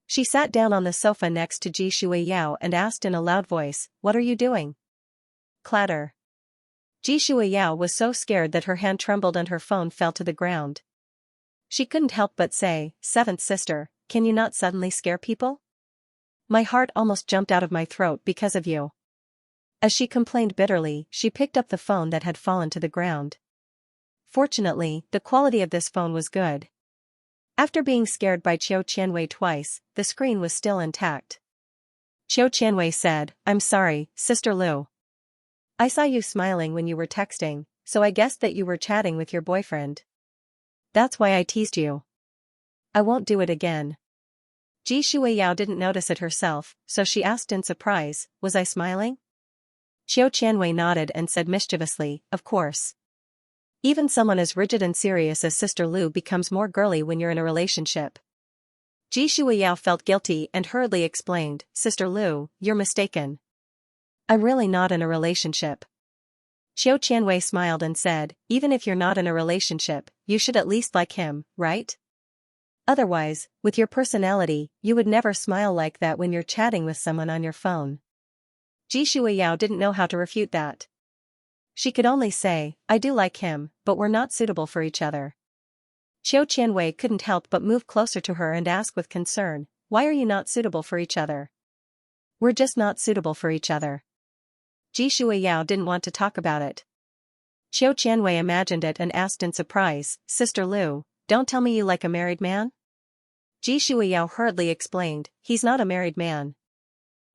She sat down on the sofa next to Xianxia and asked in a loud voice, "What are you doing?" Clatter. Xianxia was so scared that her hand trembled and her phone fell to the ground. She couldn't help but say, "Seventh sister, can you not suddenly scare people? My heart almost jumped out of my throat because of you." As she complained bitterly, she picked up the phone that had fallen to the ground. Fortunately, the quality of this phone was good. After being scared by Qiu Qianwei twice, the screen was still intact. Qiu Qianwei said, "I'm sorry, Sister Lu. I saw you smiling when you were texting, so I guessed that you were chatting with your boyfriend. That's why I teased you. I won't do it again." Xianxia didn't notice it herself, so she asked in surprise, "Was I smiling?" Qiu Qianwei nodded and said mischievously, "Of course. Even someone as rigid and serious as Sister Lu becomes more girly when you're in a relationship." Xianxia felt guilty and hurriedly explained, "Sister Lu, you're mistaken. I'm really not in a relationship." Qiu Qianwei smiled and said, "Even if you're not in a relationship, you should at least like him, right? Otherwise, with your personality, you would never smile like that when you're chatting with someone on your phone." Xianxia didn't know how to refute that. She could only say, "I do like him, but we're not suitable for each other." Qiu Qianwei couldn't help but move closer to her and ask with concern, "Why are you not suitable for each other?" "We're just not suitable for each other." Xianxia didn't want to talk about it. Qiu Qianwei imagined it and asked in surprise, "Sister Lu, don't tell me you like a married man?" Xianxia hurriedly explained, "He's not a married man.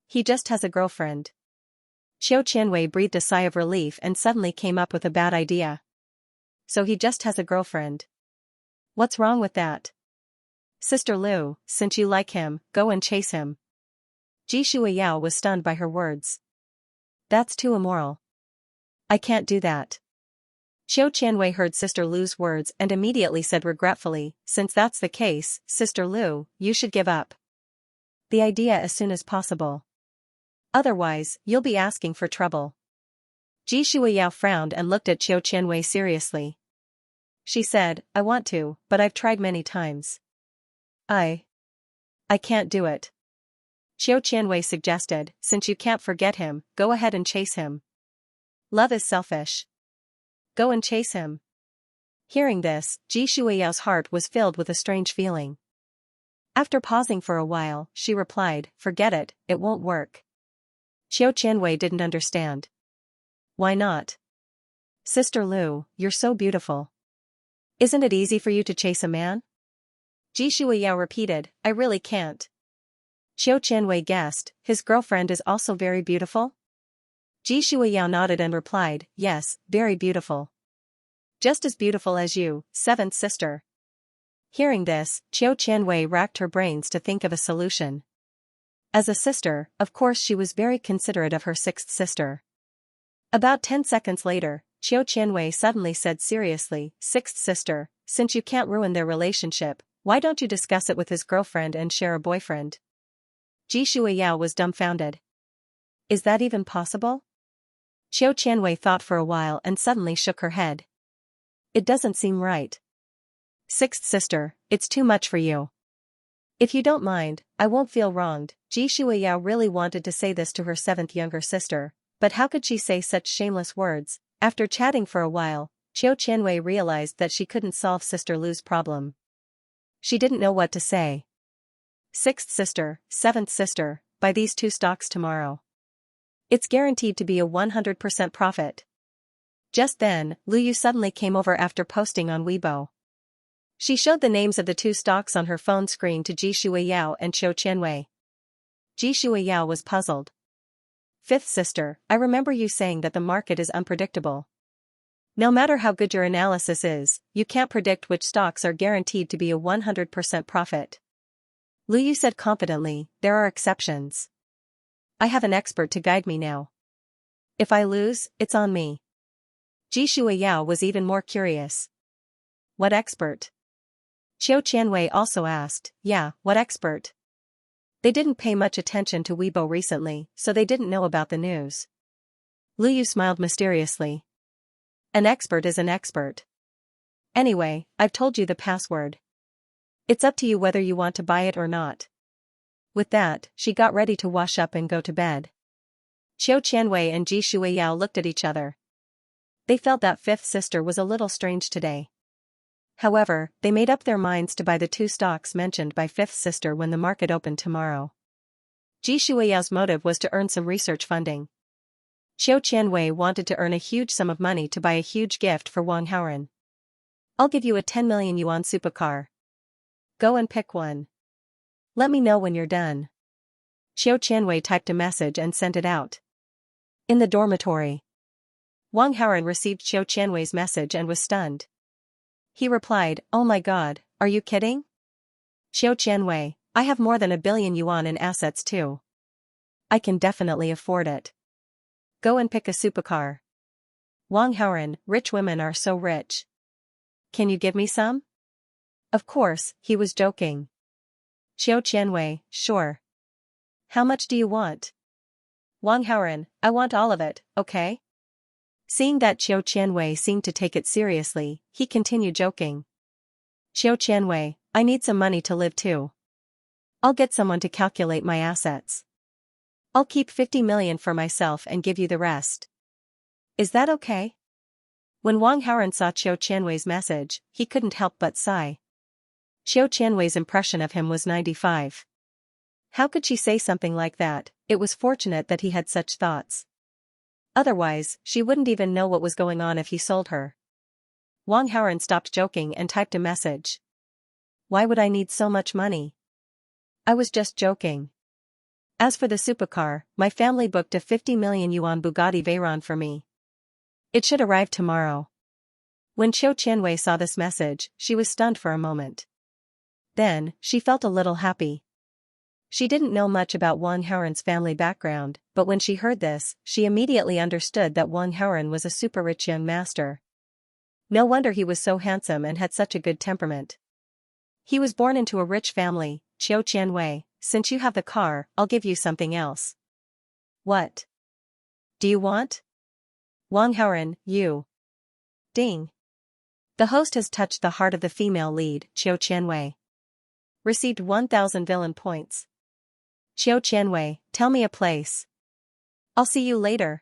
He just has a girlfriend." Qiu Qianwei breathed a sigh of relief and suddenly came up with a bad idea. "So he just has a girlfriend. What's wrong with that? Sister Lu, since you like him, go and chase him." Xianxia was stunned by her words. "That's too immoral. I can't do that." Qiu Qianwei heard Sister Lu's words and immediately said regretfully, "Since that's the case, Sister Lu, you should give up the idea as soon as possible. Otherwise, you'll be asking for trouble." Xianxia frowned and looked at Qiu Qianwei seriously. She said, "I want to, but I've tried many times. I can't do it." Qiu Qianwei suggested, "Since you can't forget him, go ahead and chase him. Love is selfish. Go and chase him." Hearing this, Xianxia's heart was filled with a strange feeling. After pausing for a while, she replied, "Forget it, it won't work." Qiu Qianwei didn't understand. "Why not? Sister Lu, you're so beautiful. Isn't it easy for you to chase a man?" Xianxia repeated, "I really can't." Qiu Qianwei guessed, his girlfriend is also very beautiful? Xianxia nodded and replied, "Yes, very beautiful. Just as beautiful as you, seventh sister." Hearing this, Qiu Qianwei racked her brains to think of a solution. As a sister, of course she was very considerate of her sixth sister. About 10 seconds later, Qiu Qianwei suddenly said seriously, "Sixth sister, since you can't ruin their relationship, why don't you discuss it with his girlfriend and share a boyfriend?" Xianxia was dumbfounded. Is that even possible? Qiu Qianwei thought for a while and suddenly shook her head. It doesn't seem right. Sixth sister, it's too much for you. If you don't mind, I won't feel wronged. Xianxia really wanted to say this to her seventh younger sister, but how could she say such shameless words? After chatting for a while, Qiu Qianwei realized that she couldn't solve Sister Lu's problem. She didn't know what to say. Sixth sister, seventh sister, buy these 2 stocks tomorrow. It's guaranteed to be a 100% profit. Just then, Lu Yu suddenly came over after posting on Weibo. She showed the names of the 2 stocks on her phone screen to Xianxia and Qiu Qianwei. Xianxia was puzzled. Fifth sister, I remember you saying that the market is unpredictable. No matter how good your analysis is, you can't predict which stocks are guaranteed to be a 100% profit. Lu Yu said confidently, "There are exceptions. I have an expert to guide me now. If I lose, it's on me." Ji Shuiyao was even more curious. What expert? Qiu Qianwei also asked. Yeah, what expert? They didn't pay much attention to Weibo recently, so they didn't know about the news. Lu Yu smiled mysteriously. An expert is an expert. Anyway, I've told you the password. It's up to you whether you want to buy it or not. With that, she got ready to wash up and go to bed. Qiu Qianwei and Ji Shuiyao looked at each other. They felt that fifth sister was a little strange today. However, they made up their minds to buy the 2 stocks mentioned by fifth sister when the market opened tomorrow. Ji Shuiyao's motive was to earn some research funding. Qiu Qianwei wanted to earn a huge sum of money to buy a huge gift for Wang Haoren. I'll give you a 10 million yuan supercar. Go and pick one. Let me know when you're done. Qiu Qianwei typed a message and sent it out. In the dormitory. Wang Haoren received Qiu Qianwei's message and was stunned. He replied, "Oh my god, are you kidding? Qiu Qianwei, I have more than 1 billion yuan in assets too. I can definitely afford it. Go and pick a supercar." Wang Haoren, rich women are so rich. Can you give me some? Of course, he was joking. Qiu Qianwei, sure. How much do you want? Wang Haoren, I want all of it, okay? Seeing that Qiu Qianwei seemed to take it seriously, he continued joking. Qiu Qianwei, I need some money to live too. I'll get someone to calculate my assets. I'll keep 50 million for myself and give you the rest. Is that okay? When Wang Haoren saw Qiu Qianwei's message, he couldn't help but sigh. Qiu Qianwei's impression of him was 95. How could she say something like that? It was fortunate that he had such thoughts. Otherwise, she wouldn't even know what was going on if he sold her. Wang Haoren stopped joking and typed a message. Why would I need so much money? I was just joking. As for the supercar, my family booked a 50 million yuan Bugatti Veyron for me. It should arrive tomorrow. When Qiu Qianwei saw this message, she was stunned for a moment. Then, she felt a little happy. She didn't know much about Wang Haoren's family background, but when she heard this, she immediately understood that Wang Haoren was a super rich young master. No wonder he was so handsome and had such a good temperament. He was born into a rich family. Qiu Qianwei, since you have the car, I'll give you something else. What? Do you want? Wang Haoren, you. Ding. The host has touched the heart of the female lead, Qiu Qianwei. Received 1,000 villain points. Qiu Qianwei, tell me a place. I'll see you later.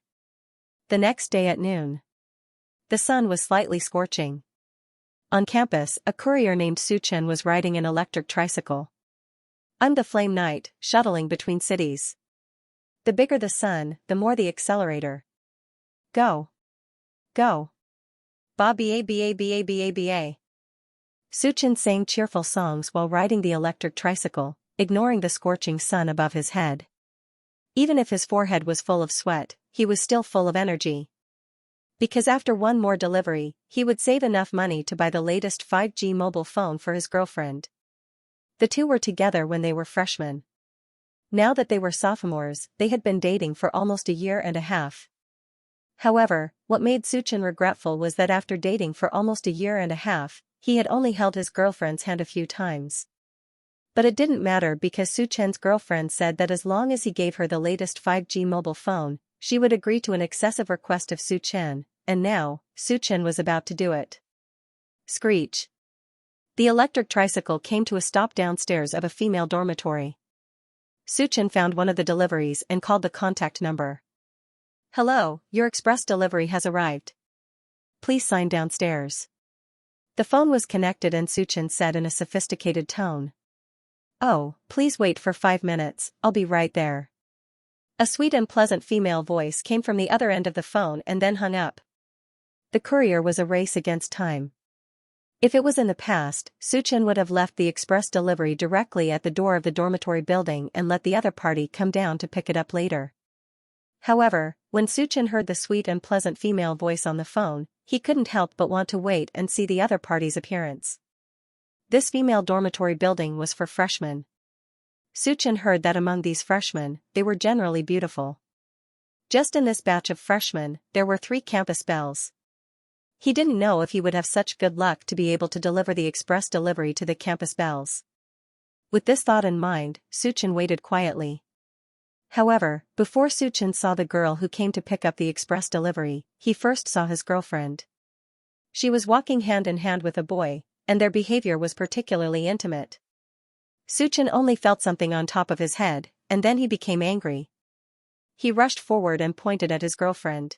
The next day at noon. The sun was slightly scorching. On campus, a courier named Su Chen was riding an electric tricycle. I'm the Flame Knight, shuttling between cities. The bigger the sun, the more the accelerator. Go. Go. Ba ba ba ba ba ba. Su Chen sang cheerful songs while riding the electric tricycle, ignoring the scorching sun above his head. Even if his forehead was full of sweat, he was still full of energy. Because after one more delivery, he would save enough money to buy the latest 5G mobile phone for his girlfriend. The two were together when they were freshmen. Now that they were sophomores, they had been dating for almost a year and a half. However, what made Su Chen regretful was that after dating for almost a year and a half, he had only held his girlfriend's hand a few times. But it didn't matter because Su Chen's girlfriend said that as long as he gave her the latest 5G mobile phone, she would agree to an excessive request of Su Chen, and now, Su Chen was about to do it. Screech. The electric tricycle came to a stop downstairs of a female dormitory. Su Chen found one of the deliveries and called the contact number. Hello, your express delivery has arrived. Please sign downstairs. The phone was connected and Su Chen said in a sophisticated tone. Oh, please wait for 5 minutes, I'll be right there. A sweet and pleasant female voice came from the other end of the phone and then hung up. The courier was a race against time. If it was in the past, Su Chen would have left the express delivery directly at the door of the dormitory building and let the other party come down to pick it up later. However, when Su Chen heard the sweet and pleasant female voice on the phone, he couldn't help but want to wait and see the other party's appearance. This female dormitory building was for freshmen. Su Chen heard that among these freshmen, they were generally beautiful. Just in this batch of freshmen, there were 3 campus belles. He didn't know if he would have such good luck to be able to deliver the express delivery to the campus bells. With this thought in mind, Suchin waited quietly. However, before Suchin saw the girl who came to pick up the express delivery, he first saw his girlfriend. She was walking hand in hand with a boy, and their behavior was particularly intimate. Suchin only felt something on top of his head, and then he became angry. He rushed forward and pointed at his girlfriend.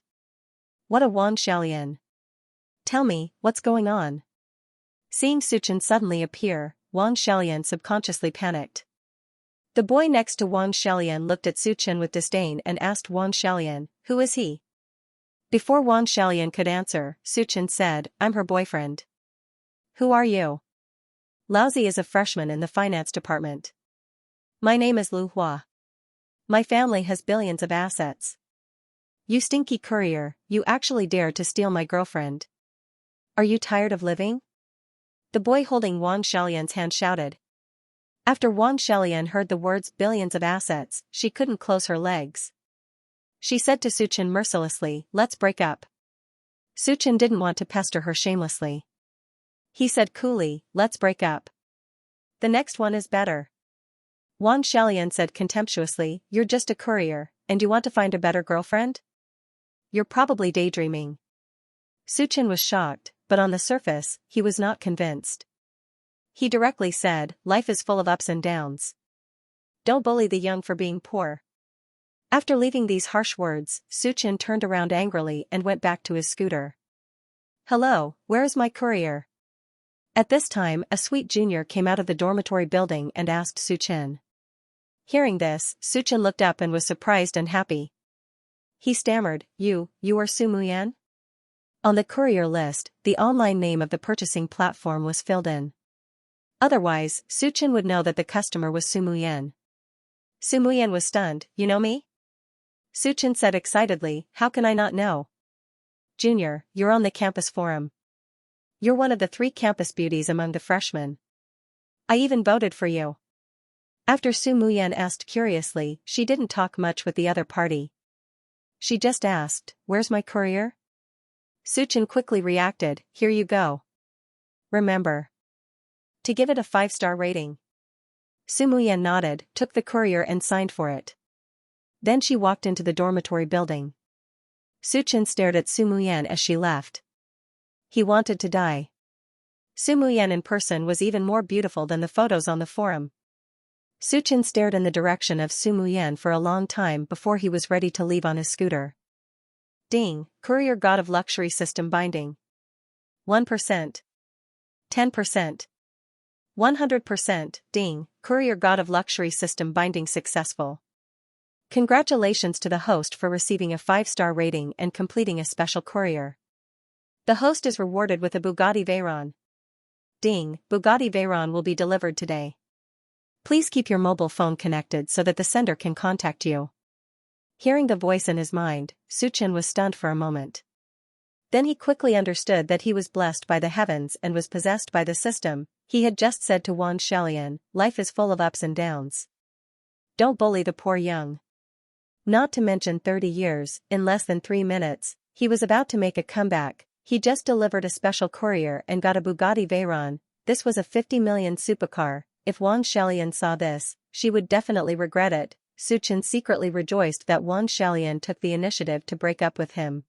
"What a Wang Xiaolian! Tell me, what's going on?" Seeing Suchin suddenly appear, Wang Xiaolian subconsciously panicked. The boy next to Wang Xiaolian looked at Suchin with disdain and asked Wang Xiaolian, "Who is he?" Before Wang Xiaolian could answer, Suchin said, "I'm her boyfriend." "Who are you?" "Laozi is a freshman in the finance department." "My name is Lu Hua. My family has billions of assets." "You stinky courier, you actually dared to steal my girlfriend. Are you tired of living?" The boy holding Wang Xiaolian's hand shouted. After Wang Xiaolian heard the words billions of assets, she couldn't close her legs. She said to Suchin mercilessly, "Let's break up." Suchin didn't want to pester her shamelessly. He said coolly, "Let's break up. The next one is better." Wang Xiaolian said contemptuously, "You're just a courier, and you want to find a better girlfriend? You're probably daydreaming." Suchin was shocked, but on the surface, he was not convinced. He directly said, "Life is full of ups and downs. Don't bully the young for being poor." After leaving these harsh words, Suchin turned around angrily and went back to his scooter. "Hello, where is my courier?" At this time, a sweet junior came out of the dormitory building and asked Suchin. Hearing this, Suchin looked up and was surprised and happy. He stammered, You are Su Muyan?" On the courier list, the online name of the purchasing platform was filled in. Otherwise, Suchin would know that the customer was Su Muyan. Su Muyan was stunned. "You know me?" Suchin said excitedly, "How can I not know? Junior, you're on the campus forum. You're one of the 3 campus beauties among the freshmen. I even voted for you." After Su Muyan asked curiously, she didn't talk much with the other party. She just asked, "Where's my courier?" Suchin quickly reacted, "Here you go. Remember to give it a 5-star rating." Su Muyan nodded, took the courier and signed for it. Then she walked into the dormitory building. Suchin stared at Su Muyan as she left. He wanted to die. Su Muyan in person was even more beautiful than the photos on the forum. Suchin stared in the direction of Su Muyan for a long time before he was ready to leave on his scooter. Ding, Courier God of Luxury System Binding. 1%. 10%. 100%. Ding, Courier God of Luxury System Binding successful. Congratulations to the host for receiving a 5-star rating and completing a special courier. The host is rewarded with a Bugatti Veyron. Ding, Bugatti Veyron will be delivered today. Please keep your mobile phone connected so that the sender can contact you. Hearing the voice in his mind, Suchin was stunned for a moment. Then he quickly understood that he was blessed by the heavens and was possessed by the system. He had just said to Wang Xiaolian, "Life is full of ups and downs. Don't bully the poor young." Not to mention 30 years, in less than 3 minutes, he was about to make a comeback. He just delivered a special courier and got a Bugatti Veyron. This was a 50 million supercar. If Wang Xiaolian saw this, she would definitely regret it. Suchin secretly rejoiced that Wang Xiaolian took the initiative to break up with him.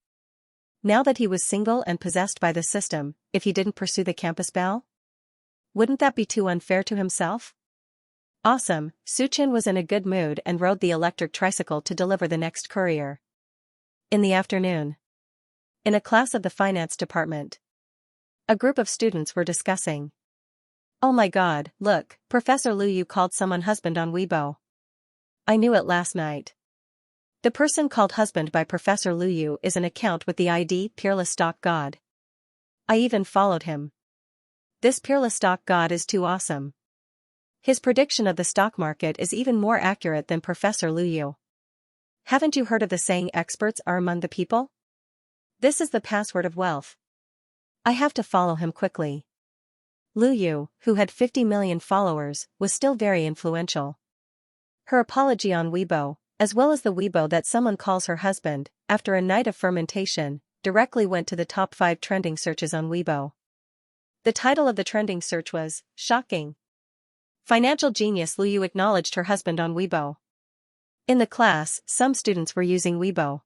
Now that he was single and possessed by the system, if he didn't pursue the campus belle? Wouldn't that be too unfair to himself? Awesome, Suchin was in a good mood and rode the electric tricycle to deliver the next courier. In the afternoon. In a class of the finance department. A group of students were discussing. "Oh my god, look, Professor Lu Yu called someone husband on Weibo. I knew it last night." The person called husband by Professor Lu Yu is an account with the ID Peerless Stock God. I even followed him. This Peerless Stock God is too awesome. His prediction of the stock market is even more accurate than Professor Lu Yu. Haven't you heard of the saying experts are among the people? This is the password of wealth. I have to follow him quickly. Lu Yu, who had 50 million followers, was still very influential. Her apology on Weibo, as well as the Weibo that someone calls her husband, after a night of fermentation, directly went to the top 5 trending searches on Weibo. The title of the trending search was, "Shocking. Financial genius Lu Yu acknowledged her husband on Weibo." In the class, some students were using Weibo.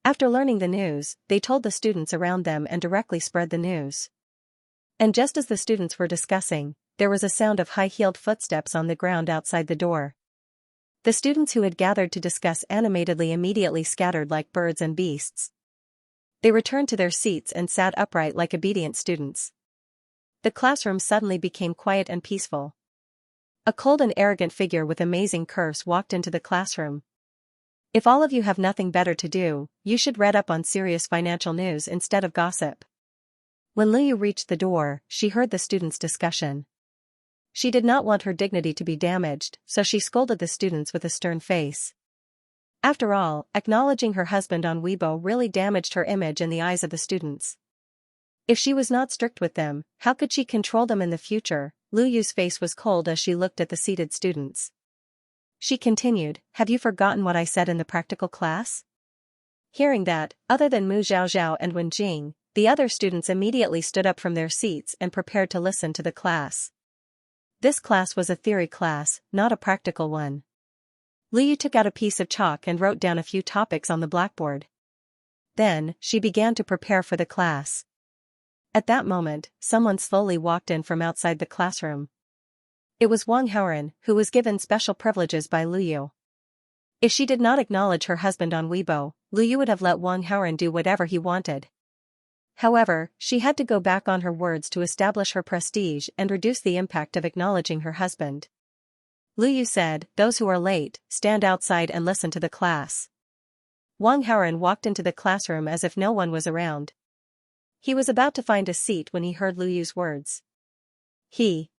After learning the news, they told the students around them and directly spread the news. And just as the students were discussing, there was a sound of high-heeled footsteps on the ground outside the door. The students who had gathered to discuss animatedly immediately scattered like birds and beasts. They returned to their seats and sat upright like obedient students. The classroom suddenly became quiet and peaceful. A cold and arrogant figure with amazing curves walked into the classroom. "If all of you have nothing better to do, you should read up on serious financial news instead of gossip." When Lu Yu reached the door, she heard the students' discussion. She did not want her dignity to be damaged, so she scolded the students with a stern face. After all, acknowledging her husband on Weibo really damaged her image in the eyes of the students. If she was not strict with them, how could she control them in the future? Lu Yu's face was cold as she looked at the seated students. She continued, "Have you forgotten what I said in the practical class?" Hearing that, other than Mu Zhaozhao and Wen Jing, the other students immediately stood up from their seats and prepared to listen to the class. This class was a theory class, not a practical one. Lu Yu took out a piece of chalk and wrote down a few topics on the blackboard. Then, she began to prepare for the class. At that moment, someone slowly walked in from outside the classroom. It was Wang Haoran, who was given special privileges by Lu Yu. If she did not acknowledge her husband on Weibo, Lu Yu would have let Wang Haoran do whatever he wanted. However, she had to go back on her words to establish her prestige and reduce the impact of acknowledging her husband. Lu Yu said, "Those who are late, stand outside and listen to the class." Wang Haoran walked into the classroom as if no one was around. He was about to find a seat when he heard Lu Yu's words. He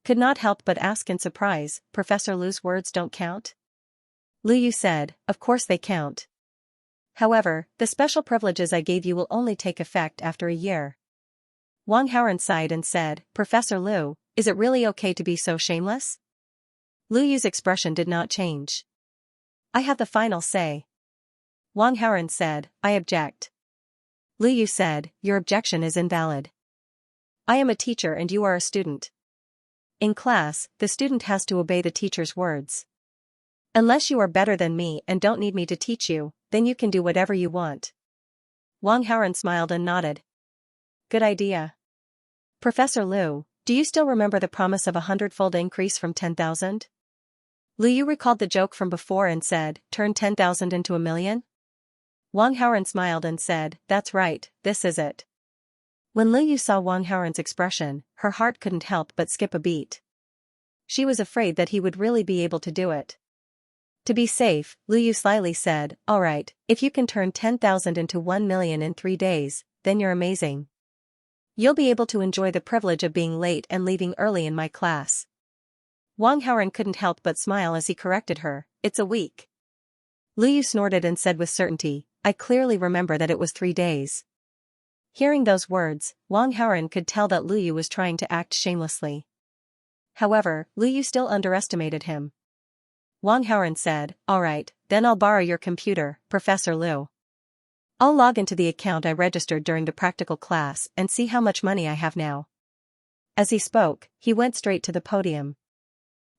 could not help but ask in surprise, "Professor Lu's words don't count?" Lu Yu said, "Of course they count. However, the special privileges I gave you will only take effect after a year." Wang Haoran sighed and said, "Professor Lu, is it really okay to be so shameless?" Lu Yu's expression did not change. "I have the final say." Wang Haoran said, "I object." Lu Yu said, "Your objection is invalid. I am a teacher and you are a student. In class, the student has to obey the teacher's words. Unless you are better than me and don't need me to teach you, then you can do whatever you want." Wang Haoran smiled and nodded. "Good idea. Professor Lu, do you still remember the promise of 100-fold increase from 10,000? Lu Yu recalled the joke from before and said, "Turn 10,000 into a million?" Wang Haoran smiled and said, "That's right, this is it." When Lu Yu saw Wang Haoran's expression, her heart couldn't help but skip a beat. She was afraid that he would really be able to do it. To be safe, Lu Yu slyly said, "All right, if you can turn 10,000 into 1 million in 3 days, then you're amazing. You'll be able to enjoy the privilege of being late and leaving early in my class." Wang Haoran couldn't help but smile as he corrected her, "It's a week." Lu Yu snorted and said with certainty, "I clearly remember that it was 3 days." Hearing those words, Wang Haoran could tell that Lu Yu was trying to act shamelessly. However, Lu Yu still underestimated him. Wang Haoran said, "All right, then I'll borrow your computer, Professor Lu. I'll log into the account I registered during the practical class and see how much money I have now." As he spoke, he went straight to the podium.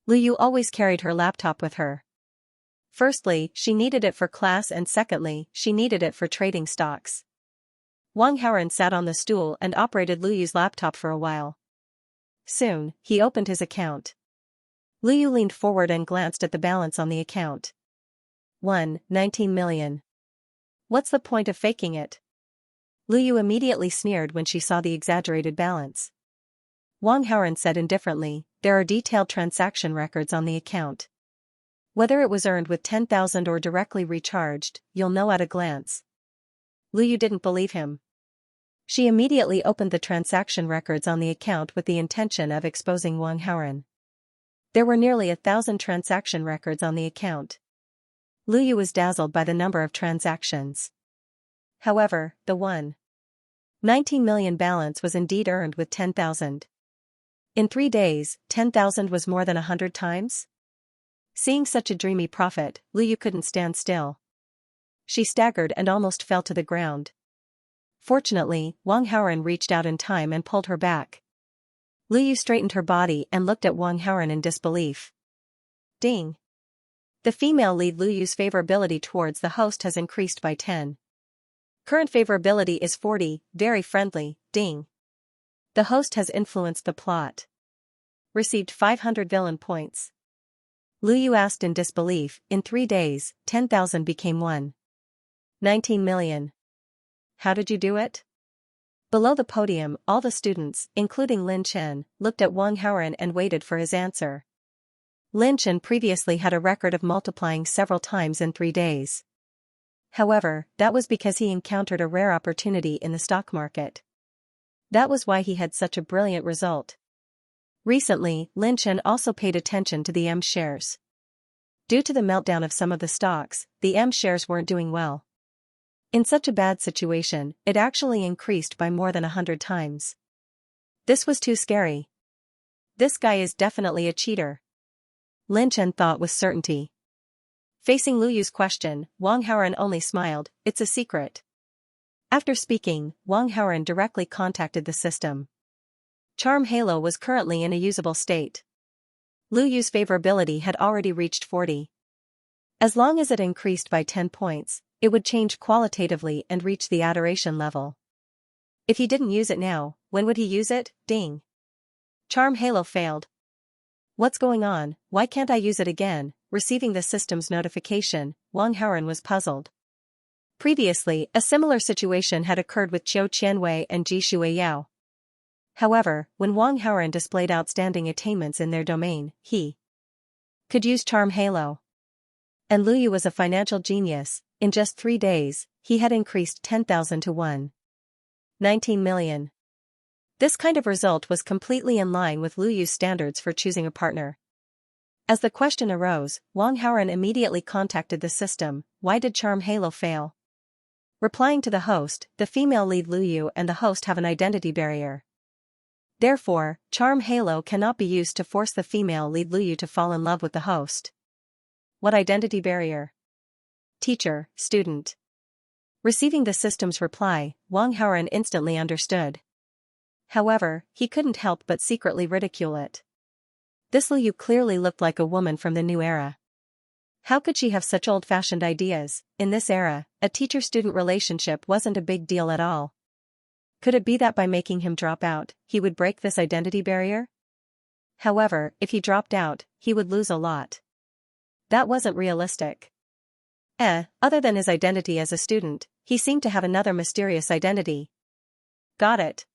Lu Yu always carried her laptop with her. Firstly, she needed it for class and secondly, she needed it for trading stocks. Wang Haoran sat on the stool and operated Lu Yu's laptop for a while. Soon, he opened his account. Lu Yu leaned forward and glanced at the balance on the account. 19 million. What's the point of faking it? Lu Yu immediately sneered when she saw the exaggerated balance. Wang Haoran said indifferently, "There are detailed transaction records on the account. Whether it was earned with 10,000 or directly recharged, you'll know at a glance." Lu Yu didn't believe him. She immediately opened the transaction records on the account with the intention of exposing Wang Haoran. There were nearly 1,000 transaction records on the account. Lu Yu was dazzled by the number of transactions. However, the 19 million balance was indeed earned with 10,000. In 3 days, 10,000 was more than 100 times? Seeing such a dreamy profit, Lu Yu couldn't stand still. She staggered and almost fell to the ground. Fortunately, Wang Haoran reached out in time and pulled her back. Lu Yu straightened her body and looked at Wang Haoran in disbelief. Ding. The female lead Lu Yu's favorability towards the host has increased by 10. Current favorability is 40, very friendly, ding. The host has influenced the plot. Received 500 villain points. Lu Yu asked in disbelief, in 3 days, 10,000 became 19 million. How did you do it? Below the podium, all the students, including Lin Chen, looked at Wang Haoran and waited for his answer. Lin Chen previously had a record of multiplying several times in 3 days. However, that was because he encountered a rare opportunity in the stock market. That was why he had such a brilliant result. Recently, Lin Chen also paid attention to the M shares. Due to the meltdown of some of the stocks, the M shares weren't doing well. In such a bad situation, it actually increased by more than 100 times. This was too scary. This guy is definitely a cheater. Lin Chen thought with certainty. Facing Lu Yu's question, Wang Haoran only smiled, it's a secret. After speaking, Wang Haoran directly contacted the system. Charm Halo was currently in a usable state. Lu Yu's favorability had already reached 40. As long as it increased by 10 points, it would change qualitatively and reach the adoration level. If he didn't use it now, when would he use it? Ding. Charm Halo failed. What's going on, why can't I use it again? Receiving the system's notification, Wang Haoran was puzzled. Previously, a similar situation had occurred with Qiu Qianwei and Ji Shuiyao. However, when Wang Haoran displayed outstanding attainments in their domain, he could use Charm Halo. And Lu Yu was a financial genius. In just 3 days, he had increased 10,000 to 19 million. This kind of result was completely in line with Lu Yu's standards for choosing a partner. As the question arose, Wang Haoran immediately contacted the system, why did Charm Halo fail? Replying to the host, the female lead Lu Yu and the host have an identity barrier. Therefore, Charm Halo cannot be used to force the female lead Lu Yu to fall in love with the host. What identity barrier? Teacher, student. Receiving the system's reply, Wang Haoran instantly understood. However, he couldn't help but secretly ridicule it. This Lu Yu clearly looked like a woman from the new era. How could she have such old-fashioned ideas? In this era, a teacher-student relationship wasn't a big deal at all. Could it be that by making him drop out, he would break this identity barrier? However, if he dropped out, he would lose a lot. That wasn't realistic. Other than his identity as a student, he seemed to have another mysterious identity. Got it.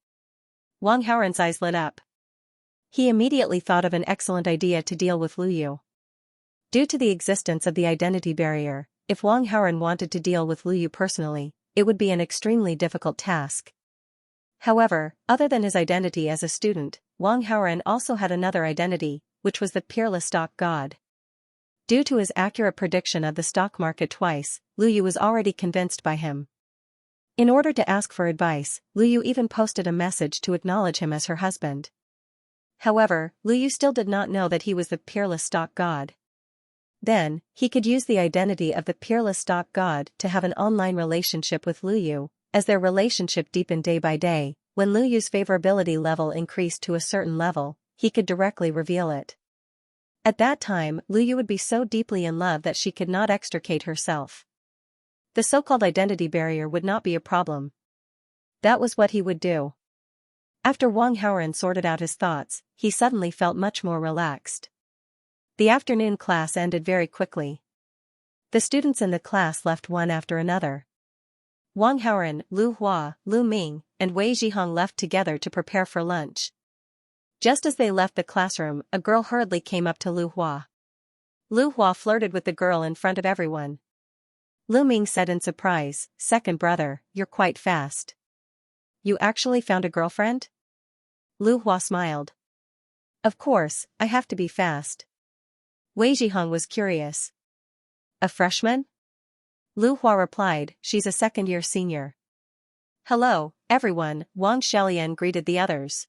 Wang Haoran's eyes lit up. He immediately thought of an excellent idea to deal with Lu Yu. Due to the existence of the identity barrier, if Wang Haoran wanted to deal with Lu Yu personally, it would be an extremely difficult task. However, other than his identity as a student, Wang Haoran also had another identity, which was the peerless stock god. Due to his accurate prediction of the stock market twice, Lu Yu was already convinced by him. In order to ask for advice, Lu Yu even posted a message to acknowledge him as her husband. However, Lu Yu still did not know that he was the peerless stock god. Then, he could use the identity of the peerless stock god to have an online relationship with Lu Yu. As their relationship deepened day by day, when Lu Yu's favorability level increased to a certain level, he could directly reveal it. At that time, Lu Yu would be so deeply in love that she could not extricate herself. The so-called identity barrier would not be a problem. That was what he would do. After Wang Haoran sorted out his thoughts, he suddenly felt much more relaxed. The afternoon class ended very quickly. The students in the class left one after another. Wang Haoran, Lu Hua, Lu Ming, and Wei Zhihong left together to prepare for lunch. Just as they left the classroom, a girl hurriedly came up to Lu Hua. Lu Hua flirted with the girl in front of everyone. Lu Ming said in surprise, "Second brother, you're quite fast. You actually found a girlfriend?" Lu Hua smiled. "Of course, I have to be fast." Wei Zhihong was curious. "A freshman?" Lu Hua replied, "She's a second-year senior." "Hello, everyone," Wang Xiaolian greeted the others.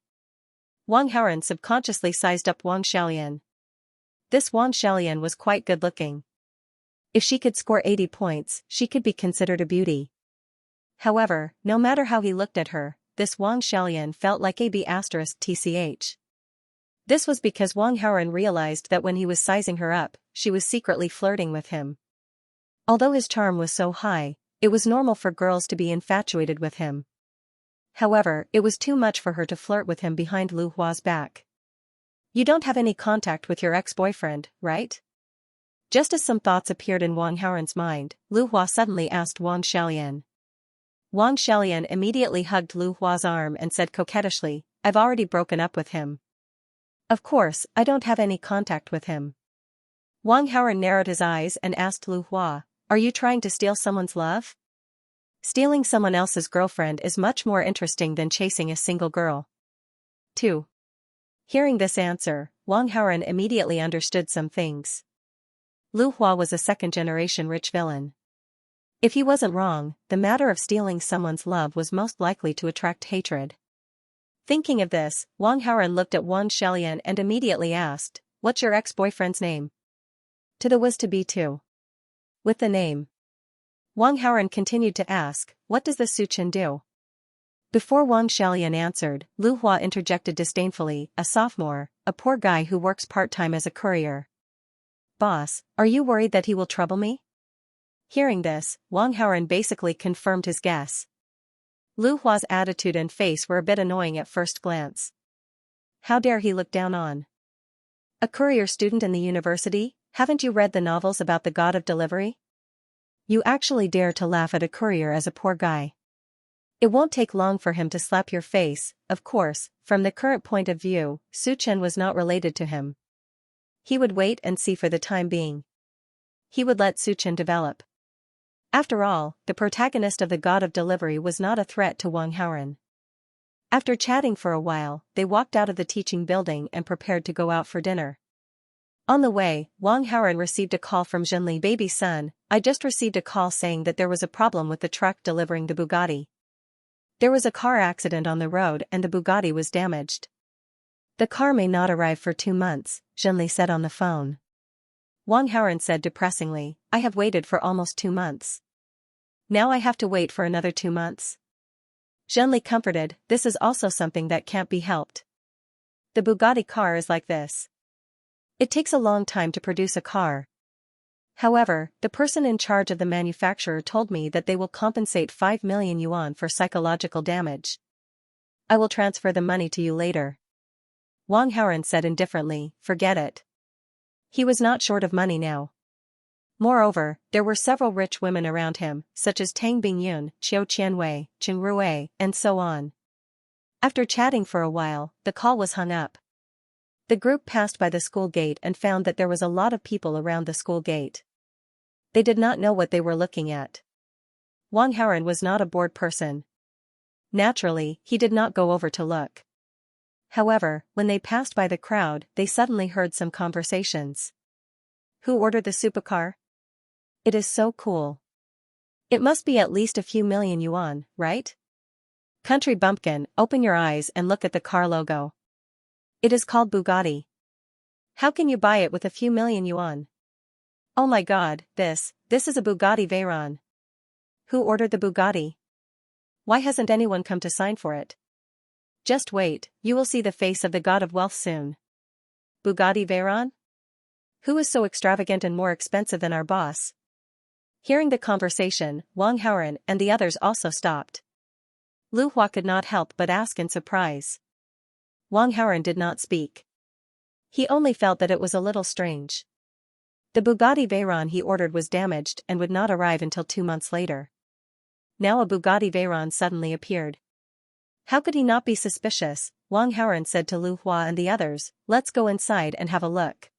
Wang Haoran subconsciously sized up Wang Xiaolian. This Wang Xiaolian was quite good-looking. If she could score 80 points, she could be considered a beauty. However, no matter how he looked at her, this Wang Xiaolian felt like tch. This was because Wang Haoren realized that when he was sizing her up, she was secretly flirting with him. Although his charm was so high, it was normal for girls to be infatuated with him. However, it was too much for her to flirt with him behind Lu Hua's back. You don't have any contact with your ex-boyfriend, right? Just as some thoughts appeared in Wang Haoren's mind, Lu Hua suddenly asked Wang Xiaolian. Wang Xiaolian immediately hugged Lu Hua's arm and said coquettishly, I've already broken up with him. Of course, I don't have any contact with him. Wang Haoren narrowed his eyes and asked Lu Hua, are you trying to steal someone's love? Stealing someone else's girlfriend is much more interesting than chasing a single girl. 2. Hearing this answer, Wang Haoren immediately understood some things. Lu Hua was a second-generation rich villain. If he wasn't wrong, the matter of stealing someone's love was most likely to attract hatred. Thinking of this, Wang Haoren looked at Wang Xiaolian and immediately asked, what's your ex-boyfriend's name? To the was to be too. With the name. Wang Haoren continued to ask, what does the Suchen do? Before Wang Xiaolian answered, Lu Hua interjected disdainfully, a sophomore, a poor guy who works part-time as a courier. Boss, are you worried that he will trouble me? Hearing this, Wang Haoren basically confirmed his guess. Lu Hua's attitude and face were a bit annoying at first glance. How dare he look down on a courier student in the university? Haven't you read the novels about the god of delivery? You actually dare to laugh at a courier as a poor guy. It won't take long for him to slap your face. Of course, from the current point of view, Su Chen was not related to him. He would wait and see for the time being. He would let Su Chen develop. After all, the protagonist of the God of Delivery was not a threat to Wang Haoren. After chatting for a while, they walked out of the teaching building and prepared to go out for dinner. On the way, Wang Haoren received a call from Zhenli, baby son, I just received a call saying that there was a problem with the truck delivering the Bugatti. There was a car accident on the road and the Bugatti was damaged. The car may not arrive for 2 months, Zhenli said on the phone. Wang Haoren said depressingly, I have waited for almost 2 months. Now I have to wait for another 2 months. Zhenli comforted, this is also something that can't be helped. The Bugatti car is like this. It takes a long time to produce a car. However, the person in charge of the manufacturer told me that they will compensate 5 million yuan for psychological damage. I will transfer the money to you later. Wang Haoren said indifferently, forget it. He was not short of money now. Moreover, there were several rich women around him, such as Tang Bingyun, Qiu Qianwei, Jing Ruwei, and so on. After chatting for a while, the call was hung up. The group passed by the school gate and found that there was a lot of people around the school gate. They did not know what they were looking at. Wang Haoren was not a bored person. Naturally, he did not go over to look. However, when they passed by the crowd, they suddenly heard some conversations. Who ordered the supercar? It is so cool. It must be at least a few million yuan, right? Country bumpkin, open your eyes and look at the car logo. It is called Bugatti. How can you buy it with a few million yuan? Oh my god, this is a Bugatti Veyron. Who ordered the Bugatti? Why hasn't anyone come to sign for it? Just wait, you will see the face of the god of wealth soon. Bugatti Veyron? Who is so extravagant and more expensive than our boss? Hearing the conversation, Wang Haoren and the others also stopped. Lu Hua could not help but ask in surprise. Wang Haoren did not speak. He only felt that it was a little strange. The Bugatti Veyron he ordered was damaged and would not arrive until 2 months later. Now a Bugatti Veyron suddenly appeared. How could he not be suspicious? Wang Haoren said to Lu Hua and the others, let's go inside and have a look.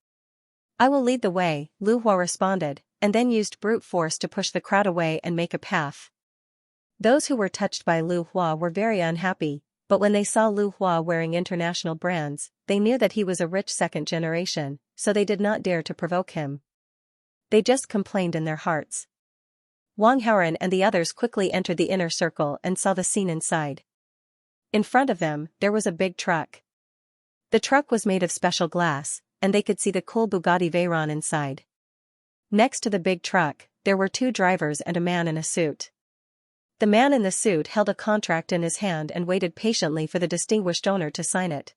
I will lead the way, Lu Hua responded, and then used brute force to push the crowd away and make a path. Those who were touched by Lu Hua were very unhappy, but when they saw Lu Hua wearing international brands, they knew that he was a rich second generation, so they did not dare to provoke him. They just complained in their hearts. Wang Haoren and the others quickly entered the inner circle and saw the scene inside. In front of them, there was a big truck. The truck was made of special glass, and they could see the cool Bugatti Veyron inside. Next to the big truck, there were 2 drivers and a man in a suit. The man in the suit held a contract in his hand and waited patiently for the distinguished owner to sign it.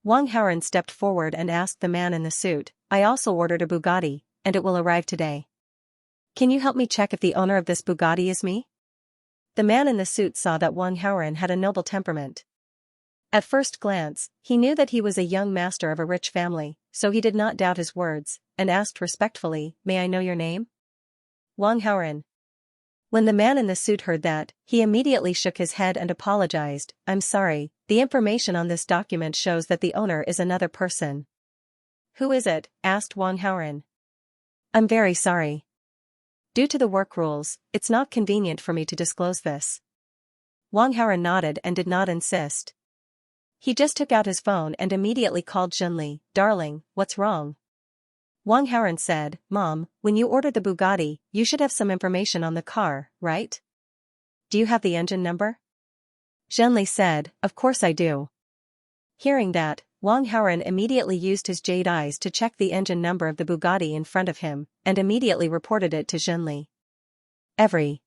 Wang Haoren stepped forward and asked the man in the suit, I also ordered a Bugatti, and it will arrive today. Can you help me check if the owner of this Bugatti is me? The man in the suit saw that Wang Haoren had a noble temperament. At first glance, he knew that he was a young master of a rich family, so he did not doubt his words, and asked respectfully, May I know your name? Wang Haoren. When the man in the suit heard that, he immediately shook his head and apologized, I'm sorry, the information on this document shows that the owner is another person. Who is it? Asked Wang Haoren. I'm very sorry. Due to the work rules, it's not convenient for me to disclose this. Wang Haoren nodded and did not insist. He just took out his phone and immediately called Junli, Darling, what's wrong? Wang Haoren said, Mom, when you ordered the Bugatti, you should have some information on the car, right? Do you have the engine number? Junli said, Of course I do. Hearing that, Wang Haoren immediately used his jade eyes to check the engine number of the Bugatti in front of him, and immediately reported it to Junli. Every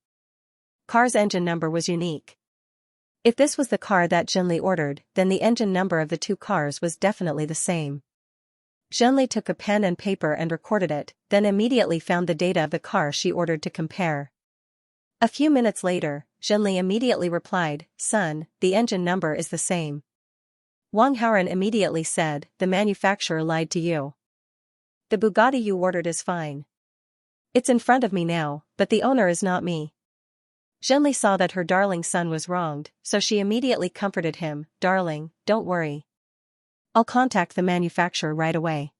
car's engine number was unique. If this was the car that Junli ordered, then the engine number of the two cars was definitely the same. Junli took a pen and paper and recorded it, then immediately found the data of the car she ordered to compare. A few minutes later, Junli immediately replied, Son, the engine number is the same. Wang Haoren immediately said, The manufacturer lied to you. The Bugatti you ordered is fine. It's in front of me now, but the owner is not me. Junli saw that her darling son was wronged, so she immediately comforted him, Darling, don't worry. I'll contact the manufacturer right away.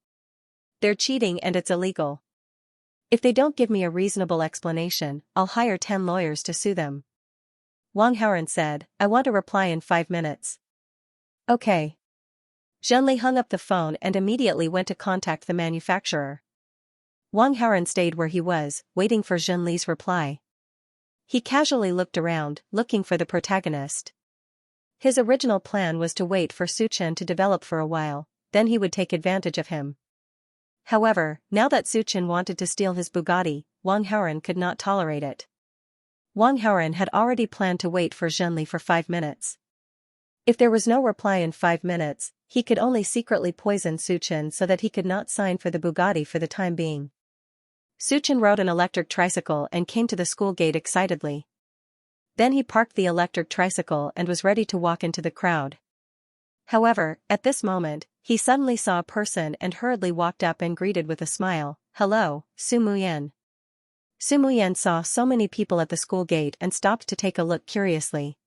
They're cheating and it's illegal. If they don't give me a reasonable explanation, I'll hire 10 lawyers to sue them. Wang Haoren said, I want a reply in 5 minutes. Okay. Junli hung up the phone and immediately went to contact the manufacturer. Wang Haoren stayed where he was, waiting for Junli's reply. He casually looked around, looking for the protagonist. His original plan was to wait for Suchen to develop for a while, then he would take advantage of him. However, now that Suchen wanted to steal his Bugatti, Wang Haoren could not tolerate it. Wang Haoren had already planned to wait for Junli for 5 minutes. If there was no reply in 5 minutes, he could only secretly poison Suchen so that he could not sign for the Bugatti for the time being. Suchen rode an electric tricycle and came to the school gate excitedly. Then he parked the electric tricycle and was ready to walk into the crowd. However, at this moment, he suddenly saw a person and hurriedly walked up and greeted with a smile, Hello, Su Muyan. Su Muyan saw so many people at the school gate and stopped to take a look curiously.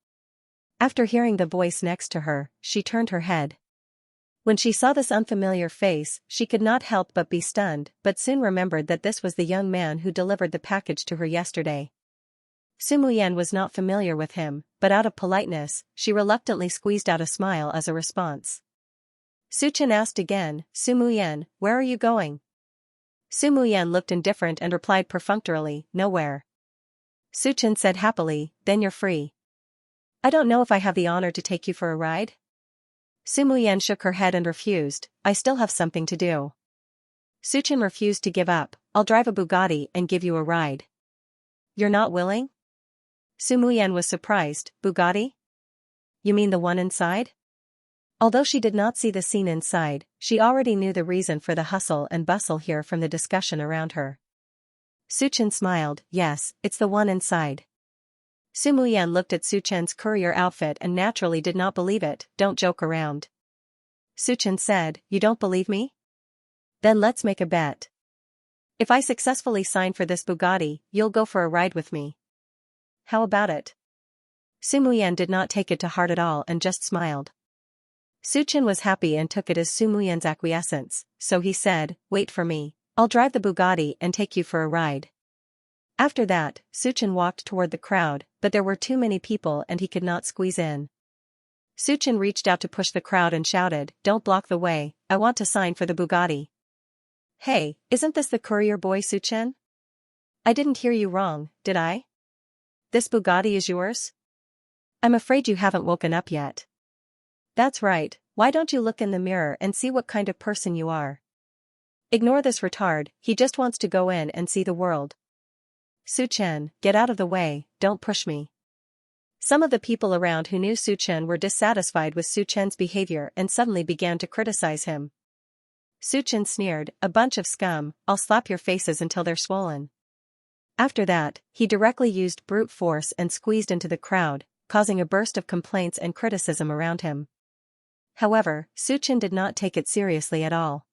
After hearing the voice next to her, she turned her head. When she saw this unfamiliar face, she could not help but be stunned, but soon remembered that this was the young man who delivered the package to her yesterday. Su Muyan was not familiar with him, but out of politeness, she reluctantly squeezed out a smile as a response. Suchen asked again, Su Muyan, where are you going? Su Muyan looked indifferent and replied perfunctorily, Nowhere. Suchen said happily, Then you're free. I don't know if I have the honor to take you for a ride? Su Muyan shook her head and refused, I still have something to do. Suchen refused to give up, I'll drive a Bugatti and give you a ride. You're not willing? Su Muyan was surprised, Bugatti? You mean the one inside? Although she did not see the scene inside, she already knew the reason for the hustle and bustle here from the discussion around her. Suchen smiled, Yes, it's the one inside. Su Muyan looked at Suchen's courier outfit and naturally did not believe it, Don't joke around. Suchen said, You don't believe me? Then let's make a bet. If I successfully sign for this Bugatti, you'll go for a ride with me. How about it? Su Muyan did not take it to heart at all and just smiled. Suchen was happy and took it as Su Muyan's acquiescence, so he said, Wait for me, I'll drive the Bugatti and take you for a ride. After that, Suchen walked toward the crowd, but there were too many people and he could not squeeze in. Suchen reached out to push the crowd and shouted, Don't block the way, I want to sign for the Bugatti. Hey, isn't this the courier boy Suchen? I didn't hear you wrong, did I? This Bugatti is yours? I'm afraid you haven't woken up yet. That's right, why don't you look in the mirror and see what kind of person you are? Ignore this retard, he just wants to go in and see the world. Suchen, get out of the way, don't push me. Some of the people around who knew Su Chen were dissatisfied with Su Chen's behavior and suddenly began to criticize him. Su Chen sneered, "A bunch of scum, I'll slap your faces until they're swollen." After that, he directly used brute force and squeezed into the crowd, causing a burst of complaints and criticism around him. However, Su Chen did not take it seriously at all.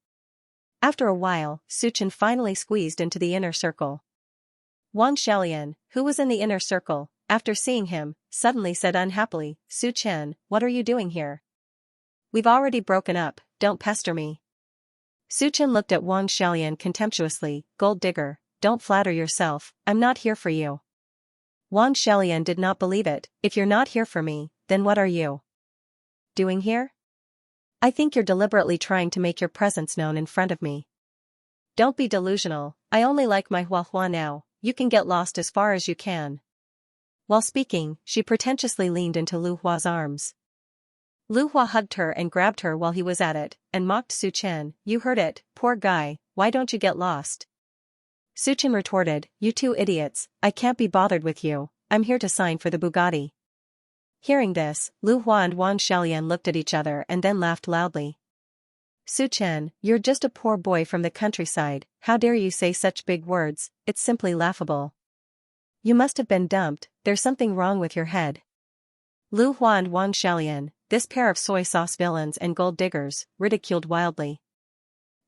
After a while, Su Chen finally squeezed into the inner circle. Wang Xiaolian, who was in the inner circle, after seeing him, suddenly said unhappily, "Su Chen, what are you doing here? We've already broken up, don't pester me." Su Chen looked at Wang Xiaolian contemptuously, "Gold digger, don't flatter yourself, I'm not here for you." Wang Xiaolian did not believe it. "If you're not here for me, then what are you doing here? I think you're deliberately trying to make your presence known in front of me. Don't be delusional, I only like my Huahua now, you can get lost as far as you can." While speaking, she pretentiously leaned into Lu Hua's arms. Lu Hua hugged her and grabbed her while he was at it, and mocked Su Chen, "You heard it, poor guy, why don't you get lost?" Su Chen retorted, "You two idiots, I can't be bothered with you, I'm here to sign for the Bugatti." Hearing this, Lu Hua and Wang Xiaolian looked at each other and then laughed loudly. "Su Chen, you're just a poor boy from the countryside, how dare you say such big words, it's simply laughable. You must have been dumped, there's something wrong with your head." Lu Hua and Wang Xiaolian, this pair of soy sauce villains and gold diggers, ridiculed wildly.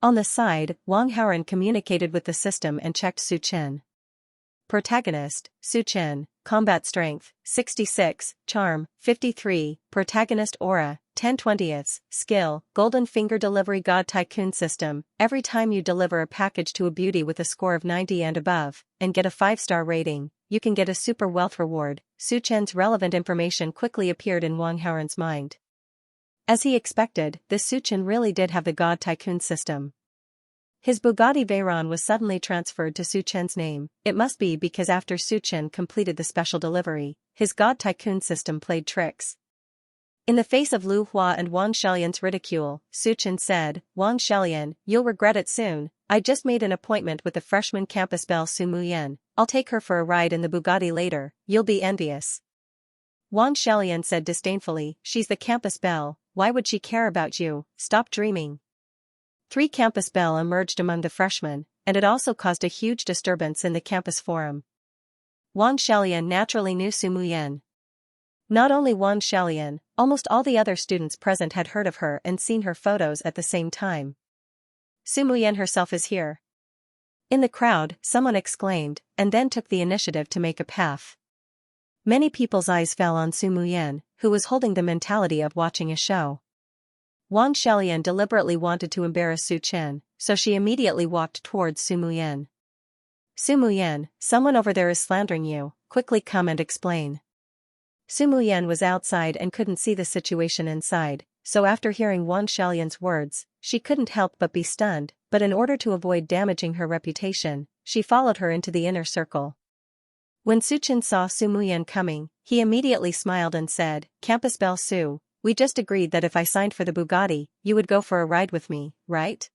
On the side, Wang Haoran communicated with the system and checked Su Chen. Protagonist, Su Chen, Combat Strength, 66, Charm, 53, Protagonist Aura, 10/20, Skill, Golden Finger Delivery God Tycoon System, every time you deliver a package to a beauty with a score of 90 and above, and get a 5-star rating, you can get a super wealth reward. Su Chen's relevant information quickly appeared in Wang Haoran's mind. As he expected, this Su Chen really did have the God Tycoon system. His Bugatti Veyron was suddenly transferred to Su Chen's name. It must be because after Su Chen completed the special delivery, his God Tycoon system played tricks. In the face of Lu Hua and Wang Xiaolian's ridicule, Su Chen said, "Wang Xiaolian, you'll regret it soon, I just made an appointment with the freshman campus belle Su Muyan, I'll take her for a ride in the Bugatti later, you'll be envious." Wang Xiaolian said disdainfully, "She's the campus belle, why would she care about you, stop dreaming." 3 campus belle emerged among the freshmen, and it also caused a huge disturbance in the campus forum. Wang Xiaolian naturally knew Su Muyan. Not only Wang Xiaolian, almost all the other students present had heard of her and seen her photos at the same time. "Su Muyan herself is here." In the crowd, someone exclaimed, and then took the initiative to make a path. Many people's eyes fell on Su Muyan, who was holding the mentality of watching a show. Wang Xiaolian deliberately wanted to embarrass Su Chen, so she immediately walked towards Su Muyan. "Su Muyan, someone over there is slandering you, quickly come and explain." Su Muyan was outside and couldn't see the situation inside, so after hearing Wang Xiaolian's words, she couldn't help but be stunned, but in order to avoid damaging her reputation, she followed her into the inner circle. When Su Chen saw Su Muyan coming, he immediately smiled and said, "Campus belle Su, we just agreed that if I signed for the Bugatti, you would go for a ride with me, right?"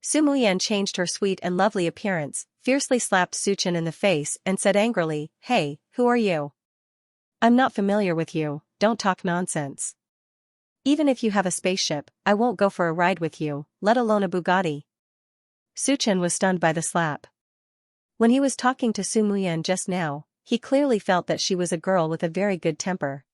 Su Muyan changed her sweet and lovely appearance, fiercely slapped Su Chen in the face and said angrily, "Hey, who are you? I'm not familiar with you, don't talk nonsense. Even if you have a spaceship, I won't go for a ride with you, let alone a Bugatti." Su Chen was stunned by the slap. When he was talking to Su Muyan just now, he clearly felt that she was a girl with a very good temper.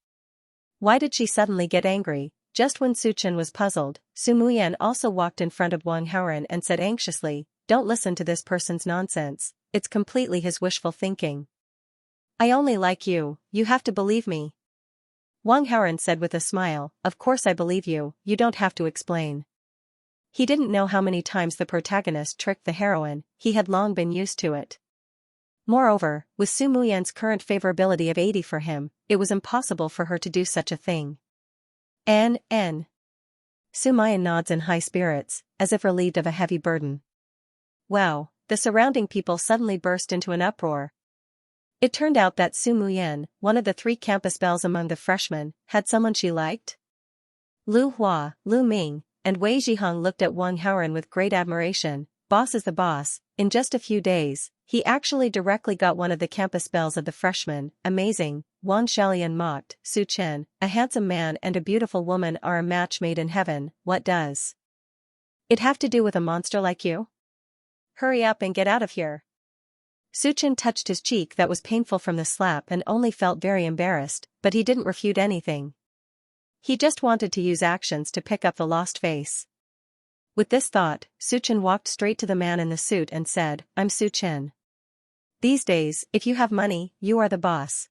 Why did she suddenly get angry? Just when Su Chen was puzzled, Su Muyan also walked in front of Wang Haoran and said anxiously, "Don't listen to this person's nonsense, it's completely his wishful thinking. I only like you, you have to believe me." Wang Haoran said with a smile, "Of course I believe you, you don't have to explain." He didn't know how many times the protagonist tricked the heroine, he had long been used to it. Moreover, with Su Muyan's current favorability of 80 for him, it was impossible for her to do such a thing. N. Su Muyan nods in high spirits, as if relieved of a heavy burden. Wow, the surrounding people suddenly burst into an uproar. It turned out that Su Muyan, one of the 3 campus belles among the freshmen, had someone she liked. Lu Hua, Lu Ming, and Wei Zhiheng looked at Wang Haoran with great admiration. Boss is the boss, in just a few days, he actually directly got one of the campus belles of the freshmen, amazing, Wang Xiaolian mocked. Su Chen, a handsome man and a beautiful woman are a match made in heaven, what does it have to do with a monster like you? Hurry up and get out of here. Su Chen touched his cheek that was painful from the slap and only felt very embarrassed, but he didn't refute anything. He just wanted to use actions to pick up the lost face. With this thought, Su Chen walked straight to the man in the suit and said, I'm Su Chen. These days, if you have money, you are the boss.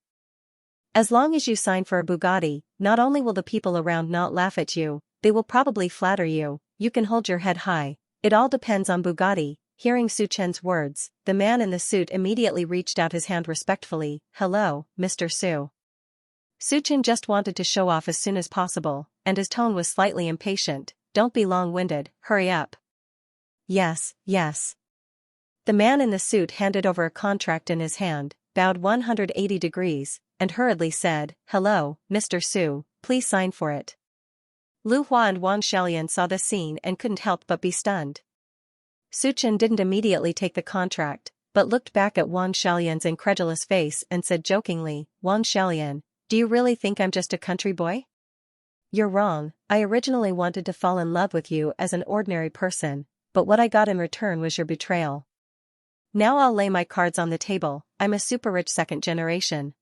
As long as you sign for a Bugatti, not only will the people around not laugh at you, they will probably flatter you, you can hold your head high, it all depends on Bugatti. Hearing Su Chen's words, the man in the suit immediately reached out his hand respectfully, hello, Mr. Su. Su Chen just wanted to show off as soon as possible, and his tone was slightly impatient, don't be long-winded, hurry up. Yes, yes. The man in the suit handed over a contract in his hand, bowed 180 degrees, and hurriedly said, hello, Mr. Su, please sign for it. Lu Hua and Wang Xiaolian saw this scene and couldn't help but be stunned. Su Chen didn't immediately take the contract, but looked back at Wang Xiaolian's incredulous face and said jokingly, Wang Xiaolian, do you really think I'm just a country boy? You're wrong, I originally wanted to fall in love with you as an ordinary person, but what I got in return was your betrayal. Now I'll lay my cards on the table, I'm a super rich second generation.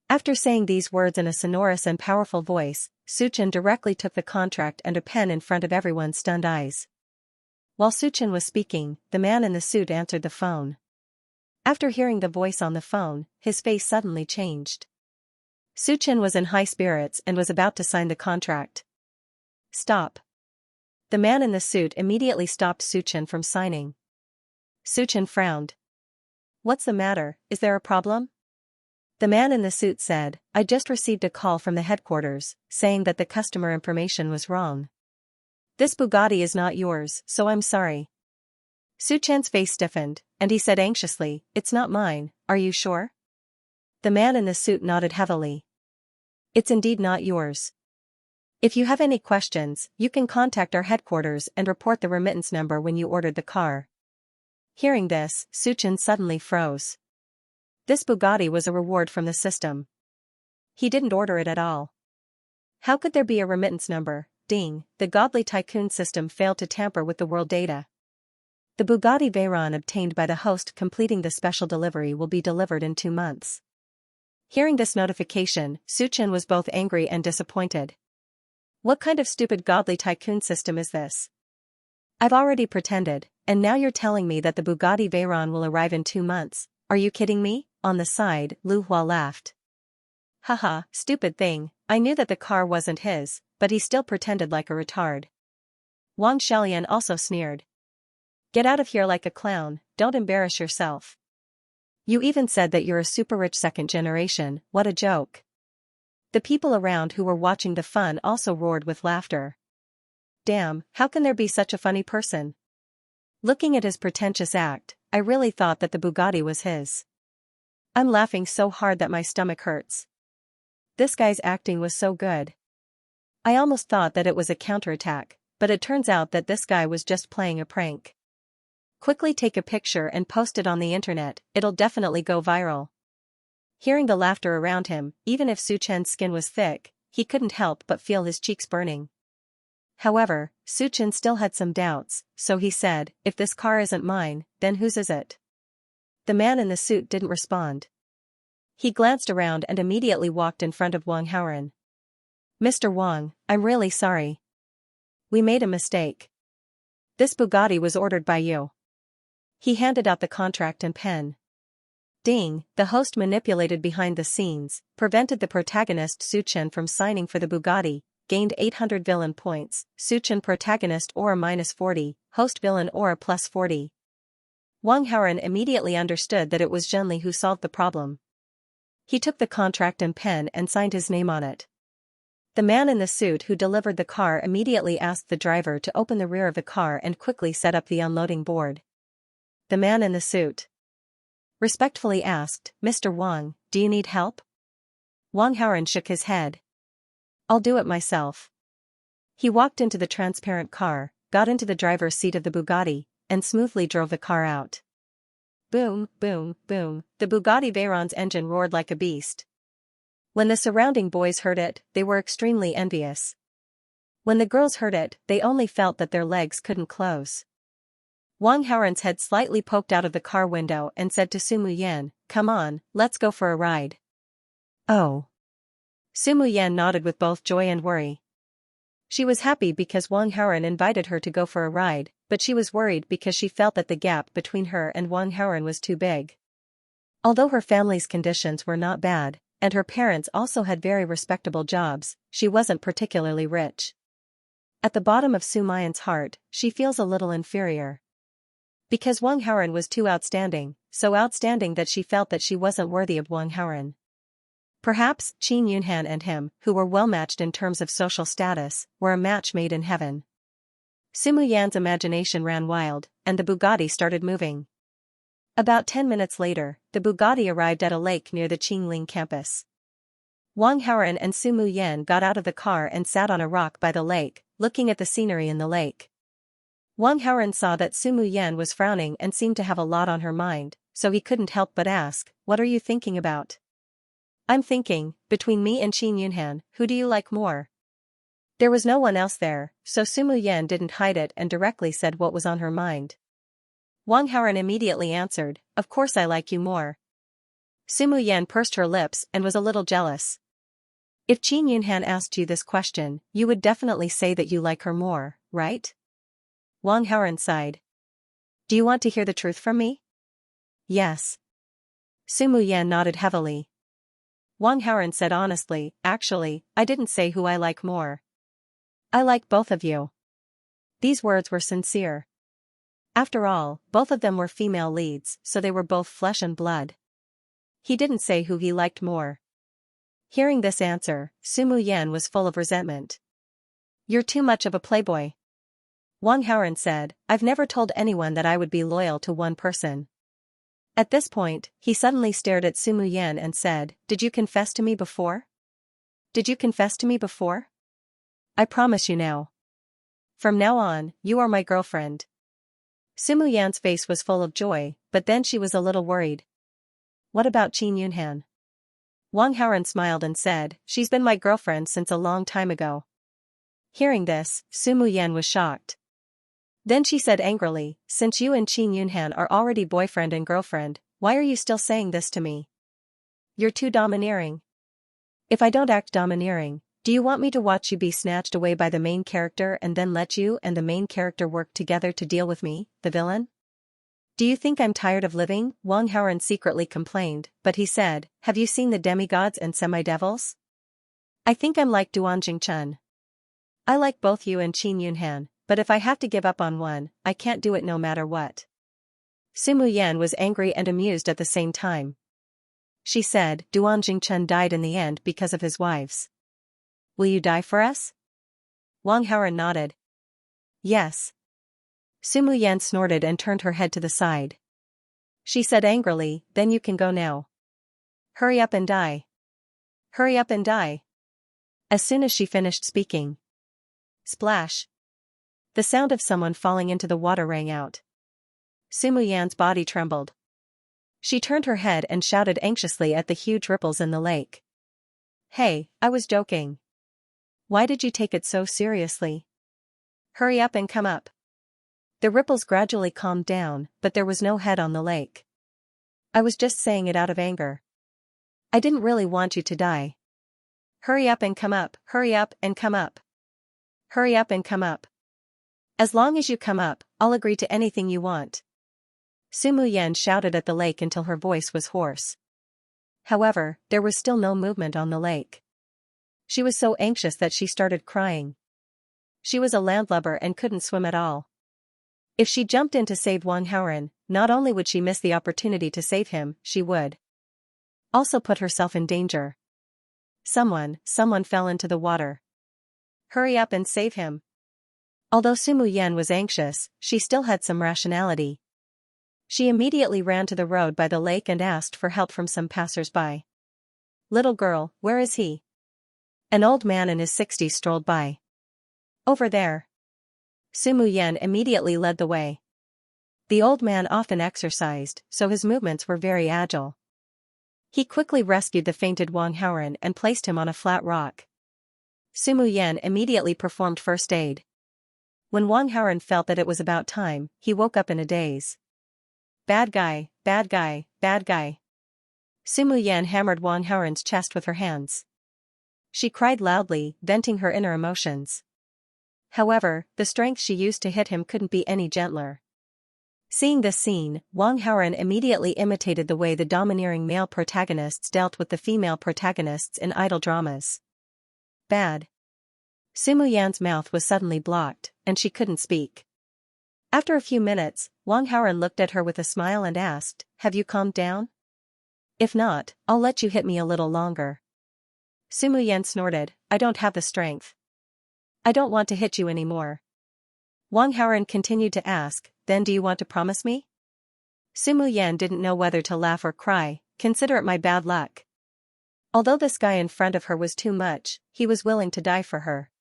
After saying these words in a sonorous and powerful voice, Su Chen directly took the contract and a pen in front of everyone's stunned eyes. While Su Chen was speaking, the man in the suit answered the phone. After hearing the voice on the phone, his face suddenly changed. Su Chen was in high spirits and was about to sign the contract. Stop. The man in the suit immediately stopped Su Chen from signing. Su Chen frowned. What's the matter, is there a problem? The man in the suit said, I just received a call from the headquarters, saying that the customer information was wrong. This Bugatti is not yours, so I'm sorry. Su Chen's face stiffened, and he said anxiously, it's not mine, are you sure? The man in the suit nodded heavily. It's indeed not yours. If you have any questions, you can contact our headquarters and report the remittance number when you ordered the car. Hearing this, Su Chen suddenly froze. This Bugatti was a reward from the system. He didn't order it at all. How could there be a remittance number? Ding, the godly tycoon system failed to tamper with the world data. The Bugatti Veyron obtained by the host completing the special delivery will be delivered in 2 months. Hearing this notification, Su Chen was both angry and disappointed. What kind of stupid godly tycoon system is this? I've already pretended, and now you're telling me that the Bugatti Veyron will arrive in 2 months, are you kidding me? On the side, Lu Hua laughed. Haha, stupid thing, I knew that the car wasn't his, but he still pretended like a retard. Wang Xiaolian also sneered. Get out of here like a clown, don't embarrass yourself. You even said that you're a super rich second generation, what a joke. The people around who were watching the fun also roared with laughter. Damn, how can there be such a funny person? Looking at his pretentious act, I really thought that the Bugatti was his. I'm laughing so hard that my stomach hurts. This guy's acting was so good. I almost thought that it was a counterattack, but it turns out that this guy was just playing a prank. Quickly take a picture and post it on the internet, it'll definitely go viral. Hearing the laughter around him, even if Su Chen's skin was thick, he couldn't help but feel his cheeks burning. However, Su Chen still had some doubts, so he said, if this car isn't mine, then whose is it? The man in the suit didn't respond. He glanced around and immediately walked in front of Wang Haoren. Mr. Wang, I'm really sorry. We made a mistake. This Bugatti was ordered by you. He handed out the contract and pen. Ding, the host manipulated behind the scenes, prevented the protagonist Su Chen from signing for the Bugatti, gained 800 villain points, Su Chen protagonist aura -40, host villain aura +40. Wang Haoren immediately understood that it was Zhenli who solved the problem. He took the contract and pen and signed his name on it. The man in the suit who delivered the car immediately asked the driver to open the rear of the car and quickly set up the unloading board. The man in the suit respectfully asked, Mr. Wang, do you need help? Wang Haoren shook his head. I'll do it myself. He walked into the transparent car, got into the driver's seat of the Bugatti, and smoothly drove the car out. Boom, boom, boom, the Bugatti Veyron's engine roared like a beast. When the surrounding boys heard it, they were extremely envious. When the girls heard it, they only felt that their legs couldn't close. Wang Haoren's head slightly poked out of the car window and said to Su Muyan, "Come on, let's go for a ride." "Oh." Su Muyan nodded with both joy and worry. She was happy because Wang Haoren invited her to go for a ride, but she was worried because she felt that the gap between her and Wang Haoren was too big. Although her family's conditions were not bad, and her parents also had very respectable jobs, she wasn't particularly rich. At the bottom of Su Muyan's heart, she feels a little inferior. Because Wang Haoren was too outstanding, so outstanding that she felt that she wasn't worthy of Wang Haoren. Perhaps Qin Yunhan and him, who were well matched in terms of social status, were a match made in heaven. Su Muyan's imagination ran wild, and the Bugatti started moving. About 10 minutes later, the Bugatti arrived at a lake near the Qingling campus. Wang Haoren and Su Muyan got out of the car and sat on a rock by the lake, looking at the scenery in the lake. Wang Haoren saw that Su Muyan was frowning and seemed to have a lot on her mind, so he couldn't help but ask, "What are you thinking about?" "I'm thinking, between me and Qin Yunhan, who do you like more?" There was no one else there, so Su Muyan didn't hide it and directly said what was on her mind. Wang Haoren immediately answered, "Of course I like you more." Su Muyan pursed her lips and was a little jealous. "If Qin Yunhan asked you this question, you would definitely say that you like her more, right?" Wang Haoren sighed. "Do you want to hear the truth from me?" "Yes." Su Muyan nodded heavily. Wang Haoren said honestly, "Actually, I didn't say who I like more. I like both of you." These words were sincere. After all, both of them were female leads, so they were both flesh and blood. He didn't say who he liked more. Hearing this answer, Su Muyan was full of resentment. "You're too much of a playboy." Wang Haoren said, "I've never told anyone that I would be loyal to one person." At this point, he suddenly stared at Su Muyan and said, "Did you confess to me before? Did you confess to me before? I promise you now. From now on, you are my girlfriend." Su Muyan's face was full of joy, but then she was a little worried. "What about Qin Yunhan?" Wang Haoren smiled and said, "She's been my girlfriend since a long time ago." Hearing this, Su Muyan was shocked. Then she said angrily, "Since you and Qin Yunhan are already boyfriend and girlfriend, why are you still saying this to me? You're too domineering. If I don't act domineering, do you want me to watch you be snatched away by the main character and then let you and the main character work together to deal with me, the villain? Do you think I'm tired of living?" Wang Haoren secretly complained, but he said, "Have you seen the demigods and semi-devils? I think I'm like Duanjing Chun. I like both you and Qin Yunhan. But if I have to give up on one, I can't do it no matter what." Su Muyan was angry and amused at the same time. She said, "Duan Jingchen died in the end because of his wives. Will you die for us?" Wang Haoren nodded. "Yes." Su Muyan snorted and turned her head to the side. She said angrily, "Then you can go now. Hurry up and die. Hurry up and die." As soon as she finished speaking, splash! The sound of someone falling into the water rang out. Su Muyan's body trembled. She turned her head and shouted anxiously at the huge ripples in the lake. "Hey, I was joking. Why did you take it so seriously? Hurry up and come up." The ripples gradually calmed down, but there was no head on the lake. "I was just saying it out of anger. I didn't really want you to die. Hurry up and come up, hurry up and come up. Hurry up and come up. As long as you come up, I'll agree to anything you want." Su Muyan shouted at the lake until her voice was hoarse. However, there was still no movement on the lake. She was so anxious that she started crying. She was a landlubber and couldn't swim at all. If she jumped in to save Wang Haoren, not only would she miss the opportunity to save him, she would also put herself in danger. Someone fell into the water. Hurry up and save him." Although Su Muyan was anxious, she still had some rationality. She immediately ran to the road by the lake and asked for help from some passers-by. "Little girl, where is he?" An old man in his 60s strolled by. "Over there." Su Muyan immediately led the way. The old man often exercised, so his movements were very agile. He quickly rescued the fainted Wang Haoren and placed him on a flat rock. Sumu Yan immediately performed first aid. When Wang Haoren felt that it was about time, he woke up in a daze. Bad guy, bad guy, bad guy. Sumu Yan hammered Wang Haoren's chest with her hands. She cried loudly, venting her inner emotions. However, the strength she used to hit him couldn't be any gentler. Seeing this scene, Wang Haoren immediately imitated the way the domineering male protagonists dealt with the female protagonists in idol dramas. Bad. Sumu Yan's mouth was suddenly blocked, and she couldn't speak. After a few minutes, Wang Haoren looked at her with a smile and asked, "Have you calmed down? If not, I'll let you hit me a little longer." Sumu Yan snorted, "I don't have the strength. I don't want to hit you anymore." Wang Haoren continued to ask, "Then do you want to promise me?" Sumu Yan didn't know whether to laugh or cry. "Consider it my bad luck." Although this guy in front of her was too much, he was willing to die for her.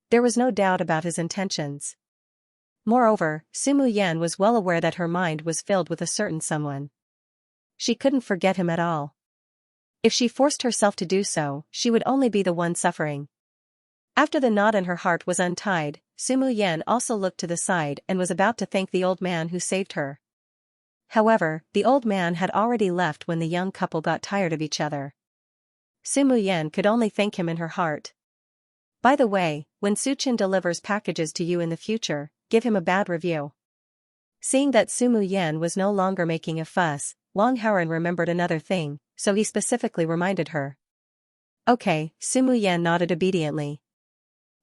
There was no doubt about his intentions. Moreover, Sumu Yan was well aware that her mind was filled with a certain someone. She couldn't forget him at all. If she forced herself to do so, she would only be the one suffering. After the knot in her heart was untied, Sumu Yan also looked to the side and was about to thank the old man who saved her. However, the old man had already left when the young couple got tired of each other. Sumu Yan could only thank him in her heart. By the way, when Suchin delivers packages to you in the future, give him a bad review. Seeing that Sumu Yan was no longer making a fuss, Wang Haoren remembered another thing, so he specifically reminded her. Okay, Sumu Yan nodded obediently.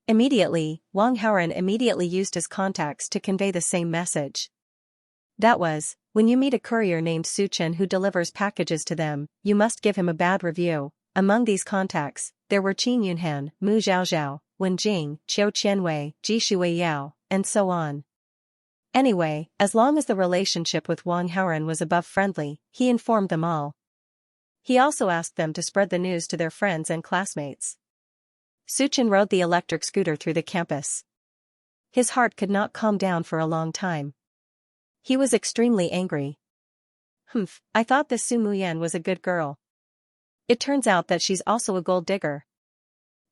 Immediately, Wang Haoren immediately used his contacts to convey the same message. That was, when you meet a courier named Suchin who delivers packages to them, you must give him a bad review. Among these contacts, there were Qin Yunhan, Mu Zhaozhao, Wen Jing, Qiu Qianwei, Ji Shui Yao, and so on. Anyway, as long as the relationship with Wang Haoren was above friendly, he informed them all. He also asked them to spread the news to their friends and classmates. Suchin rode the electric scooter through the campus. His heart could not calm down for a long time. He was extremely angry. I thought this Sumu Yan was a good girl. It turns out that she's also a gold digger.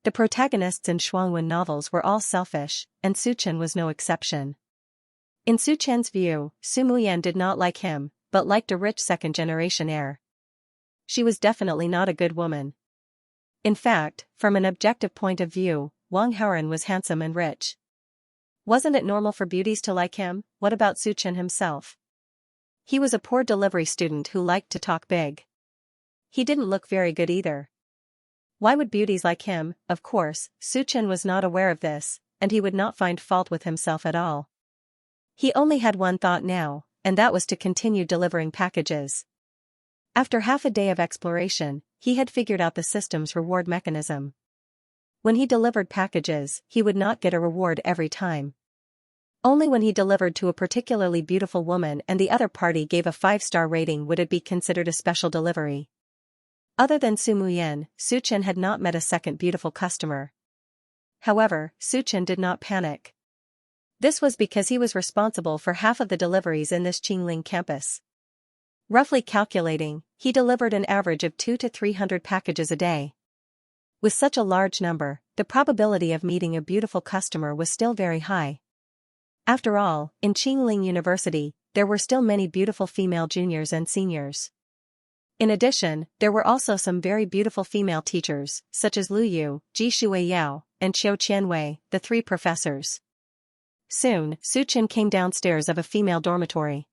The protagonists in Shuangwen novels were all selfish, and Suchin was no exception. In Suchin's view, Sumu Yan did not like him, but liked a rich second-generation heir. She was definitely not a good woman. In fact, from an objective point of view, Wang Haoren was handsome and rich. Wasn't it normal for beauties to like him? What about Suchin himself? He was a poor delivery student who liked to talk big. He didn't look very good either. Why would beauties like him? Of course, Suchin was not aware of this, and he would not find fault with himself at all. He only had one thought now, and that was to continue delivering packages. After half a day of exploration, he had figured out the system's reward mechanism. When he delivered packages, he would not get a reward every time. Only when he delivered to a particularly beautiful woman and the other party gave a 5-star rating would it be considered a special delivery. Other than Sumu Yan, Suchin had not met a second beautiful customer. However, Suchin did not panic. This was because he was responsible for half of the deliveries in this Qingling campus. Roughly calculating, he delivered an average of 200 to 300 packages a day. With such a large number, the probability of meeting a beautiful customer was still very high. After all, in Qingling University, there were still many beautiful female juniors and seniors. In addition, there were also some very beautiful female teachers, such as Lu Yu, Ji Shui Yao, and Qiu Qianwei, the 3 professors. Soon, Suchin came downstairs of a female dormitory.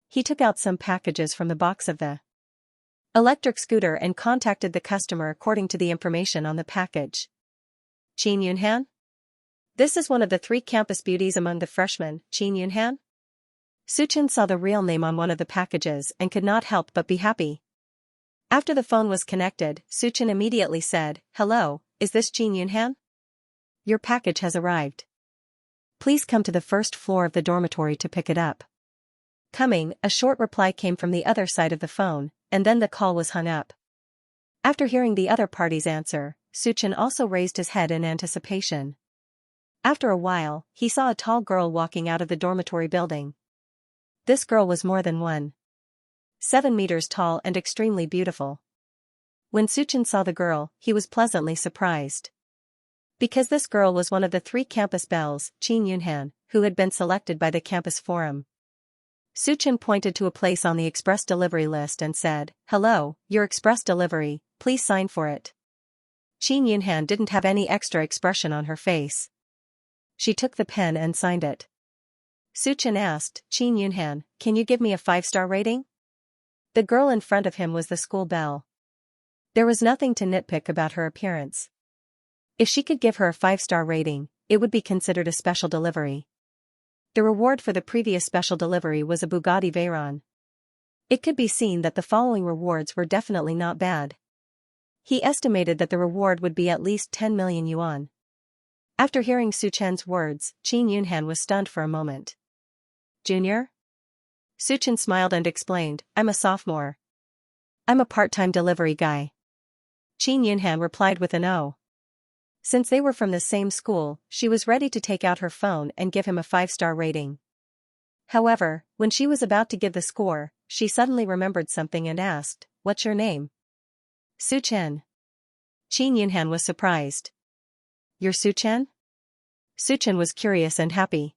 He took out some packages from the box of the electric scooter and contacted the customer according to the information on the package. Qin Yunhan? This is one of the 3 campus beauties among the freshmen, Qin Yunhan? Suchin saw the real name on one of the packages and could not help but be happy. After the phone was connected, Suchin immediately said, "Hello, is this Qin Yunhan? Your package has arrived. Please come to the first floor of the dormitory to pick it up." Coming, a short reply came from the other side of the phone, and then the call was hung up. After hearing the other party's answer, Suchin also raised his head in anticipation. After a while, he saw a tall girl walking out of the dormitory building. This girl was more than one. 7 meters tall and extremely beautiful. When Suchin saw the girl, he was pleasantly surprised. Because this girl was one of the 3 campus belles, Qin Yunhan, who had been selected by the campus forum. Suchin pointed to a place on the express delivery list and said, "Hello, your express delivery, please sign for it." Qin Yunhan didn't have any extra expression on her face. She took the pen and signed it. Suchin asked, "Qin Yunhan, can you give me a 5-star rating?" The girl in front of him was the school belle. There was nothing to nitpick about her appearance. If she could give her a 5-star rating, it would be considered a special delivery. The reward for the previous special delivery was a Bugatti Veyron. It could be seen that the following rewards were definitely not bad. He estimated that the reward would be at least 10 million yuan. After hearing Suchin's words, Qin Yunhan was stunned for a moment. "Junior?" Suchin smiled and explained, "I'm a sophomore. I'm a part-time delivery guy." Qin Yunhan replied with an O. Since they were from the same school, she was ready to take out her phone and give him a 5-star rating. However, when she was about to give the score, she suddenly remembered something and asked, "What's your name?" "Suchin." Qin Yunhan was surprised. "You're Suchin?" Suchin was curious and happy.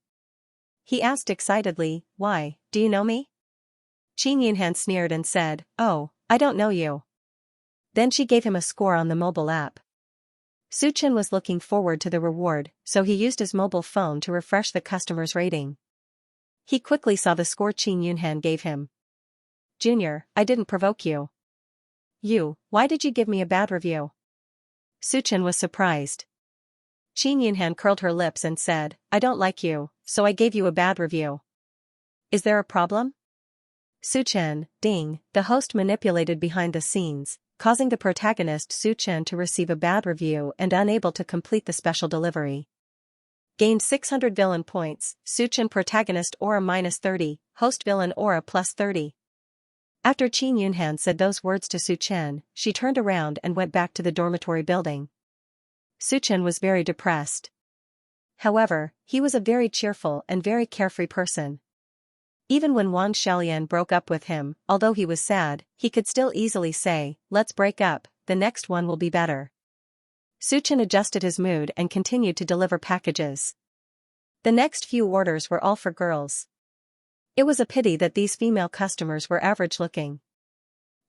He asked excitedly, "Why, do you know me?" Qin Yunhan sneered and said, "Oh, I don't know you." Then she gave him a score on the mobile app. Suchin was looking forward to the reward, so he used his mobile phone to refresh the customer's rating. He quickly saw the score Qin Yunhan gave him. "Junior, I didn't provoke you." Why did you give me a bad review?" Suchin was surprised. Qin Yunhan curled her lips and said, "I don't like you, so I gave you a bad review. Is there a problem?" Suchin, ding, the host manipulated behind the scenes, causing the protagonist Suchin to receive a bad review and unable to complete the special delivery. Gained 600 villain points, Suchin protagonist aura -30, host villain aura +30. After Qin Yunhan said those words to Suchin, she turned around and went back to the dormitory building. Suchin was very depressed. However, he was a very cheerful and very carefree person. Even when Wang Xiaolian broke up with him, although he was sad, he could still easily say, "Let's break up, the next one will be better." Suchin adjusted his mood and continued to deliver packages. The next few orders were all for girls. It was a pity that these female customers were average-looking.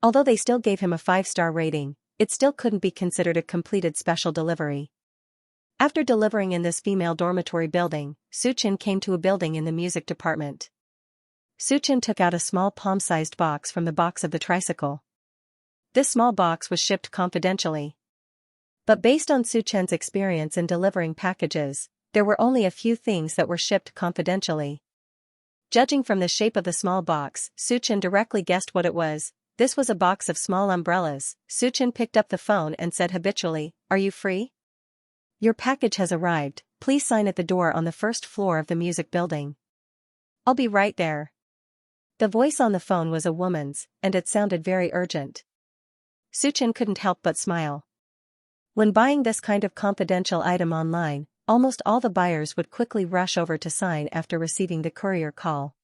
Although they still gave him a 5-star rating, it still couldn't be considered a completed special delivery. After delivering in this female dormitory building, Suchin came to a building in the music department. Suchin took out a small palm-sized box from the box of the tricycle. This small box was shipped confidentially. But based on Suchin's experience in delivering packages, there were only a few things that were shipped confidentially. Judging from the shape of the small box, Suchin directly guessed what it was. This was a box of small umbrellas. Suchin picked up the phone and said habitually, "Are you free? Your package has arrived, please sign at the door on the first floor of the music building. I'll be right there." The voice on the phone was a woman's, and it sounded very urgent. Suchin couldn't help but smile. When buying this kind of confidential item online, almost all the buyers would quickly rush over to sign after receiving the courier call.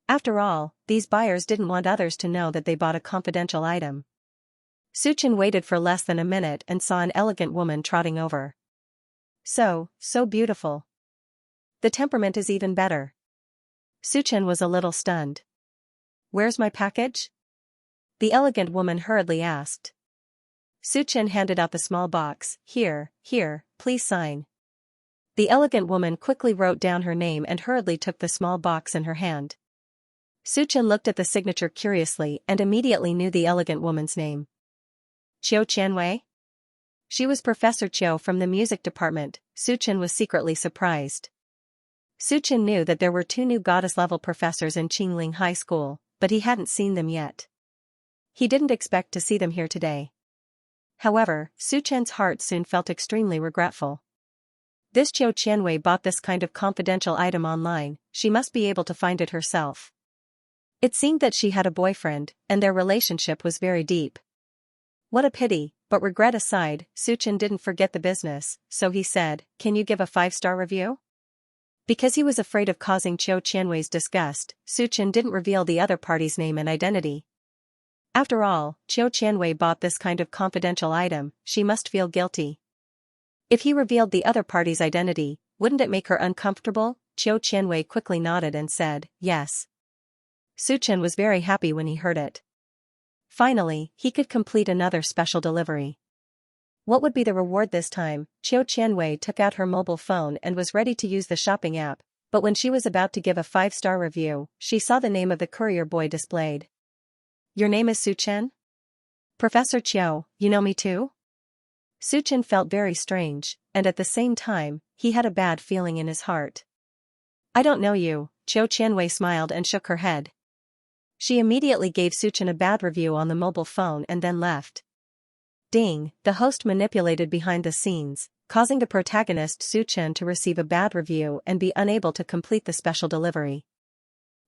After all, these buyers didn't want others to know that they bought a confidential item. Suchin waited for less than a minute and saw an elegant woman trotting over. So beautiful. The temperament is even better. Suchin was a little stunned. "Where's my package?" the elegant woman hurriedly asked. Suchin handed out the small box. Here, please sign." The elegant woman quickly wrote down her name and hurriedly took the small box in her hand. Suchin looked at the signature curiously and immediately knew the elegant woman's name. Qiu Qianwei? She was Professor Qiu from the music department. Suchin was secretly surprised. Suchin knew that there were 2 new goddess-level professors in Qingling High School, but he hadn't seen them yet. He didn't expect to see them here today. However, Suchin's heart soon felt extremely regretful. This Qiu Qianwei bought this kind of confidential item online, she must be able to find it herself. It seemed that she had a boyfriend, and their relationship was very deep. What a pity, but regret aside, Suchin didn't forget the business, so he said, "Can you give a 5-star review?" Because he was afraid of causing Qiu Qianwei's disgust, Su Chen didn't reveal the other party's name and identity. After all, Qiu Qianwei bought this kind of confidential item, she must feel guilty. If he revealed the other party's identity, wouldn't it make her uncomfortable? Qiu Qianwei quickly nodded and said, yes. Su Chen was very happy when he heard it. Finally, he could complete another special delivery. What would be the reward this time? Qiu Qianwei took out her mobile phone and was ready to use the shopping app, but when she was about to give a 5-star review, she saw the name of the courier boy displayed. Your name is Su Chen? Professor Qiu, you know me too? Su Chen felt very strange, and at the same time, he had a bad feeling in his heart. I don't know you, Qiu Qianwei smiled and shook her head. She immediately gave Su Chen a bad review on the mobile phone and then left. Ding, the host manipulated behind the scenes, causing the protagonist Su Chen to receive a bad review and be unable to complete the special delivery.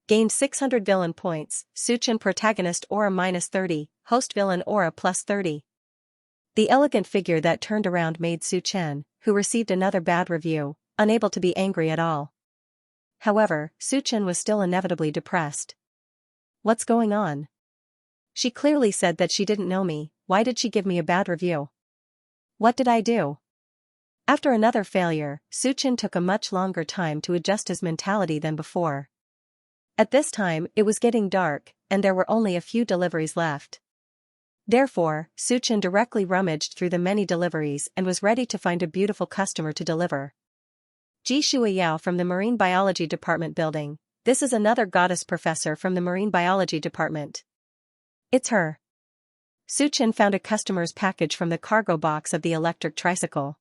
Gained 600 villain points, Su Chen protagonist aura -30, host villain aura +30. The elegant figure that turned around made Su Chen, who received another bad review, unable to be angry at all. However, Su Chen was still inevitably depressed. What's going on? She clearly said that she didn't know me, why did she give me a bad review? What did I do? After another failure, Su Chen took a much longer time to adjust his mentality than before. At this time, it was getting dark, and there were only a few deliveries left. Therefore, Su Chen directly rummaged through the many deliveries and was ready to find a beautiful customer to deliver. Ji Shuiyao from the Marine Biology Department building. This is another goddess professor from the Marine Biology Department. It's her. Su Chen found a customer's package from the cargo box of the electric tricycle.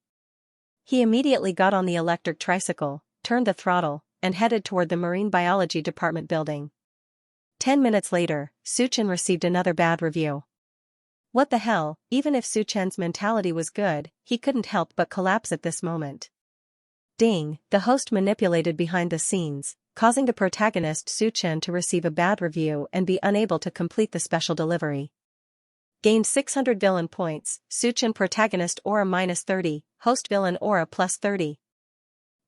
He immediately got on the electric tricycle, turned the throttle, and headed toward the Marine Biology Department building. 10 minutes later, Su Chen received another bad review. What the hell, even if Su Chen's mentality was good, he couldn't help but collapse at this moment. Ding, the host manipulated behind the scenes, causing the protagonist Su Chen to receive a bad review and be unable to complete the special delivery. Gained 600 villain points, Su Chen protagonist aura -30, host villain aura +30.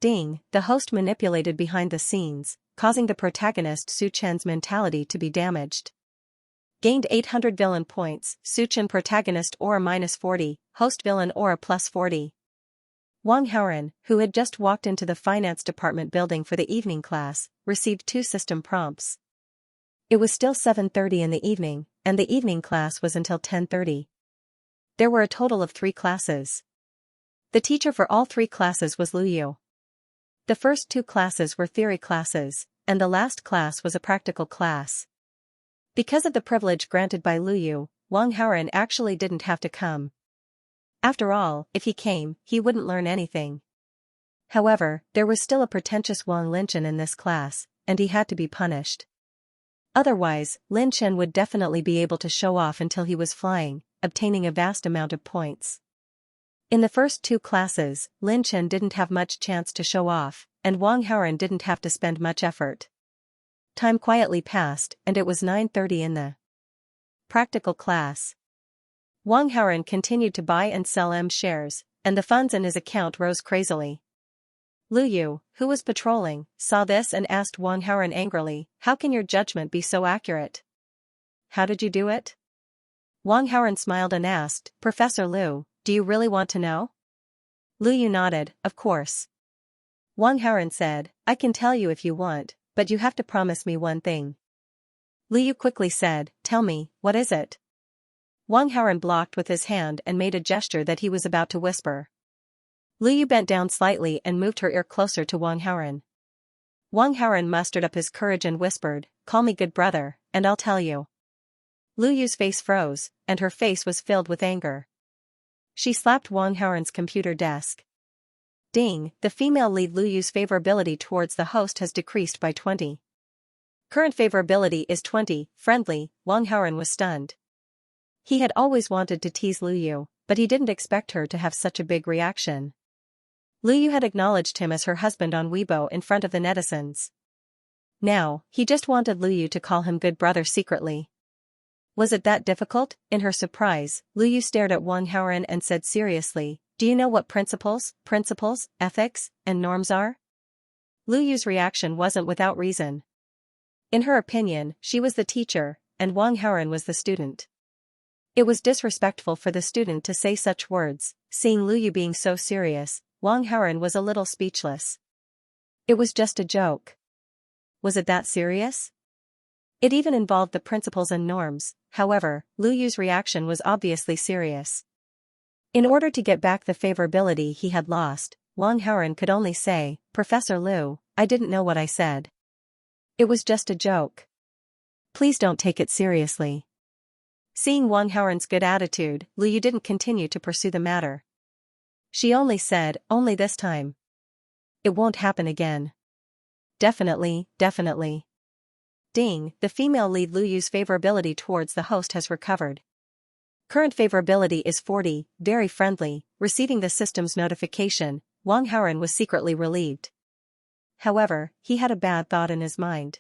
Ding, the host manipulated behind the scenes, causing the protagonist Su Chen's mentality to be damaged. Gained 800 villain points, Su Chen protagonist aura -40, host villain aura +40. Wang Haoran, who had just walked into the finance department building for the evening class, received 2 system prompts. It was still 7:30 in the evening, and the evening class was until 10:30. There were a total of 3 classes. The teacher for all 3 classes was Lu Yu. The first 2 classes were theory classes, and the last class was a practical class. Because of the privilege granted by Lu Yu, Wang Haoran actually didn't have to come. After all, if he came, he wouldn't learn anything. However, there was still a pretentious Wang Linchen in this class, and he had to be punished. Otherwise, Lin Chen would definitely be able to show off until he was flying, obtaining a vast amount of points. In the first 2 classes, Lin Chen didn't have much chance to show off, and Wang Haoran didn't have to spend much effort. Time quietly passed, and it was 9:30 in the practical class. Wang Haoran continued to buy and sell M shares, and the funds in his account rose crazily. Lu Yu, who was patrolling, saw this and asked Wang Haoran angrily, "How can your judgment be so accurate? How did you do it?" Wang Haoran smiled and asked, "Professor Lu, do you really want to know?" Lu Yu nodded, "Of course." Wang Haoran said, "I can tell you if you want, but you have to promise me one thing." Lu Yu quickly said, "Tell me, what is it?" Wang Haoran blocked with his hand and made a gesture that he was about to whisper. Lu Yu bent down slightly and moved her ear closer to Wang Haoran. Wang Haoran mustered up his courage and whispered, "Call me good brother, and I'll tell you." Lu Yu's face froze, and her face was filled with anger. She slapped Wang Haoran's computer desk. Ding, the female lead Lu Yu's favorability towards the host has decreased by 20. Current favorability is 20, friendly. Wang Haoran was stunned. He had always wanted to tease Lu Yu, but he didn't expect her to have such a big reaction. Lu Yu had acknowledged him as her husband on Weibo in front of the netizens. Now, he just wanted Lu Yu to call him good brother secretly. Was it that difficult? In her surprise, Lu Yu stared at Wang Haoran and said seriously, "Do you know what principles, ethics, and norms are?" Lu Yu's reaction wasn't without reason. In her opinion, she was the teacher, and Wang Haoren was the student. It was disrespectful for the student to say such words. Seeing Lu Yu being so serious, Wang Haoren was a little speechless. It was just a joke. Was it that serious? It even involved the principles and norms. However, Lu Yu's reaction was obviously serious. In order to get back the favorability he had lost, Wang Haoren could only say, "Professor Lu, I didn't know what I said. It was just a joke. Please don't take it seriously." Seeing Wang Haoren's good attitude, Lu Yu didn't continue to pursue the matter. She only said, "Only this time. It won't happen again." Definitely, definitely. Ding, the female lead. Lu Yu's favorability towards the host has recovered. Current favorability is 40, very friendly. Receiving the system's notification, Wang Haoren was secretly relieved. However, he had a bad thought in his mind.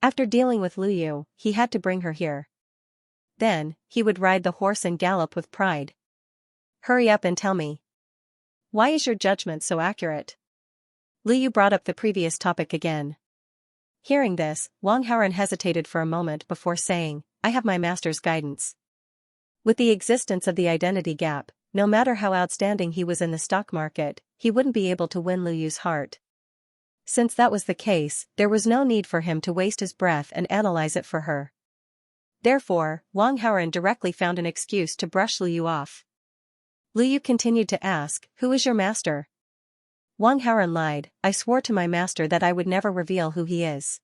After dealing with Lu Yu, he had to bring her here. Then, he would ride the horse and gallop with pride. Hurry up and tell me. Why is your judgment so accurate? Lu Yu brought up the previous topic again. Hearing this, Wang Haoren hesitated for a moment before saying, "I have my master's guidance." With the existence of the identity gap, no matter how outstanding he was in the stock market, he wouldn't be able to win Lu Yu's heart. Since that was the case, there was no need for him to waste his breath and analyze it for her. Therefore, Wang Haoren directly found an excuse to brush Lu Yu off. Lu Yu continued to ask, "Who is your master?" Wang Haoren lied, "I swore to my master that I would never reveal who he is.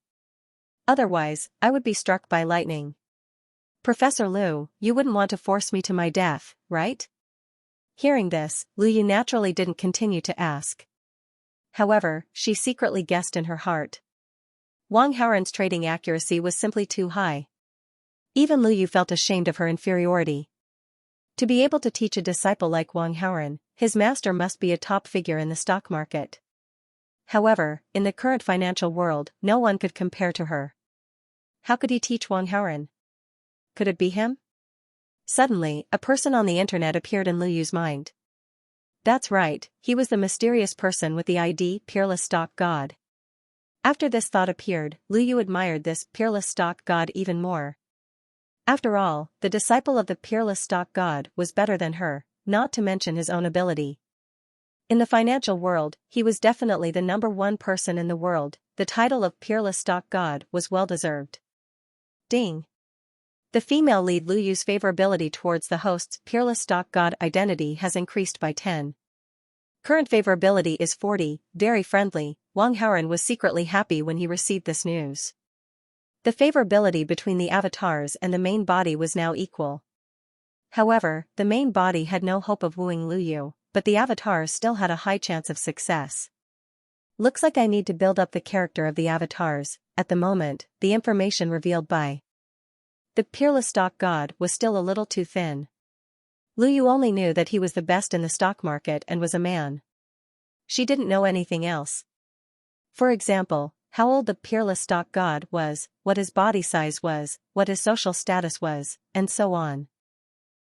Otherwise, I would be struck by lightning." "Professor Lu, you wouldn't want to force me to my death, right?" Hearing this, Lu Yu naturally didn't continue to ask. However, she secretly guessed in her heart. Wang Haoren's trading accuracy was simply too high. Even Lu Yu felt ashamed of her inferiority. To be able to teach a disciple like Wang Haoren, his master must be a top figure in the stock market. However, in the current financial world, no one could compare to her. How could he teach Wang Haoren? Could it be him? Suddenly, a person on the internet appeared in Lu Yu's mind. That's right, he was the mysterious person with the ID Peerless Stock God. After this thought appeared, Lu Yu admired this Peerless Stock God even more. After all, the disciple of the Peerless Stock God was better than her, not to mention his own ability. In the financial world, he was definitely the #1 person in the world. The title of Peerless Stock God was well-deserved. Ding. The female lead. Lu Yu's favorability towards the host's Peerless Stock God identity has increased by 10. Current favorability is 40, very friendly. Wang Haoren was secretly happy when he received this news. The favorability between the avatars and the main body was now equal. However, the main body had no hope of wooing Lu Yu, but the avatars still had a high chance of success. Looks like I need to build up the character of the avatars. At the moment, the information revealed by the Peerless Stock God was still a little too thin. Lu Yu only knew that he was the best in the stock market and was a man. She didn't know anything else. For example, how old the Peerless Stock God was, what his body size was, what his social status was, and so on.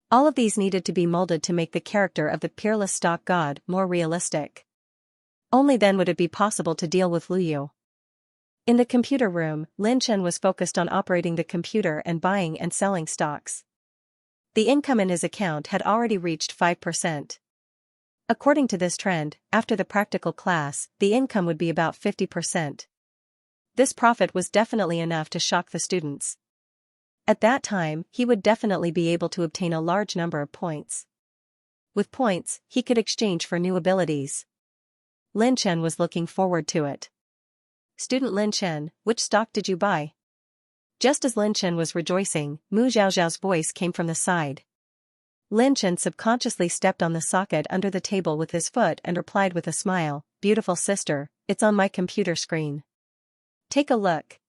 All of these needed to be molded to make the character of the Peerless Stock God more realistic. Only then would it be possible to deal with Lu Yu. In the computer room, Lin Chen was focused on operating the computer and buying and selling stocks. The income in his account had already reached 5%. According to this trend, after the practical class, the income would be about 50%. This profit was definitely enough to shock the students. At that time, he would definitely be able to obtain a large number of points. With points, he could exchange for new abilities. Lin Chen was looking forward to it. "Student Lin Chen, which stock did you buy?" Just as Lin Chen was rejoicing, Mu Zhaozhao's voice came from the side. Lin Chen subconsciously stepped on the socket under the table with his foot and replied with a smile, "Beautiful sister, it's on my computer screen. Take a look."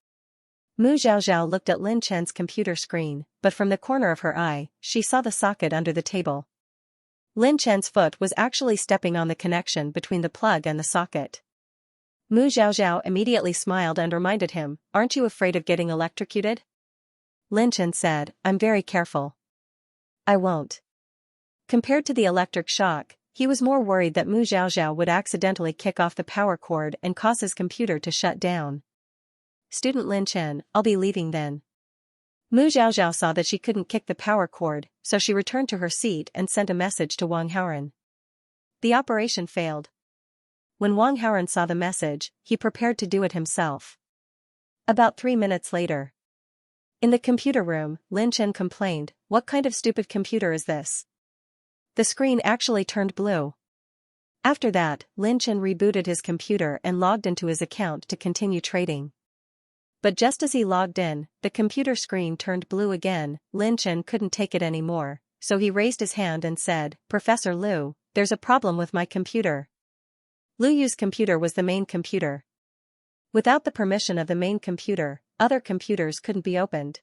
Mu Zhaozhao looked at Lin Chen's computer screen, but from the corner of her eye, she saw the socket under the table. Lin Chen's foot was actually stepping on the connection between the plug and the socket. Mu Zhaozhao immediately smiled and reminded him, "Aren't you afraid of getting electrocuted?" Lin Chen said, "I'm very careful. I won't." Compared to the electric shock, He was more worried that Mu Xiaoxiao would accidentally kick off the power cord and cause his computer to shut down. Student Lin Chen, I'll be leaving then. Mu Xiaoxiao saw that she couldn't kick the power cord, so she returned to her seat and sent a message to Wang Haoren. The operation failed. When Wang Haoren saw the message, he prepared to do it himself. About 3 minutes later. In the computer room, Lin Chen complained, "What kind of stupid computer is this?" The screen actually turned blue. After that, Lin Chen rebooted his computer and logged into his account to continue trading. But just as he logged in, the computer screen turned blue again. Lin Chen couldn't take it anymore, so he raised his hand and said, "Professor Liu, there's a problem with my computer." Liu Yu's computer was the main computer. Without the permission of the main computer, other computers couldn't be opened.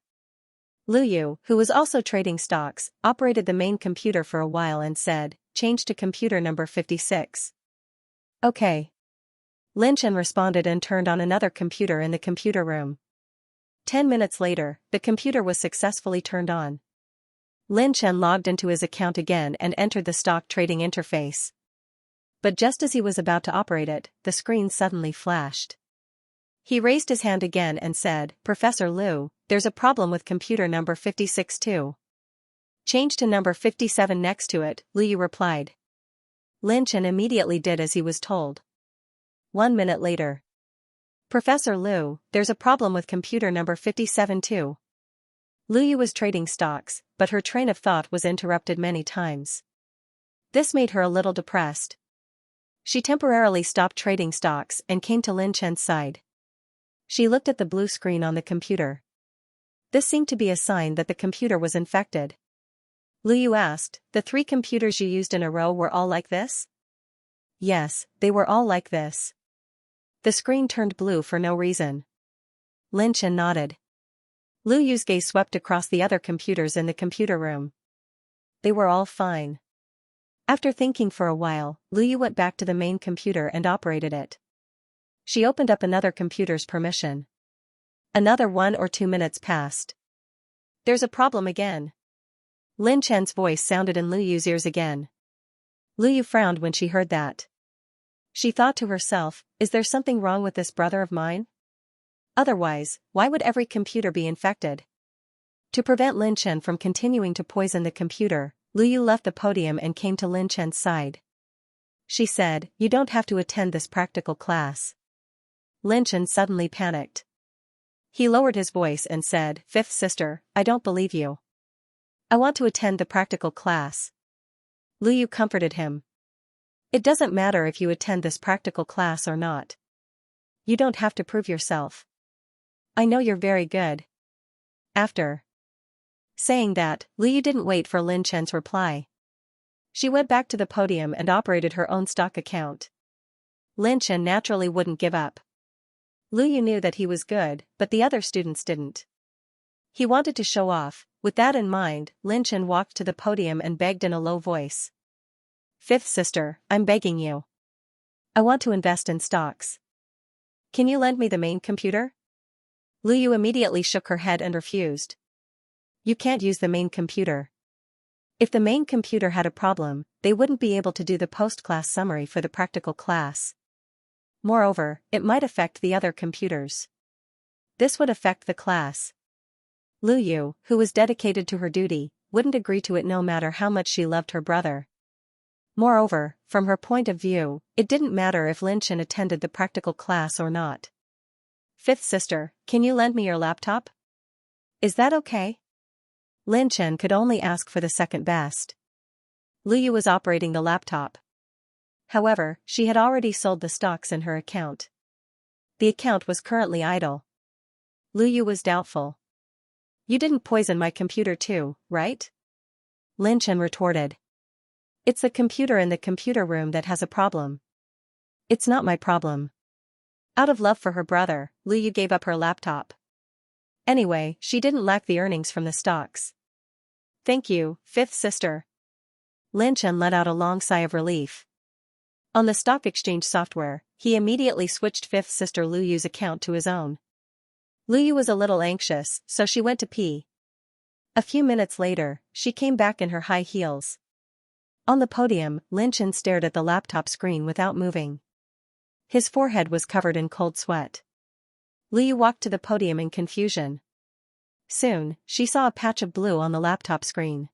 Liu Yu, who was also trading stocks, operated the main computer for a while and said, "Change to computer number 56. Okay. Lin Chen responded and turned on another computer in the computer room. 10 minutes later, the computer was successfully turned on. Lin Chen logged into his account again and entered the stock trading interface. But just as he was about to operate it, the screen suddenly flashed. He raised his hand again and said, "Professor Liu, there's a problem with computer number 56 too. Change to number 57 next to it," Liu Yu replied. Lin Chen immediately did as he was told. 1 minute later. "Professor Liu, there's a problem with computer number 57 too." Liu Yu was trading stocks, but her train of thought was interrupted many times. This made her a little depressed. She temporarily stopped trading stocks and came to Lin Chen's side. She looked at the blue screen on the computer. This seemed to be a sign that the computer was infected. Liu Yu asked, "The 3 computers you used in a row were all like this?" "Yes, they were all like this." The screen turned blue for no reason. Lin Chen nodded. Liu Yu's gaze swept across the other computers in the computer room. They were all fine. After thinking for a while, Liu Yu went back to the main computer and operated it. She opened up another computer's permission. Another 1 or 2 minutes passed. "There's a problem again." Lin Chen's voice sounded in Liu Yu's ears again. Liu Yu frowned when she heard that. She thought to herself, "Is there something wrong with this brother of mine? Otherwise, why would every computer be infected?" To prevent Lin Chen from continuing to poison the computer, Liu Yu left the podium and came to Lin Chen's side. She said, "You don't have to attend this practical class." Lin Chen suddenly panicked. He lowered his voice and said, "Fifth sister, I don't believe you. I want to attend the practical class." Liu Yu comforted him. "It doesn't matter if you attend this practical class or not. You don't have to prove yourself. I know you're very good." After saying that, Liu Yu didn't wait for Lin Chen's reply. She went back to the podium and operated her own stock account. Lin Chen naturally wouldn't give up. Liu Yu knew that he was good, but the other students didn't. He wanted to show off. With that in mind, Lin Chen walked to the podium and begged in a low voice. "Fifth sister, I'm begging you. I want to invest in stocks. Can you lend me the main computer?" Liu Yu immediately shook her head and refused. "You can't use the main computer. If the main computer had a problem, they wouldn't be able to do the post-class summary for the practical class. Moreover, it might affect the other computers. This would affect the class." Liu Yu, who was dedicated to her duty, wouldn't agree to it no matter how much she loved her brother. Moreover, from her point of view, it didn't matter if Lin Chen attended the practical class or not. "Fifth sister, can you lend me your laptop? Is that okay?" Lin Chen could only ask for the second best. Liu Yu was operating the laptop. However, she had already sold the stocks in her account. The account was currently idle. Liu Yu was doubtful. "You didn't poison my computer too, right?" Lin Chen retorted. "It's the computer in the computer room that has a problem. It's not my problem." Out of love for her brother, Liu Yu gave up her laptop. Anyway, she didn't lack the earnings from the stocks. "Thank you, fifth sister." Lin Chen let out a long sigh of relief. On the stock exchange software, he immediately switched fifth sister Liu Yu's account to his own. Liu Yu was a little anxious, so she went to pee. A few minutes later, she came back in her high heels. On the podium, Lin Chen stared at the laptop screen without moving. His forehead was covered in cold sweat. Lu Yu walked to the podium in confusion. Soon, she saw a patch of blue on the laptop screen.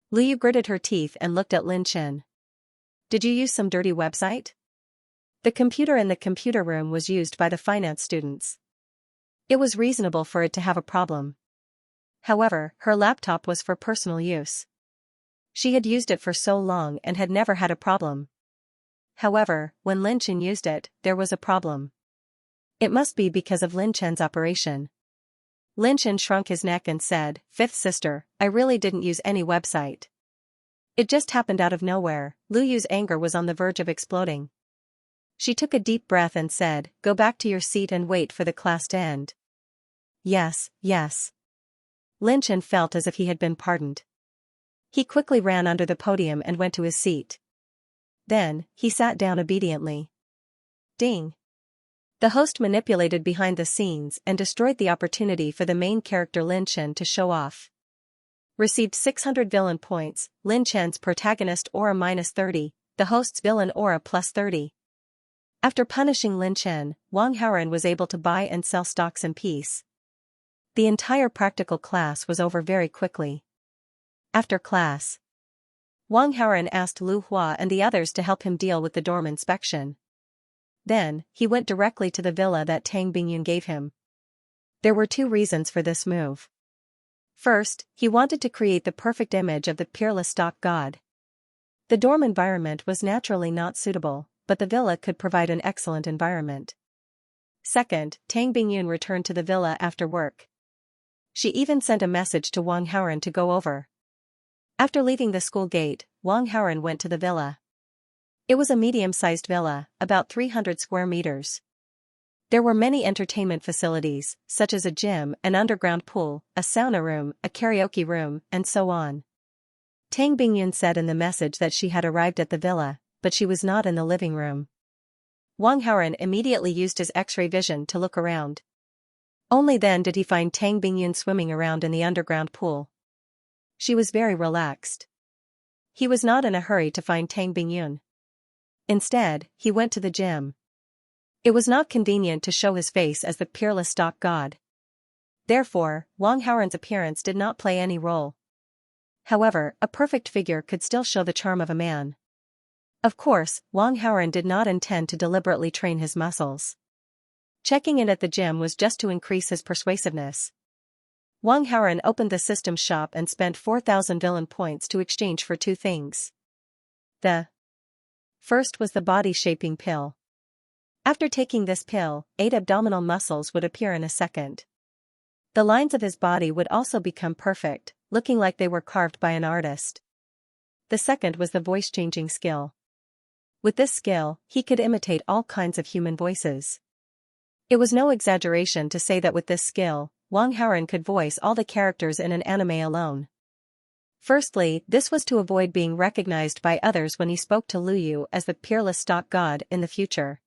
Lu Yu gritted her teeth and looked at Lin Chen. Did you use some dirty website? The computer in the computer room was used by the finance students. It was reasonable for it to have a problem. However, her laptop was for personal use. She had used it for so long and had never had a problem. However, when Lin Chen used it, there was a problem. It must be because of Lin Chen's operation. Lin Chen shrunk his neck and said, "Fifth sister, I really didn't use any website. It just happened out of nowhere." Lu Yu's anger was on the verge of exploding. She took a deep breath and said, "Go back to your seat and wait for the class to end." Yes, yes. Lin Chen felt as if he had been pardoned. He quickly ran under the podium and went to his seat. Then, he sat down obediently. Ding. The host manipulated behind the scenes and destroyed the opportunity for the main character Lin Chen to show off. Received 600 villain points, Lin Chen's protagonist aura -30, the host's villain aura +30. After punishing Lin Chen, Wang Haoren was able to buy and sell stocks in peace. The entire practical class was over very quickly. After class, Wang Haoren asked Lu Hua and the others to help him deal with the dorm inspection. Then, he went directly to the villa that Tang Bingyun gave him. There were two reasons for this move. First, he wanted to create the perfect image of the peerless stock god. The dorm environment was naturally not suitable, but the villa could provide an excellent environment. Second, Tang Bingyun returned to the villa after work. She even sent a message to Wang Haoren to go over. After leaving the school gate, Wang Haoren went to the villa. It was a medium-sized villa, about 300 square meters. There were many entertainment facilities, such as a gym, an underground pool, a sauna room, a karaoke room, and so on. Tang Bingyun said in the message that she had arrived at the villa, but she was not in the living room. Wang Haoren immediately used his X-ray vision to look around. Only then did he find Tang Bingyun swimming around in the underground pool. She was very relaxed. He was not in a hurry to find Tang Bingyun. Instead, he went to the gym. It was not convenient to show his face as the peerless stock god. Therefore, Wang Haoren's appearance did not play any role. However, a perfect figure could still show the charm of a man. Of course, Wang Haoren did not intend to deliberately train his muscles. Checking in at the gym was just to increase his persuasiveness. Wang Haoren opened the system shop and spent 4,000 villain points to exchange for two things. The first was the body-shaping pill. After taking this pill, 8 abdominal muscles would appear in a second. The lines of his body would also become perfect, looking like they were carved by an artist. The second was the voice-changing skill. With this skill, he could imitate all kinds of human voices. It was no exaggeration to say that with this skill, Wang Haoren could voice all the characters in an anime alone. Firstly, this was to avoid being recognized by others when he spoke to Lu Yu as the peerless stock god in the future.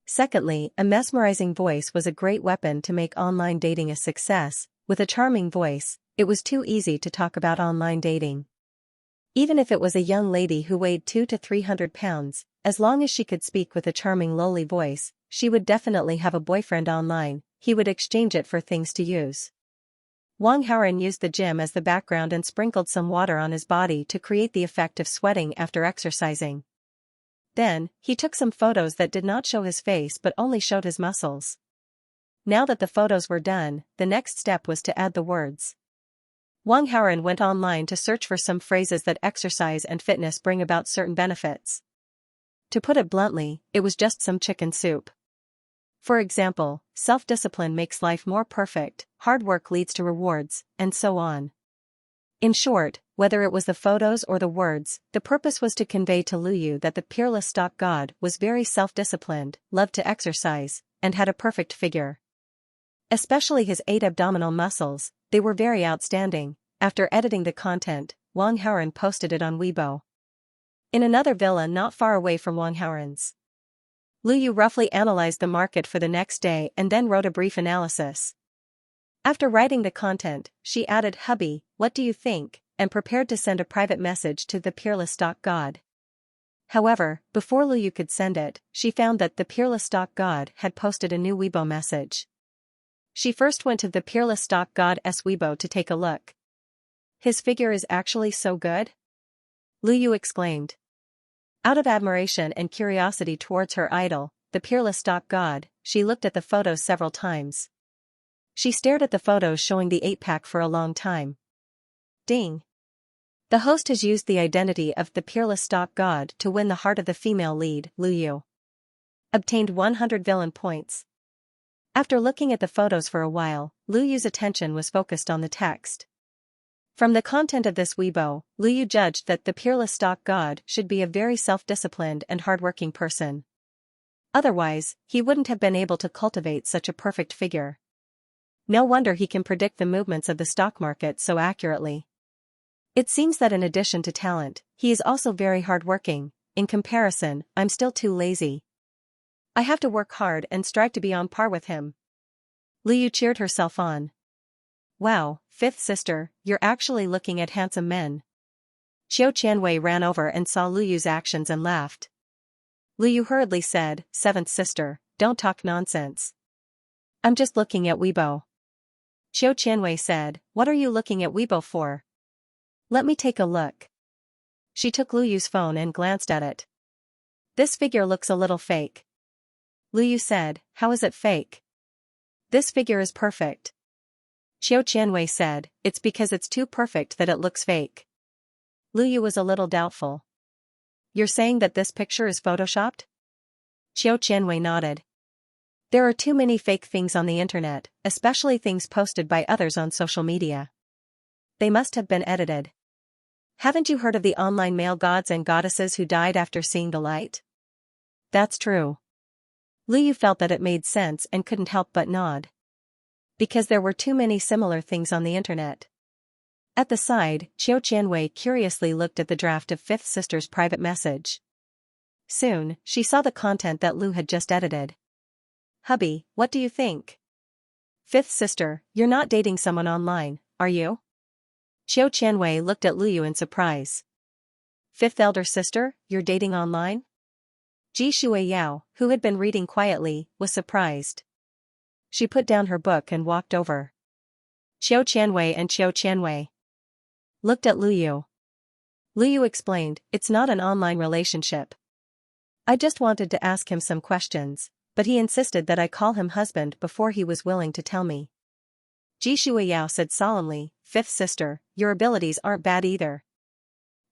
Secondly, a mesmerizing voice was a great weapon to make online dating a success. With a charming voice, it was too easy to talk about online dating. Even if it was a young lady who weighed 200 to 300 pounds, as long as she could speak with a charming lowly voice, she would definitely have a boyfriend online. He would exchange it for things to use. Wang Haoren used the gym as the background and sprinkled some water on his body to create the effect of sweating after exercising. Then, he took some photos that did not show his face but only showed his muscles. Now that the photos were done, the next step was to add the words. Wang Haoren went online to search for some phrases that exercise and fitness bring about certain benefits. To put it bluntly, it was just some chicken soup. For example, self-discipline makes life more perfect, hard work leads to rewards, and so on. In short, whether it was the photos or the words, the purpose was to convey to Lu Yu that the peerless stock god was very self-disciplined, loved to exercise, and had a perfect figure. Especially his 8 abdominal muscles, they were very outstanding. After editing the content, Wang Haoren posted it on Weibo. In another villa not far away from Wang Haoren's, Lu Yu roughly analyzed the market for the next day and then wrote a brief analysis. After writing the content, she added, "Hubby, what do you think?" and prepared to send a private message to the peerless stock god. However, before Lu Yu could send it, she found that the peerless stock god had posted a new Weibo message. She first went to the peerless stock god's Weibo to take a look. "His figure is actually so good?" Lu Yu exclaimed. Out of admiration and curiosity towards her idol, the peerless stock god, she looked at the photos several times. She stared at the photos showing the 8-pack for a long time. Ding! The host has used the identity of the peerless stock god to win the heart of the female lead, Lu Yu. Obtained 100 villain points. After looking at the photos for a while, Lu Yu's attention was focused on the text. From the content of this Weibo, Lu Yu judged that the peerless stock god should be a very self-disciplined and hardworking person. Otherwise, he wouldn't have been able to cultivate such a perfect figure. No wonder he can predict the movements of the stock market so accurately. It seems that in addition to talent, he is also very hardworking. In comparison, I'm still too lazy. I have to work hard and strive to be on par with him. Lu Yu cheered herself on. Wow, fifth sister, you're actually looking at handsome men. Xianxia ran over and saw Lu Yu's actions and laughed. Lu Yu hurriedly said, "Seventh sister, don't talk nonsense. I'm just looking at Weibo." Xianxia said, "What are you looking at Weibo for?" "Let me take a look." She took Lu Yu's phone and glanced at it. "This figure looks a little fake." Lu Yu said, "How is it fake?" "This figure is perfect." Xianxia said, "It's because it's too perfect that it looks fake." Lu Yu was a little doubtful. "You're saying that this picture is photoshopped?" Xianxia nodded. "There are too many fake things on the internet, especially things posted by others on social media. They must have been edited. Haven't you heard of the online male gods and goddesses who died after seeing the light?" "That's true." Lu Yu felt that it made sense and couldn't help but nod. Because there were too many similar things on the internet. At the side, Xianxia curiously looked at the draft of fifth sister's private message. Soon, she saw the content that Lu had just edited. "Hubby, what do you think?" "Fifth sister, you're not dating someone online, are you?" Xianxia looked at Lu Yu in surprise. "Fifth elder sister, you're dating online?" Ji Shuiyao, who had been reading quietly, was surprised. She put down her book and walked over. Xianxia and Xianxia looked at Lu Yu. Lu Yu explained, "It's not an online relationship. I just wanted to ask him some questions, but he insisted that I call him husband before he was willing to tell me." Ji Shuiyao said solemnly, "Fifth sister, your abilities aren't bad either.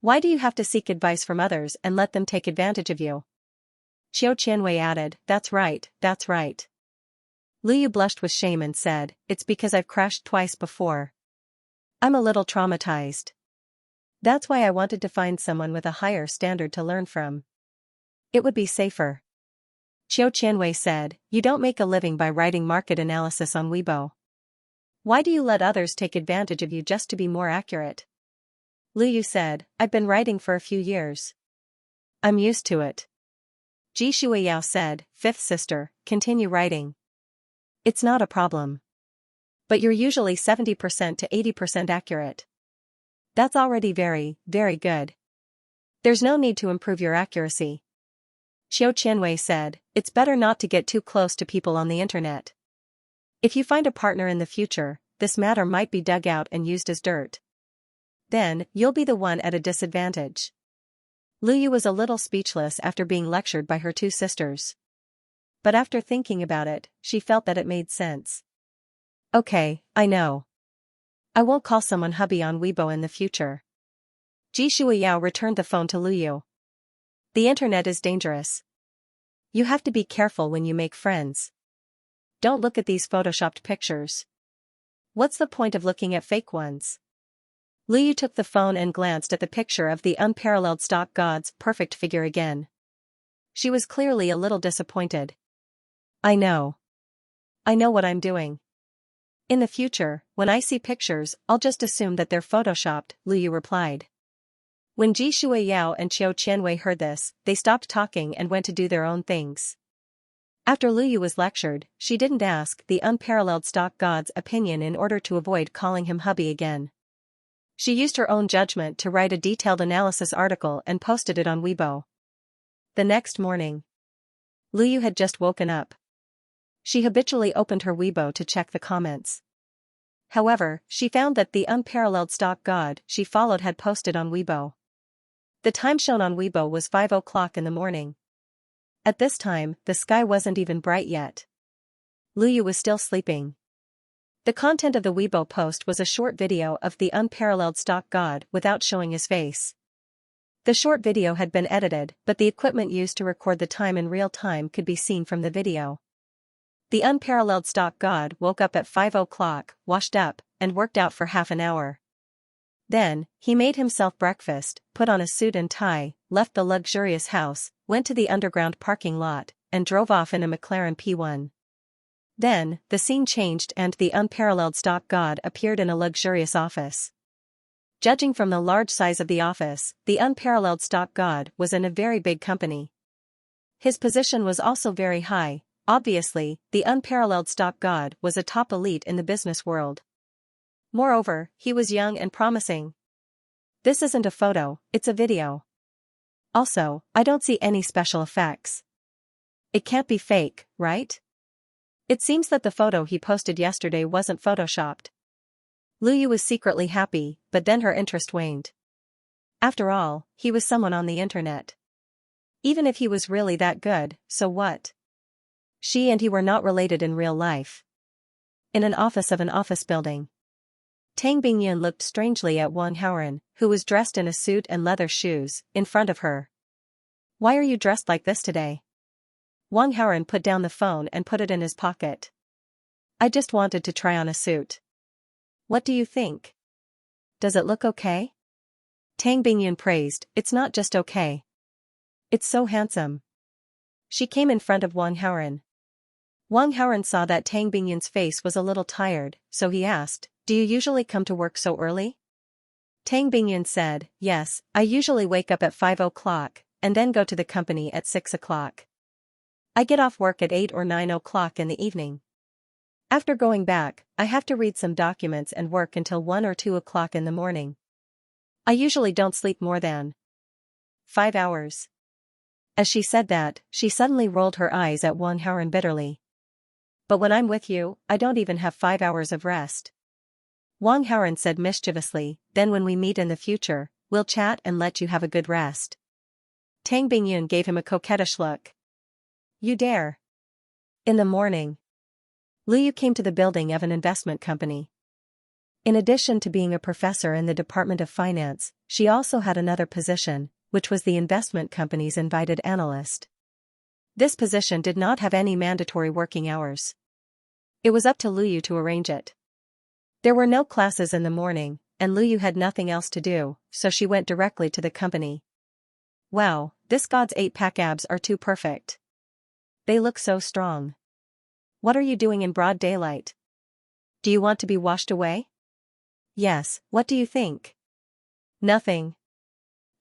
Why do you have to seek advice from others and let them take advantage of you?" Xianxia added, "That's right, that's right." Lu Yu blushed with shame and said, "It's because I've crashed twice before. I'm a little traumatized. That's why I wanted to find someone with a higher standard to learn from. It would be safer." Xianxia said, "You don't make a living by writing market analysis on Weibo. Why do you let others take advantage of you just to be more accurate?" Lu Yu said, "I've been writing for a few years. I'm used to it." Ji Shuiyao said, "Fifth sister, continue writing. It's not a problem. But you're usually 70% to 80% accurate. That's already very, very good. There's no need to improve your accuracy." Xianxia said, "It's better not to get too close to people on the internet. If you find a partner in the future, this matter might be dug out and used as dirt. Then, you'll be the one at a disadvantage." Lu Yu was a little speechless after being lectured by her two sisters. But after thinking about it, she felt that it made sense. "Okay, I know. I won't call someone hubby on Weibo in the future." Ji Shuiyao returned the phone to Lu Yu. "The internet is dangerous. You have to be careful when you make friends. Don't look at these photoshopped pictures. What's the point of looking at fake ones?" Lu Yu took the phone and glanced at the picture of the unparalleled stock god's perfect figure again. She was clearly a little disappointed. I know what I'm doing. In the future, when I see pictures, I'll just assume that they're photoshopped," Lu Yu replied. When Ji Shuiyao and Xianxia heard this, they stopped talking and went to do their own things. After Lu Yu was lectured, she didn't ask the unparalleled stock god's opinion in order to avoid calling him hubby again. She used her own judgment to write a detailed analysis article and posted it on Weibo. The next morning, Luyu had just woken up. She habitually opened her Weibo to check the comments. However, she found that the unparalleled stock god she followed had posted on Weibo. The time shown on Weibo was 5 o'clock in the morning. At this time, the sky wasn't even bright yet. Luyu was still sleeping. The content of the Weibo post was a short video of the unparalleled stock god without showing his face. The short video had been edited, but the equipment used to record the time in real time could be seen from the video. The unparalleled stock god woke up at 5 o'clock, washed up, and worked out for half an hour. Then, he made himself breakfast, put on a suit and tie, left the luxurious house, went to the underground parking lot, and drove off in a McLaren P1. Then, the scene changed and the unparalleled stock god appeared in a luxurious office. Judging from the large size of the office, the unparalleled stock god was in a very big company. His position was also very high. Obviously, the unparalleled stock god was a top elite in the business world. Moreover, he was young and promising. This isn't a photo, it's a video. Also, I don't see any special effects. It can't be fake, right? It seems that the photo he posted yesterday wasn't photoshopped. Luyu was secretly happy, but then her interest waned. After all, he was someone on the internet. Even if he was really that good, so what? She and he were not related in real life. In an office of an office building, Tang Bingyun looked strangely at Wang Haoren, who was dressed in a suit and leather shoes, in front of her. "Why are you dressed like this today?" Wang Haoren put down the phone and put it in his pocket. "I just wanted to try on a suit. What do you think? Does it look okay?" Tang Bingyun praised, "It's not just okay. It's so handsome." She came in front of Wang Haoren. Wang Haoren saw that Tang Bingyun's face was a little tired, so he asked, "Do you usually come to work so early?" Tang Bingyun said, "Yes, I usually wake up at 5 o'clock, and then go to the company at 6 o'clock. I get off work at 8 or 9 o'clock in the evening. After going back, I have to read some documents and work until 1 or 2 o'clock in the morning. I usually don't sleep more than 5 hours. As she said that, she suddenly rolled her eyes at Wang Haoren bitterly. "But when I'm with you, I don't even have 5 hours of rest." Wang Haoren said mischievously, "Then when we meet in the future, we'll chat and let you have a good rest." Tang Bingyun gave him a coquettish look. "You dare." In the morning, Luyu came to the building of an investment company. In addition to being a professor in the Department of Finance, she also had another position, which was the investment company's invited analyst. This position did not have any mandatory working hours. It was up to Luyu to arrange it. There were no classes in the morning, and Luyu had nothing else to do, so she went directly to the company. "Wow, this god's 8-pack abs are too perfect. They look so strong. What are you doing in broad daylight? Do you want to be washed away?" "Yes, what do you think?" "Nothing.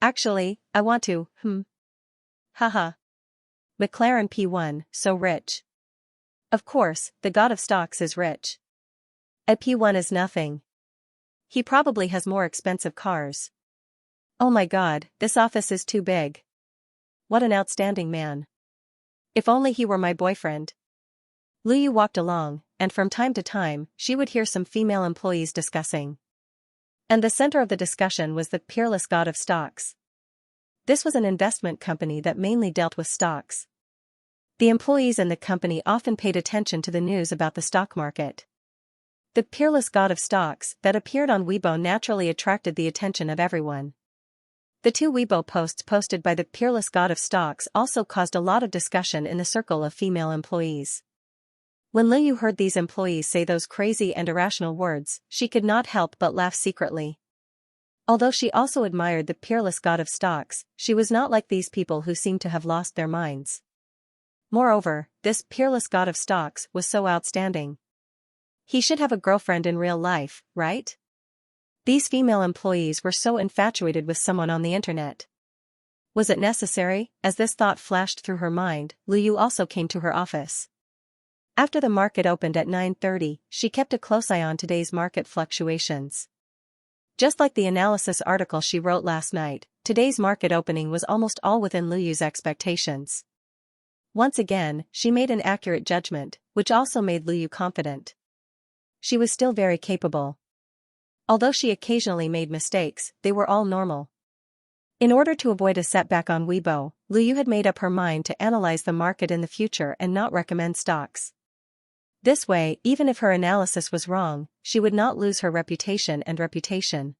Actually, I want to, Haha. McLaren P1, so rich. Of course, the god of stocks is rich. A P1 is nothing. He probably has more expensive cars. Oh my god, this office is too big. What an outstanding man. If only he were my boyfriend." Luyu walked along, and from time to time, she would hear some female employees discussing. And the center of the discussion was the peerless god of stocks. This was an investment company that mainly dealt with stocks. The employees in the company often paid attention to the news about the stock market. The peerless god of stocks that appeared on Weibo naturally attracted the attention of everyone. The 2 Weibo posts posted by the peerless god of stocks also caused a lot of discussion in the circle of female employees. When Luyu heard these employees say those crazy and irrational words, she could not help but laugh secretly. Although she also admired the peerless god of stocks, she was not like these people who seemed to have lost their minds. Moreover, this peerless god of stocks was so outstanding. He should have a girlfriend in real life, right? These female employees were so infatuated with someone on the internet. Was it necessary? As this thought flashed through her mind, Luyu also came to her office. After the market opened at 9:30, she kept a close eye on today's market fluctuations. Just like the analysis article she wrote last night, today's market opening was almost all within Liyu's expectations. Once again, she made an accurate judgment, which also made Liyu confident. She was still very capable. Although she occasionally made mistakes, they were all normal. In order to avoid a setback on Weibo, Liyu had made up her mind to analyze the market in the future and not recommend stocks. This way, even if her analysis was wrong, she would not lose her reputation and reputation.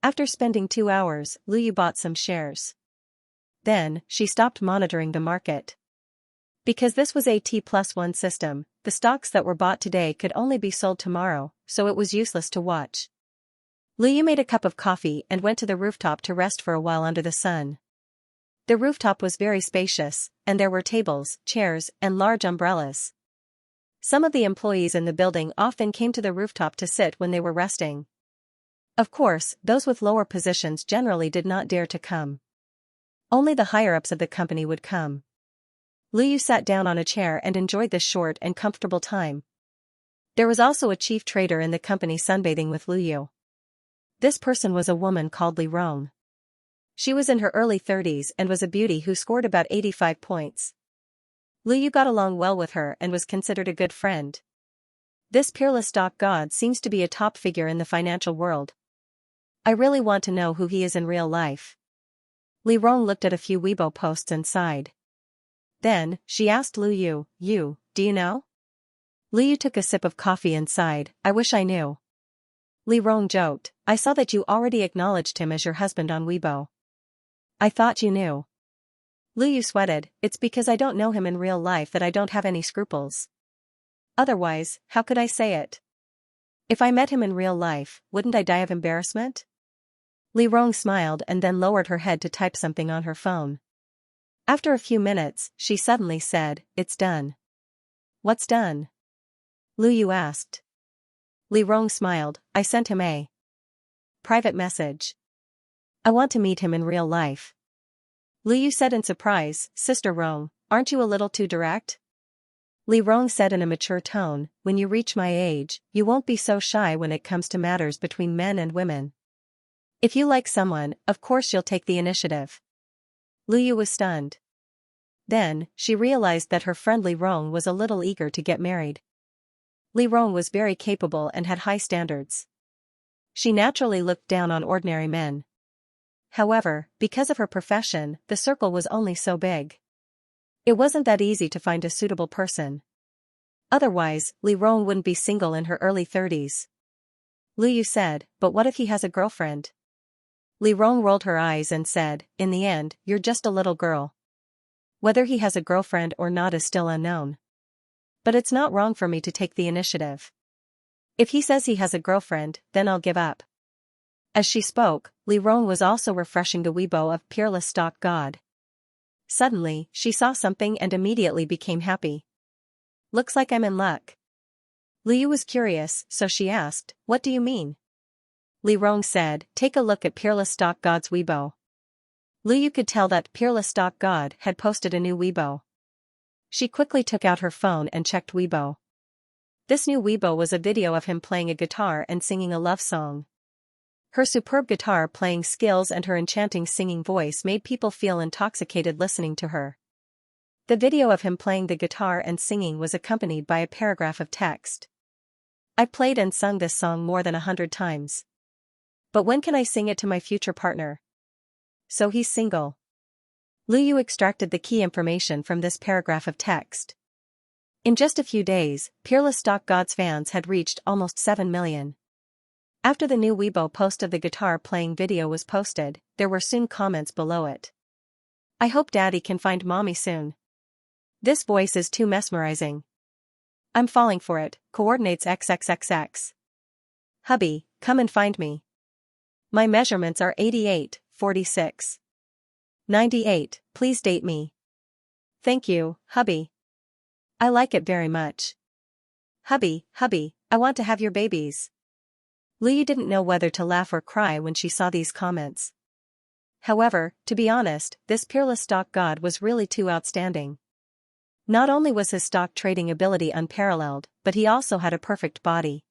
After spending 2 hours, Liyu bought some shares. Then, she stopped monitoring the market. Because this was a T+1 system, the stocks that were bought today could only be sold tomorrow, so it was useless to watch. Liyu made a cup of coffee and went to the rooftop to rest for a while under the sun. The rooftop was very spacious, and there were tables, chairs, and large umbrellas. Some of the employees in the building often came to the rooftop to sit when they were resting. Of course, those with lower positions generally did not dare to come. Only the higher-ups of the company would come. Liyu sat down on a chair and enjoyed this short and comfortable time. There was also a chief trader in the company sunbathing with Liyu. This person was a woman called Li Rong. She was in her early 30s and was a beauty who scored about 85 points. Liyu got along well with her and was considered a good friend. This peerless stock god seems to be a top figure in the financial world. I really want to know who he is in real life. Li Rong looked at a few Weibo posts and sighed. Then, she asked Liyu, do you know? Liyu took a sip of coffee and sighed, I wish I knew. Li Rong joked, I saw that you already acknowledged him as your husband on Weibo. I thought you knew. Liyu sweated, it's because I don't know him in real life that I don't have any scruples. Otherwise, how could I say it? If I met him in real life, wouldn't I die of embarrassment? Li Rong smiled and then lowered her head to type something on her phone. After a few minutes, she suddenly said, it's done. What's done? Liyu asked. Li Rong smiled, I sent him a private message. I want to meet him in real life. Liyu said in surprise, Sister Rong, aren't you a little too direct? Li Rong said in a mature tone, when you reach my age, you won't be so shy when it comes to matters between men and women. If you like someone, of course you'll take the initiative. Liyu was stunned. Then, she realized that her friend Li Rong was a little eager to get married. Li Rong was very capable and had high standards. She naturally looked down on ordinary men. However, because of her profession, the circle was only so big. It wasn't that easy to find a suitable person. Otherwise, Li Rong wouldn't be single in her early 30s. Liyu said, but what if he has a girlfriend? Li Rong rolled her eyes and said, in the end, you're just a little girl. Whether he has a girlfriend or not is still unknown. But it's not wrong for me to take the initiative. If he says he has a girlfriend, then I'll give up. As she spoke, Li Rong was also refreshing the Weibo of Peerless Stock God. Suddenly, she saw something and immediately became happy. Looks like I'm in luck. Liyu was curious, so she asked, what do you mean? Li Rong said, take a look at Peerless Stock God's Weibo. Liyu could tell that Peerless Stock God had posted a new Weibo. She quickly took out her phone and checked Weibo. This new Weibo was a video of him playing a guitar and singing a love song. Her superb guitar playing skills and her enchanting singing voice made people feel intoxicated listening to her. The video of him playing the guitar and singing was accompanied by a paragraph of text. I played and sung this song more than 100 times. But when can I sing it to my future partner? So he's single. Liyu extracted the key information from this paragraph of text. In just a few days, Peerless Stock God's fans had reached almost 7 million. After the new Weibo post of the guitar playing video was posted, there were soon comments below it. I hope Daddy can find Mommy soon. This voice is too mesmerizing. I'm falling for it, coordinates XXXX. Hubby, come and find me. My measurements are 88, 46. 98, please date me. Thank you, hubby. I like it very much. Hubby, I want to have your babies. Liyu didn't know whether to laugh or cry when she saw these comments. However, to be honest, this Peerless Stock God was really too outstanding. Not only was his stock trading ability unparalleled, but he also had a perfect body.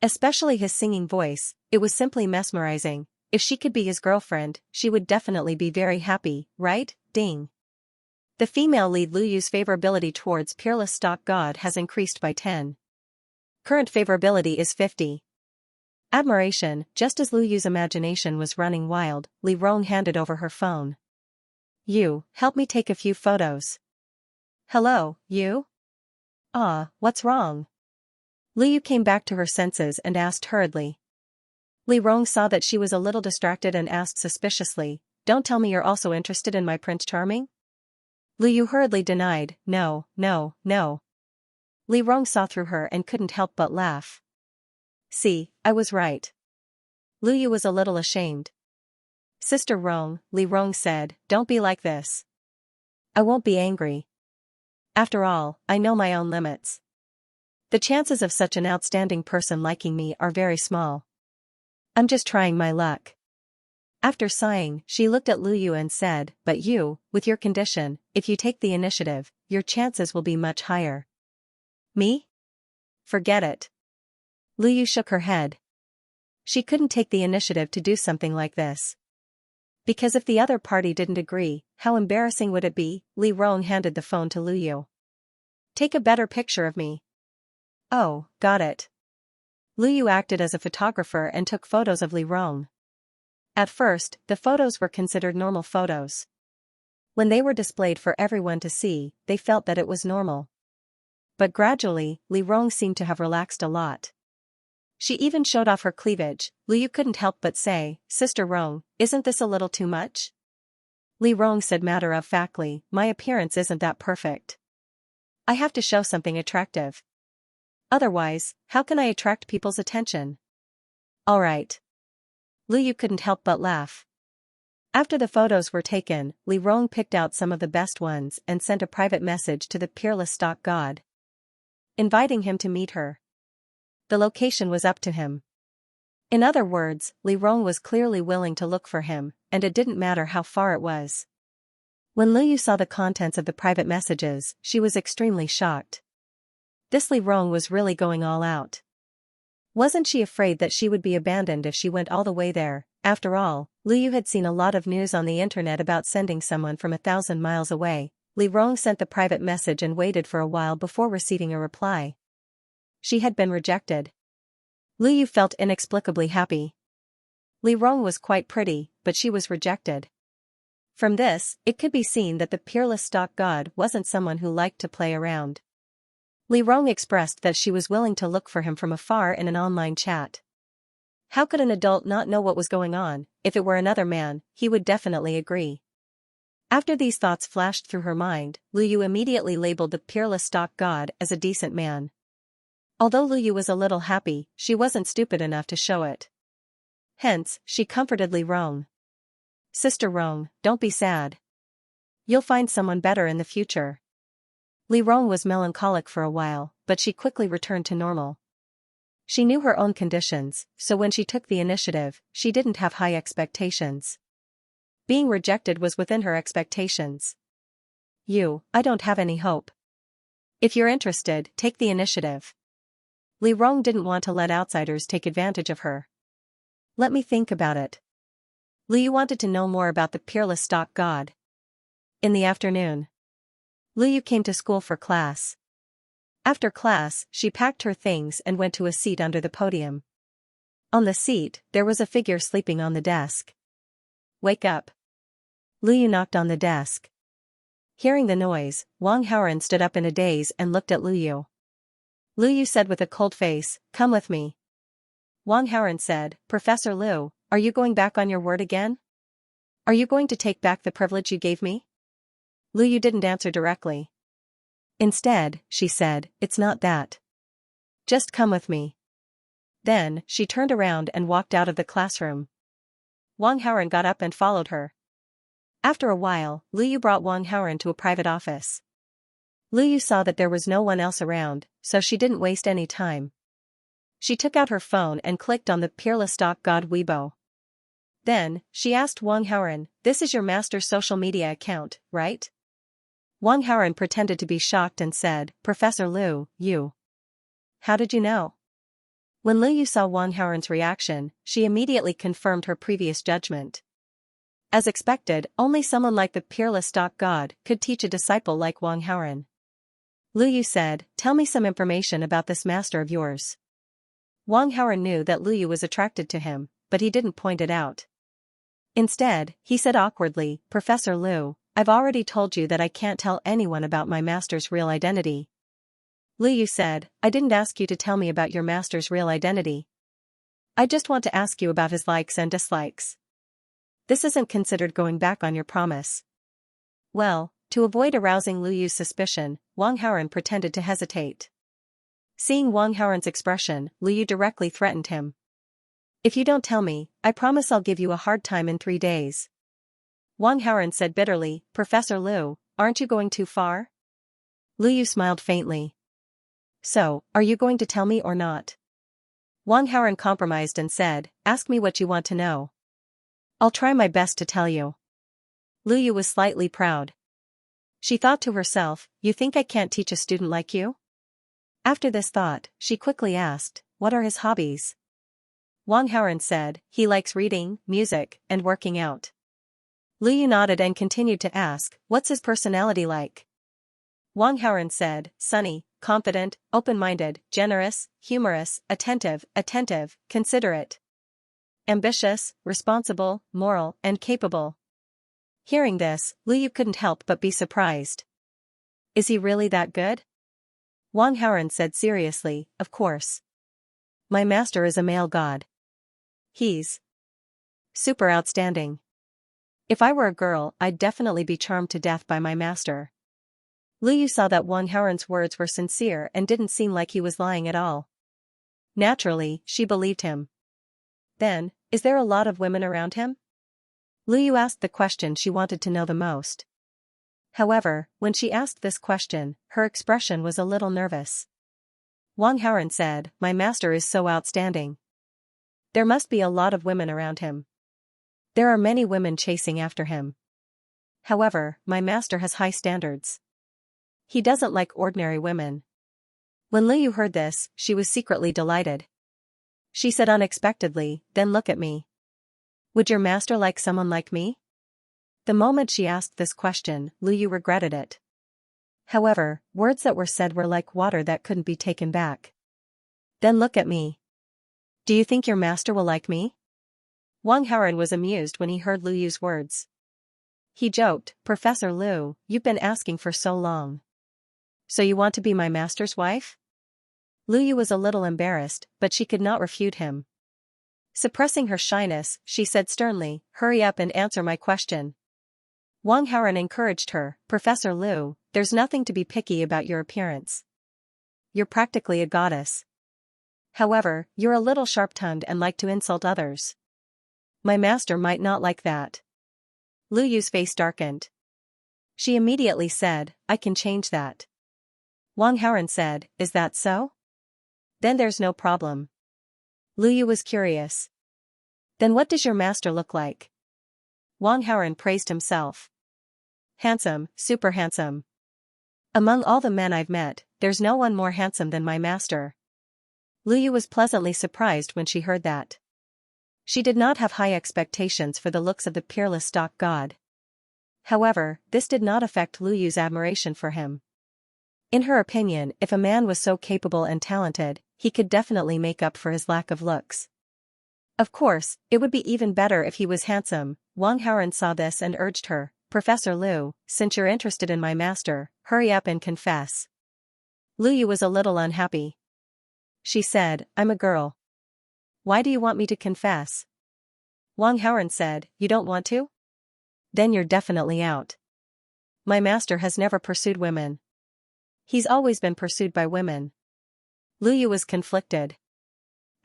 Especially his singing voice, it was simply mesmerizing. If she could be his girlfriend, she would definitely be very happy, right? Ding. The female lead Liu Yu's favorability towards peerless stock god has increased by 10. Current favorability is 50. Admiration. Just as Liu Yu's imagination was running wild, Li Rong handed over her phone. You, help me take a few photos. Hello, you? What's wrong? Liu Yu came back to her senses and asked hurriedly. Li Rong saw that she was a little distracted and asked suspiciously, don't tell me you're also interested in my Prince Charming? Liu Yu hurriedly denied, no, no, no. Li Rong saw through her and couldn't help but laugh. See, I was right. Liu Yu was a little ashamed. Sister Rong, Li Rong said, don't be like this. I won't be angry. After all, I know my own limits. The chances of such an outstanding person liking me are very small. I'm just trying my luck. After sighing, she looked at Liu Yu and said, but you, with your condition, if you take the initiative, your chances will be much higher. Me? Forget it. Liu Yu shook her head. She couldn't take the initiative to do something like this. Because if the other party didn't agree, how embarrassing would it be? Li Rong handed the phone to Liu Yu. Take a better picture of me. Oh, got it. Liu Yu acted as a photographer and took photos of Li Rong. At first, the photos were considered normal photos. When they were displayed for everyone to see, they felt that it was normal. But gradually, Li Rong seemed to have relaxed a lot. She even showed off her cleavage. Liu Yu couldn't help but say, Sister Rong, isn't this a little too much? Li Rong said matter-of-factly, my appearance isn't that perfect. I have to show something attractive. Otherwise, how can I attract people's attention? All right. Liu Yu couldn't help but laugh. After the photos were taken, Li Rong picked out some of the best ones and sent a private message to the peerless stock god, inviting him to meet her. The location was up to him. In other words, Li Rong was clearly willing to look for him, and it didn't matter how far it was. When Liu Yu saw the contents of the private messages, she was extremely shocked. This Li Rong was really going all out. Wasn't she afraid that she would be abandoned if she went all the way there? After all, Liu Yu had seen a lot of news on the internet about sending someone from 1,000 miles away. Li Rong sent the private message and waited for a while before receiving a reply. She had been rejected. Liu Yu felt inexplicably happy. Li Rong was quite pretty, but she was rejected. From this, it could be seen that the peerless stock god wasn't someone who liked to play around. Li Rong expressed that she was willing to look for him from afar in an online chat. How could an adult not know what was going on? If it were another man, he would definitely agree. After these thoughts flashed through her mind, Liu Yu immediately labeled the peerless stock god as a decent man. Although Liu Yu was a little happy, she wasn't stupid enough to show it. Hence, she comforted Li Rong. Sister Rong, don't be sad. You'll find someone better in the future. Li Rong was melancholic for a while, but she quickly returned to normal. She knew her own conditions, so when she took the initiative, she didn't have high expectations. Being rejected was within her expectations. I don't have any hope. If you're interested, take the initiative. Li Rong didn't want to let outsiders take advantage of her. Let me think about it. Liu Yu wanted to know more about the peerless stock god. In the afternoon, Liu Yu came to school for class. After class, she packed her things and went to a seat under the podium. On the seat, there was a figure sleeping on the desk. Wake up. Liu Yu knocked on the desk. Hearing the noise, Wang Haoren stood up in a daze and looked at Liu Yu. Liu Yu said with a cold face, come with me. Wang Haoren said, Professor Liu, are you going back on your word again? Are you going to take back the privilege you gave me? Liu Yu didn't answer directly. Instead, she said, it's not that. Just come with me. Then, she turned around and walked out of the classroom. Wang Haoren got up and followed her. After a while, Liu Yu brought Wang Haoren to a private office. Liu Yu saw that there was no one else around, so she didn't waste any time. She took out her phone and clicked on the peerless stock god Weibo. Then, she asked Wang Haoren, this is your master's social media account, right? Wang Haoren pretended to be shocked and said, Professor Liu, you. How did you know? When Lu Yu saw Wang Haoren's reaction, she immediately confirmed her previous judgment. As expected, only someone like the peerless stock god could teach a disciple like Wang Haoren. Lu Yu said, "Tell me some information about this master of yours." Wang Haoren knew that Lu Yu was attracted to him, but he didn't point it out. Instead, he said awkwardly, "Professor Lu, I've already told you that I can't tell anyone about my master's real identity." Lu Yu said, "I didn't ask you to tell me about your master's real identity. I just want to ask you about his likes and dislikes. This isn't considered going back on your promise." Well, to avoid arousing Lu Yu's suspicion, Wang Haoren pretended to hesitate. Seeing Wang Haoren's expression, Lu Yu directly threatened him. "If you don't tell me, I promise I'll give you a hard time in 3 days." Wang Haoren said bitterly, "Professor Lu, aren't you going too far?" Lu Yu smiled faintly. "So, are you going to tell me or not?" Wang Haoren compromised and said, "Ask me what you want to know. I'll try my best to tell you." Lu Yu was slightly proud. She thought to herself, "You think I can't teach a student like you?" After this thought, she quickly asked, "What are his hobbies?" Wang Haoren said, "He likes reading, music, and working out." Lu Yu nodded and continued to ask, "What's his personality like?" Wang Haoren said, "Sunny, confident, open-minded, generous, humorous, attentive, considerate, ambitious, responsible, moral, and capable." Hearing this, Lu Yu couldn't help but be surprised. "Is he really that good?" Wang Haoren said seriously, "Of course. My master is a male god. He's super outstanding. If I were a girl, I'd definitely be charmed to death by my master." Lu Yu saw that Wang Haoren's words were sincere and didn't seem like he was lying at all. Naturally, she believed him. "Then, is there a lot of women around him?" Lu Yu asked the question she wanted to know the most. However, when she asked this question, her expression was a little nervous. Wang Haoren said, "My master is so outstanding. There must be a lot of women around him. There are many women chasing after him. However, my master has high standards. He doesn't like ordinary women." When Lu Yu heard this, she was secretly delighted. She said unexpectedly, "Then look at me. Would your master like someone like me?" The moment she asked this question, Lu Yu regretted it. However, words that were said were like water that couldn't be taken back. "Then look at me. Do you think your master will like me?" Wang Haoren was amused when he heard Lu Yu's words. He joked, "Professor Lu, you've been asking for so long. So you want to be my master's wife?" Lu Yu was a little embarrassed, but she could not refute him. Suppressing her shyness, she said sternly, "Hurry up and answer my question." Wang Haoren encouraged her, "Professor Lu, there's nothing to be picky about your appearance. You're practically a goddess. However, you're a little sharp-tongued and like to insult others. My master might not like that." Lu Yu's face darkened. She immediately said, "I can change that." Wang Haoren said, "Is that so? Then there's no problem." Lu Yu was curious. "Then what does your master look like?" Wang Haoren praised himself. "Handsome, super handsome. Among all the men I've met, there's no one more handsome than my master." Lu Yu was pleasantly surprised when she heard that. She did not have high expectations for the looks of the peerless stock god. However, this did not affect Lu Yu's admiration for him. In her opinion, if a man was so capable and talented, he could definitely make up for his lack of looks. Of course, it would be even better if he was handsome. Wang Haoren saw this and urged her, "Professor Lu, since you're interested in my master, hurry up and confess." Lu Yu was a little unhappy. She said, "I'm a girl. Why do you want me to confess?" Wang Haoren said, "You don't want to? Then you're definitely out. My master has never pursued women. He's always been pursued by women." Lu Yu was conflicted.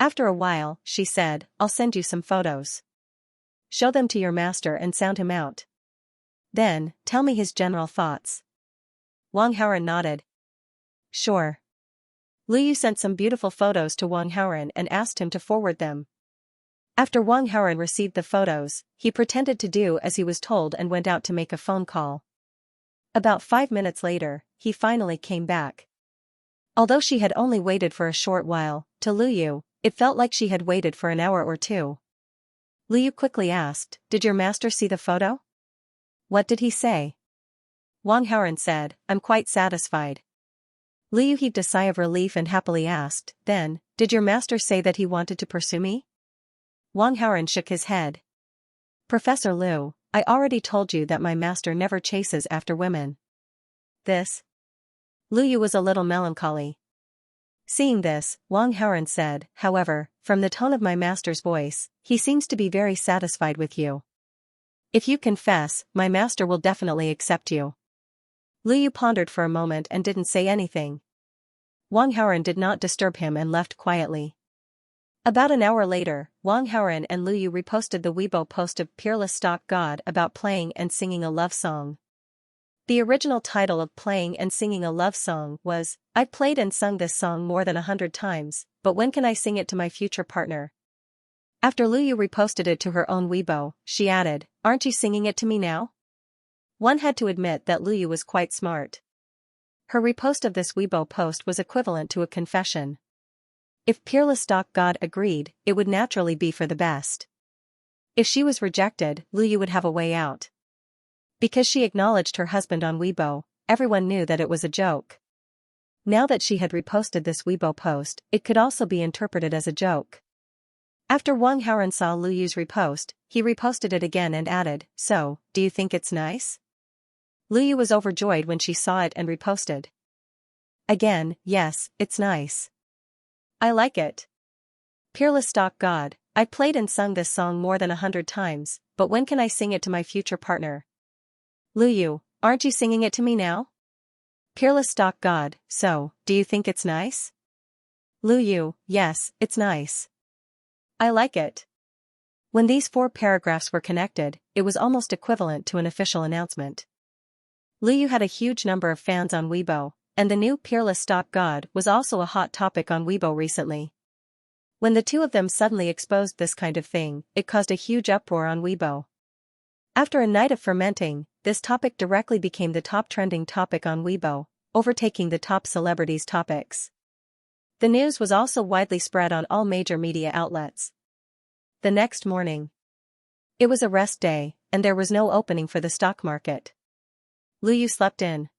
After a while, she said, "I'll send you some photos. Show them to your master and sound him out. Then, tell me his general thoughts." Wang Haoren nodded. "Sure." Lu Yu sent some beautiful photos to Wang Haoren and asked him to forward them. After Wang Haoren received the photos, he pretended to do as he was told and went out to make a phone call. About 5 minutes later, he finally came back. Although she had only waited for a short while, to Lu Yu, It felt like she had waited for an hour or two. Lu Yu quickly asked, "Did your master see the photo?" "What did he say?" Wang Haoren said, "I'm quite satisfied." Lu Yu heaved a sigh of relief and happily asked, "Then, did your master say that he wanted to pursue me?" Wang Haoren shook his head. "Professor Liu, I already told you that my master never chases after women." This? Lu Yu was a little melancholy. Seeing this, Wang Haoren said, "However, from the tone of my master's voice, he seems to be very satisfied with you. If you confess, my master will definitely accept you." Lu Yu pondered for a moment and didn't say anything. Wang Haoren did not disturb him and left quietly. About an hour later, Wang Haoren and Lu Yu reposted the Weibo post of Peerless Stock God about playing and singing a love song. The original title of Playing and Singing a Love Song was, "I've played and sung this song more than 100 times, but when can I sing it to my future partner?" After Lu Yu reposted it to her own Weibo, she added, "Aren't you singing it to me now?" One had to admit that Lu Yu was quite smart. Her repost of this Weibo post was equivalent to a confession. If Peerless Stock God agreed, it would naturally be for the best. If she was rejected, Lu Yu would have a way out. Because she acknowledged her husband on Weibo, everyone knew that it was a joke. Now that she had reposted this Weibo post, it could also be interpreted as a joke. After Wang Haoren saw Lu Yu's repost, he reposted it again and added, "So, do you think it's nice?" Lu Yu was overjoyed when she saw it and reposted. Again, "Yes, it's nice. I like it. Peerless Stock God, I played and sung this song more than 100 times, but when can I sing it to my future partner?" Lu Yu, aren't you singing it to me now? Peerless Stock God, so, do you think it's nice? Lu Yu, yes, it's nice. I like it. When these 4 paragraphs were connected, it was almost equivalent to an official announcement. Lu Yu had a huge number of fans on Weibo, and the new Peerless Stock God was also a hot topic on Weibo recently. When the two of them suddenly exposed this kind of thing, it caused a huge uproar on Weibo. After a night of fermenting, this topic directly became the top trending topic on Weibo, overtaking the top celebrities' topics. The news was also widely spread on all major media outlets. The next morning, it was a rest day, and there was no opening for the stock market. Lu Yu slept in.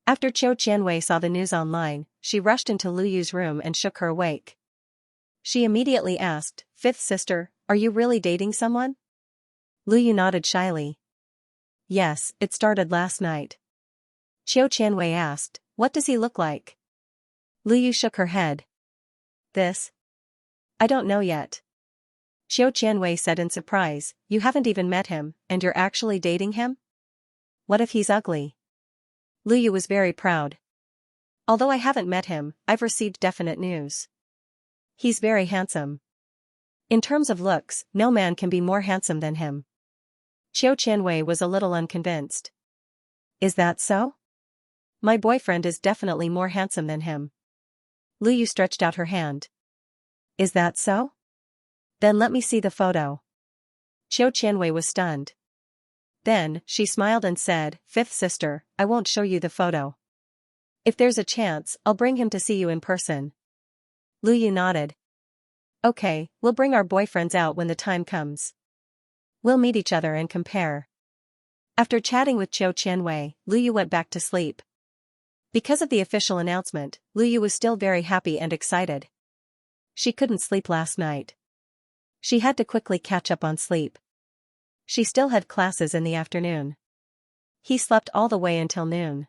After Qiu Qianwei saw the news online, she rushed into Lu Yu's room and shook her awake. She immediately asked, "Fifth sister, are you really dating someone?" Lu Yu nodded shyly. "Yes, it started last night." Qiu Qianwei asked, "What does he look like?" Lu Yu shook her head. "This? I don't know yet." Qiu Qianwei said in surprise, "You haven't even met him, and you're actually dating him? What if he's ugly?" Lu Yu was very proud. "Although I haven't met him, I've received definite news. He's very handsome. In terms of looks, no man can be more handsome than him." Qiu Qianwei was a little unconvinced. "Is that so? My boyfriend is definitely more handsome than him." Lu Yu stretched out her hand. "Is that so? Then let me see the photo." Qiu Qianwei was stunned. Then, she smiled and said, "Fifth sister, I won't show you the photo. If there's a chance, I'll bring him to see you in person." Lu Yu nodded. "Okay, we'll bring our boyfriends out when the time comes. We'll meet each other and compare." After chatting with Qiu Qianwei, Lu Yu went back to sleep. Because of the official announcement, Lu Yu was still very happy and excited. She couldn't sleep last night. She had to quickly catch up on sleep. She still had classes in the afternoon. He slept all the way until noon.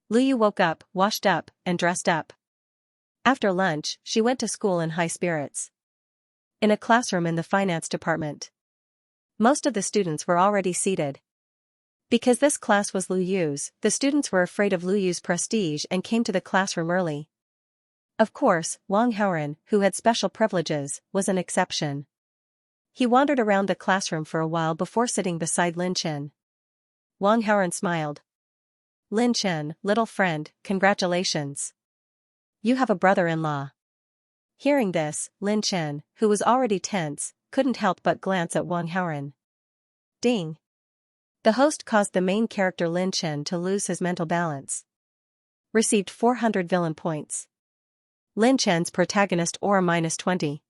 Lu Yu woke up, washed up, and dressed up. After lunch, she went to school in high spirits. In a classroom in the finance department. Most of the students were already seated. Because this class was Lu Yu's, the students were afraid of Lu Yu's prestige and came to the classroom early. Of course, Wang Haoren, who had special privileges, was an exception. He wandered around the classroom for a while before sitting beside Lin Chen. Wang Haoren smiled. "Lin Chen, little friend, congratulations. You have a brother-in-law." Hearing this, Lin Chen, who was already tense, couldn't help but glance at Wang Haoren. Ding! The host caused the main character Lin Chen to lose his mental balance. Received 400 villain points. Lin Chen's protagonist aura -20.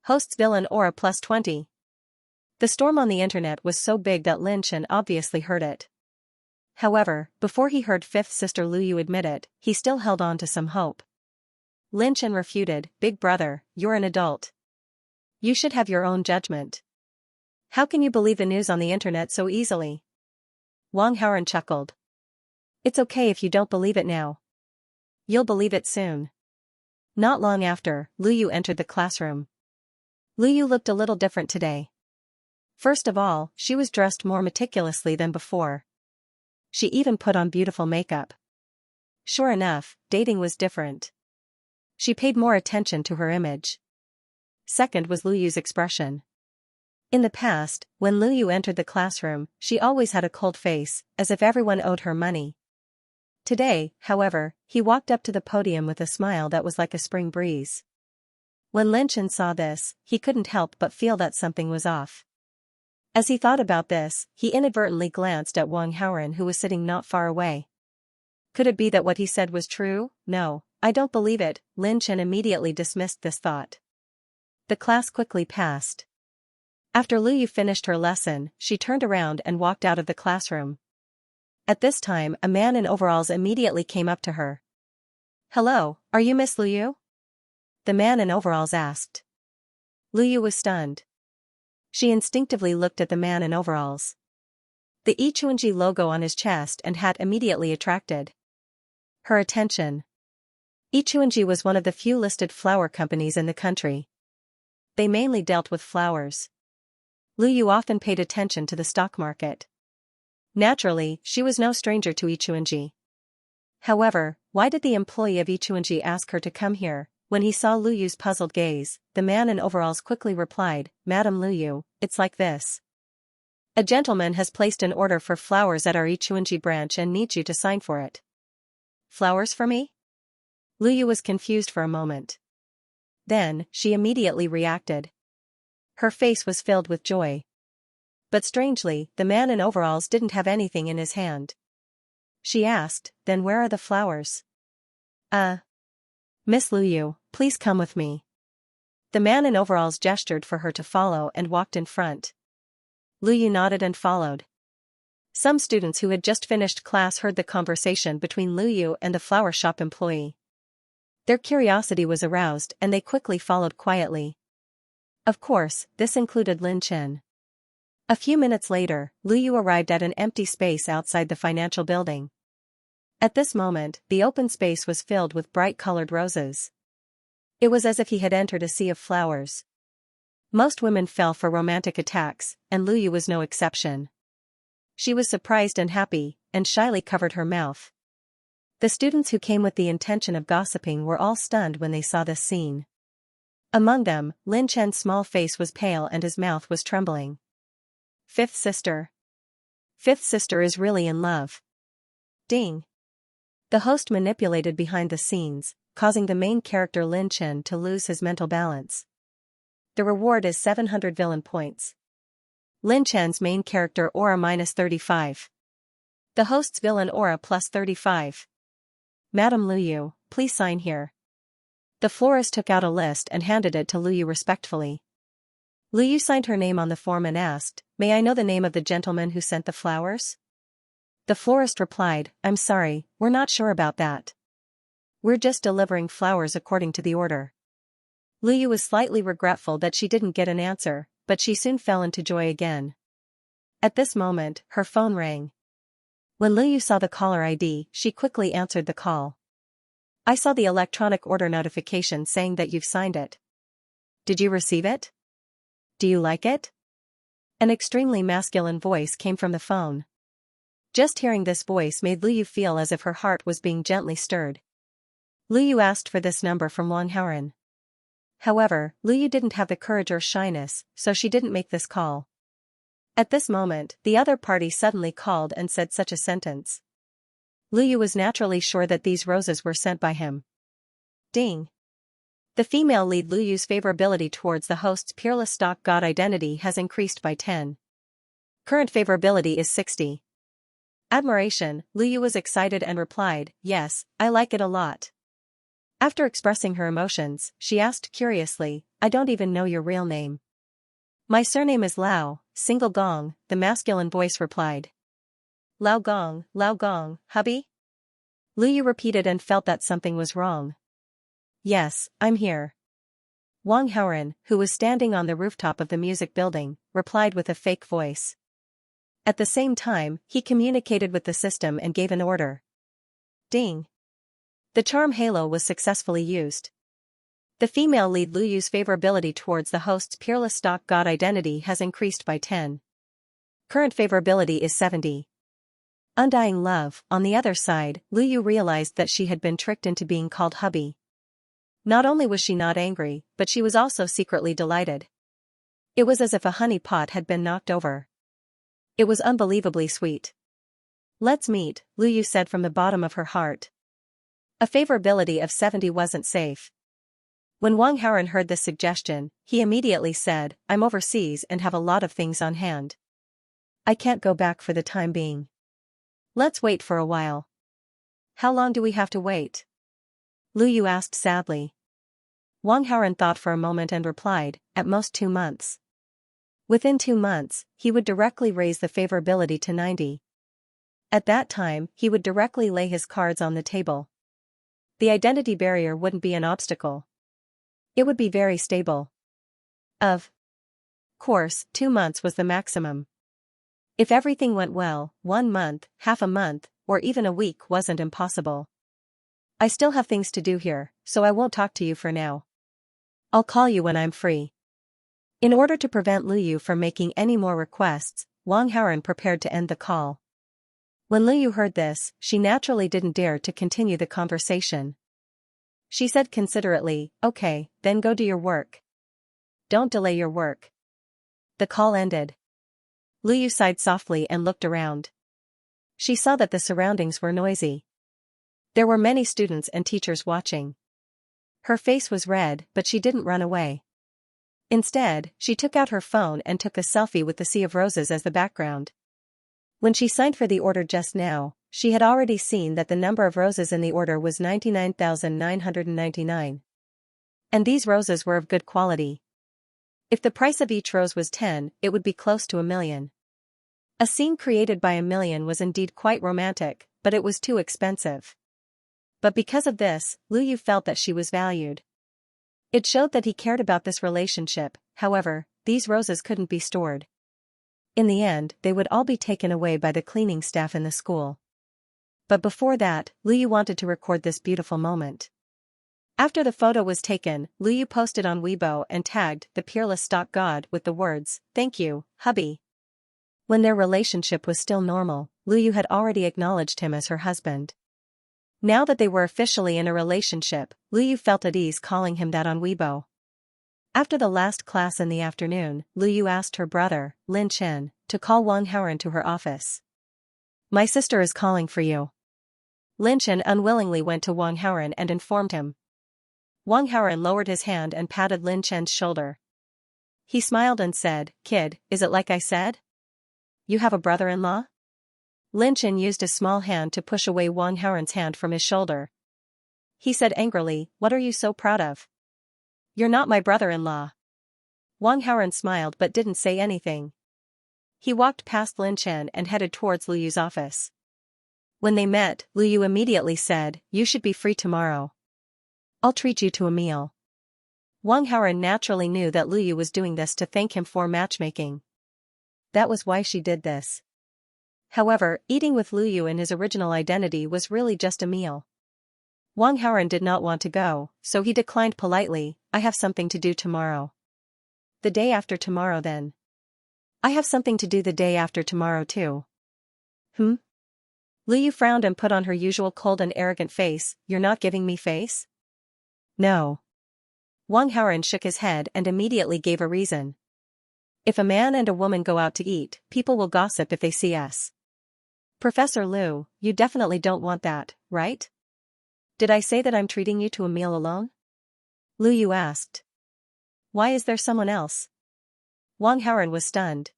Host's villain aura +20. The storm on the internet was so big that Lin Chen obviously heard it. However, before he heard fifth sister Lu Yu admit it, he still held on to some hope. Lin Chen refuted, "Big brother, you're an adult. You should have your own judgment. How can you believe the news on the internet so easily?" Wang Haoran chuckled. "It's okay if you don't believe it now. You'll believe it soon." Not long after, Lu Yu entered the classroom. Lu Yu looked a little different today. First of all, she was dressed more meticulously than before. She even put on beautiful makeup. Sure enough, dating was different. She paid more attention to her image. Second was Lu Yu's expression. In the past, when Lu Yu entered the classroom, she always had a cold face, as if everyone owed her money. Today, however, he walked up to the podium with a smile that was like a spring breeze. When Lin Chen saw this, he couldn't help but feel that something was off. As he thought about this, he inadvertently glanced at Wang Haoran, who was sitting not far away. Could it be that what he said was true? No, I don't believe it. Lin Chen immediately dismissed this thought. The class quickly passed. After Lu Yu finished her lesson, she turned around and walked out of the classroom. At this time, a man in overalls immediately came up to her. "Hello, are you Miss Lu Yu?" the man in overalls asked. Lu Yu was stunned. She instinctively looked at the man in overalls. The Yichuanji logo on his chest and hat immediately attracted her attention. Yichuanji was one of the few listed flower companies in the country. They mainly dealt with flowers. Lu Yu often paid attention to the stock market. Naturally, she was no stranger to Yichuanji. However, why did the employee of Yichuanji ask her to come here? When he saw Lu Yu's puzzled gaze, the man in overalls quickly replied, "Madam Lu Yu, it's like this. A gentleman has placed an order for flowers at our Yichuanji branch and needs you to sign for it." "Flowers for me?" Lu Yu was confused for a moment. Then, she immediately reacted. Her face was filled with joy. But strangely, the man in overalls didn't have anything in his hand. She asked, "Then where are the flowers?" Miss Lu Yu, please come with me." The man in overalls gestured for her to follow and walked in front. Lu Yu nodded and followed. Some students who had just finished class heard the conversation between Lu Yu and the flower shop employee. Their curiosity was aroused and they quickly followed quietly. Of course, this included Lin Chen. A few minutes later, Lu Yu arrived at an empty space outside the financial building. At this moment, the open space was filled with bright-colored roses. It was as if he had entered a sea of flowers. Most women fell for romantic attacks, and Lu Yu was no exception. She was surprised and happy, and shyly covered her mouth. The students who came with the intention of gossiping were all stunned when they saw this scene. Among them, Lin Chen's small face was pale and his mouth was trembling. Fifth sister. Fifth sister is really in love. Ding. The host manipulated behind the scenes, causing the main character Lin Chen to lose his mental balance. The reward is 700 villain points. Lin Chen's main character aura -35. The host's villain aura +35. Madam Lu Yu, please sign here. The florist took out a list and handed it to Lu Yu respectfully. Lu Yu signed her name on the form and asked, "May I know the name of the gentleman who sent the flowers?" The florist replied, "I'm sorry, we're not sure about that. We're just delivering flowers according to the order." Lu Yu was slightly regretful that she didn't get an answer, but she soon fell into joy again. At this moment, her phone rang. When Lu Yu saw the caller ID, she quickly answered the call. "I saw the electronic order notification saying that you've signed it. Did you receive it? Do you like it?" An extremely masculine voice came from the phone. Just hearing this voice made Lu Yu feel as if her heart was being gently stirred. Lu Yu asked for this number from Wang Haoran. However, Lu Yu didn't have the courage or shyness, so she didn't make this call. At this moment, the other party suddenly called and said such a sentence. Lu Yu was naturally sure that these roses were sent by him. Ding. The female lead Lu Yu's favorability towards the host's peerless stock god identity has increased by 10. Current favorability is 60. Admiration, Lu Yu was excited and replied, "Yes, I like it a lot." After expressing her emotions, she asked curiously, I don't even know your real name. My surname is Lao, single gong, the masculine voice replied. Lao gong, hubby? Lu Yu repeated and felt that something was wrong. Yes, I'm here. Wang Haoren, who was standing on the rooftop of the music building, replied with a fake voice. At the same time, he communicated with the system and gave an order. Ding. The charm halo was successfully used. The female lead Lu Yu's favorability towards the host's peerless stock god identity has increased by 10. Current favorability is 70. Undying love. On the other side, Lu Yu realized that she had been tricked into being called hubby. Not only was she not angry, but she was also secretly delighted. It was as if a honey pot had been knocked over. It was unbelievably sweet. Let's meet, Lu Yu said from the bottom of her heart. A favorability of 70 wasn't safe. When Wang Haoren heard this suggestion, he immediately said, I'm overseas and have a lot of things on hand. I can't go back for the time being. Let's wait for a while. How long do we have to wait? Lu Yu asked sadly. Wang Haoren thought for a moment and replied, at most 2 months. Within 2 months, he would directly raise the favorability to 90. At that time, he would directly lay his cards on the table. The identity barrier wouldn't be an obstacle. It would be very stable. Of course, 2 months was the maximum. If everything went well, 1 month, half a month, or even a week wasn't impossible. I still have things to do here, so I won't talk to you for now. I'll call you when I'm free. In order to prevent Lu Yu from making any more requests, Wang Haoren prepared to end the call. When Lu Yu heard this, she naturally didn't dare to continue the conversation. She said considerately, okay, then go do your work. Don't delay your work. The call ended. Lu Yu sighed softly and looked around. She saw that the surroundings were noisy. There were many students and teachers watching. Her face was red, but she didn't run away. Instead, she took out her phone and took a selfie with the sea of roses as the background. When she signed for the order just now, she had already seen that the number of roses in the order was 99,999. And these roses were of good quality. If the price of each rose was 10, it would be close to 1,000,000. A scene created by 1,000,000 was indeed quite romantic, but it was too expensive. But because of this, Lu Yu felt that she was valued. It showed that he cared about this relationship. However, these roses couldn't be stored. In the end, they would all be taken away by the cleaning staff in the school. But before that, Lu Yu wanted to record this beautiful moment. After the photo was taken, Lu Yu posted on Weibo and tagged the peerless stock god with the words, "Thank you, hubby." When their relationship was still normal, Lu Yu had already acknowledged him as her husband. Now that they were officially in a relationship, Lu Yu felt at ease calling him that on Weibo. After the last class in the afternoon, Lu Yu asked her brother, Lin Chen, to call Wang Haoren to her office. My sister is calling for you. Lin Chen unwillingly went to Wang Haoren and informed him. Wang Haoren lowered his hand and patted Lin Chen's shoulder. He smiled and said, Kid, is it like I said? You have a brother-in-law? Lin Chen used a small hand to push away Wang Haoren's hand from his shoulder. He said angrily, What are you so proud of? You're not my brother-in-law. Wang Haoren smiled but didn't say anything. He walked past Lin Chen and headed towards Lu Yu's office. When they met, Lu Yu immediately said, You should be free tomorrow. I'll treat you to a meal. Wang Haoren naturally knew that Lu Yu was doing this to thank him for matchmaking. That was why she did this. However, eating with Lu Yu in his original identity was really just a meal. Wang Haoren did not want to go, so he declined politely, I have something to do tomorrow. The day after tomorrow then. I have something to do the day after tomorrow too. Lu Yu frowned and put on her usual cold and arrogant face, You're not giving me face? No. Wang Haoren shook his head and immediately gave a reason. If a man and a woman go out to eat, people will gossip if they see us. Professor Lu, you definitely don't want that, right? Did I say that I'm treating you to a meal alone? Lu Yu asked. Why is there someone else? Wang Haoren was stunned.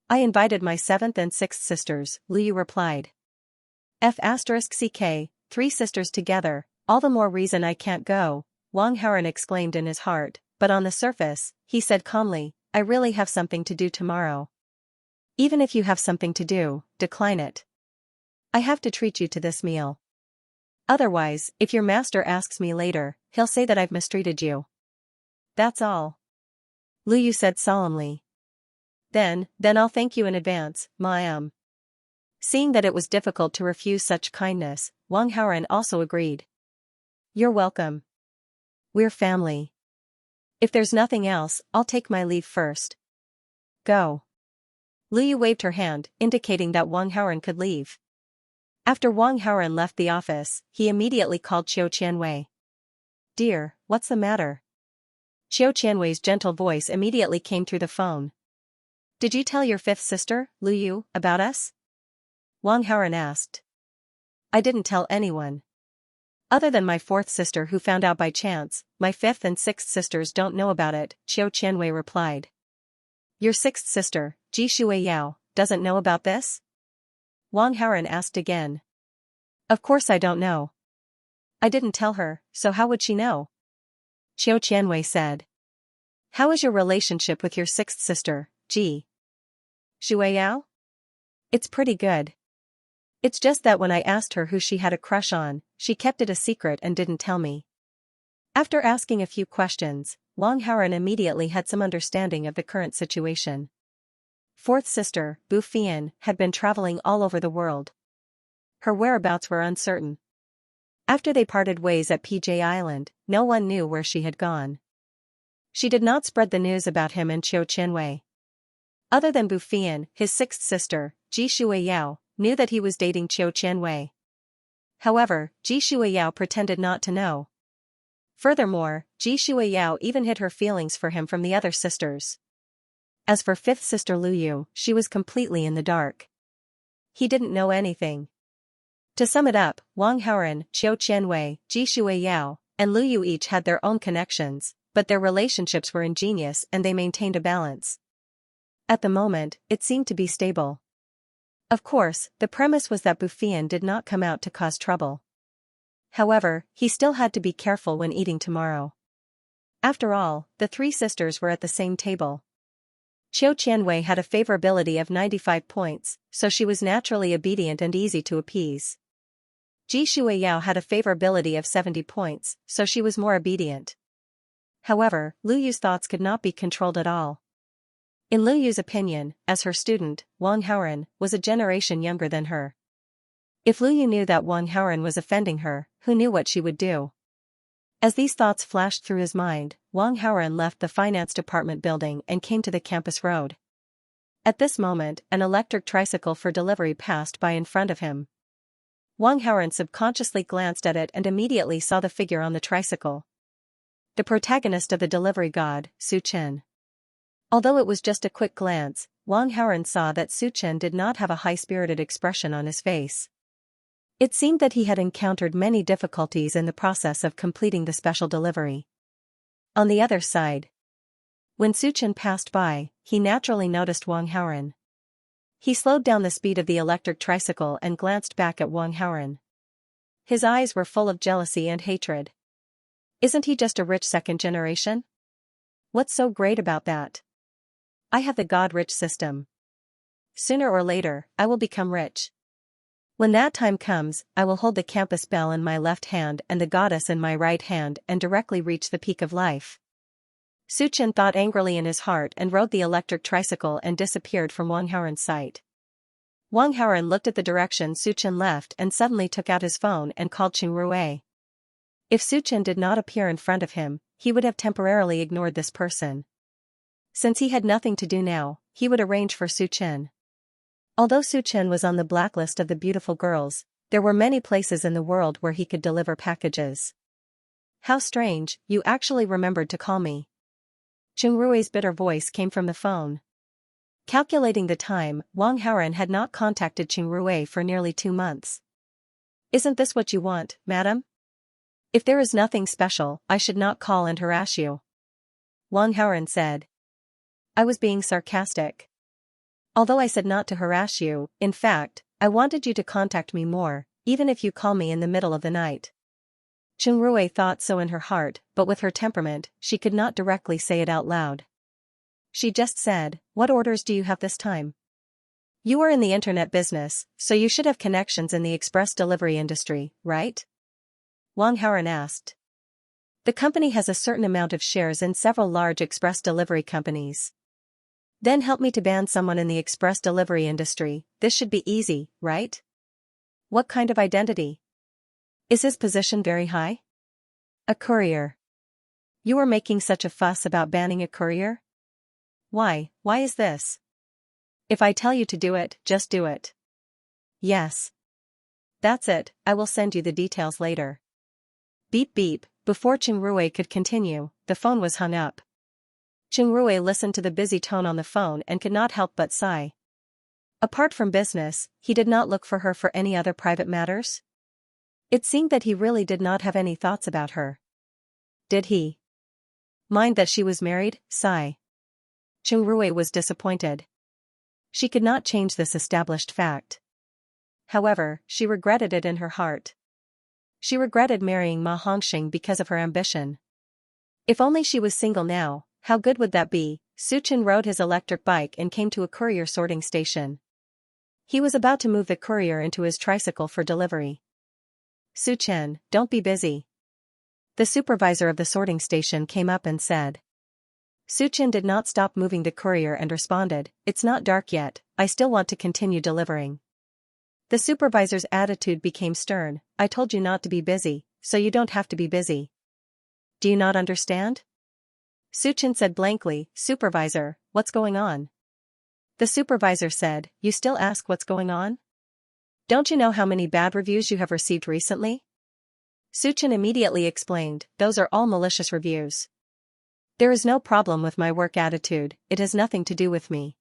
I invited my 7th and 6th sisters, Lu Yu replied. F*ck, 3 sisters together, All the more reason I can't go, Wang Haoren exclaimed in his heart, but on the surface, he said calmly, I really have something to do tomorrow. Even if you have something to do, decline it. I have to treat you to this meal. Otherwise, if your master asks me later, he'll say that I've mistreated you. That's all. Lu Yu said solemnly. Then I'll thank you in advance, ma'am. Seeing that it was difficult to refuse such kindness, Wang Haoren also agreed. You're welcome. We're family. If there's nothing else, I'll take my leave first. Go. Lu Yu waved her hand, indicating that Wang Haoren could leave. After Wang Haoren left the office, he immediately called Qiu Qianwei. Dear, what's the matter? Qiu Qianwei's gentle voice immediately came through the phone. Did you tell your fifth sister, Lu Yu, about us? Wang Haoren asked. I didn't tell anyone. Other than my fourth sister who found out by chance, my fifth and sixth sisters don't know about it, Qiu Qianwei replied. Your sixth sister, Ji Shuiyao, doesn't know about this? Wang Haoren asked again. Of course I don't know. I didn't tell her, so how would she know? Qiu Qianwei said. How is your relationship with your sixth sister, Ji Shuiyao? It's pretty good. It's just that when I asked her who she had a crush on, she kept it a secret and didn't tell me. After asking a few questions, Wang Haoren immediately had some understanding of the current situation. Fourth sister, Bu Fian, had been traveling all over the world. Her whereabouts were uncertain. After they parted ways at PJ Island, no one knew where she had gone. She did not spread the news about him and Qiu Qianwei. Other than Bu Fian, his sixth sister, Ji Shuiyao, knew that he was dating Qiu Qianwei. However, Ji Shuiyao pretended not to know. Furthermore, Ji Shuiyao even hid her feelings for him from the other sisters. As for fifth sister Lu Yu, she was completely in the dark. He didn't know anything. To sum it up, Wang Haoren, Qiu Qianwei, Ji Shuiyao, and Lu Yu each had their own connections, but their relationships were ingenious and they maintained a balance. At the moment, it seemed to be stable. Of course, the premise was that Bu Fian did not come out to cause trouble. However, he still had to be careful when eating tomorrow. After all, the three sisters were at the same table. Qiu Qianwei had a favorability of 95 points, so she was naturally obedient and easy to appease. Ji Shuiyao had a favorability of 70 points, so she was more obedient. However, Lu Yu's thoughts could not be controlled at all. In Lu Yu's opinion, as her student, Wang Haoren was a generation younger than her. If Lu Yu knew that Wang Haoren was offending her, who knew what she would do? As these thoughts flashed through his mind, Wang Haoren left the finance department building and came to the campus road. At this moment, an electric tricycle for delivery passed by in front of him. Wang Haoren subconsciously glanced at it and immediately saw the figure on the tricycle. The protagonist of the delivery god, Su Chen. Although it was just a quick glance, Wang Haoren saw that Su Chen did not have a high-spirited expression on his face. It seemed that he had encountered many difficulties in the process of completing the special delivery. On the other side, when Su Chen passed by, he naturally noticed Wang Haoren. He slowed down the speed of the electric tricycle and glanced back at Wang Haoren. His eyes were full of jealousy and hatred. Isn't he just a rich second generation? What's so great about that? I have the god-rich system. Sooner or later, I will become rich. When that time comes, I will hold the campus bell in my left hand and the goddess in my right hand and directly reach the peak of life. Su Chen thought angrily in his heart and rode the electric tricycle and disappeared from Wang Haoren's sight. Wang Haoren looked at the direction Su Chen left and suddenly took out his phone and called Qing Rui. If Su Chen did not appear in front of him, he would have temporarily ignored this person. Since he had nothing to do now, he would arrange for Su Chen. Although Su Chen was on the blacklist of the beautiful girls, there were many places in the world where he could deliver packages. How strange, you actually remembered to call me. Qing Rui's bitter voice came from the phone. Calculating the time, Wang Haoren had not contacted Qing Rui for nearly 2 months. Isn't this what you want, madam? If there is nothing special, I should not call and harass you. Wang Haoren said. I was being sarcastic. Although I said not to harass you, in fact, I wanted you to contact me more, even if you call me in the middle of the night. Chunrui thought so in her heart, but with her temperament, she could not directly say it out loud. She just said, "What orders do you have this time?" "You are in the internet business, so you should have connections in the express delivery industry, right?" Wang Haoran asked. "The company has a certain amount of shares in several large express delivery companies." "Then help me to ban someone in the express delivery industry, this should be easy, right?" "What kind of identity? Is his position very high?" "A courier." "You are making such a fuss about banning a courier? Why is this?" "If I tell you to do it, just do it." "Yes. That's it, I will send you the details later." Beep beep, before Chunrui could continue, the phone was hung up. Chunrui listened to the busy tone on the phone and could not help but sigh. Apart from business, he did not look for her for any other private matters. It seemed that he really did not have any thoughts about her. Did he mind that she was married? Sigh. Chunrui was disappointed. She could not change this established fact. However, she regretted it in her heart. She regretted marrying Ma Hongxing because of her ambition. If only she was single now, how good would that be? Su Chen rode his electric bike and came to a courier sorting station. He was about to move the courier into his tricycle for delivery. "Su Chen, don't be busy." The supervisor of the sorting station came up and said. Su Chen did not stop moving the courier and responded, "It's not dark yet, I still want to continue delivering." The supervisor's attitude became stern. "I told you not to be busy, so you don't have to be busy. Do you not understand?" Su Chen said blankly, "Supervisor, what's going on?" The supervisor said, "You still ask what's going on? Don't you know how many bad reviews you have received recently?" Su Chen immediately explained, "Those are all malicious reviews. There is no problem with my work attitude, it has nothing to do with me."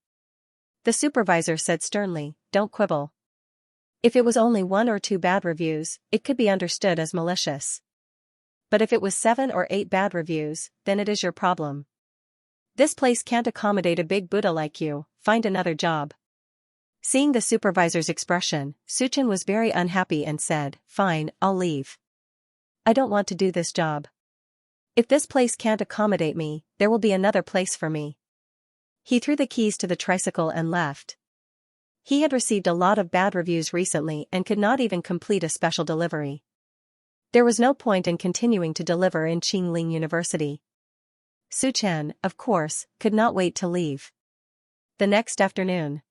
The supervisor said sternly, "Don't quibble. If it was only 1 or 2 bad reviews, it could be understood as malicious. But if it was 7 or 8 bad reviews, then it is your problem. This place can't accommodate a big Buddha like you, find another job." Seeing the supervisor's expression, Su Chen was very unhappy and said, "Fine, I'll leave. I don't want to do this job. If this place can't accommodate me, there will be another place for me." He threw the keys to the tricycle and left. He had received a lot of bad reviews recently and could not even complete a special delivery. There was no point in continuing to deliver in Qingling University. Su Chen, of course, could not wait to leave. The next afternoon,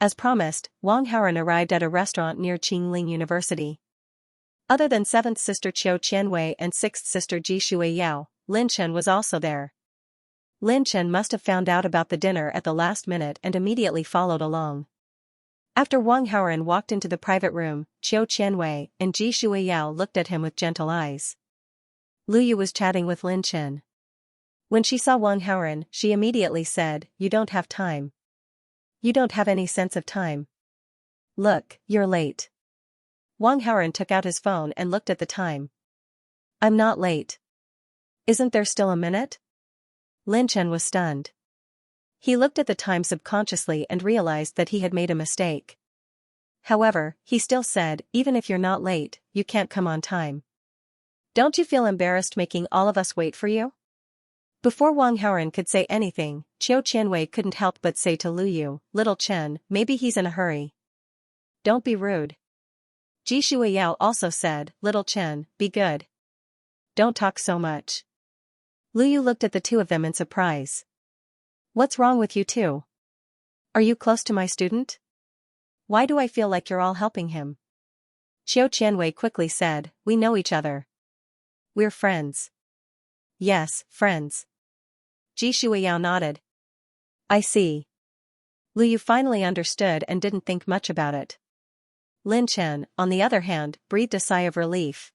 as promised, Wang Haoran arrived at a restaurant near Qingling University. Other than 7th sister Qiu Qianwei and 6th sister Ji Shuiyao, Lin Chen was also there. Lin Chen must have found out about the dinner at the last minute and immediately followed along. After Wang Haoran walked into the private room, Qiu Qianwei and Ji Shuiyao looked at him with gentle eyes. Lu Yu was chatting with Lin Chen. When she saw Wang Haoran, she immediately said, "You don't have time. You don't have any sense of time. Look, you're late." Wang Haoran took out his phone and looked at the time. "I'm not late. Isn't there still a minute?" Lin Chen was stunned. He looked at the time subconsciously and realized that he had made a mistake. However, he still said, "Even if you're not late, you can't come on time. Don't you feel embarrassed making all of us wait for you?" Before Wang Haoran could say anything, Qiu Qianwei couldn't help but say to Lu Yu, "Little Chen, maybe he's in a hurry. Don't be rude." Ji Shuiyao also said, "Little Chen, be good. Don't talk so much." Lu Yu looked at the two of them in surprise. "What's wrong with you two? Are you close to my student? Why do I feel like you're all helping him?" Qiu Qianwei quickly said, "We know each other. We're friends." "Yes, friends." Ji Shuiyao nodded. "I see." Lu Yu finally understood and didn't think much about it. Lin Chen, on the other hand, breathed a sigh of relief.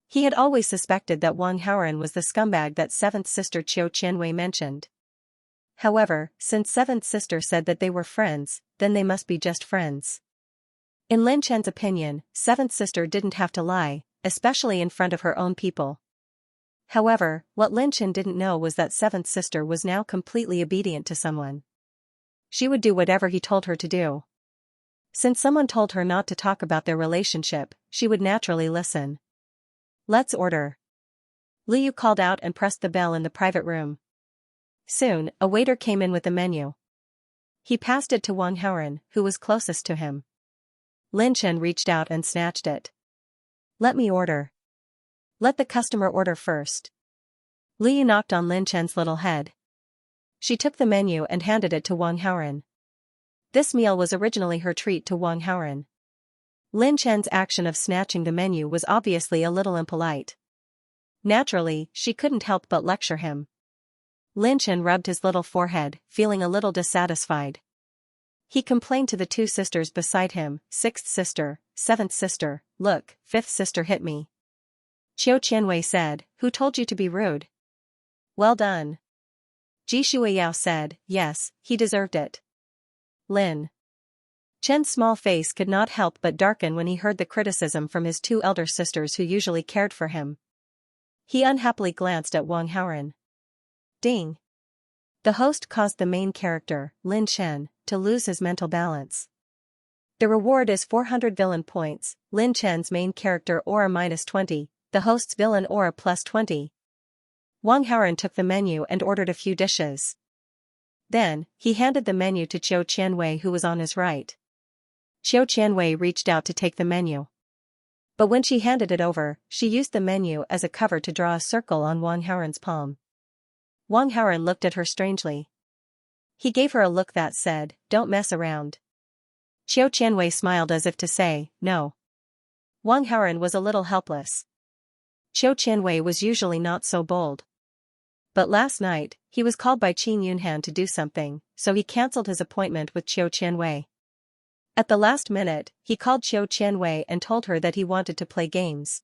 He had always suspected that Wang Haoran was the scumbag that 7th sister Qiu Qianwei mentioned. However, since 7th sister said that they were friends, then they must be just friends. In Lin Chen's opinion, 7th sister didn't have to lie, especially in front of her own people. However, what Lin Chen didn't know was that 7th sister was now completely obedient to someone. She would do whatever he told her to do. Since someone told her not to talk about their relationship, she would naturally listen. Let's order. Lu Yu called out and pressed the bell in the private room. Soon, a waiter came in with the menu. He passed it to Wang Haoren, who was closest to him. Lin Chen reached out and snatched it. Let me order. Let the customer order first. Lu Yu knocked on Lin Chen's little head. She took the menu and handed it to Wang Haoren. This meal was originally her treat to Wang Haoren. Lin Chen's action of snatching the menu was obviously a little impolite. Naturally, she couldn't help but lecture him. Lin Chen rubbed his little forehead, feeling a little dissatisfied. He complained to the two sisters beside him, sixth sister, seventh sister, look, fifth sister hit me. Qiu Qianwei said, who told you to be rude? Well done. Ji Shuiyao said, yes, he deserved it. Lin Chen's small face could not help but darken when he heard the criticism from his two elder sisters who usually cared for him. He unhappily glanced at Wang Haoren. Ding. The host caused the main character, Lin Chen, to lose his mental balance. The reward is 400 villain points, Lin Chen's main character aura -20, the host's villain aura +20. Wang Haoren took the menu and ordered a few dishes. Then, he handed the menu to Qiu Qianwei, who was on his right. Qiu Qianwei reached out to take the menu. But when she handed it over, she used the menu as a cover to draw a circle on Wang Haoren's palm. Wang Haoren looked at her strangely. He gave her a look that said, don't mess around. Qiu Qianwei smiled as if to say, no. Wang Haoren was a little helpless. Qiu Qianwei was usually not so bold. But last night, he was called by Qin Yunhan to do something, so he cancelled his appointment with Qiu Qianwei. At the last minute, he called Qiu Qianwei and told her that he wanted to play games.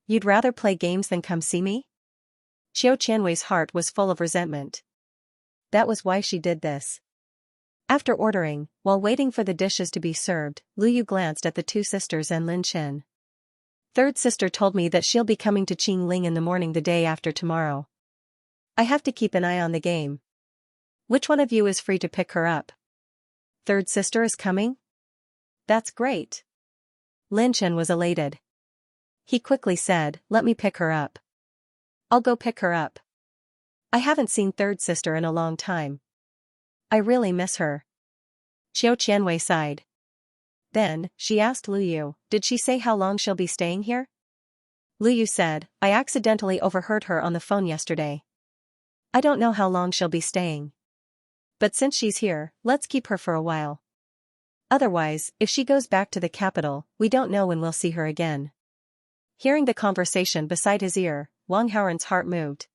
You'd rather play games than come see me? Qiu Qianwei's heart was full of resentment. That was why she did this. After ordering, while waiting for the dishes to be served, Lu Yu glanced at the two sisters and Lin Chen. Third sister told me that she'll be coming to Qingling in the morning the day after tomorrow. I have to keep an eye on the game. Which one of you is free to pick her up? Third sister is coming? That's great. Lin Chen was elated. He quickly said, let me pick her up. I'll go pick her up. I haven't seen third sister in a long time. I really miss her. Qiu Qianwei sighed. Then, she asked Lu Yu, did she say how long she'll be staying here? Lu Yu said, I accidentally overheard her on the phone yesterday. I don't know how long she'll be staying. But since she's here, let's keep her for a while. Otherwise, if she goes back to the capital, we don't know when we'll see her again. Hearing the conversation beside his ear, Wang Haoren's heart moved.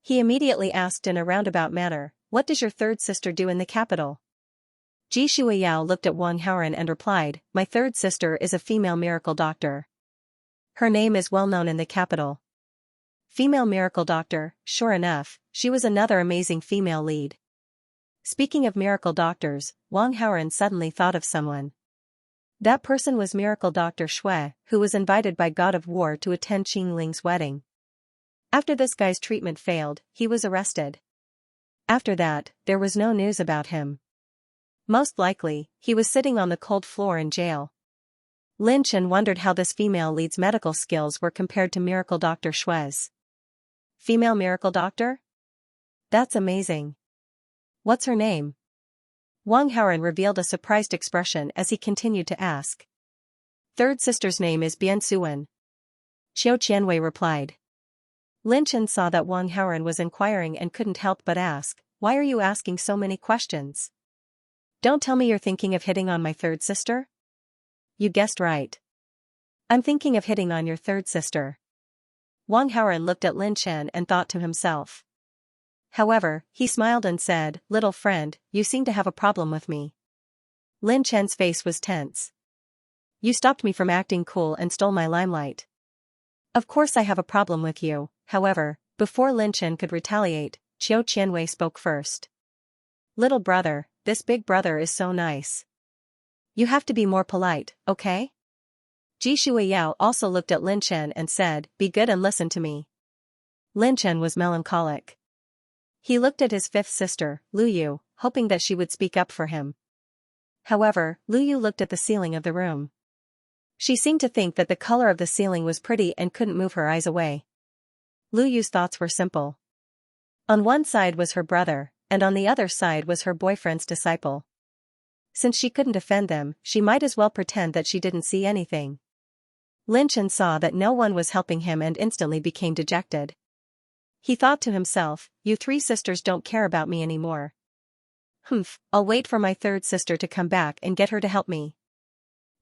He immediately asked in a roundabout manner, what does your third sister do in the capital? Ji Shuiyao looked at Wang Haoren and replied, my third sister is a female miracle doctor. Her name is well known in the capital. Female miracle doctor, sure enough, she was another amazing female lead. Speaking of miracle doctors, Wang Haoren suddenly thought of someone. That person was miracle doctor Shui, who was invited by God of War to attend Qingling's wedding. After this guy's treatment failed, he was arrested. After that, there was no news about him. Most likely, he was sitting on the cold floor in jail. Lin Chen wondered how this female lead's medical skills were compared to miracle doctor Shui's. Female miracle doctor? That's amazing. What's her name? Wang Haoren revealed a surprised expression as he continued to ask. Third sister's name is Bian Suwen. Qiu Qianwei replied. Lin Chen saw that Wang Haoren was inquiring and couldn't help but ask, why are you asking so many questions? Don't tell me you're thinking of hitting on my third sister? You guessed right. I'm thinking of hitting on your third sister. Wang Haoren looked at Lin Chen and thought to himself. However, he smiled and said, little friend, you seem to have a problem with me. Lin Chen's face was tense. You stopped me from acting cool and stole my limelight. Of course I have a problem with you, however, before Lin Chen could retaliate, Qiu Qianwei spoke first. Little brother, this big brother is so nice. You have to be more polite, okay? Ji Shuiyao also looked at Lin Chen and said, be good and listen to me. Lin Chen was melancholic. He looked at his fifth sister, Lu Yu, hoping that she would speak up for him. However, Lu Yu looked at the ceiling of the room. She seemed to think that the color of the ceiling was pretty and couldn't move her eyes away. Lu Yu's thoughts were simple. On one side was her brother, and on the other side was her boyfriend's disciple. Since she couldn't defend them, she might as well pretend that she didn't see anything. Lin Chen saw that no one was helping him and instantly became dejected. He thought to himself, you three sisters don't care about me anymore. I'll wait for my third sister to come back and get her to help me.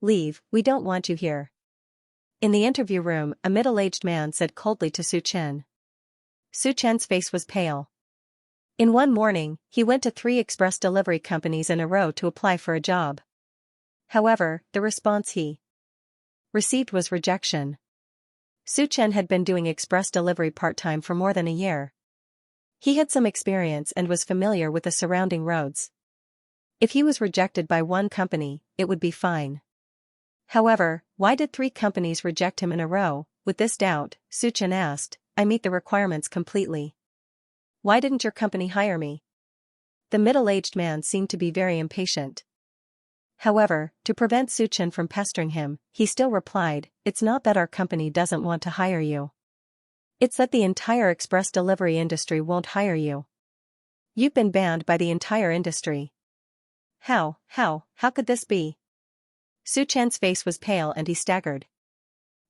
Leave, we don't want you here. In the interview room, a middle-aged man said coldly to Su Chen. Su Chen's face was pale. In one morning, he went to 3 express delivery companies in a row to apply for a job. However, the response he received was rejection. Su Chen had been doing express delivery part-time for more than a year. He had some experience and was familiar with the surrounding roads. If he was rejected by one company, it would be fine. However, why did 3 companies reject him in a row? With this doubt, Su Chen asked, I meet the requirements completely. Why didn't your company hire me? The middle-aged man seemed to be very impatient. However, to prevent Su Chen from pestering him, he still replied, it's not that our company doesn't want to hire you. It's that the entire express delivery industry won't hire you. You've been banned by the entire industry. How could this be? Su Chen's face was pale and he staggered.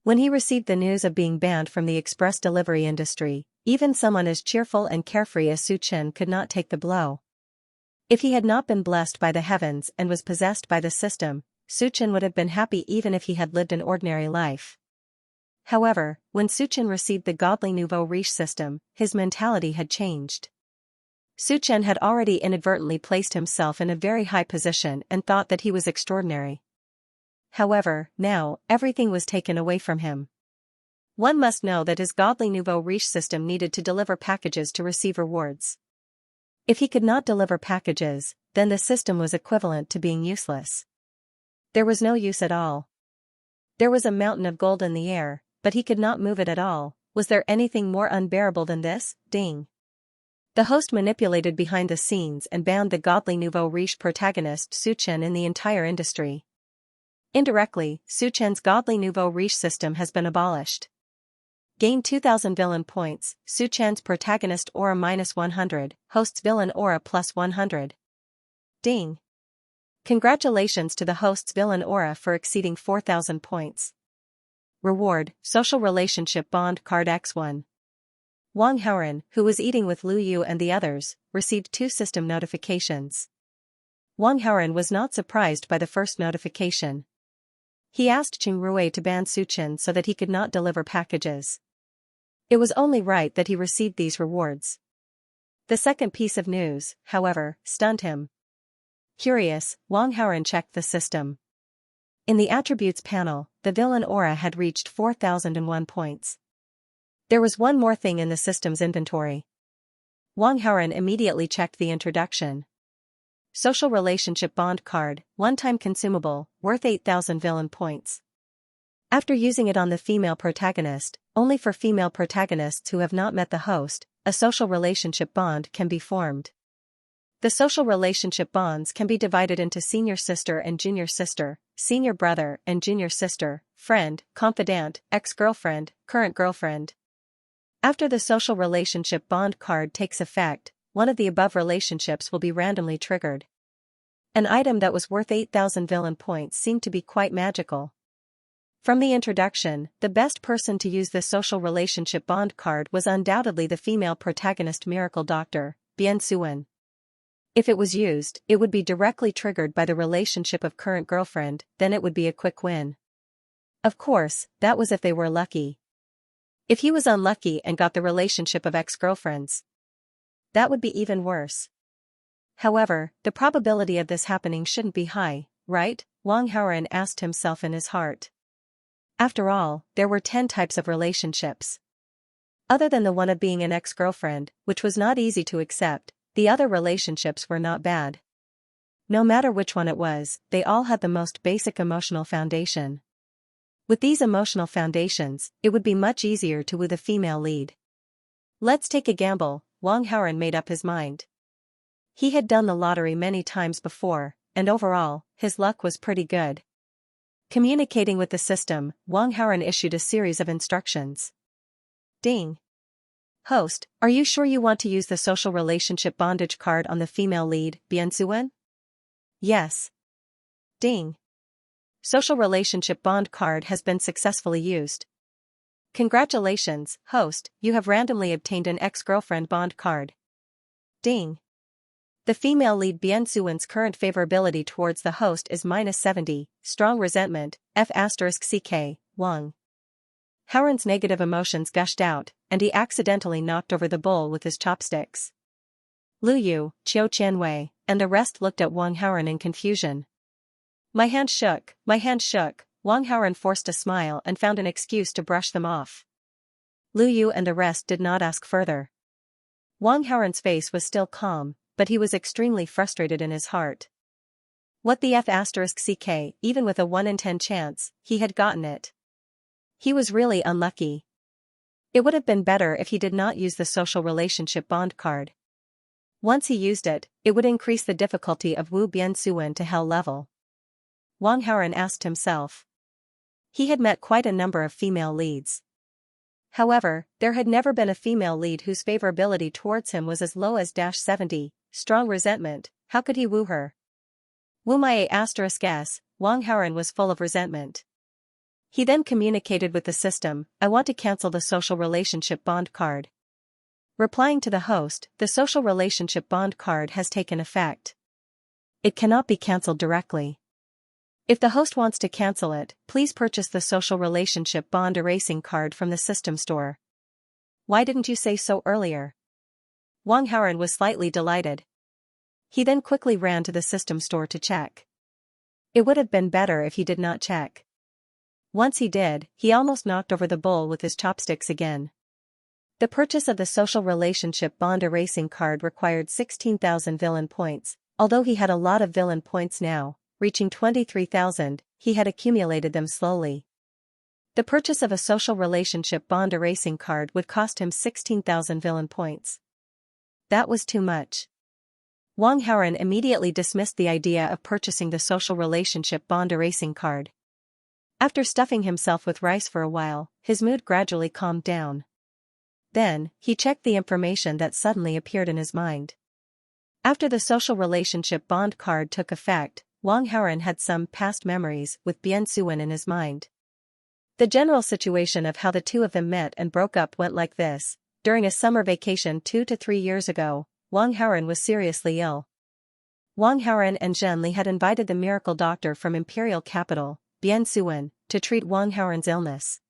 When he received the news of being banned from the express delivery industry, even someone as cheerful and carefree as Su Chen could not take the blow. If he had not been blessed by the heavens and was possessed by the system, Su Chen would have been happy even if he had lived an ordinary life. However, when Su Chen received the godly nouveau riche system, his mentality had changed. Su Chen had already inadvertently placed himself in a very high position and thought that he was extraordinary. However, now, everything was taken away from him. One must know that his godly nouveau riche system needed to deliver packages to receive rewards. If he could not deliver packages, then the system was equivalent to being useless. There was no use at all. There was a mountain of gold in the air, but he could not move it at all. Was there anything more unbearable than this? Ding. The host manipulated behind the scenes and bound the godly nouveau riche protagonist Su Chen in the entire industry. Indirectly, Su Chen's godly nouveau riche system has been abolished. Gain 2000 villain points, Su Chen's protagonist aura -100, host's villain aura +100. Ding. Congratulations to the host's villain aura for exceeding 4000 points. Reward, social relationship bond card X1. Wang Haoran, who was eating with Lu Yu and the others, received 2 system notifications. Wang Haoran was not surprised by the first notification. He asked Qing Rui to ban Su Chen so that he could not deliver packages. It was only right that he received these rewards. The second piece of news, however, stunned him. Curious, Wang Haoran checked the system. In the attributes panel, the villain aura had reached 4001 points. There was one more thing in the system's inventory. Wang Haoran immediately checked the introduction. Social relationship bond card, one-time consumable, worth 8000 villain points. After using it on the female protagonist, only for female protagonists who have not met the host, a social relationship bond can be formed. The social relationship bonds can be divided into senior sister and junior sister, senior brother and junior sister, friend, confidant, ex-girlfriend, current girlfriend. After the social relationship bond card takes effect, one of the above relationships will be randomly triggered. An item that was worth 8000 villain points seemed to be quite magical. From the introduction, the best person to use this social relationship bond card was undoubtedly the female protagonist Miracle Doctor, Bian Suan. If it was used, it would be directly triggered by the relationship of current girlfriend, then it would be a quick win. Of course, that was if they were lucky. If he was unlucky and got the relationship of ex-girlfriends, that would be even worse. However, the probability of this happening shouldn't be high, right? Wang Haoran asked himself in his heart. After all, there were 10 types of relationships. Other than the one of being an ex-girlfriend, which was not easy to accept, the other relationships were not bad. No matter which one it was, they all had the most basic emotional foundation. With these emotional foundations, it would be much easier to woo the female lead. Let's take a gamble, Wang Haoran made up his mind. He had done the lottery many times before, and overall, his luck was pretty good. Communicating with the system, Wang Haoren issued a series of instructions. Ding. Host, are you sure you want to use the social relationship bondage card on the female lead, Biansuwen? Yes. Ding. Social relationship bond card has been successfully used. Congratulations, host, you have randomly obtained an ex-girlfriend bond card. Ding. The female lead Biansuwen's current favorability towards the host is -70, strong resentment, F*ck, Wang. Haoren's negative emotions gushed out, and he accidentally knocked over the bowl with his chopsticks. Lu Yu, Qiu Qianwei, and the rest looked at Wang Haoren in confusion. My hand shook, Wang Haoren forced a smile and found an excuse to brush them off. Lu Yu and the rest did not ask further. Wang Haoren's face was still calm, but he was extremely frustrated in his heart. What the F*ck, even with a 1 in 10 chance, he had gotten it. He was really unlucky. It would have been better if he did not use the social relationship bond card. Once he used it, it would increase the difficulty of Wu Biansuwen to hell level. Wang Haoren asked himself. He had met quite a number of female leads. However, there had never been a female lead whose favorability towards him was as low as -70, strong resentment. How could he woo her? Wu my *s, Wang Haoren was full of resentment. He then communicated with the system, I want to cancel the social relationship bond card. Replying to the host, the social relationship bond card has taken effect. It cannot be cancelled directly. If the host wants to cancel it, please purchase the social relationship bond erasing card from the system store. Why didn't you say so earlier? Wang Haoren was slightly delighted. He then quickly ran to the system store to check. It would have been better if he did not check. Once he did, he almost knocked over the bowl with his chopsticks again. The purchase of the social relationship bond erasing card required 16,000 villain points. Although he had a lot of villain points now, reaching 23,000, he had accumulated them slowly. The purchase of a social relationship bond erasing card would cost him 16,000 villain points. That was too much. Wang Haoren immediately dismissed the idea of purchasing the social relationship bond erasing card. After stuffing himself with rice for a while, his mood gradually calmed down. Then, he checked the information that suddenly appeared in his mind. After the social relationship bond card took effect, Wang Haoren had some past memories with Biansuwen in his mind. The general situation of how the two of them met and broke up went like this. During a summer vacation 2 to 3 years ago, Wang Haoren was seriously ill. Wang Haoren and Zhen Li had invited the miracle doctor from imperial capital, Biansuwen, to treat Wang Haoren's illness.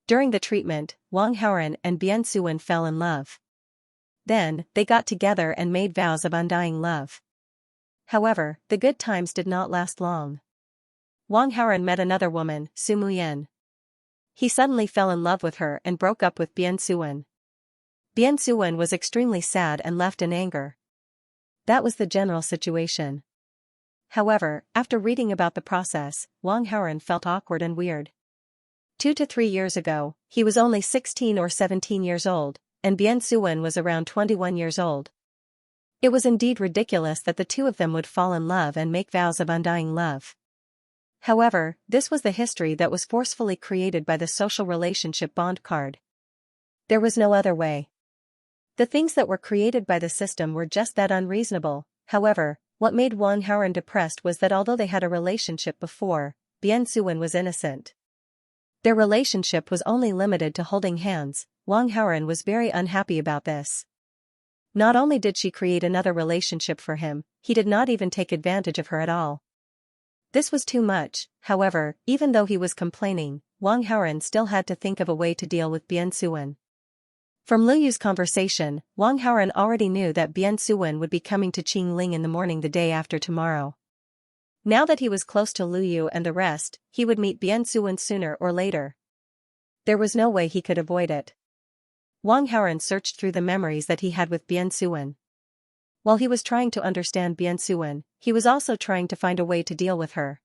During the treatment, Wang Haoren and Biansuwen fell in love. Then, they got together and made vows of undying love. However, the good times did not last long. Wang Haoren met another woman, Su Muyan. He suddenly fell in love with her and broke up with Biansuwen. Biansuwen was extremely sad and left in anger. That was the general situation. However, after reading about the process, Wang Haoren felt awkward and weird. 2 to 3 years ago, he was only 16 or 17 years old, and Biansuwen was around 21 years old. It was indeed ridiculous that the two of them would fall in love and make vows of undying love. However, this was the history that was forcefully created by the social relationship bond card. There was no other way. The things that were created by the system were just that unreasonable. However, what made Wang Haoren depressed was that although they had a relationship before, Biansuwen was innocent. Their relationship was only limited to holding hands. Wang Haoren was very unhappy about this. Not only did she create another relationship for him, he did not even take advantage of her at all. This was too much. However, even though he was complaining, Wang Haoren still had to think of a way to deal with Biansuwen. From Lu Yu's conversation, Wang Haoren already knew that Biansuwen would be coming to Qingling in the morning the day after tomorrow. Now that he was close to Lu Yu and the rest, he would meet Biansuwen sooner or later. There was no way he could avoid it. Wang Haoren searched through the memories that he had with Biansuwen. While he was trying to understand Biansuwen, he was also trying to find a way to deal with her.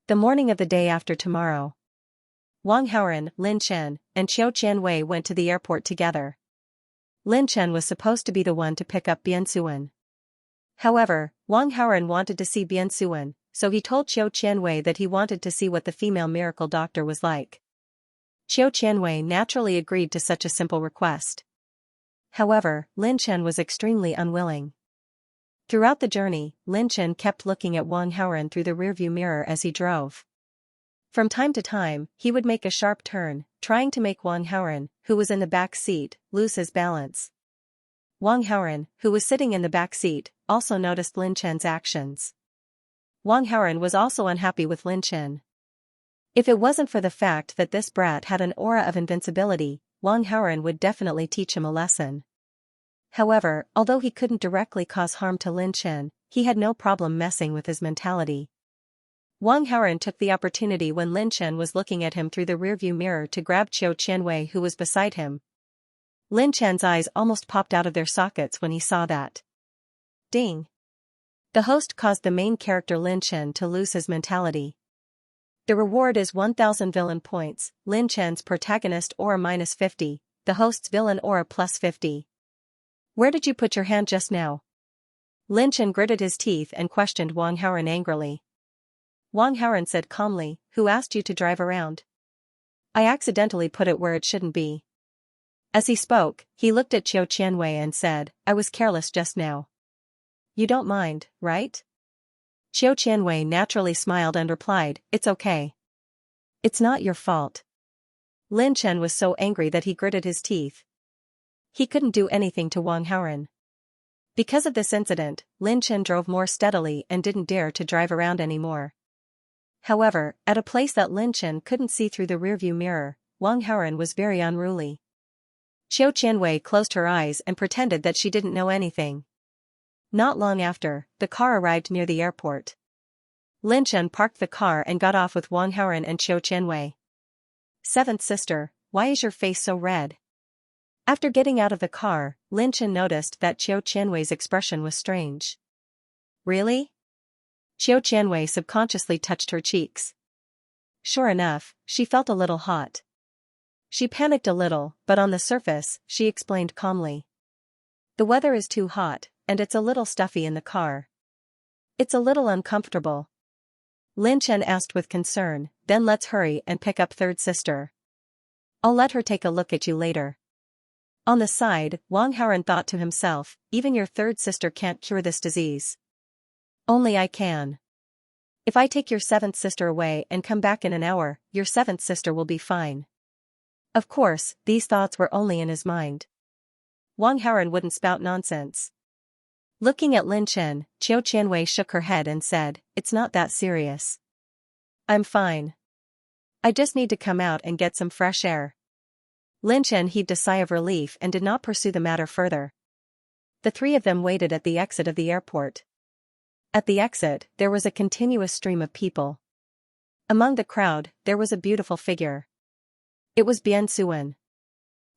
The morning of the day after tomorrow, Wang Haoren, Lin Chen, and Qiu Qianwei went to the airport together. Lin Chen was supposed to be the one to pick up Biansuwen. However, Wang Haoren wanted to see Biansuwen, so he told Qiu Qianwei that he wanted to see what the female miracle doctor was like. Qiu Qianwei naturally agreed to such a simple request. However, Lin Chen was extremely unwilling. Throughout the journey, Lin Chen kept looking at Wang Haoren through the rearview mirror as he drove. From time to time, he would make a sharp turn, trying to make Wang Haoren, who was in the back seat, lose his balance. Wang Haoren, who was sitting in the back seat, also noticed Lin Chen's actions. Wang Haoren was also unhappy with Lin Chen. If it wasn't for the fact that this brat had an aura of invincibility, Wang Haoren would definitely teach him a lesson. However, although he couldn't directly cause harm to Lin Chen, he had no problem messing with his mentality. Wang Haoren took the opportunity when Lin Chen was looking at him through the rearview mirror to grab Qiu Qianwei, who was beside him. Lin Chen's eyes almost popped out of their sockets when he saw that. Ding! The host caused the main character Lin Chen to lose his mentality. The reward is 1000 villain points, Lin Chen's protagonist aura -50, the host's villain aura +50. Where did you put your hand just now? Lin Chen gritted his teeth and questioned Wang Haoren angrily. Wang Haoren said calmly, "Who asked you to drive around?" "I accidentally put it where it shouldn't be." As he spoke, he looked at Qiu Qianwei and said, "I was careless just now." "You don't mind, right?" Qiu Qianwei naturally smiled and replied, "It's okay. It's not your fault." Lin Chen was so angry that he gritted his teeth. He couldn't do anything to Wang Haoren. Because of this incident, Lin Chen drove more steadily and didn't dare to drive around anymore. However, at a place that Lin Chen couldn't see through the rearview mirror, Wang Haoren was very unruly. Qiu Qianwei closed her eyes and pretended that she didn't know anything. Not long after, the car arrived near the airport. Lin Chen parked the car and got off with Wang Haoren and Qiu Qianwei. "Seventh sister, why is your face so red?" After getting out of the car, Lin Chen noticed that Qiu Qianwei's expression was strange. "Really?" Qiu Qianwei subconsciously touched her cheeks. Sure enough, she felt a little hot. She panicked a little, but on the surface, she explained calmly. "The weather is too hot, and it's a little stuffy in the car. It's a little uncomfortable." Lin Chen asked with concern, "Then let's hurry and pick up third sister. I'll let her take a look at you later." On the side, Wang Haoren thought to himself, "Even your third sister can't cure this disease. Only I can. If I take your seventh sister away and come back in an hour, your seventh sister will be fine." Of course, these thoughts were only in his mind. Wang Haoren wouldn't spout nonsense. Looking at Lin Chen, Qiu Qianwei shook her head and said, "It's not that serious. I'm fine. I just need to come out and get some fresh air." Lin Chen heaved a sigh of relief and did not pursue the matter further. The three of them waited at the exit of the airport. At the exit, there was a continuous stream of people. Among the crowd, there was a beautiful figure. It was Bian Suwen.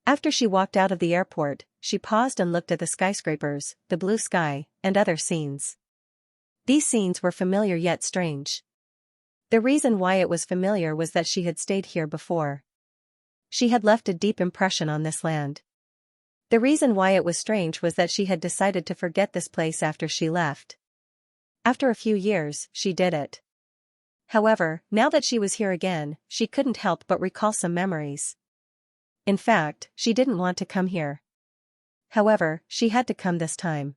After she walked out of the airport, she paused and looked at the skyscrapers, the blue sky, and other scenes. These scenes were familiar yet strange. The reason why it was familiar was that she had stayed here before. She had left a deep impression on this land. The reason why it was strange was that she had decided to forget this place after she left. After a few years, she did it. However, now that she was here again, she couldn't help but recall some memories. In fact, she didn't want to come here. However, she had to come this time.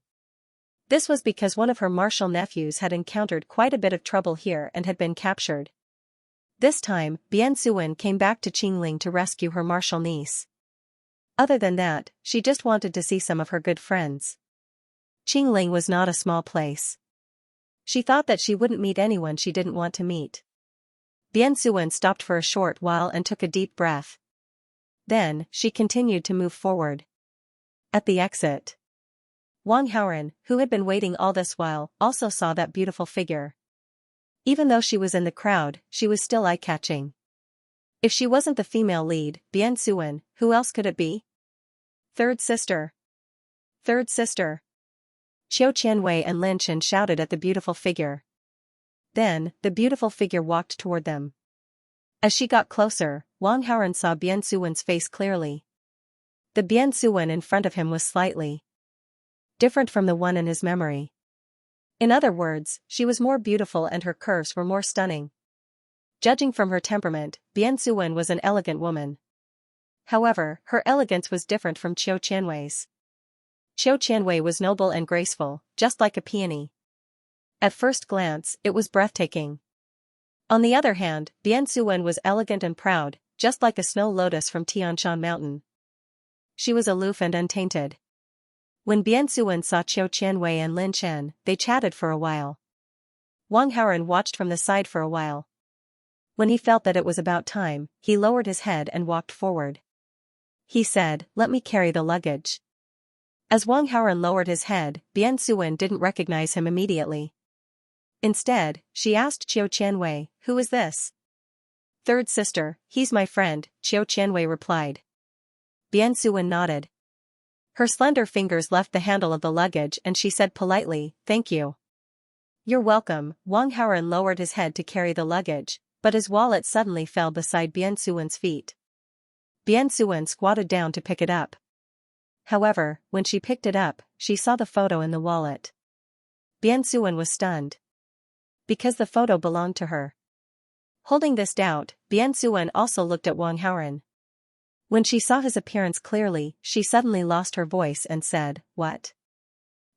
This was because one of her martial nephews had encountered quite a bit of trouble here and had been captured. This time, Bian Suwen came back to Qingling to rescue her martial niece. Other than that, she just wanted to see some of her good friends. Qingling was not a small place. She thought that she wouldn't meet anyone she didn't want to meet. Bian Suwen stopped for a short while and took a deep breath. Then, she continued to move forward. At the exit, Wang Haoren, who had been waiting all this while, also saw that beautiful figure. Even though she was in the crowd, she was still eye-catching. If she wasn't the female lead, Bian Suwen, who else could it be? Third sister. Third sister. Qiu Qianwei and Lin Chen shouted at the beautiful figure. Then, the beautiful figure walked toward them. As she got closer, Wang Haoren saw Bian Suwen's face clearly. The Bian Suwen in front of him was slightly different from the one in his memory. In other words, she was more beautiful and her curves were more stunning. Judging from her temperament, Bian Suwen was an elegant woman. However, her elegance was different from Qiu Qianwei's. Qiu Qianwei was noble and graceful, just like a peony. At first glance, it was breathtaking. On the other hand, Bian Suwen was elegant and proud, just like a snow lotus from Tianshan Mountain. She was aloof and untainted. When Bian Suwen saw Qiu Qianwei and Lin Chen, they chatted for a while. Wang Haoren watched from the side for a while. When he felt that it was about time, he lowered his head and walked forward. He said, "Let me carry the luggage." As Wang Haoren lowered his head, Bian Suwen didn't recognize him immediately. Instead, she asked Qiu Qianwei, "Who is this?" "Third sister, he's my friend," Qiu Qianwei replied. Bian Suwen nodded. Her slender fingers left the handle of the luggage and she said politely, "Thank you." "You're welcome." Wang Haoren lowered his head to carry the luggage, but his wallet suddenly fell beside Bian Suwen's feet. Bian Suwen squatted down to pick it up. However, when she picked it up, she saw the photo in the wallet. Bian Suwen was stunned. Because the photo belonged to her. Holding this doubt, Bian Suwen also looked at Wang Haoren. When she saw his appearance clearly, she suddenly lost her voice and said, "What?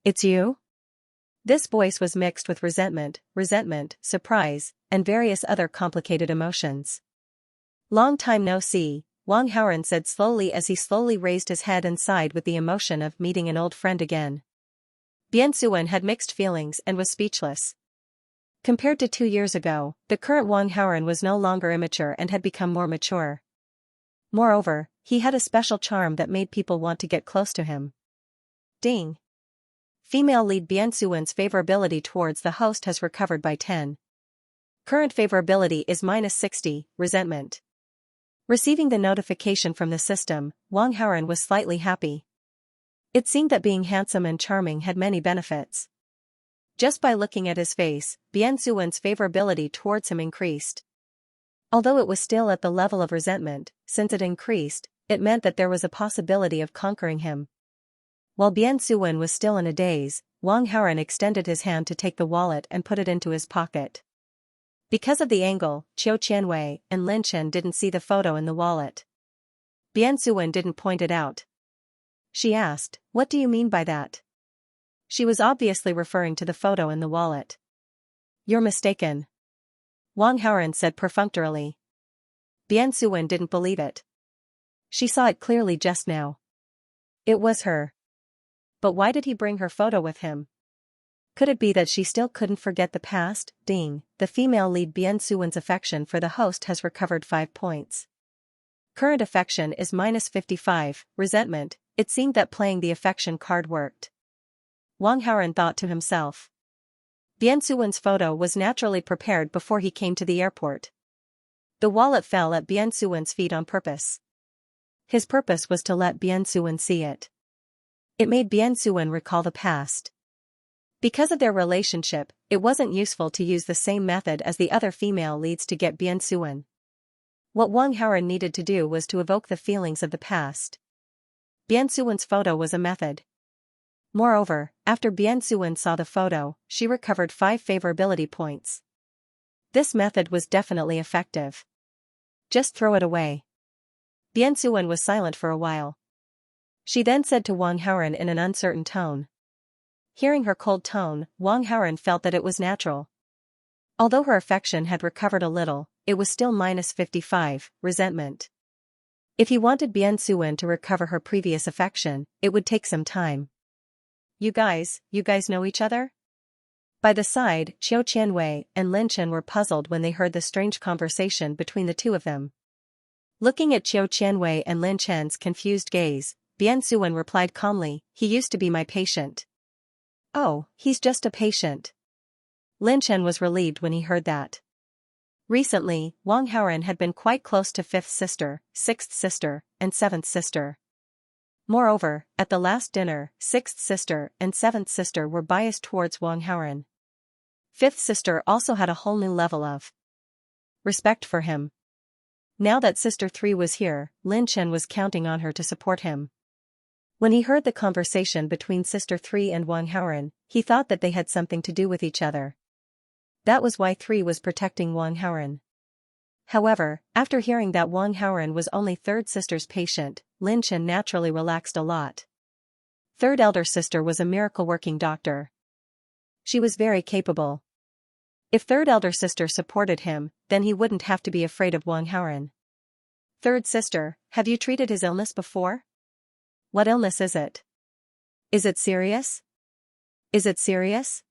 It's you?" This voice was mixed with resentment, surprise, and various other complicated emotions. "Long time no see," Wang Haoren said slowly as he slowly raised his head and sighed with the emotion of meeting an old friend again. Bian Suwen had mixed feelings and was speechless. Compared to 2 years ago, the current Wang Haoren was no longer immature and had become more mature. Moreover, he had a special charm that made people want to get close to him. Ding. Female lead Bian Suwen's favorability towards the host has recovered by 10. Current favorability is -60, resentment. Receiving the notification from the system, Wang Haoren was slightly happy. It seemed that being handsome and charming had many benefits. Just by looking at his face, Bian Suwen's favorability towards him increased. Although it was still at the level of resentment, since it increased, it meant that there was a possibility of conquering him. While Bian Suwen was still in a daze, Wang Haoren extended his hand to take the wallet and put it into his pocket. Because of the angle, Qiu Qianwei and Lin Chen didn't see the photo in the wallet. Bian Suwen didn't point it out. She asked, "What do you mean by that?" She was obviously referring to the photo in the wallet. "You're mistaken," Wang Haoren said perfunctorily. Bian Suwen didn't believe it. She saw it clearly just now. It was her. But why did he bring her photo with him? Could it be that she still couldn't forget the past? Ding, the female lead Bian Suwen's affection for the host has recovered 5 points. Current affection is -55, resentment. It seemed that playing the affection card worked. Wang Haoren thought to himself. Bian Suwen's photo was naturally prepared before he came to the airport. The wallet fell at Bian Suwen's feet on purpose. His purpose was to let Bian Suwen see it. It made Bian Suwen recall the past. Because of their relationship, it wasn't useful to use the same method as the other female leads to get Bian Suwen. What Wang Haoren needed to do was to evoke the feelings of the past. Bian Suwen's photo was a method. Moreover, after Bian Suwen saw the photo, she recovered 5 favorability points. This method was definitely effective. Just throw it away. Bian Suwen was silent for a while. She then said to Wang Haoren in an uncertain tone. Hearing her cold tone, Wang Haoren felt that it was natural. Although her affection had recovered a little, it was still -55, resentment. If he wanted Bian Suwen to recover her previous affection, it would take some time. You guys know each other?" By the side, Qiu Qianwei and Lin Chen were puzzled when they heard the strange conversation between the two of them. Looking at Qiu Qianwei and Lin Chen's confused gaze, Bian Suwen replied calmly, "He used to be my patient." "Oh, he's just a patient." Lin Chen was relieved when he heard that. Recently, Wang Haoren had been quite close to 5th sister, 6th sister, and 7th sister. Moreover, at the last dinner, 6th sister and 7th sister were biased towards Wang Haoren. 5th sister also had a whole new level of respect for him. Now that sister 3 was here, Lin Chen was counting on her to support him. When he heard the conversation between Sister 3 and Wang Haoren, he thought that they had something to do with each other. That was why 3 was protecting Wang Haoren. However, after hearing that Wang Haoren was only third sister's patient, Lin Chen naturally relaxed a lot. Third elder sister was a miracle-working doctor. She was very capable. If third elder sister supported him, then he wouldn't have to be afraid of Wang Haoren. Third sister, have you treated his illness before? What illness is it? Is it serious? Is it serious?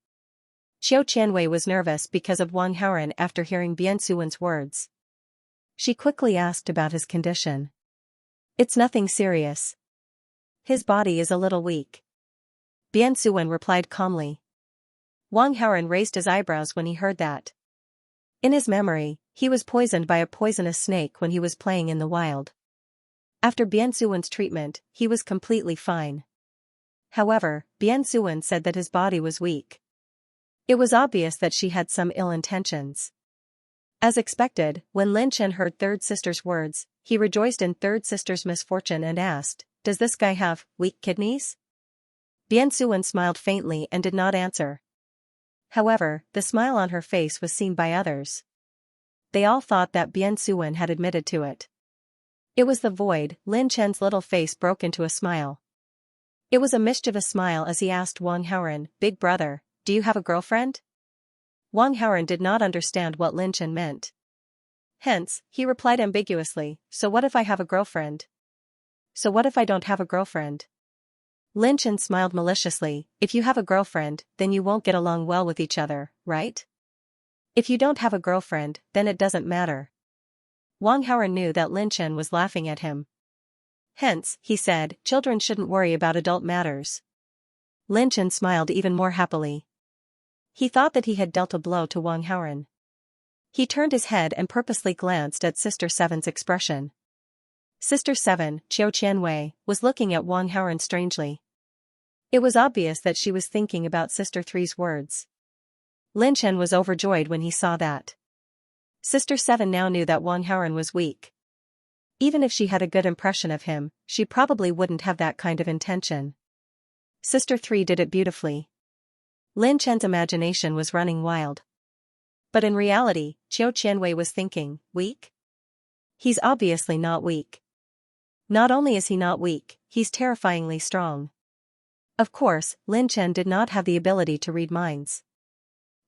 Xiao Qianwei was nervous because of Wang Haoren after hearing Bian Suwen's words. She quickly asked about his condition. It's nothing serious. His body is a little weak. Bian Suwen replied calmly. Wang Haoren raised his eyebrows when he heard that. In his memory, he was poisoned by a poisonous snake when he was playing in the wild. After Bian Suwen's treatment, he was completely fine. However, Bian Suwen said that his body was weak. It was obvious that she had some ill intentions. As expected, when Lin Chen heard third sister's words, he rejoiced in third sister's misfortune and asked, "Does this guy have weak kidneys?" Bian Suwen smiled faintly and did not answer. However, the smile on her face was seen by others. They all thought that Bian Suwen had admitted to it. It was the void. Lin Chen's little face broke into a smile. It was a mischievous smile as he asked Wang Haoren, "Big brother, do you have a girlfriend?" Wang Haoren did not understand what Lin Chen meant. Hence, he replied ambiguously, "So what if I have a girlfriend? So what if I don't have a girlfriend?" Lin Chen smiled maliciously, "If you have a girlfriend, then you won't get along well with each other, right? If you don't have a girlfriend, then it doesn't matter." Wang Haoren knew that Lin Chen was laughing at him. Hence, he said, "Children shouldn't worry about adult matters." Lin Chen smiled even more happily. He thought that he had dealt a blow to Wang Haoren. He turned his head and purposely glanced at Sister 7's expression. Sister 7, Xiao Qianwei, was looking at Wang Haoren strangely. It was obvious that she was thinking about Sister 3's words. Lin Chen was overjoyed when he saw that. Sister 7 now knew that Wang Haoren was weak. Even if she had a good impression of him, she probably wouldn't have that kind of intention. Sister 3 did it beautifully. Lin Chen's imagination was running wild. But in reality, Xiao Qianwei was thinking, weak? He's obviously not weak. Not only is he not weak, he's terrifyingly strong. Of course, Lin Chen did not have the ability to read minds.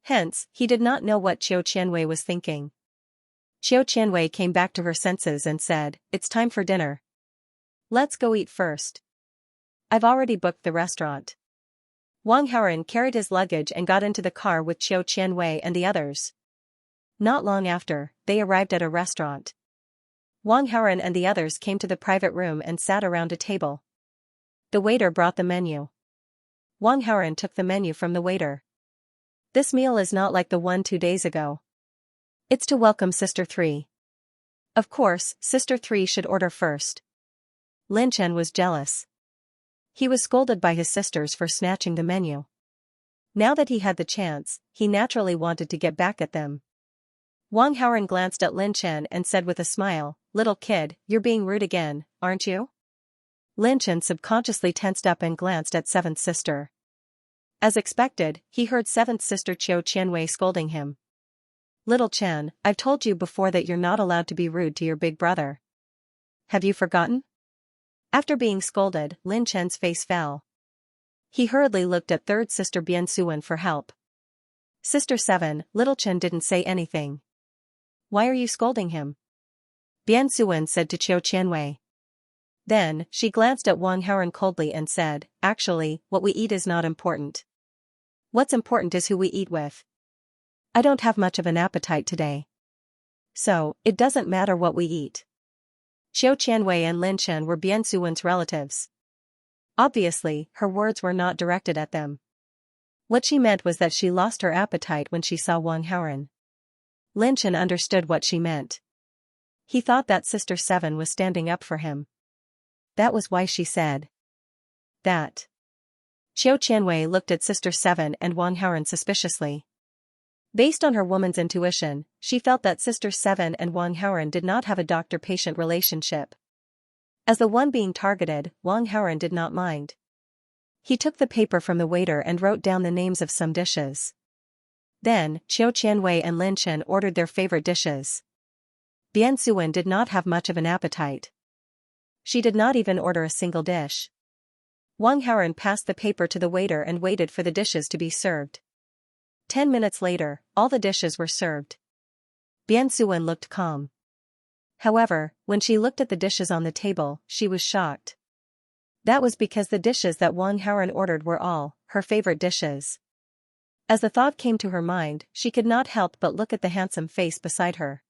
Hence, he did not know what Xiao Qianwei was thinking. Xiao Qianwei came back to her senses and said, "It's time for dinner. Let's go eat first. I've already booked the restaurant." Wang Haoren carried his luggage and got into the car with Xiao Qianwei and the others. Not long after, they arrived at a restaurant. Wang Haoren and the others came to the private room and sat around a table. The waiter brought the menu. Wang Haoren took the menu from the waiter. "This meal is not like the one 2 days ago. It's to welcome Sister 3. Of course, Sister 3 should order first." Lin Chen was jealous. He was scolded by his sisters for snatching the menu. Now that he had the chance, he naturally wanted to get back at them. Wang Haoren glanced at Lin Chen and said with a smile, "Little kid, you're being rude again, aren't you?" Lin Chen subconsciously tensed up and glanced at seventh sister. As expected, he heard seventh sister Xiao Qianwei scolding him. "Little Chen, I've told you before that you're not allowed to be rude to your big brother. Have you forgotten?" After being scolded, Lin Chen's face fell. He hurriedly looked at third sister Bian Suwen for help. "Sister 7, Little Chen didn't say anything. Why are you scolding him?" Bian Suwen said to Xiao Qianwei. Then, she glanced at Wang Haoren coldly and said, "Actually, what we eat is not important. What's important is who we eat with. I don't have much of an appetite today. So, it doesn't matter what we eat." Xiao Qianwei and Lin Chen were Bian Suwen's relatives. Obviously, her words were not directed at them. What she meant was that she lost her appetite when she saw Wang Haoren. Lin Chen understood what she meant. He thought that Sister 7 was standing up for him. That was why she said that. Xiao Qianwei looked at Sister 7 and Wang Haoren suspiciously. Based on her woman's intuition, she felt that Sister 7 and Wang Haoren did not have a doctor-patient relationship. As the one being targeted, Wang Haoren did not mind. He took the paper from the waiter and wrote down the names of some dishes. Then, Qiu Qianwei and Lin Chen ordered their favorite dishes. Bian Suwen did not have much of an appetite. She did not even order a single dish. Wang Haoren passed the paper to the waiter and waited for the dishes to be served. 10 minutes later, all the dishes were served. Bian Suwen looked calm. However, when she looked at the dishes on the table, she was shocked. That was because the dishes that Wang Haoren ordered were all her favorite dishes. As the thought came to her mind, she could not help but look at the handsome face beside her.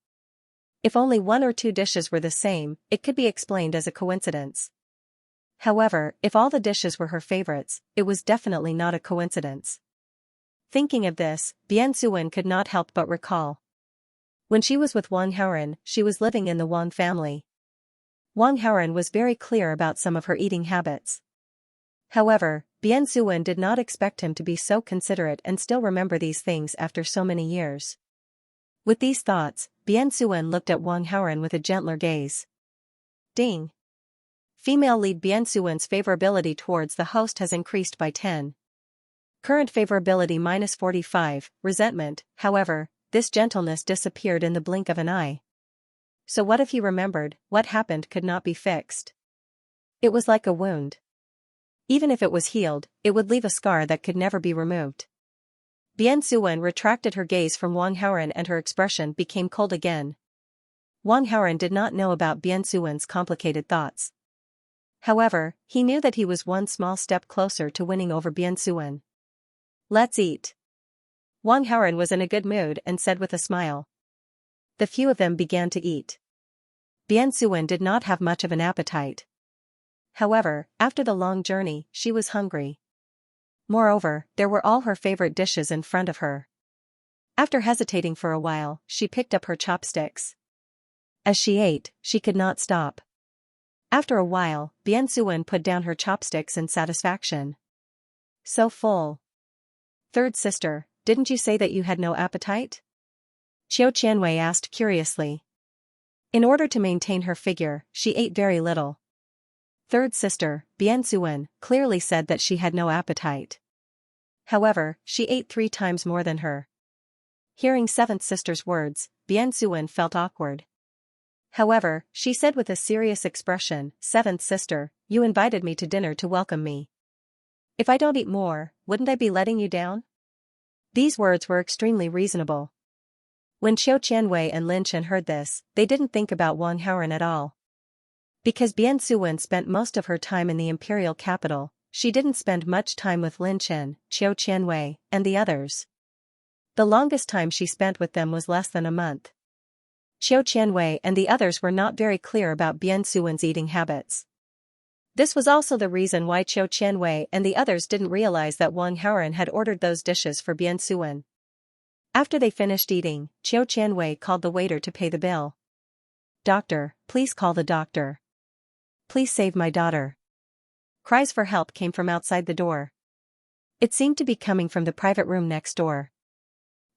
If only 1 or 2 dishes were the same, it could be explained as a coincidence. However, if all the dishes were her favorites, it was definitely not a coincidence. Thinking of this, Bian Suwen could not help but recall. When she was with Wang Haoren, she was living in the Wang family. Wang Haoren was very clear about some of her eating habits. However, Bian Suwen did not expect him to be so considerate and still remember these things after so many years. With these thoughts, Bian Suwen looked at Wang Haoren with a gentler gaze. Ding! Female lead Bian Suwen's favorability towards the host has increased by 10. Current favorability -45, resentment, however, this gentleness disappeared in the blink of an eye. So what if he remembered, what happened could not be fixed? It was like a wound. Even if it was healed, it would leave a scar that could never be removed. Bian Suwen retracted her gaze from Wang Haoren and her expression became cold again. Wang Haoren did not know about Bian Suwen's complicated thoughts. However, he knew that he was one small step closer to winning over Bian Suwen. Let's eat. Wang Haoren was in a good mood and said with a smile. The few of them began to eat. Bian Suwen did not have much of an appetite. However, after the long journey, she was hungry. Moreover, there were all her favorite dishes in front of her. After hesitating for a while, she picked up her chopsticks. As she ate, she could not stop. After a while, Bian Suwen put down her chopsticks in satisfaction. So full. Third sister, didn't you say that you had no appetite? Qiu Qianwei asked curiously. In order to maintain her figure, she ate very little. Third sister, Bian Suwen, clearly said that she had no appetite. However, she ate 3 times more than her. Hearing seventh sister's words, Bian Suwen felt awkward. However, she said with a serious expression, Seventh sister, you invited me to dinner to welcome me. If I don't eat more, wouldn't I be letting you down? These words were extremely reasonable. When Qiu Qianwei and Lin Chen heard this, they didn't think about Wang Haoren at all. Because Bian Suwen spent most of her time in the imperial capital, she didn't spend much time with Lin Chen, Qiu Qianwei, and the others. The longest time she spent with them was less than a month. Qiu Qianwei and the others were not very clear about Bian Suwen's eating habits. This was also the reason why Qiu Qianwei and the others didn't realize that Wang Haoren had ordered those dishes for Bian Suwen. After they finished eating, Qiu Qianwei called the waiter to pay the bill. Doctor, please call the doctor. Please save my daughter. Cries for help came from outside the door. It seemed to be coming from the private room next door.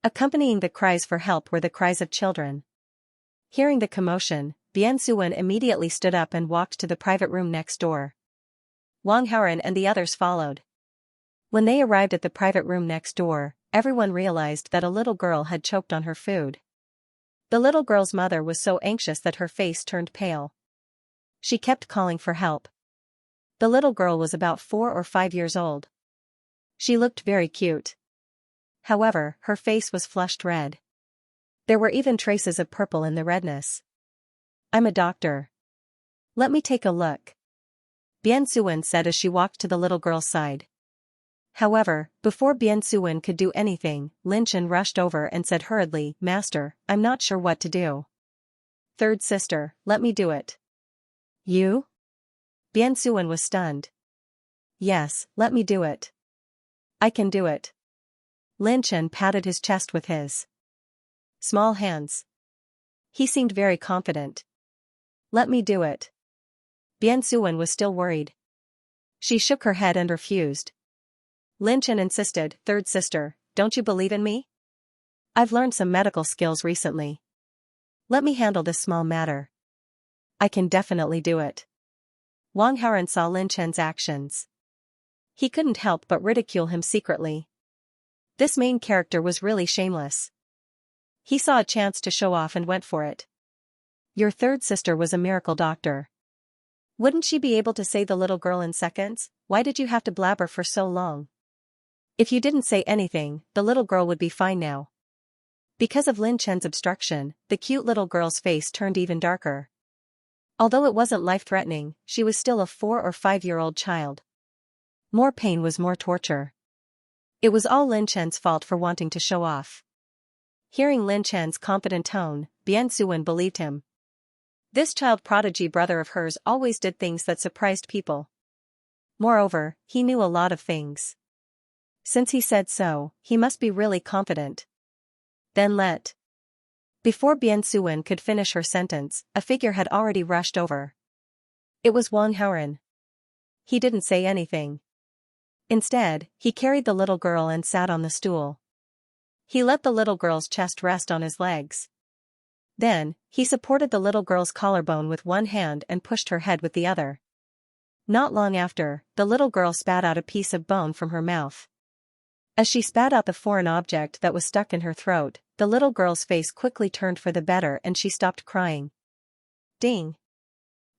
Accompanying the cries for help were the cries of children. Hearing the commotion, Bian Suwen immediately stood up and walked to the private room next door. Wang Haoren and the others followed. When they arrived at the private room next door, everyone realized that a little girl had choked on her food. The little girl's mother was so anxious that her face turned pale. She kept calling for help. The little girl was about 4 or 5 years old. She looked very cute. However, her face was flushed red. There were even traces of purple in the redness. I'm a doctor. Let me take a look. Bian Suwen said as she walked to the little girl's side. However, before Bian Suwen could do anything, Lin Chen rushed over and said hurriedly, Master, I'm not sure what to do. Third sister, let me do it. You? Bian Suwen was stunned. Yes, let me do it. I can do it. Lin Chen patted his chest with his small hands. He seemed very confident. Let me do it. Bian Suwen was still worried. She shook her head and refused. Lin Chen insisted, Third sister, don't you believe in me? I've learned some medical skills recently. Let me handle this small matter. I can definitely do it. Wang Haoren saw Lin Chen's actions. He couldn't help but ridicule him secretly. This main character was really shameless. He saw a chance to show off and went for it. Your third sister was a miracle doctor. Wouldn't she be able to save the little girl in seconds? Why did you have to blabber for so long? If you didn't say anything, the little girl would be fine now. Because of Lin Chen's obstruction, the cute little girl's face turned even darker. Although it wasn't life-threatening, she was still a 4 or 5-year-old child. More pain was more torture. It was all Lin Chen's fault for wanting to show off. Hearing Lin Chen's confident tone, Bian Suwen believed him. This child prodigy brother of hers always did things that surprised people. Moreover, he knew a lot of things. Since he said so, he must be really confident. Then let. Before Bian Suwen could finish her sentence, a figure had already rushed over. It was Wang Haoren. He didn't say anything. Instead, he carried the little girl and sat on the stool. He let the little girl's chest rest on his legs. Then, he supported the little girl's collarbone with one hand and pushed her head with the other. Not long after, the little girl spat out a piece of bone from her mouth. As she spat out the foreign object that was stuck in her throat, the little girl's face quickly turned for the better and she stopped crying. Ding!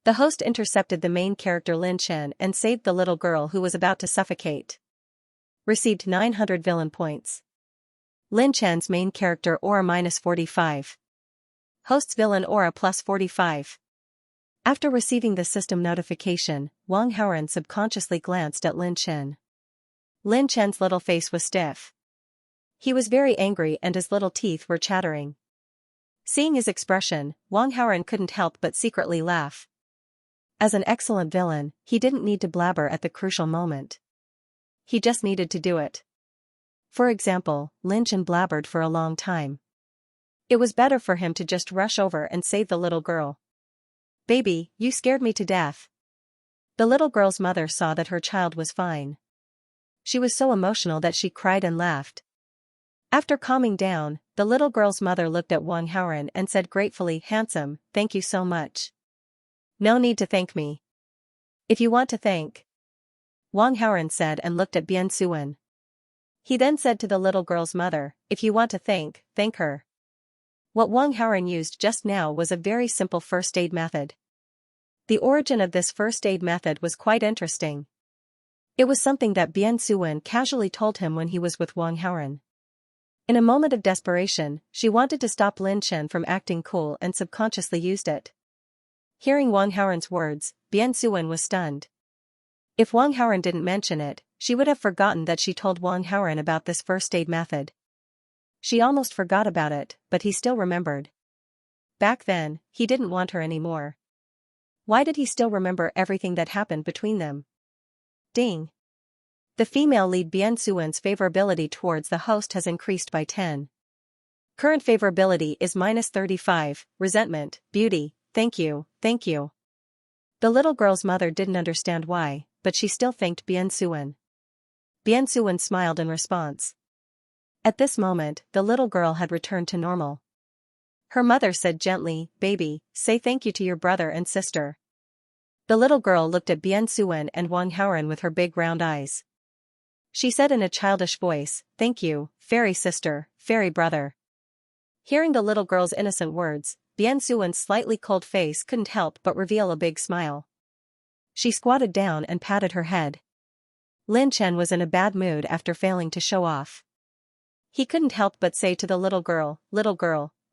The host intercepted the main character Lin Chen and saved the little girl who was about to suffocate. Received 900 villain points. Lin Chen's main character aura -45. Host's villain aura +45. After receiving the system notification, Wang Haoren subconsciously glanced at Lin Chen. Lin Chen's little face was stiff. He was very angry and his little teeth were chattering. Seeing his expression, Wang Haoren couldn't help but secretly laugh. As an excellent villain, he didn't need to blabber at the crucial moment. He just needed to do it. For example, Lin Chen blabbered for a long time. It was better for him to just rush over and save the little girl. Baby, you scared me to death. The little girl's mother saw that her child was fine. She was so emotional that she cried and laughed. After calming down, the little girl's mother looked at Wang Haoren and said gratefully, "Handsome, thank you so much." "No need to thank me. If you want to thank," Wang Haoren said and looked at Bian Suwen. He then said to the little girl's mother, "If you want to thank her." What Wang Haoren used just now was a very simple first aid method. The origin of this first aid method was quite interesting. It was something that Bian Suwen casually told him when he was with Wang Haoren. In a moment of desperation, she wanted to stop Lin Chen from acting cool and subconsciously used it. Hearing Wang Haoren's words, Bian Suwen was stunned. If Wang Haoren didn't mention it, she would have forgotten that she told Wang Haoren about this first aid method. She almost forgot about it, but he still remembered. Back then, he didn't want her anymore. Why did he still remember everything that happened between them? Ding! The female lead Bian Suwen's favorability towards the host has increased by 10. Current favorability is -35, resentment, beauty, thank you, thank you. The little girl's mother didn't understand why, but she still thanked Bian Suwen. Bian Suwen smiled in response. At this moment, the little girl had returned to normal. Her mother said gently, "Baby, say thank you to your brother and sister." The little girl looked at Bian Suwen and Wang Haoren with her big round eyes. She said in a childish voice, "Thank you, fairy sister, fairy brother." Hearing the little girl's innocent words, Bian Suwen's slightly cold face couldn't help but reveal a big smile. She squatted down and patted her head. Lin Chen was in a bad mood after failing to show off. He couldn't help but say to the little girl,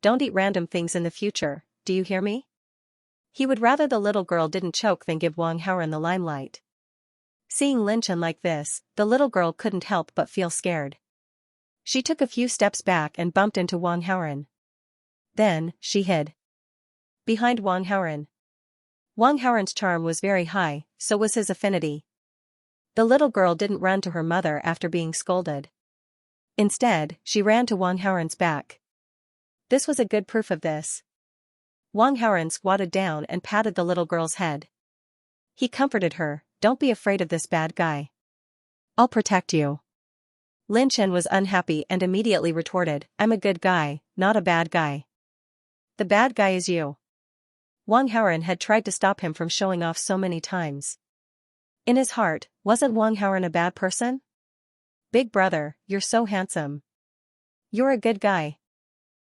"Don't eat random things in the future, do you hear me?" He would rather the little girl didn't choke than give Wang Haoren the limelight. Seeing Lin Chen like this, the little girl couldn't help but feel scared. She took a few steps back and bumped into Wang Haoren. Then, she hid behind Wang Haoren. Wang Haoren's charm was very high, so was his affinity. The little girl didn't run to her mother after being scolded. Instead, she ran to Wang Haoren's back. This was a good proof of this. Wang Haoren squatted down and patted the little girl's head. He comforted her, "Don't be afraid of this bad guy. I'll protect you." Lin Chen was unhappy and immediately retorted, "I'm a good guy, not a bad guy. The bad guy is you." Wang Haoren had tried to stop him from showing off so many times. In his heart, wasn't Wang Haoren a bad person? Big brother, you're so handsome. You're a good guy.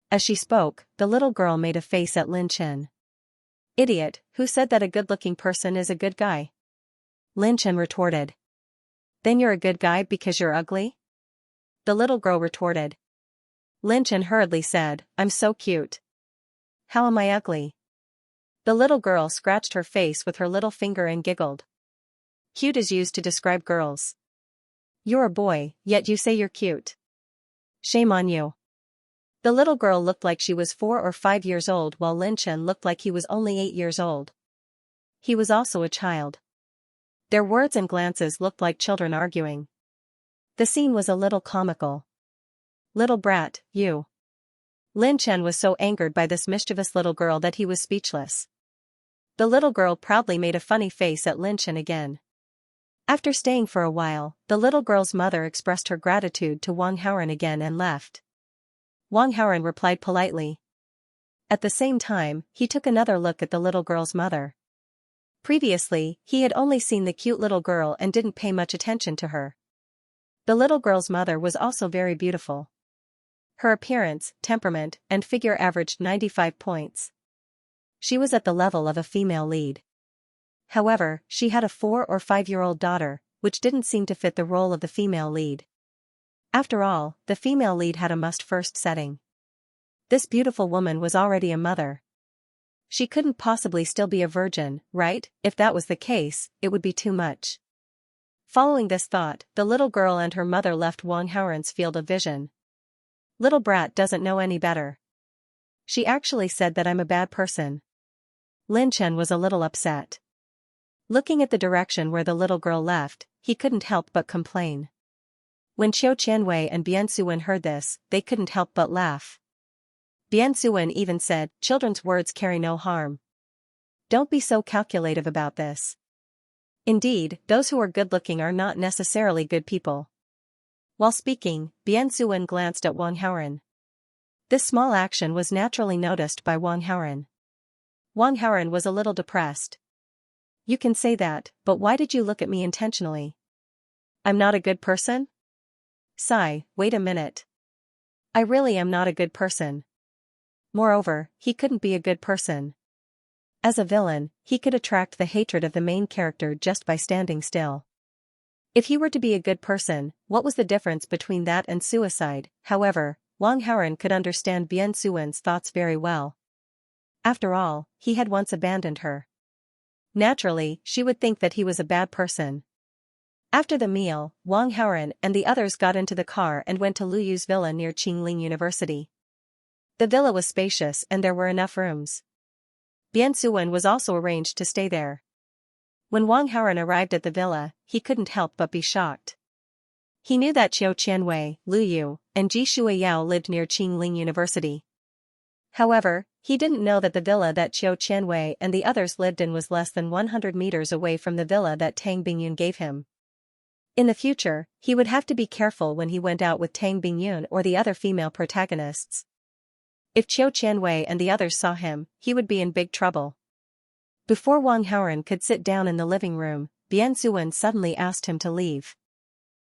As she spoke, the little girl made a face at Lin Chen. Idiot, who said that a good-looking person is a good guy? Lin Chen retorted. Then you're a good guy because you're ugly? The little girl retorted. Lin Chen hurriedly said, I'm so cute. How am I ugly? The little girl scratched her face with her little finger and giggled. Cute is used to describe girls. You're a boy, yet you say you're cute. Shame on you. The little girl looked like she was 4 or 5 years old while Lin Chen looked like he was only 8 years old. He was also a child. Their words and glances looked like children arguing. The scene was a little comical. Little brat, you. Lin Chen was so angered by this mischievous little girl that he was speechless. The little girl proudly made a funny face at Lin Chen again. After staying for a while, the little girl's mother expressed her gratitude to Wang Haoren again and left. Wang Haoren replied politely. At the same time, he took another look at the little girl's mother. Previously, he had only seen the cute little girl and didn't pay much attention to her. The little girl's mother was also very beautiful. Her appearance, temperament, and figure averaged 95 points. She was at the level of a female lead. However, she had a 4 or 5-year-old daughter, which didn't seem to fit the role of the female lead. After all, the female lead had a must-first setting. This beautiful woman was already a mother. She couldn't possibly still be a virgin, right? If that was the case, it would be too much. Following this thought, the little girl and her mother left Wang Haoren's field of vision. Little brat doesn't know any better. She actually said that I'm a bad person. Lin Chen was a little upset. Looking at the direction where the little girl left, he couldn't help but complain. When Qiu Qianwei and Bian Suwen heard this, they couldn't help but laugh. Bian Suwen even said, children's words carry no harm. Don't be so calculative about this. Indeed, those who are good-looking are not necessarily good people. While speaking, Bian Suwen glanced at Wang Haoren. This small action was naturally noticed by Wang Haoren. Wang Haoren was a little depressed. You can say that, but why did you look at me intentionally? I'm not a good person? Sigh, wait a minute. I really am not a good person. Moreover, he couldn't be a good person. As a villain, he could attract the hatred of the main character just by standing still. If he were to be a good person, what was the difference between that and suicide? However, Wang Haoren could understand Bian Suwen's thoughts very well. After all, he had once abandoned her. Naturally, she would think that he was a bad person. After the meal, Wang Haoren and the others got into the car and went to Lu Yu's villa near Qingling University. The villa was spacious and there were enough rooms. Bian Suwen was also arranged to stay there. When Wang Haoren arrived at the villa, he couldn't help but be shocked. He knew that Qiu Qianwei, Lu Yu, and Ji Shuiyao lived near Qingling University. However, he didn't know that the villa that Qiu Qianwei and the others lived in was less than 100 meters away from the villa that Tang Bingyun gave him. In the future, he would have to be careful when he went out with Tang Bingyun or the other female protagonists. If Qiu Qianwei and the others saw him, he would be in big trouble. Before Wang Haoren could sit down in the living room, Bian Suwen suddenly asked him to leave.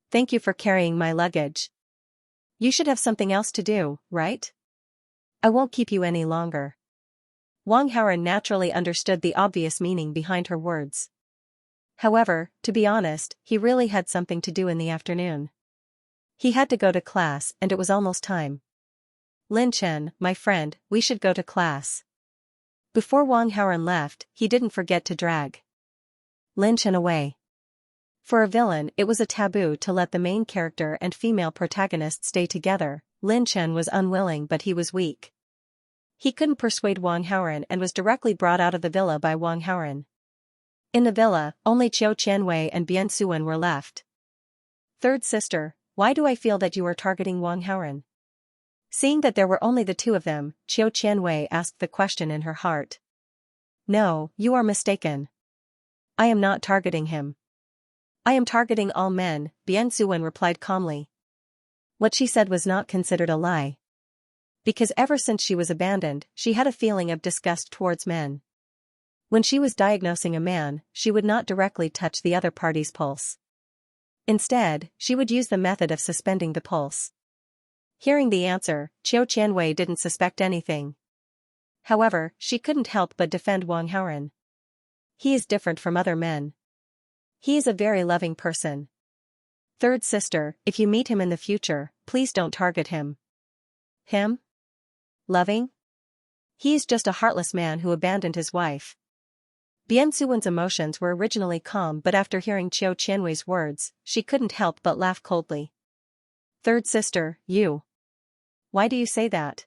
Thank you for carrying my luggage. You should have something else to do, right? I won't keep you any longer. Wang Haoren naturally understood the obvious meaning behind her words. However, to be honest, he really had something to do in the afternoon. He had to go to class and it was almost time. Lin Chen, my friend, we should go to class. Before Wang Haoren left, he didn't forget to drag Lin Chen away. For a villain, it was a taboo to let the main character and female protagonist stay together. Lin Chen was unwilling but he was weak. He couldn't persuade Wang Haoren and was directly brought out of the villa by Wang Haoren. In the villa, only Qiu Qianwei and Bian Suwen were left. Third sister, why do I feel that you are targeting Wang Haoren? Seeing that there were only the two of them, Qiu Qianwei asked the question in her heart. No, you are mistaken. I am not targeting him. I am targeting all men, Bian Suwen replied calmly. What she said was not considered a lie. Because ever since she was abandoned, she had a feeling of disgust towards men. When she was diagnosing a man, she would not directly touch the other party's pulse. Instead, she would use the method of suspending the pulse. Hearing the answer, Qiu Qianwei didn't suspect anything. However, she couldn't help but defend Wang Haoren. He is different from other men. He is a very loving person. Third sister, if you meet him in the future, please don't target him. Him? Loving? He is just a heartless man who abandoned his wife. Bian Suwen's emotions were originally calm, but after hearing Qiu Qianwei's words, she couldn't help but laugh coldly. Third sister, you. Why do you say that?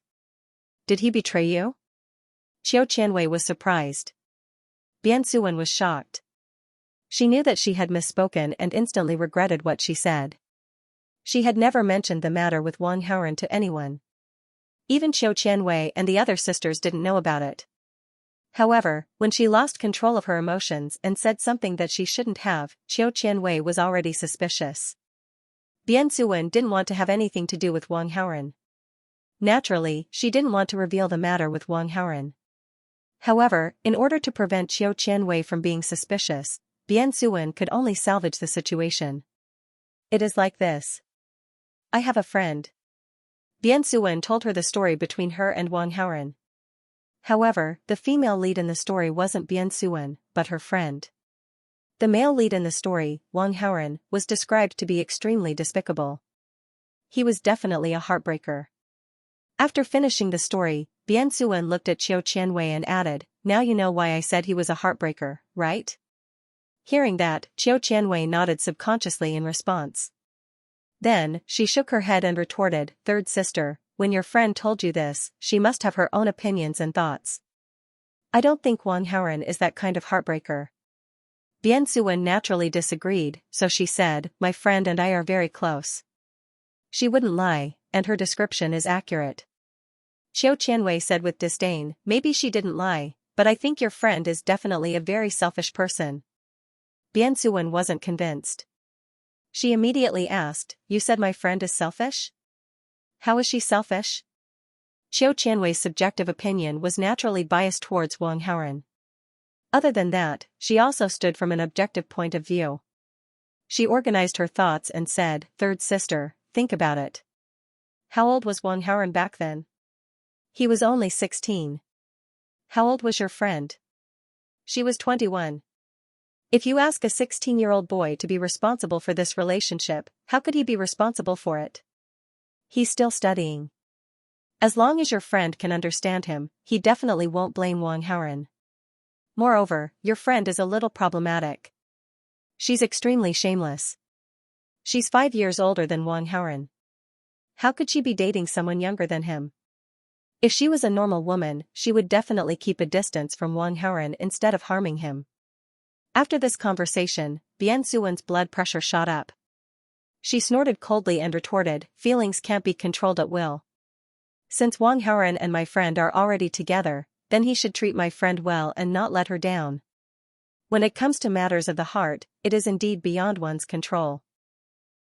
Did he betray you? Qiu Qianwei was surprised. Bian Suwen was shocked. She knew that she had misspoken and instantly regretted what she said. She had never mentioned the matter with Wang Haoren to anyone. Even Qiu Qianwei and the other sisters didn't know about it. However, when she lost control of her emotions and said something that she shouldn't have, Qiu Qianwei was already suspicious. Bian Suwen didn't want to have anything to do with Wang Haoren. Naturally, she didn't want to reveal the matter with Wang Haoren. However, in order to prevent Qiu Qianwei from being suspicious, Bian Suwen could only salvage the situation. It is like this. I have a friend. Bian Suwen told her the story between her and Wang Haoren. However, the female lead in the story wasn't Bian Suwen, but her friend. The male lead in the story, Wang Haoren, was described to be extremely despicable. He was definitely a heartbreaker. After finishing the story, Bian Suwen looked at Qiu Qianwei and added, "Now you know why I said he was a heartbreaker, right?" Hearing that, Qiu Qianwei nodded subconsciously in response. Then, she shook her head and retorted, "Third sister, when your friend told you this, she must have her own opinions and thoughts. I don't think Wang Haoren is that kind of heartbreaker." Bian Suwen naturally disagreed, so she said, "My friend and I are very close. She wouldn't lie, and her description is accurate." Qiu Qianwei said with disdain, "Maybe she didn't lie, but I think your friend is definitely a very selfish person." Bian Suwen wasn't convinced. She immediately asked, "You said my friend is selfish? How is she selfish?" Qiu Qianwei's subjective opinion was naturally biased towards Wang Haoren. Other than that, she also stood from an objective point of view. She organized her thoughts and said, "Third sister, think about it. How old was Wang Haoren back then? He was only 16. How old was your friend? She was 21. If you ask a 16-year-old boy to be responsible for this relationship, how could he be responsible for it? He's still studying. As long as your friend can understand him, he definitely won't blame Wang Haoren. Moreover, your friend is a little problematic. She's extremely shameless. She's 5 years older than Wang Haoren. How could she be dating someone younger than him? If she was a normal woman, she would definitely keep a distance from Wang Haoren instead of harming him." After this conversation, Bian Suwen's blood pressure shot up. She snorted coldly and retorted, "Feelings can't be controlled at will. Since Wang Haoren and my friend are already together, then he should treat my friend well and not let her down. When it comes to matters of the heart, it is indeed beyond one's control."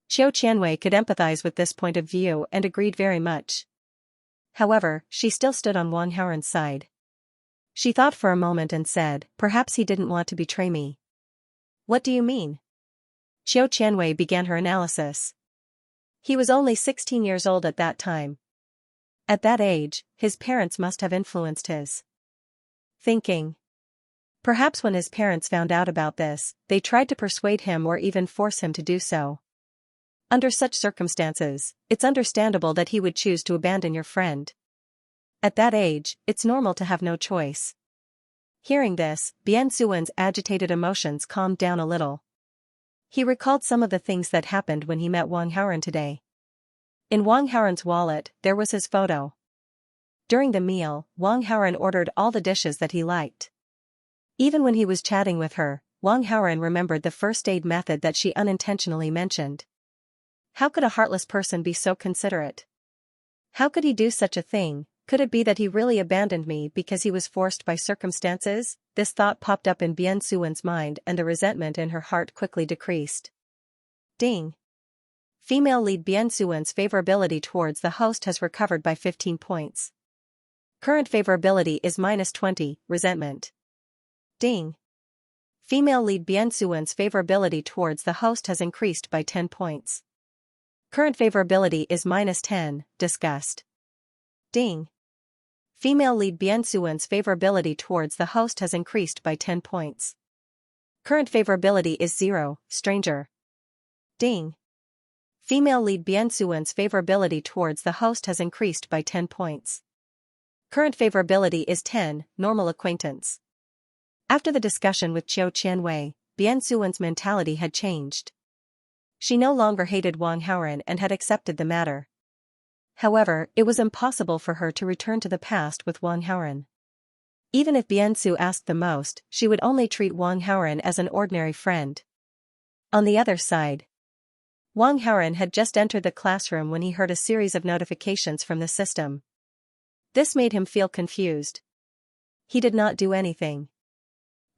Qiu Qianwei could empathize with this point of view and agreed very much. However, she still stood on Wang Haoren's side. She thought for a moment and said, "Perhaps he didn't want to betray me." "What do you mean?" Qiu Qianwei began her analysis. He was only 16 years old at that time. At that age, his parents must have influenced his thinking. Perhaps when his parents found out about this, they tried to persuade him or even force him to do so. Under such circumstances, it's understandable that he would choose to abandon your friend. At that age, it's normal to have no choice. Hearing this, Bian Suwen's agitated emotions calmed down a little. He recalled some of the things that happened when he met Wang Haoren today. In Wang Haoren's wallet, there was his photo. During the meal, Wang Haoren ordered all the dishes that he liked. Even when he was chatting with her, Wang Haoren remembered the first aid method that she unintentionally mentioned. How could a heartless person be so considerate? How could he do such a thing? Could it be that he really abandoned me because he was forced by circumstances? This thought popped up in Bian Suwen's mind and the resentment in her heart quickly decreased. Ding! Female lead Bian Suwen's favorability towards the host has recovered by 15 points. Current favorability is -20, resentment. Ding. Female lead Bian Suwen's favorability towards the host has increased by 10 points. Current favorability is -10, discussed. Ding. Female lead Bian Suwen's favorability towards the host has increased by 10 points. Current favorability is 0, stranger. Ding. Female lead Bian Suwen's favorability towards the host has increased by 10 points. Current favorability is 10, normal acquaintance. After the discussion with Qiu Qianwei, Bian Suwen's mentality had changed. She no longer hated Wang Haoren and had accepted the matter. However, it was impossible for her to return to the past with Wang Haoren. Even if Bian Su asked the most, she would only treat Wang Haoren as an ordinary friend. On the other side, Wang Haoren had just entered the classroom when he heard a series of notifications from the system. This made him feel confused. He did not do anything.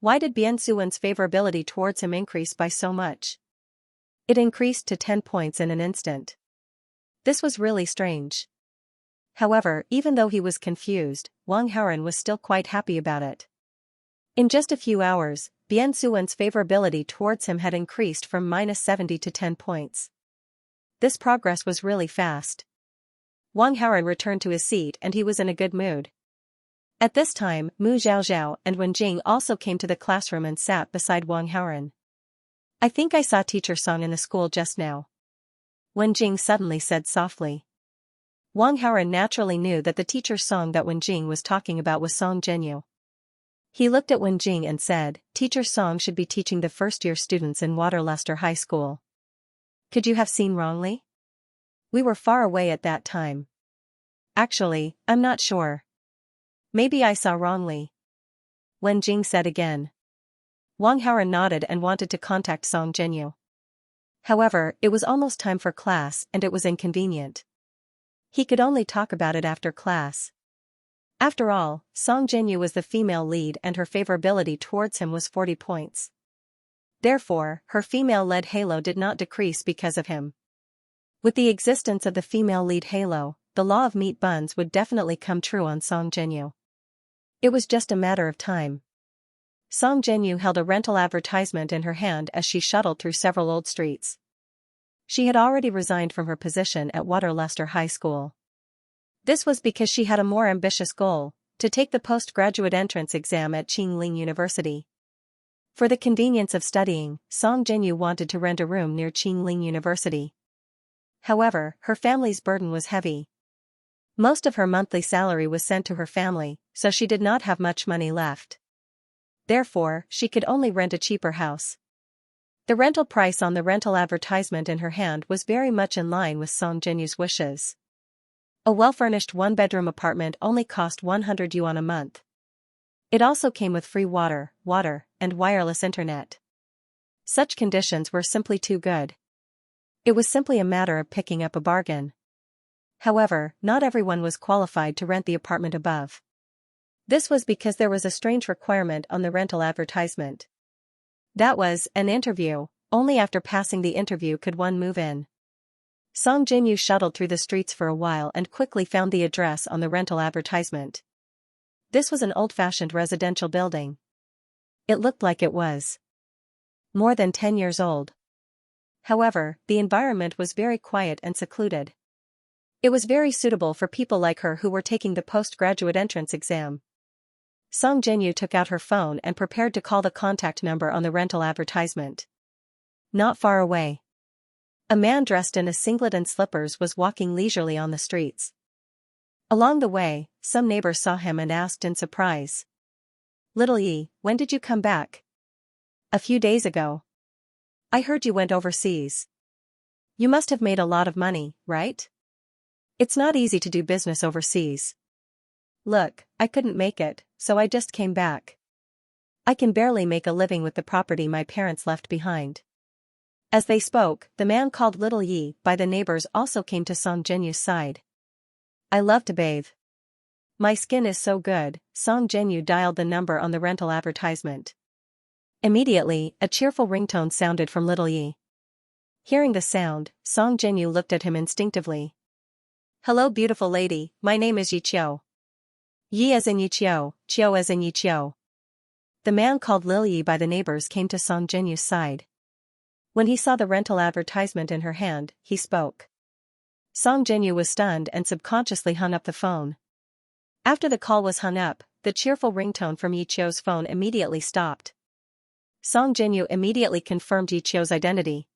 Why did Bian Suwen's favorability towards him increase by so much? It increased to 10 points in an instant. This was really strange. However, even though he was confused, Wang Haoren was still quite happy about it. In just a few hours, Bian Suwen's favorability towards him had increased from -70 to 10 points. This progress was really fast. Wang Haoren returned to his seat and he was in a good mood. At this time, Mu Xiaoxiao and Wen Jing also came to the classroom and sat beside Wang Haoren. I think I saw Teacher Song in the school just now. Wen Jing suddenly said softly. Wang Haoren naturally knew that the teacher Song that Wen Jing was talking about was Song Zhenyu. He looked at Wen Jing and said, Teacher Song should be teaching the first-year students in Waterluster High School. Could you have seen wrongly? We were far away at that time. Actually, I'm not sure. Maybe I saw wrongly. Wen Jing said again. Wang Haoren nodded and wanted to contact Song Zhenyu. However, it was almost time for class and it was inconvenient. He could only talk about it after class. After all, Song Zhenyu was the female lead and her favorability towards him was 40 points. Therefore, her female-led halo did not decrease because of him. With the existence of the female lead halo, the law of meat buns would definitely come true on Song Zhenyu. It was just a matter of time. Song Zhenyu held a rental advertisement in her hand as she shuttled through several old streets. She had already resigned from her position at Waterluster High School. This was because she had a more ambitious goal, to take the postgraduate entrance exam at Qingling University. For the convenience of studying, Song Zhenyu wanted to rent a room near Qingling University. However, her family's burden was heavy. Most of her monthly salary was sent to her family, so she did not have much money left. Therefore, she could only rent a cheaper house. The rental price on the rental advertisement in her hand was very much in line with Song Zhenyu's wishes. A well-furnished one-bedroom apartment only cost 100 yuan a month. It also came with free water, and wireless internet. Such conditions were simply too good. It was simply a matter of picking up a bargain. However, not everyone was qualified to rent the apartment above. This was because there was a strange requirement on the rental advertisement. That was, an interview. Only after passing the interview could one move in. Song Zhenyu shuttled through the streets for a while and quickly found the address on the rental advertisement. This was an old-fashioned residential building. It looked like it was more than 10 years old. However, the environment was very quiet and secluded. It was very suitable for people like her who were taking the postgraduate entrance exam. Song Zhenyu took out her phone and prepared to call the contact number on the rental advertisement. Not far away, a man dressed in a singlet and slippers was walking leisurely on the streets. Along the way, some neighbors saw him and asked in surprise. Little Yi, when did you come back? A few days ago. I heard you went overseas. You must have made a lot of money, right? It's not easy to do business overseas. Look, I couldn't make it, so I just came back. I can barely make a living with the property my parents left behind. As they spoke, the man called Little Yi by the neighbors also came to Song Zhenyu's side. I love to bathe. My skin is so good. Song Zhenyu dialed the number on the rental advertisement. Immediately, a cheerful ringtone sounded from Little Yi. Hearing the sound, Song Zhenyu looked at him instinctively. Hello beautiful lady, my name is Yi Qiu. Yi as in Yi Qiu, Qiu as in Yi Qiu. The man called Lily by the neighbors came to Song Jinyu's side. When he saw the rental advertisement in her hand, he spoke. Song Jinyu was stunned and subconsciously hung up the phone. After the call was hung up, the cheerful ringtone from Yichio's phone immediately stopped. Song Jinyu immediately confirmed Yichio's identity.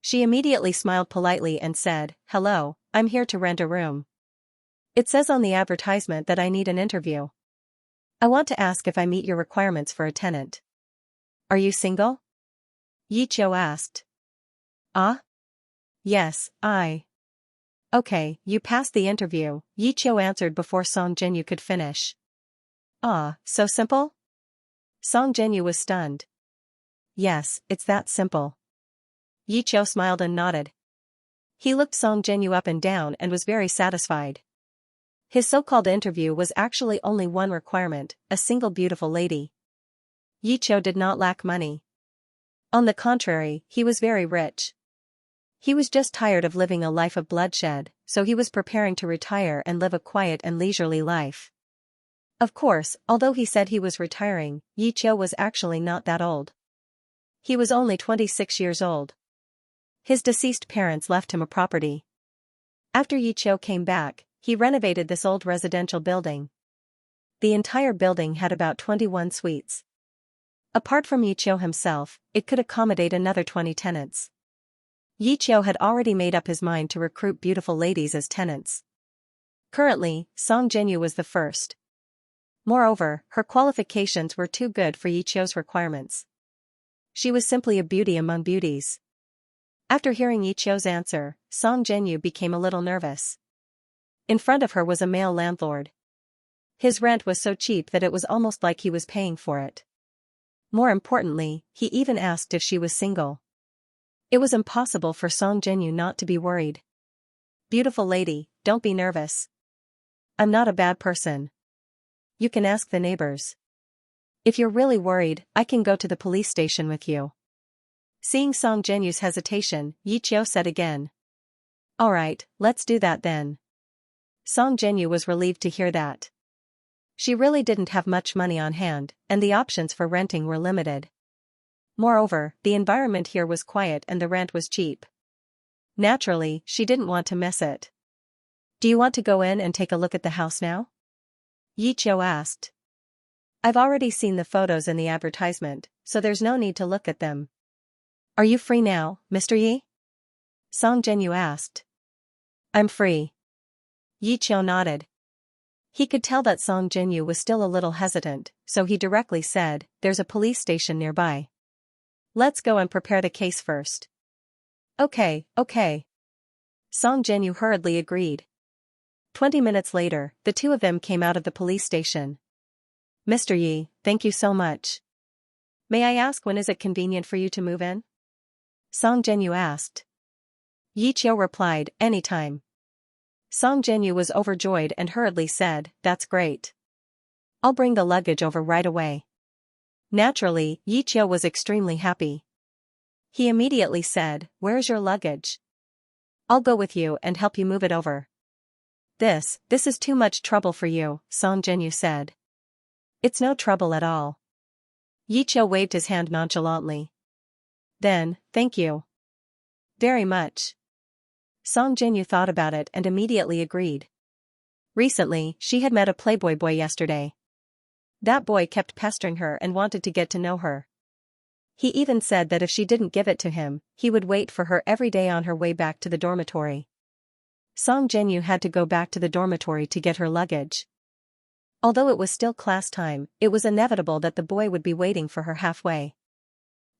She immediately smiled politely and said, "Hello, I'm here to rent a room. It says on the advertisement that I need an interview. I want to ask if I meet your requirements for a tenant." "Are you single?" Yichio asked. "Ah? Yes, I." "Okay, you passed the interview," Yichio answered before Song Jinyu could finish. "Ah, so simple?" Song Jinyu was stunned. "Yes, it's that simple." Yichio smiled and nodded. He looked Song Jinyu up and down and was very satisfied. His so-called interview was actually only one requirement, a single beautiful lady. Yichio did not lack money. On the contrary, he was very rich. He was just tired of living a life of bloodshed, so he was preparing to retire and live a quiet and leisurely life. Of course, although he said he was retiring, Yichio was actually not that old. He was only 26 years old. His deceased parents left him a property. After Yichio came back, he renovated this old residential building. The entire building had about 21 suites. Apart from Yichio himself, it could accommodate another 20 tenants. Yichio had already made up his mind to recruit beautiful ladies as tenants. Currently, Song Jinyu was the first. Moreover, her qualifications were too good for Yichio's requirements. She was simply a beauty among beauties. After hearing Yichio's answer, Song Jinyu became a little nervous. In front of her was a male landlord. His rent was so cheap that it was almost like he was paying for it. More importantly, he even asked if she was single. It was impossible for Song Jinyu not to be worried. "Beautiful lady, don't be nervous. I'm not a bad person. You can ask the neighbors. If you're really worried, I can go to the police station with you." Seeing Song Jinyu's hesitation, Yichio said again. "Alright, let's do that then." Song Jinyu was relieved to hear that. She really didn't have much money on hand, and the options for renting were limited. Moreover, the environment here was quiet and the rent was cheap. Naturally, she didn't want to miss it. "Do you want to go in and take a look at the house now?" Yichio asked. "I've already seen the photos in the advertisement, so there's no need to look at them." "Are you free now, Mr. Yi?" Song Jinyu asked. "I'm free." Yichio nodded. He could tell that Song Jinyu was still a little hesitant, so he directly said, "There's a police station nearby. Let's go and prepare the case first." Okay. Song Jinyu hurriedly agreed. 20 minutes later, the two of them came out of the police station. "Mr. Yi, thank you so much. May I ask when is it convenient for you to move in?" Song Jinyu asked. Yichio replied, "Anytime." Song Jinyu was overjoyed and hurriedly said, "That's great. I'll bring the luggage over right away." Naturally, Yichio was extremely happy. He immediately said, "Where's your luggage? I'll go with you and help you move it over." This is too much trouble for you," Song Jinyu said. "It's no trouble at all." Yichio waved his hand nonchalantly. "Then, thank you very much." Song Jinyu thought about it and immediately agreed. Recently, she had met a playboy boy yesterday. That boy kept pestering her and wanted to get to know her. He even said that if she didn't give it to him, he would wait for her every day on her way back to the dormitory. Song Jinyu had to go back to the dormitory to get her luggage. Although it was still class time, it was inevitable that the boy would be waiting for her halfway.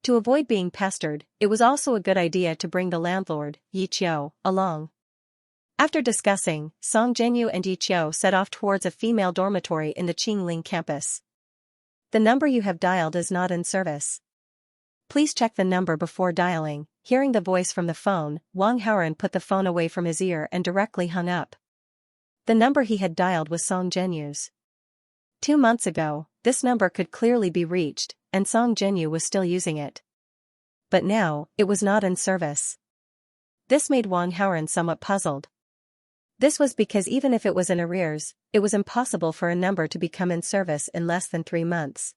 To avoid being pestered, it was also a good idea to bring the landlord, Yichio, along. After discussing, Song Jinyu and Yichio set off towards a female dormitory in the Qingling campus. "The number you have dialed is not in service. Please check the number before dialing." Hearing the voice from the phone, Wang Haoren put the phone away from his ear and directly hung up. The number he had dialed was Song Jinyu's. 2 months ago, this number could clearly be reached, and Song Jinyu was still using it. But now, it was not in service. This made Wang Haoren somewhat puzzled. This was because even if it was in arrears, it was impossible for a number to become in service in less than 3 months.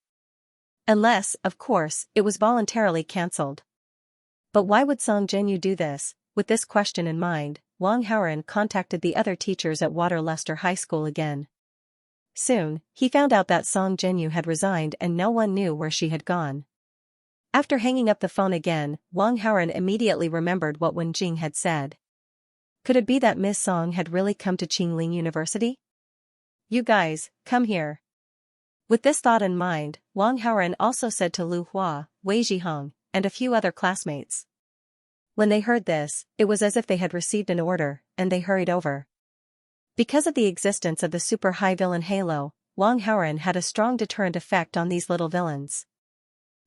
Unless, of course, it was voluntarily cancelled. But why would Song Jinyu do this? With this question in mind, Wang Haoran contacted the other teachers at Waterluster High School again. Soon, he found out that Song Jinyu had resigned and no one knew where she had gone. After hanging up the phone again, Wang Haoran immediately remembered what Wen Jing had said. Could it be that Miss Song had really come to Qingling University? You guys, come here. With this thought in mind, Wang Haoran also said to Lu Hua, Wei Zhihong, and a few other classmates. When they heard this, it was as if they had received an order, and they hurried over. Because of the existence of the super high villain halo, Wang Haoran had a strong deterrent effect on these little villains.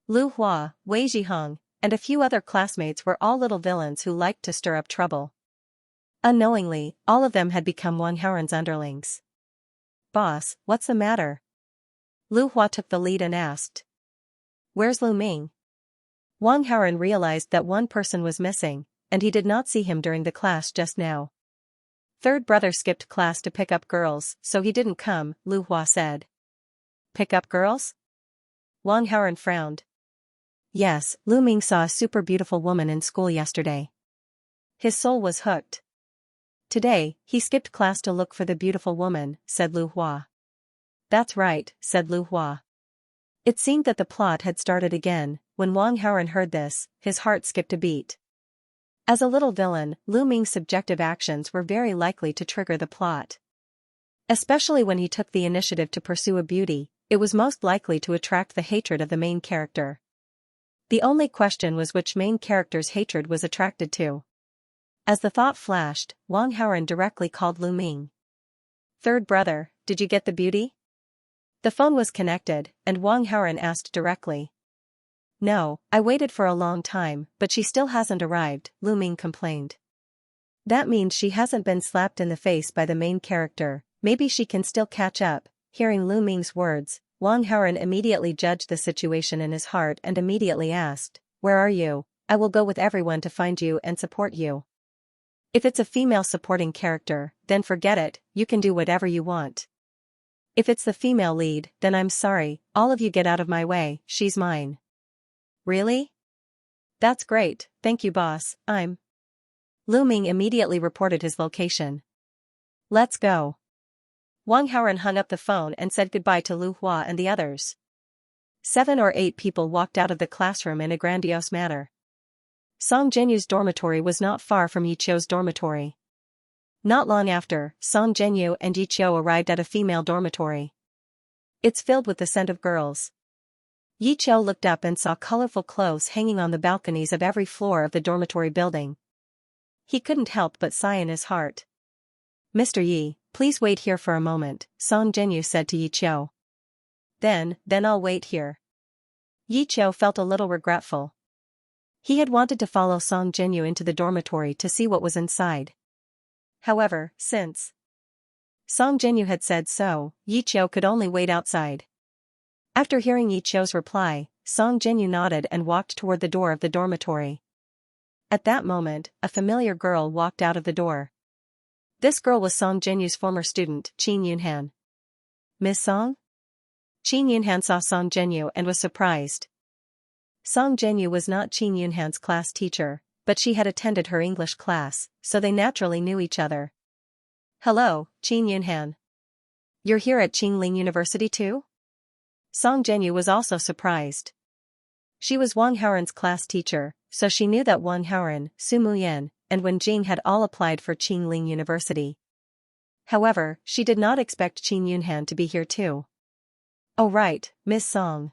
Lu Hua, Wei Zhihong, and a few other classmates were all little villains who liked to stir up trouble. Unknowingly, all of them had become Wang Haoran's underlings. Boss, what's the matter? Lu Hua took the lead and asked. Where's Lu Ming? Wang Haoran realized that one person was missing, and he did not see him during the class just now. Third brother skipped class to pick up girls, so he didn't come, Lu Hua said. Pick up girls? Wang Haoran frowned. Yes, Lu Ming saw a super beautiful woman in school yesterday. His soul was hooked. Today, he skipped class to look for the beautiful woman, said Lu Hua. That's right, said Lu Hua. It seemed that the plot had started again. When Wang Haoran heard this, his heart skipped a beat. As a little villain, Lu Ming's subjective actions were very likely to trigger the plot. Especially when he took the initiative to pursue a beauty, it was most likely to attract the hatred of the main character. The only question was which main character's hatred was attracted to. As the thought flashed, Wang Haoran directly called Lu Ming. Third brother, did you get the beauty? The phone was connected, and Wang Haoran asked directly. No, I waited for a long time, but she still hasn't arrived, Lu Ming complained. That means she hasn't been slapped in the face by the main character, maybe she can still catch up. Hearing Lu Ming's words, Wang Haoran immediately judged the situation in his heart and immediately asked, Where are you? I will go with everyone to find you and support you. If it's a female supporting character, then forget it, you can do whatever you want. If it's the female lead, then I'm sorry, all of you get out of my way, she's mine. Really? That's great, thank you boss, Lu Ming immediately reported his location. Let's go. Wang Haoran hung up the phone and said goodbye to Lu Hua and the others. 7 or 8 people walked out of the classroom in a grandiose manner. Song Jinyu's dormitory was not far from Yi Qiu's dormitory. Not long after, Song Jinyu and Yi Qiu arrived at a female dormitory. It's filled with the scent of girls. Yi Qiu looked up and saw colorful clothes hanging on the balconies of every floor of the dormitory building. He couldn't help but sigh in his heart. Mr. Yi, please wait here for a moment, Song Jinyu said to Yi Qiu. Then I'll wait here. Yi Qiu felt a little regretful. He had wanted to follow Song Jinyu into the dormitory to see what was inside. However, since Song Jinyu had said so, Yi Qiu could only wait outside. After hearing Yi Qiu's reply, Song Jinyu nodded and walked toward the door of the dormitory. At that moment, a familiar girl walked out of the door. This girl was Song Jinyu's former student, Qin Yunhan. Miss Song? Qin Yunhan saw Song Jinyu and was surprised. Song Jinyu was not Qin Yunhan's class teacher, but she had attended her English class, so they naturally knew each other. Hello, Qin Yunhan. You're here at Qingling University too? Song Jinyu was also surprised. She was Wang Haoran's class teacher, so she knew that Wang Haoran, Su Muyan, and Wen Jing had all applied for Qingling University. However, she did not expect Qin Yunhan to be here too. Oh right, Miss Song.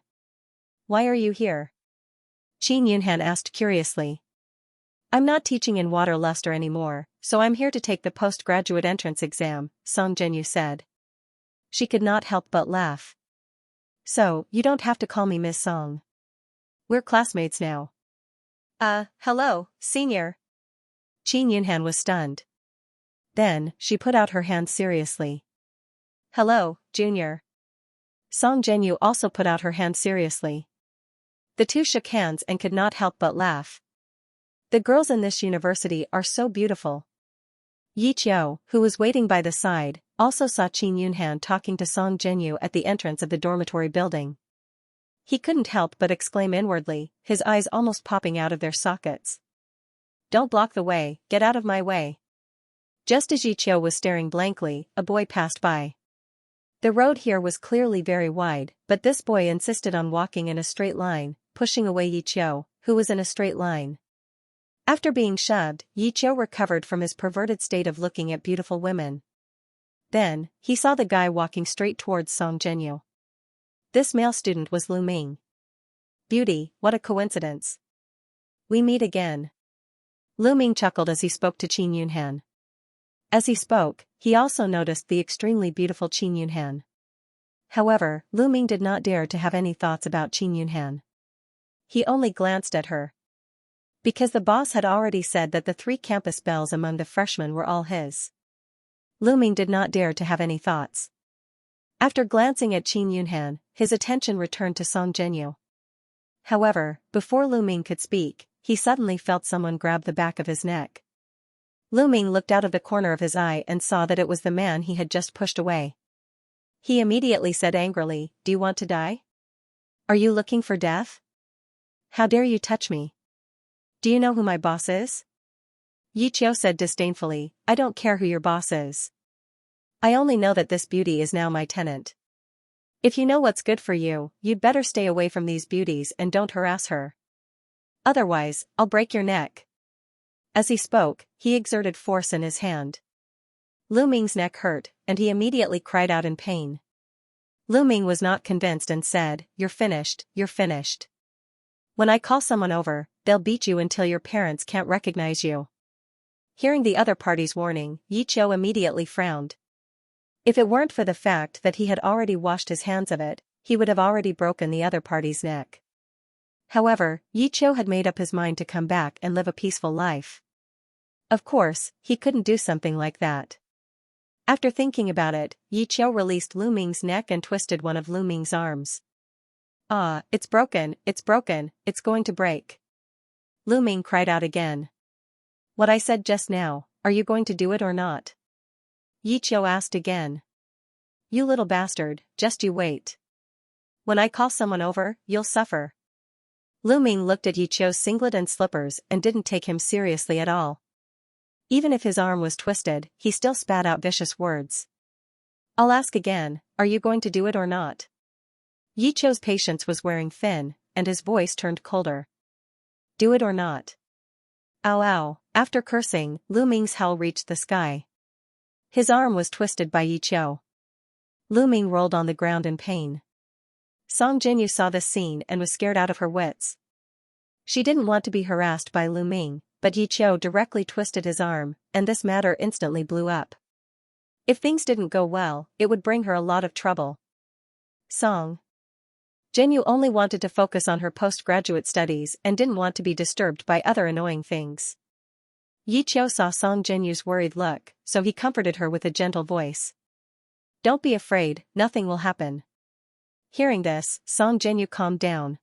Why are you here? Qin Yunhan asked curiously. I'm not teaching in Waterluster anymore, so I'm here to take the postgraduate entrance exam, Song Jinyu said. She could not help but laugh. So, you don't have to call me Miss Song. We're classmates now. Hello, senior. Qin Yunhan was stunned. Then, she put out her hand seriously. Hello, junior. Song Jinyu also put out her hand seriously. The two shook hands and could not help but laugh. The girls in this university are so beautiful. Yi Qiu, who was waiting by the side, also saw Qin Yunhan talking to Song Jinyu at the entrance of the dormitory building. He couldn't help but exclaim inwardly, his eyes almost popping out of their sockets. "Don't block the way, get out of my way." Just as Yiqiu was staring blankly, a boy passed by. The road here was clearly very wide, but this boy insisted on walking in a straight line, pushing away Yiqiu, who was in a straight line. After being shoved, Yiqiu recovered from his perverted state of looking at beautiful women. Then, he saw the guy walking straight towards Song Zhenyu. This male student was Lu Ming. "Beauty, what a coincidence. We meet again." Lu Ming chuckled as he spoke to Qin Yunhan. As he spoke, he also noticed the extremely beautiful Qin Yunhan. However, Lu Ming did not dare to have any thoughts about Qin Yunhan. He only glanced at her. Because the boss had already said that the 3 campus belles among the freshmen were all his. Lu Ming did not dare to have any thoughts. After glancing at Qin Yunhan, his attention returned to Song Zhenyu. However, before Lu Ming could speak, he suddenly felt someone grab the back of his neck. Lu Ming looked out of the corner of his eye and saw that it was the man he had just pushed away. He immediately said angrily, "Do you want to die? Are you looking for death? How dare you touch me? Do you know who my boss is?" Yiqiu said disdainfully, "I don't care who your boss is. I only know that this beauty is now my tenant. If you know what's good for you, you'd better stay away from these beauties and don't harass her. Otherwise, I'll break your neck." As he spoke, he exerted force in his hand. Lu Ming's neck hurt, and he immediately cried out in pain. Lu Ming was not convinced and said, "You're finished, you're finished. When I call someone over, they'll beat you until your parents can't recognize you." Hearing the other party's warning, Yiqiu immediately frowned. If it weren't for the fact that he had already washed his hands of it, he would have already broken the other party's neck. However, Yiqiu had made up his mind to come back and live a peaceful life. Of course, he couldn't do something like that. After thinking about it, Yiqiu released Lu Ming's neck and twisted one of Lu Ming's arms. "Ah, it's broken, it's going to break." Lu Ming cried out again. "What I said just now, are you going to do it or not?" Yiqiu asked again. "You little bastard, just you wait. When I call someone over, you'll suffer." Lu Ming looked at Yiqiu's singlet and slippers and didn't take him seriously at all. Even if his arm was twisted, he still spat out vicious words. "I'll ask again, are you going to do it or not?" Yiqiu's patience was wearing thin, and his voice turned colder. "Do it or not?" "Ow ow." After cursing, Lu Ming's howl reached the sky. His arm was twisted by Yiqiu. Lu Ming rolled on the ground in pain. Song Zhenyu saw this scene and was scared out of her wits. She didn't want to be harassed by Lu Ming, but Yiqiu directly twisted his arm, and this matter instantly blew up. If things didn't go well, it would bring her a lot of trouble. Song Zhenyu only wanted to focus on her postgraduate studies and didn't want to be disturbed by other annoying things. Yiqiu saw Song Zhenyu's worried look, so he comforted her with a gentle voice. "Don't be afraid, nothing will happen." Hearing this, Song Zhenyu calmed down.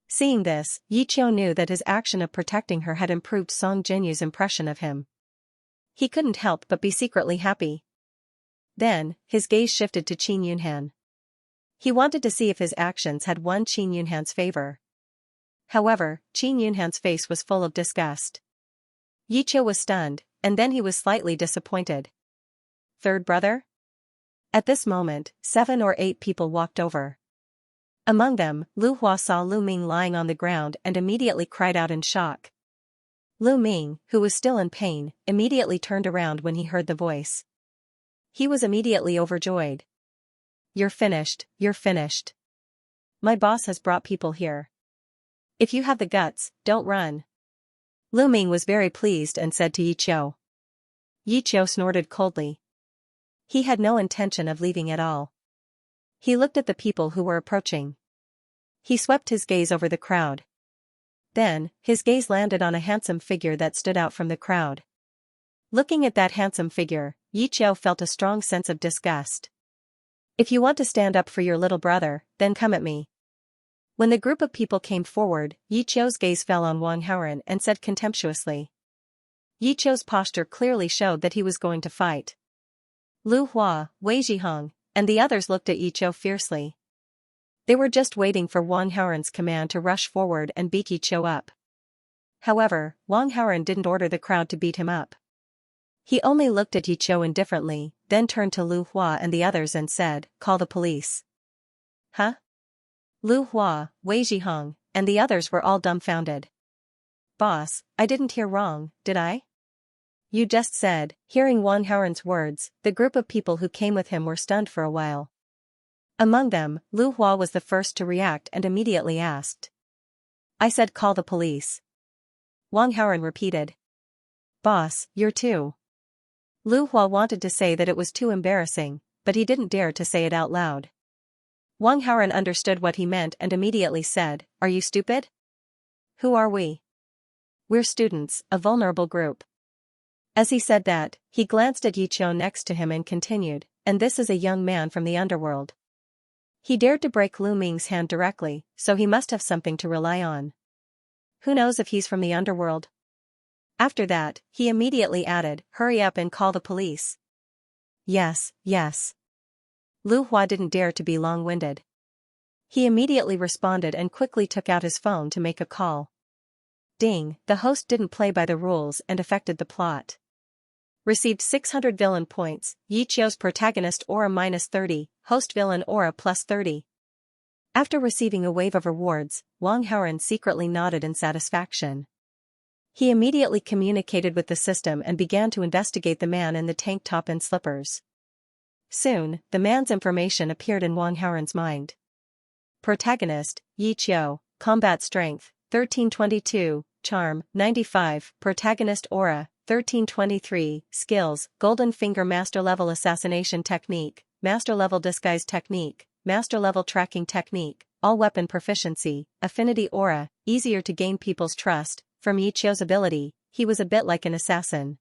Seeing this, Yiqiu knew that his action of protecting her had improved Song Zhenyu's impression of him. He couldn't help but be secretly happy. Then, his gaze shifted to Qin Yunhan. He wanted to see if his actions had won Qin Yunhan's favor. However, Qin Yunhan's face was full of disgust. Yiqiu was stunned, and then he was slightly disappointed. "Third brother?" At this moment, 7 or 8 people walked over. Among them, Lu Hua saw Lu Ming lying on the ground and immediately cried out in shock. Lu Ming, who was still in pain, immediately turned around when he heard the voice. He was immediately overjoyed. "You're finished, you're finished. My boss has brought people here. If you have the guts, don't run." Lu Ming was very pleased and said to Yiqiu. Yiqiu snorted coldly. He had no intention of leaving at all. He looked at the people who were approaching. He swept his gaze over the crowd. Then, his gaze landed on a handsome figure that stood out from the crowd. Looking at that handsome figure, Yiqiu felt a strong sense of disgust. "If you want to stand up for your little brother, then come at me." When the group of people came forward, Yiqiu's gaze fell on Wang Haoren and said contemptuously. Yiqiu's posture clearly showed that he was going to fight. Lu Hua, Wei Zhiheng, and the others looked at Yiqiu fiercely. They were just waiting for Wang Haoren's command to rush forward and beat Yi Qiu up. However, Wang Haoren didn't order the crowd to beat him up. He only looked at Yi Qiu indifferently, then turned to Lu Hua and the others and said, "Call the police." Huh? Lu Hua, Wei Zhihong, and the others were all dumbfounded. "Boss, I didn't hear wrong, did I?" "You just said." Hearing Wang Haoren's words, the group of people who came with him were stunned for a while. Among them, Lu Hua was the first to react and immediately asked. "I said call the police." Wang Haoren repeated. "Boss, you're too." Lu Hua wanted to say that it was too embarrassing, but he didn't dare to say it out loud. Wang Haoren understood what he meant and immediately said, "Are you stupid? Who are we?" "We're students, a vulnerable group." As he said that, he glanced at Yi Qiu next to him and continued, "And this is a young man from the underworld. He dared to break Lu Ming's hand directly, so he must have something to rely on. Who knows if he's from the underworld?" After that, he immediately added, "Hurry up and call the police." "Yes, yes." Lu Hua didn't dare to be long-winded. He immediately responded and quickly took out his phone to make a call. Ding, the host didn't play by the rules and affected the plot. Received 600 villain points, Yi Qiu's protagonist aura -30, host villain aura +30. After receiving a wave of rewards, Wang Haoren secretly nodded in satisfaction. He immediately communicated with the system and began to investigate the man in the tank top and slippers. Soon, the man's information appeared in Wang Haoren's mind. Protagonist, Yi Qiu, combat strength, 1322, charm, 95, protagonist aura, 1323, skills, golden finger master level assassination technique, master level disguise technique, master level tracking technique, all weapon proficiency, affinity aura, easier to gain people's trust. From Yi Qiu's ability, he was a bit like an assassin.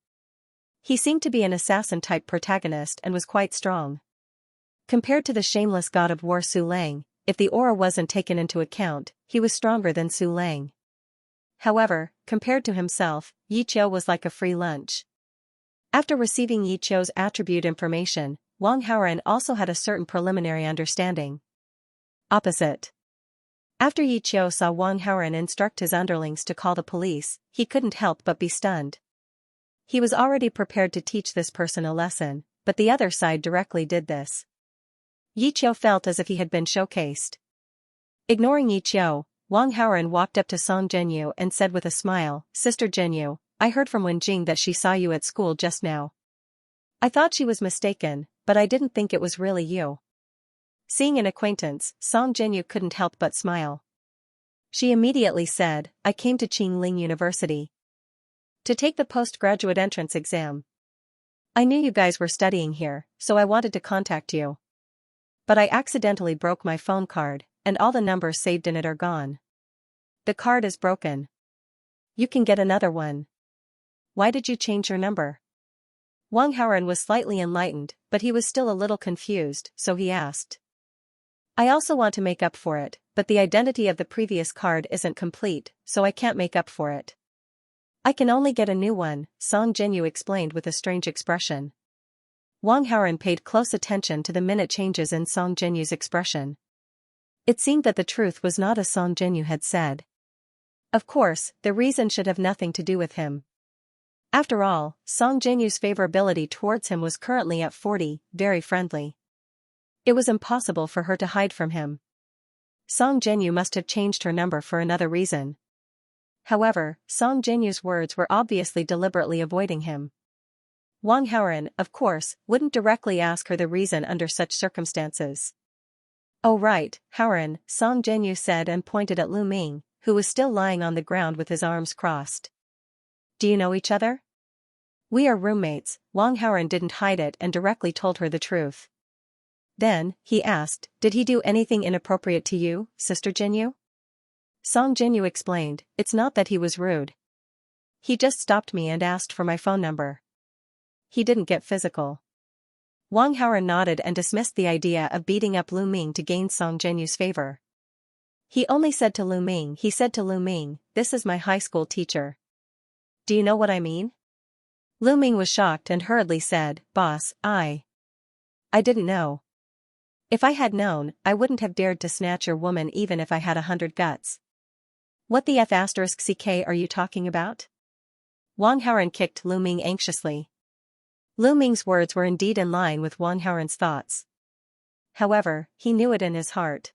He seemed to be an assassin-type protagonist and was quite strong. Compared to the shameless god of war Su Lang, if the aura wasn't taken into account, he was stronger than Su Lang. However, compared to himself, Yi Qiu was like a free lunch. After receiving Yi Qiu's attribute information, Wang Haoren also had a certain preliminary understanding. Opposite. After Yi Qiu saw Wang Haoren instruct his underlings to call the police, he couldn't help but be stunned. He was already prepared to teach this person a lesson, but the other side directly did this. Yi Qiu felt as if he had been showcased. Ignoring Yi Qiu, Wang Haoren walked up to Song Zhenyu and said with a smile, "Sister Zhenyu, I heard from Wenjing that she saw you at school just now. I thought she was mistaken, but I didn't think it was really you." Seeing an acquaintance, Song Zhenyu couldn't help but smile. She immediately said, "I came to Qingling University to take the postgraduate entrance exam. I knew you guys were studying here, so I wanted to contact you. But I accidentally broke my phone card, and all the numbers saved in it are gone. The card is broken. You can get another one. Why did you change your number?" Wang Haoren was slightly enlightened, but he was still a little confused, so he asked. "I also want to make up for it, but the identity of the previous card isn't complete, so I can't make up for it. I can only get a new one," Song Zhenyu explained with a strange expression. Wang Haoren paid close attention to the minute changes in Song Zhenyu's expression. It seemed that the truth was not as Song Zhenyu had said. Of course, the reason should have nothing to do with him. After all, Song Zhenyu's favorability towards him was currently at 40, very friendly. It was impossible for her to hide from him. Song Zhenyu must have changed her number for another reason. However, Song Zhenyu's words were obviously deliberately avoiding him. Wang Haoren, of course, wouldn't directly ask her the reason under such circumstances. "Oh right, Haoren," Song Zhenyu said and pointed at Lu Ming, who was still lying on the ground with his arms crossed. "Do you know each other?" "We are roommates." Wang Haoren didn't hide it and directly told her the truth. Then, he asked, "Did he do anything inappropriate to you, Sister Zhenyu?" Song Zhenyu explained, "It's not that he was rude. He just stopped me and asked for my phone number. He didn't get physical." Wang Haoren nodded and dismissed the idea of beating up Lu Ming to gain Song Zhenyu's favor. He said to Lu Ming, "This is my high school teacher. Do you know what I mean?" Lu Ming was shocked and hurriedly said, "Boss, I didn't know." If I had known, I wouldn't have dared to snatch your woman even if I had 100 guts. What the F***ck are you talking about? Wang Haoran kicked Lu Ming anxiously. Lu Ming's words were indeed in line with Wang Haoran's thoughts. However, he knew it in his heart.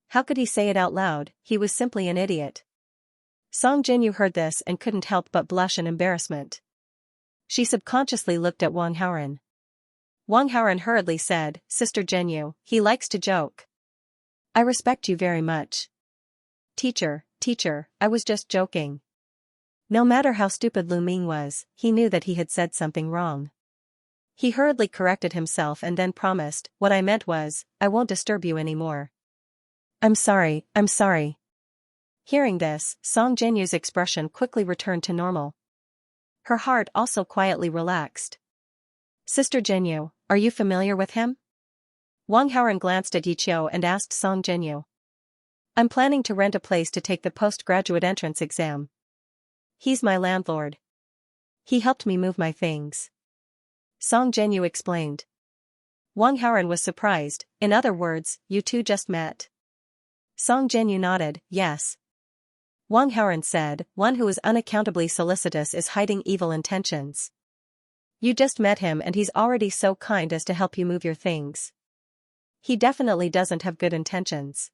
How could he say it out loud? He was simply an idiot. Song Jinyu heard this and couldn't help but blush in embarrassment. She subconsciously looked at Wang Haoran. Wang Haoran hurriedly said, "Sister Jinyu, he likes to joke. I respect you very much." Teacher, I was just joking." No matter how stupid Lu Ming was, he knew that he had said something wrong. He hurriedly corrected himself and then promised, "What I meant was, I won't disturb you anymore." I'm sorry. Hearing this, Song Jinyu's expression quickly returned to normal. Her heart also quietly relaxed. "Sister Jinyu, are you familiar with him?" Wang Haoran glanced at Yiqiu and asked Song Jinyu. "I'm planning to rent a place to take the postgraduate entrance exam. He's my landlord. He helped me move my things." Song Jinyu explained. Wang Haoran was surprised. "In other words, you two just met?" Song Jinyu nodded, "Yes." Wang Haoran said, "One who is unaccountably solicitous is hiding evil intentions. You just met him and he's already so kind as to help you move your things. He definitely doesn't have good intentions."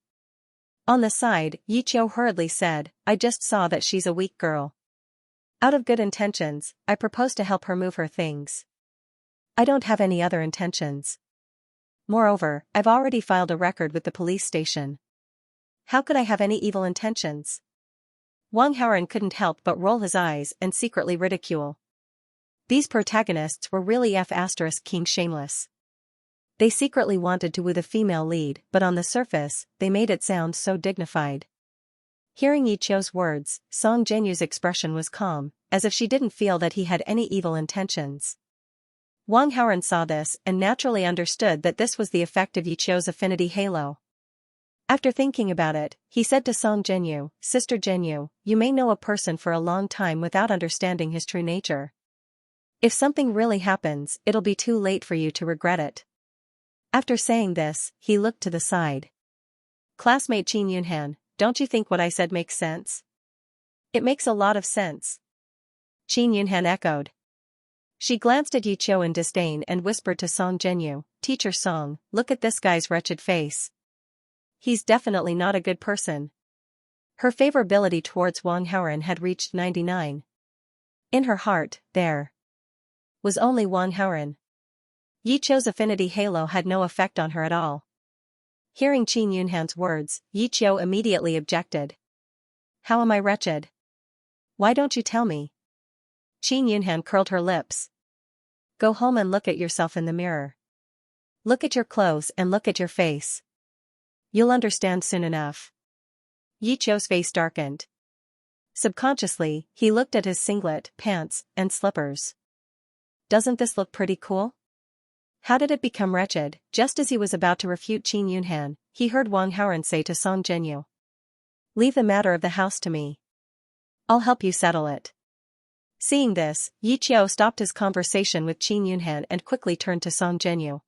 On the side, Yiqiu hurriedly said, "I just saw that she's a weak girl. Out of good intentions, I propose to help her move her things. I don't have any other intentions. Moreover, I've already filed a record with the police station. How could I have any evil intentions?" Wang Haoran couldn't help but roll his eyes and secretly ridicule. These protagonists were really F***king shameless. They secretly wanted to woo the female lead, but on the surface, they made it sound so dignified. Hearing Yiqiu's words, Song Jinyu's expression was calm, as if she didn't feel that he had any evil intentions. Wang Haoran saw this and naturally understood that this was the effect of Yiqiu's affinity halo. After thinking about it, he said to Song Jinyu, "Sister Jinyu, you may know a person for a long time without understanding his true nature. If something really happens, it'll be too late for you to regret it." After saying this, he looked to the side. "Classmate Qin Yunhan, don't you think what I said makes sense?" "It makes a lot of sense," Qin Yunhan echoed. She glanced at Yiqiu in disdain and whispered to Song Jinyu, "Teacher Song, look at this guy's wretched face. He's definitely not a good person." Her favorability towards Wang Haoran had reached 99. In her heart, there was only Wang Haoran. Yiqiu's affinity halo had no effect on her at all. Hearing Qin Yunhan's words, Yiqiu immediately objected. "How am I wretched? Why don't you tell me?" Qin Yunhan curled her lips. "Go home and look at yourself in the mirror. Look at your clothes and look at your face. You'll understand soon enough." Yiqiu's face darkened. Subconsciously, he looked at his singlet, pants, and slippers. "Doesn't this look pretty cool?" How did it become wretched? Just as he was about to refute Qin Yunhan, he heard Wang Haoran say to Song Jinyu, "Leave the matter of the house to me. I'll help you settle it." Seeing this, Yiqiu stopped his conversation with Qin Yunhan and quickly turned to Song Jinyu.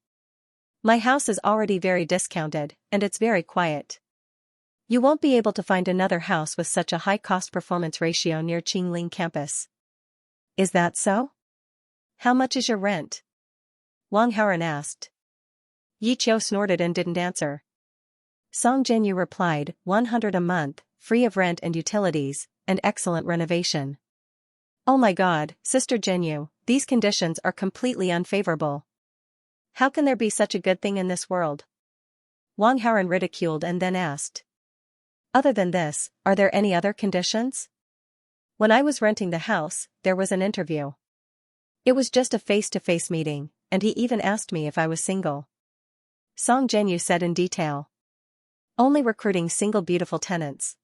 "My house is already very discounted, and it's very quiet. You won't be able to find another house with such a high cost-performance ratio near Qingling campus." "Is that so? How much is your rent?" Wang Haoran asked. Yiqiu snorted and didn't answer. Song Jinyu replied, 100 a month, free of rent and utilities, and excellent renovation." "Oh my god, Sister Jinyu, these conditions are completely unfavorable. How can there be such a good thing in this world?" Wang Haoran ridiculed and then asked. "Other than this, are there any other conditions?" "When I was renting the house, there was an interview. It was just a face-to-face meeting, and he even asked me if I was single." Song Jinyu said in detail. "Only recruiting single beautiful tenants.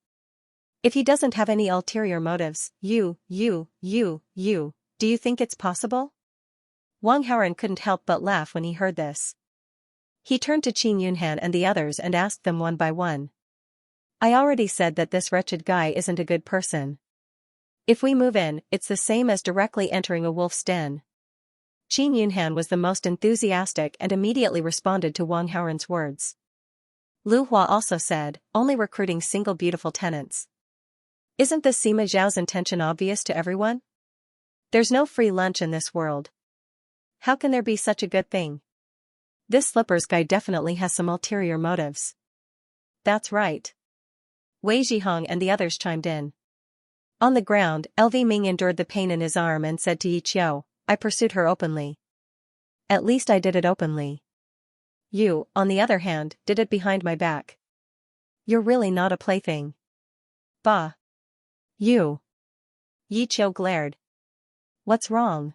If he doesn't have any ulterior motives, do you think it's possible?" Wang Haoran couldn't help but laugh when he heard this. He turned to Qin Yunhan and the others and asked them one by one. "I already said that this wretched guy isn't a good person. If we move in, it's the same as directly entering a wolf's den. Qin Yunhan was the most enthusiastic and immediately responded to Wang Haoren's words. Lu Hua also said, only recruiting single beautiful tenants. Isn't this Sima Zhao's intention obvious to everyone? There's no free lunch in this world. How can there be such a good thing? This slippers guy definitely has some ulterior motives. That's right. Wei Zhihong and the others chimed in. On the ground, LV Ming endured the pain in his arm and said to Yi Qiu, I pursued her openly. At least I did it openly. You, on the other hand, did it behind my back. You're really not a plaything. Bah. You. Yi Qiu glared. What's wrong?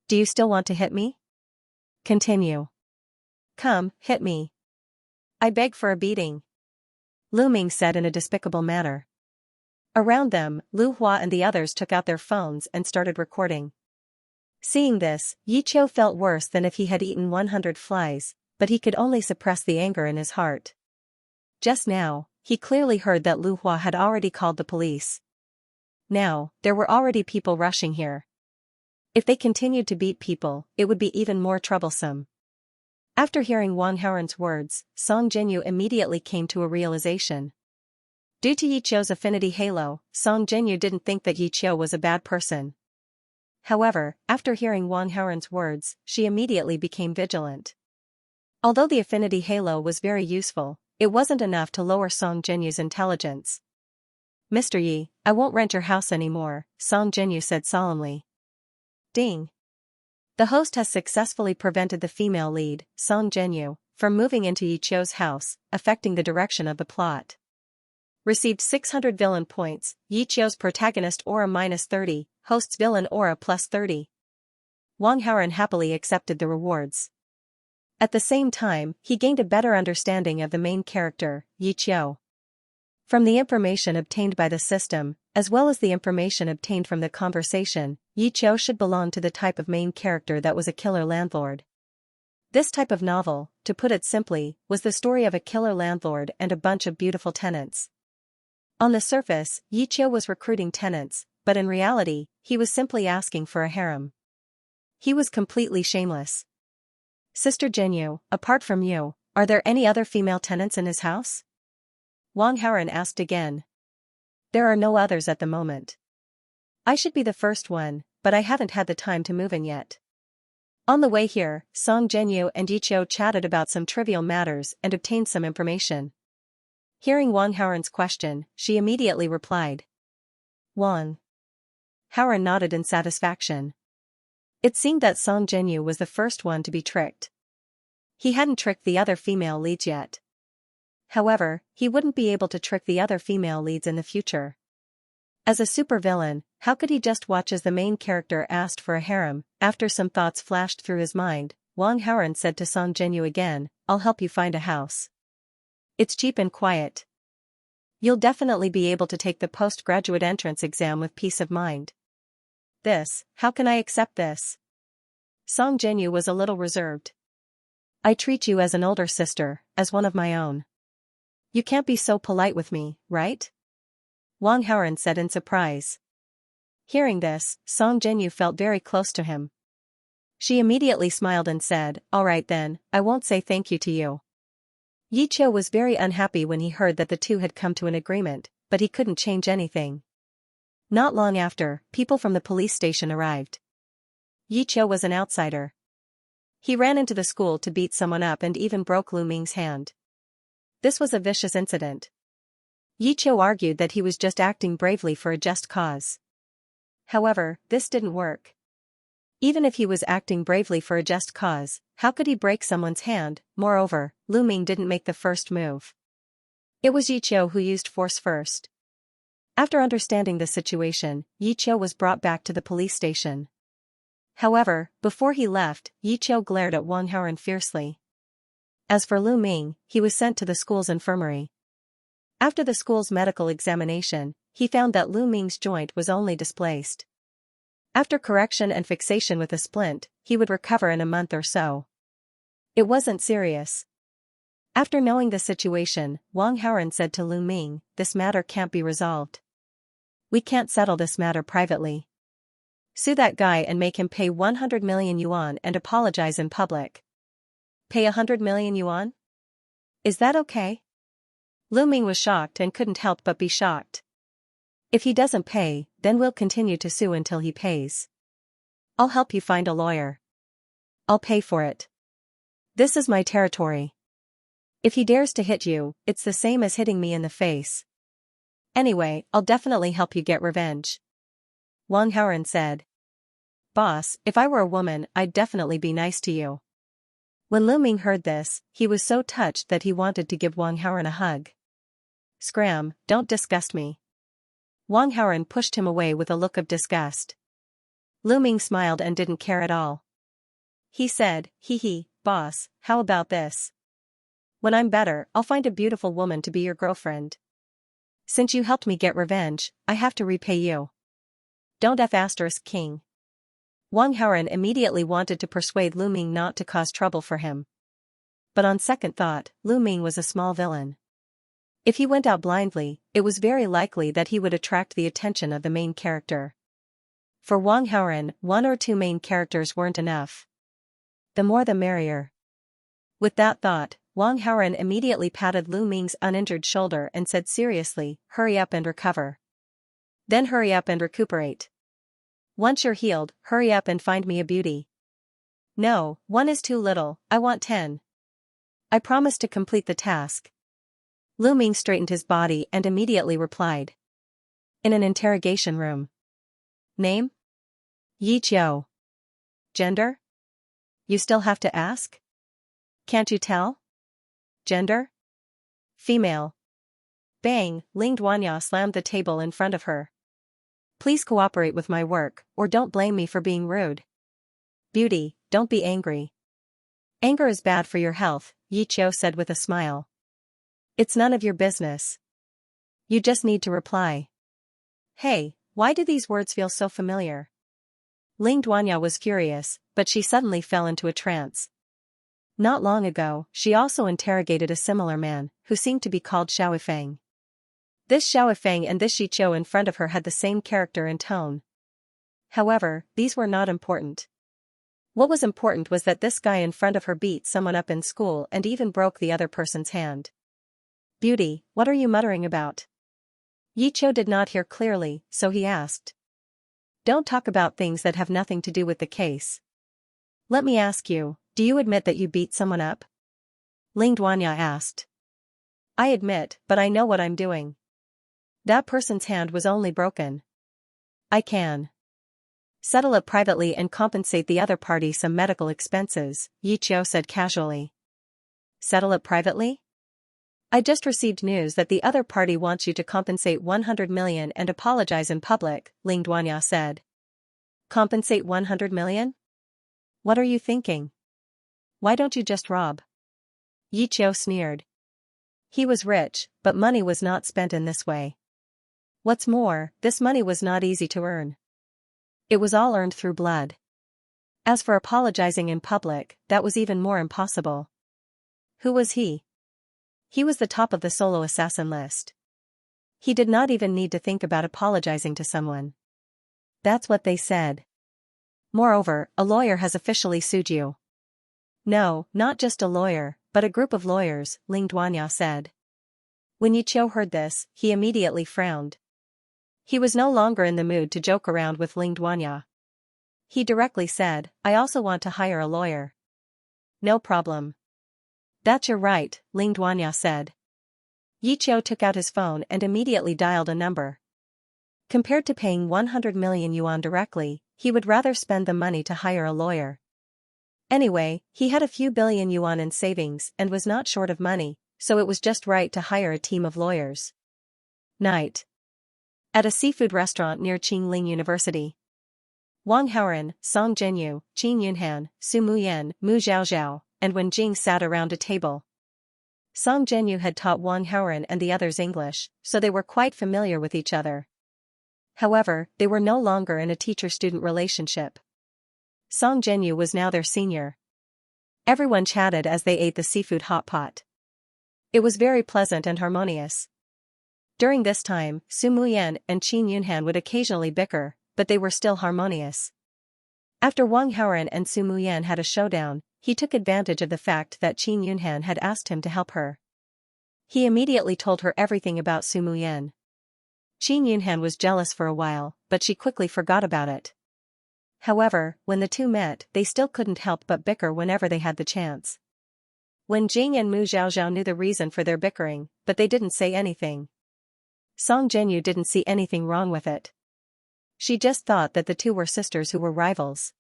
Do you still want to hit me? Continue. Come, hit me. I beg for a beating. Lu Ming said in a despicable manner. Around them, Lu Hua and the others took out their phones and started recording. Seeing this, Yi Qiu felt worse than if he had eaten 100 flies, but he could only suppress the anger in his heart. Just now, he clearly heard that Lu Hua had already called the police. Now, there were already people rushing here. If they continued to beat people, it would be even more troublesome. After hearing Wang Haoren's words, Song Jinyu immediately came to a realization. Due to Yi Qiu's affinity halo, Song Jinyu didn't think that Yi Qiu was a bad person. However, after hearing Wang Haoren's words, she immediately became vigilant. Although the affinity halo was very useful, it wasn't enough to lower Song Jinyu's intelligence. Mr. Yi, I won't rent your house anymore, Song Jinyu said solemnly. Ding. The host has successfully prevented the female lead, Song Jinyu, from moving into Yi Qiu's house, affecting the direction of the plot. Received 600 villain points, Yi Qiu's protagonist aura -30, host's villain aura +30. Wang Haoren happily accepted the rewards. At the same time, he gained a better understanding of the main character, Yi Qiu. From the information obtained by the system, as well as the information obtained from the conversation, Yi Qiu should belong to the type of main character that was a killer landlord. This type of novel, to put it simply, was the story of a killer landlord and a bunch of beautiful tenants. On the surface, Yi Qiu was recruiting tenants, but in reality, he was simply asking for a harem. He was completely shameless. Sister Jinyu, apart from you, are there any other female tenants in his house? Wang Haoren asked again. There are no others at the moment. I should be the first one, but I haven't had the time to move in yet. On the way here, Song Jinyu and Yi Qiu chatted about some trivial matters and obtained some information. Hearing Wang Haoren's question, she immediately replied. Wang. Haoren nodded in satisfaction. It seemed that Song Jinyu was the first one to be tricked. He hadn't tricked the other female leads yet. However, he wouldn't be able to trick the other female leads in the future. As a supervillain, how could he just watch as the main character asked for a harem? After some thoughts flashed through his mind, Wang Haoren said to Song Jinyu again, I'll help you find a house. It's cheap and quiet. You'll definitely be able to take the postgraduate entrance exam with peace of mind. How can I accept this? Song Jinyu was a little reserved. I treat you as an older sister, as one of my own. You can't be so polite with me, right? Wang Haoren said in surprise. Hearing this, Song Jinyu felt very close to him. She immediately smiled and said, all right then, I won't say thank you to you. Yi Qiu was very unhappy when he heard that the two had come to an agreement, but he couldn't change anything. Not long after, people from the police station arrived. Yi Qiu was an outsider. He ran into the school to beat someone up and even broke Lu Ming's hand. This was a vicious incident. Yi Qiu argued that he was just acting bravely for a just cause. However, this didn't work. Even if he was acting bravely for a just cause, how could he break someone's hand? Moreover, Lu Ming didn't make the first move. It was Yi Qiu who used force first. After understanding the situation, Yi Qiu was brought back to the police station. However, before he left, Yi Qiu glared at Wang Haoren fiercely. As for Lu Ming, he was sent to the school's infirmary. After the school's medical examination, he found that Lu Ming's joint was only displaced. After correction and fixation with a splint, he would recover in a month or so. It wasn't serious. After knowing the situation, Wang Haoren said to Lu Ming, this matter can't be resolved. We can't settle this matter privately. Sue that guy and make him pay 100 million yuan and apologize in public. Pay 100 million yuan? Is that okay? Lu Ming was shocked and couldn't help but be shocked. If he doesn't pay, then we'll continue to sue until he pays. I'll help you find a lawyer. I'll pay for it. This is my territory. If he dares to hit you, it's the same as hitting me in the face. Anyway, I'll definitely help you get revenge. Wang Haoren said. Boss, if I were a woman, I'd definitely be nice to you. When Lu Ming heard this, he was so touched that he wanted to give Wang Haoren a hug. Scram, don't disgust me. Wang Haoren pushed him away with a look of disgust. Lu Ming smiled and didn't care at all. He said, hee, boss, how about this? When I'm better, I'll find a beautiful woman to be your girlfriend. Since you helped me get revenge, I have to repay you. Don't King. Wang Haoren immediately wanted to persuade Lu Ming not to cause trouble for him. But on second thought, Lu Ming was a small villain. If he went out blindly, it was very likely that he would attract the attention of the main character. For Wang Haoren, 1 or 2 main characters weren't enough. The more the merrier. With that thought, Wang Haoren immediately patted Lu Ming's uninjured shoulder and said seriously, hurry up and recover. Then hurry up and recuperate. Once you're healed, hurry up and find me a beauty. No, 1 is too little, I want 10. I promise to complete the task. Lu Ming straightened his body and immediately replied. In an interrogation room. Name? Yi Qiu. Gender? You still have to ask? Can't you tell? Gender? Female. Bang, Ling Duanya slammed the table in front of her. Please cooperate with my work, or don't blame me for being rude. Beauty, don't be angry. Anger is bad for your health, Yi Qiu said with a smile. It's none of your business. You just need to reply. Hey, why do these words feel so familiar? Ling Duanya was furious, but she suddenly fell into a trance. Not long ago, she also interrogated a similar man, who seemed to be called Xiaofeng. This Xiaofeng and this Yi Qiu in front of her had the same character and tone. However, these were not important. What was important was that this guy in front of her beat someone up in school and even broke the other person's hand. Beauty, what are you muttering about? Yi Qiu did not hear clearly, so he asked. Don't talk about things that have nothing to do with the case. Let me ask you, do you admit that you beat someone up? Ling Duanya asked. I admit, but I know what I'm doing. That person's hand was only broken. I can settle it privately and compensate the other party some medical expenses, Yi Qiu said casually. Settle it privately? I just received news that the other party wants you to compensate 100 million and apologize in public, Ling Duanya said. Compensate 100 million? What are you thinking? Why don't you just rob? Yi Qiu sneered. He was rich, but money was not spent in this way. What's more, this money was not easy to earn. It was all earned through blood. As for apologizing in public, that was even more impossible. Who was he? He was the top of the solo assassin list. He did not even need to think about apologizing to someone. That's what they said. Moreover, a lawyer has officially sued you. No, not just a lawyer, but a group of lawyers, Ling Duanya said. When Yi Qiu heard this, he immediately frowned. He was no longer in the mood to joke around with Ling Duanya. He directly said, I also want to hire a lawyer. No problem. That's your right, Ling Duanya said. Yi Qiu took out his phone and immediately dialed a number. Compared to paying 100 million yuan directly, he would rather spend the money to hire a lawyer. Anyway, he had a few billion yuan in savings and was not short of money, so it was just right to hire a team of lawyers. Night. At a seafood restaurant near Qingling University. Wang Haoren, Song Zhenyu, Qin Yunhan, Su Muyan, Mu Zhaozhao, and Wen Jing sat around a table. Song Zhenyu had taught Wang Haoren and the others English, so they were quite familiar with each other. However, they were no longer in a teacher-student relationship. Song Zhenyu was now their senior. Everyone chatted as they ate the seafood hot pot. It was very pleasant and harmonious. During this time, Su Muyan and Qin Yunhan would occasionally bicker, but they were still harmonious. After Wang Haoran and Su Muyan had a showdown, he took advantage of the fact that Qin Yunhan had asked him to help her. He immediately told her everything about Su Muyan. Qin Yunhan was jealous for a while, but she quickly forgot about it. However, when the two met, they still couldn't help but bicker whenever they had the chance. Wen Jing and Mu Zhaozhao knew the reason for their bickering, but they didn't say anything. Song Zhenyu didn't see anything wrong with it. She just thought that the two were sisters who were rivals.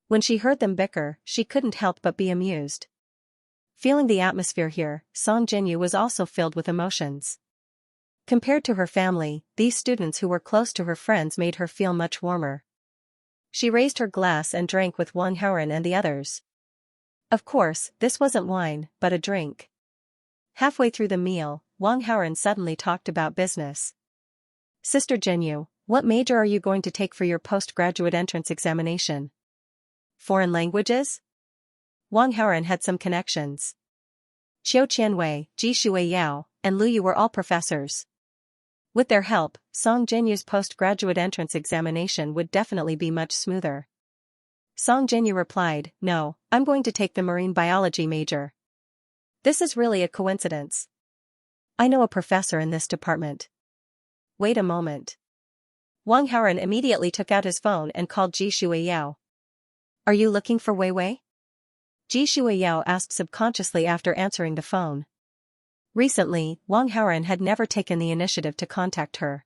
When she heard them bicker, she couldn't help but be amused. Feeling the atmosphere here, Song Zhenyu was also filled with emotions. Compared to her family, these students who were close to her friends made her feel much warmer. She raised her glass and drank with Wang Haoran and the others. Of course, this wasn't wine, but a drink. Halfway through the meal, Wang Haoran suddenly talked about business. Sister Zhenyu, what major are you going to take for your postgraduate entrance examination? Foreign languages? Wang Haoran had some connections. Qiu Qianwei, Ji Shuiyao, and Lu Yu were all professors. With their help, Song Zhenyu's postgraduate entrance examination would definitely be much smoother. Song Zhenyu replied, "No, I'm going to take the marine biology major." This is really a coincidence. I know a professor in this department. Wait a moment. Wang Haoran immediately took out his phone and called Ji Shuiyao. Are you looking for Wei Wei? Ji Shuiyao asked subconsciously after answering the phone. Recently, Wang Haoran had never taken the initiative to contact her.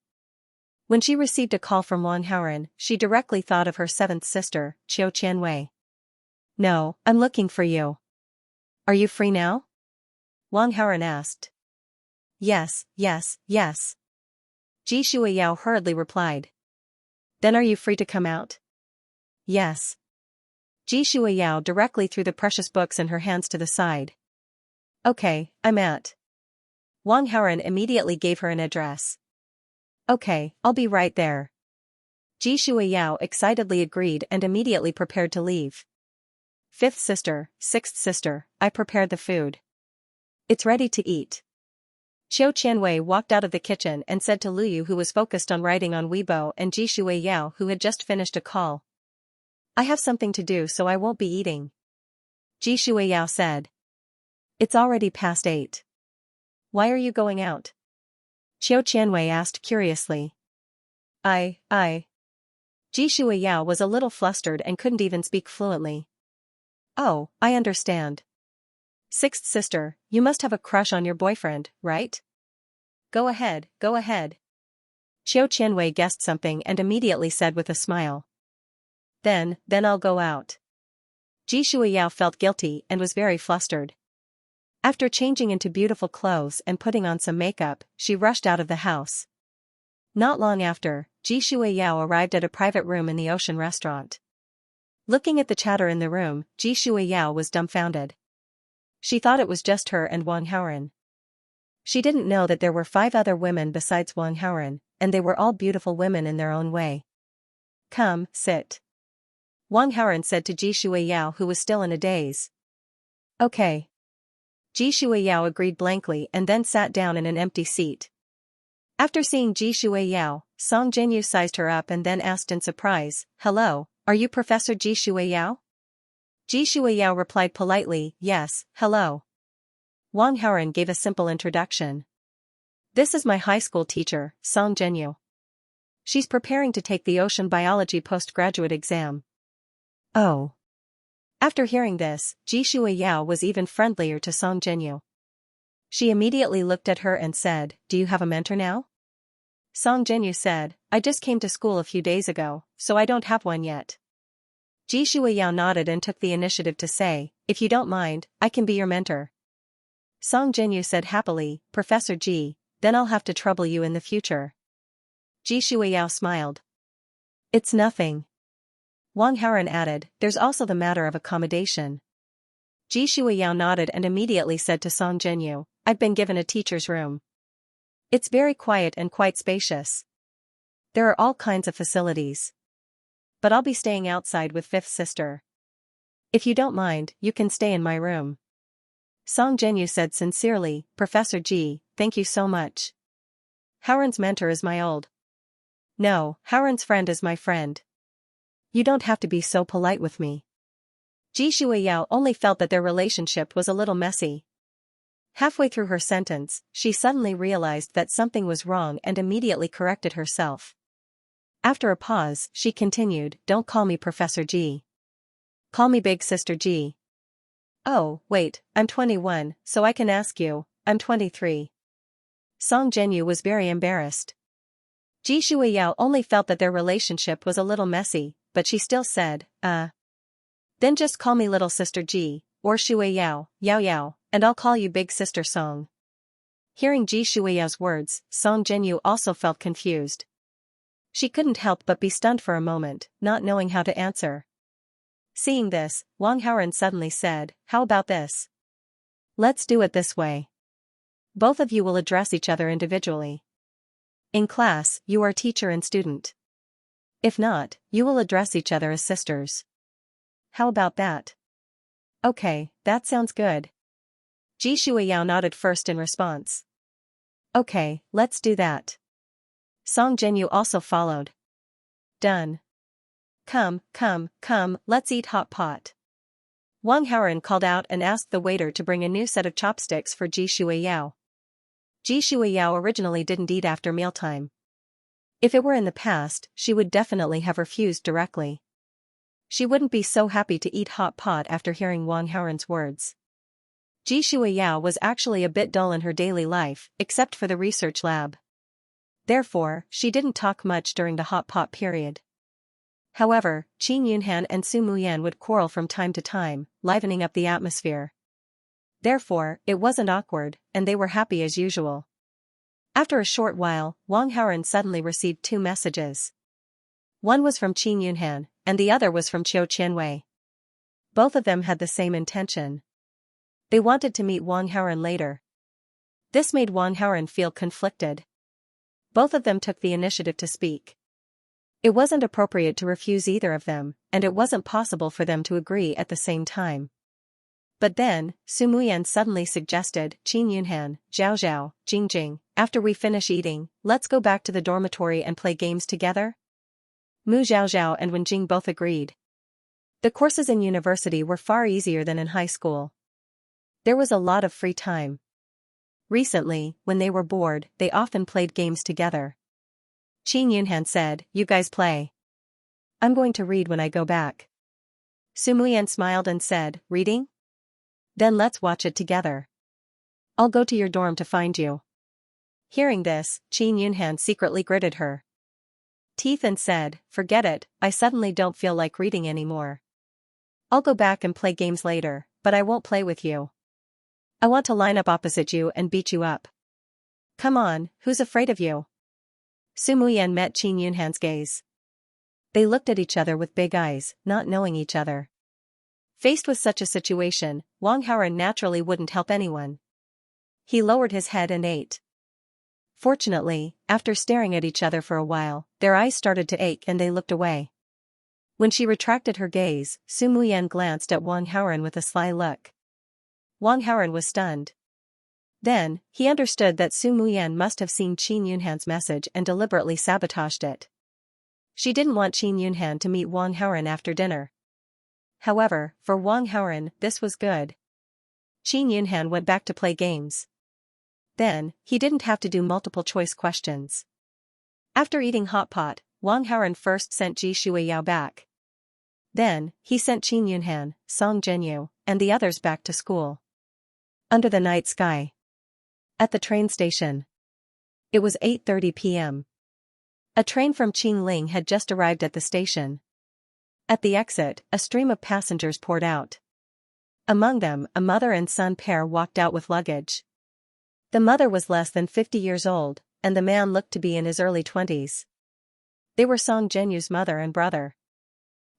When she received a call from Wang Haoran, she directly thought of her seventh sister, Qiu Qianwei. No, I'm looking for you. Are you free now? Wang Haoran asked. Yes, yes, yes. Ji Shuiyao hurriedly replied. Then are you free to come out? Yes. Ji Shuiyao directly threw the precious books in her hands to the side. Okay, I'm at. Wang Haoran immediately gave her an address. Okay, I'll be right there. Ji Shuiyao excitedly agreed and immediately prepared to leave. Fifth sister, sixth sister, I prepared the food. It's ready to eat. Qiu Qianwei walked out of the kitchen and said to Lu Yu, who was focused on writing on Weibo, and Ji Shuiyao, who had just finished a call. I have something to do, so I won't be eating. Ji Shuiyao said. It's already past 8. Why are you going out? Qiu Qianwei asked curiously. I. Ji Shuiyao was a little flustered and couldn't even speak fluently. Oh, I understand. Sixth sister, you must have a crush on your boyfriend, right? Go ahead, go ahead. Qiu Qianwei guessed something and immediately said with a smile. Then I'll go out. Ji Shuiyao felt guilty and was very flustered. After changing into beautiful clothes and putting on some makeup, she rushed out of the house. Not long after, Ji Shuiyao arrived at a private room in the Ocean restaurant. Looking at the chatter in the room, Ji Shuiyao was dumbfounded. She thought it was just her and Wang Haoran. She didn't know that there were 5 other women besides Wang Haoran, and they were all beautiful women in their own way. Come, sit. Wang Haoran said to Ji Shuiyao, who was still in a daze. Okay. Ji Shuiyao agreed blankly and then sat down in an empty seat. After seeing Ji Shuiyao, Song Zhenyu sized her up and then asked in surprise, Hello, are you Professor Ji Shuiyao? Ji Shuiyao replied politely, Yes, hello. Wang Haoran gave a simple introduction. This is my high school teacher, Song Zhenyu. She's preparing to take the ocean biology postgraduate exam. Oh. After hearing this, Ji Shuiyao was even friendlier to Song Zhenyu. She immediately looked at her and said, Do you have a mentor now? Song Zhenyu said, I just came to school a few days ago, so I don't have one yet. Ji Shuiyao nodded and took the initiative to say, If you don't mind, I can be your mentor. Song Zhenyu said happily, Professor Ji, then I'll have to trouble you in the future. Ji Shuiyao smiled. It's nothing. Wang Haoran added, There's also the matter of accommodation. Ji Shuiyao nodded and immediately said to Song Zhenyu, I've been given a teacher's room. It's very quiet and quite spacious. There are all kinds of facilities. But I'll be staying outside with fifth sister. If you don't mind, you can stay in my room. Song Zhenyu said sincerely, Professor Ji, thank you so much. Haoran's mentor is my old No, Haoren's friend is my friend. You don't have to be so polite with me. Ji Shuiyao only felt that their relationship was a little messy. Halfway through her sentence, she suddenly realized that something was wrong and immediately corrected herself. After a pause, she continued, don't call me Professor Ji. Call me Big Sister Ji. Oh, wait, I'm 21, so I can ask you, I'm 23. Song Zhenyu was very embarrassed. Ji Shuiyao only felt that their relationship was a little messy, but she still said, Then just call me Little Sister Ji, or Shuiyao, Yao Yao, and I'll call you Big Sister Song. Hearing Ji Shuiyao's words, Song Zhenyu also felt confused. She couldn't help but be stunned for a moment, not knowing how to answer. Seeing this, Wang Haoren suddenly said, how about this? Let's do it this way. Both of you will address each other individually. In class, you are teacher and student. If not, you will address each other as sisters. How about that? Okay, that sounds good. Ji Shuiyao nodded first in response. Okay, let's do that. Song Zhenyu also followed. Done. Come, let's eat hot pot. Wang Haoren called out and asked the waiter to bring a new set of chopsticks for Ji Shuiyao. Ji Shuiyao originally didn't eat after mealtime. If it were in the past, she would definitely have refused directly. She wouldn't be so happy to eat hot pot after hearing Wang Haoren's words. Ji Shuiyao was actually a bit dull in her daily life, except for the research lab. Therefore, she didn't talk much during the hot pot period. However, Qin Yunhan and Su Muyan would quarrel from time to time, livening up the atmosphere. Therefore, it wasn't awkward, and they were happy as usual. After a short while, Wang Haoren suddenly received two messages. One was from Qin Yunhan, and the other was from Qiu Qianwei. Both of them had the same intention. They wanted to meet Wang Haoren later. This made Wang Haoren feel conflicted. Both of them took the initiative to speak. It wasn't appropriate to refuse either of them, and it wasn't possible for them to agree at the same time. But then, Su Muyan suddenly suggested, Qin Yunhan, Zhao Zhao, Jing, after we finish eating, let's go back to the dormitory and play games together? Mu Zhao and Wen Jing both agreed. The courses in university were far easier than in high school. There was a lot of free time. Recently, when they were bored, they often played games together. Qin Yunhan said, you guys play. I'm going to read when I go back. Su Muyan smiled and said, reading? Then let's watch it together. I'll go to your dorm to find you. Hearing this, Qin Yunhan secretly gritted her teeth and said, forget it, I suddenly don't feel like reading anymore. I'll go back and play games later, but I won't play with you. I want to line up opposite you and beat you up. Come on, who's afraid of you? Su Muyan met Qin Yunhan's gaze. They looked at each other with big eyes, not knowing each other. Faced with such a situation, Wang Haoren naturally wouldn't help anyone. He lowered his head and ate. Fortunately, after staring at each other for a while, their eyes started to ache and they looked away. When she retracted her gaze, Su Muyan glanced at Wang Haoren with a sly look. Wang Haoren was stunned. Then, he understood that Su Muyan must have seen Qin Yunhan's message and deliberately sabotaged it. She didn't want Qin Yunhan to meet Wang Haoren after dinner. However, for Wang Haoren, this was good. Qin Yunhan went back to play games. Then, he didn't have to do multiple choice questions. After eating hot pot, Wang Haoren first sent Ji Shuiyao back. Then, he sent Qin Yunhan, Song Zhenyu, and the others back to school. Under the night sky. At the train station. It was 8:30 p.m. A train from Qingling had just arrived at the station. At the exit, a stream of passengers poured out. Among them, a mother and son pair walked out with luggage. The mother was less than 50 years old, and the man looked to be in his early 20s. They were Song Zhenyu's mother and brother.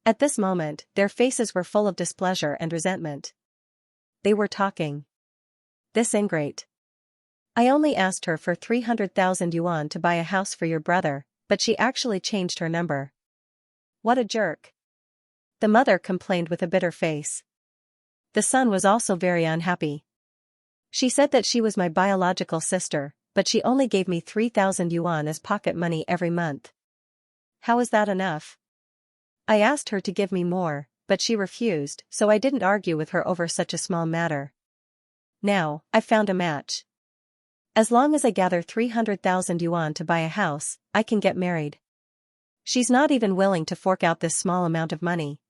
At this moment, their faces were full of displeasure and resentment. They were talking. This ingrate. I only asked her for 300,000 yuan to buy a house for your brother, but she actually changed her number. What a jerk. The mother complained with a bitter face. The son was also very unhappy. She said that she was my biological sister, but she only gave me 3,000 yuan as pocket money every month. How is that enough? I asked her to give me more, but she refused, so I didn't argue with her over such a small matter. Now, I've found a match. As long as I gather 300,000 yuan to buy a house, I can get married. She's not even willing to fork out this small amount of money.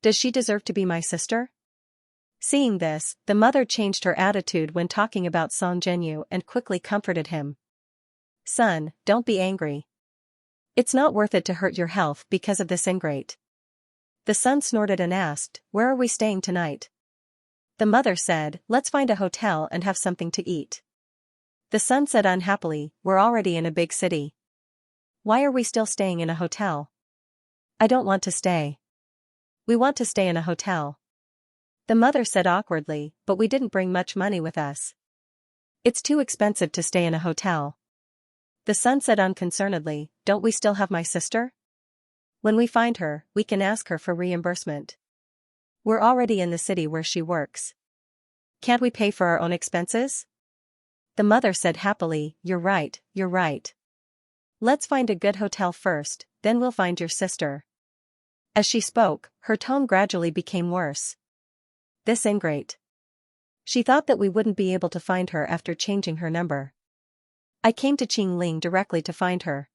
Does she deserve to be my sister? Seeing this, the mother changed her attitude when talking about Song Zhenyu and quickly comforted him. Son, don't be angry. It's not worth it to hurt your health because of this ingrate. The son snorted and asked, where are we staying tonight? The mother said, let's find a hotel and have something to eat. The son said unhappily, we're already in a big city. Why are we still staying in a hotel? I don't want to stay. We want to stay in a hotel. The mother said awkwardly, but we didn't bring much money with us. It's too expensive to stay in a hotel. The son said unconcernedly, don't we still have my sister? When we find her, we can ask her for reimbursement. We're already in the city where she works. Can't we pay for our own expenses? The mother said happily, you're right, you're right. Let's find a good hotel first, then we'll find your sister. As she spoke, her tone gradually became worse. This ingrate. She thought that we wouldn't be able to find her after changing her number. I came to Qingling directly to find her.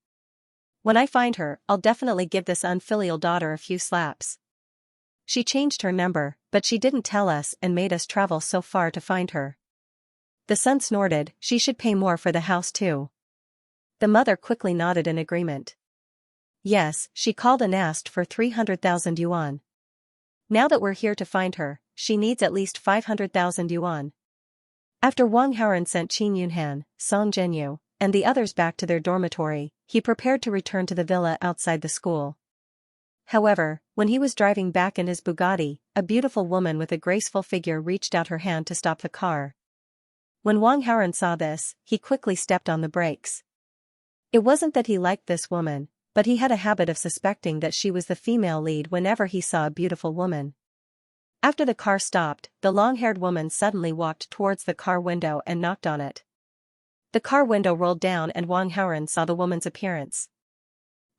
When I find her, I'll definitely give this unfilial daughter a few slaps. She changed her number, but she didn't tell us and made us travel so far to find her. The son snorted, she should pay more for the house too. The mother quickly nodded in agreement. Yes, she called and asked for 300,000 yuan. Now that we're here to find her, she needs at least 500,000 yuan. After Wang Haoren sent Qin Yunhan, Song Zhenyu, and the others back to their dormitory, he prepared to return to the villa outside the school. However, when he was driving back in his Bugatti, a beautiful woman with a graceful figure reached out her hand to stop the car. When Wang Haoren saw this, he quickly stepped on the brakes. It wasn't that he liked this woman, but he had a habit of suspecting that she was the female lead whenever he saw a beautiful woman. After the car stopped, the long-haired woman suddenly walked towards the car window and knocked on it. The car window rolled down and Wang Haoren saw the woman's appearance.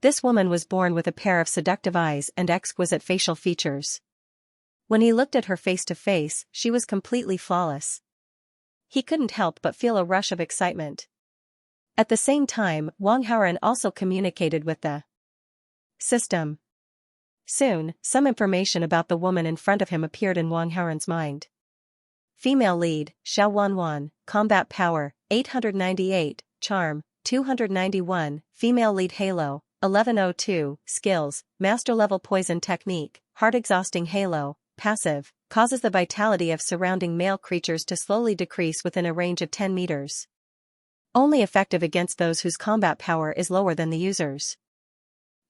This woman was born with a pair of seductive eyes and exquisite facial features. When he looked at her face to face, she was completely flawless. He couldn't help but feel a rush of excitement. At the same time, Wang Haoren also communicated with the system. Soon, some information about the woman in front of him appeared in Wang Haoren's mind. Female lead, Xiao Wanwan, combat power, 898, charm, 291, female lead halo, 1102, skills, master level poison technique, heart-exhausting halo, passive, causes the vitality of surrounding male creatures to slowly decrease within a range of 10 meters. Only effective against those whose combat power is lower than the user's.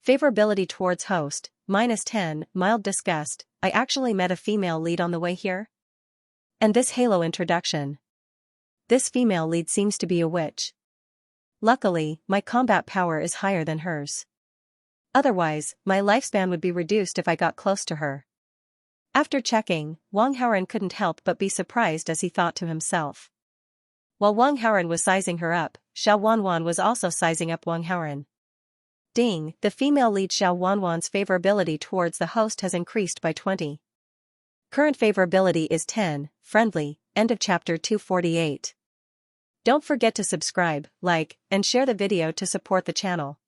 Favorability towards host, -10, mild disgust, I actually met a female lead on the way here? And this halo introduction. This female lead seems to be a witch. Luckily, my combat power is higher than hers. Otherwise, my lifespan would be reduced if I got close to her. After checking, Wang Haoren couldn't help but be surprised as he thought to himself. While Wang Haoren was sizing her up, Xiao Wanwan was also sizing up Wang Haoren. Ding, the female lead Xiao Wanwan's favorability towards the host has increased by 20. Current favorability is 10, friendly, end of chapter 248. Don't forget to subscribe, like, and share the video to support the channel.